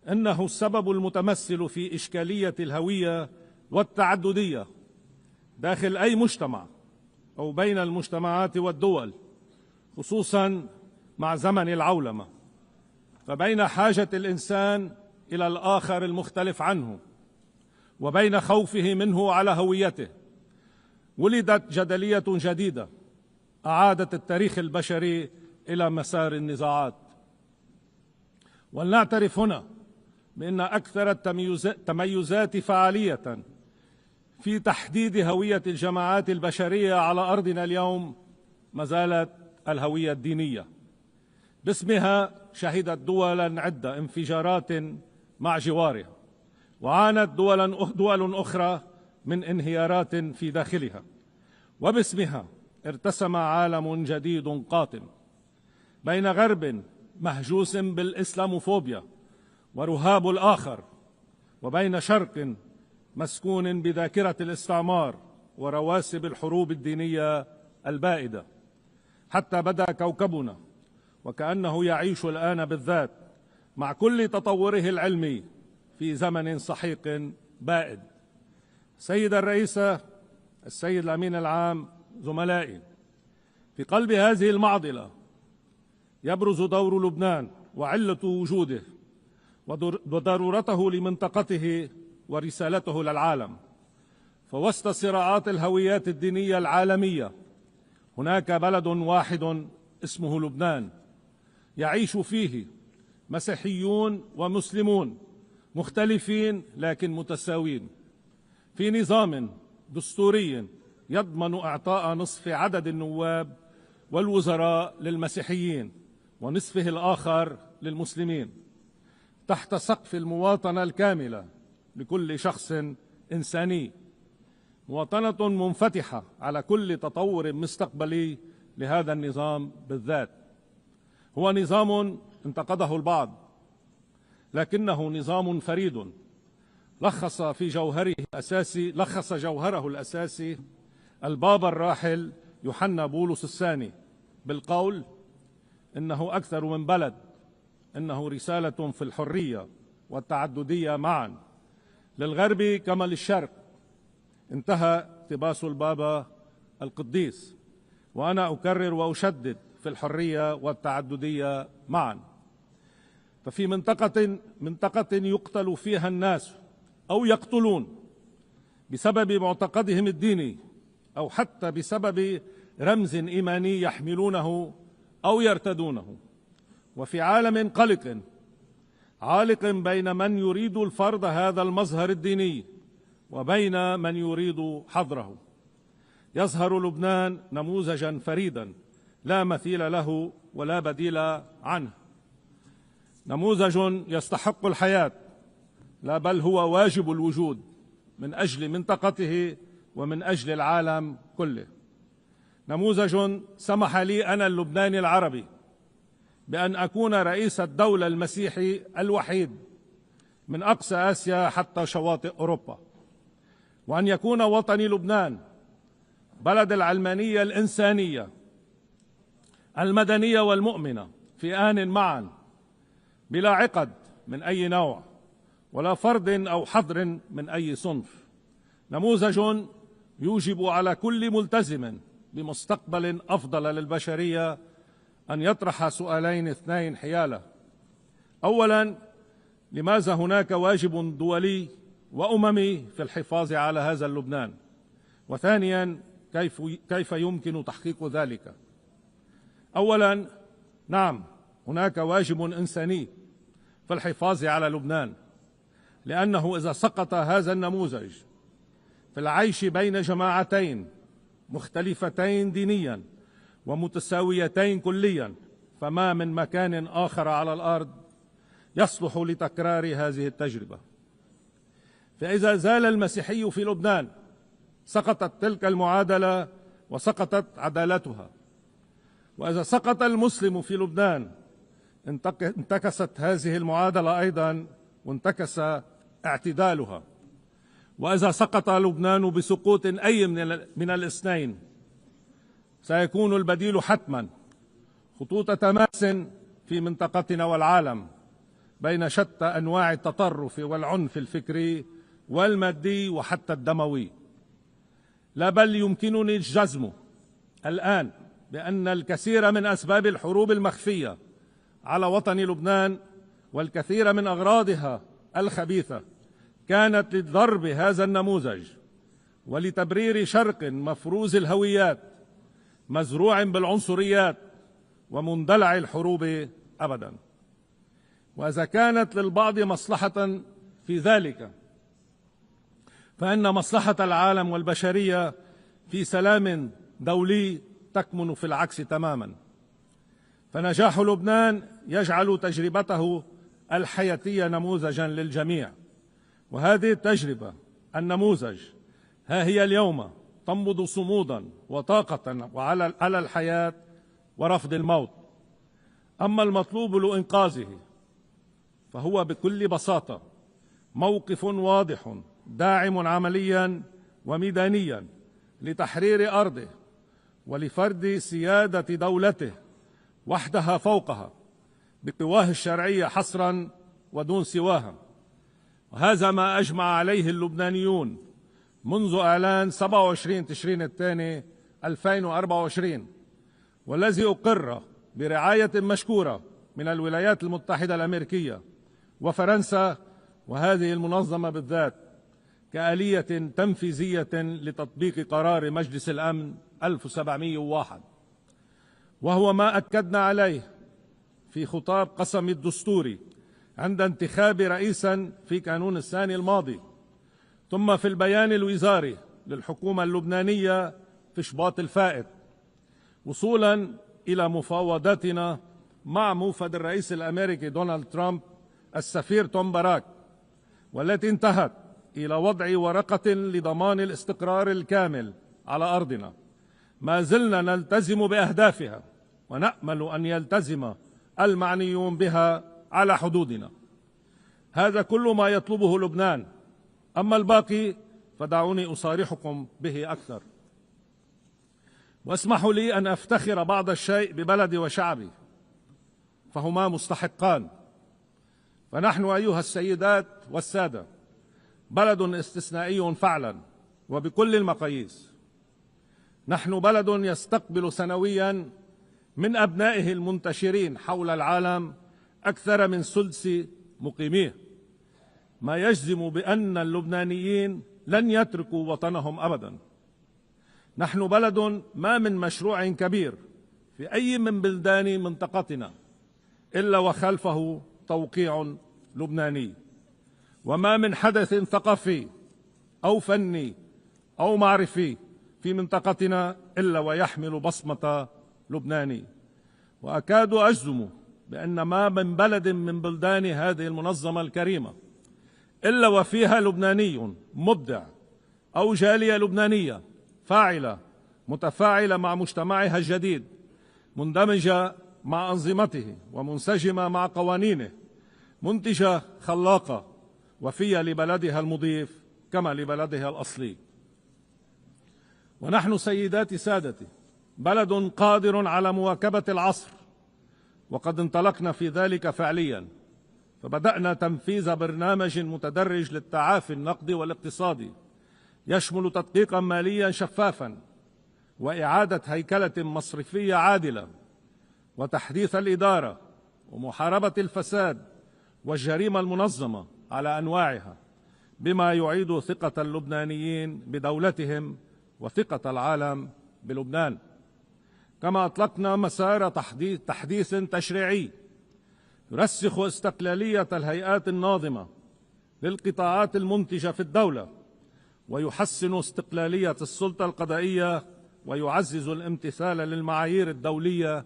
إنه السبب المتمثل في إشكالية الهوية والتعددية داخل أي مجتمع أو بين المجتمعات والدول، خصوصا مع زمن العولمة، فبين حاجة الإنسان إلى الآخر المختلف عنه وبين خوفه منه على هويته ولدت جدلية جديدة أعادت التاريخ البشري إلى مسار النزاعات. ولنعترف هنا بأن أكثر التميزات فعالية في تحديد هوية الجماعات البشرية على أرضنا اليوم ما زالت الهوية الدينية. باسمها شهدت دولا عدة انفجارات مع جوارها، وعانت دول أخرى من انهيارات في داخلها، وباسمها ارتسم عالم جديد قاتم بين غرب مهجوس بالإسلاموفوبيا ورهاب الآخر، وبين شرق مسكون بذاكرة الاستعمار ورواسب الحروب الدينية البائدة، حتى بدا كوكبنا وكأنه يعيش الآن بالذات مع كل تطوره العلمي في زمن سحيق بائد. سيد الرئيسة، السيد الأمين العام، زملائي، في قلب هذه المعضلة يبرز دور لبنان وعلة وجوده وضرورته لمنطقته ورسالته للعالم. فوسط صراعات الهويات الدينية العالمية هناك بلد واحد اسمه لبنان، يعيش فيه مسيحيون ومسلمون مختلفين لكن متساوين في نظام دستوري يضمن إعطاء نصف عدد النواب والوزراء للمسيحيين ونصفه الآخر للمسلمين تحت سقف المواطنة الكاملة لكل شخص إنساني، مواطنة منفتحة على كل تطور مستقبلي لهذا النظام بالذات. هو نظام انتقده البعض، لكنه نظام فريد لخص جوهره الأساسي البابا الراحل يوحنا بولس الثاني بالقول: إنه أكثر من بلد، إنه رسالة في الحرية والتعددية معا، للغرب كما للشرق. انتهى اقتباس البابا القديس. وأنا أكرر وأشدد: في الحرية والتعددية معا. ففي منطقة يقتل فيها الناس أو يقتلون بسبب معتقدهم الديني أو حتى بسبب رمز إيماني يحملونه أو يرتدونه، وفي عالم عالق بين من يريد الفرض هذا المظهر الديني وبين من يريد حظره، يظهر لبنان نموذجا فريدا لا مثيل له ولا بديل عنه، نموذج يستحق الحياة، لا بل هو واجب الوجود من أجل منطقته ومن أجل العالم كله. نموذج سمح لي أنا اللبناني العربي بأن أكون رئيس الدولة المسيحي الوحيد من أقصى آسيا حتى شواطئ أوروبا، وأن يكون وطني لبنان بلد العلمانية الإنسانية المدنية والمؤمنة في آن معا، بلا عقد من أي نوع ولا فرد أو حظر من أي صنف. نموذج يوجب على كل ملتزم بمستقبل أفضل للبشرية أن يطرح سؤالين اثنين حياله: أولا، لماذا هناك واجب دولي وأممي في الحفاظ على هذا اللبنان؟ وثانيا، كيف يمكن تحقيق ذلك؟ أولا، نعم، هناك واجب إنساني في الحفاظ على لبنان، لأنه إذا سقط هذا النموذج في العيش بين جماعتين مختلفتين دينيا ومتساويتين كليا، فما من مكان آخر على الأرض يصلح لتكرار هذه التجربة. فإذا زال المسيحي في لبنان سقطت تلك المعادلة وسقطت عدالتها، وإذا سقط المسلم في لبنان انتكست هذه المعادلة أيضا وانتكس اعتدالها. وإذا سقط لبنان بسقوط أي من الاثنين سيكون البديل حتما خطوط تماس في منطقتنا والعالم بين شتى أنواع التطرف والعنف الفكري والمادي وحتى الدموي. لا بل يمكنني الجزم الآن بأن الكثير من أسباب الحروب المخفية على وطن لبنان والكثير من أغراضها الخبيثة كانت لضرب هذا النموذج ولتبرير شرق مفروز الهويات مزروع بالعنصريات ومندلع الحروب أبدا. وإذا كانت للبعض مصلحة في ذلك، فإن مصلحة العالم والبشرية في سلام دولي تكمن في العكس تماما. فنجاح لبنان يجعل تجربته الحياتية نموذجا للجميع، وهذه التجربة النموذج ها هي اليوم تنبض صمودا وطاقة على الحياة ورفض الموت. أما المطلوب لإنقاذه فهو بكل بساطة موقف واضح داعم عمليا وميدانيا لتحرير أرضه ولفرض سيادة دولته وحدها فوقها بقواه الشرعية حصرا ودون سواها. وهذا ما أجمع عليه اللبنانيون منذ إعلان 27 تشرين الثاني 2024، والذي أقر برعاية مشكورة من الولايات المتحدة الأمريكية وفرنسا وهذه المنظمة بالذات كآلية تنفيذية لتطبيق قرار مجلس الأمن 1701، وهو ما أكدنا عليه في خطاب قسم الدستوري عند انتخاب رئيسا في كانون الثاني الماضي، ثم في البيان الوزاري للحكومة اللبنانية في شباط الفائت، وصولا إلى مفاوضاتنا مع موفد الرئيس الأمريكي دونالد ترامب السفير توم باراك، والتي انتهت إلى وضع ورقة لضمان الاستقرار الكامل على أرضنا. ما زلنا نلتزم بأهدافها، ونأمل أن يلتزم المعنيون بها على حدودنا. هذا كل ما يطلبه لبنان، أما الباقي فدعوني أصارحكم به أكثر. واسمحوا لي أن أفتخر بعض الشيء ببلدي وشعبي، فهما مستحقان. فنحن أيها السيدات والسادة بلد استثنائي فعلا وبكل المقاييس. نحن بلد يستقبل سنويا من أبنائه المنتشرين حول العالم أكثر من ثلث مقيميه، ما يجزم بأن اللبنانيين لن يتركوا وطنهم أبدا. نحن بلد ما من مشروع كبير في أي من بلدان منطقتنا إلا وخلفه توقيع لبناني، وما من حدث ثقافي أو فني أو معرفي في منطقتنا إلا ويحمل بصمة لبناني. وأكاد أجزم بأن ما من بلد من بلدان هذه المنظمة الكريمة إلا وفيها لبناني مبدع أو جالية لبنانية فاعلة متفاعلة مع مجتمعها الجديد، مندمجة مع أنظمته ومنسجمة مع قوانينه، منتجة خلاقة وفية لبلدها المضيف كما لبلدها الأصلي. ونحن سيداتي سادتي بلد قادر على مواكبة العصر، وقد انطلقنا في ذلك فعليا، فبدأنا تنفيذ برنامج متدرج للتعافي النقدي والاقتصادي يشمل تدقيقا ماليا شفافا وإعادة هيكلة مصرفية عادلة وتحديث الإدارة ومحاربة الفساد والجريمة المنظمة على أنواعها، بما يعيد ثقة اللبنانيين بدولتهم وثقة العالم بلبنان. كما أطلقنا مسار تحديث تشريعي يرسخ استقلالية الهيئات الناظمة للقطاعات المنتجة في الدولة، ويحسن استقلالية السلطة القضائية، ويعزز الامتثال للمعايير الدولية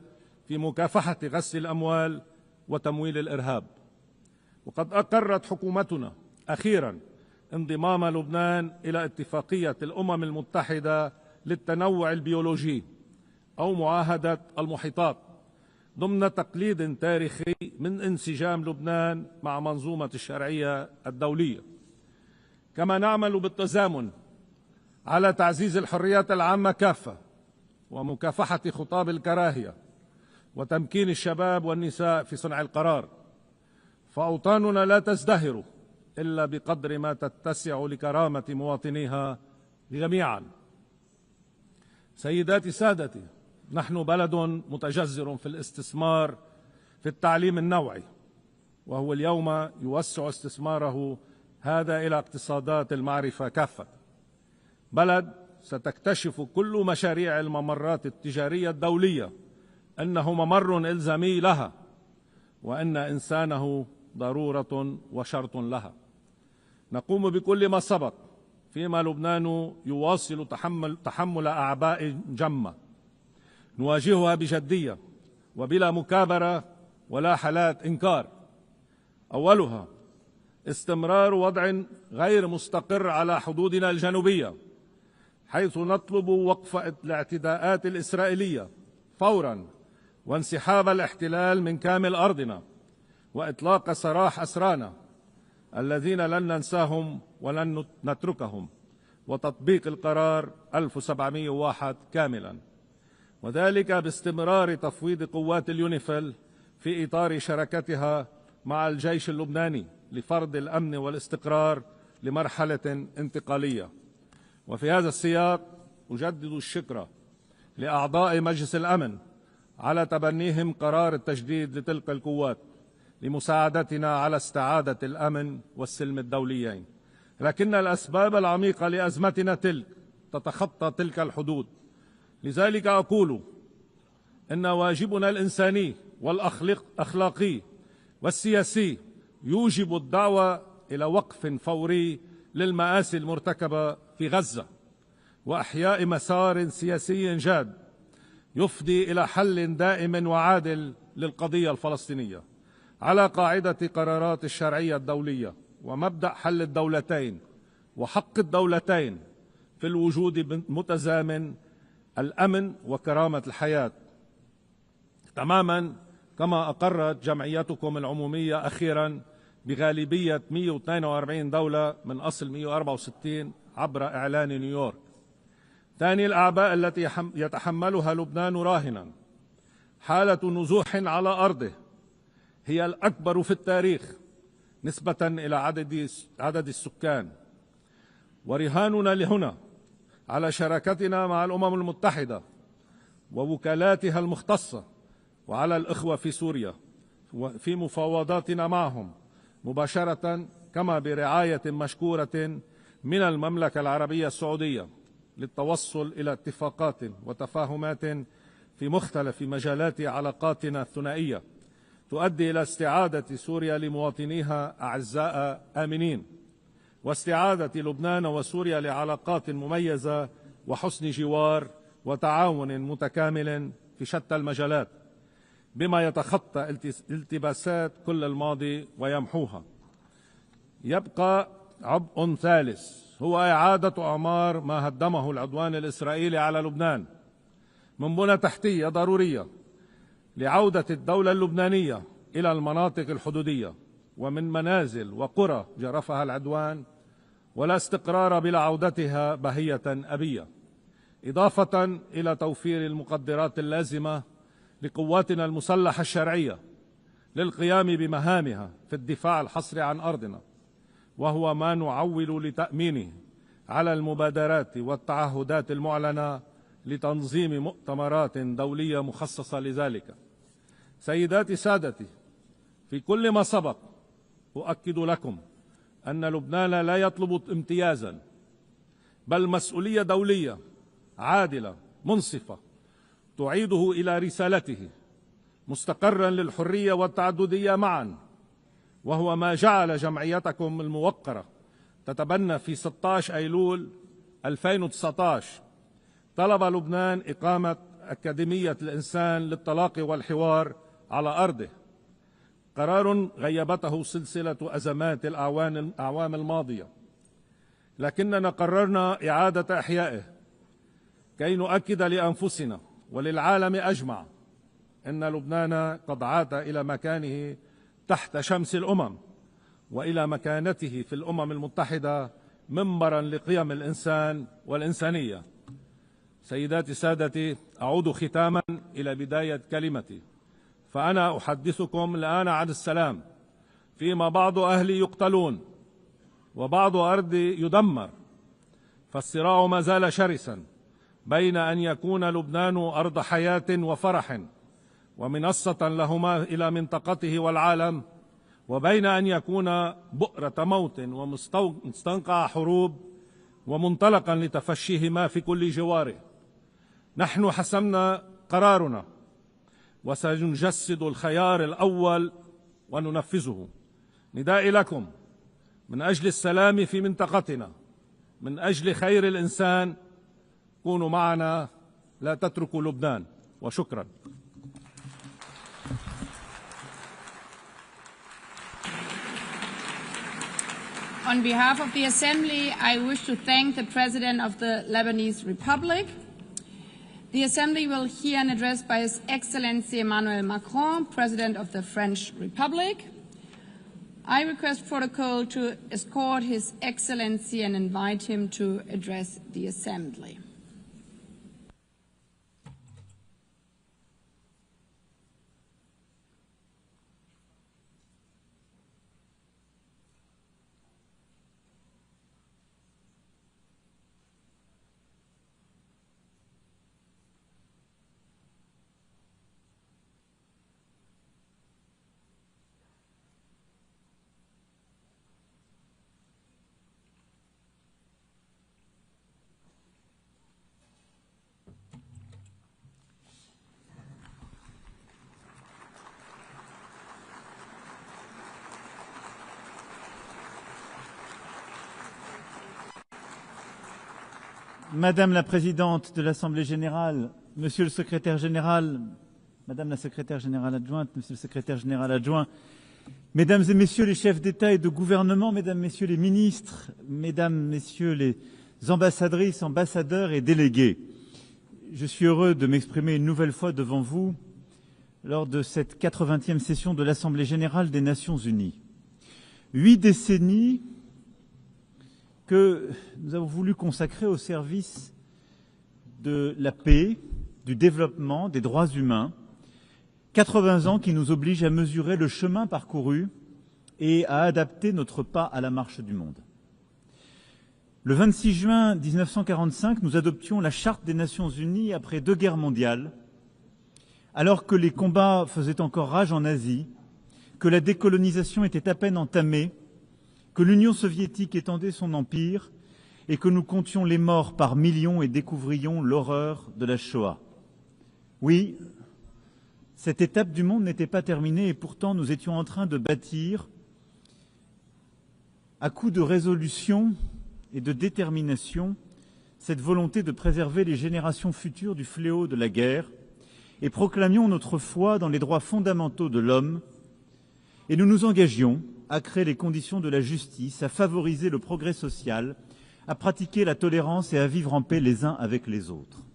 في مكافحة غسل الأموال وتمويل الإرهاب. وقد أقرت حكومتنا أخيرا انضمام لبنان إلى اتفاقية الأمم المتحدة للتنوع البيولوجي أو معاهدة المحيطات، ضمن تقليد تاريخي من انسجام لبنان مع منظومة الشرعية الدولية. كما نعمل بالتزامن على تعزيز الحريات العامة كافة ومكافحة خطاب الكراهية وتمكين الشباب والنساء في صنع القرار، فأوطاننا لا تزدهر إلا بقدر ما تتسع لكرامة مواطنيها جميعا. سيداتي سادتي، نحن بلد متجذر في الاستثمار في التعليم النوعي، وهو اليوم يوسع استثماره هذا إلى اقتصادات المعرفة كافة. بلد ستكتشف كل مشاريع الممرات التجارية الدولية أنه ممر إلزامي لها، وأن إنسانه ضرورة وشرط لها. نقوم بكل ما سبق فيما لبنان يواصل تحمل أعباء جمة نواجهها بجدية وبلا مكابرة ولا حالات إنكار. أولها استمرار وضع غير مستقر على حدودنا الجنوبية، حيث نطلب وقف الاعتداءات الإسرائيلية فورا وانسحاب الاحتلال من كامل أرضنا وإطلاق سراح أسرانا الذين لن ننساهم ولن نتركهم، وتطبيق القرار 1701 كاملا، وذلك باستمرار تفويض قوات اليونيفيل في إطار شراكتها مع الجيش اللبناني لفرض الأمن والاستقرار لمرحلة انتقالية. وفي هذا السياق أجدد الشكر لأعضاء مجلس الأمن على تبنيهم قرار التجديد لتلك القوات لمساعدتنا على استعادة الأمن والسلم الدوليين، لكن الأسباب العميقة لأزمتنا تتخطى تلك الحدود. لذلك أقول إن واجبنا الإنساني والأخلاقي والسياسي يوجب الدعوة إلى وقف فوري للمآسي المرتكبة في غزة، وإحياء مسار سياسي جاد يفضي إلى حل دائم وعادل للقضية الفلسطينية على قاعدة قرارات الشرعية الدولية ومبدأ حل الدولتين وحق الدولتين في الوجود متزامن الأمن وكرامة الحياة، تماما كما أقرت جمعيتكم العمومية أخيرا بغالبية 142 دولة من أصل 164 عبر إعلان نيويورك. ثاني الأعباء التي يتحملها لبنان راهنا حالة نزوح على أرضه هي الأكبر في التاريخ نسبة إلى عدد السكان، ورهاننا لهنا على شراكتنا مع الأمم المتحدة ووكالاتها المختصة وعلى الإخوة في سوريا في مفاوضاتنا معهم مباشرة، كما برعاية مشكورة من المملكة العربية السعودية للتوصل إلى اتفاقات وتفاهمات في مختلف مجالات علاقاتنا الثنائية تؤدي إلى استعادة سوريا لمواطنيها أعزاء آمنين، واستعادة لبنان وسوريا لعلاقات مميزة وحسن جوار وتعاون متكامل في شتى المجالات بما يتخطى التباسات كل الماضي ويمحوها. يبقى عبء ثالث هو إعادة أعمار ما هدمه العدوان الإسرائيلي على لبنان من بنى تحتية ضرورية لعودة الدولة اللبنانية إلى المناطق الحدودية ومن منازل وقرى جرفها العدوان، ولا استقرار بلا عودتها بهية أبية، إضافة إلى توفير المقدرات اللازمة لقواتنا المسلحة الشرعية للقيام بمهامها في الدفاع الحصري عن أرضنا، وهو ما نعول لتأمينه على المبادرات والتعهدات المعلنة لتنظيم مؤتمرات دولية مخصصة لذلك. سيداتي سادتي، في كل ما سبق أؤكد لكم أن لبنان لا يطلب امتيازا بل مسؤولية دولية عادلة منصفة تعيده إلى رسالته مستقرا للحرية والتعددية معا، وهو ما جعل جمعيتكم الموقرة تتبنى في 16 أيلول 2019 طلب لبنان إقامة أكاديمية الإنسان للطلاق والحوار على أرضه، قرار غيبته سلسلة أزمات الأعوام الماضية، لكننا قررنا إعادة إحيائه كي نؤكد لأنفسنا وللعالم أجمع أن لبنان قد عاد إلى مكانه تحت شمس الأمم وإلى مكانته في الأمم المتحدة منبرا لقيم الإنسان والإنسانية. سيداتي سادتي، أعود ختاما إلى بداية كلمتي، فأنا أحدثكم الآن عن السلام فيما بعض أهلي يقتلون وبعض أرضي يدمر، فالصراع ما زال شرسا بين أن يكون لبنان أرض حياة وفرح ومنصة لهما إلى منطقته والعالم، وبين أن يكون بؤرة موت ومستنقع حروب ومنطلقا لتفشيهما في كل جواره. نحن حسمنا قرارنا وسنجسد الخيار الأول وننفذه. ندائي لكم من أجل السلام في منطقتنا، من أجل خير الإنسان، كونوا معنا، لا تتركوا لبنان، وشكرا. On behalf of the Assembly, I wish to thank the President of the Lebanese Republic. The Assembly will hear an address by His Excellency Emmanuel Macron, President of the French Republic. I request protocol to escort His Excellency and invite him to address the Assembly. Madame la Présidente de l'Assemblée générale, Monsieur le Secrétaire général, Madame la Secrétaire générale adjointe, Monsieur le Secrétaire général adjoint, Mesdames et Messieurs les chefs d'État et de gouvernement, Mesdames, Messieurs les ministres, Mesdames, Messieurs les ambassadrices, ambassadeurs et délégués, je suis heureux de m'exprimer une nouvelle fois devant vous lors de cette 80e session de l'Assemblée générale des Nations unies. 8 décennies que nous avons voulu consacrer au service de la paix, du développement, des droits humains. 80 ans qui nous obligent à mesurer le chemin parcouru et à adapter notre pas à la marche du monde. Le 26 juin 1945, nous adoptions la Charte des Nations unies après 2 guerres mondiales, alors que les combats faisaient encore rage en Asie, que la décolonisation était à peine entamée, que l'Union soviétique étendait son empire et que nous comptions les morts par millions et découvrions l'horreur de la Shoah. Oui, cette étape du monde n'était pas terminée et pourtant nous étions en train de bâtir, à coup de résolution et de détermination, cette volonté de préserver les générations futures du fléau de la guerre et proclamions notre foi dans les droits fondamentaux de l'homme et nous nous engagions à créer les conditions de la justice, à favoriser le progrès social, à pratiquer la tolérance et à vivre en paix les uns avec les autres.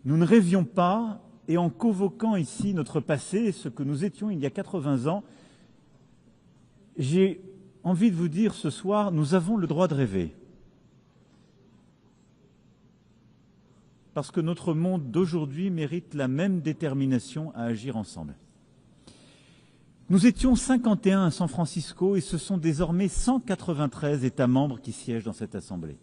Nous ne rêvions pas, et en convoquant ici notre passé, ce que nous étions il y a 80 ans, j'ai envie de vous dire ce soir, nous avons le droit de rêver. Parce que notre monde d'aujourd'hui mérite la même détermination à agir ensemble. Nous étions 51 à San Francisco et ce sont désormais 193 États membres qui siègent dans cette Assemblée.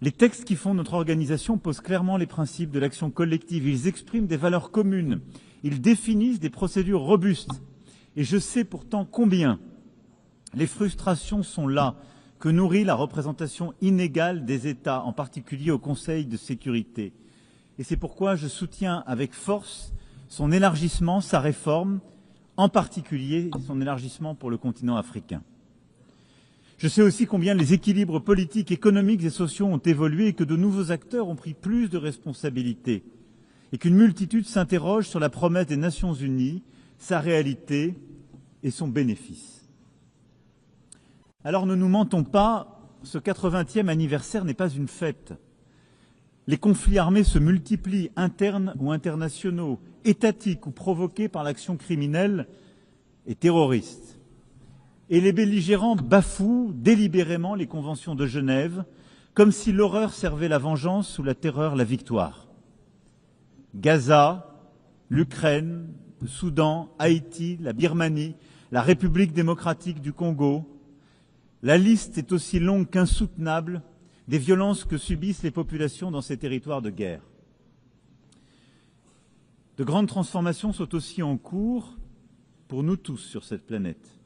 Les textes qui font notre organisation posent clairement les principes de l'action collective. Ils expriment des valeurs communes. Ils définissent des procédures robustes. Et je sais pourtant combien les frustrations sont là que nourrit la représentation inégale des États, en particulier au Conseil de sécurité. Et c'est pourquoi je soutiens avec force son élargissement, sa réforme, en particulier son élargissement pour le continent africain. Je sais aussi combien les équilibres politiques, économiques et sociaux ont évolué et que de nouveaux acteurs ont pris plus de responsabilités et qu'une multitude s'interroge sur la promesse des Nations unies, sa réalité et son bénéfice. Alors ne nous mentons pas, ce 80e anniversaire n'est pas une fête. Les conflits armés se multiplient, internes ou internationaux, étatiques ou provoqués par l'action criminelle et terroriste. Et les belligérants bafouent délibérément les conventions de Genève, comme si l'horreur servait la vengeance ou la terreur la victoire. Gaza, l'Ukraine, le Soudan, Haïti, la Birmanie, la République démocratique du Congo. La liste est aussi longue qu'insoutenable des violences que subissent les populations dans ces territoires de guerre. De grandes transformations sont aussi en cours pour nous tous sur cette planète.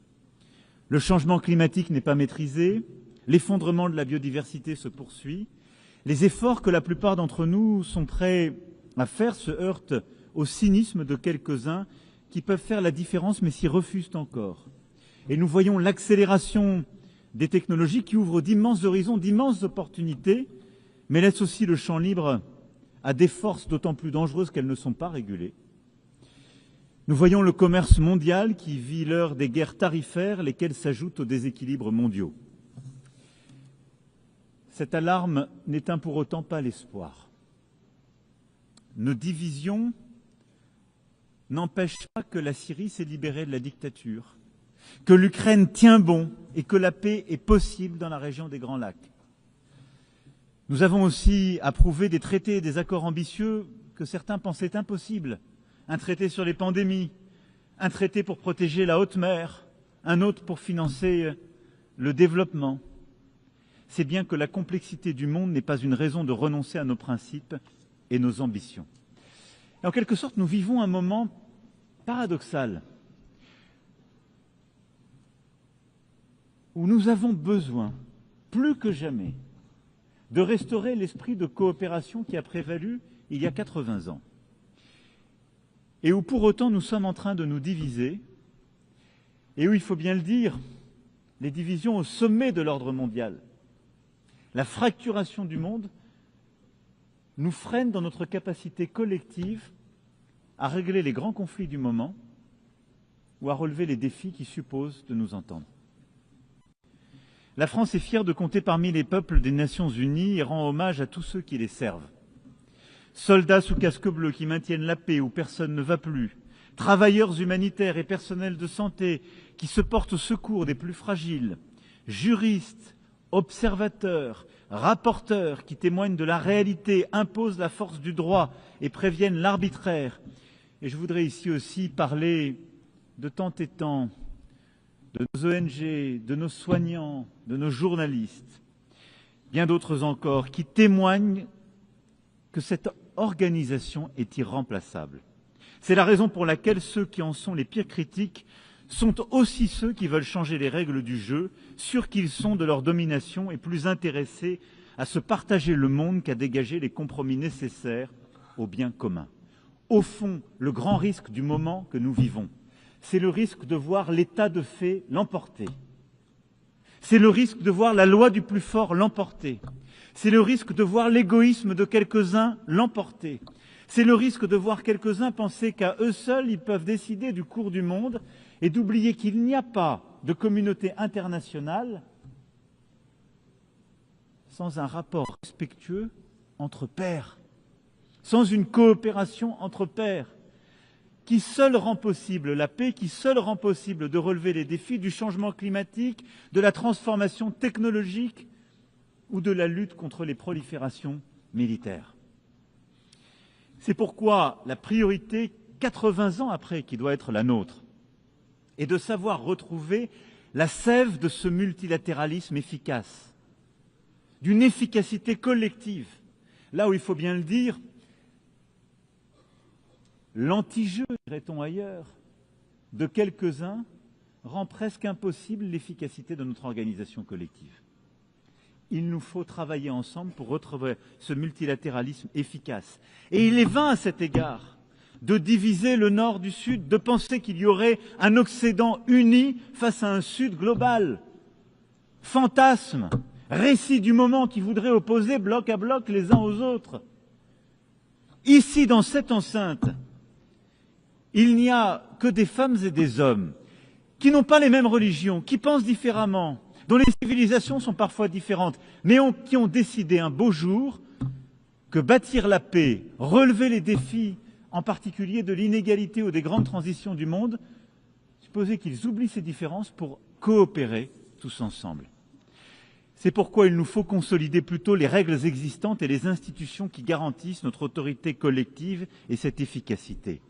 Le changement climatique n'est pas maîtrisé, l'effondrement de la biodiversité se poursuit, les efforts que la plupart d'entre nous sont prêts à faire se heurtent au cynisme de quelques-uns qui peuvent faire la différence mais s'y refusent encore. Et nous voyons l'accélération des technologies qui ouvrent d'immenses horizons, d'immenses opportunités, mais laissent aussi le champ libre à des forces d'autant plus dangereuses qu'elles ne sont pas régulées. Nous voyons le commerce mondial qui vit l'heure des guerres tarifaires, lesquelles s'ajoutent aux déséquilibres mondiaux. Cette alarme n'éteint pour autant pas l'espoir. Nos divisions n'empêchent pas que la Syrie s'est libérée de la dictature, que l'Ukraine tient bon et que la paix est possible dans la région des Grands Lacs. Nous avons aussi approuvé des traités et des accords ambitieux que certains pensaient impossibles. Un traité sur les pandémies, un traité pour protéger la haute mer, un autre pour financer le développement. C'est bien que la complexité du monde n'est pas une raison de renoncer à nos principes et nos ambitions. Et en quelque sorte, nous vivons un moment paradoxal où nous avons besoin, plus que jamais, de restaurer l'esprit de coopération qui a prévalu il y a 80 ans. Et où pour autant nous sommes en train de nous diviser, et où, il faut bien le dire, les divisions au sommet de l'ordre mondial. La fracturation du monde nous freine dans notre capacité collective à régler les grands conflits du moment ou à relever les défis qui supposent de nous entendre. La France est fière de compter parmi les peuples des Nations Unies et rend hommage à tous ceux qui les servent. Soldats sous casque bleu qui maintiennent la paix où personne ne va plus, travailleurs humanitaires et personnels de santé qui se portent au secours des plus fragiles, juristes, observateurs, rapporteurs qui témoignent de la réalité, imposent la force du droit et préviennent l'arbitraire. Et je voudrais ici aussi parler de temps et temps de nos ONG, de nos soignants, de nos journalistes, bien d'autres encore, qui témoignent que cette organisation est irremplaçable. C'est la raison pour laquelle ceux qui en sont les pires critiques sont aussi ceux qui veulent changer les règles du jeu, sûrs qu'ils sont de leur domination et plus intéressés à se partager le monde qu'à dégager les compromis nécessaires au bien commun. Au fond, le grand risque du moment que nous vivons, c'est le risque de voir l'état de fait l'emporter. C'est le risque de voir la loi du plus fort l'emporter. C'est le risque de voir l'égoïsme de quelques-uns l'emporter. C'est le risque de voir quelques-uns penser qu'à eux seuls, ils peuvent décider du cours du monde et d'oublier qu'il n'y a pas de communauté internationale sans un rapport respectueux entre pairs, sans une coopération entre pairs, qui seul rend possible la paix, qui seul rend possible de relever les défis du changement climatique, de la transformation technologique ou de la lutte contre les proliférations militaires. C'est pourquoi la priorité, 80 ans après, qui doit être la nôtre, est de savoir retrouver la sève de ce multilatéralisme efficace, d'une efficacité collective. Là où il faut bien le dire, l'anti-jeu, dirait-on ailleurs, de quelques-uns rend presque impossible l'efficacité de notre organisation collective. Il nous faut travailler ensemble pour retrouver ce multilatéralisme efficace. Et il est vain à cet égard de diviser le Nord du Sud, de penser qu'il y aurait un Occident uni face à un Sud global. Fantasme, récit du moment qui voudrait opposer bloc à bloc les uns aux autres. Ici, dans cette enceinte, il n'y a que des femmes et des hommes qui n'ont pas les mêmes religions, qui pensent différemment, dont les civilisations sont parfois différentes, mais qui ont décidé un beau jour que bâtir la paix, relever les défis, en particulier de l'inégalité ou des grandes transitions du monde, supposait qu'ils oublient ces différences pour coopérer tous ensemble. C'est pourquoi il nous faut consolider plutôt les règles existantes et les institutions qui garantissent notre autorité collective et cette efficacité.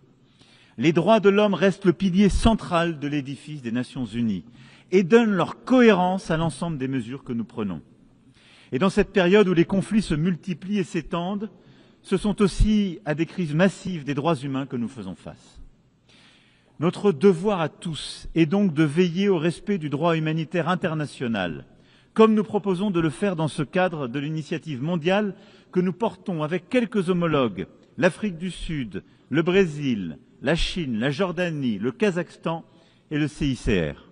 Les droits de l'homme restent le pilier central de l'édifice des Nations Unies et donnent leur cohérence à l'ensemble des mesures que nous prenons. Et dans cette période où les conflits se multiplient et s'étendent, ce sont aussi à des crises massives des droits humains que nous faisons face. Notre devoir à tous est donc de veiller au respect du droit humanitaire international, comme nous proposons de le faire dans ce cadre de l'initiative mondiale que nous portons avec quelques homologues, l'Afrique du Sud, le Brésil, la Chine, la Jordanie, le Kazakhstan et le CICR.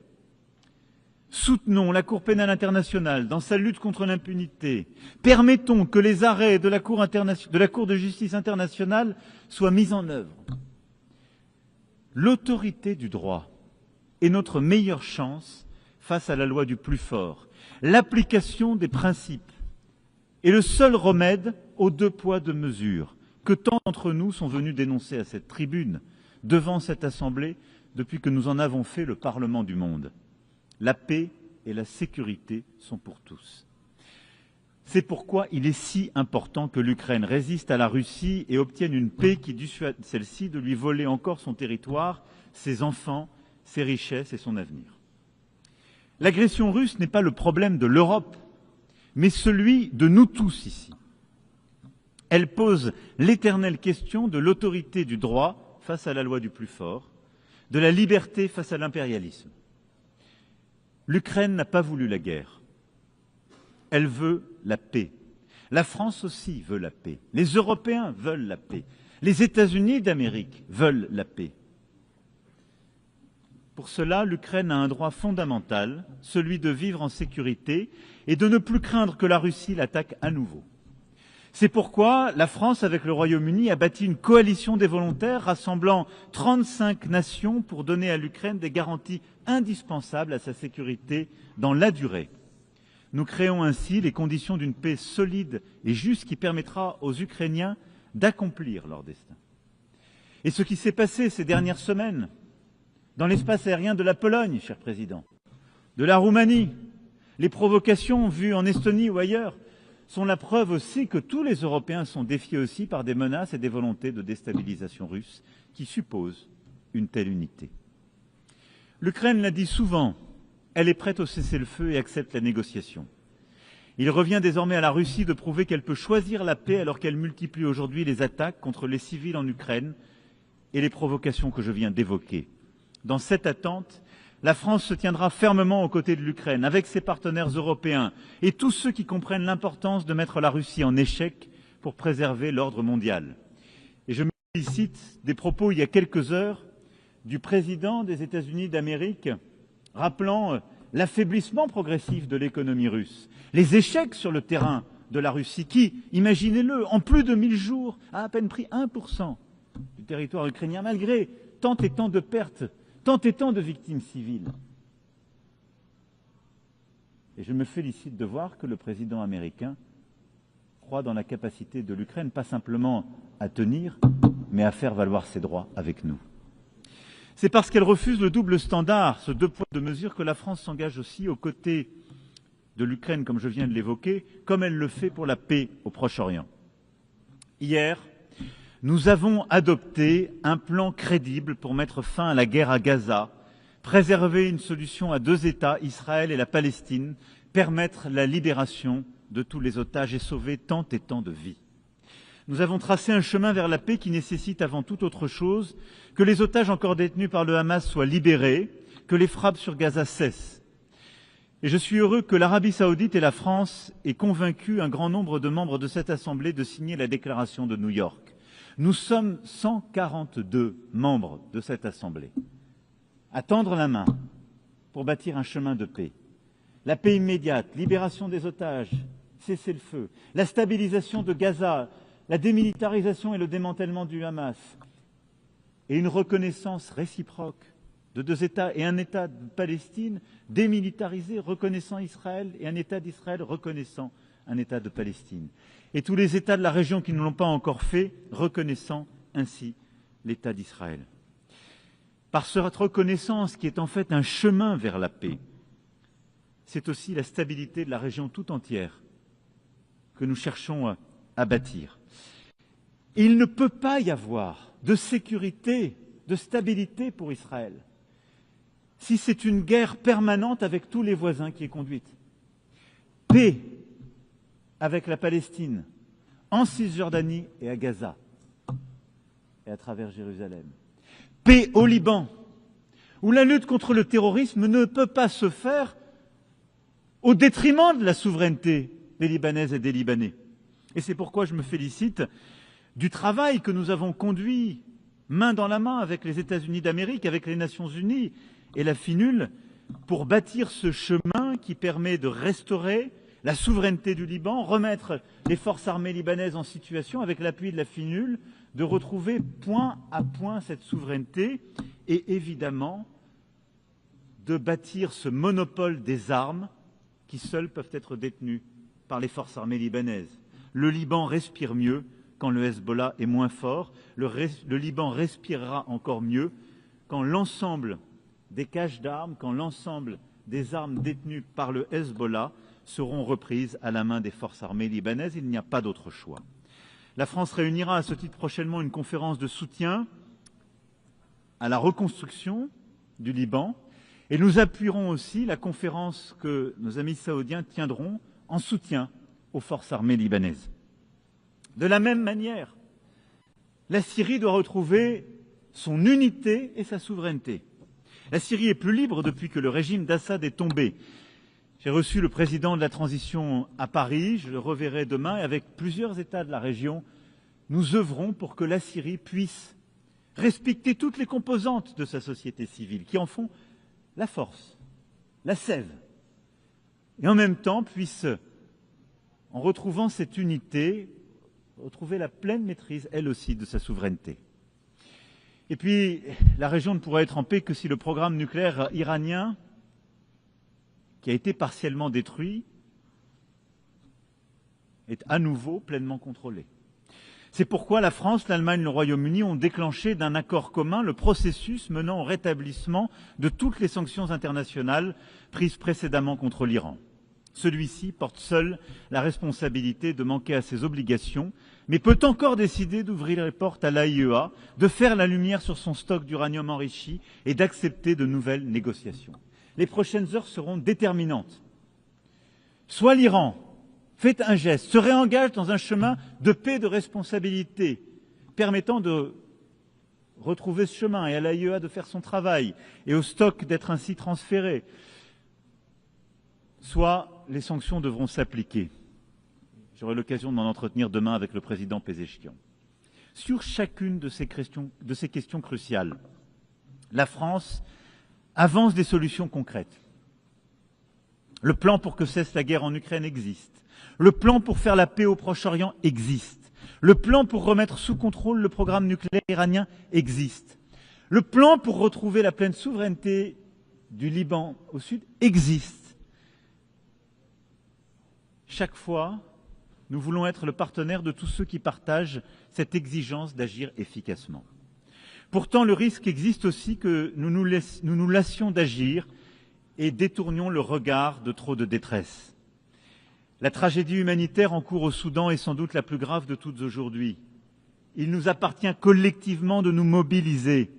Soutenons la Cour pénale internationale dans sa lutte contre l'impunité. Permettons que les arrêts de la Cour de justice internationale soient mis en œuvre. L'autorité du droit est notre meilleure chance face à la loi du plus fort. L'application des principes est le seul remède aux deux poids, deux mesures que tant d'entre nous sont venus dénoncer à cette tribune, devant cette Assemblée, depuis que nous en avons fait le Parlement du monde. La paix et la sécurité sont pour tous. C'est pourquoi il est si important que l'Ukraine résiste à la Russie et obtienne une paix qui dissuade celle-ci de lui voler encore son territoire, ses enfants, ses richesses et son avenir. L'agression russe n'est pas le problème de l'Europe, mais celui de nous tous ici. Elle pose l'éternelle question de l'autorité du droit face à la loi du plus fort, de la liberté face à l'impérialisme. L'Ukraine n'a pas voulu la guerre. Elle veut la paix. La France aussi veut la paix. Les Européens veulent la paix. Les États-Unis d'Amérique veulent la paix. Pour cela, l'Ukraine a un droit fondamental, celui de vivre en sécurité et de ne plus craindre que la Russie l'attaque à nouveau. C'est pourquoi la France, avec le Royaume-Uni, a bâti une coalition des volontaires rassemblant 35 nations pour donner à l'Ukraine des garanties indispensables à sa sécurité dans la durée. Nous créons ainsi les conditions d'une paix solide et juste qui permettra aux Ukrainiens d'accomplir leur destin. Et ce qui s'est passé ces dernières semaines dans l'espace aérien de la Pologne, cher Président, de la Roumanie, les provocations vues en Estonie ou ailleurs, sont la preuve aussi que tous les Européens sont défiés aussi par des menaces et des volontés de déstabilisation russe qui supposent une telle unité. L'Ukraine l'a dit souvent, elle est prête au cessez-le-feu et accepte la négociation. Il revient désormais à la Russie de prouver qu'elle peut choisir la paix alors qu'elle multiplie aujourd'hui les attaques contre les civils en Ukraine et les provocations que je viens d'évoquer. Dans cette attente, la France se tiendra fermement aux côtés de l'Ukraine, avec ses partenaires européens et tous ceux qui comprennent l'importance de mettre la Russie en échec pour préserver l'ordre mondial. Et je me félicite des propos il y a quelques heures du président des États-Unis d'Amérique, rappelant l'affaiblissement progressif de l'économie russe, les échecs sur le terrain de la Russie qui, imaginez-le, en plus de 1000 jours, a à peine pris 1% du territoire ukrainien, malgré tant et tant de pertes, tant et tant de victimes civiles. Et je me félicite de voir que le président américain croit dans la capacité de l'Ukraine, pas simplement à tenir, mais à faire valoir ses droits avec nous. C'est parce qu'elle refuse le double standard, ce 2 poids 2 mesures, que la France s'engage aussi aux côtés de l'Ukraine, comme je viens de l'évoquer, comme elle le fait pour la paix au Proche-Orient. Hier, nous avons adopté un plan crédible pour mettre fin à la guerre à Gaza, préserver une solution à 2 États, Israël et la Palestine, permettre la libération de tous les otages et sauver tant et tant de vies. Nous avons tracé un chemin vers la paix qui nécessite avant toute autre chose que les otages encore détenus par le Hamas soient libérés, que les frappes sur Gaza cessent. Et je suis heureux que l'Arabie saoudite et la France aient convaincu un grand nombre de membres de cette Assemblée de signer la déclaration de New York. Nous sommes 142 membres de cette Assemblée à tendre la main pour bâtir un chemin de paix. La paix immédiate, libération des otages, cessez-le-feu, la stabilisation de Gaza, la démilitarisation et le démantèlement du Hamas, et une reconnaissance réciproque de 2 États et un État de Palestine démilitarisé, reconnaissant Israël, et un État d'Israël reconnaissant un État de Palestine. Et tous les États de la région qui ne l'ont pas encore fait, reconnaissant ainsi l'État d'Israël. Par cette reconnaissance qui est en fait un chemin vers la paix, c'est aussi la stabilité de la région tout entière que nous cherchons à bâtir. Et il ne peut pas y avoir de sécurité, de stabilité pour Israël si c'est une guerre permanente avec tous les voisins qui est conduite. Paix avec la Palestine, en Cisjordanie et à Gaza, et à travers Jérusalem. Paix au Liban, où la lutte contre le terrorisme ne peut pas se faire au détriment de la souveraineté des Libanaises et des Libanais. Et c'est pourquoi je me félicite du travail que nous avons conduit main dans la main avec les États-Unis d'Amérique, avec les Nations Unies et la FINUL, pour bâtir ce chemin qui permet de restaurer la souveraineté du Liban, remettre les forces armées libanaises en situation, avec l'appui de la FINUL, de retrouver point à point cette souveraineté et évidemment de bâtir ce monopole des armes qui seules peuvent être détenues par les forces armées libanaises. Le Liban respire mieux quand le Hezbollah est moins fort. Le Liban respirera encore mieux quand l'ensemble des caches d'armes, quand l'ensemble des armes détenues par le Hezbollah seront reprises à la main des forces armées libanaises. Il n'y a pas d'autre choix. La France réunira à ce titre prochainement une conférence de soutien à la reconstruction du Liban et nous appuierons aussi la conférence que nos amis saoudiens tiendront en soutien aux forces armées libanaises. De la même manière, la Syrie doit retrouver son unité et sa souveraineté. La Syrie est plus libre depuis que le régime d'Assad est tombé. J'ai reçu le président de la transition à Paris, je le reverrai demain, et avec plusieurs États de la région, nous œuvrons pour que la Syrie puisse respecter toutes les composantes de sa société civile, qui en font la force, la sève, et en même temps puisse, en retrouvant cette unité, retrouver la pleine maîtrise, elle aussi, de sa souveraineté. Et puis, la région ne pourra être en paix que si le programme nucléaire iranien, qui a été partiellement détruit, est à nouveau pleinement contrôlé. C'est pourquoi la France, l'Allemagne et le Royaume-Uni ont déclenché d'un accord commun le processus menant au rétablissement de toutes les sanctions internationales prises précédemment contre l'Iran. Celui-ci porte seul la responsabilité de manquer à ses obligations, mais peut encore décider d'ouvrir les portes à l'AIEA, de faire la lumière sur son stock d'uranium enrichi et d'accepter de nouvelles négociations. Les prochaines heures seront déterminantes. Soit l'Iran fait un geste, se réengage dans un chemin de paix et de responsabilité, permettant de retrouver ce chemin et à l'AIEA de faire son travail et au stock d'être ainsi transféré. Soit les sanctions devront s'appliquer. J'aurai l'occasion de m'en entretenir demain avec le président Pezeshkian. Sur chacune de ces questions cruciales, la France avance des solutions concrètes. Le plan pour que cesse la guerre en Ukraine existe. Le plan pour faire la paix au Proche-Orient existe. Le plan pour remettre sous contrôle le programme nucléaire iranien existe. Le plan pour retrouver la pleine souveraineté du Liban au sud existe. Chaque fois, nous voulons être le partenaire de tous ceux qui partagent cette exigence d'agir efficacement. Pourtant, le risque existe aussi que nous nous lassions d'agir et détournions le regard de trop de détresse. La tragédie humanitaire en cours au Soudan est sans doute la plus grave de toutes aujourd'hui. Il nous appartient collectivement de nous mobiliser,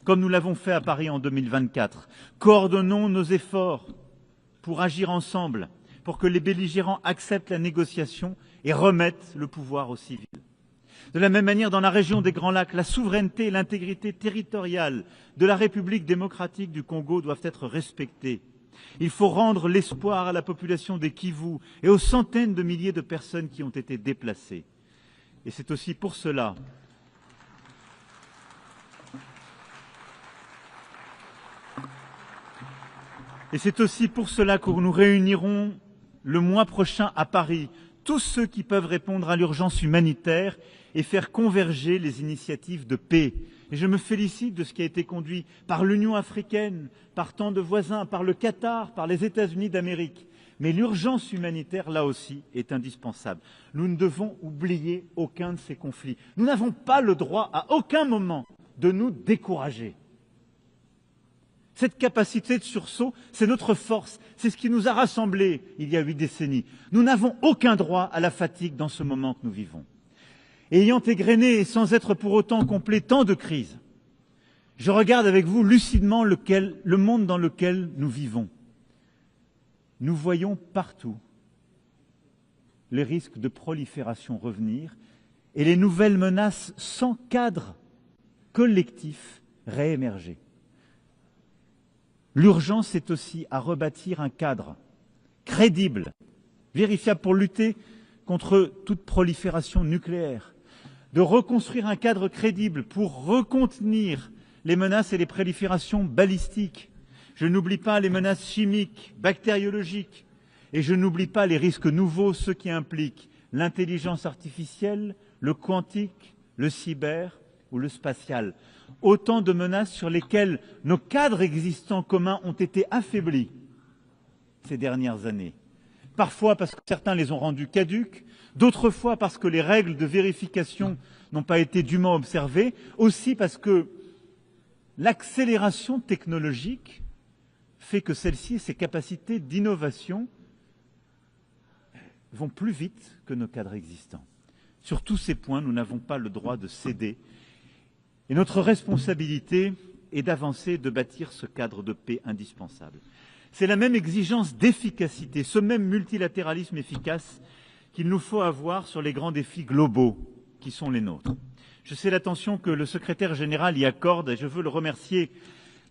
comme nous l'avons fait à Paris en 2024. Coordonnons nos efforts pour agir ensemble, pour que les belligérants acceptent la négociation et remettent le pouvoir aux civils. De la même manière, dans la région des Grands Lacs, la souveraineté et l'intégrité territoriale de la République démocratique du Congo doivent être respectées. Il faut rendre l'espoir à la population des Kivu et aux centaines de milliers de personnes qui ont été déplacées. Et c'est aussi pour cela que nous réunirons le mois prochain à Paris tous ceux qui peuvent répondre à l'urgence humanitaire et faire converger les initiatives de paix. Et je me félicite de ce qui a été conduit par l'Union africaine, par tant de voisins, par le Qatar, par les États-Unis d'Amérique. Mais l'urgence humanitaire, là aussi, est indispensable. Nous ne devons oublier aucun de ces conflits. Nous n'avons pas le droit, à aucun moment, de nous décourager. Cette capacité de sursaut, c'est notre force, c'est ce qui nous a rassemblés il y a 8 décennies. Nous n'avons aucun droit à la fatigue dans ce moment que nous vivons. Et ayant égrené, et sans être pour autant complet, tant de crises, je regarde avec vous lucidement le monde dans lequel nous vivons. Nous voyons partout les risques de prolifération revenir et les nouvelles menaces sans cadre collectif réémerger. L'urgence est aussi à rebâtir un cadre crédible, vérifiable pour lutter contre toute prolifération nucléaire, de reconstruire un cadre crédible pour recontenir les menaces et les proliférations balistiques. Je n'oublie pas les menaces chimiques, bactériologiques, et je n'oublie pas les risques nouveaux, ceux qui impliquent l'intelligence artificielle, le quantique, le cyber ou le spatial. Autant de menaces sur lesquelles nos cadres existants communs ont été affaiblis ces dernières années. Parfois parce que certains les ont rendus caducs, d'autres fois parce que les règles de vérification n'ont pas été dûment observées, aussi parce que l'accélération technologique fait que celle-ci et ses capacités d'innovation vont plus vite que nos cadres existants. Sur tous ces points, nous n'avons pas le droit de céder. Et notre responsabilité est d'avancer, de bâtir ce cadre de paix indispensable. C'est la même exigence d'efficacité, ce même multilatéralisme efficace qu'il nous faut avoir sur les grands défis globaux qui sont les nôtres. Je sais l'attention que le secrétaire général y accorde et je veux le remercier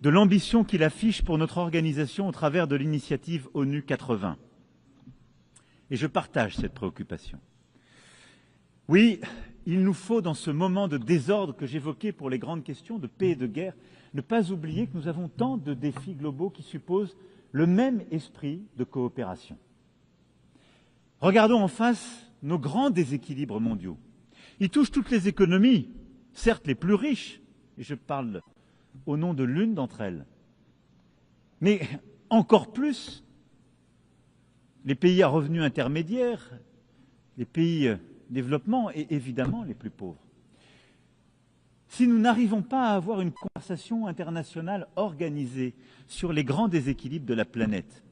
de l'ambition qu'il affiche pour notre organisation au travers de l'initiative ONU 80. Et je partage cette préoccupation. Oui, il nous faut, dans ce moment de désordre que j'évoquais pour les grandes questions de paix et de guerre, ne pas oublier que nous avons tant de défis globaux qui supposent le même esprit de coopération. Regardons en face nos grands déséquilibres mondiaux. Ils touchent toutes les économies, certes les plus riches, et je parle au nom de l'une d'entre elles, mais encore plus les pays à revenus intermédiaires, les pays développement et évidemment les plus pauvres. Si nous n'arrivons pas à avoir une conversation internationale organisée sur les grands déséquilibres de la planète,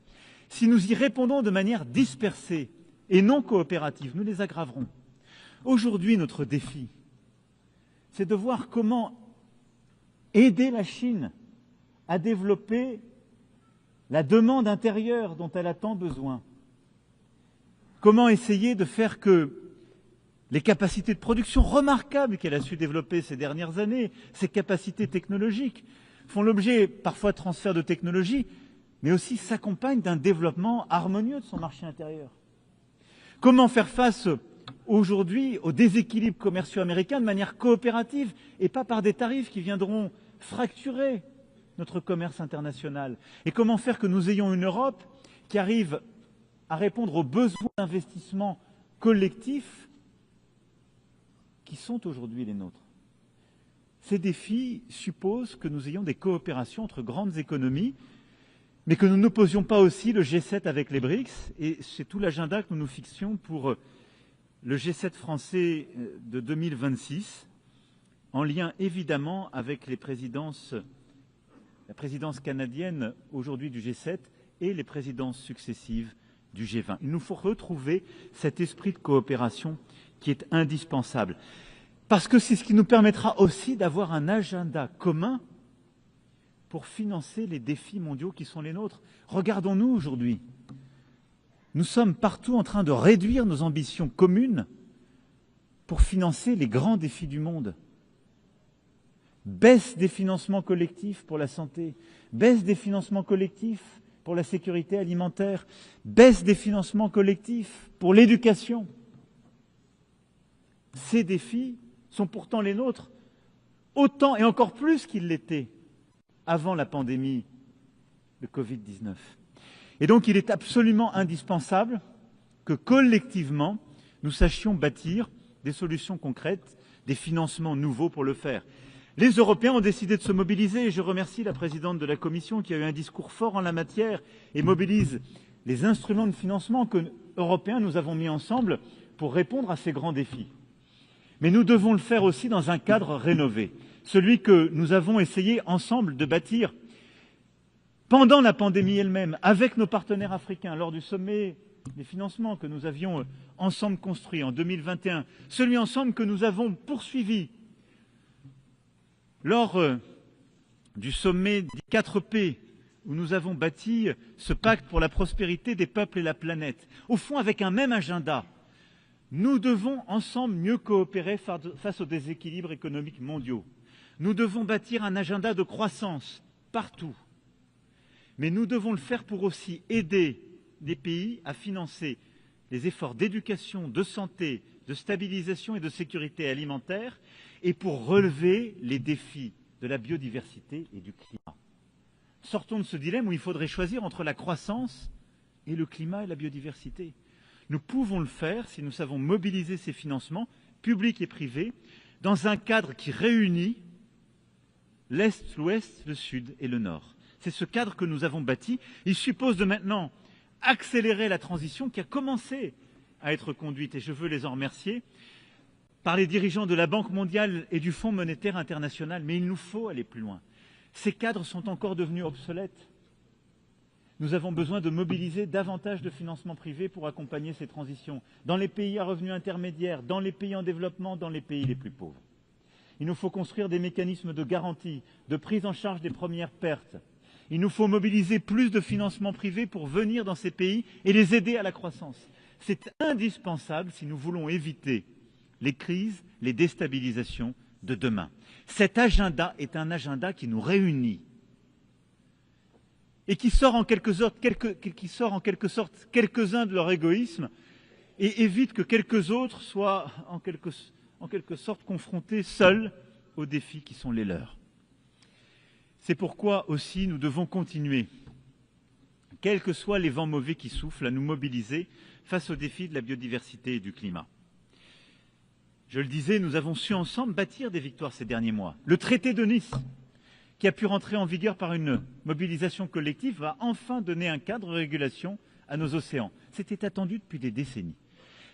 si nous y répondons de manière dispersée et non coopérative, nous les aggraverons. Aujourd'hui, notre défi, c'est de voir comment aider la Chine à développer la demande intérieure dont elle a tant besoin. Comment essayer de faire que les capacités de production remarquables qu'elle a su développer ces dernières années, ces capacités technologiques, font l'objet parfois de transferts de technologie, mais aussi s'accompagnent d'un développement harmonieux de son marché intérieur. Comment faire face aujourd'hui aux déséquilibres commerciaux américains de manière coopérative et pas par des tarifs qui viendront fracturer notre commerce international? Et comment faire que nous ayons une Europe qui arrive à répondre aux besoins d'investissement collectifs qui sont aujourd'hui les nôtres? Ces défis supposent que nous ayons des coopérations entre grandes économies, mais que nous n'opposions pas aussi le G7 avec les BRICS, et c'est tout l'agenda que nous nous fixions pour le G7 français de 2026, en lien évidemment avec la présidence canadienne aujourd'hui du G7 et les présidences successives du G20. Il nous faut retrouver cet esprit de coopération qui est indispensable, parce que c'est ce qui nous permettra aussi d'avoir un agenda commun pour financer les défis mondiaux qui sont les nôtres. Regardons-nous aujourd'hui. Nous sommes partout en train de réduire nos ambitions communes pour financer les grands défis du monde. Baisse des financements collectifs pour la santé, baisse des financements collectifs pour la sécurité alimentaire, baisse des financements collectifs pour l'éducation. Ces défis sont pourtant les nôtres, autant et encore plus qu'ils l'étaient avant la pandémie de Covid-19. Et donc il est absolument indispensable que collectivement, nous sachions bâtir des solutions concrètes, des financements nouveaux pour le faire. Les Européens ont décidé de se mobiliser et je remercie la présidente de la Commission qui a eu un discours fort en la matière et mobilise les instruments de financement européens nous avons mis ensemble pour répondre à ces grands défis. Mais nous devons le faire aussi dans un cadre rénové, celui que nous avons essayé ensemble de bâtir pendant la pandémie elle-même, avec nos partenaires africains, lors du sommet des financements que nous avions ensemble construit en 2021, celui ensemble que nous avons poursuivi lors du sommet des 4P, où nous avons bâti ce pacte pour la prospérité des peuples et la planète, au fond avec un même agenda. Nous devons ensemble mieux coopérer face aux déséquilibres économiques mondiaux. Nous devons bâtir un agenda de croissance partout. Mais nous devons le faire pour aussi aider les pays à financer les efforts d'éducation, de santé, de stabilisation et de sécurité alimentaire et pour relever les défis de la biodiversité et du climat. Sortons de ce dilemme où il faudrait choisir entre la croissance et le climat et la biodiversité. Nous pouvons le faire si nous savons mobiliser ces financements, publics et privés, dans un cadre qui réunit l'Est, l'Ouest, le Sud et le Nord. C'est ce cadre que nous avons bâti. Il suppose de maintenant accélérer la transition qui a commencé à être conduite, et je veux les en remercier, par les dirigeants de la Banque mondiale et du Fonds monétaire international. Mais il nous faut aller plus loin. Ces cadres sont encore devenus obsolètes. Nous avons besoin de mobiliser davantage de financements privés pour accompagner ces transitions, dans les pays à revenus intermédiaires, dans les pays en développement, dans les pays les plus pauvres. Il nous faut construire des mécanismes de garantie, de prise en charge des premières pertes. Il nous faut mobiliser plus de financements privés pour venir dans ces pays et les aider à la croissance. C'est indispensable si nous voulons éviter les crises, les déstabilisations de demain. Cet agenda est un agenda qui nous réunit et qui sort en quelque sorte quelques-uns de leur égoïsme et évite que quelques autres soient en quelque sorte confrontés seuls aux défis qui sont les leurs. C'est pourquoi aussi nous devons continuer, quels que soient les vents mauvais qui soufflent, à nous mobiliser face aux défis de la biodiversité et du climat. Je le disais, nous avons su ensemble bâtir des victoires ces derniers mois. Le traité de Nice, qui a pu rentrer en vigueur par une mobilisation collective, va enfin donner un cadre de régulation à nos océans. C'était attendu depuis des décennies.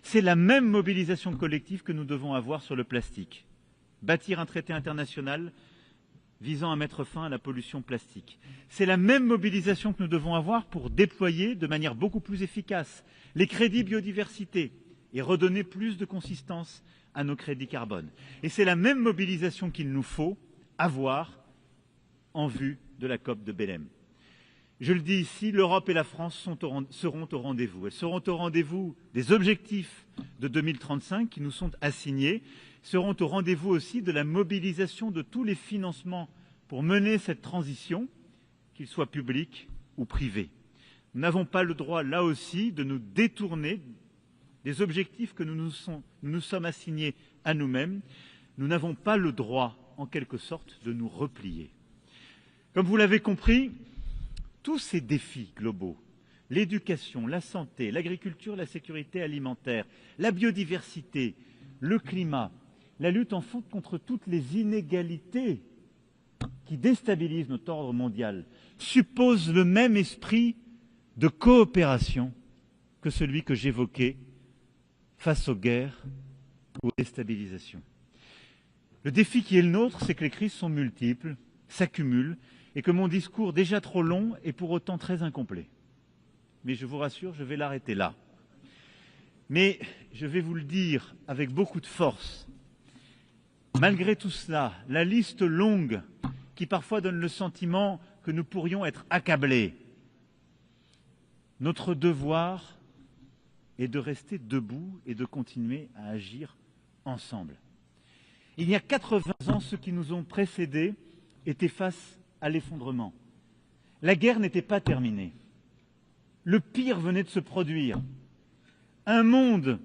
C'est la même mobilisation collective que nous devons avoir sur le plastique. Bâtir un traité international visant à mettre fin à la pollution plastique. C'est la même mobilisation que nous devons avoir pour déployer de manière beaucoup plus efficace les crédits biodiversité et redonner plus de consistance à nos crédits carbone. Et c'est la même mobilisation qu'il nous faut avoir en vue de la COP de Belém. Je le dis ici, l'Europe et la France seront au rendez-vous. Elles seront au rendez-vous des objectifs de 2035 qui nous sont assignés, seront au rendez-vous aussi de la mobilisation de tous les financements pour mener cette transition, qu'ils soient publics ou privés. Nous n'avons pas le droit, là aussi, de nous détourner des objectifs que nous nous sommes assignés à nous-mêmes. Nous n'avons pas le droit, en quelque sorte, de nous replier. Comme vous l'avez compris, tous ces défis globaux, l'éducation, la santé, l'agriculture, la sécurité alimentaire, la biodiversité, le climat, la lutte en fond contre toutes les inégalités qui déstabilisent notre ordre mondial, supposent le même esprit de coopération que celui que j'évoquais face aux guerres ou aux déstabilisations. Le défi qui est le nôtre, c'est que les crises sont multiples, s'accumulent, et que mon discours, déjà trop long, est pour autant très incomplet. Mais je vous rassure, je vais l'arrêter là. Mais je vais vous le dire avec beaucoup de force. Malgré tout cela, la liste longue qui parfois donne le sentiment que nous pourrions être accablés, notre devoir est de rester debout et de continuer à agir ensemble. Il y a 80 ans, ceux qui nous ont précédés étaient face à l'effondrement. La guerre n'était pas terminée. Le pire venait de se produire. Un monde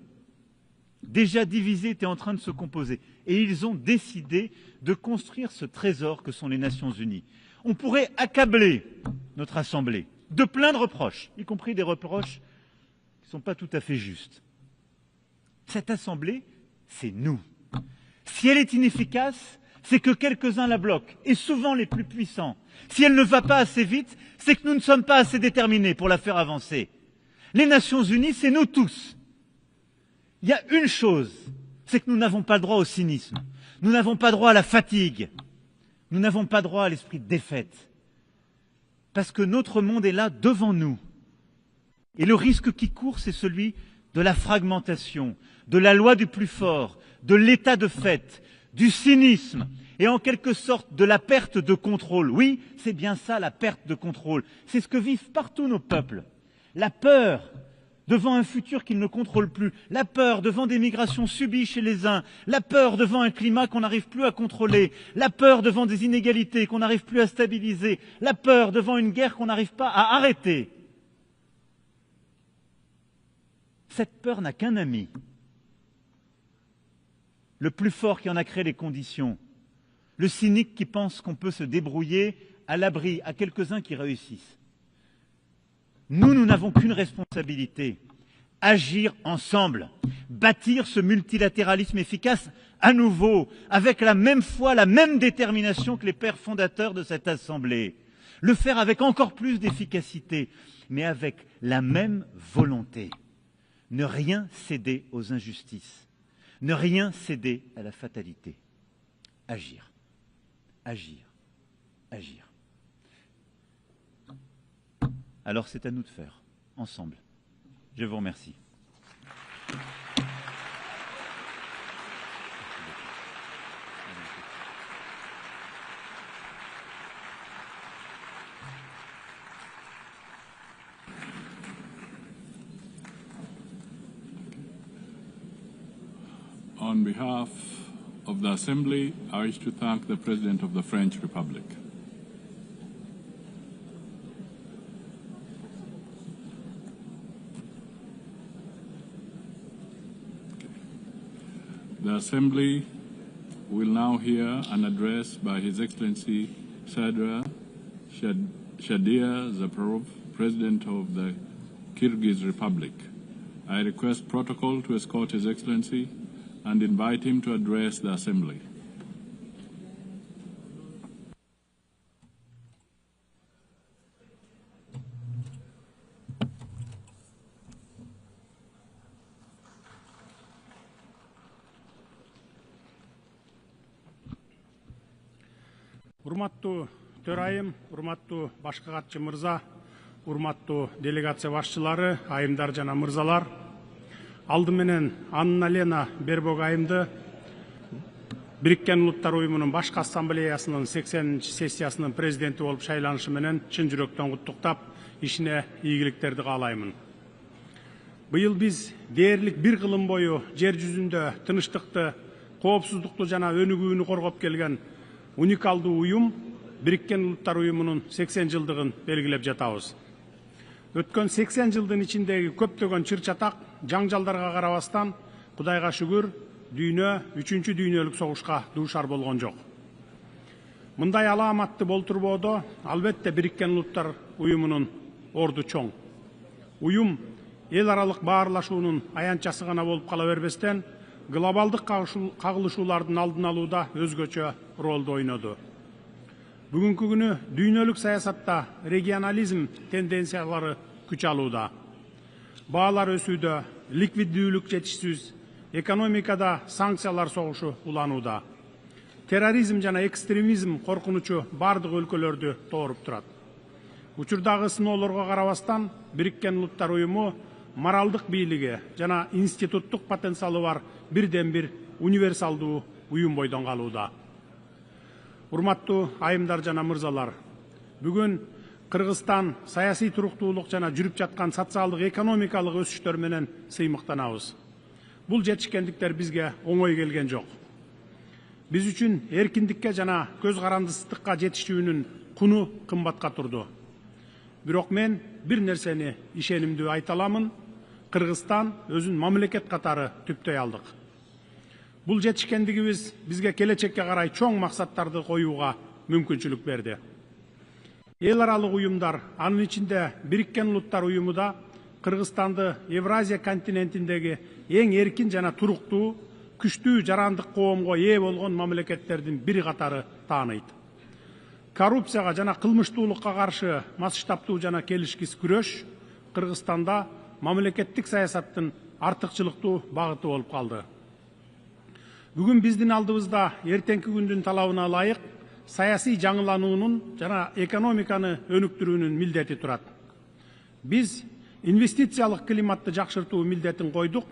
déjà divisé était en train de se composer. Et ils ont décidé de construire ce trésor que sont les Nations Unies. On pourrait accabler notre Assemblée de plein de reproches, y compris des reproches qui ne sont pas tout à fait justes. Cette Assemblée, c'est nous. Si elle est inefficace, c'est que quelques-uns la bloquent, et souvent les plus puissants. Si elle ne va pas assez vite, c'est que nous ne sommes pas assez déterminés pour la faire avancer. Les Nations Unies, c'est nous tous. Il y a une chose, c'est que nous n'avons pas le droit au cynisme. Nous n'avons pas droit à la fatigue. Nous n'avons pas droit à l'esprit de défaite. Parce que notre monde est là devant nous. Et le risque qui court, c'est celui de la fragmentation, de la loi du plus fort, de l'état de fait, du cynisme et en quelque sorte de la perte de contrôle. Oui, c'est bien ça, la perte de contrôle. C'est ce que vivent partout nos peuples. La peur devant un futur qu'ils ne contrôlent plus, la peur devant des migrations subies chez les uns, la peur devant un climat qu'on n'arrive plus à contrôler, la peur devant des inégalités qu'on n'arrive plus à stabiliser, la peur devant une guerre qu'on n'arrive pas à arrêter. Cette peur n'a qu'un ami, le plus fort qui en a créé les conditions, le cynique qui pense qu'on peut se débrouiller à l'abri, à quelques-uns qui réussissent. Nous n'avons qu'une responsabilité, agir ensemble, bâtir ce multilatéralisme efficace à nouveau, avec la même foi, la même détermination que les pères fondateurs de cette Assemblée. Le faire avec encore plus d'efficacité, mais avec la même volonté. Ne rien céder aux injustices. Ne rien céder à la fatalité. Agir, agir, agir. Alors c'est à nous de faire, ensemble. Je vous remercie. On behalf of the Assembly, I wish to thank the President of the French Republic. The Assembly will now hear an address by His Excellency Sadra Shadia Zaparov, President of the Kyrgyz Republic. I request protocol to escort His Excellency and invite him to address the Assembly. Урматтуу төрайым, урматтуу башкы катчы мырза, урматтуу делегация башчылары, айымдар жана мырзалар. Алды менен Анна Лена Бербок айымды Бириккен Улуттар Уюмунун башкы ассамблеясынын 80-чы сессиясынын президенти болуп шайланышы менен чын жүрөктөн куттуктап, ишине ийгиликтерди каалаймын. Быйыл биз дээрлик бир кылым бою жер жүзүндө тынычтыкты, коопсуздукту жана өнүгүүнү коргоп келген уникалдуу уюм Бириккен Улуттар Уюмунун 80 жылдыгын белгилеп жатабыз. Өткөн 80 жылдын ичиндеги көптөгөн чыр-чатак, жаңжалдарга карабастан, Кудайга шүгүр, дүйнө 3-чү дүйнөлүк согушка дуушар болгон жок. Мындай аламатты болтурбоодо албетте Бириккен Улуттар Уюмунун орду чоң. Уюм эл аралык баарлашуунун аянтчасы гана болуп кала бербестен, глобалдык кагылышуулардын алдын алууда өзгөчө ролду ойноду. Бүгүнкү күнү дүйнөлүк саясатта регионализм тенденциялары күч алууда. Баалар өсүүдө, ликвиддүүлүк жетишсиз, экономикада санкциялар согушу уланууда. Терроризм жана экстремизм коркунучу бардык өлкөлөрдү тооруп турат. Учурдагы сыноолорго карабастан, Бириккен Улуттар Уюму моралдык бийлиги жана институттук потенциалы бар бирден бир универсалдуу уюм бойдон калууда. Урматтуу айымдар жана мырзалар, бүгүн Кыргызстан саясий туруктуулук жана жүрүп жаткан социалдык экономикалык өсүштөр менен сыймыктанабыз. Бул жетишкендиктер бизге оңой келген жок. Биз үчүн эркиндикке жана көз карандысыздыкка жетишүүнүн куну кымбатка турду. Бирок мен бир нерсени ишенимдүү айта аламын, Кыргызстан өзүн мамлекет катары түптөй алдык. Бул жетишкендигибиз бизге келечекке карай чоң максаттарды коюуга мүмкүнчүлүк берди. Эл аралык уюмдар, анын ичинде Бириккен Улуттар Уюму да Кыргызстанды Евразия континентиндеги эң эркин жана туруктуу, күчтүү жарандык коомго ээ болгон мамлекеттердин бири катары тааныйт. Коррупцияга жана кылмыштуулукка каршы масштабтуу жана келишкис күрөш Кыргызстанда мамлекеттик саясаттын артыкчылыктуу багыты болуп калды. Бүгүн биздин алдыбызда эртеңки күндүн талабына ылайык саясий жаңылануунун жана экономиканы өнүктүрүүнүн милдети турат. Биз инвестициялык климатты жакшыртуу милдетин койдук,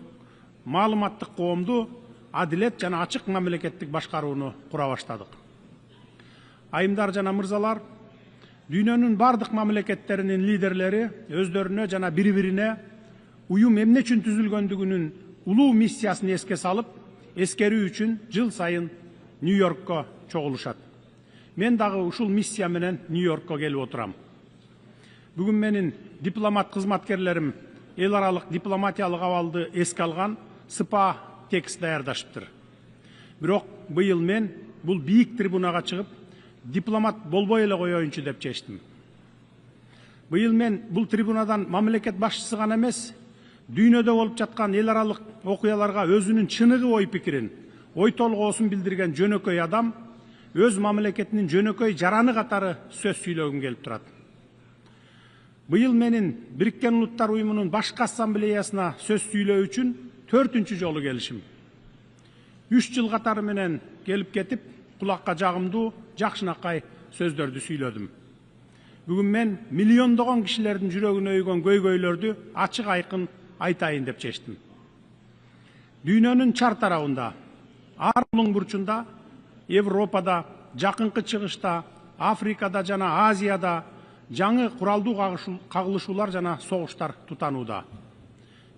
маалыматтык коомду, адилет жана ачык мамлекеттик башкарууну кура баштадык. Айымдар жана мырзалар, дүйнөнүн бардык мамлекеттеринин лидерлери өздөрүнө жана бири-бирине уюм эмне үчүн түзүлгөндүгүнүн улуу миссиясын эске салып, эскерүү үчүн жыл сайын Нью-Йоркко чогулушат. Мен дагы ушул миссия менен Нью-Йоркко келип отурам. Бүгүн менин дипломат кызматкерлерим эл аралык дипломатиялык абалды эске алган СПА текст даярдашыптыр. Бирок быйыл мен бул бийик трибунага чыгып, дипломат болбой эле коеюнчу деп чечтим. Быйыл мен бул трибунадан мамлекет башчысы гана эмес, дүйнөдө болуп жаткан эл аралык окуяларга өзүнүн чыныгы ой пикирин, ой толгоосун билдирген жөнөкөй адам, өз мамлекетинин жөнөкөй жараны катары сөз сүйлөгүм келип турат. Быйыл менин Бириккен Улуттар Уюмунун башкы ассамблеясына сөз сүйлөө үчүн 4-чү жолу келишим. 3 жыл катары менен келип кетип, кулакка жагымдуу, жакшынакай сөздөрдү сүйлөдүм. Бүгүн мен миллиондогон кишилердин жүрөгүнө өйгөн көйгөйлөрдү ачык айкын айтайын деп чечтим. Дүйнөнүн чар тарабында, ар улуң бурчунда, Европада, Жакынкы Чыгышта, Африкада жана Азияда жаңы куралдуу кагылышуулар жана согуштар тутанууда.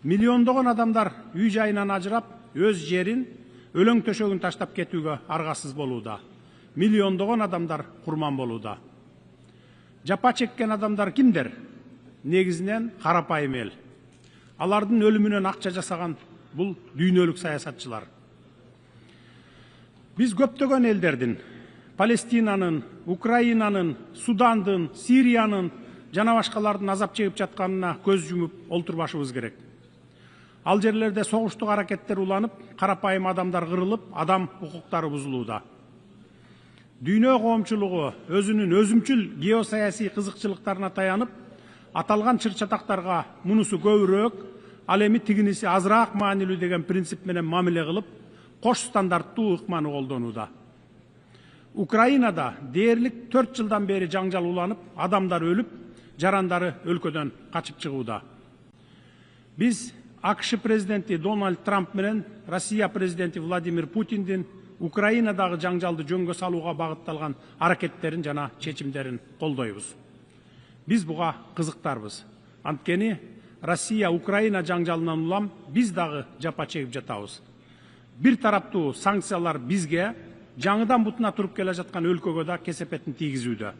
Миллиондогон адамдар үй жайынан ажырап, өз жерин, өлөң төшөгүн таштап кетүүгө аргасыз болууда. Миллиондогон адамдар курман болууда. Жапа чеккен адамдар кимдер? Негизинен карапайым эл. Алардын өлүмүнөн акча жасаган бул дүйнөлүк саясатчылар. Биз көптөгөн элдердин, Палестинанын, Украинанын, Судандын, Сириянын жана башкалардын азап чегип жатканына көз жумуп олтурбашыбыз керек. Ал жерлерде согуштук аракеттер уланып, карапайым адамдар кырылып, адам укуктары бузулууда. Дүйнө коомчулугу өзүнүн өзүмчүл геосаясий кызыкчылыктарына таянып, аталган чыр-чатактарга мунусу көбүрөөк, ал эми тигиниси азыраак маанилүү деген принцип менен мамиле кылып, кош стандарттуу ыкманы колдонууда. Украинада дээрлик 4 жылдан бери жаңжал уланып, адамдар өлүп, жарандары өлкөдөн качып чыгууда. Биз АКШ президенти Дональд Трамп менен Россия президенти Владимир Путиндин Украинадагы жаңжалды жөнгө салууга багытталган аракеттерин жана чечимдерин колдойбуз. Биз буга кызыктарбыз. Анткени Россия Украина жаңжалынан улам биз дагы жапа чегип жатабыз. Бир тараптуу санкциялар бизге жаңыдан бутуна туруп келе жаткан өлкөгө да кесепетин тийгизүүдө.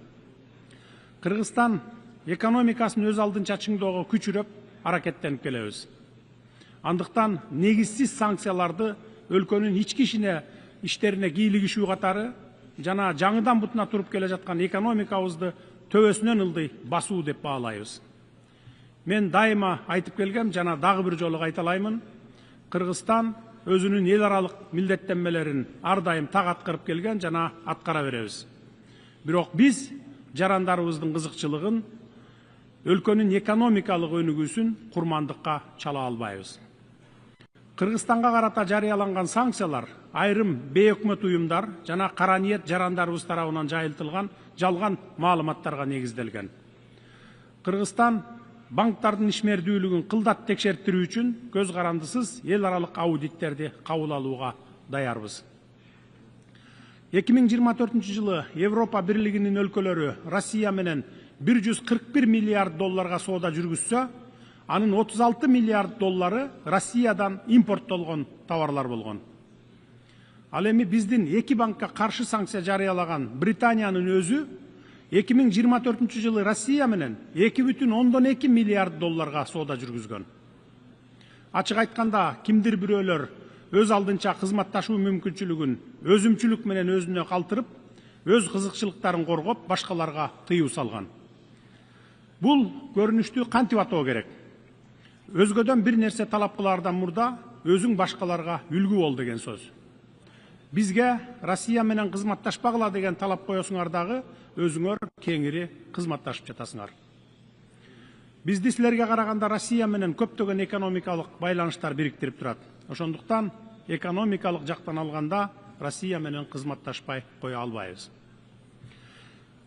Кыргызстан экономикасын өз алдынча чыңдоого күчүрөп аракеттенип келебиз. Андыктан негизсиз санкцияларды өлкөнүн ички иштерине кийлигишүү катары жана жаңыдан бутуна туруп келе жаткан экономикабызды төбөсүнөн ылдый басуу деп баалайбыз. Мен дайыма айтып келгем жана дагы бир жолу кайталаймын. Кыргызстан өзүнүн эл аралык милдеттенмелерин ар дайым так аткарып келген жана аткара беребиз. Бирок биз жарандарыбыздын кызыкчылыгын, өлкөнүн экономикалык өнүгүүсүн курмандыкка чала албайбыз. Кыргызстанга карата жарыяланган санкциялар айрым бейөкмөт уюмдар жана кара ниет жарандарыбыз тарабынан жайылтылган жалган маалыматтарга негизделген. Кыргызстан банктардын ишмердүүлүгүн кылдат текшертирүү үчүн көз карандысыз эл аралык аудиттерди кабыл алууга даярбыз. 2024 жылы Европа Бирлигинин өлкөлөрү Россия менен 141 миллиард долларга соода жүргүзсө, анын 36 миллиард доллары Россиядан импорттолгон товарлар болгон. Ал эми биздин эки банкка каршы санкция жарыялаган Британиянын өзү 2024 жылы Россия менен 2,2 миллиард долларга соода жүргүзгөн. Ачык айтканда, кимдир бирөөлөр өз алдынча кызматташуу мүмкүнчүлүгүн өзүмчүлүк менен өзүнө калтырып, өз кызыкчылыктарын коргоп, башкаларга тыюу салган. Бул көрүнүштү кантип атоо керек? Өзгөдөн бир нерсе талап кылаардан мурда өзүң башкаларга үлгү бол деген сөз. Бизге Россия менен кызматташпагыла деген талап коесуңар дагы өзүңөр кеңири кызматташып жатасыңар. Бизди силерге караганда Россия менен көптөгөн экономикалык байланыштар бириктирип турат. Ошондуктан экономикалык жактан алганда Россия менен кызматташпай кое албайбыз.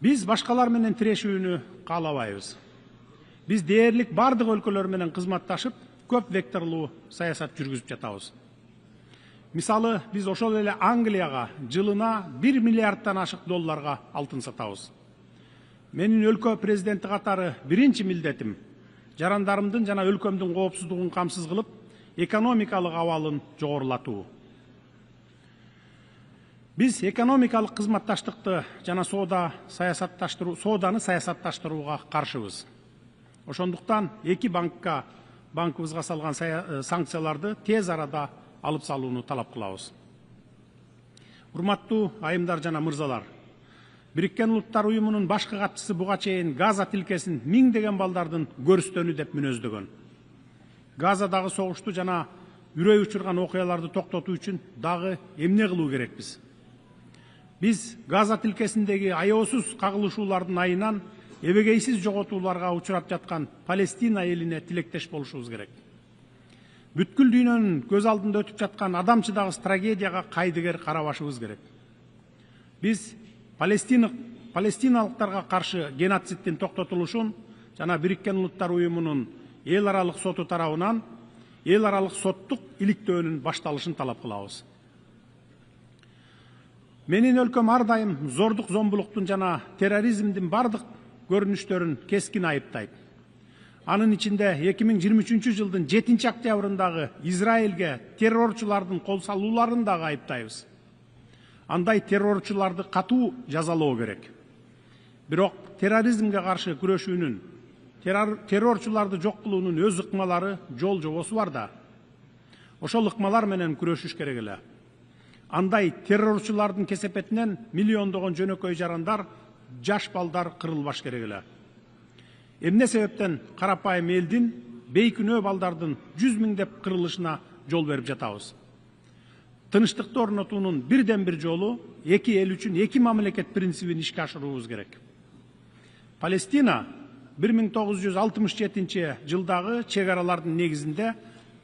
Биз башкалар менен тирешүүнү каалабайбыз. Биз дээрлик бардык өлкөлөр менен кызматташып, көп векторлуу саясат жүргүзүп жатабыз. Мисалы, биз ошол эле Англияга жылына 1 миллиардтан ашык долларга алтын сатабыз. Менин өлкө президенти катары биринчи милдетим жарандарымдын жана өлкөмдүн коопсуздугун камсыз кылып, экономикалык абалын жогорулатуу. Биз экономикалык кызматташтыкты жана сооданы саясатташтырууга каршыбыз. Ошондуктан эки банкыбызга салган санкцияларды тез арада алып салууну талап кылабыз. Урматтуу айымдар жана мырзалар, Бириккен Улуттар уюмунун башкы катчысы буга чейин Газа тилкесин миңдеген балдардын көрүстөнү деп мүнөздөгөн. Газадагы согушту жана үрөй учурган окуяларды токтотуу үчүн дагы эмне кылуу керекпиз? Биз Газа тилкесиндеги аяосуз кагылышуулардын айынан эбегейсиз жоготууларга учурап жаткан Палестина элине тилектеш болушубуз керек. Бүткүл дүйнөнүн көз алдында өтүп жаткан адамчыдагыс трагедияга кайдыгер карабашыбыз керек. Биз палестиналыктарга каршы геноциддин токтотулушун жана Бириккен Улуттар уюмунун эл аралык соту тарабынан эл аралык соттук иликтөөнүн башталышын талап кылабыз. Менин өлкөм ар дайым зордук зомбулуктун жана терроризмдин бардык көрүнүштөрүн кескин айыптайт. Анын ичинде 2023 жылдын 7 октябрындагы Израилге террорчулардын кол салууларын дагы айыптайбыз. Андай террорчуларды катуу жазалоо керек. Бирок терроризмге каршы күрөшүүнүн, террорчуларды жок кылуунун өз ыкмалары, жол жобосу бар да. Ошол ыкмалар менен күрөшүш керек эле. андай террорчулардын кесепетинен миллиондогон жөнөкөй жарандар, жаш балдар кырылбаш керек эле. Эмне себептен карапайым элдин бейкүнөө балдардын 100 миңдеп кырылышына жол берип жатабыз? Тынычтыкты орнотуунун бирден бир жолу эки эл үчүн эки мамлекет принцибин ишке ашыруубуз керек. Палестина 1967 жылдагы чек аралардын негизинде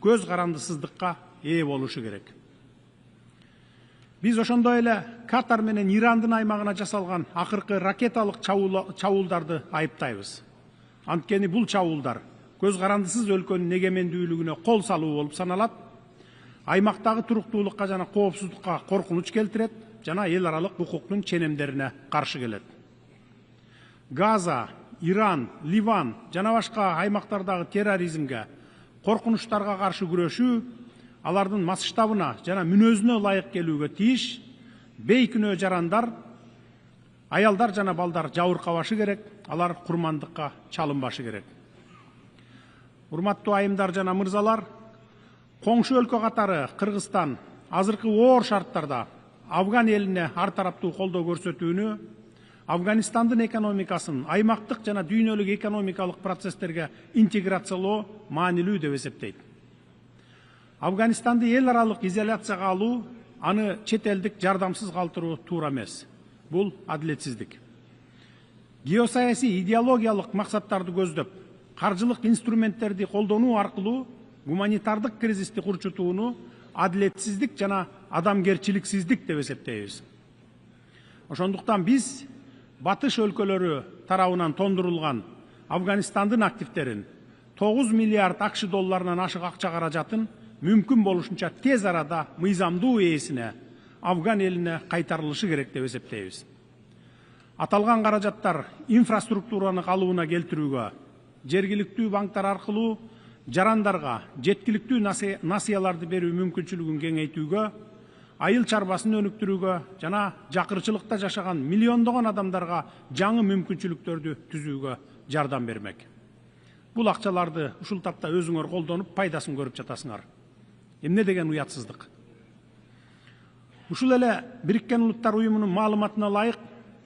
көз карандысыздыкка ээ болушу керек. Биз ошондой эле Катар менен Ирандын аймагына жасалган акыркы ракеталык чабуулдарды айыптайбыз. Анткени бул чабуулдар көз карандысыз өлкөнүн эгемендүүлүгүнө кол салуу болуп саналат, аймактагы туруктуулукка жана коопсуздукка коркунуч келтирет жана эл аралык укуктун ченемдерине каршы келет. Газа, Иран, Ливан жана башка аймактардагы терроризмге, коркунучтарга каршы күрөшүү алардын масштабына жана мүнөзүнө ылайык келүүгө тийиш. Бейкүнөө жарандар, аялдар жана балдар жабыркабашы керек, алар курмандыкка чалынбашы керек. Урматтуу айымдар жана мырзалар, коңшу өлкө катары Кыргызстан азыркы оор шарттарда Афган элине ар тараптуу колдоо көрсөтүүнү, Афганистандын экономикасын аймактык жана дүйнөлүк экономикалык процесстерге интеграциялоо маанилүү деп эсептейт. Афганистанды эл аралык изоляцияга алуу, аны чет элдик жардамсыз калтыруу туура эмес. Бул адилетсиздик. Геосаясий идеологиялык максаттарды көздөп, каржылык инструменттерди колдонуу аркылуу гуманитардык кризисти курчутууну адилетсиздик жана адамгерчиликсиздик деп эсептейбиз. Ошондуктан биз батыш өлкөлөрү тарабынан тондурулган Афганистандын активтерин 9 миллиард акш долларынан ашык акча каражатын мүмкүн болушунча тез арада мыйзамдуу ээсине, Афган элине кайтарылышы керек деп эсептейбиз. Аталган каражаттар инфраструктураны калыбына келтирүүгө, жергиликтүү банктар аркылуу жарандарга жеткиликтүү насыяларды берүү мүмкүнчүлүгүн кеңейтүүгө, айыл чарбасын өнүктүрүүгө жана жакырчылыкта жашаган миллиондогон адамдарга жаңы мүмкүнчүлүктөрдү түзүүгө жардам бермек. Бул акчаларды ушул тапта өзүңөр колдонуп, пайдасын көрүп жатасыңар. Эмне деген уятсыздык. Ушул эле Бириккен Улуттар Уюмунун маалыматына ылайык,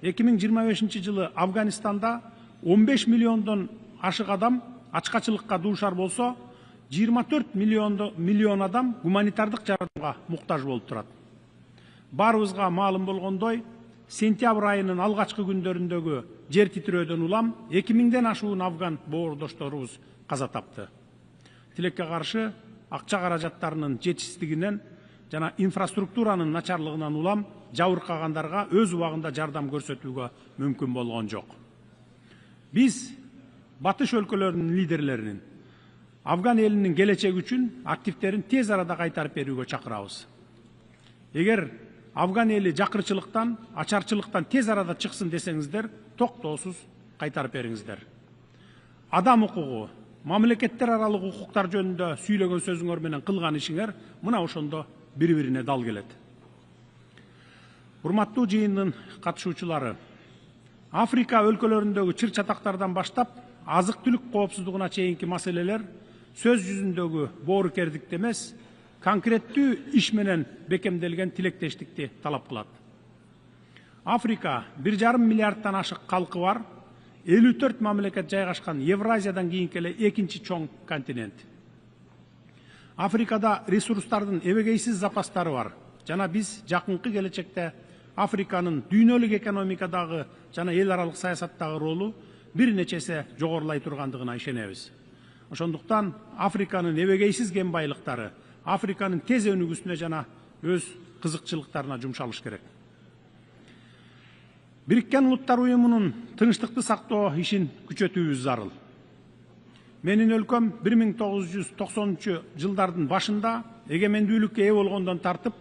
2025 жылы Афганистанда 15 миллиондон ашык адам ачкачылыкка дуушар болсо, 24 миллион адам гуманитардык жардамга муктаж болуп турат. Баарыбызга маалым болгондой, сентябрь айынын алгачкы күндөрүндөгү жер титирөөдөн улам 2000ден ашуун афган боордошторубуз каза тапты. Тилекке каршы акча каражаттарынын жетишсиздигинен жана инфраструктуранын начарлыгынан улам жабыркагандарга өз убагында жардам көрсөтүүгө мүмкүн болгон жок. Биз батыш өлкөлөрүнүн лидерлеринин Афган элинин келечеги үчүн активтерин тез арада кайтарып берүүгө чакырабыз. Эгер Афган эли жакырчылыктан, ачарчылыктан тез арада чыксын десеңиздер, токтоосуз кайтарып бериңиздер. Адам укугу, мамлекеттер аралык укуктар жөнүндө сүйлөгөн сөзүңөр менен кылган ишиңер мына ошондо бири-бирине дал келет. Урматтуу жыйындын катышуучулары, Африка өлкөлөрүндөгү чыр-чатактардан баштап азык-түлүк коопсуздугуна чейинки маселелер сөз жүзүндөгү боорукердикти эмес, конкреттүү иш менен бекемделген тилектештикти талап кылат. Африка 1,5 миллиардтан ашык калкы бар, 54 мамлекет жайгашкан Евразиядан кийинки эле экинчи чоң континент. Африкада ресурстардын эбегейсиз запастары бар жана биз жакынкы келечекте Африканын дүйнөлүк экономикадагы жана эл аралык саясаттагы ролу бир нечесе жогорулай тургандыгына ишенебиз. Ошондуктан Африканын эбегейсиз кен байлыктары Африканын тез өнүгүүсүнө жана өз кызыкчылыктарына жумшалыш керек. Бириккен Улуттар Уюмунун тынчтыкты сактоо ишин күчөтүүбүз зарыл. Менин өлкөм 1990 жылдардын башында эгемендүүлүккө ээ болгондон тартып,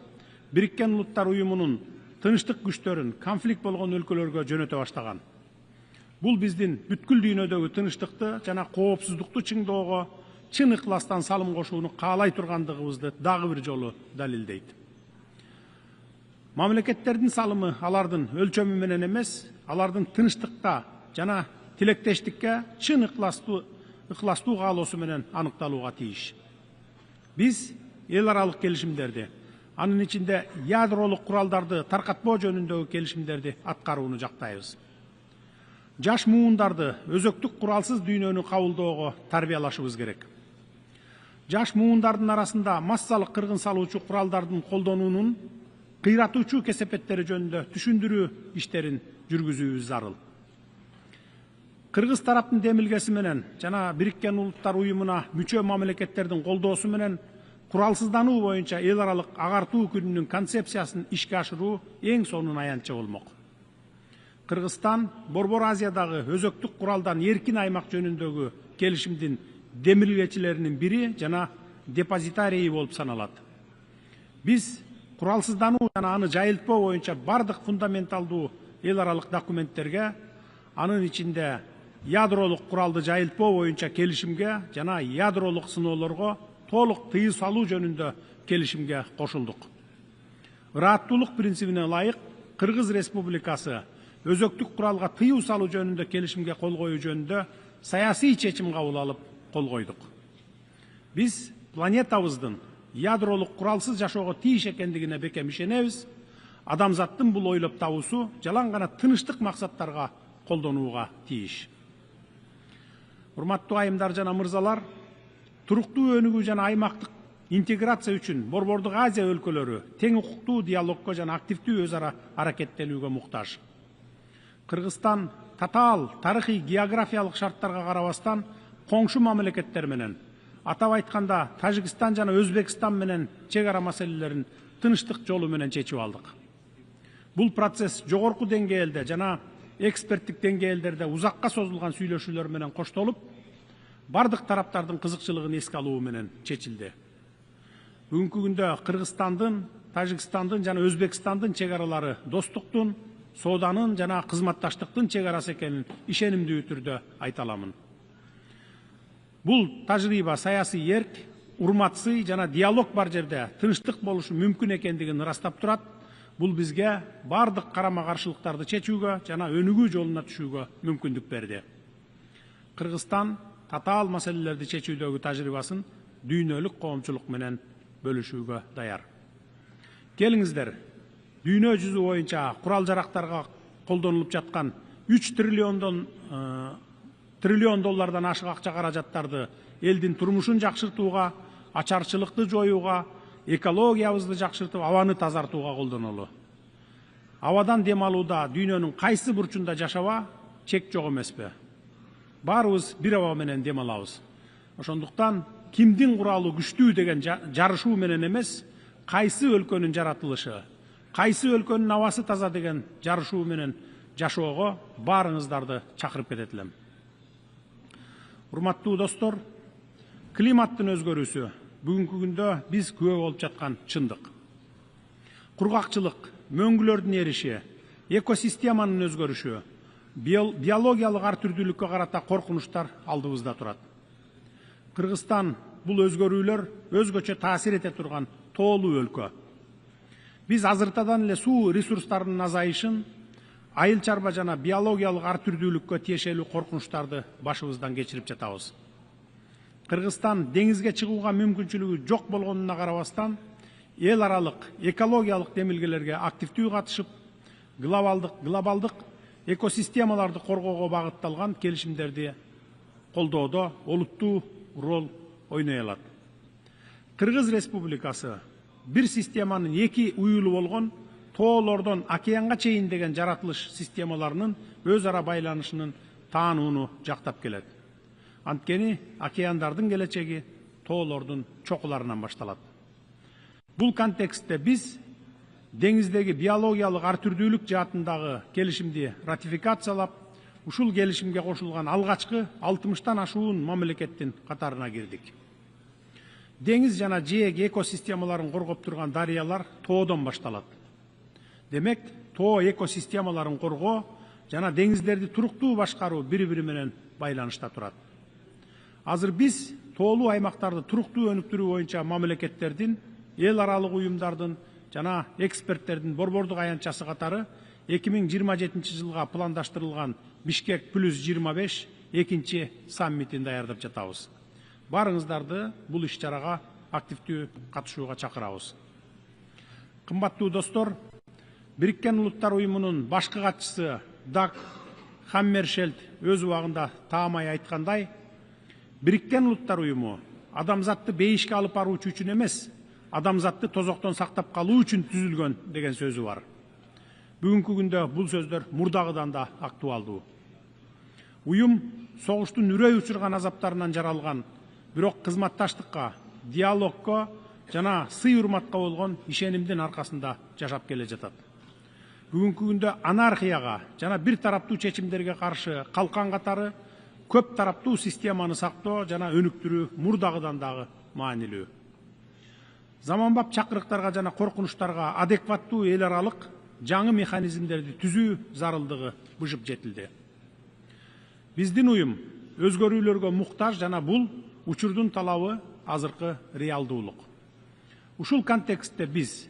Бириккен Улуттар Уюмунун тынчтык күчтөрүн конфликт болгон өлкөлөргө жөнөтө баштаган. Бул биздин бүткүл дүйнөдөгү тынчтыкты жана коопсуздукту чыңдоого чын ыкластан салым кошууну каалай тургандыгыбызды дагы бир жолу далилдейт. Мамлекеттердин салымы алардын өлчөмү менен эмес, алардын тынчтыкта жана тилектештикке чын ыкластуу каалоосу менен аныкталууга тийиш. Биз эл аралык келишимдерди, анын ичинде ядролук куралдарды таркатпоо жөнүндөгү келишимдерди аткарууну жактайбыз. Жаш муундарды өзөктүк куралсыз дүйнөнү кабылдоого тарбиялашыбыз керек. Жаш муундардын арасында массалык кыргын салуучу куралдардын колдонуунун кыйратуучу кесепеттери жөнүндө түшүндүрүү иштерин жүргүзүүбүз зарыл. Кыргыз тараптын демилгеси менен жана Бириккен Улуттар Уюмуна мүчө мамлекеттердин колдоосу менен куралсыздануу боюнча эл аралык агартуу күнүнүн концепциясын ишке ашыруу эң сонун аянтчы болмок. Кыргызстан Борбор Азиядагы өзөктүк куралдан эркин аймак жөнүндөгү келишимдин демилгечилеринин бири жана депозитарийи болуп саналат. Биз куралсыздануу жана аны жайылтпоо боюнча бардык фундаменталдуу эл аралык документтерге, анын ичинде ядролук куралды жайылтпоо боюнча келишимге жана ядролук сыноолорго толук тыюу салуу жөнүндө келишимге кошулдук. Ырааттуулук принцибине ылайык Кыргыз Республикасы өзөктүк куралга тыюу салуу жөнүндө келишимге кол коюу жөнүндө саясий чечим кабыл алып кол койдук. Биз планетабыздын ядролук куралсыз жашоого тийиш экендигине бекем ишенебиз. Адамзаттын бул ойлоп табуусу жалаң гана тынычтык максаттарга колдонууга тийиш. Урматтуу айымдар жана мырзалар, туруктуу өнүгүү жана аймактык интеграция үчүн Борбордук Азия өлкөлөрү тең укуктуу диалогко жана активдүү өз ара аракеттенүүгө муктаж. Кыргызстан татаал тарыхый географиялык шарттарга карабастан коңшу мамлекеттер менен, атап айтканда Тажикстан жана Өзбекстан менен чек ара маселелерин тынычтык жолу менен чечип алдык. Бул процесс жогорку деңгээлде жана эксперттик деңгээлдерде узакка созулган сүйлөшүүлөр менен коштолуп, бардык тараптардын кызыкчылыгын эске алуу менен чечилди. Бүгүнкү күндө Кыргызстандын, Тажикстандын жана Өзбекстандын чек аралары достуктун, сооданын жана кызматташтыктын чек арасы экенин ишенимдүү түрдө айта аламын. Бул тажрыйба саясий эрк, урматсый жана диалог бар жерде тынчтык болушу мүмкүн экендигин ырастап турат. Бул бизге бардык карама-каршылыктарды чечүүгө жана өнүгүү жолуна түшүүгө мүмкүндүк берди. Кыргызстан татаал маселелерди чечүүдөгү тажрыйбасын дүйнөлүк коомчулук менен бөлүшүүгө даяр. Келиңиздер, дүйнө жүзү боюнча курал жарактарга колдонулуп жаткан 3 триллион доллардан ашык акча каражаттарды элдин турмушун жакшыртууга, ачарчылыкты жоюуга, экологиябызды жакшыртып, абаны тазартууга колдонолу. Абадан дем алууда дүйнөнүн кайсы бурчунда жашаба, чек жок эмеспи? Баарыбыз бир аба менен дем алабыз. Ошондуктан кимдин куралы күчтүү деген жарышуу менен эмес, кайсы өлкөнүн жаратылышы, кайсы өлкөнүн абасы таза деген жарышуу менен жашоого баарыңыздарды чакырып кетет элем. Урматтуу достор, климаттын өзгөрүүсү бүгүнкү күндө биз күбө болуп жаткан чындык. Кургакчылык, мөңгүлөрдүн эриши, экосистеманын өзгөрүшү, биологиялык ар түрдүүлүккө карата коркунучтар алдыбызда турат. Кыргызстан бул өзгөрүүлөр өзгөчө таасир эте турган тоолуу өлкө. Биз азыртадан эле суу ресурстарынын азайышын, айыл чарба жана биологиялык ар түрдүүлүккө тиешелүү коркунучтарды башыбыздан кечирип жатабыз. Кыргызстан деңизге чыгууга мүмкүнчүлүгү жок болгонуна карабастан, эл аралык экологиялык демилгелерге активдүү катышып, глобалдык экосистемаларды коргоого багытталган келишимдерди колдоодо олуттуу роль ойной алат. Кыргыз Республикасы бир системанын эки уюлу болгон тоолордон океанга чейин деген жаратылыш системаларынын өз ара байланышынын таанууну жактап келет. Анткени океандардын келечеги тоолордун чокуларынан башталат. Бул контекстте биз деңиздеги биологиялык ар түрдүүлүк жаатындагы келишимди ратификациялап, ушул келишимге кошулган алгачкы 60тан ашуун мамлекеттин катарына кирдик. Деңиз жана жээк экосистемаларын коргоп турган дарыялар тоодон башталат. Демек, тоо экосистемаларын коргоо жана деңиздерди туруктуу башкаруу бири-бири менен байланышта турат. Азыр биз тоолуу аймактарды туруктуу өнүктүрүү боюнча мамлекеттердин, эл аралык уюмдардын жана эксперттердин борбордук аянтчасы катары 2027 жылга пландаштырылган Бишкек +25 экинчи саммитин даярдап жатабыз. Барыңыздарды бул иш-чарага активдүү катышууга чакырабыз. Кымбаттуу достор, Бириккен Улуттар Уюмунун башкы катчысы Даг Хаммершельд өз убагында таамай айткандай, Бириккен Улуттар Уюму адамзатты бейишке алып баруучу үчүн эмес, адамзатты тозоктон сактап калуу үчүн түзүлгөн деген сөзү бар. Бүгүнкү күндө бул сөздөр мурдагыдан да актуалдуу. Уюм согуштун үрөй учурган азаптарынан жаралган, бирок кызматташтыкка, диалогко жана сый урматка болгон ишенимдин аркасында жашап келе жатат. Бүгүнкү күндө анархияга жана бир тараптуу чечимдерге каршы калкан катары көп тараптуу системаны сактоо жана өнүктүрүү мурдагыдан дагы маанилүү. Заманбап чакырыктарга жана коркунучтарга адекваттуу эл аралык жаңы механизмдерди түзүү зарылдыгы бышып жетилди. Биздин уюм өзгөрүүлөргө муктаж жана бул учурдун талабы азыркы реалдуулук. Ушул контекстте биз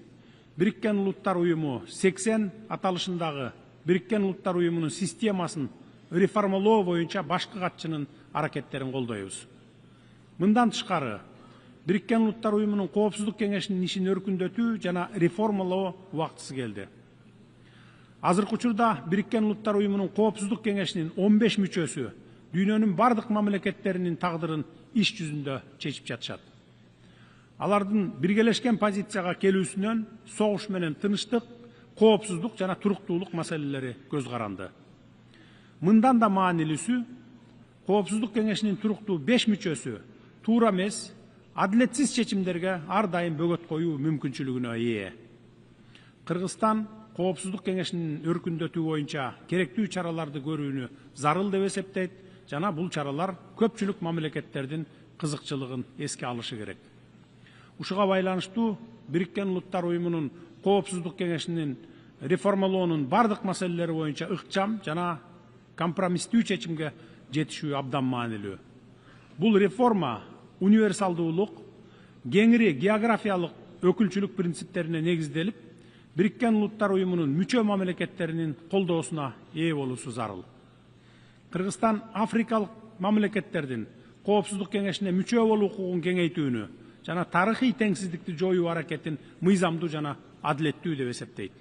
Бириккен Улуттар Уюму 80 аталышындагы Бириккен Улуттар Уюмунун системасын реформалоо боюнча башкы катчынын аракеттерин колдойбуз. Мындан тышкары, Бириккен Улуттар Уюмунун Коопсуздук кеңешинин ишин өркүндөтүү жана реформалоо убактысы келди. Азыркы учурда Бириккен Улуттар Уюмунун Коопсуздук кеңешинин 15 мүчөсү дүйнөнүн бардык мамлекеттеринин тагдырын иш жүзүндө чечип жатышат. Алардын биргелешкен позицияга келүүсүнөн согуш менен тынычтык, коопсуздук жана туруктуулук маселелери көз каранды. Мындан да маанилүүсү, Коопсуздук кеңешинин туруктуу 5 мүчөсү туура эмес, адилетсиз чечимдерге ар дайым бөгөт коюу мүмкүнчүлүгүнө ээ. Кыргызстан Коопсуздук кеңешинин өркүндөтүү боюнча керектүү чараларды көрүүнү зарыл деп эсептейт жана бул чаралар көпчүлүк мамлекеттердин кызыкчылыгын эске алышы керек. Ушуга байланыштуу Бириккен Улуттар Уюмунун Коопсуздук кеңешинин реформалоонун бардык маселелери боюнча ыкчам жана компромисстүү чечимге жетишүү абдан маанилүү. Бул реформа универсалдуулук, кеңири географиялык өкүлчүлүк принциптерине негизделип, Бириккен Улуттар Уюмунун мүчө мамлекеттеринин колдоосуна ээ болуусу зарыл. Кыргызстан Африкалык мамлекеттердин Коопсуздук кеңешине мүчө болуу укугун кеңейтүүнү жана тарыхый теңсиздикти жоюу аракетин мыйзамдуу жана адилеттүү деп эсептейт.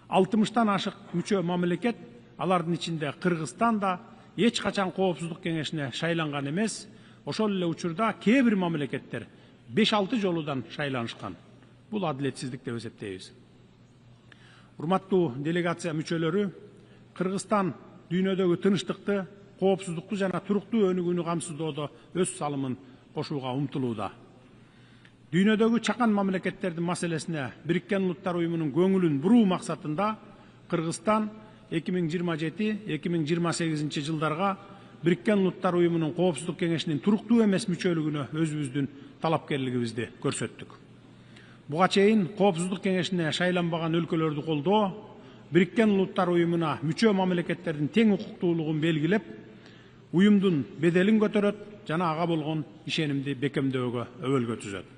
60тан ашык мүчө мамлекет, алардын ичинде Кыргызстан да эч качан Коопсуздук кеңешине шайланган эмес, ошол эле учурда кээ бир мамлекеттер 5-6 жолудан шайланышкан. Бул адилетсиздик деп эсептейбиз. Урматтуу делегация мүчөлөрү, Кыргызстан дүйнөдөгү тынычтыкты, коопсуздукту жана туруктуу өнүгүүнү камсыздоодо өз салымын кошууга умтулууда. Дүйнөдөгү чакан мамлекеттердин маселесине Бириккен Улуттар Уюмунун көңүлүн буруу максатында Кыргызстан 2027-2028 жылдарга Бириккен Улуттар Уюмунун Коопсуздук кеңешинин туруктуу эмес мүчөлүгүнө өзүбүздүн талапкерлигибизди көрсөттүк. Буга чейин Коопсуздук кеңешине шайланбаган өлкөлөрдү колдоо, Бириккен Улуттар Уюмуна мүчө мамлекеттердин тең укуктуулугун белгилеп, уюмдун беделин көтөрөт жана ага болгон ишенимди бекемдөөгө өбөлгө түзөт.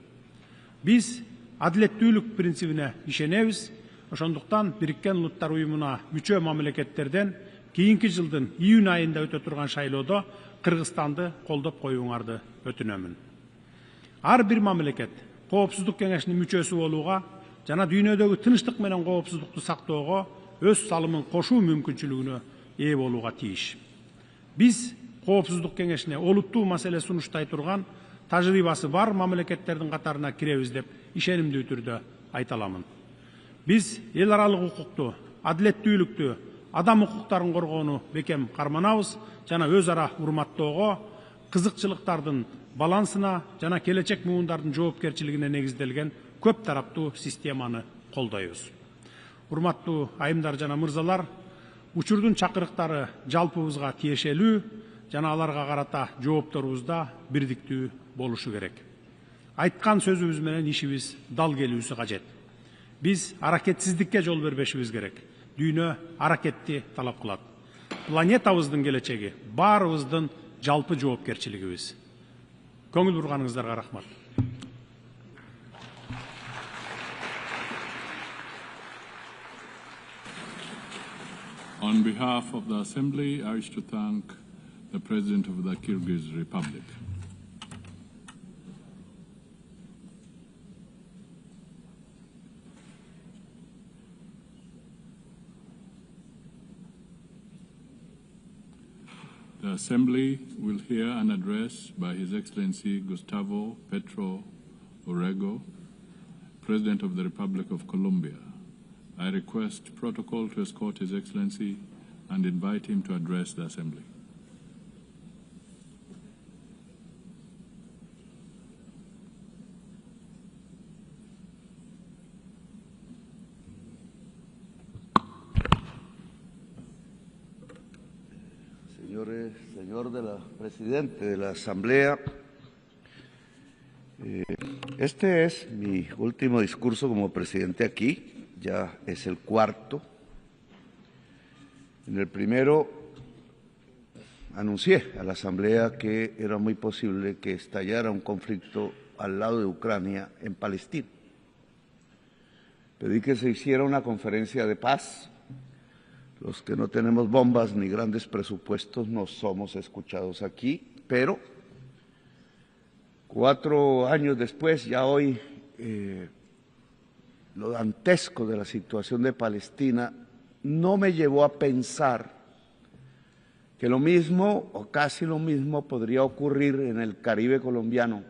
Биз адилеттүүлүк принцибине ишенебиз, ошондуктан Бириккен Улуттар Уюмуна мүчө мамлекеттерден кийинки жылдын июнь айында өтө турган шайлоодо Кыргызстанды колдоп коюуңарды өтүнөмүн. Ар бир мамлекет Коопсуздук кеңешинин мүчөсү болууга жана дүйнөдөгү тынычтык менен коопсуздукту сактоого өз салымын кошуу мүмкүнчүлүгүнө ээ болууга тийиш. Биз Коопсуздук кеңешине олуттуу маселе сунуштай турган тажрыйбасы бар мамлекеттердин катарына киребиз деп ишенимдүү түрдө айта аламын. Биз эл аралык укукту, адилеттүүлүктү, адам укуктарын коргоону бекем карманабыз жана өз ара урматтоого, кызыкчылыктардын балансына жана келечек муундардын жоопкерчилигине негизделген көп тараптуу системаны колдойбуз. Урматтуу айымдар жана мырзалар, учурдун чакырыктары жалпыбызга тиешелүү жана аларга карата жоопторубузда бирдиктүү болушу керек. Айткан сөзүбүз менен ишибиз дал келүүсү кажет. Биз аракетсиздикке жол бербешибиз керек. Дүйнө аракетти талап кылат. Планетабыздын келечеги баарыбыздын жалпы жоопкерчилигибиз. Көңүл бурганыңыздарга рахмат. On behalf of the Assembly, I wish to thank the President of the Kyrgyz Republic. The Assembly will hear an address by His Excellency Gustavo Petro Urrego, President of the Republic of Colombia. I request protocol to escort His Excellency and invite him to address the Assembly. Señor presidente de la Asamblea, este es mi último discurso como presidente aquí, ya es el cuarto. En el primero anuncié a la Asamblea que era muy posible que estallara un conflicto al lado de Ucrania en Palestina. Pedí que se hiciera una conferencia de paz. Los que no tenemos bombas ni grandes presupuestos no somos escuchados aquí, pero 4 años después, ya hoy, lo dantesco de la situación de Palestina no me llevó a pensar que lo mismo o casi lo mismo podría ocurrir en el Caribe colombiano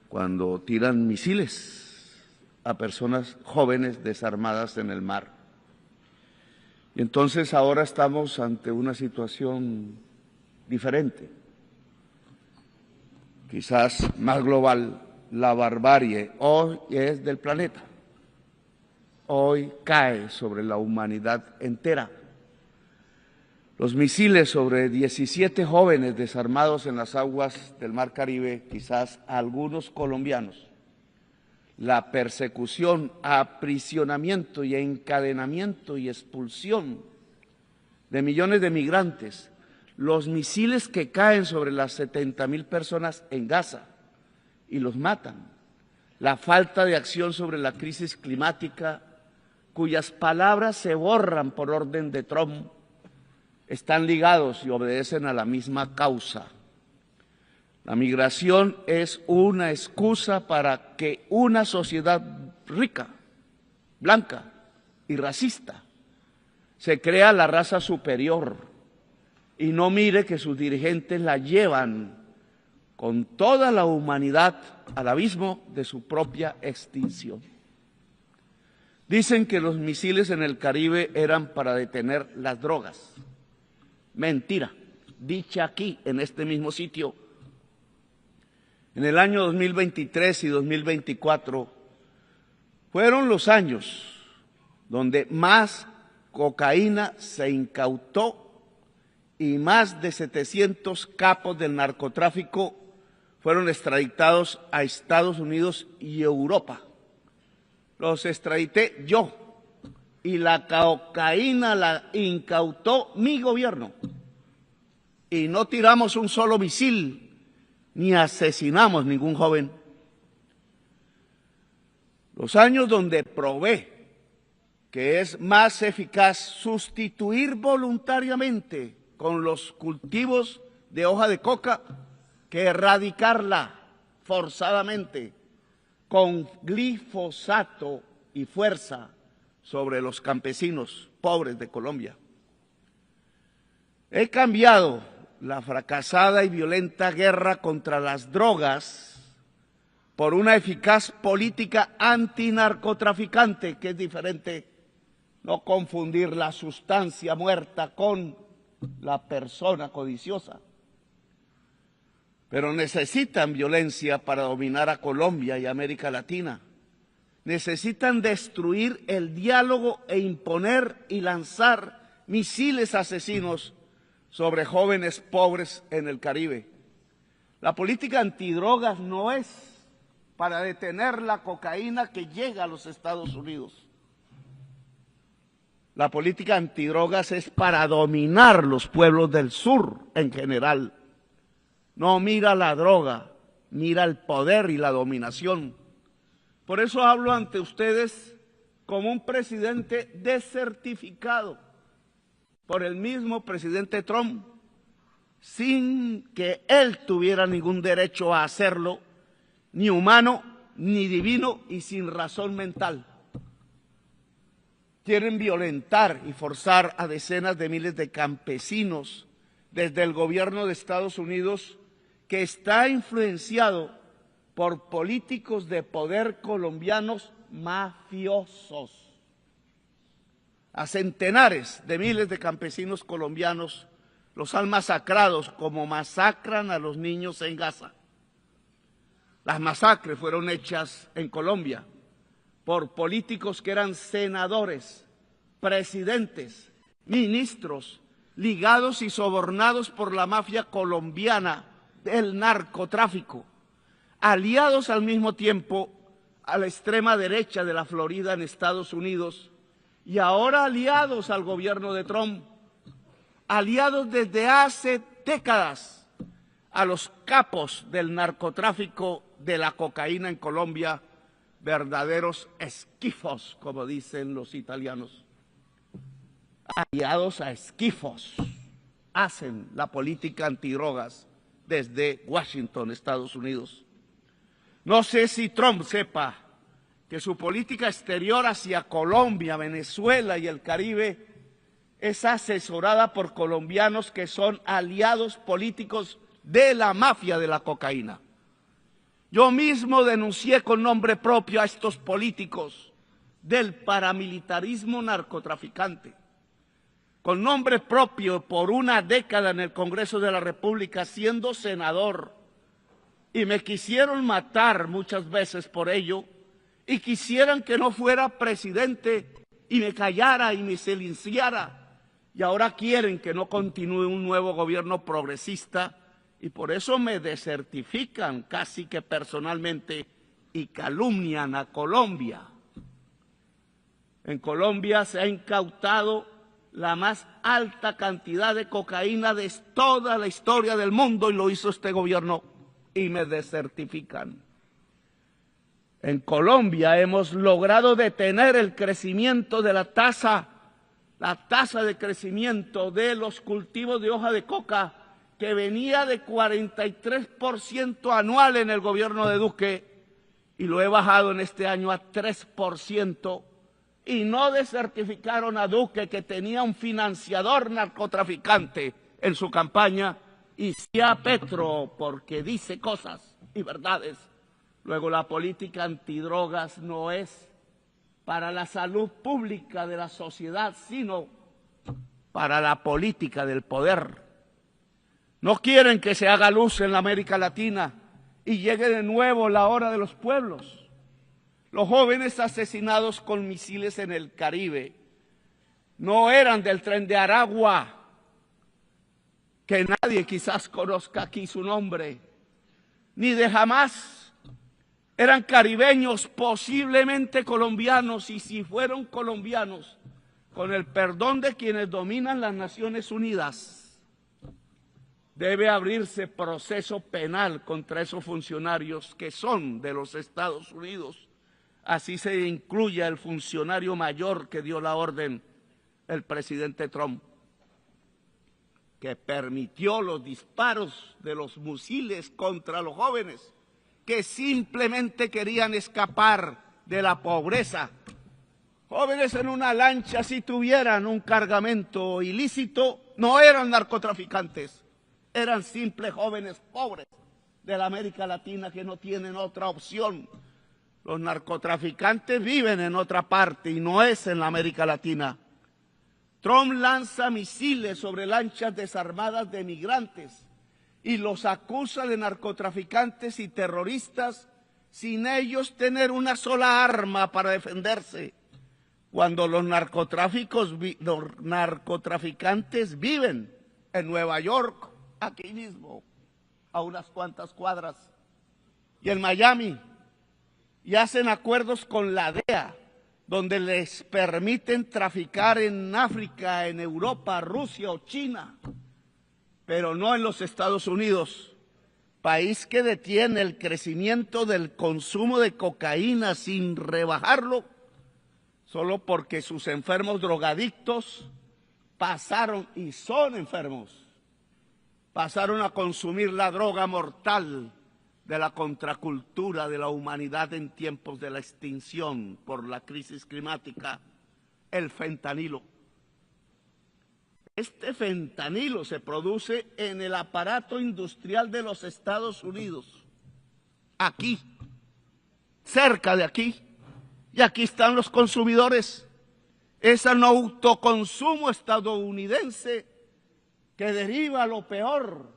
cuando tiran misiles a personas jóvenes desarmadas en el mar. Y entonces ahora estamos ante una situación diferente, quizás más global. La barbarie hoy es del planeta, hoy cae sobre la humanidad entera. Los misiles sobre 17 jóvenes desarmados en las aguas del Mar Caribe, quizás algunos colombianos, la persecución, aprisionamiento y encadenamiento y expulsión de millones de migrantes, los misiles que caen sobre las 70.000 personas en Gaza y los matan, la falta de acción sobre la crisis climática, cuyas palabras se borran por orden de Trump, están ligados y obedecen a la misma causa. La migración es una excusa para que una sociedad rica, blanca y racista se crea la raza superior y no mire que sus dirigentes la llevan con toda la humanidad al abismo de su propia extinción. Dicen que los misiles en el Caribe eran para detener las drogas. Mentira, dicha aquí, en este mismo sitio. En el año 2023 y 2024 fueron los años donde más cocaína se incautó y más de 700 capos del narcotráfico fueron extraditados a Estados Unidos y Europa. Los extradité yo y la cocaína la incautó mi gobierno. Y no tiramos un solo misil ni asesinamos ningún joven. Los años donde probé que es más eficaz sustituir voluntariamente con los cultivos de hoja de coca que erradicarla forzadamente con glifosato y fuerza sobre los campesinos pobres de Colombia. He cambiado la fracasada y violenta guerra contra las drogas por una eficaz política antinarcotraficante, que es diferente, no confundir la sustancia muerta con la persona codiciosa. Pero necesitan violencia para dominar a Colombia y América Latina. Necesitan destruir el diálogo e imponer y lanzar misiles asesinos sobre jóvenes pobres en el Caribe. La política antidrogas no es para detener la cocaína que llega a los Estados Unidos. La política antidrogas es para dominar los pueblos del sur en general. No mira la droga, mira el poder y la dominación. Por eso hablo ante ustedes como un presidente desertificado por el mismo presidente Trump, sin que él tuviera ningún derecho a hacerlo, ni humano, ni divino y sin razón mental. Quieren violentar y forzar a decenas de miles de campesinos desde el gobierno de Estados Unidos, que está influenciado por políticos de poder colombianos mafiosos. A centenares de miles de campesinos colombianos los han masacrado como masacran a los niños en Gaza. Las masacres fueron hechas en Colombia por políticos que eran senadores, presidentes, ministros, ligados y sobornados por la mafia colombiana del narcotráfico, aliados al mismo tiempo a la extrema derecha de la Florida en Estados Unidos y ahora aliados al gobierno de Trump, aliados desde hace décadas a los capos del narcotráfico de la cocaína en Colombia, verdaderos esquifos, como dicen los italianos. Aliados a esquifos, hacen la política antidrogas desde Washington, Estados Unidos. No sé si Trump sepa que su política exterior hacia Colombia, Venezuela y el Caribe es asesorada por colombianos que son aliados políticos de la mafia de la cocaína. Yo mismo denuncié con nombre propio a estos políticos del paramilitarismo narcotraficante. Con nombre propio por una década en el Congreso de la República siendo senador, y me quisieron matar muchas veces por ello, y quisieran que no fuera presidente y me callara y me silenciara, y ahora quieren que no continúe un nuevo gobierno progresista, y por eso me desertifican casi que personalmente y calumnian a Colombia. En Colombia se ha incautado la más alta cantidad de cocaína de toda la historia del mundo y lo hizo este gobierno y me desertifican. En Colombia hemos logrado detener el crecimiento de la tasa de crecimiento de los cultivos de hoja de coca que venía de 43% anual en el gobierno de Duque y lo he bajado en este año a 3%. Y no desertificaron a Duque, que tenía un financiador narcotraficante en su campaña, y sí a Petro, porque dice cosas y verdades. Luego, la política antidrogas no es para la salud pública de la sociedad, sino para la política del poder. No quieren que se haga luz en la América Latina y llegue de nuevo la hora de los pueblos. Los jóvenes asesinados con misiles en el Caribe no eran del Tren de Aragua, que nadie quizás conozca aquí su nombre, ni de Hamas. Eran caribeños, posiblemente colombianos, y si fueron colombianos, con el perdón de quienes dominan las Naciones Unidas, debe abrirse proceso penal contra esos funcionarios que son de los Estados Unidos. Así se incluye el funcionario mayor que dio la orden, el presidente Trump, que permitió los disparos de los misiles contra los jóvenes que simplemente querían escapar de la pobreza. Jóvenes en una lancha, si tuvieran un cargamento ilícito, no eran narcotraficantes, eran simples jóvenes pobres de la América Latina que no tienen otra opción. Los narcotraficantes viven en otra parte y no es en la América Latina. Trump lanza misiles sobre lanchas desarmadas de migrantes y los acusa de narcotraficantes y terroristas sin ellos tener una sola arma para defenderse, cuando los narcotraficantes viven en Nueva York, aquí mismo, a unas cuantas cuadras, y en Miami, y hacen acuerdos con la DEA, donde les permiten traficar en África, en Europa, Rusia o China, pero no en los Estados Unidos, país que detiene el crecimiento del consumo de cocaína sin rebajarlo, solo porque sus enfermos drogadictos pasaron, y son enfermos, pasaron a consumir la droga mortal de la contracultura de la humanidad en tiempos de la extinción por la crisis climática, el fentanilo. Este fentanilo se produce en el aparato industrial de los Estados Unidos, aquí, cerca de aquí, y aquí están los consumidores. Es un autoconsumo estadounidense que deriva lo peor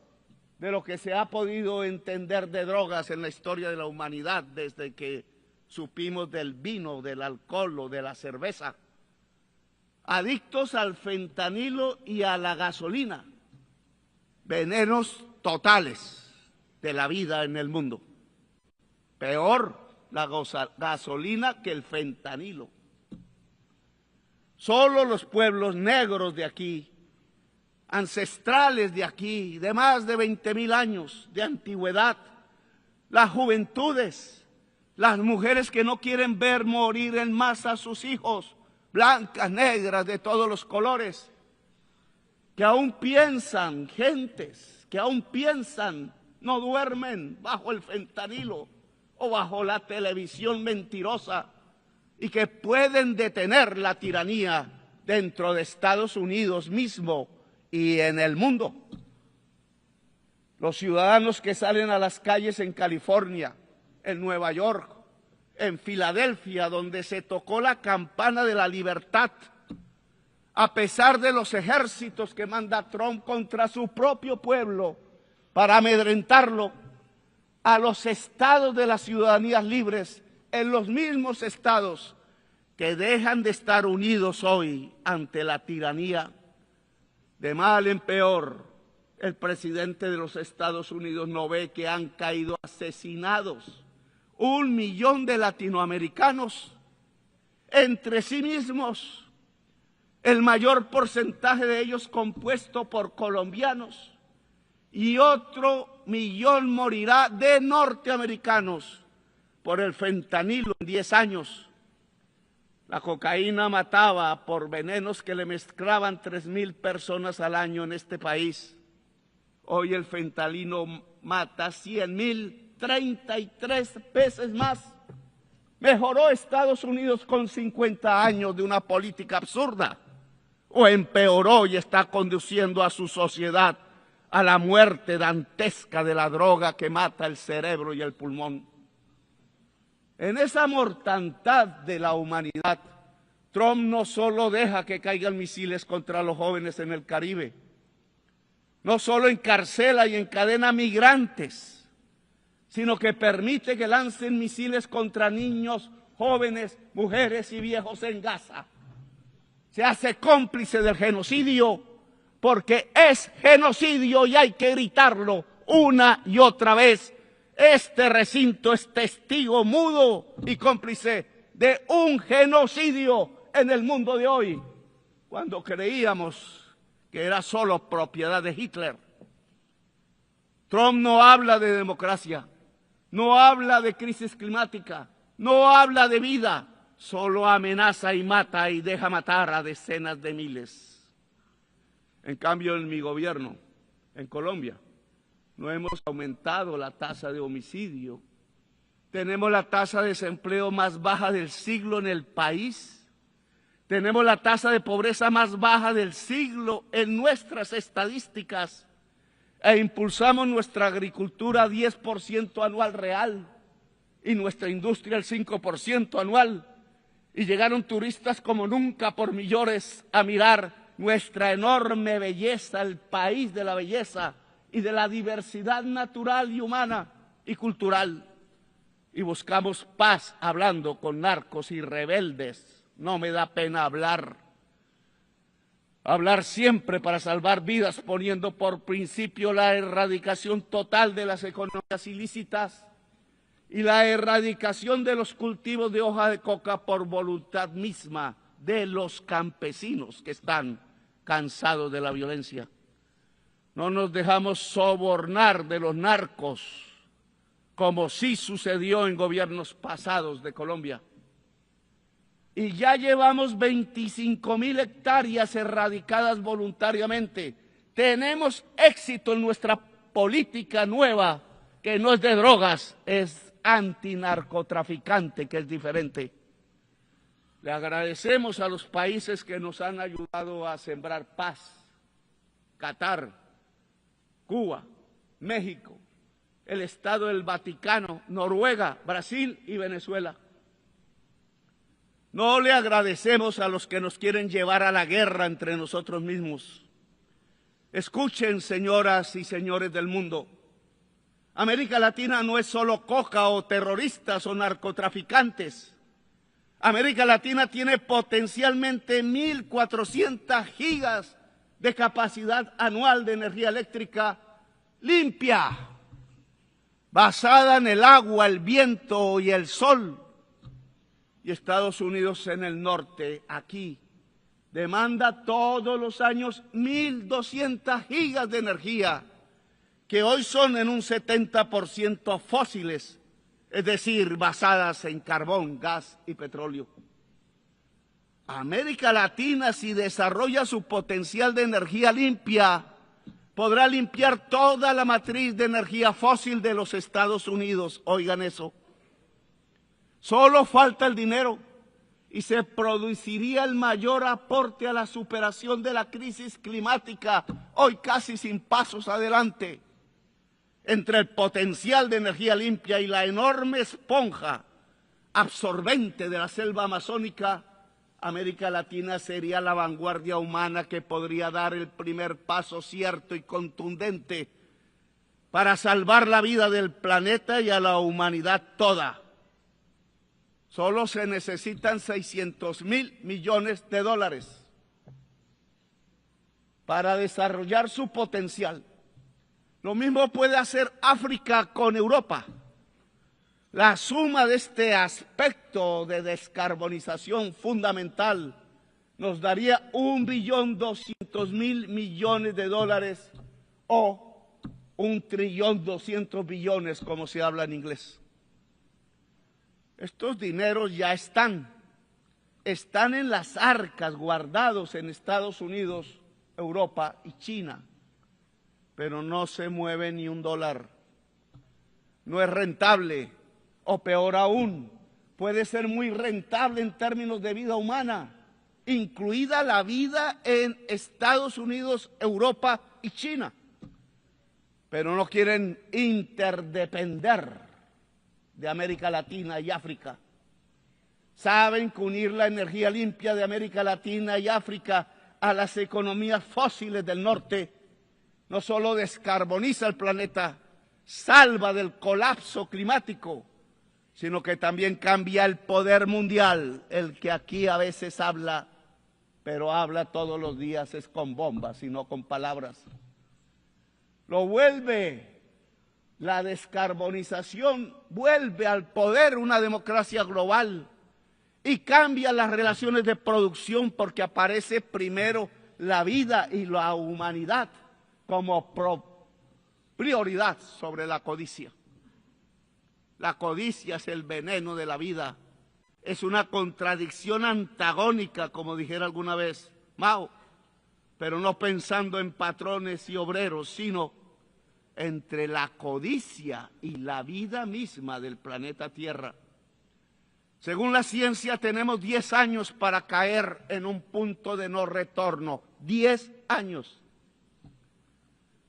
de lo que se ha podido entender de drogas en la historia de la humanidad desde que supimos del vino, del alcohol o de la cerveza. Adictos al fentanilo y a la gasolina, venenos totales de la vida en el mundo. Peor la gasolina que el fentanilo. Solo los pueblos negros de aquí, ancestrales de aquí, de más de 20.000 años de antigüedad, las juventudes, las mujeres que no quieren ver morir en masa a sus hijos, blancas, negras, de todos los colores, que aún piensan, gentes que aún piensan, no duermen bajo el fentanilo o bajo la televisión mentirosa y que pueden detener la tiranía dentro de Estados Unidos mismo y en el mundo. Los ciudadanos que salen a las calles en California, en Nueva York, en Filadelfia, donde se tocó la campana de la libertad, a pesar de los ejércitos que manda Trump contra su propio pueblo para amedrentarlo, a los estados de las ciudadanías libres, en los mismos estados que dejan de estar unidos hoy ante la tiranía. De mal en peor, el presidente de los Estados Unidos no ve que han caído asesinados 1 millón de latinoamericanos entre sí mismos, el mayor porcentaje de ellos compuesto por colombianos, y otro 1 millón morirá de norteamericanos por el fentanilo en 10 años. La cocaína mataba por venenos que le mezclaban 3.000 personas al año en este país. Hoy el fentanilo mata 100.000, 33 veces más. ¿Mejoró Estados Unidos con 50 años de una política absurda? ¿O empeoró y está conduciendo a su sociedad a la muerte dantesca de la droga que mata el cerebro y el pulmón? En esa mortandad de la humanidad, Trump no solo deja que caigan misiles contra los jóvenes en el Caribe, no solo encarcela y encadena migrantes, sino que permite que lancen misiles contra niños, jóvenes, mujeres y viejos en Gaza. Se hace cómplice del genocidio porque es genocidio y hay que gritarlo una y otra vez. Este recinto es testigo mudo y cómplice de un genocidio en el mundo de hoy, cuando creíamos que era solo propiedad de Hitler. Trump no habla de democracia, no habla de crisis climática, no habla de vida, solo amenaza y mata y deja matar a decenas de miles. En cambio, en mi gobierno, en Colombia, no hemos aumentado la tasa de homicidio. Tenemos la tasa de desempleo más baja del siglo en el país. Tenemos la tasa de pobreza más baja del siglo en nuestras estadísticas. E impulsamos nuestra agricultura 10% anual real y nuestra industria el 5% anual. Y llegaron turistas como nunca por millones a mirar nuestra enorme belleza, el país de la belleza y de la diversidad natural y humana y cultural. Y buscamos paz hablando con narcos y rebeldes. No me da pena hablar siempre para salvar vidas, poniendo por principio la erradicación total de las economías ilícitas y la erradicación de los cultivos de hoja de coca por voluntad misma de los campesinos que están cansados de la violencia. No nos dejamos sobornar de los narcos, como sí sucedió en gobiernos pasados de Colombia. Y ya llevamos 25.000 hectáreas erradicadas voluntariamente. Tenemos éxito en nuestra política nueva, que no es de drogas, es antinarcotraficante, que es diferente. Le agradecemos a los países que nos han ayudado a sembrar paz Qatar, Cuba, México, el Estado del Vaticano, Noruega, Brasil y Venezuela. No le agradecemos a los que nos quieren llevar a la guerra entre nosotros mismos. Escuchen, señoras y señores del mundo, América Latina no es solo coca o terroristas o narcotraficantes. América Latina tiene potencialmente 1.400 gigas de capacidad anual de energía eléctrica limpia, basada en el agua, el viento y el sol. Y Estados Unidos en el norte, aquí, demanda todos los años 1.200 gigas de energía, que hoy son en un 70% fósiles, es decir, basadas en carbón, gas y petróleo. América Latina, si desarrolla su potencial de energía limpia, podrá limpiar toda la matriz de energía fósil de los Estados Unidos. Oigan eso. Solo falta el dinero y se produciría el mayor aporte a la superación de la crisis climática, hoy casi sin pasos adelante. Entre el potencial de energía limpia y la enorme esponja absorbente de la selva amazónica, América Latina sería la vanguardia humana que podría dar el primer paso cierto y contundente para salvar la vida del planeta y a la humanidad toda. Solo se necesitan 600.000 millones de dólares para desarrollar su potencial. Lo mismo puede hacer África con Europa. La suma de este aspecto de descarbonización fundamental nos daría 1.200.000 millones de dólares o 1.200 billones, como se habla en inglés. Estos dineros ya están en las arcas guardados en Estados Unidos, Europa y China, pero no se mueve ni un dólar. No es rentable, o peor aún, puede ser muy rentable en términos de vida humana, incluida la vida en Estados Unidos, Europa y China, pero no quieren interdepender de América Latina y África. Saben que unir la energía limpia de América Latina y África a las economías fósiles del norte no solo descarboniza el planeta, salva del colapso climático, sino que también cambia el poder mundial, el que aquí a veces habla, pero habla todos los días es con bombas y no con palabras. Lo vuelve. La descarbonización vuelve al poder una democracia global y cambia las relaciones de producción porque aparece primero la vida y la humanidad como prioridad sobre la codicia. La codicia es el veneno de la vida, es una contradicción antagónica, como dijera alguna vez Mao, pero no pensando en patrones y obreros, sino entre la codicia y la vida misma del planeta Tierra. Según la ciencia, tenemos 10 años para caer en un punto de no retorno. 10 años.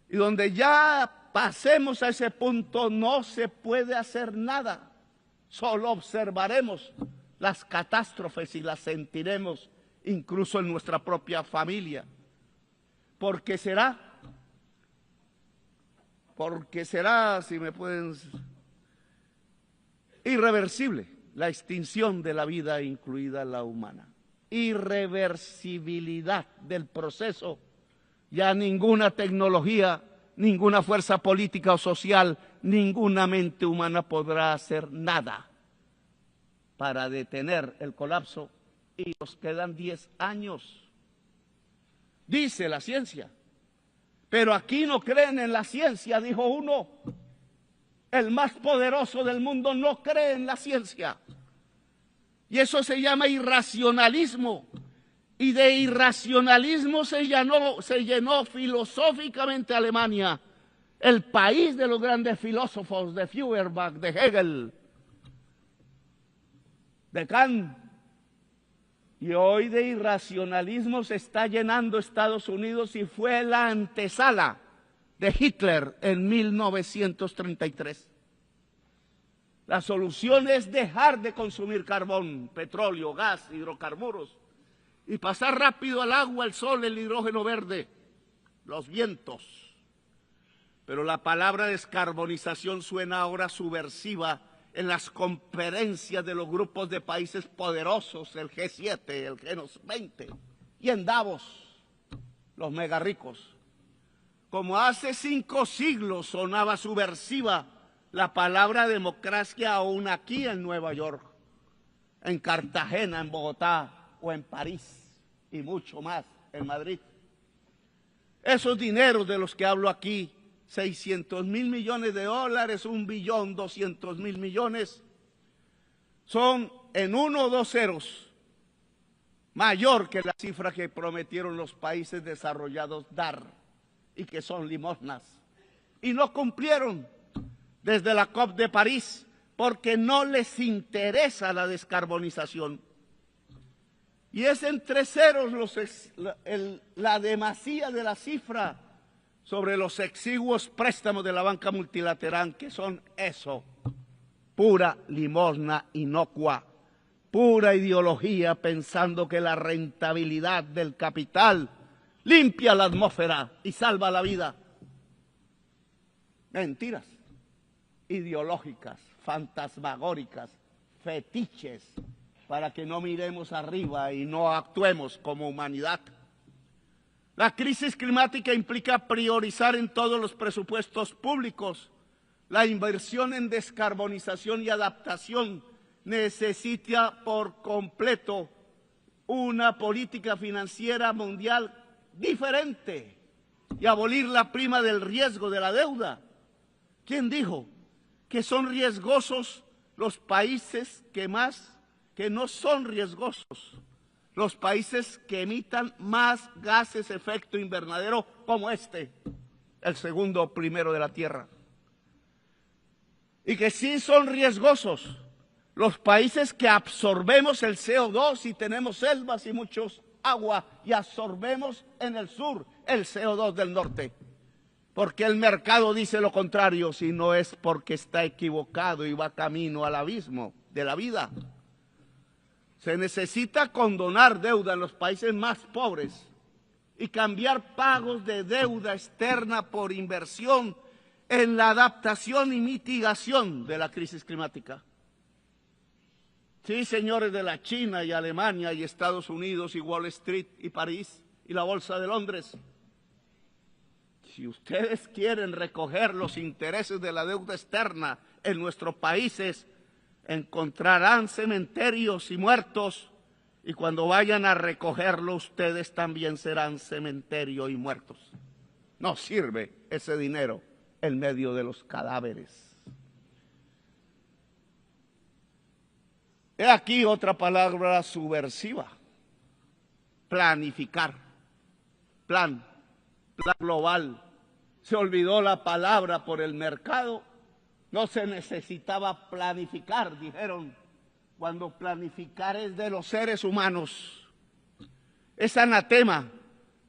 Y donde ya pasemos a ese punto, no se puede hacer nada. Solo observaremos las catástrofes y las sentiremos incluso en nuestra propia familia. Porque será, si me pueden, irreversible la extinción de la vida, incluida la humana. Irreversibilidad del proceso. Ya ninguna tecnología, ninguna fuerza política o social, ninguna mente humana podrá hacer nada para detener el colapso y nos quedan 10 años. Dice la ciencia. Pero aquí no creen en la ciencia, dijo uno. El más poderoso del mundo no cree en la ciencia. Y eso se llama irracionalismo. Y de irracionalismo se llenó filosóficamente Alemania, el país de los grandes filósofos, de Feuerbach, de Hegel, de Kant. Y hoy de irracionalismo se está llenando Estados Unidos y fue la antesala de Hitler en 1933. La solución es dejar de consumir carbón, petróleo, gas, hidrocarburos y pasar rápido al agua, el sol, el hidrógeno verde, los vientos. Pero la palabra descarbonización suena ahora subversiva en las conferencias de los grupos de países poderosos, el G7, el G20, y en Davos, los megarricos. Como hace 5 siglos sonaba subversiva la palabra democracia aún aquí en Nueva York, en Cartagena, en Bogotá o en París y mucho más en Madrid. Esos dineros de los que hablo aquí, 600.000 millones de dólares, 1.200.000 millones, son en 1 o 2 ceros mayor que la cifra que prometieron los países desarrollados dar y que son limosnas. Y no cumplieron desde la COP de París porque no les interesa la descarbonización. Y es entre ceros la demasía de la cifra sobre los exiguos préstamos de la banca multilateral, que son eso, pura limosna inocua, pura ideología pensando que la rentabilidad del capital limpia la atmósfera y salva la vida. Mentiras ideológicas, fantasmagóricas, fetiches, para que no miremos arriba y no actuemos como humanidad. La crisis climática implica priorizar en todos los presupuestos públicos la inversión en descarbonización y adaptación. Necesita por completo una política financiera mundial diferente y abolir la prima del riesgo de la deuda. ¿Quién dijo que son riesgosos los países que no son riesgosos? Los países que emitan más gases de efecto invernadero como el segundo primero de la Tierra. Y que sí son riesgosos los países que absorbemos el CO2 y tenemos selvas y muchos agua y absorbemos en el sur el CO2 del norte. Porque el mercado dice lo contrario, si no es porque está equivocado y va camino al abismo de la vida. Se necesita condonar deuda en los países más pobres y cambiar pagos de deuda externa por inversión en la adaptación y mitigación de la crisis climática. Sí, señores de la China y Alemania y Estados Unidos y Wall Street y París y la Bolsa de Londres, si ustedes quieren recoger los intereses de la deuda externa en nuestros países, encontrarán cementerios y muertos, y cuando vayan a recogerlo ustedes también serán cementerio y muertos. No sirve ese dinero en medio de los cadáveres. He aquí otra palabra subversiva: planificar. Plan global. Se olvidó la palabra por el mercado. No se necesitaba planificar, dijeron, cuando planificar es de los seres humanos. Es anatema,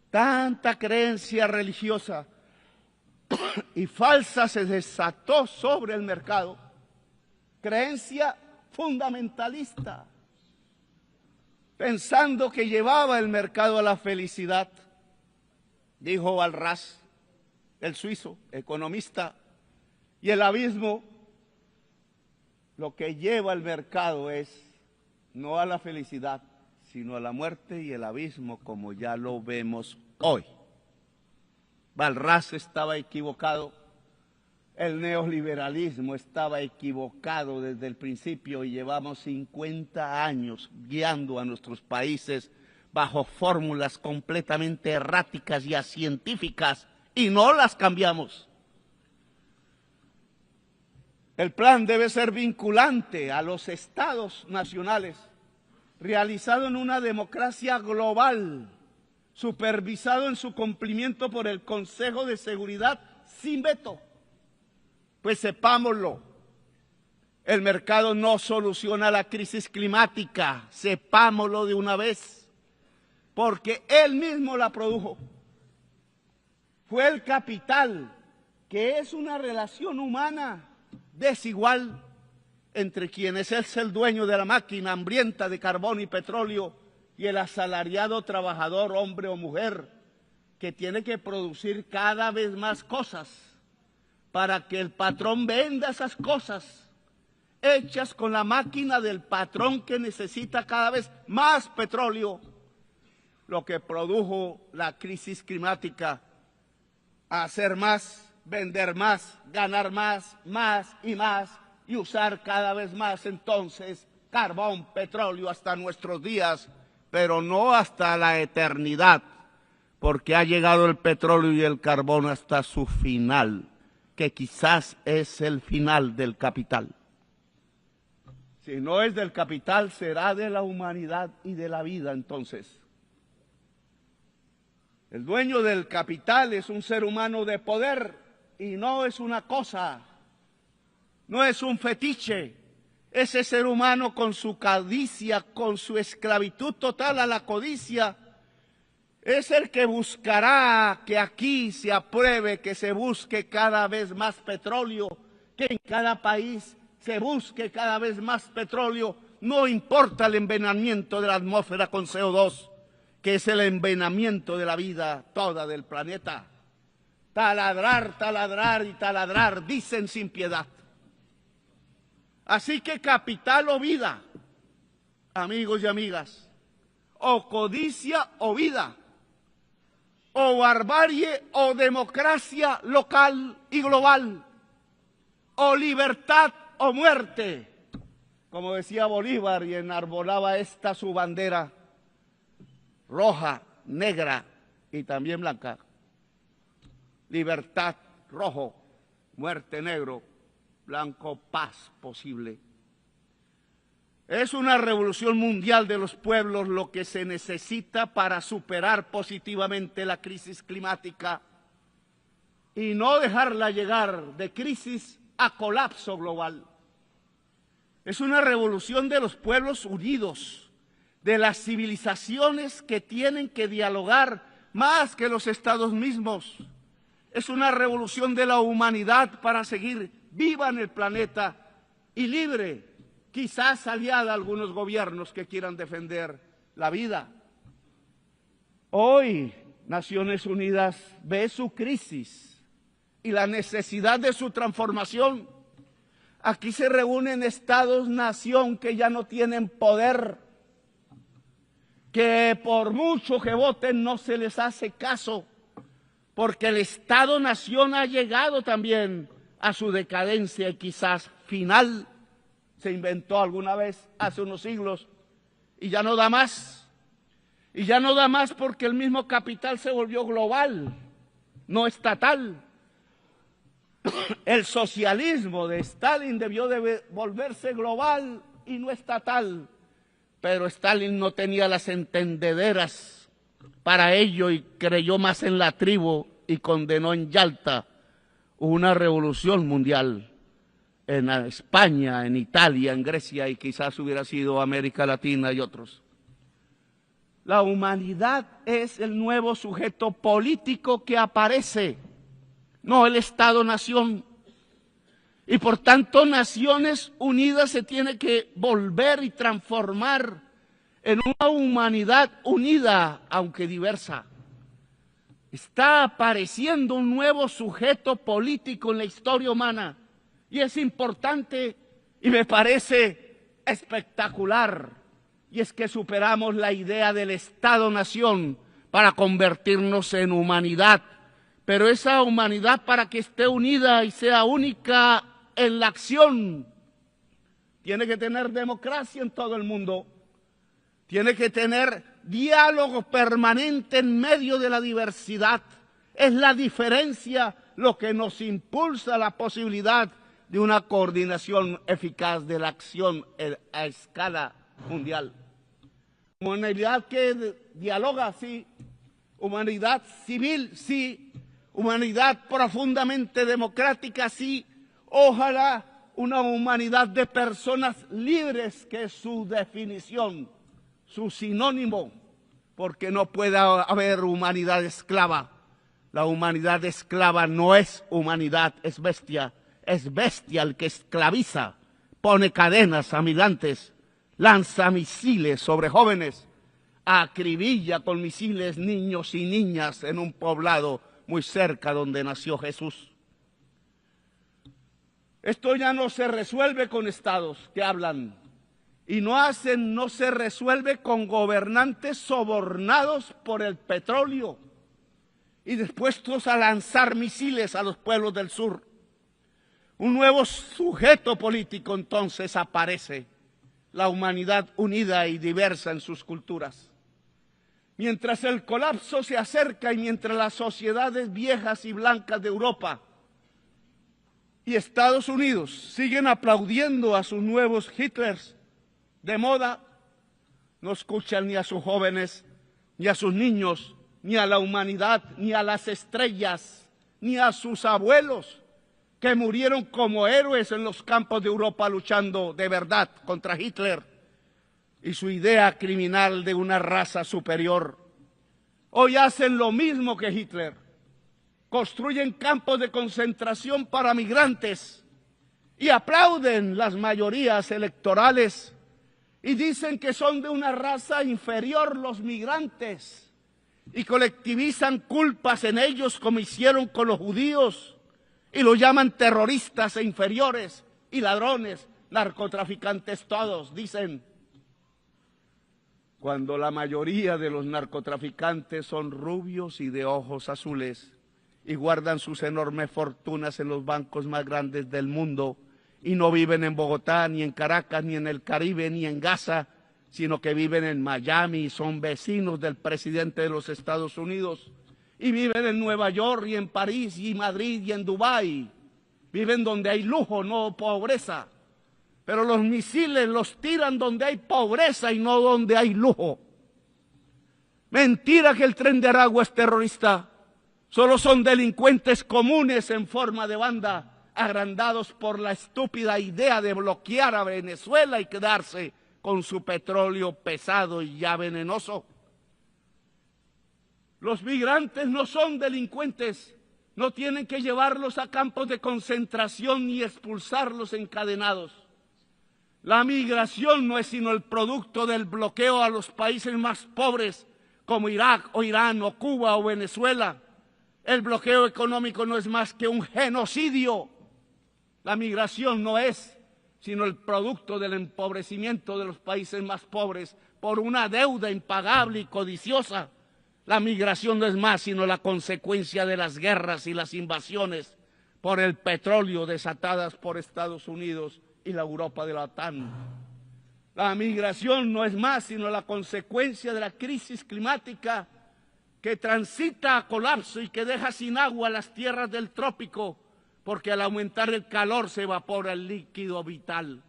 tanta creencia religiosa y falsa se desató sobre el mercado. Creencia fundamentalista, pensando que llevaba el mercado a la felicidad. Dijo Alras, el suizo, economista, y el abismo, lo que lleva al mercado es no a la felicidad, sino a la muerte y el abismo, como ya lo vemos hoy. Balraz estaba equivocado, el neoliberalismo estaba equivocado desde el principio y llevamos 50 años guiando a nuestros países bajo fórmulas completamente erráticas y acientíficas y no las cambiamos. El plan debe ser vinculante a los estados nacionales, realizado en una democracia global, supervisado en su cumplimiento por el Consejo de Seguridad sin veto. Pues sepámoslo, El mercado no soluciona la crisis climática, sepámoslo de una vez, porque él mismo la produjo. Fue el capital, que es una relación humana desigual entre quien es el dueño de la máquina hambrienta de carbón y petróleo y el asalariado trabajador, hombre o mujer, que tiene que producir cada vez más cosas para que el patrón venda esas cosas hechas con la máquina del patrón que necesita cada vez más petróleo, lo que produjo la crisis climática, hacer más, vender más, ganar más, más y usar cada vez más entonces carbón, petróleo hasta nuestros días, pero no hasta la eternidad, porque ha llegado el petróleo y el carbón hasta su final, que quizás es el final del capital. Si no es del capital, será de la humanidad y de la vida entonces. El dueño del capital es un ser humano de poder y no es una cosa, no es un fetiche. Ese ser humano con su codicia, con su esclavitud total a la codicia, es el que buscará que aquí se apruebe, que se busque cada vez más petróleo, que en cada país se busque cada vez más petróleo, no importa el envenenamiento de la atmósfera con CO2, que es el envenenamiento de la vida toda del planeta. Taladrar, taladrar y taladrar, dicen sin piedad. Así que capital o vida, amigos y amigas, o codicia o vida, o barbarie o democracia local y global, o libertad o muerte, como decía Bolívar y enarbolaba esta su bandera roja, negra y también blanca. Libertad rojo, muerte negro, blanco paz posible. Es una revolución mundial de los pueblos lo que se necesita para superar positivamente la crisis climática y no dejarla llegar de crisis a colapso global. Es una revolución de los pueblos unidos, de las civilizaciones que tienen que dialogar más que los estados mismos. Es una revolución de la humanidad para seguir viva en el planeta y libre, quizás aliada a algunos gobiernos que quieran defender la vida. Hoy Naciones Unidas ve su crisis y la necesidad de su transformación. Aquí se reúnen estados-nación que ya no tienen poder, que por mucho que voten no se les hace caso, porque el Estado-nación ha llegado también a su decadencia y quizás final. Se inventó alguna vez hace unos siglos y ya no da más. Y ya no da más porque el mismo capital se volvió global, no estatal. El socialismo de Stalin debió de volverse global y no estatal, pero Stalin no tenía las entendederas para ello y creyó más en la tribu y condenó en Yalta una revolución mundial en España, en Italia, en Grecia y quizás hubiera sido América Latina y otros. La humanidad es el nuevo sujeto político que aparece, no el Estado-nación. Y por tanto, Naciones Unidas se tiene que volver y transformar en una humanidad unida, aunque diversa. Está apareciendo un nuevo sujeto político en la historia humana y es importante y me parece espectacular. Y es que superamos la idea del Estado-nación para convertirnos en humanidad. Pero esa humanidad, para que esté unida y sea única en la acción, tiene que tener democracia en todo el mundo. Tiene que tener diálogo permanente en medio de la diversidad. Es la diferencia lo que nos impulsa la posibilidad de una coordinación eficaz de la acción a escala mundial. Humanidad que dialoga, sí. Humanidad civil, sí. Humanidad profundamente democrática, sí. Ojalá una humanidad de personas libres, que es su definición, su sinónimo, porque no puede haber humanidad esclava. La humanidad esclava no es humanidad, es bestia el que esclaviza, pone cadenas a migrantes, lanza misiles sobre jóvenes, acribilla con misiles niños y niñas en un poblado muy cerca donde nació Jesús. Esto ya no se resuelve con estados que hablan y no se resuelve con gobernantes sobornados por el petróleo y dispuestos a lanzar misiles a los pueblos del sur. Un nuevo sujeto político entonces aparece, la humanidad unida y diversa en sus culturas. Mientras el colapso se acerca y mientras las sociedades viejas y blancas de Europa y Estados Unidos siguen aplaudiendo a sus nuevos Hitlers de moda, no escuchan ni a sus jóvenes, ni a sus niños, ni a la humanidad, ni a las estrellas, ni a sus abuelos que murieron como héroes en los campos de Europa luchando de verdad contra Hitler y su idea criminal de una raza superior. Hoy hacen lo mismo que Hitler. Construyen campos de concentración para migrantes y aplauden las mayorías electorales y dicen que son de una raza inferior los migrantes y colectivizan culpas en ellos como hicieron con los judíos y los llaman terroristas e inferiores y ladrones, narcotraficantes todos, dicen. Cuando la mayoría de los narcotraficantes son rubios y de ojos azules y guardan sus enormes fortunas en los bancos más grandes del mundo y no viven en Bogotá, ni en Caracas, ni en el Caribe, ni en Gaza, sino que viven en Miami y son vecinos del presidente de los Estados Unidos y viven en Nueva York y en París y Madrid y en Dubái. Viven donde hay lujo, no pobreza. Pero los misiles los tiran donde hay pobreza y no donde hay lujo. Mentira que el Tren de Aragua es terrorista. Solo son delincuentes comunes en forma de banda, agrandados por la estúpida idea de bloquear a Venezuela y quedarse con su petróleo pesado y ya venenoso. Los migrantes no son delincuentes, no tienen que llevarlos a campos de concentración ni expulsarlos encadenados. La migración no es sino el producto del bloqueo a los países más pobres como Irak o Irán o Cuba o Venezuela. El bloqueo económico no es más que un genocidio. La migración no es sino el producto del empobrecimiento de los países más pobres por una deuda impagable y codiciosa. La migración no es más sino la consecuencia de las guerras y las invasiones por el petróleo desatadas por Estados Unidos y la Europa de la OTAN. La migración no es más sino la consecuencia de la crisis climática que transita a colapso y que deja sin agua las tierras del trópico, porque al aumentar el calor se evapora el líquido vital.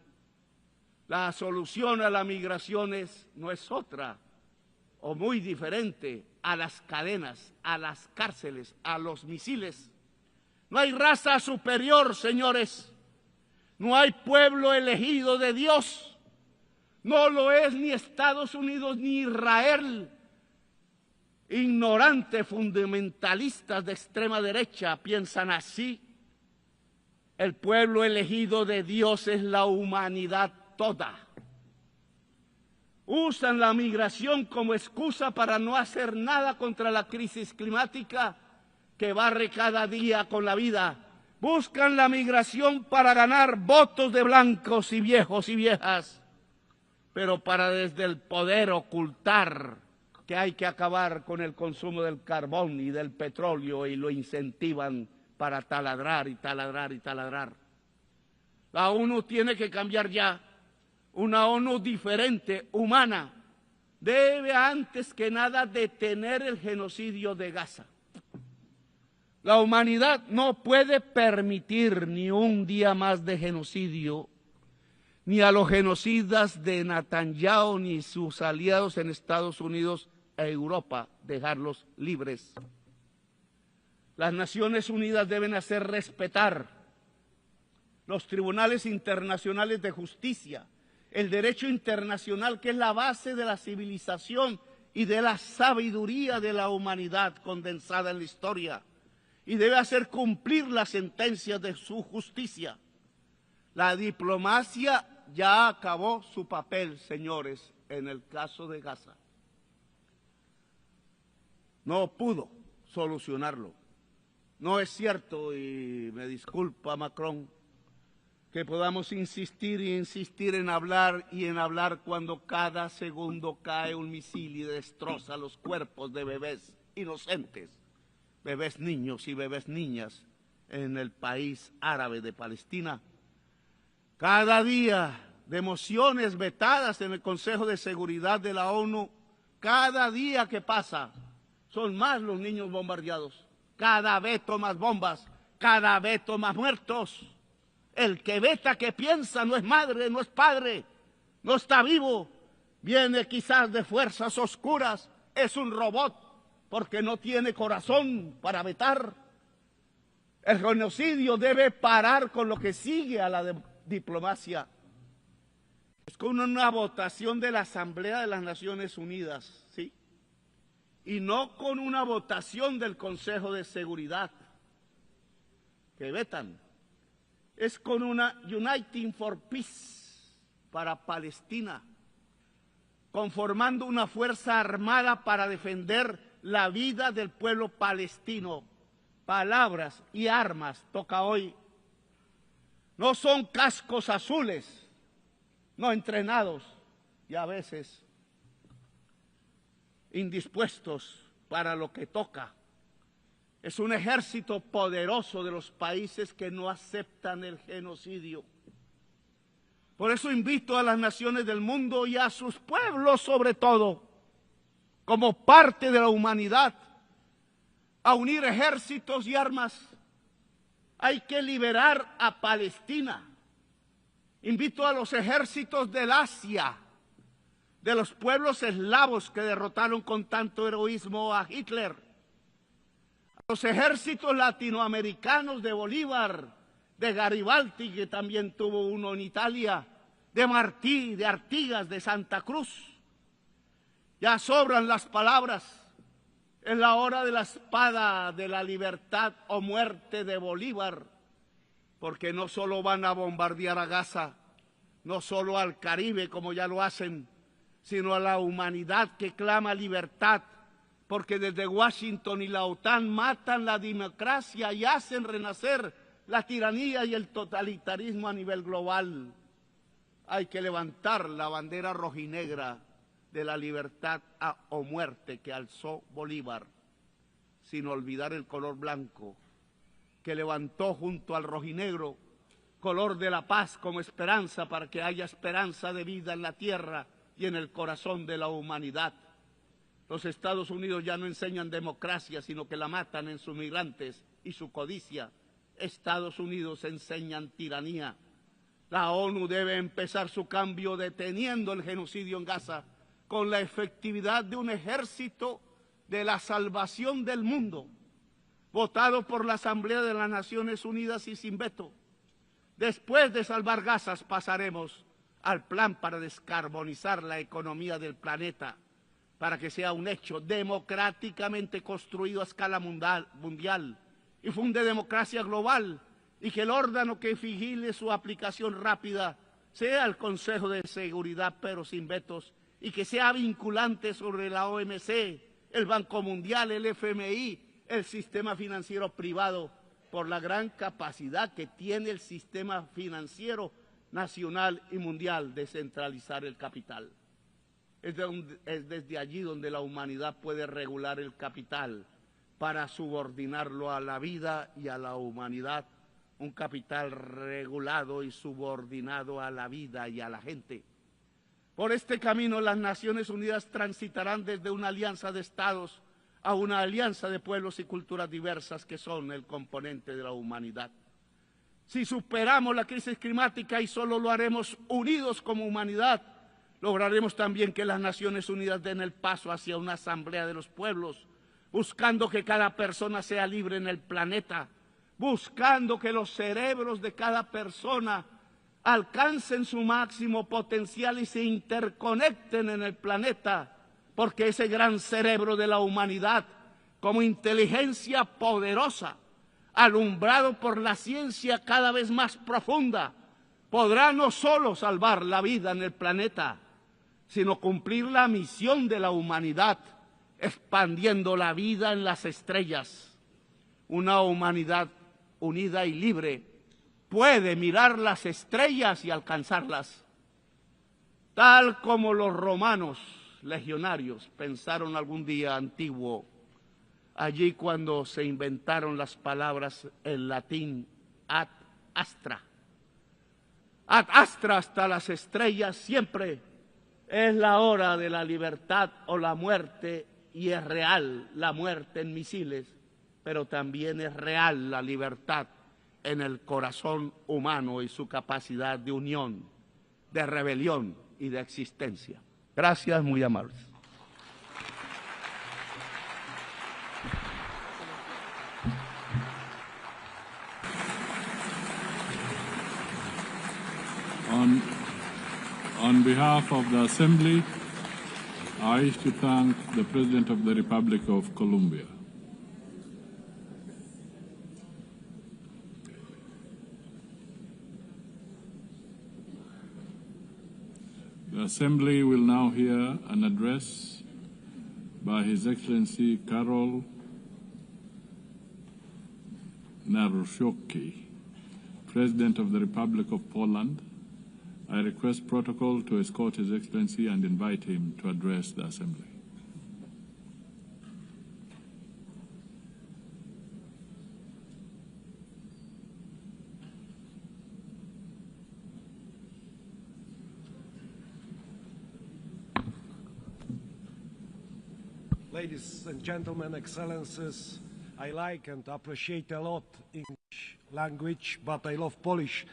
La solución a la migración no es otra o muy diferente a las cadenas, a las cárceles, a los misiles. No hay raza superior, señores. No hay pueblo elegido de Dios. No lo es ni Estados Unidos ni Israel. Ignorantes fundamentalistas de extrema derecha piensan así. El pueblo elegido de Dios es la humanidad toda. Usan la migración como excusa para no hacer nada contra la crisis climática que barre cada día con la vida. Buscan la migración para ganar votos de blancos y viejos y viejas, pero para desde el poder ocultar que hay que acabar con el consumo del carbón y del petróleo y lo incentivan para taladrar y taladrar y taladrar. La ONU tiene que cambiar ya. Una ONU diferente, humana, debe antes que nada detener el genocidio de Gaza. La humanidad no puede permitir ni un día más de genocidio, ni a los genocidas de Netanyahu ni sus aliados en Estados Unidos e Europa, dejarlos libres. Las Naciones Unidas deben hacer respetar los tribunales internacionales de justicia, el derecho internacional, que es la base de la civilización y de la sabiduría de la humanidad condensada en la historia, y debe hacer cumplir las sentencias de su justicia. La diplomacia ya acabó su papel, señores, en el caso de Gaza. No pudo solucionarlo. No es cierto, y me disculpa Macron, que podamos insistir y insistir en hablar y en hablar cuando cada segundo cae un misil y destroza los cuerpos de bebés inocentes, bebés niños y bebés niñas en el país árabe de Palestina. Cada día de mociones vetadas en el Consejo de Seguridad de la ONU, cada día que pasa son más los niños bombardeados, cada veto más bombas, cada veto más muertos. El que veta, que piensa, no es madre, no es padre, no está vivo, viene quizás de fuerzas oscuras, es un robot porque no tiene corazón para vetar. El genocidio debe parar con lo que sigue a la diplomacia. Es con una votación de la Asamblea de las Naciones Unidas, ¿sí? Y no con una votación del Consejo de Seguridad, que vetan. Es con una Uniting for Peace para Palestina, conformando una fuerza armada para defender la vida del pueblo palestino. Palabras y armas toca hoy. No son cascos azules, no entrenados y a veces indispuestos para lo que toca. Es un ejército poderoso de los países que no aceptan el genocidio. Por eso invito a las naciones del mundo y a sus pueblos sobre todo, como parte de la humanidad, a unir ejércitos y armas. Hay que liberar a Palestina. Invito a los ejércitos del Asia, de los pueblos eslavos que derrotaron con tanto heroísmo a Hitler, los ejércitos latinoamericanos de Bolívar, de Garibaldi, que también tuvo uno en Italia, de Martí, de Artigas, de Santa Cruz. Ya sobran las palabras. Es la hora de la espada de la libertad o muerte de Bolívar, porque no solo van a bombardear a Gaza, no solo al Caribe como ya lo hacen, sino a la humanidad que clama libertad, porque desde Washington y la OTAN matan la democracia y hacen renacer la tiranía y el totalitarismo a nivel global. Hay que levantar la bandera rojinegra de la libertad o muerte que alzó Bolívar, sin olvidar el color blanco que levantó junto al rojinegro, color de la paz como esperanza para que haya esperanza de vida en la tierra y en el corazón de la humanidad. Los Estados Unidos ya no enseñan democracia, sino que la matan en sus migrantes y su codicia. Estados Unidos enseñan tiranía. La ONU debe empezar su cambio deteniendo el genocidio en Gaza con la efectividad de un ejército de la salvación del mundo, votado por la Asamblea de las Naciones Unidas y sin veto. Después de salvar Gaza pasaremos al plan para descarbonizar la economía del planeta, para que sea un hecho democráticamente construido a escala mundial y funde democracia global, y que el órgano que vigile su aplicación rápida sea el Consejo de Seguridad, pero sin vetos, y que sea vinculante sobre la OMC, el Banco Mundial, el FMI, el sistema financiero privado, por la gran capacidad que tiene el sistema financiero nacional y mundial de centralizar el capital. Es desde allí donde la humanidad puede regular el capital para subordinarlo a la vida y a la humanidad, un capital regulado y subordinado a la vida y a la gente. Por este camino las Naciones Unidas transitarán desde una alianza de estados a una alianza de pueblos y culturas diversas que son el componente de la humanidad. Si superamos la crisis climática, y solo lo haremos unidos como humanidad, lograremos también que las Naciones Unidas den el paso hacia una asamblea de los pueblos, buscando que cada persona sea libre en el planeta, buscando que los cerebros de cada persona alcancen su máximo potencial y se interconecten en el planeta, porque ese gran cerebro de la humanidad, como inteligencia poderosa, alumbrado por la ciencia cada vez más profunda, podrá no solo salvar la vida en el planeta, sino cumplir la misión de la humanidad, expandiendo la vida en las estrellas. Una humanidad unida y libre puede mirar las estrellas y alcanzarlas, tal como los romanos legionarios pensaron algún día antiguo, allí cuando se inventaron las palabras en latín ad astra. Ad astra, hasta las estrellas, siempre es la hora de la libertad o la muerte, y es real la muerte en misiles, pero también es real la libertad en el corazón humano y su capacidad de unión, de rebelión y de existencia. Gracias, muy amables. On behalf of the Assembly, I wish to thank the President of the Republic of Colombia. The Assembly will now hear an address by His Excellency Karol Naruszewski, President of the Republic of Poland. I request protocol to escort His Excellency and invite him to address the Assembly. Ladies and gentlemen, excellencies, I like and appreciate a lot English language, but I love Polish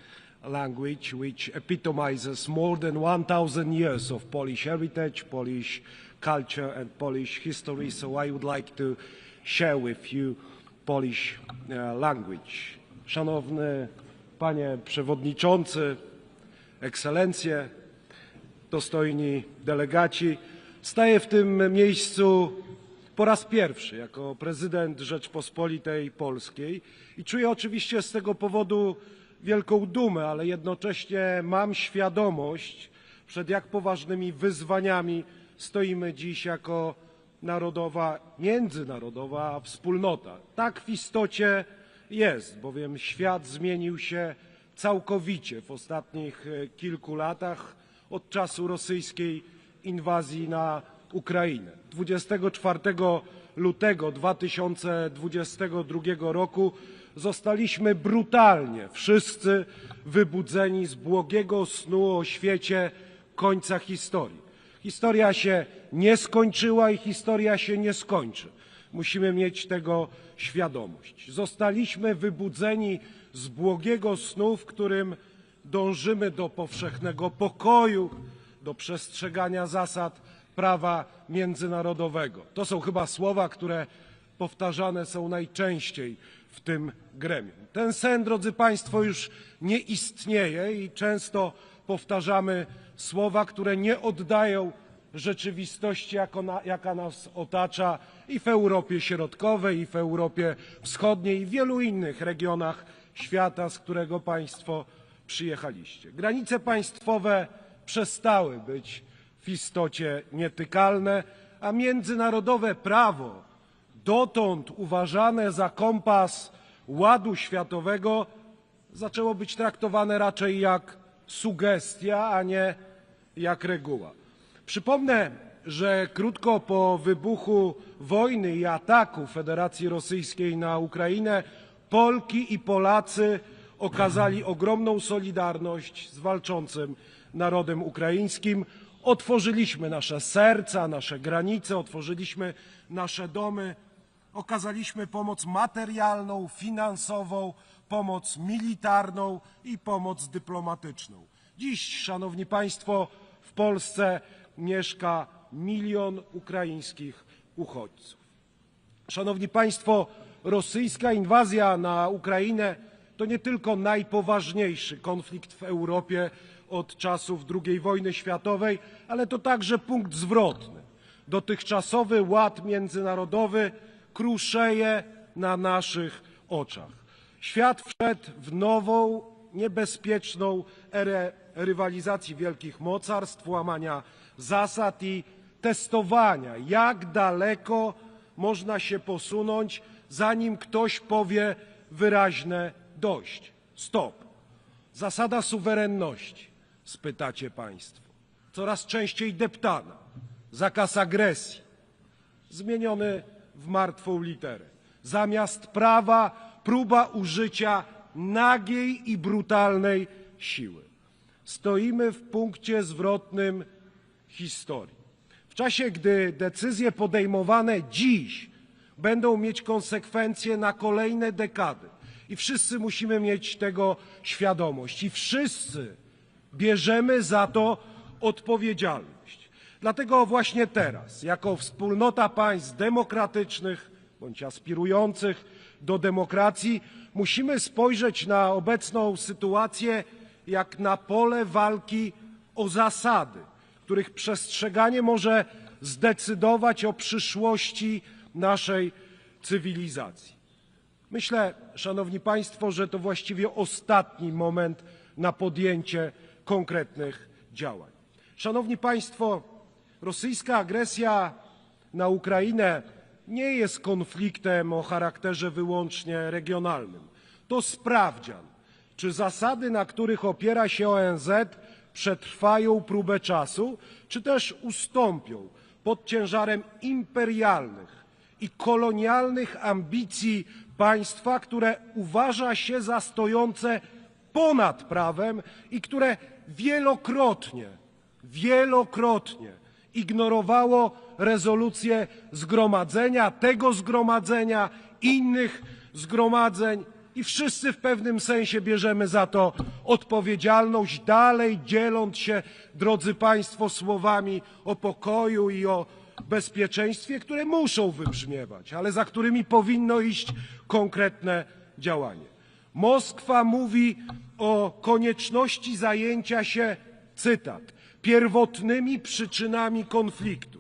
language, which epitomizes more than 1,000 years of Polish heritage, Polish culture and Polish history, so I would like to share with you Polish language. Szanowny Panie Przewodniczący, Ekscelencje, dostojni delegaci, staję w tym miejscu po raz pierwszy jako prezydent Rzeczpospolitej Polskiej i czuję oczywiście z tego powodu wielką dumę, ale jednocześnie mam świadomość, przed jak poważnymi wyzwaniami stoimy dziś jako narodowa, międzynarodowa wspólnota. Tak w istocie jest, bowiem świat zmienił się całkowicie w ostatnich kilku latach od czasu rosyjskiej inwazji na Ukrainę. 24 lutego 2022 roku zostaliśmy brutalnie wszyscy wybudzeni z błogiego snu o świecie końca historii. Historia się nie skończyła i historia się nie skończy. Musimy mieć tego świadomość. Zostaliśmy wybudzeni z błogiego snu, w którym dążymy do powszechnego pokoju, do przestrzegania zasad prawa międzynarodowego. To są chyba słowa, które powtarzane są najczęściej w tym gremium. Ten sen, drodzy Państwo, już nie istnieje i często powtarzamy słowa, które nie oddają rzeczywistości, jaka nas otacza i w Europie Środkowej, i w Europie Wschodniej, i w wielu innych regionach świata, z którego Państwo przyjechaliście. Granice państwowe przestały być w istocie nietykalne, a międzynarodowe prawo, dotąd uważane za kompas ładu światowego, zaczęło być traktowane raczej jak sugestia, a nie jak reguła. Przypomnę, że krótko po wybuchu wojny i ataku Federacji Rosyjskiej na Ukrainę Polki i Polacy okazali ogromną solidarność z walczącym narodem ukraińskim. Otworzyliśmy nasze serca, nasze granice, otworzyliśmy nasze domy, okazaliśmy pomoc materialną, finansową, pomoc militarną i pomoc dyplomatyczną. Dziś, szanowni państwo, w Polsce mieszka 1 000 000 ukraińskich uchodźców. Szanowni państwo, rosyjska inwazja na Ukrainę to nie tylko najpoważniejszy konflikt w Europie od czasów II wojny światowej, ale to także punkt zwrotny. Dotychczasowy ład międzynarodowy kruszeje na naszych oczach. Świat wszedł w nową, niebezpieczną erę rywalizacji wielkich mocarstw, łamania zasad i testowania, jak daleko można się posunąć, zanim ktoś powie wyraźne dość, stop. Zasada suwerenności, spytacie Państwo, coraz częściej deptana. Zakaz agresji, zmieniony w martwą literę. Zamiast prawa próba użycia nagiej i brutalnej siły. Stoimy w punkcie zwrotnym historii. W czasie, gdy decyzje podejmowane dziś będą mieć konsekwencje na kolejne dekady i wszyscy musimy mieć tego świadomość i wszyscy bierzemy za to odpowiedzialność. Dlatego właśnie teraz, jako wspólnota państw demokratycznych bądź aspirujących do demokracji, musimy spojrzeć na obecną sytuację jak na pole walki o zasady, których przestrzeganie może zdecydować o przyszłości naszej cywilizacji. Myślę, Szanowni Państwo, że to właściwie ostatni moment na podjęcie konkretnych działań. Szanowni Państwo, rosyjska agresja na Ukrainę nie jest konfliktem o charakterze wyłącznie regionalnym. To sprawdzian, czy zasady, na których opiera się ONZ, przetrwają próbę czasu, czy też ustąpią pod ciężarem imperialnych i kolonialnych ambicji państwa, które uważa się za stojące ponad prawem i które wielokrotnie ignorowało rezolucje zgromadzenia, tego zgromadzenia, innych zgromadzeń i wszyscy w pewnym sensie bierzemy za to odpowiedzialność, dalej dzieląc się, drodzy Państwo, słowami o pokoju i o bezpieczeństwie, które muszą wybrzmiewać, ale za którymi powinno iść konkretne działanie. Moskwa mówi o konieczności zajęcia się, cytat, pierwotnymi przyczynami konfliktu.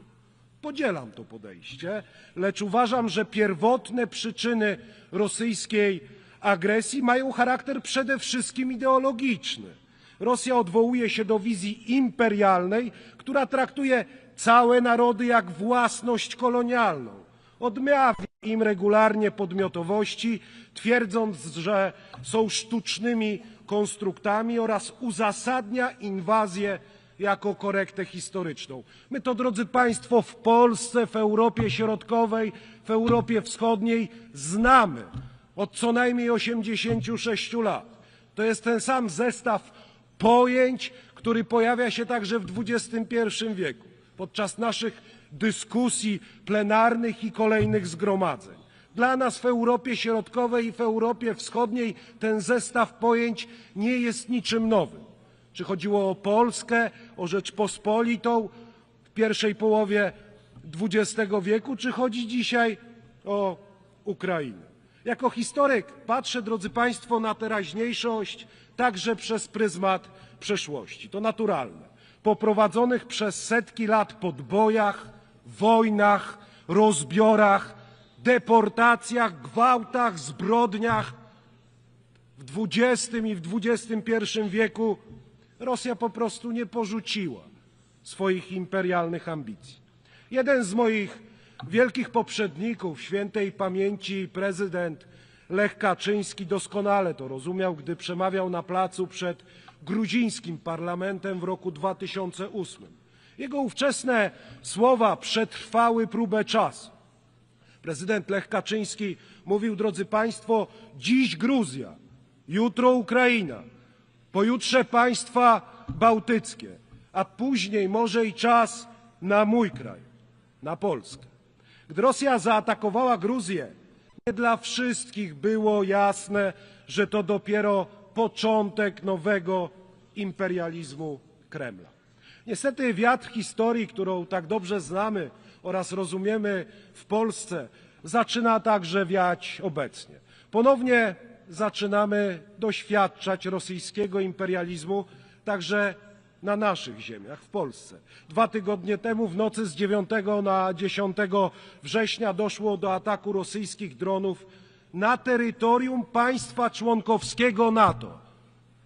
Podzielam to podejście, lecz uważam, że pierwotne przyczyny rosyjskiej agresji mają charakter przede wszystkim ideologiczny. Rosja odwołuje się do wizji imperialnej, która traktuje całe narody jak własność kolonialną. Odmawia im regularnie podmiotowości, twierdząc, że są sztucznymi konstruktami oraz uzasadnia inwazję jako korektę historyczną. My to, drodzy Państwo, w Polsce, w Europie Środkowej, w Europie Wschodniej znamy od co najmniej 86 lat. To jest ten sam zestaw pojęć, który pojawia się także w XXI wieku, podczas naszych dyskusji plenarnych i kolejnych zgromadzeń. Dla nas w Europie Środkowej i w Europie Wschodniej ten zestaw pojęć nie jest niczym nowym. Czy chodziło o Polskę, o Rzeczpospolitą w pierwszej połowie XX wieku, czy chodzi dzisiaj o Ukrainę. Jako historyk patrzę, drodzy Państwo, na teraźniejszość także przez pryzmat przeszłości. To naturalne. Po prowadzonych przez setki lat podbojach, wojnach, rozbiorach, deportacjach, gwałtach, zbrodniach w XX i w XXI wieku Rosja po prostu nie porzuciła swoich imperialnych ambicji. Jeden z moich wielkich poprzedników, świętej pamięci prezydent Lech Kaczyński, doskonale to rozumiał, gdy przemawiał na placu przed gruzińskim parlamentem w roku 2008. Jego ówczesne słowa przetrwały próbę czasu. Prezydent Lech Kaczyński mówił, drodzy Państwo, dziś Gruzja, jutro Ukraina, pojutrze państwa bałtyckie, a później może i czas na mój kraj, na Polskę. Gdy Rosja zaatakowała Gruzję, nie dla wszystkich było jasne, że to dopiero początek nowego imperializmu Kremla. Niestety wiatr historii, którą tak dobrze znamy oraz rozumiemy w Polsce, zaczyna także wiać obecnie. Ponownie zaczynamy doświadczać rosyjskiego imperializmu także na naszych ziemiach, w Polsce. 2 tygodnie temu w nocy z 9 na 10 września doszło do ataku rosyjskich dronów na terytorium państwa członkowskiego NATO,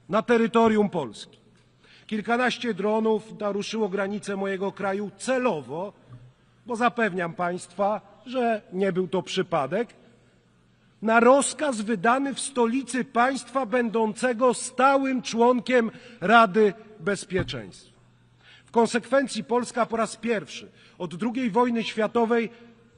na terytorium Polski. Kilkanaście dronów naruszyło granice mojego kraju celowo, bo zapewniam Państwa, że nie był to przypadek, na rozkaz wydany w stolicy państwa będącego stałym członkiem Rady Bezpieczeństwa. W konsekwencji Polska po raz pierwszy od II wojny światowej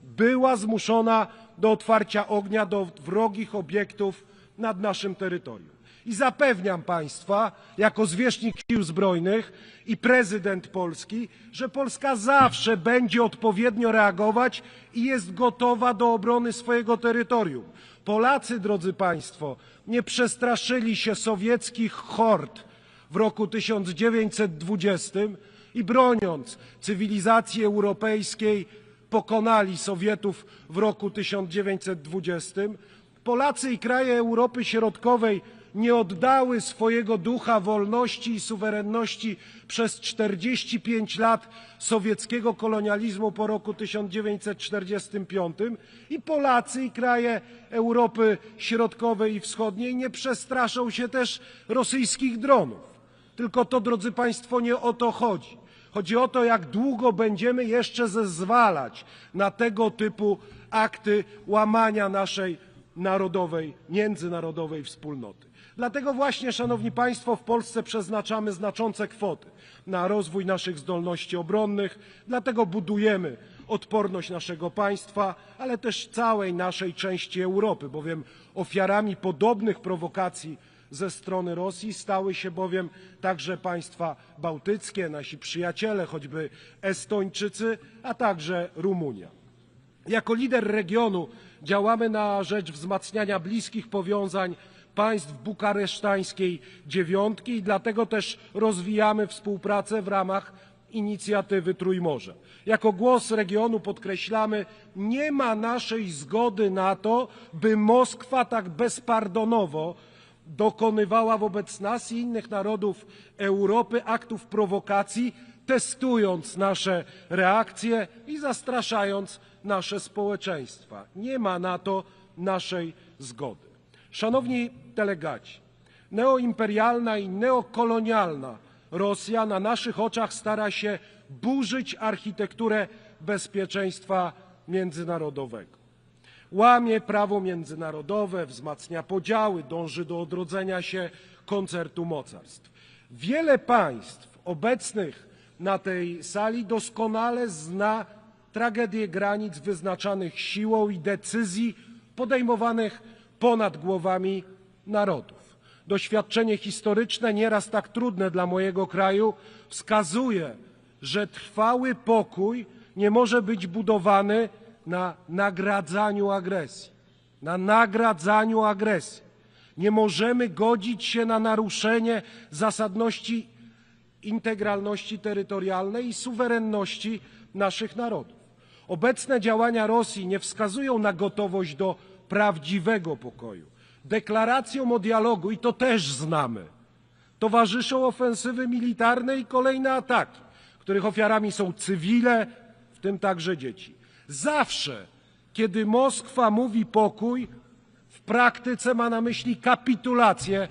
była zmuszona do otwarcia ognia do wrogich obiektów nad naszym terytorium. I zapewniam Państwa, jako zwierzchnik Sił Zbrojnych i prezydent Polski, że Polska zawsze będzie odpowiednio reagować i jest gotowa do obrony swojego terytorium. Polacy, drodzy Państwo, nie przestraszyli się sowieckich hord w roku 1920 i broniąc cywilizacji europejskiej pokonali Sowietów w roku 1920. Polacy i kraje Europy Środkowej nie oddały swojego ducha wolności i suwerenności przez 45 lat sowieckiego kolonializmu po roku 1945 i Polacy i kraje Europy Środkowej i Wschodniej nie przestraszą się też rosyjskich dronów. Tylko to, drodzy Państwo, nie o to chodzi. Chodzi o to, jak długo będziemy jeszcze zezwalać na tego typu akty łamania naszej narodowej, międzynarodowej wspólnoty. Dlatego właśnie, Szanowni Państwo, w Polsce przeznaczamy znaczące kwoty na rozwój naszych zdolności obronnych, dlatego budujemy odporność naszego państwa, ale też całej naszej części Europy, bowiem ofiarami podobnych prowokacji ze strony Rosji stały się bowiem także państwa bałtyckie, nasi przyjaciele, choćby Estończycy, a także Rumunia. Jako lider regionu działamy na rzecz wzmacniania bliskich powiązań państw bukaresztańskiej dziewiątki i dlatego też rozwijamy współpracę w ramach inicjatywy Trójmorza. Jako głos regionu podkreślamy, nie ma naszej zgody na to, by Moskwa tak bezpardonowo dokonywała wobec nas i innych narodów Europy aktów prowokacji, testując nasze reakcje i zastraszając nasze społeczeństwa. Nie ma na to naszej zgody. Szanowni delegaci, neoimperialna i neokolonialna Rosja na naszych oczach stara się burzyć architekturę bezpieczeństwa międzynarodowego. Łamie prawo międzynarodowe, wzmacnia podziały, dąży do odrodzenia się koncertu mocarstw. Wiele państw obecnych na tej sali doskonale zna tragedię granic wyznaczanych siłą i decyzji podejmowanych ponad głowami narodów. Doświadczenie historyczne, nieraz tak trudne dla mojego kraju, wskazuje, że trwały pokój nie może być budowany na nagradzaniu agresji. Na nagradzaniu agresji. Nie możemy godzić się na naruszenie zasadności integralności terytorialnej i suwerenności naszych narodów. Obecne działania Rosji nie wskazują na gotowość do prawdziwego pokoju. Deklaracjom o dialogu, i to też znamy, towarzyszą ofensywy militarne i kolejne ataki, których ofiarami są cywile, w tym także dzieci. Zawsze, kiedy Moskwa mówi pokój, w praktyce ma na myśli kapitulację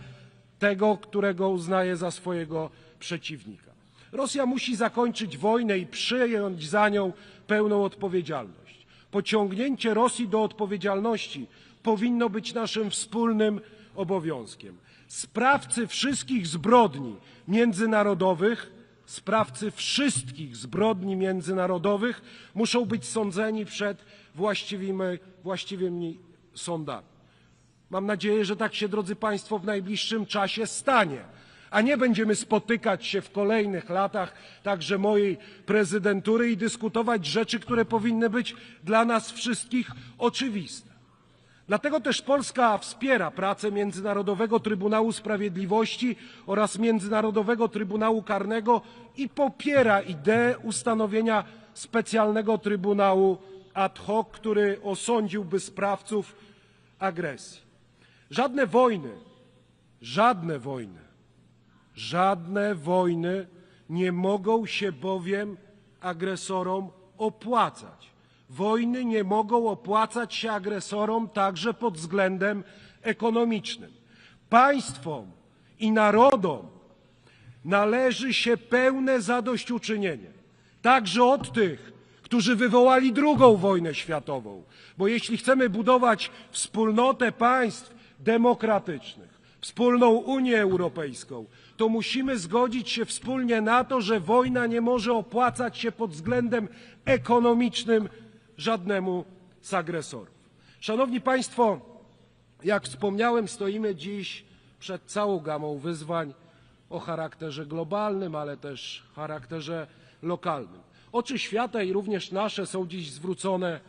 tego, którego uznaje za swojego przeciwnika. Rosja musi zakończyć wojnę i przyjąć za nią pełną odpowiedzialność. Pociągnięcie Rosji do odpowiedzialności powinno być naszym wspólnym obowiązkiem. Sprawcy wszystkich zbrodni międzynarodowych, muszą być sądzeni przed właściwymi sądami. Mam nadzieję, że tak się, drodzy Państwo, w najbliższym czasie stanie, a nie będziemy spotykać się w kolejnych latach także mojej prezydentury i dyskutować rzeczy, które powinny być dla nas wszystkich oczywiste. Dlatego też Polska wspiera pracę Międzynarodowego Trybunału Sprawiedliwości oraz Międzynarodowego Trybunału Karnego i popiera ideę ustanowienia specjalnego Trybunału ad hoc, który osądziłby sprawców agresji. Żadne wojny nie mogą się bowiem agresorom opłacać. Wojny nie mogą opłacać się agresorom także pod względem ekonomicznym. Państwom i narodom należy się pełne zadośćuczynienie, także od tych, którzy wywołali II wojnę światową, bo jeśli chcemy budować wspólnotę państw demokratycznych, wspólną Unię Europejską, to musimy zgodzić się wspólnie na to, że wojna nie może opłacać się pod względem ekonomicznym żadnemu z agresorów. Szanowni Państwo, jak wspomniałem, stoimy dziś przed całą gamą wyzwań o charakterze globalnym, ale też charakterze lokalnym. Oczy świata i również nasze są dziś zwrócone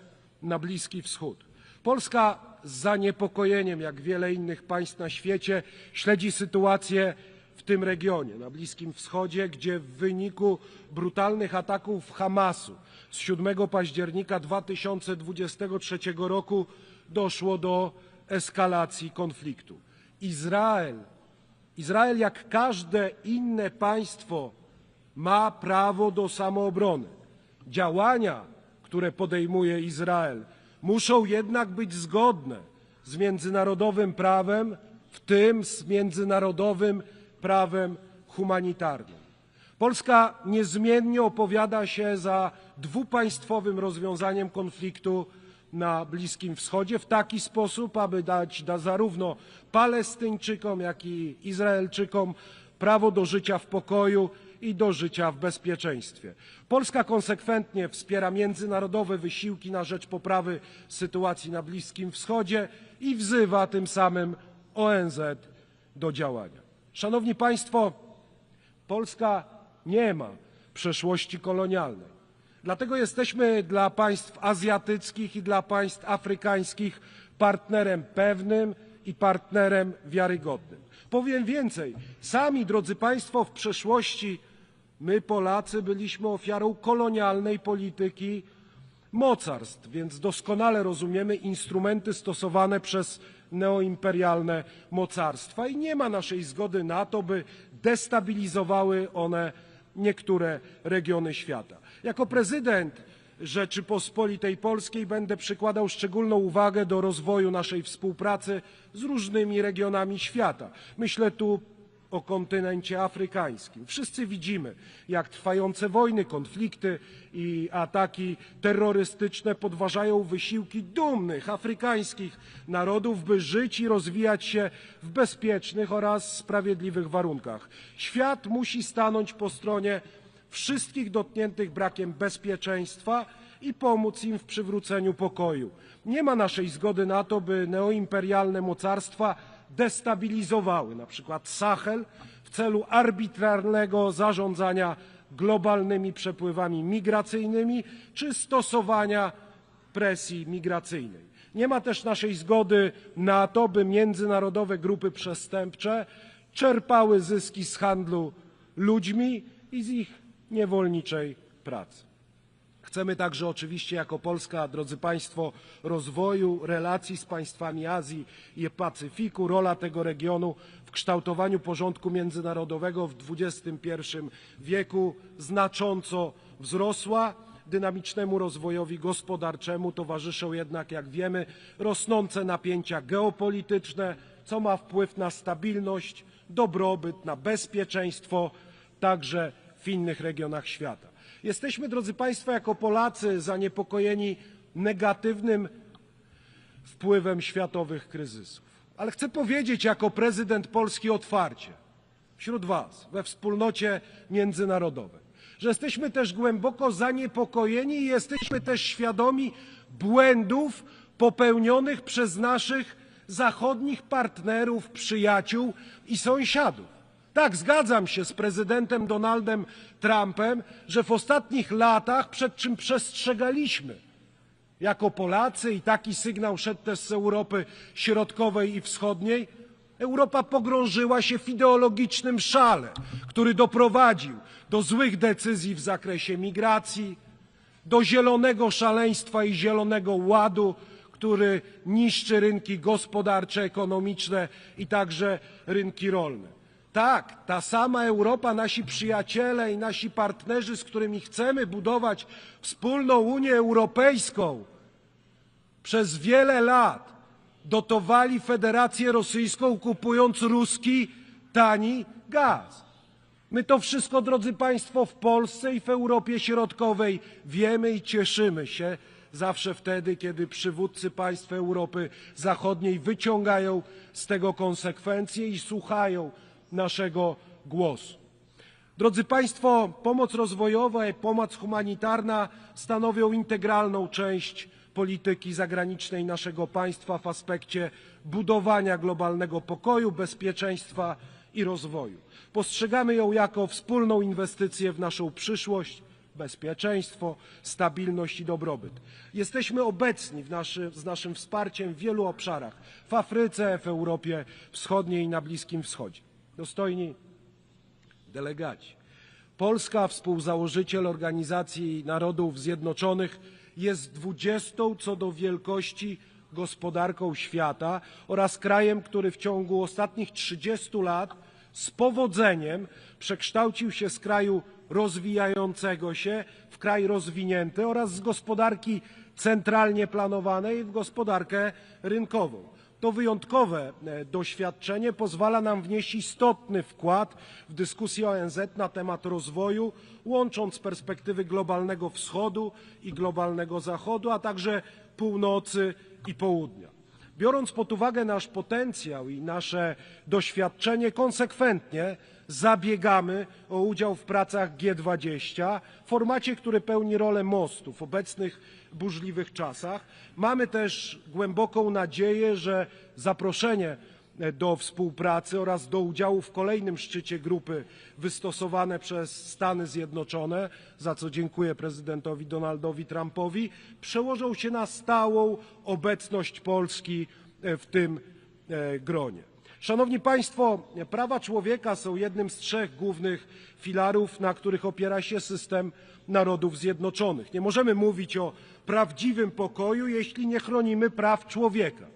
na Bliski Wschód. Polska z zaniepokojeniem, jak wiele innych państw na świecie, śledzi sytuację w tym regionie, na Bliskim Wschodzie, gdzie w wyniku brutalnych ataków Hamasu z 7 października 2023 roku doszło do eskalacji konfliktu. Izrael, jak każde inne państwo, ma prawo do samoobrony. Działania, które podejmuje Izrael, muszą jednak być zgodne z międzynarodowym prawem, w tym z międzynarodowym prawem humanitarnym. Polska niezmiennie opowiada się za dwupaństwowym rozwiązaniem konfliktu na Bliskim Wschodzie w taki sposób, aby dać zarówno Palestyńczykom, jak i Izraelczykom prawo do życia w pokoju i do życia w bezpieczeństwie. Polska konsekwentnie wspiera międzynarodowe wysiłki na rzecz poprawy sytuacji na Bliskim Wschodzie i wzywa tym samym ONZ do działania. Szanowni Państwo, Polska nie ma przeszłości kolonialnej. Dlatego jesteśmy dla państw azjatyckich i dla państw afrykańskich partnerem pewnym i partnerem wiarygodnym. Powiem więcej, sami, drodzy Państwo, w przeszłości my, Polacy, byliśmy ofiarą kolonialnej polityki mocarstw, więc doskonale rozumiemy instrumenty stosowane przez neoimperialne mocarstwa i nie ma naszej zgody na to, by destabilizowały one niektóre regiony świata. Jako prezydent Rzeczypospolitej Polskiej będę przykładał szczególną uwagę do rozwoju naszej współpracy z różnymi regionami świata. Myślę tu o kontynencie afrykańskim. Wszyscy widzimy, jak trwające wojny, konflikty i ataki terrorystyczne podważają wysiłki dumnych afrykańskich narodów, by żyć i rozwijać się w bezpiecznych oraz sprawiedliwych warunkach. Świat musi stanąć po stronie wszystkich dotkniętych brakiem bezpieczeństwa i pomóc im w przywróceniu pokoju. Nie ma naszej zgody na to, by neoimperialne mocarstwa destabilizowały na przykład Sahel w celu arbitralnego zarządzania globalnymi przepływami migracyjnymi czy stosowania presji migracyjnej. Nie ma też naszej zgody na to, by międzynarodowe grupy przestępcze czerpały zyski z handlu ludźmi i z ich niewolniczej pracy. Chcemy także oczywiście jako Polska, drodzy Państwo, rozwoju relacji z państwami Azji i Pacyfiku. Rola tego regionu w kształtowaniu porządku międzynarodowego w XXI wieku znacząco wzrosła. Dynamicznemu rozwojowi gospodarczemu towarzyszą jednak, jak wiemy, rosnące napięcia geopolityczne, co ma wpływ na stabilność, dobrobyt, na bezpieczeństwo także w innych regionach świata. Jesteśmy, drodzy Państwo, jako Polacy zaniepokojeni negatywnym wpływem światowych kryzysów. Ale chcę powiedzieć jako prezydent Polski otwarcie wśród Was, we wspólnocie międzynarodowej, że jesteśmy też głęboko zaniepokojeni i jesteśmy też świadomi błędów popełnionych przez naszych zachodnich partnerów, przyjaciół i sąsiadów. Tak, zgadzam się z prezydentem Donaldem Trumpem, że w ostatnich latach, przed czym przestrzegaliśmy jako Polacy i taki sygnał szedł też z Europy Środkowej i Wschodniej, Europa pogrążyła się w ideologicznym szale, który doprowadził do złych decyzji w zakresie migracji, do zielonego szaleństwa i zielonego ładu, który niszczy rynki gospodarcze, ekonomiczne i także rynki rolne. Tak, ta sama Europa, nasi przyjaciele i nasi partnerzy, z którymi chcemy budować wspólną Unię Europejską, przez wiele lat dotowali Federację Rosyjską, kupując ruski, tani gaz. My to wszystko, drodzy Państwo, w Polsce i w Europie Środkowej wiemy i cieszymy się zawsze wtedy, kiedy przywódcy państw Europy Zachodniej wyciągają z tego konsekwencje i słuchają naszego głosu. Drodzy Państwo, pomoc rozwojowa i pomoc humanitarna stanowią integralną część polityki zagranicznej naszego państwa w aspekcie budowania globalnego pokoju, bezpieczeństwa i rozwoju. Postrzegamy ją jako wspólną inwestycję w naszą przyszłość, bezpieczeństwo, stabilność i dobrobyt. Jesteśmy obecni z naszym wsparciem w wielu obszarach, w Afryce, w Europie Wschodniej i na Bliskim Wschodzie. Dostojni delegaci, Polska, współzałożyciel Organizacji Narodów Zjednoczonych, jest 20. co do wielkości gospodarką świata oraz krajem, który w ciągu ostatnich 30 lat z powodzeniem przekształcił się z kraju rozwijającego się w kraj rozwinięty oraz z gospodarki centralnie planowanej w gospodarkę rynkową. To wyjątkowe doświadczenie pozwala nam wnieść istotny wkład w dyskusję ONZ na temat rozwoju, łącząc perspektywy globalnego wschodu i globalnego zachodu, a także północy i południa. Biorąc pod uwagę nasz potencjał i nasze doświadczenie, konsekwentnie zabiegamy o udział w pracach G20, w formacie, który pełni rolę mostu w obecnych burzliwych czasach. Mamy też głęboką nadzieję, że zaproszenie do współpracy oraz do udziału w kolejnym szczycie grupy wystosowane przez Stany Zjednoczone, za co dziękuję prezydentowi Donaldowi Trumpowi, przełożą się na stałą obecność Polski w tym gronie. Szanowni Państwo, prawa człowieka są jednym z 3 głównych filarów, na których opiera się system Narodów Zjednoczonych. Nie możemy mówić o prawdziwym pokoju, jeśli nie chronimy praw człowieka.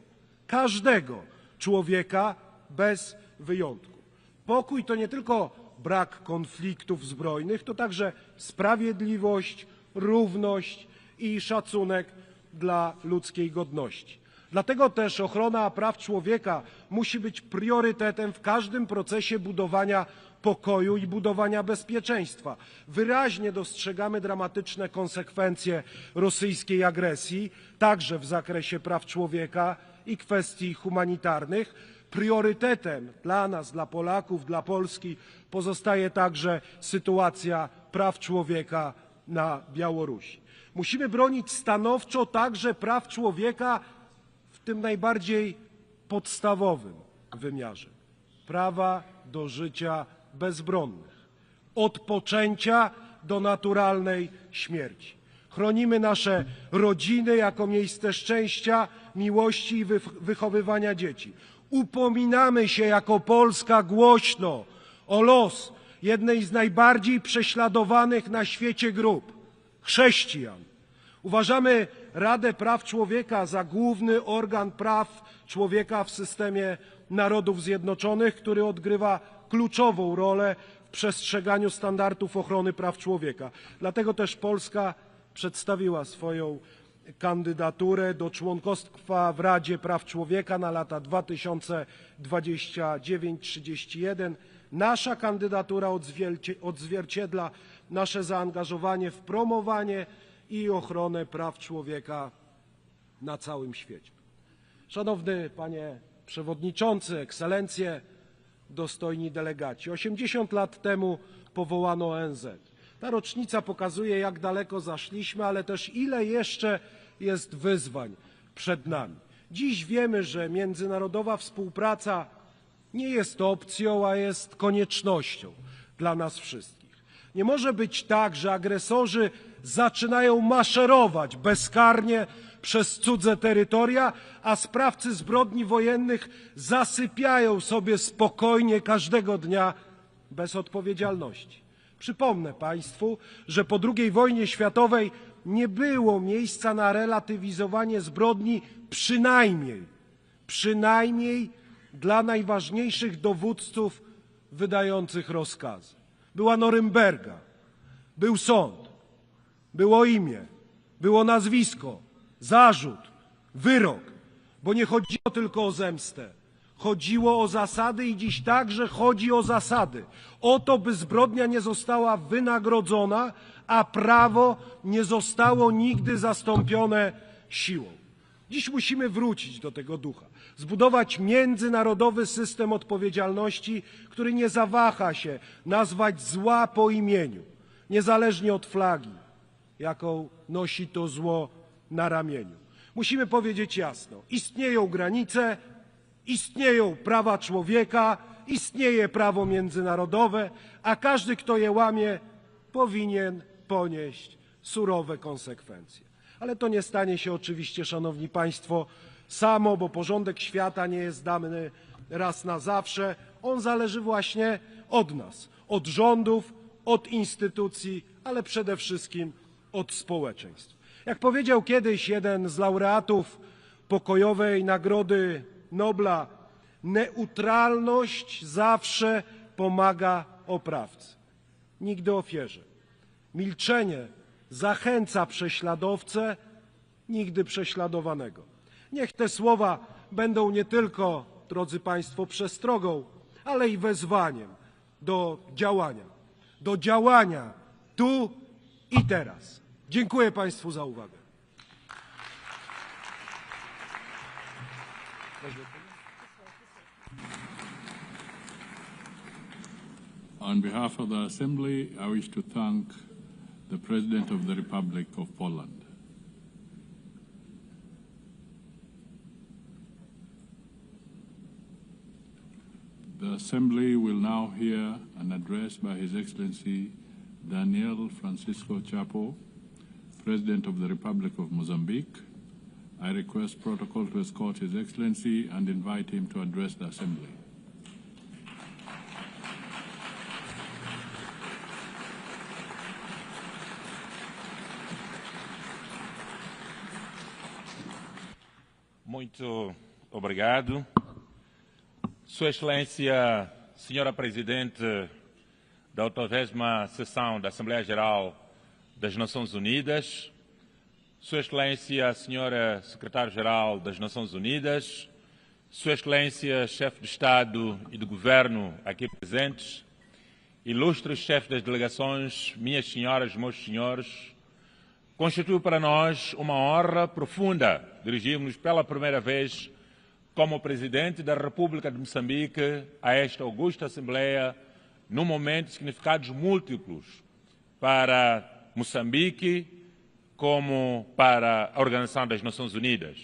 Każdego człowieka bez wyjątku. Pokój to nie tylko brak konfliktów zbrojnych, to także sprawiedliwość, równość i szacunek dla ludzkiej godności. Dlatego też ochrona praw człowieka musi być priorytetem w każdym procesie budowania pokoju i budowania bezpieczeństwa. Wyraźnie dostrzegamy dramatyczne konsekwencje rosyjskiej agresji, także w zakresie praw człowieka i kwestii humanitarnych. Priorytetem dla nas, dla Polaków, dla Polski pozostaje także sytuacja praw człowieka na Białorusi. Musimy bronić stanowczo także praw człowieka w tym najbardziej podstawowym wymiarze prawa do życia bezbronnych, od poczęcia do naturalnej śmierci. Chronimy nasze rodziny jako miejsce szczęścia, miłości i wychowywania dzieci. Upominamy się jako Polska głośno o los jednej z najbardziej prześladowanych na świecie grup chrześcijan. Uważamy Radę Praw Człowieka za główny organ praw człowieka w systemie Narodów Zjednoczonych, który odgrywa kluczową rolę w przestrzeganiu standardów ochrony praw człowieka. Dlatego też Polska przedstawiła swoją kandydaturę do członkostwa w Radzie Praw Człowieka na lata 2029-31. Nasza kandydatura odzwierciedla nasze zaangażowanie w promowanie i ochronę praw człowieka na całym świecie. Szanowny Panie Przewodniczący, Ekscelencje, dostojni delegaci. 80 lat temu powołano ONZ. Ta rocznica pokazuje, jak daleko zaszliśmy, ale też ile jeszcze jest wyzwań przed nami. Dziś wiemy, że międzynarodowa współpraca nie jest opcją, a jest koniecznością dla nas wszystkich. Nie może być tak, że agresorzy zaczynają maszerować bezkarnie przez cudze terytoria, a sprawcy zbrodni wojennych zasypiają sobie spokojnie każdego dnia bez odpowiedzialności. Przypomnę Państwu, że po II wojnie światowej nie było miejsca na relatywizowanie zbrodni, przynajmniej dla najważniejszych dowódców wydających rozkazy. Była Norymberga, był sąd, było imię, było nazwisko, zarzut, wyrok, bo nie chodziło tylko o zemstę. Chodziło o zasady i dziś także chodzi o zasady. O to, by zbrodnia nie została wynagrodzona, a prawo nie zostało nigdy zastąpione siłą. Dziś musimy wrócić do tego ducha, zbudować międzynarodowy system odpowiedzialności, który nie zawaha się nazwać zła po imieniu, niezależnie od flagi, jaką nosi to zło na ramieniu. Musimy powiedzieć jasno, istnieją granice, istnieją prawa człowieka, istnieje prawo międzynarodowe, a każdy, kto je łamie, powinien ponieść surowe konsekwencje. Ale to nie stanie się oczywiście, szanowni państwo, samo, bo porządek świata nie jest dany raz na zawsze. On zależy właśnie od nas, od rządów, od instytucji, ale przede wszystkim od społeczeństw. Jak powiedział kiedyś jeden z laureatów pokojowej Nagrody Nobla, neutralność zawsze pomaga oprawcy, nigdy ofierze. Milczenie zachęca prześladowcę, nigdy prześladowanego. Niech te słowa będą nie tylko, drodzy państwo, przestrogą, ale i wezwaniem do działania tu i teraz. Dziękuję państwu za uwagę. On behalf of the Assembly, I wish to thank the President of the Republic of Poland. The Assembly will now hear an address by His Excellency Daniel Francisco Chapo, President of the Republic of Mozambique. I request protocol to escort His Excellency and invite him to address the Assembly. Muito obrigado. Sua Excelência, Senhora Presidente da 80ª Sessão da Assembleia Geral das Nações Unidas, Sua Excelência, Senhora Secretário-Geral das Nações Unidas, Sua Excelência, Chefe de Estado e de Governo aqui presentes, ilustres chefes das delegações, minhas senhoras, meus senhores, constitui para nós uma honra profunda dirigirmos pela primeira vez como Presidente da República de Moçambique a esta augusta Assembleia num momento de significados múltiplos para Moçambique como para a Organização das Nações Unidas.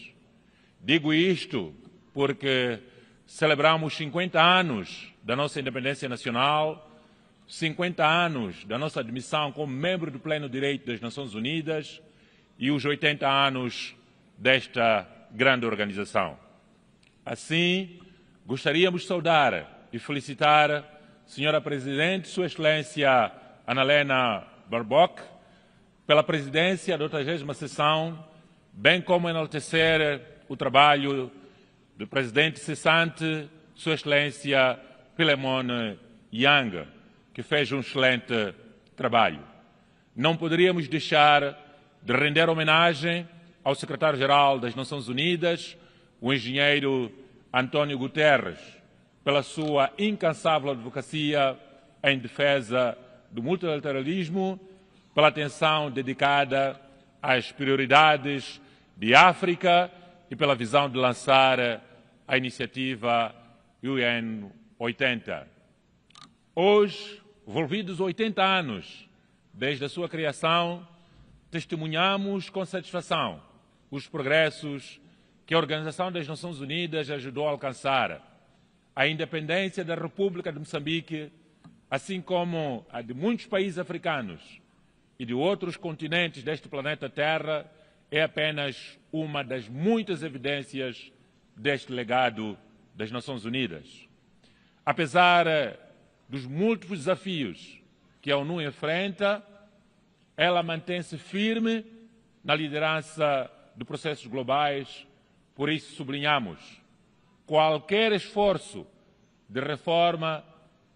Digo isto porque celebramos 50 anos da nossa independência nacional, 50 anos da nossa admissão como membro do pleno direito das Nações Unidas e os 80 anos desta grande organização. Assim, gostaríamos de saudar e felicitar a Senhora Presidente, Sua Excelência Ana Helena Barbock, pela presidência da 80ª Sessão, bem como enaltecer o trabalho do Presidente cessante, Sua Excelência Philemon Yang, que fez um excelente trabalho. Não poderíamos deixar de render homenagem ao Secretário-Geral das Nações Unidas, o engenheiro António Guterres, pela sua incansável advocacia em defesa do multilateralismo, pela atenção dedicada às prioridades de África e pela visão de lançar a iniciativa UN80. Hoje, envolvidos 80 anos desde a sua criação, testemunhamos com satisfação os progressos que a Organização das Nações Unidas ajudou a alcançar. A independência da República de Moçambique, assim como a de muitos países africanos e de outros continentes deste planeta Terra, é apenas uma das muitas evidências deste legado das Nações Unidas. Apesar dos múltiplos desafios que a ONU enfrenta, ela mantém-se firme na liderança de processos globais, por isso sublinhamos qualquer esforço de reforma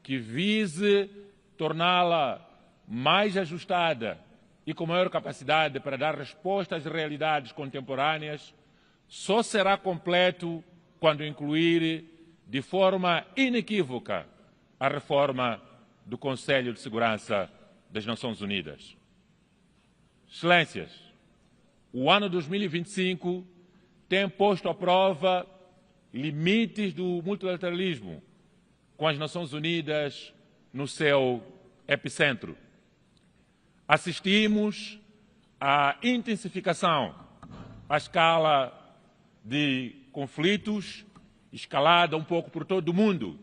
que vise torná-la mais ajustada e com maior capacidade para dar resposta às realidades contemporâneas, só será completo quando incluir de forma inequívoca a reforma do Conselho de Segurança das Nações Unidas. Excelências, o ano 2025 tem posto à prova limites do multilateralismo, com as Nações Unidas no seu epicentro. Assistimos à intensificação à escala de conflitos, escalada um pouco por todo o mundo,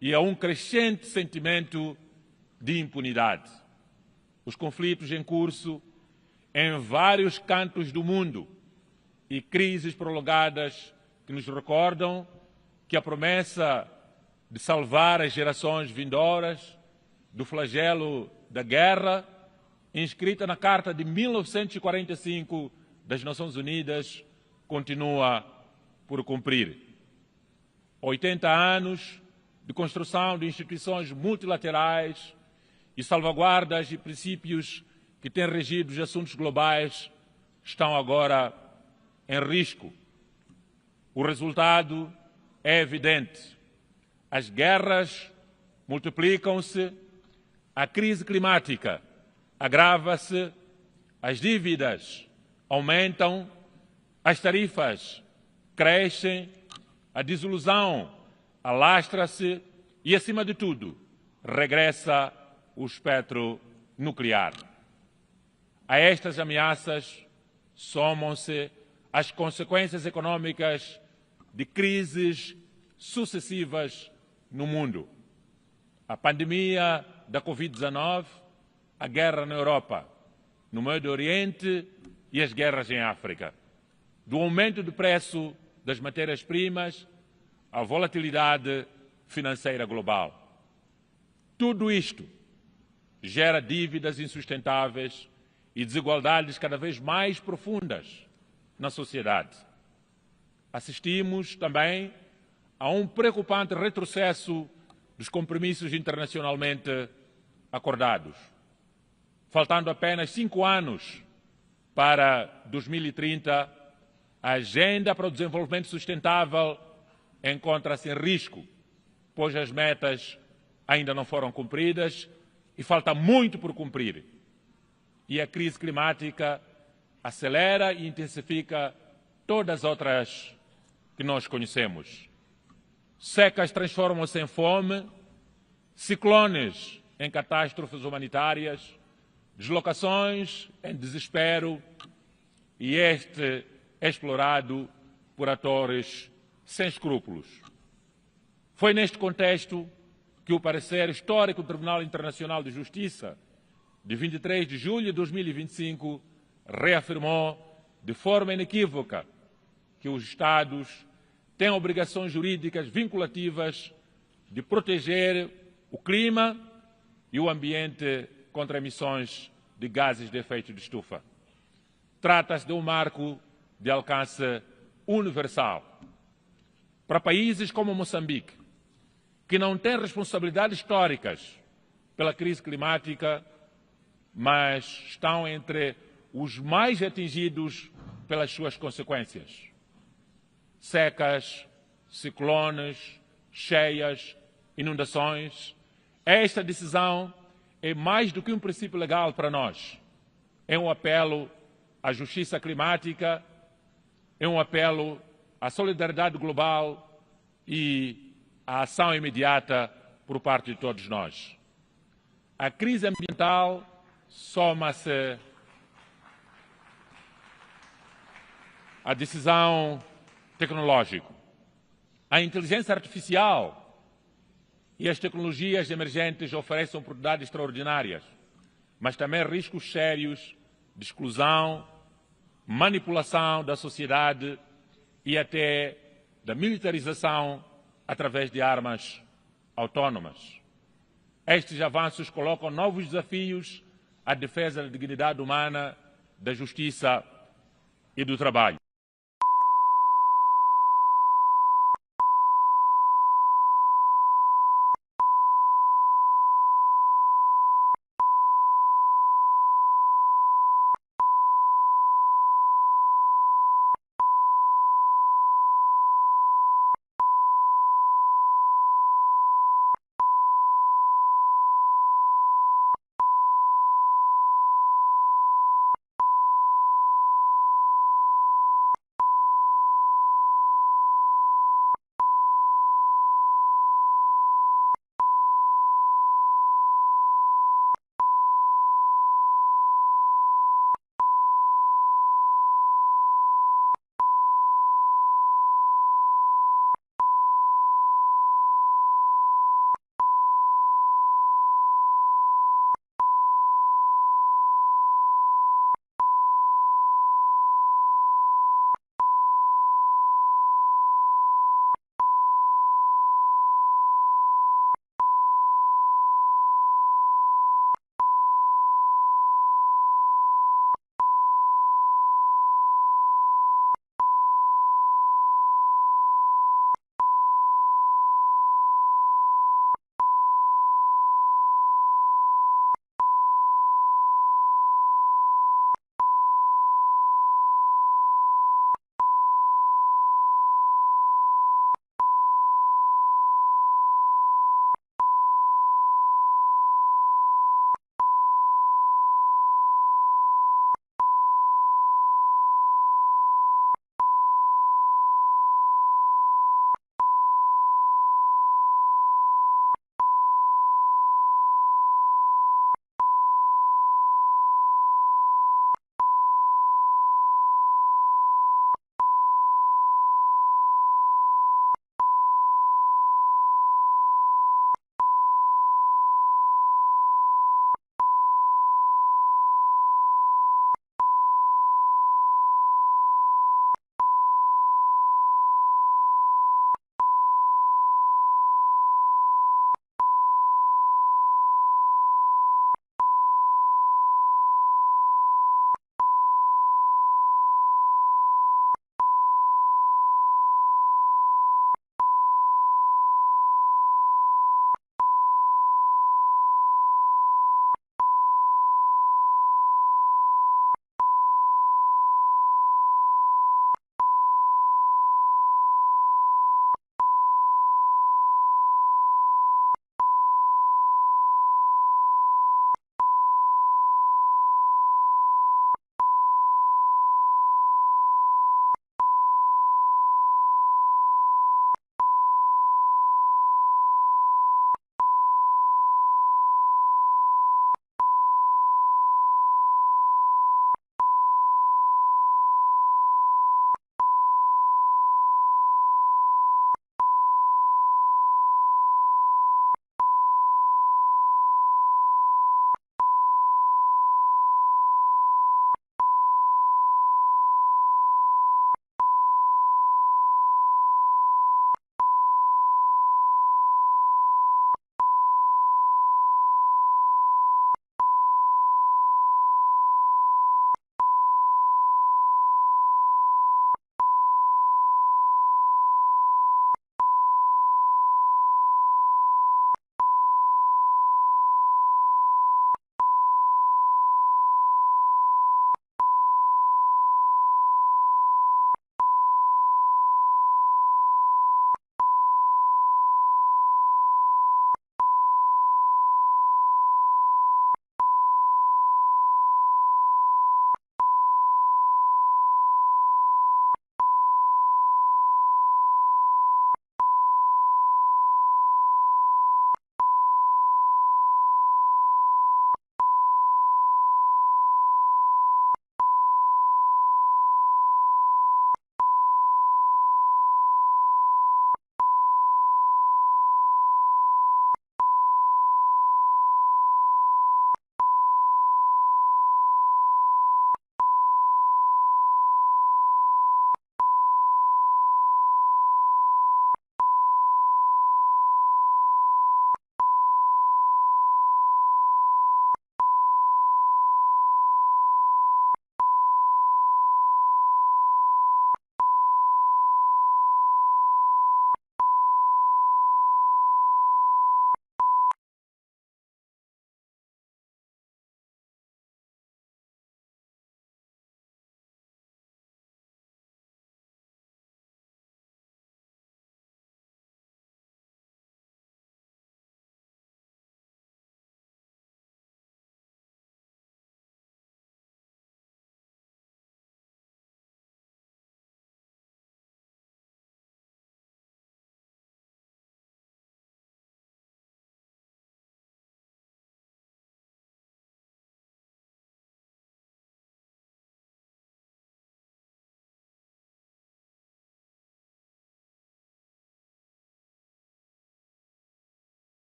e a um crescente sentimento de impunidade. Os conflitos em curso em vários cantos do mundo e crises prolongadas que nos recordam que a promessa de salvar as gerações vindouras do flagelo da guerra, inscrita na Carta de 1945 das Nações Unidas, continua por cumprir. 80 anos de construção de instituições multilaterais e salvaguardas de princípios que têm regido os assuntos globais estão agora em risco. O resultado é evidente. As guerras multiplicam-se, a crise climática agrava-se, as dívidas aumentam, as tarifas crescem, a desilusão alastra-se e, acima de tudo, regressa o espectro nuclear. A estas ameaças somam-se as consequências econômicas de crises sucessivas no mundo. A pandemia da Covid-19, a guerra na Europa, no Médio Oriente e as guerras em África. Do aumento do preço das matérias-primas à volatilidade financeira global. Tudo isto gera dívidas insustentáveis e desigualdades cada vez mais profundas na sociedade. Assistimos também a um preocupante retrocesso dos compromissos internacionalmente acordados. Faltando apenas 5 anos para 2030, a Agenda para o Desenvolvimento Sustentável encontra-se em risco, pois as metas ainda não foram cumpridas e falta muito por cumprir. E a crise climática acelera e intensifica todas as outras que nós conhecemos. Secas transformam-se em fome, ciclones em catástrofes humanitárias, deslocações em desespero, e este é explorado por atores sem escrúpulos. Foi neste contexto que o parecer histórico do Tribunal Internacional de Justiça, de 23 de julho de 2025, reafirmou de forma inequívoca que os Estados têm obrigações jurídicas vinculativas de proteger o clima e o ambiente contra emissões de gases de efeito de estufa. Trata-se de um marco de alcance universal. Para países como Moçambique, que não têm responsabilidades históricas pela crise climática, mas estão entre os mais atingidos pelas suas consequências. Secas, ciclones, cheias, inundações. Esta decisão é mais do que um princípio legal para nós. É um apelo à justiça climática, é um apelo à solidariedade global e à ação imediata por parte de todos nós. A crise ambiental soma-se à decisão tecnológica. A inteligência artificial e as tecnologias emergentes oferecem oportunidades extraordinárias, mas também riscos sérios de exclusão, manipulação da sociedade e até da militarização através de armas autónomas. Estes avanços colocam novos desafios à defesa da dignidade humana da Justiça e do Trabalho.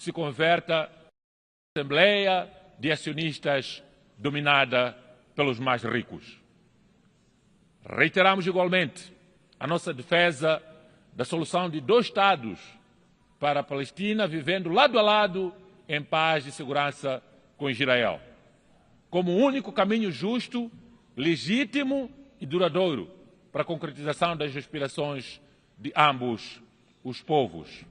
se converta em assembleia de acionistas dominada pelos mais ricos. Reiteramos igualmente a nossa defesa da solução de 2 Estados para a Palestina, vivendo lado a lado em paz e segurança com Israel, como o único caminho justo, legítimo e duradouro para a concretização das aspirações de ambos os povos.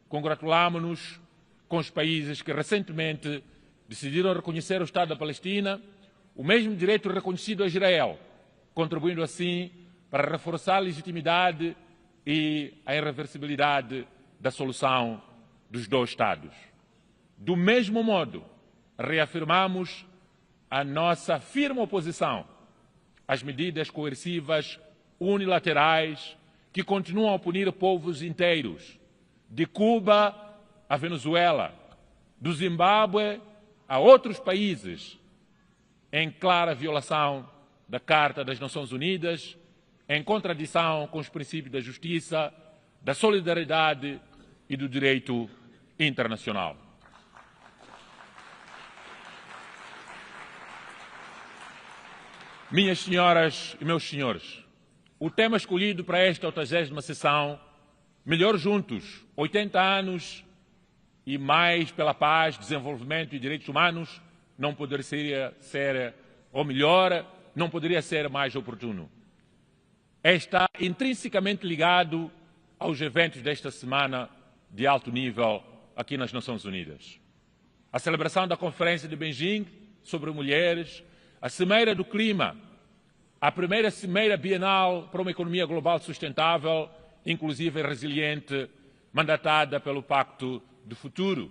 Congratulamos-nos com os países que recentemente decidiram reconhecer o Estado da Palestina, o mesmo direito reconhecido a Israel, contribuindo assim para reforçar a legitimidade e a irreversibilidade da solução dos 2 Estados. Do mesmo modo, reafirmamos a nossa firme oposição às medidas coercivas unilaterais que continuam a punir povos inteiros, de Cuba a Venezuela, do Zimbábue a outros países, em clara violação da Carta das Nações Unidas, em contradição com os princípios da justiça, da solidariedade e do direito internacional. Minhas senhoras e meus senhores, o tema escolhido para esta 80ª sessão, Melhor Juntos, 80 anos e mais pela paz, desenvolvimento e direitos humanos, não poderia ser, ou melhor, não poderia ser mais oportuno. Está intrinsecamente ligado aos eventos desta semana de alto nível aqui nas Nações Unidas. A celebração da Conferência de Beijing sobre mulheres, a Cimeira do Clima, a primeira Cimeira Bienal para uma economia global sustentável, inclusiva e resiliente, mandatada pelo Pacto do Futuro,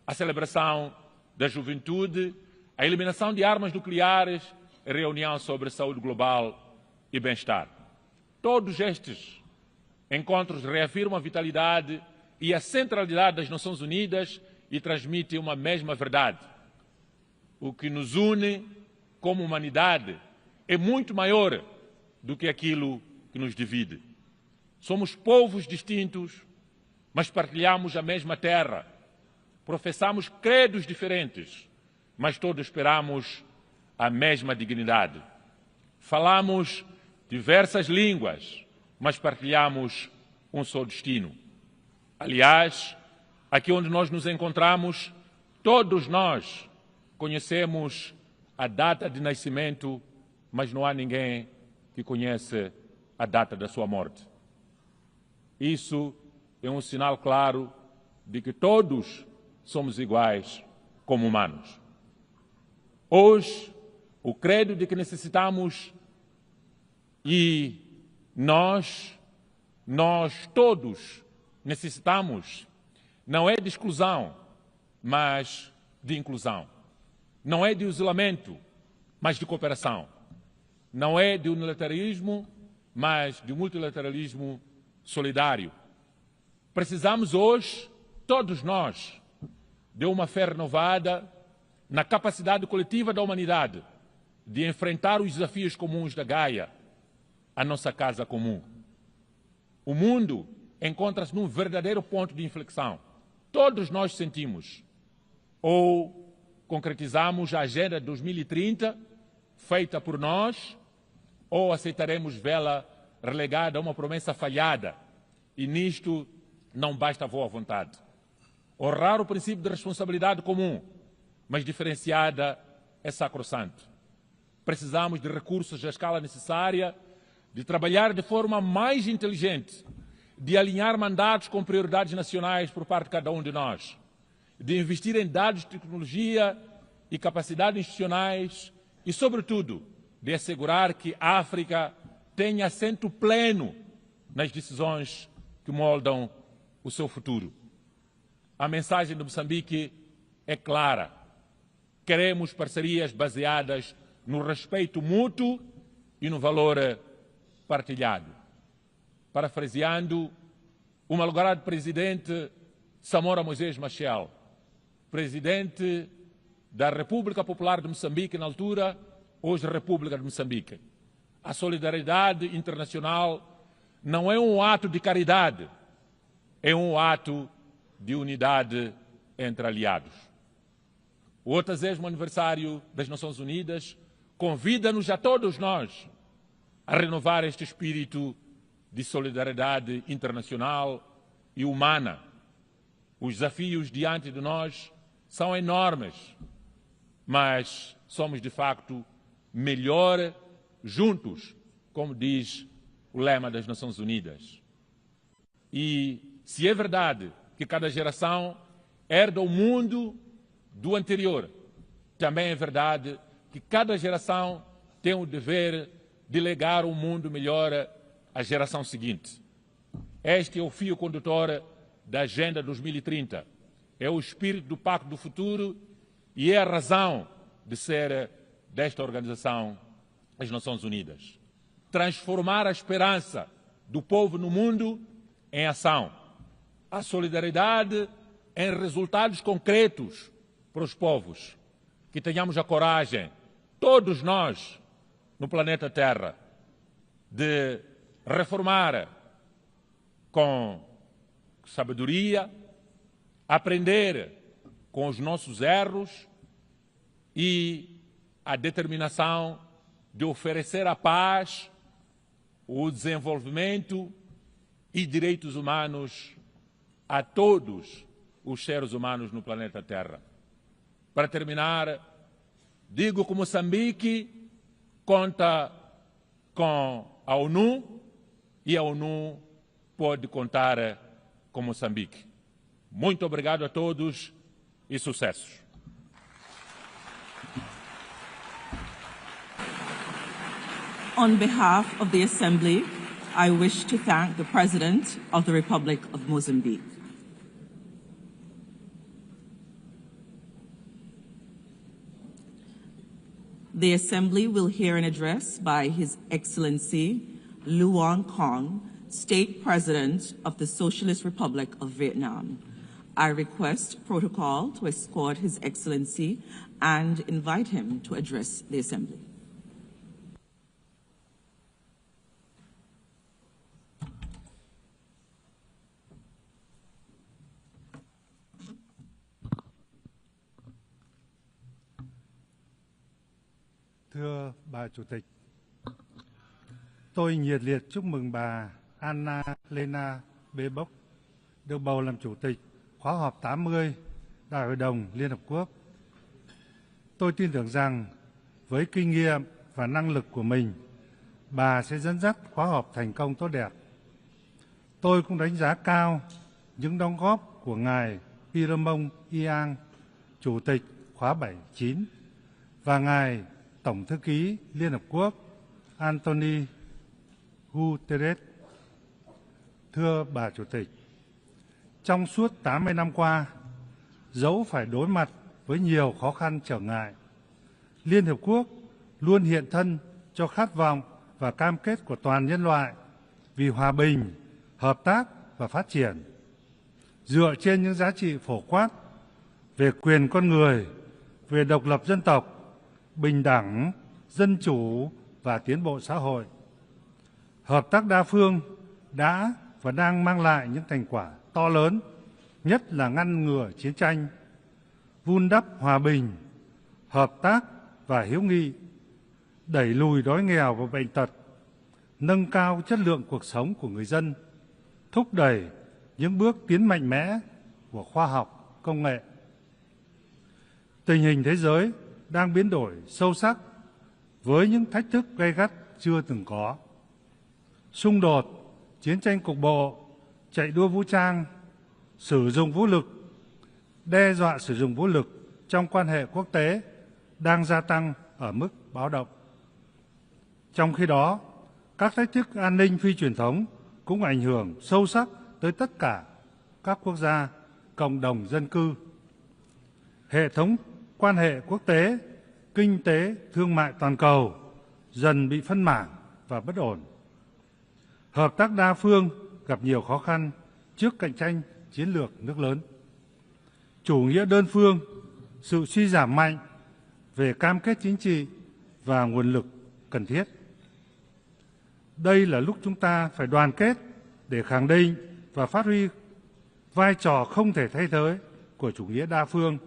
a celebração da juventude, a eliminação de armas nucleares, a reunião sobre saúde global e bem-estar. Todos estes encontros reafirmam a vitalidade e a centralidade das Nações Unidas e transmitem uma mesma verdade. O que nos une como humanidade é muito maior do que aquilo que nos divide. Somos povos distintos, mas partilhamos a mesma terra. Professamos credos diferentes, mas todos esperamos a mesma dignidade. Falamos diversas línguas, mas partilhamos um só destino. Aliás, aqui onde nós nos encontramos, todos nós conhecemos a data de nascimento, mas não há ninguém que conhece a data da sua morte. Isso é um sinal claro de que todos somos iguais como humanos. Hoje, o credo de que necessitamos e nós todos necessitamos, não é de exclusão, mas de inclusão. Não é de isolamento, mas de cooperação. Não é de unilateralismo, mas de multilateralismo solidário. Precisamos hoje, todos nós, de uma fé renovada na capacidade coletiva da humanidade de enfrentar os desafios comuns da Gaia, a nossa casa comum. O mundo encontra-se num verdadeiro ponto de inflexão. Todos nós sentimos. Ou concretizamos a Agenda 2030, feita por nós, ou aceitaremos vê-la relegada a uma promessa falhada, e nisto não basta a boa vontade. Honrar o princípio de responsabilidade comum, mas diferenciada, é sacrossanto. Precisamos de recursos à escala necessária, de trabalhar de forma mais inteligente, de alinhar mandatos com prioridades nacionais por parte de cada um de nós, de investir em dados de tecnologia e capacidades institucionais e, sobretudo, de assegurar que a África tenha assento pleno nas decisões que moldam o seu futuro. A mensagem de Moçambique é clara. Queremos parcerias baseadas no respeito mútuo e no valor partilhado. Parafraseando o malogrado presidente Samora Moisés Machel, presidente da República Popular de Moçambique na altura, hoje República de Moçambique. A solidariedade internacional não é um ato de caridade, é um ato de unidade entre aliados. O 80º aniversário das Nações Unidas convida-nos a todos nós a renovar este espírito de solidariedade internacional e humana. Os desafios diante de nós são enormes, mas somos de facto melhor juntos, como diz o lema das Nações Unidas. E se é verdade que cada geração herda o mundo do anterior, também é verdade que cada geração tem o dever de legar um mundo melhor à geração seguinte. Este é o fio condutor da Agenda 2030. É o espírito do Pacto do Futuro e é a razão de ser desta organização, as Nações Unidas. Transformar a esperança do povo no mundo em ação. A solidariedade em resultados concretos para os povos. Que tenhamos a coragem, todos nós, no planeta Terra, de reformar com sabedoria, aprender com os nossos erros e a determinação de oferecer a paz, o desenvolvimento e direitos humanos a todos os seres humanos no planeta Terra. Para terminar, digo que Moçambique conta com a ONU e a ONU pode contar com Moçambique. Muito obrigado a todos e sucessos. On behalf of the Assembly, I wish to thank the President of the Republic of Mozambique. The Assembly will hear an address by His Excellency Luan Kong, State President of the Socialist Republic of Vietnam. I request protocol to escort His Excellency and invite him to address the Assembly. Thưa bà Chủ tịch, tôi nhiệt liệt chúc mừng bà Anna Lena Baerbock được bầu làm Chủ tịch khóa họp 80 Đại hội đồng Liên Hợp Quốc. Tôi tin tưởng rằng với kinh nghiệm và năng lực của mình, bà sẽ dẫn dắt khóa họp thành công tốt đẹp. Tôi cũng đánh giá cao những đóng góp của ngài Piramon Iang, Chủ tịch khóa 79, và ngài Tổng thư ký Liên Hợp Quốc Antonio Guterres. Thưa bà Chủ tịch, trong suốt 80 năm qua, dẫu phải đối mặt với nhiều khó khăn trở ngại, Liên Hợp Quốc luôn hiện thân cho khát vọng và cam kết của toàn nhân loại vì hòa bình, hợp tác và phát triển, dựa trên những giá trị phổ quát về quyền con người, về độc lập dân tộc, bình đẳng, dân chủ và tiến bộ xã hội. Hợp tác đa phương đã và đang mang lại những thành quả to lớn, nhất là ngăn ngừa chiến tranh, vun đắp hòa bình, hợp tác và hữu nghị, đẩy lùi đói nghèo và bệnh tật, nâng cao chất lượng cuộc sống của người dân, thúc đẩy những bước tiến mạnh mẽ của khoa học, công nghệ. Tình hình thế giới đang biến đổi sâu sắc với những thách thức gay gắt chưa từng có. Xung đột, chiến tranh cục bộ, chạy đua vũ trang, sử dụng vũ lực, đe dọa sử dụng vũ lực trong quan hệ quốc tế đang gia tăng ở mức báo động. Trong khi đó, các thách thức an ninh phi truyền thống cũng ảnh hưởng sâu sắc tới tất cả các quốc gia, cộng đồng dân cư. Hệ thống quan hệ quốc tế, kinh tế, thương mại toàn cầu dần bị phân mảng và bất ổn. Hợp tác đa phương gặp nhiều khó khăn trước cạnh tranh chiến lược nước lớn. Chủ nghĩa đơn phương, sự suy giảm mạnh về cam kết chính trị và nguồn lực cần thiết. Đây là lúc chúng ta phải đoàn kết để khẳng định và phát huy vai trò không thể thay thế của chủ nghĩa đa phương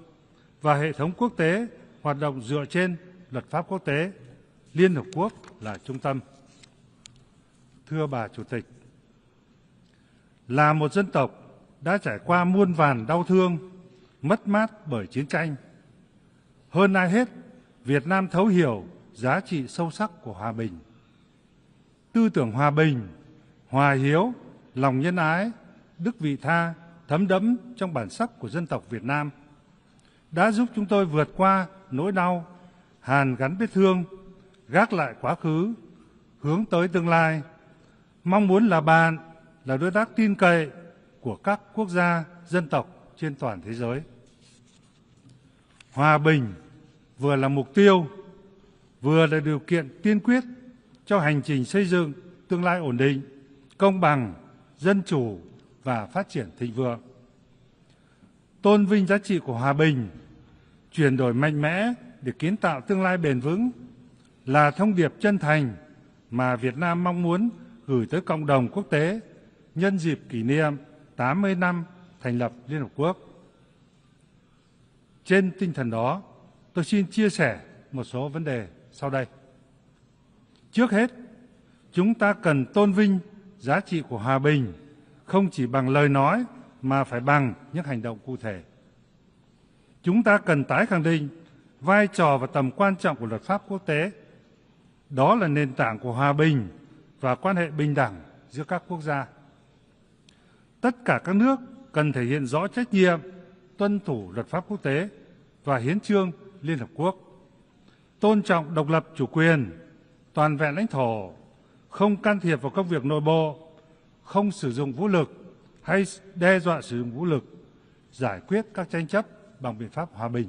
và hệ thống quốc tế hoạt động dựa trên luật pháp quốc tế, Liên Hợp Quốc là trung tâm. Thưa bà Chủ tịch, là một dân tộc đã trải qua muôn vàn đau thương, mất mát bởi chiến tranh, hơn ai hết, Việt Nam thấu hiểu giá trị sâu sắc của hòa bình. Tư tưởng hòa bình, hòa hiếu, lòng nhân ái, đức vị tha thấm đẫm trong bản sắc của dân tộc Việt Nam đã giúp chúng tôi vượt qua nỗi đau, hàn gắn vết thương, gác lại quá khứ, hướng tới tương lai, mong muốn là bạn, là đối tác tin cậy của các quốc gia, dân tộc trên toàn thế giới. Hòa bình vừa là mục tiêu, vừa là điều kiện tiên quyết cho hành trình xây dựng tương lai ổn định, công bằng, dân chủ và phát triển thịnh vượng. Tôn vinh giá trị của hòa bình, chuyển đổi mạnh mẽ để kiến tạo tương lai bền vững là thông điệp chân thành mà Việt Nam mong muốn gửi tới cộng đồng quốc tế nhân dịp kỷ niệm 80 năm thành lập Liên Hợp Quốc. Trên tinh thần đó, tôi xin chia sẻ một số vấn đề sau đây. Trước hết, chúng ta cần tôn vinh giá trị của hòa bình không chỉ bằng lời nói mà phải bằng những hành động cụ thể. Chúng ta cần tái khẳng định vai trò và tầm quan trọng của luật pháp quốc tế. Đó là nền tảng của hòa bình và quan hệ bình đẳng giữa các quốc gia. Tất cả các nước cần thể hiện rõ trách nhiệm tuân thủ luật pháp quốc tế và hiến chương Liên Hợp Quốc, tôn trọng độc lập chủ quyền, toàn vẹn lãnh thổ, không can thiệp vào công việc nội bộ, không sử dụng vũ lực hay đe dọa sử dụng vũ lực, giải quyết các tranh chấp bằng biện pháp hòa bình.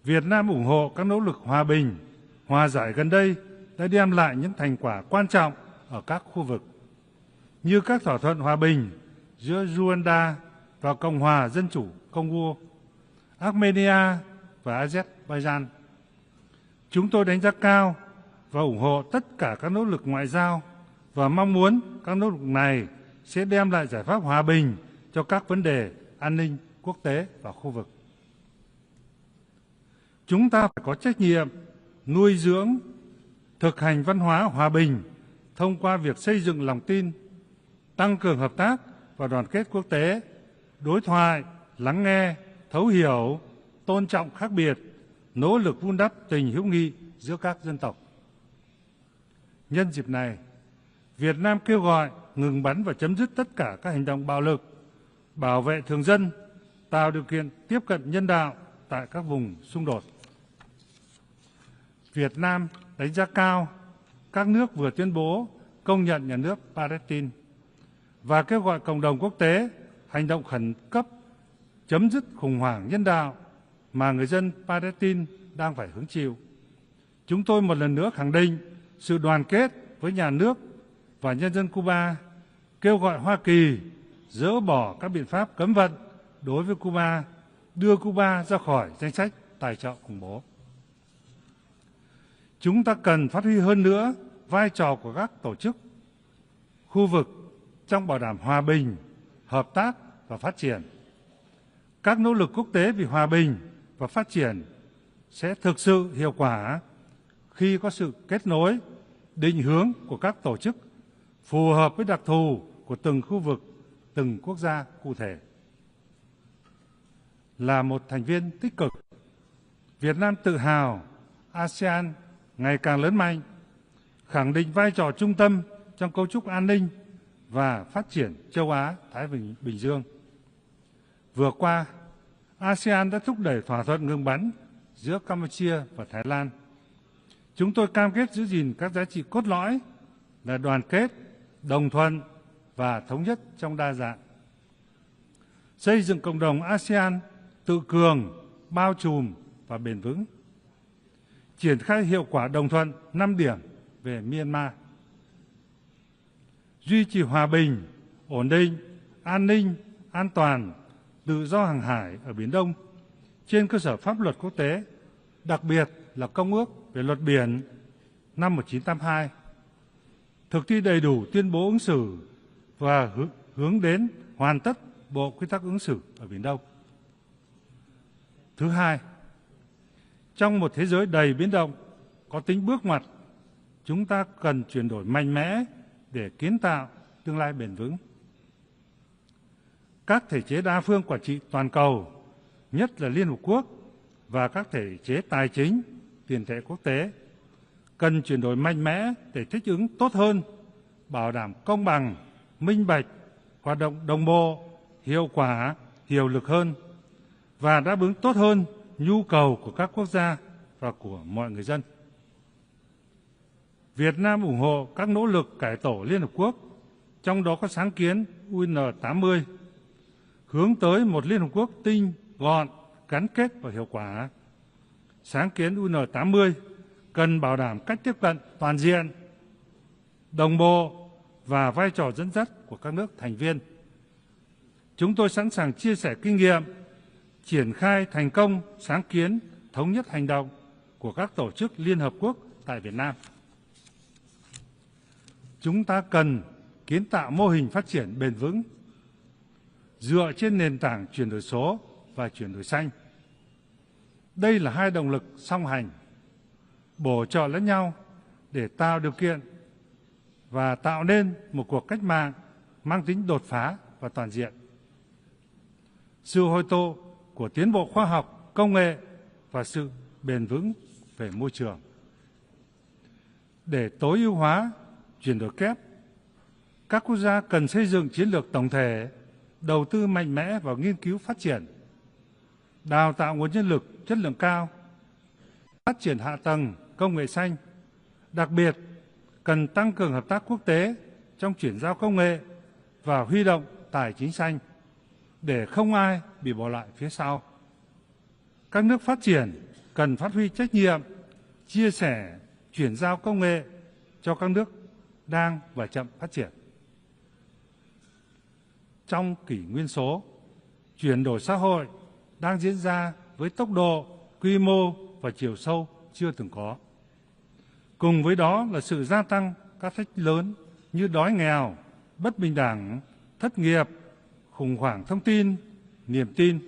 Việt Nam ủng hộ các nỗ lực hòa bình, hòa giải gần đây đã đem lại những thành quả quan trọng ở các khu vực, như các thỏa thuận hòa bình giữa UNGA và Cộng hòa Dân chủ Congo, Armenia và Azerbaijan. Chúng tôi đánh giá cao và ủng hộ tất cả các nỗ lực ngoại giao và mong muốn các nỗ lực này sẽ đem lại giải pháp hòa bình cho các vấn đề an ninh quốc tế và khu vực. Chúng ta phải có trách nhiệm nuôi dưỡng, thực hành văn hóa hòa bình thông qua việc xây dựng lòng tin, tăng cường hợp tác và đoàn kết quốc tế, đối thoại, lắng nghe, thấu hiểu, tôn trọng khác biệt, nỗ lực vun đắp tình hữu nghị giữa các dân tộc. Nhân dịp này, Việt Nam kêu gọi ngừng bắn và chấm dứt tất cả các hành động bạo lực, bảo vệ thường dân, tạo điều kiện tiếp cận nhân đạo tại các vùng xung đột. Việt Nam đánh giá cao các nước vừa tuyên bố công nhận nhà nước Palestine và kêu gọi cộng đồng quốc tế hành động khẩn cấp chấm dứt khủng hoảng nhân đạo mà người dân Palestine đang phải hứng chịu. Chúng tôi một lần nữa khẳng định sự đoàn kết với nhà nước và nhân dân Cuba, kêu gọi Hoa Kỳ dỡ bỏ các biện pháp cấm vận đối với Cuba, đưa Cuba ra khỏi danh sách tài trợ khủng bố. Chúng ta cần phát huy hơn nữa vai trò của các tổ chức, khu vực trong bảo đảm hòa bình, hợp tác và phát triển. Các nỗ lực quốc tế vì hòa bình và phát triển sẽ thực sự hiệu quả khi có sự kết nối, định hướng của các tổ chức phù hợp với đặc thù của từng khu vực, từng quốc gia cụ thể. Là một thành viên tích cực, Việt Nam tự hào ASEAN ngày càng lớn mạnh, khẳng định vai trò trung tâm trong cấu trúc an ninh và phát triển châu Á-Thái Bình Dương. Vừa qua, ASEAN đã thúc đẩy thỏa thuận ngừng bắn giữa Campuchia và Thái Lan. Chúng tôi cam kết giữ gìn các giá trị cốt lõi là đoàn kết, đồng thuận và thống nhất trong đa dạng. Xây dựng cộng đồng ASEAN tự cường, bao trùm và bền vững. Triển khai hiệu quả đồng thuận 5 điểm về Myanmar. Duy trì hòa bình, ổn định, an ninh, an toàn, tự do hàng hải ở Biển Đông trên cơ sở pháp luật quốc tế, đặc biệt là Công ước về luật biển năm 1982, thực thi đầy đủ tuyên bố ứng xử và hướng đến hoàn tất Bộ Quy tắc ứng xử ở Biển Đông. Thứ hai, trong một thế giới đầy biến động, có tính bước ngoặt, chúng ta cần chuyển đổi mạnh mẽ để kiến tạo tương lai bền vững. Các thể chế đa phương quản trị toàn cầu, nhất là Liên Hợp Quốc và các thể chế tài chính, tiền tệ quốc tế, cần chuyển đổi mạnh mẽ để thích ứng tốt hơn, bảo đảm công bằng, minh bạch, hoạt động đồng bộ, hiệu quả, hiệu lực hơn và đáp ứng tốt hơn nhu cầu của các quốc gia và của mọi người dân. Việt Nam ủng hộ các nỗ lực cải tổ Liên Hợp Quốc, trong đó có sáng kiến UN80, hướng tới một Liên Hợp Quốc tinh, gọn, gắn kết và hiệu quả. Sáng kiến UN80 cần bảo đảm cách tiếp cận toàn diện, đồng bộ và vai trò dẫn dắt của các nước thành viên. Chúng tôi sẵn sàng chia sẻ kinh nghiệm, triển khai thành công sáng kiến thống nhất hành động của các tổ chức Liên Hợp Quốc tại Việt Nam. Chúng ta cần kiến tạo mô hình phát triển bền vững dựa trên nền tảng chuyển đổi số và chuyển đổi xanh. Đây là hai động lực song hành, bổ trợ lẫn nhau để tạo điều kiện và tạo nên một cuộc cách mạng mang tính đột phá và toàn diện. Sự hội tụ của tiến bộ khoa học, công nghệ và sự bền vững về môi trường. Để tối ưu hóa chuyển đổi kép, các quốc gia cần xây dựng chiến lược tổng thể, đầu tư mạnh mẽ vào nghiên cứu phát triển, đào tạo nguồn nhân lực chất lượng cao, phát triển hạ tầng công nghệ xanh. Đặc biệt, cần tăng cường hợp tác quốc tế trong chuyển giao công nghệ và huy động tài chính xanh để không ai bị bỏ lại phía sau. Các nước phát triển cần phát huy trách nhiệm, chia sẻ, chuyển giao công nghệ cho các nước đang và chậm phát triển. Trong kỷ nguyên số, chuyển đổi xã hội đang diễn ra với tốc độ, quy mô và chiều sâu chưa từng có. Cùng với đó là sự gia tăng các thách thức lớn như đói nghèo, bất bình đẳng, thất nghiệp, khủng hoảng thông tin, niềm tin.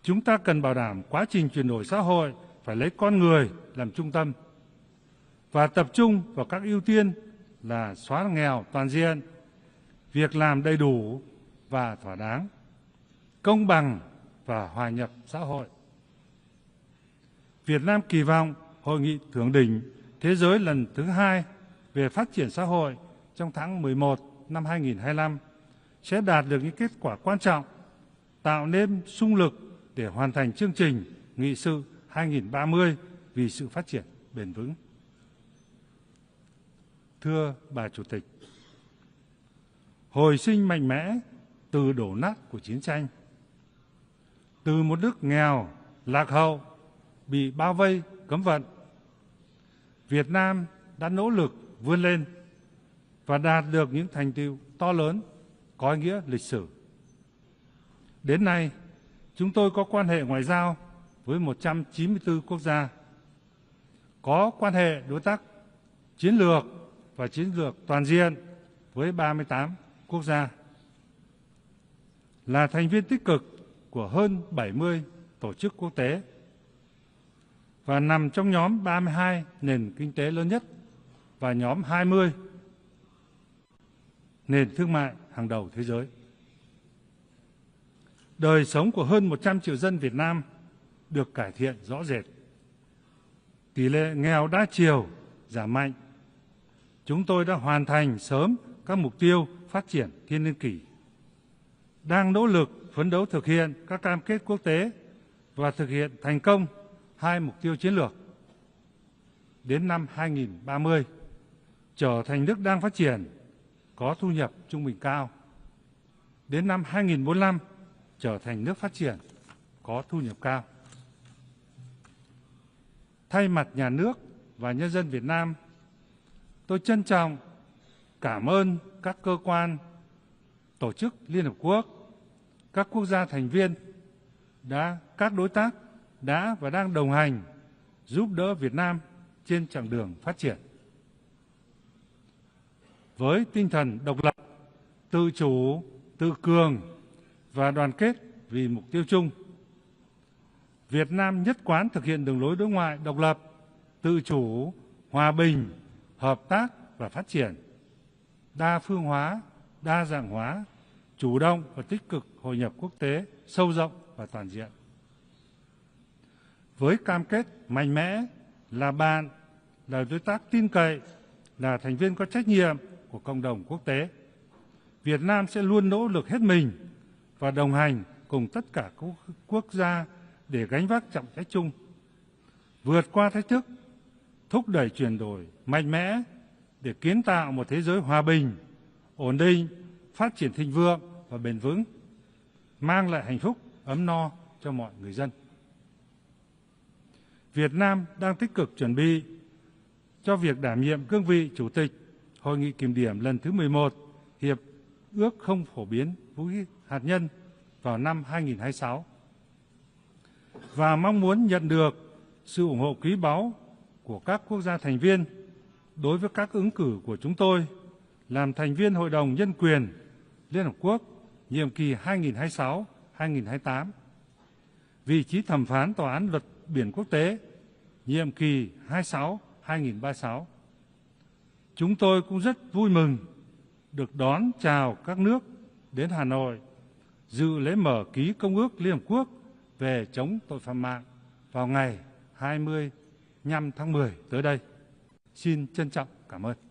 Chúng ta cần bảo đảm quá trình chuyển đổi xã hội phải lấy con người làm trung tâm và tập trung vào các ưu tiên là xóa nghèo toàn diện, việc làm đầy đủ và thỏa đáng, công bằng và hòa nhập xã hội. Việt Nam kỳ vọng Hội nghị thượng đỉnh Thế giới lần thứ 2 về phát triển xã hội trong tháng 11 năm 2025 sẽ đạt được những kết quả quan trọng, tạo nên xung lực để hoàn thành chương trình nghị sự 2030 vì sự phát triển bền vững. Thưa bà Chủ tịch, hồi sinh mạnh mẽ từ đổ nát của chiến tranh, từ một nước nghèo, lạc hậu, bị bao vây, cấm vận, Việt Nam đã nỗ lực vươn lên và đạt được những thành tựu to lớn, có ý nghĩa lịch sử. Đến nay, chúng tôi có quan hệ ngoại giao với 194 quốc gia, có quan hệ đối tác chiến lược và chiến lược toàn diện với 38 quốc gia, là thành viên tích cực của hơn 70 tổ chức quốc tế và nằm trong nhóm 32 nền kinh tế lớn nhất và nhóm 20 nền thương mại hàng đầu thế giới. Đời sống của hơn 100 triệu dân Việt Nam được cải thiện rõ rệt. Tỷ lệ nghèo đa chiều giảm mạnh. Chúng tôi đã hoàn thành sớm các mục tiêu phát triển thiên niên kỷ, đang nỗ lực phấn đấu thực hiện các cam kết quốc tế và thực hiện thành công 2 mục tiêu chiến lược. Đến năm 2030, trở thành nước đang phát triển, có thu nhập trung bình cao. Đến năm 2045, trở thành nước phát triển, có thu nhập cao. Thay mặt nhà nước và nhân dân Việt Nam, tôi trân trọng cảm ơn các cơ quan, tổ chức Liên Hợp Quốc, các quốc gia thành viên, các đối tác đã và đang đồng hành giúp đỡ Việt Nam trên chặng đường phát triển. Với tinh thần độc lập, tự chủ, tự cường, và đoàn kết vì mục tiêu chung. Việt Nam nhất quán thực hiện đường lối đối ngoại độc lập, tự chủ, hòa bình, hợp tác và phát triển, đa phương hóa, đa dạng hóa, chủ động và tích cực hội nhập quốc tế sâu rộng và toàn diện. Với cam kết mạnh mẽ là bạn, là đối tác tin cậy, là thành viên có trách nhiệm của cộng đồng quốc tế, Việt Nam sẽ luôn nỗ lực hết mình và đồng hành cùng tất cả các quốc gia để gánh vác trọng trách chung, vượt qua thách thức, thúc đẩy chuyển đổi mạnh mẽ để kiến tạo một thế giới hòa bình, ổn định, phát triển thịnh vượng và bền vững, mang lại hạnh phúc, ấm no cho mọi người dân. Việt Nam đang tích cực chuẩn bị cho việc đảm nhiệm cương vị Chủ tịch Hội nghị kiểm điểm lần thứ 11 Hiệp ước không phổ biến vũ khí hạt nhân vào năm 2026 và mong muốn nhận được sự ủng hộ quý báu của các quốc gia thành viên đối với các ứng cử của chúng tôi làm thành viên Hội đồng Nhân quyền Liên Hợp Quốc nhiệm kỳ 2026-2028, vị trí thẩm phán Tòa án Luật Biển Quốc tế nhiệm kỳ 26-2036. Chúng tôi cũng rất vui mừng được đón chào các nước đến Hà Nội dự lễ mở ký Công ước Liên Hợp Quốc về chống tội phạm mạng vào ngày 25 tháng 10 tới đây. Xin trân trọng cảm ơn.